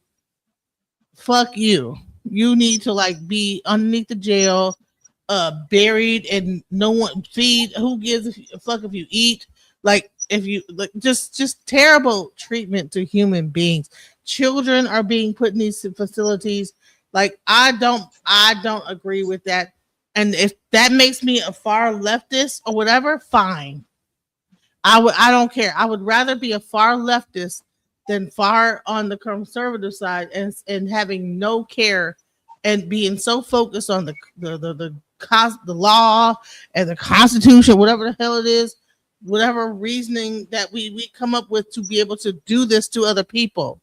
fuck you. You need to be underneath the jail, buried, and no one feed. Who gives a fuck if you eat? If you just terrible treatment to human beings. Children are being put in these facilities. I don't agree with that. And if that makes me a far leftist or whatever, fine. I don't care. I would rather be a far leftist than far on the conservative side and having no care and being so focused on the law and the Constitution, whatever the hell it is, whatever reasoning that we come up with to be able to do this to other people.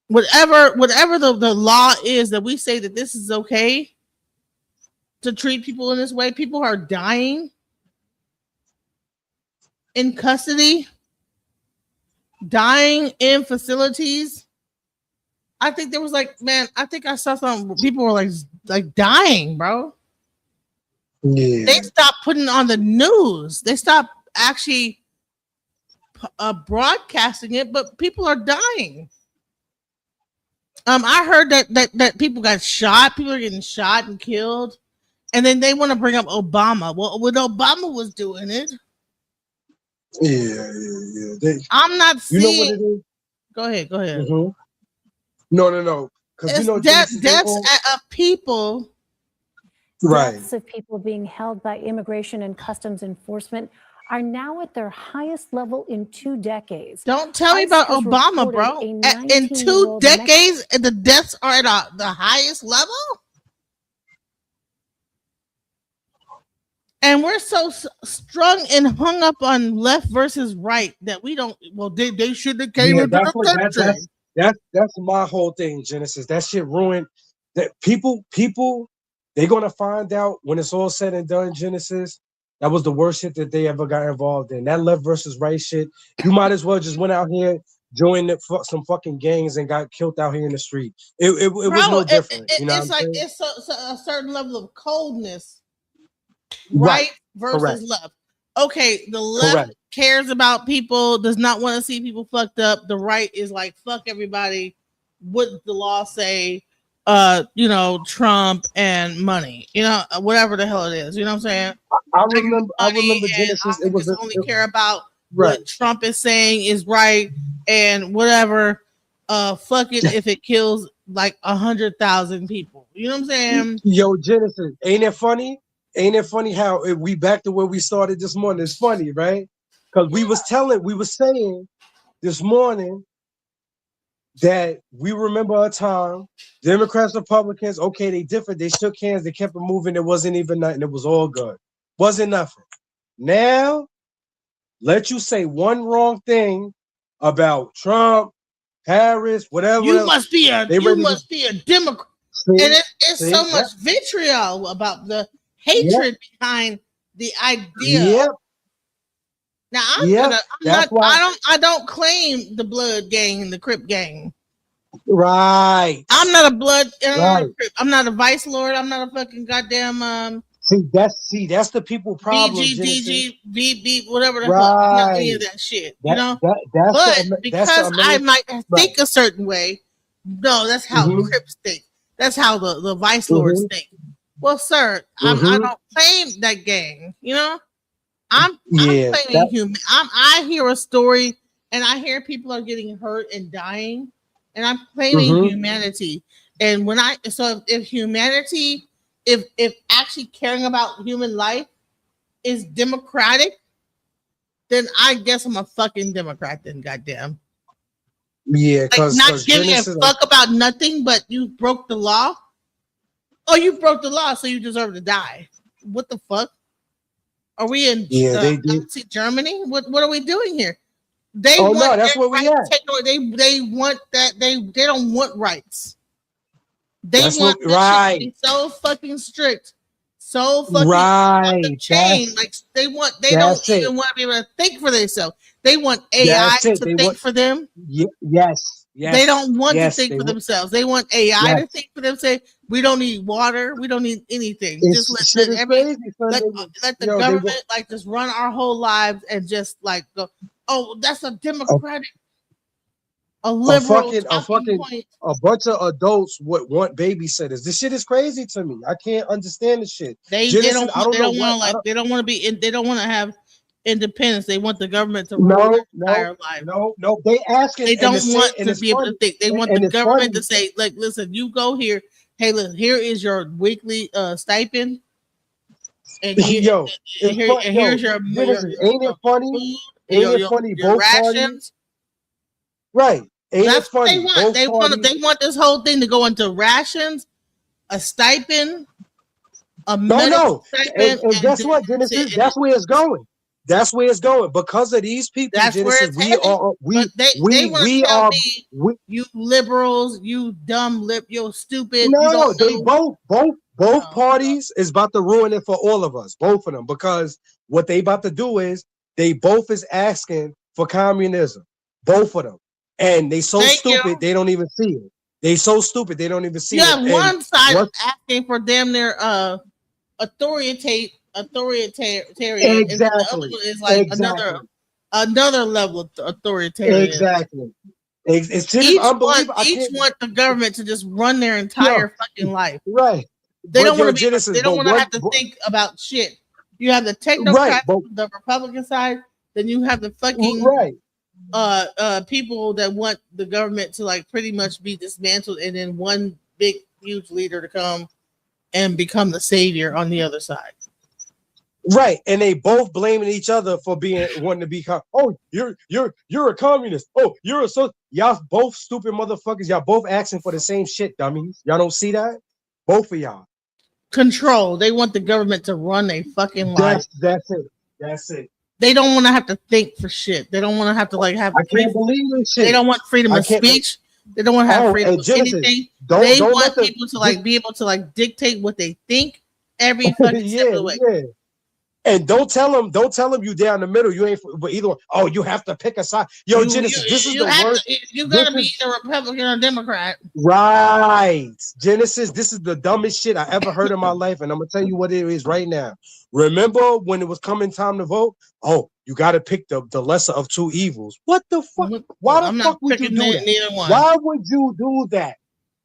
Whatever the law is that we say that this is okay to treat people in this way. People are dying in custody, dying in facilities. I think there was I think I saw some people were dying, bro. Yeah. They stopped putting on the news. They stopped actually broadcasting it, but people are dying. I heard that people got shot. People are getting shot and killed, and then they want to bring up Obama. Well, when Obama was doing it, yeah. I'm not seeing. You know what it is? Go ahead. Mm-hmm. No. Because you know, deaths of people. Right. Deaths of people being held by immigration and customs enforcement are now at their highest level in 2 decades. Don't tell me about Obama, bro. In 2 decades, the deaths are at the highest level? And we're so strung and hung up on left versus right that we don't, well, they should have came into the country. That's my whole thing, Genesis. That shit ruined that people, they're gonna find out when it's all said and done, Genesis. That was the worst shit that they ever got involved in. That left versus right shit. You might as well just went out here, joined some fucking gangs, and got killed out here in the street. It was no different. You know it's what I'm like saying? it's a certain level of coldness, Right. versus Correct. left. Okay, the left cares about people, does not want to see people fucked up. The right is like, fuck everybody. What does the law say? Trump and money, whatever the hell it is. You know what I'm saying? I remember Genesis. It was only care about what Trump is saying is right and whatever. Fuck it if it kills like 100,000 people. You know what I'm saying? Yo, Genesis, ain't it funny? Ain't it funny how we back to where we started this morning? It's funny, right? Because we was saying this morning that we remember a time, Democrats, Republicans, okay, they different. They shook hands. They kept it moving. It wasn't even nothing. It was all good. Wasn't nothing. Now, let you say one wrong thing about Trump, Harris, whatever. You must be a Democrat. See? And it's See? so much vitriol about the hatred behind the idea. Yep. Now I don't claim the blood gang and the Crip gang. Right. I'm not a blood. I'm not a vice lord. I'm not a fucking goddamn See, that's the people problem. BG, DG, whatever the fuck. Right. I'm not any of that shit. Because I might think a certain way. No, that's how Crips think. That's how the vice lords think. Well, sir, I don't claim that gang. I'm claiming human. I hear a story and I hear people are getting hurt and dying, and I'm claiming humanity. And if humanity, if actually caring about human life is democratic, then I guess I'm a fucking Democrat. Then, goddamn. Yeah, because not giving a fuck about nothing, but you broke the law. Oh, you broke the law, so you deserve to die. What the fuck? Are we in Nazi Germany? What are we doing here? That's where we are. They want that. They don't want rights. They want to be so fucking strict, so fucking chain. Like they don't even want to be able to think for themselves. They want AI to think for them. Yes. They don't want to think for themselves. They want AI to think for them. Say, we don't need water. We don't need anything. Just let the government just run our whole lives and just go. Oh, that's a democratic, a liberal, a bunch of adults would want babysitters. This shit is crazy to me. I can't understand this shit. They don't want to have independence. They want the government to rule their entire life. No. They asking. They don't want to be able to think. They want the government to say, listen, you go here. Hey, look, here is your weekly stipend. And here's your ain't it funny? Ain't it funny? Both rations. Right. Ain't That's it funny? What they want. They want this whole thing to go into rations, a stipend, stipend. And guess what, Genesis? That's where it's going. That's where it's going because of these people. That's Genesis, you liberals, you dumb you stupid. No, they both parties is about to ruin it for all of us, both of them, because what they about to do is they both is asking for communism, both of them, and they so stupid they don't even see it. They so stupid they don't even see it. Yeah, one side is asking for damn near authoritarian, exactly. and the other one is like another another level of authoritarian. Exactly. It's just Each unbelievable. want the government to just run their entire fucking life. Right. They don't want to be. Genesis, They don't want to have to think about shit. You have the technocrats, the Republican side. Then you have the fucking people that want the government to like pretty much be dismantled, and then one big huge leader to come and become the savior on the other side. Right, and they both blaming each other for wanting to be. Oh, you're a communist. Oh, you're a y'all both stupid motherfuckers. Y'all both asking for the same shit, dummies. Y'all don't see that? Both of y'all. Control. They want the government to run a fucking life. That's it. That's it. They don't want to have to think for shit. They don't want to have to like have. I can't believe this shit. They don't want freedom of speech. They don't want to have freedom of anything. They want people to like be able to like dictate what they think every fucking step of the way. Yeah. And don't tell them you down the middle. You ain't but either one. Oh, you have to pick a side. Yo, Genesis, this is the worst. You gotta be either Republican or Democrat. Right. Genesis, this is the dumbest shit I ever heard in my life. And I'm gonna tell you what it is right now. Remember when it was coming time to vote? Oh, you gotta pick the lesser of two evils. What the fuck? Why the fuck would you do that? Why would you do that?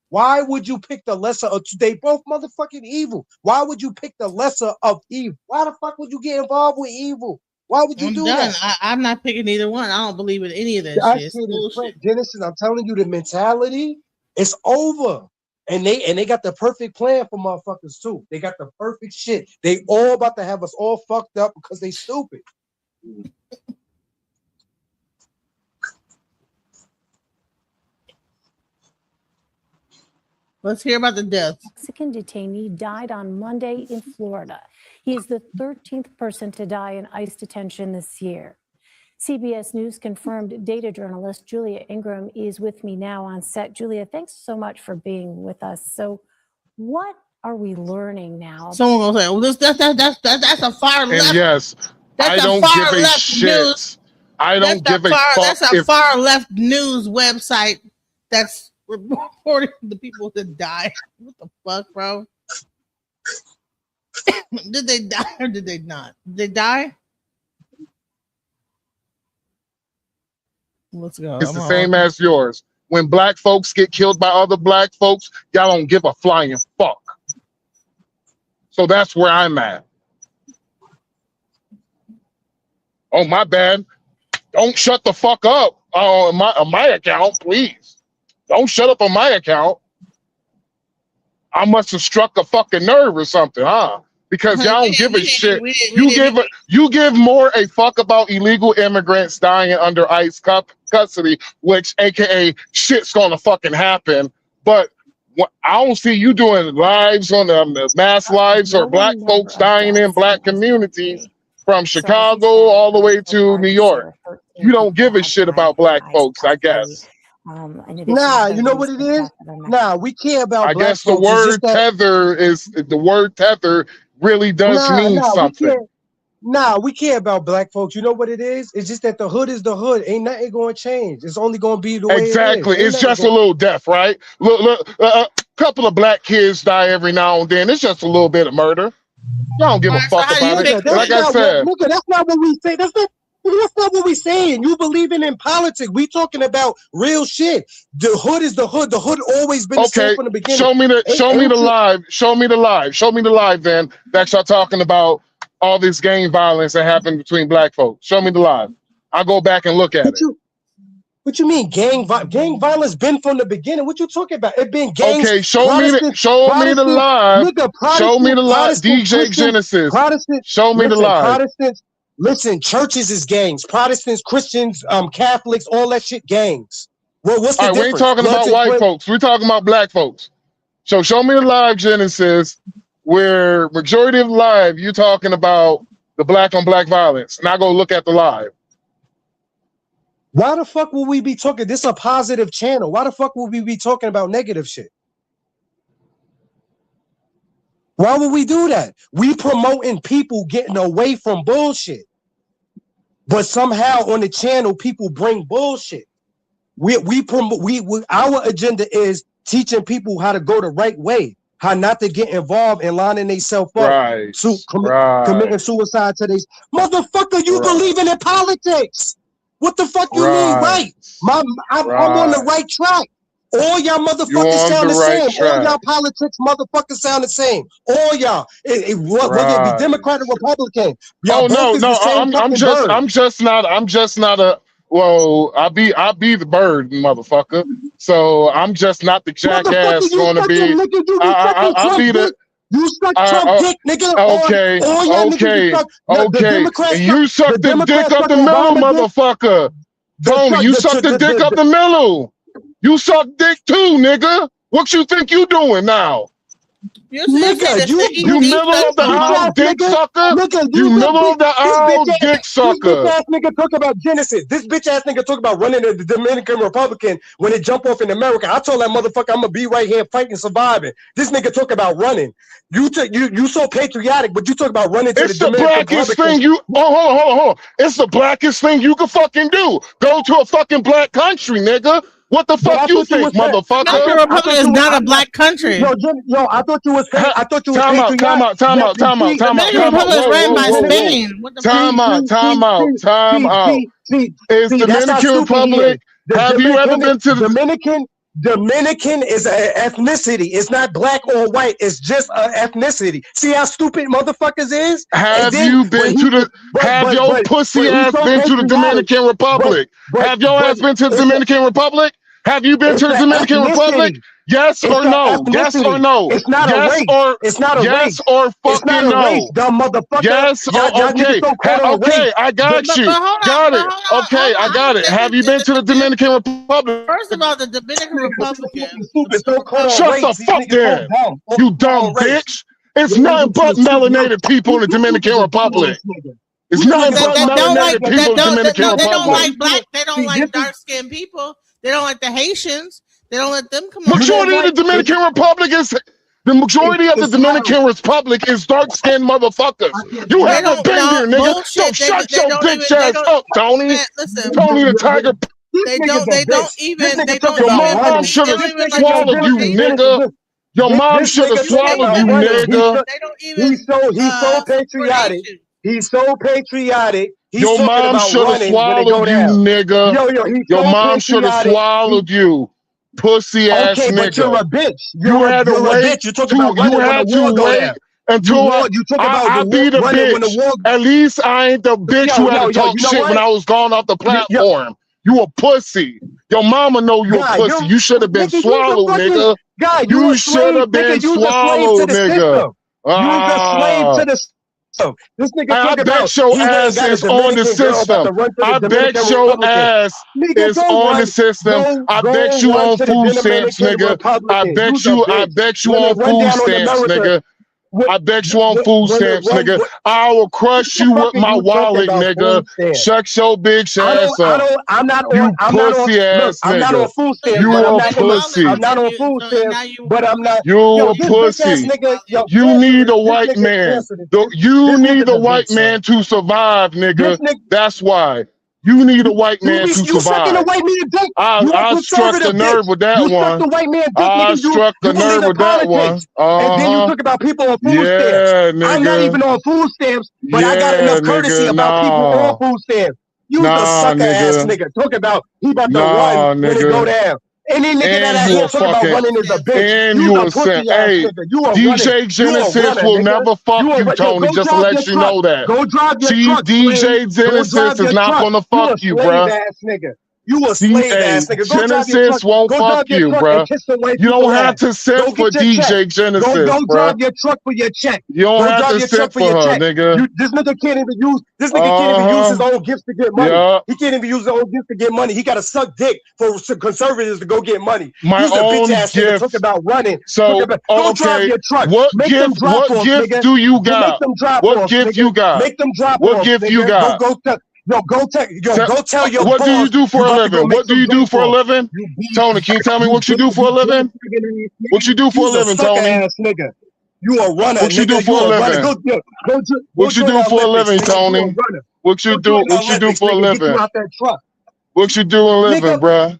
Why would you pick the lesser of two? They both motherfucking evil. Why would you pick the lesser of evil? Why the fuck would you get involved with evil? Why would you do that? I'm not picking either one. I don't believe in any of that shit. Genesis, I'm telling you, the mentality is over. And they got the perfect plan for motherfuckers too. They got the perfect shit. They all about to have us all fucked up because they stupid. Let's hear about the death. Mexican detainee died on Monday in Florida. He is the 13th person to die in ICE detention this year. CBS News confirmed data journalist Julia Ingram is with me now on set. Julia, thanks so much for being with us. So what are we learning now? Someone will say, well, that's a far left. And yes, I don't give a shit. I don't give a fuck. That's a far left news website that's reporting the people that died. What the fuck, bro? Did they die or did they not? Did they die? Let's go. It's the same as yours. When black folks get killed by other black folks, y'all don't give a flying fuck. So that's where I'm at. Oh, my bad. Don't shut the fuck up on my account, please. Don't shut up on my account. I must have struck a fucking nerve or something, huh? Because y'all don't give a shit. You give more a fuck about illegal immigrants dying under ICE custody, which AKA shit's gonna fucking happen. But I don't see you doing lives on the mass lives or black folks dying in black communities from Chicago all the way to New York. You don't give a shit about black folks, I guess. Nah, you know what it is? Nah, we care about I black guess the folks. word tether really does mean something. We care about black folks. You know what it is? It's just that the hood is the hood. Ain't nothing going to change. It's only going to be the way exactly. it is. It's just a little death, right? Look, couple of black kids die every now and then. It's just a little bit of murder. Y'all don't give a fuck about it. Like I said, look, that's not what we say. That's not what we saying. You believing in politics. We talking about real shit. The hood is the hood. The hood always been the same from the beginning. Show me the live then that y'all talking about all this gang violence that happened between black folks. Show me the live. I'll go back and look at it. What you mean gang violence been from the beginning? What you talking about? It been gangs. Okay, show me the live. Show me the live. DJ Genesis. Show me the live. Protestants. Listen, churches is gangs. Protestants, Christians, Catholics, all that shit gangs. Well, what's the difference? We ain't talking about white folks. We're talking about black folks. So show me the live, Genesis, where majority of the live you're talking about the black on black violence. And I go look at the live. Why the fuck will we be talking? This is a positive channel. Why the fuck will we be talking about negative shit? Why would we do that? We promoting people getting away from bullshit. But somehow on the channel, people bring bullshit. Our agenda is teaching people how to go the right way, how not to get involved in lining themselves up to committing suicide to these motherfucker. You believing in politics? What the fuck you mean, right? I'm on the right track. All y'all motherfuckers sound the same. All y'all politics motherfuckers sound the same. All y'all, whether it be Democrat or Republican. Y'all I'm just not a. Well, I be the bird, motherfucker. So I'm just not the jackass going to be. I'll be the. You suck Trump dick, nigga. Okay. And you suck the dick up the middle, motherfucker. Tony, you suck the dick up the middle. You suck dick too, nigga. What you think you doing now? Nigga, you middle of the aisle dick sucker. You middle of the aisle dick sucker. This bitch ass nigga talk about Genesis. This bitch ass nigga talk about running the Dominican Republican when it jump off in America. I told that motherfucker I'm gonna be right here fighting, surviving. This nigga talk about running. You so patriotic, but you talk about running to it's the Dominican blackest Republican. thing you. Hold on. It's the blackest thing you can fucking do. Go to a fucking black country, nigga. What the fuck you think, motherfucker? Dominican Republic is not a black country. Yo, I thought you was patriotic. Time out. Dominican Republic is ran by Spain. Time out. Is Dominican Republic? Have you ever been to the Dominican? Dominican is an ethnicity. It's not black or white. It's just an ethnicity. See how stupid motherfuckers is? Have you been to the? Have your pussy ass been to the Dominican Republic? Have your ass been to the Dominican Republic? Have you been to the Dominican Republic? Yes or no? Yes or no? It's not a race. It's not a race. Yes or fucking no? Dumb motherfucker. Yes or okay. Okay, I got you. Got it. Okay, I got it. Have you been to the Dominican Republic? First of all, the Dominican Republic. Shut the fuck down, you dumb bitch. It's nothing but melanated people in the Dominican Republic. It's nothing but melanated people in the Dominican Republic. They don't like black. They don't like dark-skinned people. They don't like the Haitians. They don't let them come. Majority of the Dominican Republic is the majority of the Dominican Republic is dark-skinned motherfuckers. You haven't been here, nigga. So shut your bitch ass up, Tony. Tony the Tiger. They don't even. Your mom should have swallowed you, nigga. Your mom should have swallowed you, nigga. He's so patriotic. He's so patriotic. Your mom should have swallowed you, nigga. Your mom should have swallowed you. Pussy ass nigga. But you're a bitch. You had to wait. You had to wait until I be the bitch. At least I ain't the bitch who had to talk shit when I was gone off the platform. You a pussy. Your mama know you a pussy. You should have been swallowed, nigga. You should have been swallowed, nigga. You was a slave to the system. This nigga I bet your ass is on the system. I bet your ass is on the system. I bet you on food stamps, nigga. I bet you on food stamps, nigga. I bet you on food stamps, nigga. I will crush you with my wallet, nigga. Shut your big ass up. I'm not on food stamps. You a pussy. I'm not on food stamps, but I'm not. You a pussy. You need a white man. You need a white man to survive, nigga. That's why. You need a white man to survive. I struck the nerve with that one. I struck the nerve with that one. And then you talk about people on food stamps. I'm not even on food stamps, but I got enough courtesy about people on food stamps. You the sucker ass nigga. Talk about he about to run when it go down. Any nigga that I hear talk about running is a bitch. And you a pussy hey, DJ Genesis will never fuck you, Tony. Just to let you know that. Go drive your truck. DJ Genesis is not gonna fuck you, bro. You a slave ass nigga. Genesis won't fuck you, bro. You don't have to sit for DJ Genesis, bro. Go drive your truck for your check. You don't have to sit for her, nigga. This nigga can't even use. This nigga can't even use his own gifts to get money. He can't even use his own gifts to get money. He got to suck dick for conservatives to go get money. My own gift. Talk about running. So go drive your truck. What gift do you got? What gift you got? Make them drop off. What gift you got? Go tell your what do you do for a living? What do you do for a living? Tony, can you tell me what you do for a living? What you do for a living, Tony? You a runner. What you do for a living? What you do for a living, Tony? What you do for a living? What you do a living, bruh?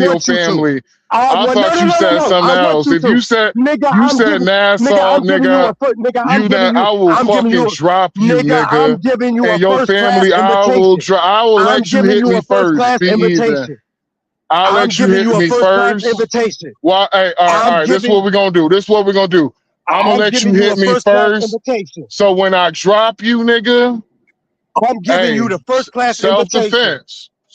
to your want you to. family. I I want, thought no, you no, no, said no, no. something I want else. you If to. you said Nigga, you I'm said giving, Nassau, I'm giving you nigga, a first, nigga, I'm you giving that you, I will I'm giving fucking you, drop you, nigga, I'm nigga, giving you a and your first class family. I invitation. will I'm let you giving hit you me a first first. class Be even. invitation. I'll I'm let you giving hit you a me first class first. invitation. Well, hey, all I'm right. This is giving, what we're gonna do. This is what we're gonna do. I'm gonna I'm let you giving you hit a me first class first. invitation. So when I drop you, nigga, I'm giving hey, you the first class invitation. self-defense.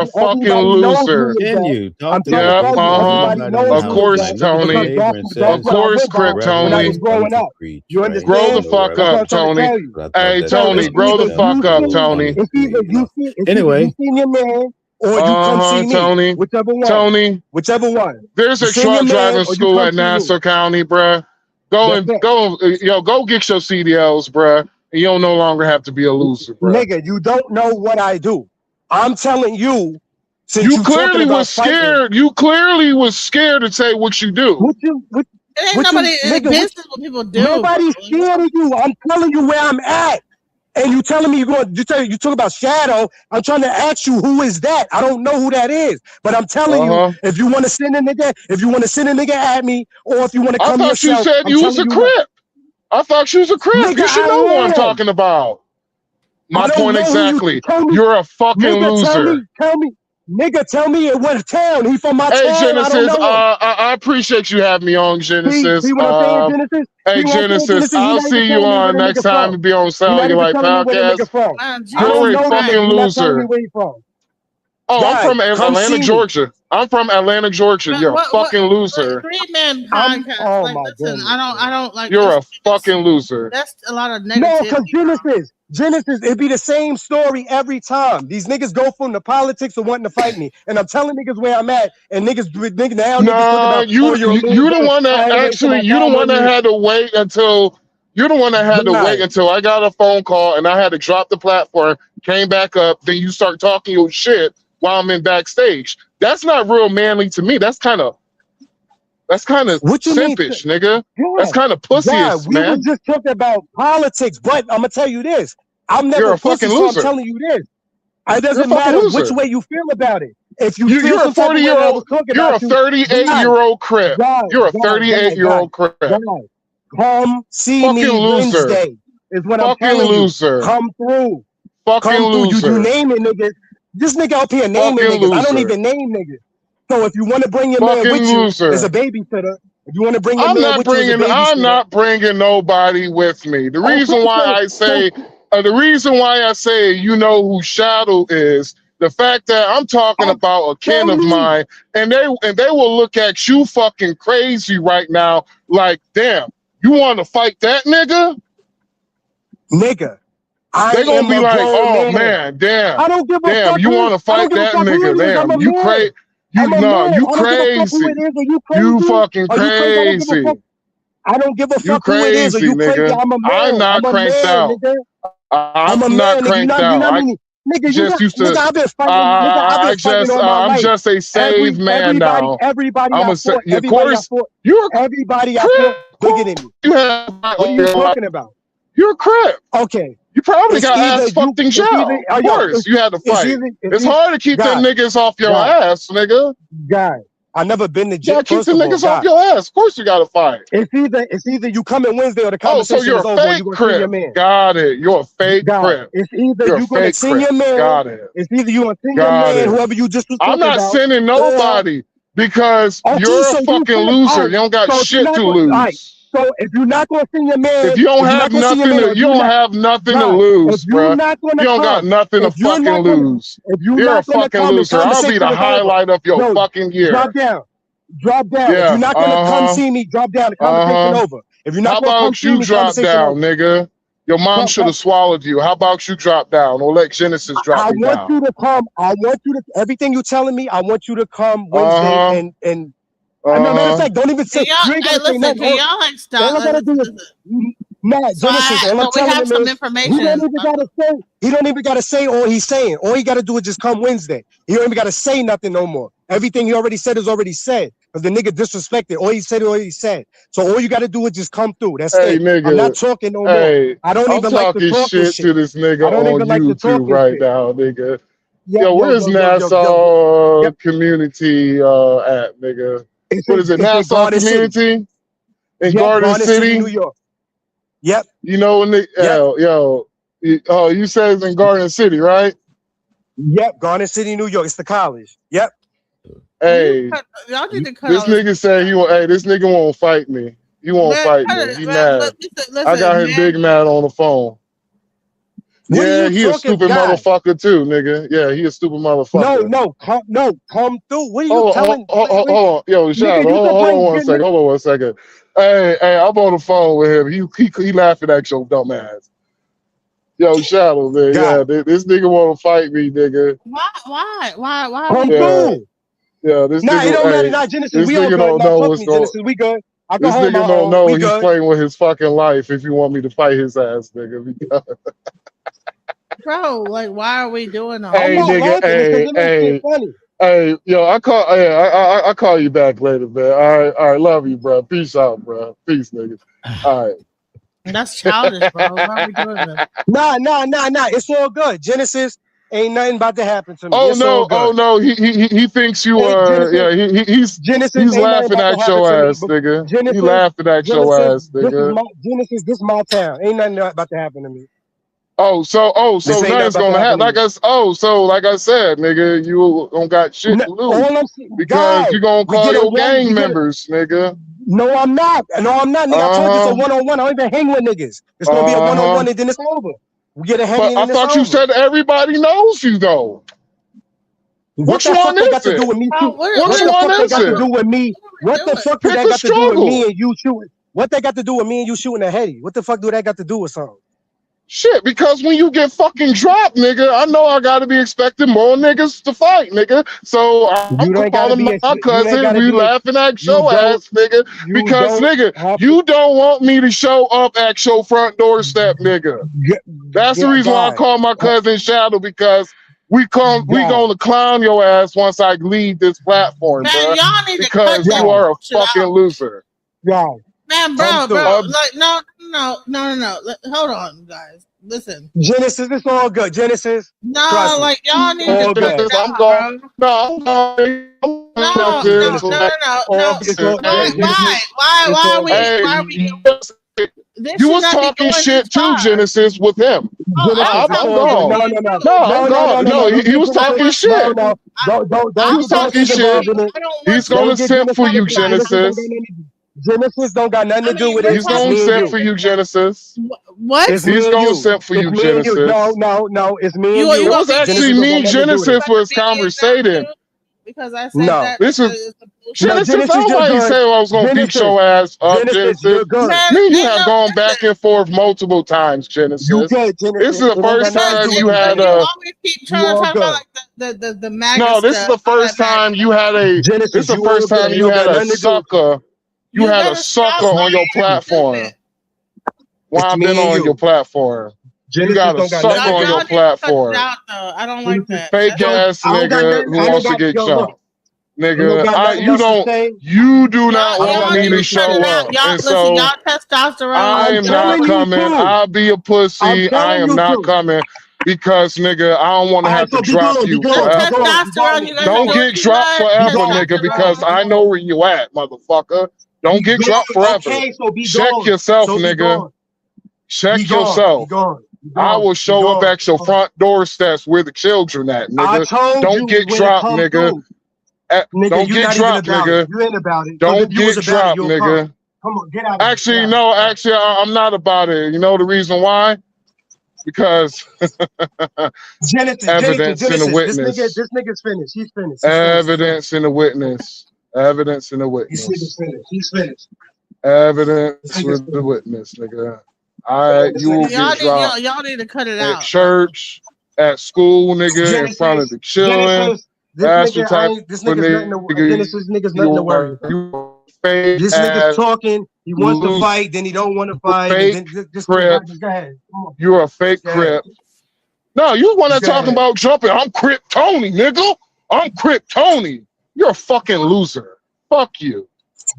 a fucking Everybody knows who loser. is Can that. you talk I'm to trying me? to Yeah, tell you, everybody knows Of who is course, that. Look at the Tony. Because behavior and that's says, Of what I course, went by when I Tony. was revelings come growing to up. preach, You right? Grow the understand? No fuck That's what up, I'm trying to Tony. tell you. I love Hey, that So Tony, it's statement. grow the either fuck up, you Tony. it's either you see Anyway, your man or you come see me. Tony. Whichever one. Tony. Whichever one. There's You a send your truck man driving or you school come at see me. Nassau County, bruh. That's it. Go get your CDLs, bruh. You don't no longer have to be a loser, bruh. Nigga, you don't know what I do. I'm telling you, since You you talking clearly about was fighting, scared. You clearly was scared to say what you do. It ain't what nobody you, nigga, business what people do. nobody's scared of you. I'm telling you where I'm at. And you telling me you talk about shadow. I'm trying to ask you who is that? I don't know who that is. But I'm telling you, if you want to send a nigga, at me, or if you want to I come thought you yourself, said I'm you was telling a you what. Crip. I thought she was a Crip. You should know who I'm talking about. My point exactly. You're a fucking loser. Nigga, tell me it went town. He from my Hey, town. Genesis, I don't know him. I appreciate you having me on, Genesis. See what I'm saying, Genesis? Hey, See what I'm saying, Genesis, Genesis? You're I'll not even see you telling me where on the next nigga time from. to be on You're not even Cellulite telling me where the nigga Podcast. from. I You're don't a know the fucking nigga. You're not telling me loser. where he from. Oh, I'm Guys, from come Atlanta, see me. Georgia. I'm from Atlanta, Georgia. You're a fucking loser. 3-man podcast. Oh like, my listen, goodness. I don't like. You're a fucking loser. That's a lot of No, negativity. because Genesis, it'd be the same story every time. These niggas go from the politics of wanting to fight me, and I'm telling niggas where I'm at, and niggas now niggas talk about, you you're a loser. you the one that I ain't wasting my actually you the time one on that you. had to wait until you're the one that had to wait Right. until I got a phone call and I had to drop the platform, came back up, then you start talking your shit while I'm in backstage. That's not real manly to me. That's kind of What you mean? simpish, nigga. That's kind of pussyish, We were man. just talking about politics, but I'm gonna tell you this. I'm You're never a fucking pussy, so I'm loser. telling you this. It You're a doesn't fucking matter which loser. way you feel about it. If you feel You're a some type of way that I was 40-year-old. talking You're a about you, 38-year-old Crip. You're a 38-year-old Crip. Come see Fucking me loser. Wednesday is what I'm Fucking telling loser. you. Come through. Fucking Come through. loser. You name it, niggas. This nigga up here naming Fucking niggas. I don't loser. even name niggas. So if you want to bring your man Fucking with you loser. as a babysitter, if you want to bring your I'm man not with you as a bringing. babysitter, I'm not bringing nobody with me. The reason why I say, you know who Shadow is, the fact that I'm talking about a kin of mine, and they will look at you fucking crazy right now, like, damn, you want to fight that nigga? Nigga, They gonna be like, oh man. man, damn, I don't give a damn, fuck you want to fight that nigga? I'm a Damn, you man. crazy? You I'm a no, man. you I don't give a fuck who crazy? it is. Are you crazy? You fucking Are you crazy? I don't give a crazy? fuck. I don't give a You fuck who it is. Are crazy, you crazy? nigga? I'm a man. I'm not I'm a cranked man, out. nigga. I'm a I'm not man, nigga. cranked You out. not I mean, nigga. just used to. Nigga, I've been fighting. Nigga, I've been fighting all my I'm life. just a saved man now. Everybody I'm I a fought. of Everybody I course. fought. You're a Everybody I Crip. fought bigger than me. You have What are you talking about? You're a Crip. Okay. You probably It's got either ass fucked in it's jail. either- Of course, you had to it's fight. either- It's hard to keep them niggas off your ass, nigga. Guy, I never been to You jail. gotta keep First them of all, niggas off guy, your ass. Of course, you gotta fight. it's either you coming Wednesday or the Oh, so conversation you're is a over. Or you fake gonna see your Crip. man. Got it. You're a fake Guy, Crip. it's either You're a you gonna fake send your Crip. man. Got it. It's either you gonna send your Got man, it. whoever you just was I'm talking not about. sending nobody because Okay, you're a so you fucking said, loser. all right, You don't got so if you're shit not to gonna, all right, lose. so if you're not gonna send your man, If you don't if you're have not gonna send your nothing man, to, or you you're don't not, have nothing to guy, lose, if you're bruh. not gonna You don't got come, nothing to if you're fucking not gonna, lose. if you're You're a not gonna fucking come, the loser. I'll be conversation the is over. highlight of your Yo, fucking year. drop down. Drop down. If Yeah. you're not gonna come see me, drop down. The conversation over. If you're How not gonna come about see you me, drop conversation down, over. nigga? Your mom should have swallowed you. How about you drop down or let Genesis drop I me want down? you to come. I want you to everything you're telling me. I want you to come Wednesday and matter of fact, don't even say you ain't gotta say nothing. Can y'all like stop? All I gotta do is Genesis. All I'm we telling have him some is information. he don't even gotta say all he's saying. All he gotta do is just come Wednesday. He don't even gotta say nothing no more. Everything he already said is already said. Because the nigga disrespected. All he said is already said. So all you gotta do is just come through. That's Hey, it. nigga. I'm not talking no Hey, more. I don't I'm even like to talking talk this shit to this nigga I don't on even like to talk YouTube this right shit. now, nigga. Yeah, Yo, where's yo. Nassau Yep. Community at, nigga? What is it? It's in Nassau Garden City. Community in Yep, Garden City? New York. Yep. You know when you said it's in Garden City, right? Yep, Garden City, New York. It's the college. Yep. Hey, Y'all need to cut this out nigga said this nigga won't fight me. He won't fight me. He mad. I got him big mad on the phone. What Yeah, are you he a talking, stupid guy? motherfucker too, nigga. Yeah, he a stupid motherfucker. Come through. What are you Hold telling? on. Yo, Shadow, Nigga, hold on one second. Hey, I'm on the phone with him. He laughing at your dumb ass. Yo, Shadow, man. Yeah, this nigga want to fight me, nigga. Why? Come Yeah, through. yeah. This Nah, nigga, it don't matter. Nah, Genesis, this we all nigga good. don't Nah, know talk to what's me, going. Genesis. We good. I go This home. nigga don't know We he's good. playing with his fucking life. If you want me to fight his ass, nigga. Bro, like, why are we doing all Hey, this? nigga. Hey, yo, I call you back later, man. All right, love you, bro. Peace out, bro. Peace, nigga. All right. That's childish, bro. Why are we doing this? Nah. It's all good. Genesis, Ain't nothing about to happen to me. Oh It's all no, good. he thinks you Genesis he's ain't nothing laughing about to at happen your to me. ass, nigga. He Genesis, laughing at your ass, nigga. Genesis, this my town. Ain't nothing about to happen to me. So This ain't nothing's nothing about to gonna happen happen. to me. Like I said, nigga, you don't got shit to lose All I'm saying, because guys, you gonna we call get a your one. gang members, nigga. No, I'm not. No, I'm not, nigga. I told you it's a one-on-one. I don't even hang with niggas. It's gonna be a one-on-one and then it's over. We get a hang But and I then it's thought you over. said everybody knows you though. What the fuck they got to do with me? What the fuck they got to do with me? What the fuck do that got to do with me and you shooting? What they got to do with me and you shooting a heady? What the fuck do that got to do with something? Shit, because when you get fucking dropped, nigga, I know I gotta be expecting more niggas to fight, nigga. So I'm calling my cousin, we laughing at your ass, nigga. Because, nigga, you don't want me to show up at your front doorstep, nigga. That's the reason why I call my cousin Shadow, because we gonna clown your ass once I leave this platform, Man, bro. y'all need to Because cut you that are a shit fucking out. loser. Yeah. Man, bro, like no. Hold on, guys. Listen. Genesis, it's all good. Genesis. No, like y'all need all to cut good. it out, bro. No. Why are we You was talking shit too, Genesis, with him. I'm gone. No, he was talking shit. He was talking shit. He's gonna simp for you, Genesis. Genesis don't got nothing to do with it. He's gonna simp for you, Genesis. What? He's gonna simp for you, Genesis. No, it's me and you. It was actually me and Genesis was conversating. Because I said that. This is Genesis. Nobody said I was gonna beat your ass up, Genesis. Me and you have gone back and forth multiple times, Genesis. This is the first time you had a. always keep trying to talk about like the MAGA No, this is the first time you had a. This is the first time you had a sucker. You had a sucker on your platform. While I've been on your platform. You got a sucker on your platform. I don't like that. Fake ass nigga who wants to get jumped. Nigga, you do not want me to show up. And so y'all testosterone. I'm not coming. I'll be a pussy. I am not coming. Because nigga, I don't want to have to drop you forever. Don't get dropped forever, nigga, because I know where you at, motherfucker. Don't get dropped forever. Check yourself, nigga. Check yourself. I will show up at your front doorsteps where the children at, nigga. Don't get dropped, nigga. Don't get dropped, nigga. You ain't about it. Don't get dropped, nigga. Come on, get out. Actually, no. Actually, I'm not about it. You know the reason why? Because evidence in the witness. This nigga's finished. He's finished. Evidence in the witness. Evidence in the witness. He's finished. Evidence with the witness, nigga. You will get dropped. Y'all need to cut it at out. Church, at school, nigga, in front of the children. That's the type of nigga. Nigga's nothing to worry about. This nigga's talking. He wants to fight, then he don't want to fight. Fake Crip. You're a fake Crip. No, you want to talking about jumping. I'm Crip Tony, nigga. I'm Crip Tony. You're a fucking loser. Fuck you.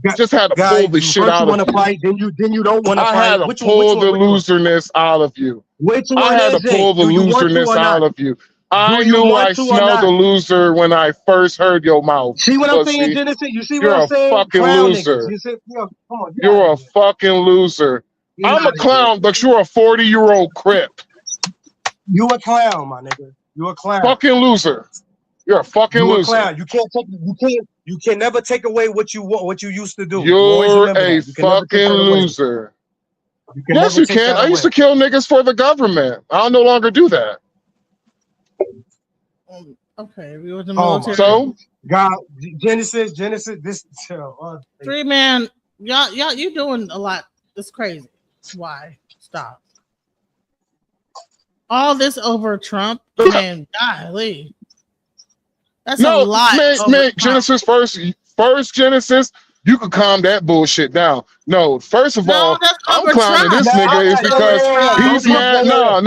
You just had to pull the shit out of you. Fight, then you don't want to fight. I had to pull the loserness out of you. I had to pull the loserness out of you. I knew I smelled the loser when I first heard your mouth. See what I'm saying, Genesis? You see what I'm saying? You're a fucking loser. You're a fucking loser. I'm a clown, but you're a 40-year-old Crip. You a clown, my nigga. You a clown. Fucking loser. You're a fucking loser. Clown. You can never take away what you want, what you used to do. You're a fucking loser. Yes, you can. I used to kill niggas for the government. I'll no longer do that. Okay, we were the military. So, God, Genesis, this 3 man, y'all, you doing a lot. It's crazy. Why? Stop. All this over Trump, man. Golly, that's a lot. Man, Genesis first Genesis. You could calm that bullshit down. No, first of all, I'm clowning this nigga is because he's mad. No.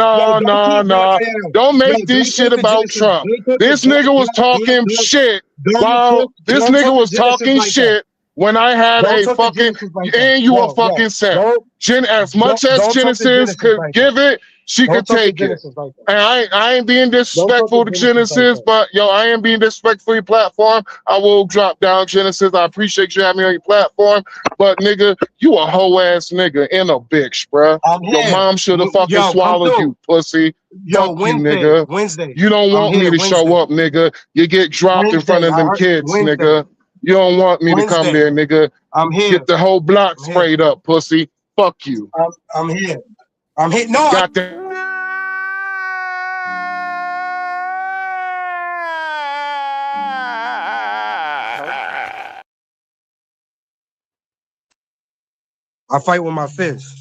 Don't make this shit about Trump. This nigga was talking shit while this nigga was talking shit when I had a fucking and you a fucking simp. As much as Genesis could give it, She Don't could talk to take it. Genesis like that. And I ain't being Don't talk disrespectful to to Genesis like Genesis, that. but yo, I am being disrespectful to your platform. I will drop down Genesis. I appreciate you having me on your platform. But nigga, you a hoe ass nigga and a bitch, bruh. I'm Your here. mom should have fucking Yo, come swallowed through. you, pussy. Yo, Fuck you, Wednesday. nigga. Wednesday. You don't I'm want me here. to show Wednesday. up, nigga. You get dropped in front Wednesday. of I them heard kids, Wednesday. nigga. You don't want me to come Wednesday. there, nigga. I'm here. Get the whole block I'm here. sprayed up, pussy. Fuck you. I'm here. I'm here. No, Got that. I fight with my fist.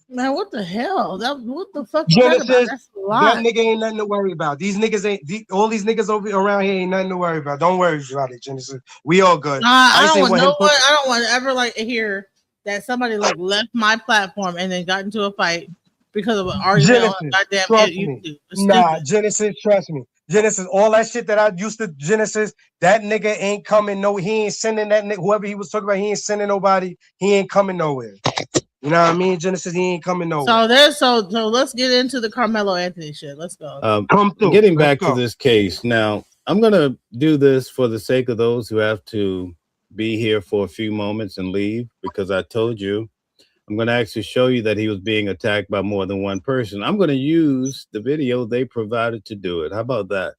Man, what the hell? What the fuck was that about? Genesis, That's a that lot. nigga ain't nothing to worry about. These niggas ain't. All these niggas over around here ain't nothing to worry about. Don't worry about it, Genesis. We all good. I Ice don't ain't want want no him one. put. I don't want to ever like hear that somebody like left my platform and then got into a fight because of an argument on a Genesis, goddamn trust YouTube. me. It's Nah, stupid. Genesis, trust me. Genesis, all that shit that I used to Genesis, that nigga ain't coming. No, he ain't sending that nigga. Whoever he was talking about, he ain't sending nobody. He ain't coming nowhere. You know what I mean, Genesis? He ain't coming nowhere. So let's get into the Carmelo Anthony shit. Let's go. Come through. Getting Let's back to go. this case now, I'm gonna do this for the sake of those who have to be here for a few moments and leave, because I told you I'm going to actually show you that he was being attacked by more than one person. I'm going to use the video they provided to do it. How about that?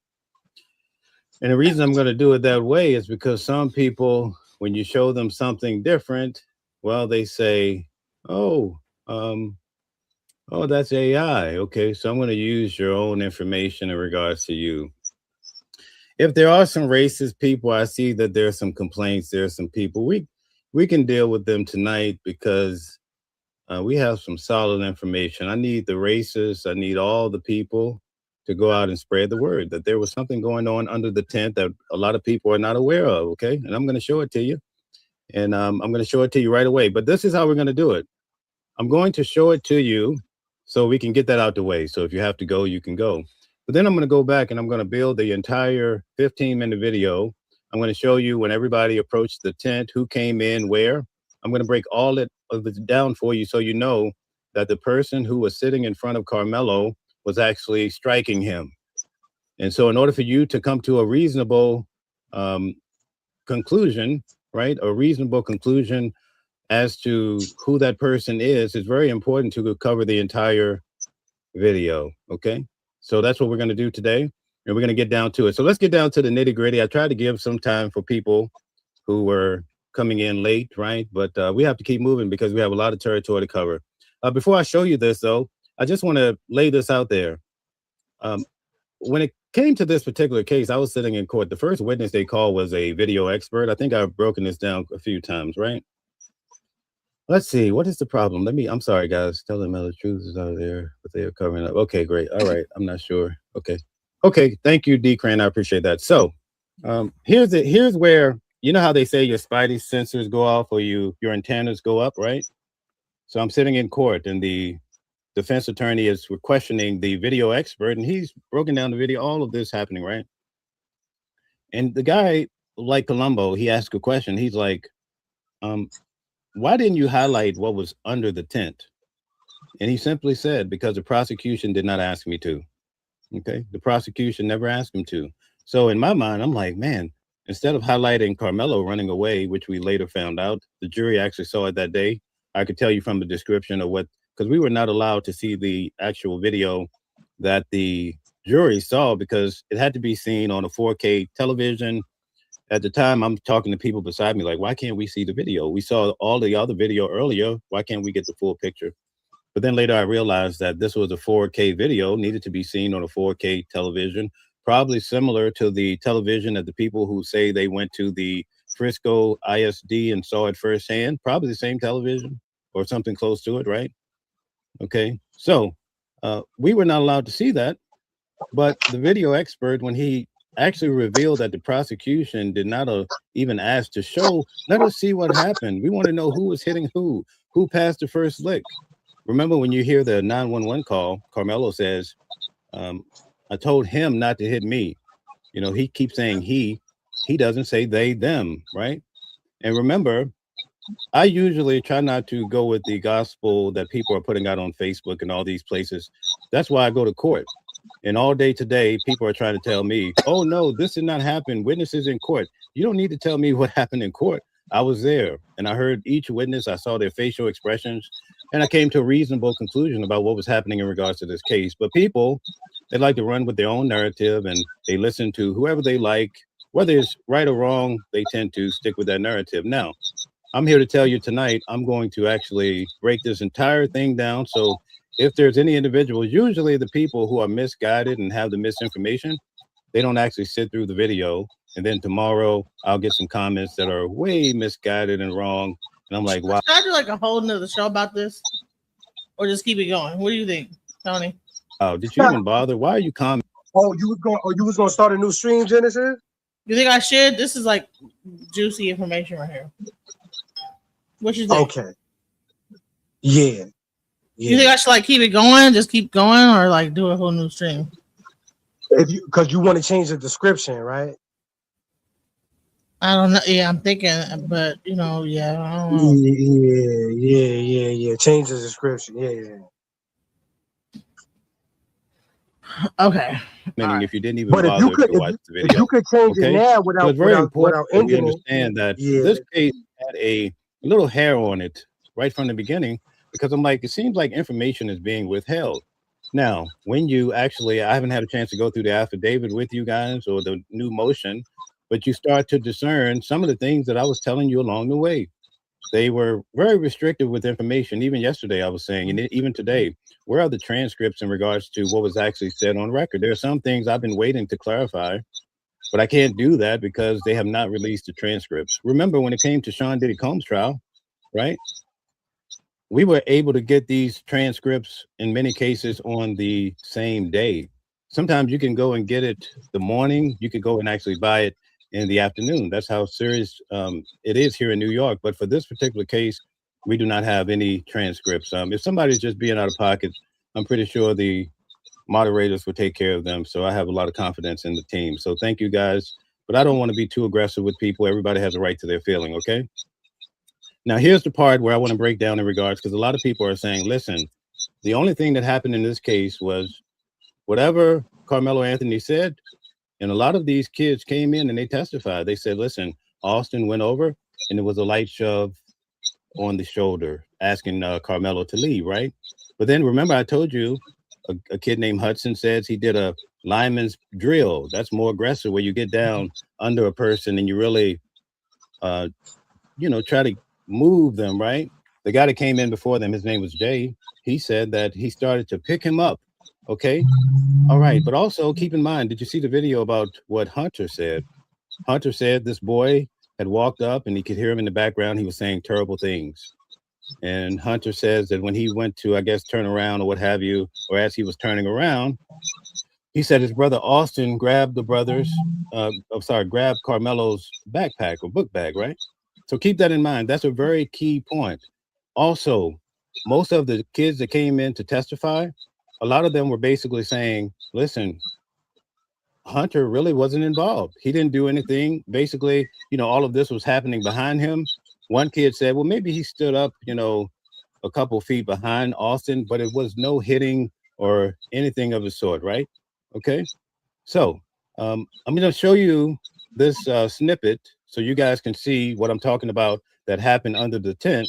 And the reason I'm going to do it that way is because some people, when you show them something different, well, they say, oh, that's AI. Okay, so I'm going to use your own information in regards to you. If there are some racist people, I see that there are some complaints. There are some people we can deal with them tonight, because we have some solid information. I need the racists. I need all the people to go out and spread the word that there was something going on under the tent that a lot of people are not aware of. Okay, and I'm going to show it to you, and I'm going to show it to you right away. But this is how we're going to do it. I'm going to show it to you so we can get that out the way. So if you have to go, you can go. But then I'm going to go back and I'm going to build the entire 15-minute video. I'm going to show you when everybody approached the tent, who came in, where. I'm going to break all of it down for you so you know that the person who was sitting in front of Carmelo was actually striking him. And so in order for you to come to a reasonable conclusion, right, a reasonable conclusion as to who that person is, it's very important to cover the entire video, okay? So that's what we're going to do today, and we're going to get down to it. So let's get down to the nitty-gritty. I tried to give some time for people who were coming in late, right? But we have to keep moving because we have a lot of territory to cover. Before I show you this, though, I just want to lay this out there. When it came to this particular case, I was sitting in court. The first witness they called was a video expert. I think I've broken this down a few times, right? Let's see. What is the problem? I'm sorry, guys. Tell them the truth is out there, but they are covering up. Okay, great. All right. I'm not sure. Okay. Thank you, D. Crane. I appreciate that. So here's where, you know how they say your spidey sensors go off or your antennas go up, right? So I'm sitting in court and the defense attorney is questioning the video expert, and he's broken down the video, all of this happening, right? And the guy, like Columbo, he asked a question. He's like, why didn't you highlight what was under the tent? And he simply said, because the prosecution did not ask me to. Okay, the prosecution never asked him to. So in my mind, I'm like, man, instead of highlighting Carmelo running away, which we later found out, the jury actually saw it that day. I could tell you from the description of what, because we were not allowed to see the actual video that the jury saw because it had to be seen on a 4K television. At the time, I'm talking to people beside me, like, why can't we see the video? We saw all the other video earlier. Why can't we get the full picture? But then later I realized that this was a 4K video, needed to be seen on a 4K television, probably similar to the television that the people who say they went to the Frisco ISD and saw it firsthand, probably the same television or something close to it, right? Okay, so we were not allowed to see that, but the video expert, when he actually revealed that the prosecution did not even ask to show, let us see what happened. We want to know who was hitting who passed the first lick. Remember when you hear the 911 call, Carmelo says, I told him not to hit me. You know, he keeps saying he doesn't say they, them, right? And remember, I usually try not to go with the gospel that people are putting out on Facebook and all these places. That's why I go to court. And all day today, people are trying to tell me, oh, no, this did not happen. Witnesses in court. You don't need to tell me what happened in court. I was there and I heard each witness. I saw their facial expressions and I came to a reasonable conclusion about what was happening in regards to this case. But people, they like to run with their own narrative and they listen to whoever they like, whether it's right or wrong, they tend to stick with that narrative. Now, I'm here to tell you tonight, I'm going to actually break this entire thing down. So if there's any individuals, usually the people who are misguided and have the misinformation, they don't actually sit through the video. And then tomorrow I'll get some comments that are way misguided and wrong. And I'm like, wow. Should I do like a whole nother show about this? Or just keep it going? What do you think, Tony? Oh, did you even bother? Why are you commenting? Oh, you was gonna start a new stream, Genesis? You think I should? This is like juicy information right here. What you think? Okay. Yeah. You think I should like keep it going, just keep going, or like do a whole new stream? Because you want to change the description, right? I don't know. Yeah, I'm thinking, but I don't know. Yeah. Change the description. Yeah. Okay. If you didn't even But if bother you could, to watch the video, you could change it now so without it's very without important that we ending it. understand that this case had a little hair on it right from the beginning, because I'm like, it seems like information is being withheld. Now, when you actually, I haven't had a chance to go through the affidavit with you guys or the new motion, but you start to discern some of the things that I was telling you along the way. They were very restrictive with information. Even yesterday, I was saying, and even today, where are the transcripts in regards to what was actually said on record? There are some things I've been waiting to clarify, but I can't do that because they have not released the transcripts. Remember when it came to Sean Diddy Combs trial, right? We were able to get these transcripts in many cases on the same day. Sometimes you can go and get it the morning. You could go and actually buy it in the afternoon. That's how serious it is here in New York. But for this particular case, we do not have any transcripts. If somebody's just being out of pocket, I'm pretty sure the moderators will take care of them. So I have a lot of confidence in the team. So thank you guys. But I don't want to be too aggressive with people. Everybody has a right to their feeling, okay? Now, here's the part where I want to break down in regards, because a lot of people are saying, listen, the only thing that happened in this case was whatever Carmelo Anthony said. And a lot of these kids came in and they testified. They said, listen, Austin went over and it was a light shove on the shoulder, asking Carmelo to leave, right? But then remember, I told you a kid named Hudson says he did a lineman's drill. That's more aggressive, where you get down under a person and you really, try to move them, right? The guy that came in before them, his name was Jay. He said that he started to pick him up. Okay. All right. But also keep in mind, did you see the video about what Hunter said? Hunter said this boy had walked up and he could hear him in the background. He was saying terrible things. And Hunter says that when he went to, I guess, turn around or what have you, or as he was turning around, he said his brother Austin grabbed grabbed Carmelo's backpack or book bag, right? So keep that in mind. That's a very key point. Also, most of the kids that came in to testify, a lot of them were basically saying, listen, Hunter really wasn't involved. He didn't do anything. Basically, all of this was happening behind him. One kid said, well, maybe he stood up, a couple feet behind Austin, but it was no hitting or anything of the sort, right? Okay. So I'm going to show you this snippet so you guys can see what I'm talking about that happened under the tent.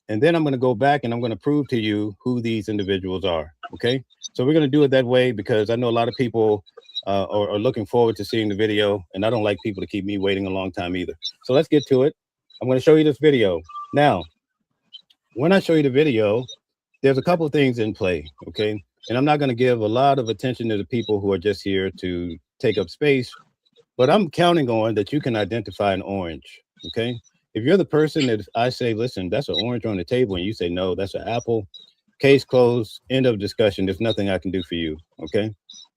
And then I'm going to go back and I'm going to prove to you who these individuals are. Okay. So we're going to do it that way because I know a lot of people are looking forward to seeing the video, and I don't like people to keep me waiting a long time either. So let's get to it. I'm going to show you this video. Now, when I show you the video, there's a couple of things in play. Okay. And I'm not going to give a lot of attention to the people who are just here to take up space, but I'm counting on that you can identify an orange. Okay. If you're the person that I say, listen, that's an orange on the table, and you say, no, that's an apple, case closed, end of discussion. There's nothing I can do for you. Okay.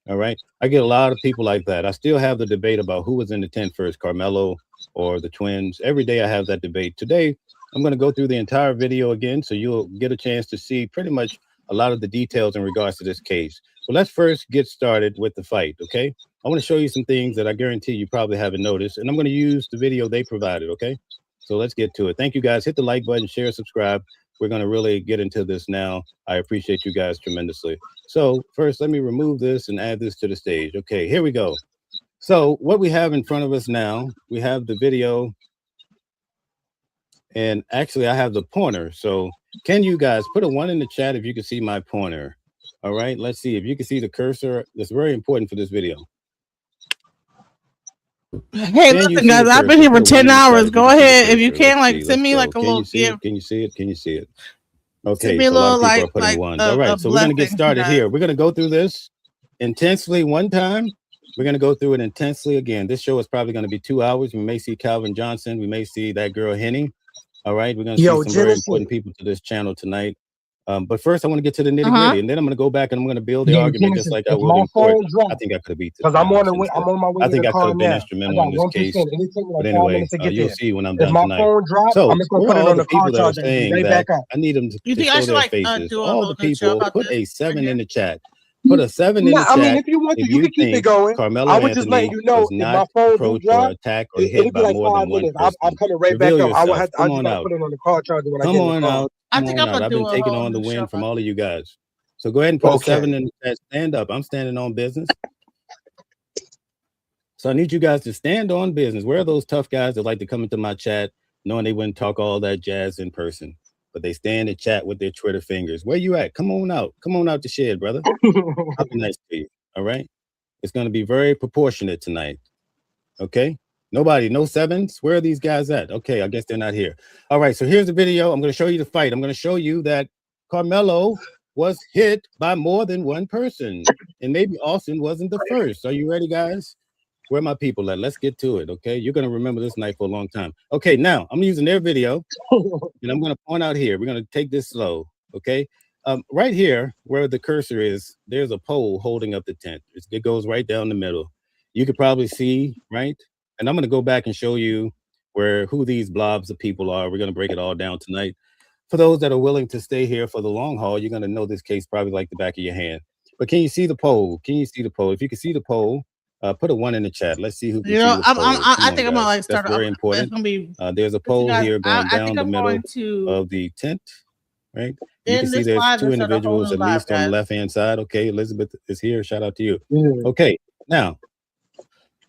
All right. I get a lot of people like that. I still have the debate about who was in the tent first, Carmelo or the twins. Every day I have that debate. Today, I'm going to go through the entire video again, so you'll get a chance to see pretty much a lot of the details in regards to this case. But let's first get started with the fight. Okay. I want to show you some things that I guarantee you probably haven't noticed, and I'm going to use the video they provided. Okay. So let's get to it. Thank you guys. Hit the like button, share, subscribe. We're going to really get into this now. I appreciate you guys tremendously. So first, let me remove this and add this to the stage. Okay, here we go. So what we have in front of us now, we have the video. And actually, I have the pointer. So can you guys put a 1 in the chat if you can see my pointer? All right, let's see if you can see the cursor. That's very important for this video. Hey, listen, guys, I've been here for 10 hours. Go ahead. If you can, like, send me like a little gift. Can you see it? Can you see it? Okay, Send me a so a lot little, of people like, are putting ones. All right, so we're blessing, going to get started guys. here. We're going to go through this intensely one time. We're going to go through it intensely again. This show is probably going to be 2 hours. We may see Calvin Johnson. We may see that girl Henny. All right, we're going to see some very important people to this channel tonight. But first, I want to get to the nitty gritty, and then I'm going to go back and I'm going to build the argument just like I would in court. I think I could have beat this. Because I'm on my way I to think the I could car have been now. instrumental in this case. It'll take me like But 5 anyway, minutes to get you'll there. see when I'm If done my tonight. phone drops, So, I'm just gonna who put are it all on the the car people that are charger and saying right that back up. I need them You to think I show should their like faces? do a All little the show people, about put this a 7 right in here? the chat. Put a 7 in Nah, the I mean, chat if you want to, if you you can keep it think going. Carmelo I was just letting Anthony you know was if not my phone do approached or drop, attacked or it'll hit be by like more 5 than one minutes. I'm person. coming right Reveal back up. yourself. I Come just on gotta out. put it on the car charger when I Come get in the on car. out. I Come think on I'm out. gonna I've do been a taking whole on the new show win from about all of you guys. So go ahead and put a 7 Okay. in the chat. Stand up. I'm standing on business. So I need you guys to stand on business. Where are those tough guys that like to come into my chat knowing they wouldn't talk all that jazz in person, but they stand and chat with their Twitter fingers? Where you at? Come on out. Come on out the shed, brother. I'll be nice to you. All right. It's going to be very proportionate tonight. Okay. Nobody, no 7s. Where are these guys at? Okay. I guess they're not here. All right. So here's the video. I'm going to show you the fight. I'm going to show you that Carmelo was hit by more than one person. And maybe Austin wasn't the first. Are you ready, guys? Where are my people at? Let's get to it, okay? You're going to remember this night for a long time. Okay, now I'm using their video, and I'm going to point out here. We're going to take this slow, okay? Right here, where the cursor is, there's a pole holding up the tent. It goes right down the middle. You could probably see, right? And I'm going to go back and show you who these blobs of people are. We're going to break it all down tonight. For those that are willing to stay here for the long haul, you're going to know this case probably like the back of your hand. But can you see the pole? Can you see the pole? If you can see the pole, put a 1 in the chat. Let's see who can see the pole. I think I'm gonna like start. That's very important. It's gonna be. There's a pole guys, here going I down think the I'm middle going to of the tent, right? You can end see this there's live 2 and start a whole individuals new at live, least on the guys. left-hand side. Okay, Elizabeth is here. Shout out to you. Yeah. Okay, now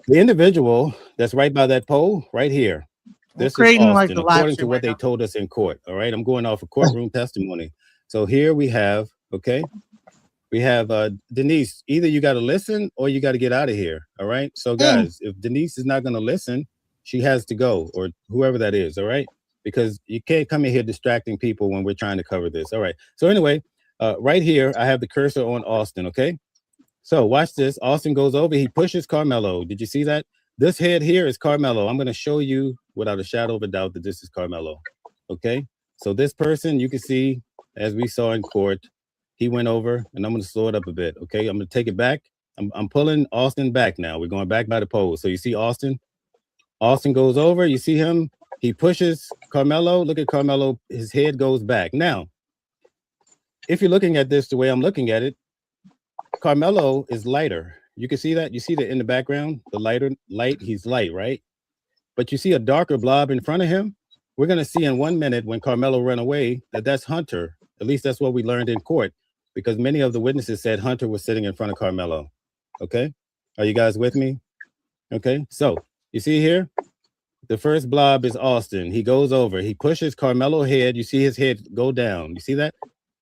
the individual that's right by that pole, right here. This is Austin, like the live according to stream what right they now. told us in court. All right, I'm going off of courtroom testimony. So here we have, okay, we have Denise. Either you got to listen or you got to get out of here. All right. So guys, if Denise is not going to listen, she has to go, or whoever that is. All right, because you can't come in here distracting people when we're trying to cover this. All right. So anyway, right here I have the cursor on Austin. Okay. So watch this. Austin goes over. He pushes Carmelo. Did you see that? This head here is Carmelo. I'm going to show you without a shadow of a doubt that this is Carmelo. Okay. So this person, you can see, as we saw in court, he went over, and I'm going to slow it up a bit. Okay. I'm going to take it back. I'm pulling Austin back now. We're going back by the pole. So you see Austin. Austin goes over. You see him. He pushes Carmelo. Look at Carmelo. His head goes back. Now, if you're looking at this the way I'm looking at it, Carmelo is lighter. You can see that. You see that in the background, the light, he's light, right? But you see a darker blob in front of him. We're going to see in 1 minute when Carmelo ran away that's Hunter. At least that's what we learned in court, because many of the witnesses said Hunter was sitting in front of Carmelo. Okay. Are you guys with me? Okay. So you see here, the first blob is Austin. He goes over, he pushes Carmelo's head. You see his head go down. You see that?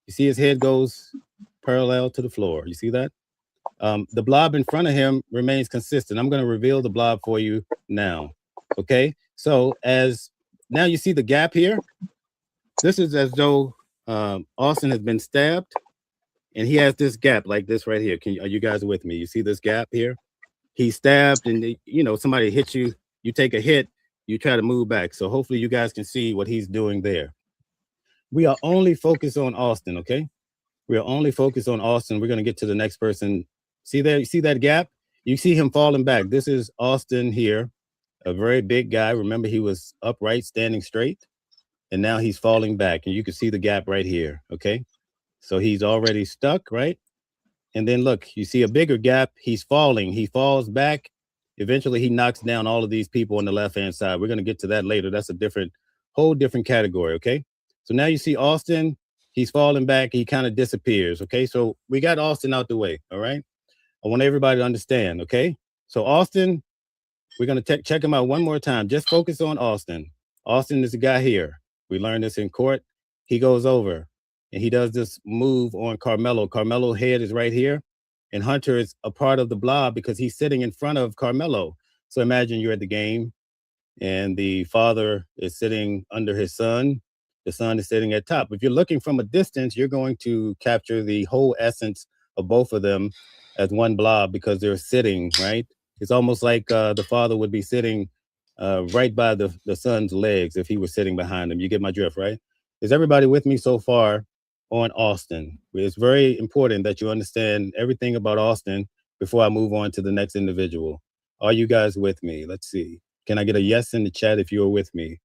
You see his head goes parallel to the floor. You see that? The blob in front of him remains consistent. I'm going to reveal the blob for you now. Okay. So now you see the gap here. This is as though Austin has been stabbed, and he has this gap like this right here. Are you guys with me? You see this gap here? He's stabbed, and somebody hits you. You take a hit. You try to move back. So hopefully you guys can see what he's doing there. We are only focused on Austin. Okay. We are only focused on Austin. We're going to get to the next person. See there? You see that gap? You see him falling back. This is Austin here, a very big guy. Remember, he was upright, standing straight, and now he's falling back. And you can see the gap right here. Okay. So he's already stuck, right? And then look, you see a bigger gap. He's falling. He falls back. Eventually, he knocks down all of these people on the left-hand side. We're going to get to that later. That's a different whole different category. Okay. So now you see Austin, he's falling back. He kind of disappears. Okay. So we got Austin out the way. All right. I want everybody to understand. Okay. So Austin, we're going to check him out one more time. Just focus on Austin. Austin is the guy here. We learned this in court. He goes over and he does this move on Carmelo. Carmelo's head is right here. And Hunter is a part of the blob because he's sitting in front of Carmelo. So imagine you're at the game and the father is sitting under his son. The son is sitting at top. If you're looking from a distance, you're going to capture the whole essence of both of them as one blob because they're sitting, right? It's almost like the father would be sitting right by the son's legs if he was sitting behind him. You get my drift, right? Is everybody with me so far on Austin? It's very important that you understand everything about Austin before I move on to the next individual. Are you guys with me? Let's see. Can I get a yes in the chat if you're with me?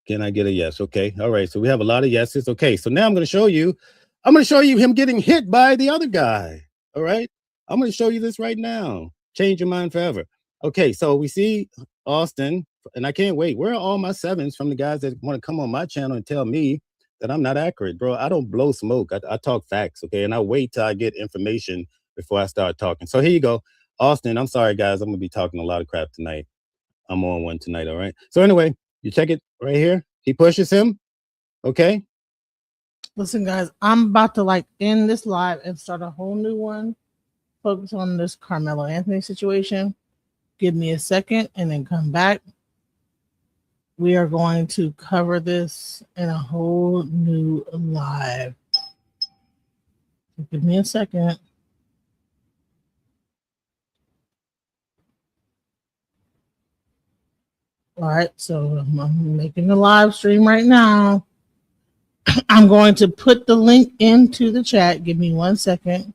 Can I get a yes? Okay. All right. So we have a lot of yeses. Okay. So now I'm going to show you him getting hit by the other guy. All right. I'm going to show you this right now. Change your mind forever. Okay. So we see Austin, and I can't wait. Where are all my sevens from the guys that want to come on my channel and tell me that I'm not accurate, bro? I don't blow smoke. I talk facts. Okay. And I wait till I get information before I start talking. So here you go. Austin, I'm sorry, guys. I'm going to be talking a lot of crap tonight. I'm on one tonight. All right. So anyway, you check it right here. He pushes him. Okay. Listen, guys, I'm about to end this live and start a whole new one. Focus on this Carmelo Anthony situation. Give me a second and then come back. We are going to cover this in a whole new live. Give me a second. All right, so I'm making the live stream right now. I'm going to put the link into the chat. Give me 1 second.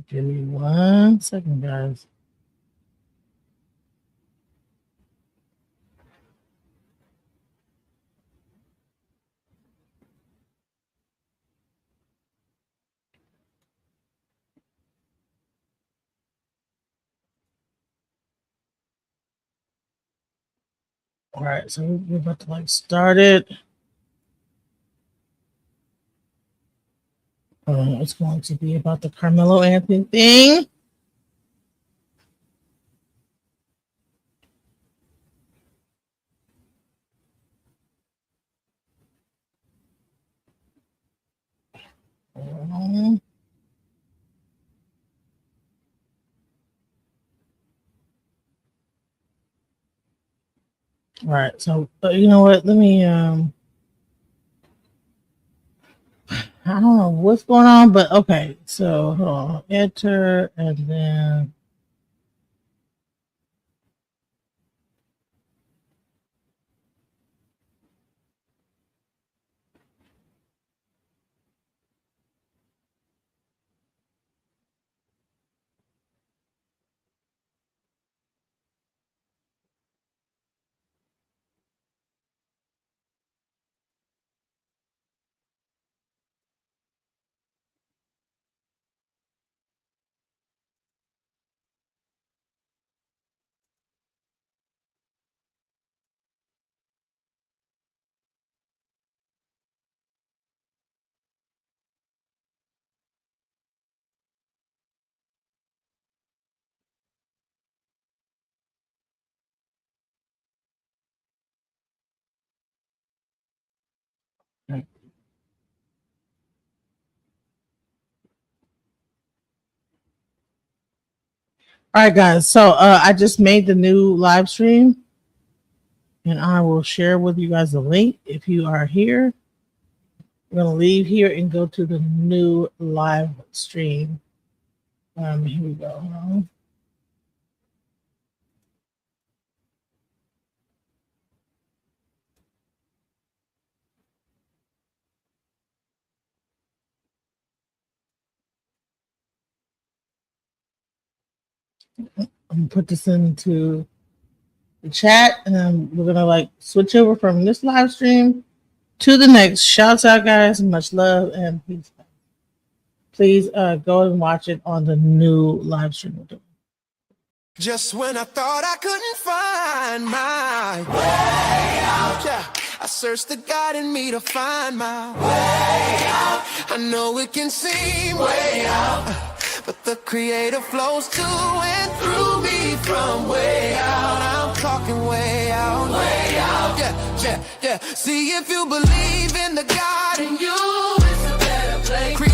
Give me 1 second, guys. All right, so we're about to start it. It's going to be about the Carmelo Anthony thing. All right, so you know what? Let me I don't know what's going on, but okay. So hold on. Enter and then all right, guys. So I just made the new live stream, and I will share with you guys the link if you are here. We're gonna leave here and go to the new live stream. Here we go. Hold on. I'm gonna put this into the chat, and then we're gonna like switch over from this live stream to the next. Shouts out, guys. Much love and peace. Please go and watch it on the new live stream we're doing. Just when I thought I couldn't find my way out, yeah, I searched the God in me to find my way out. I know it can seem way out, but the Creator flows to and through me from way out. I'm talking way out, yeah. See if you believe in the God in you, it's a better place.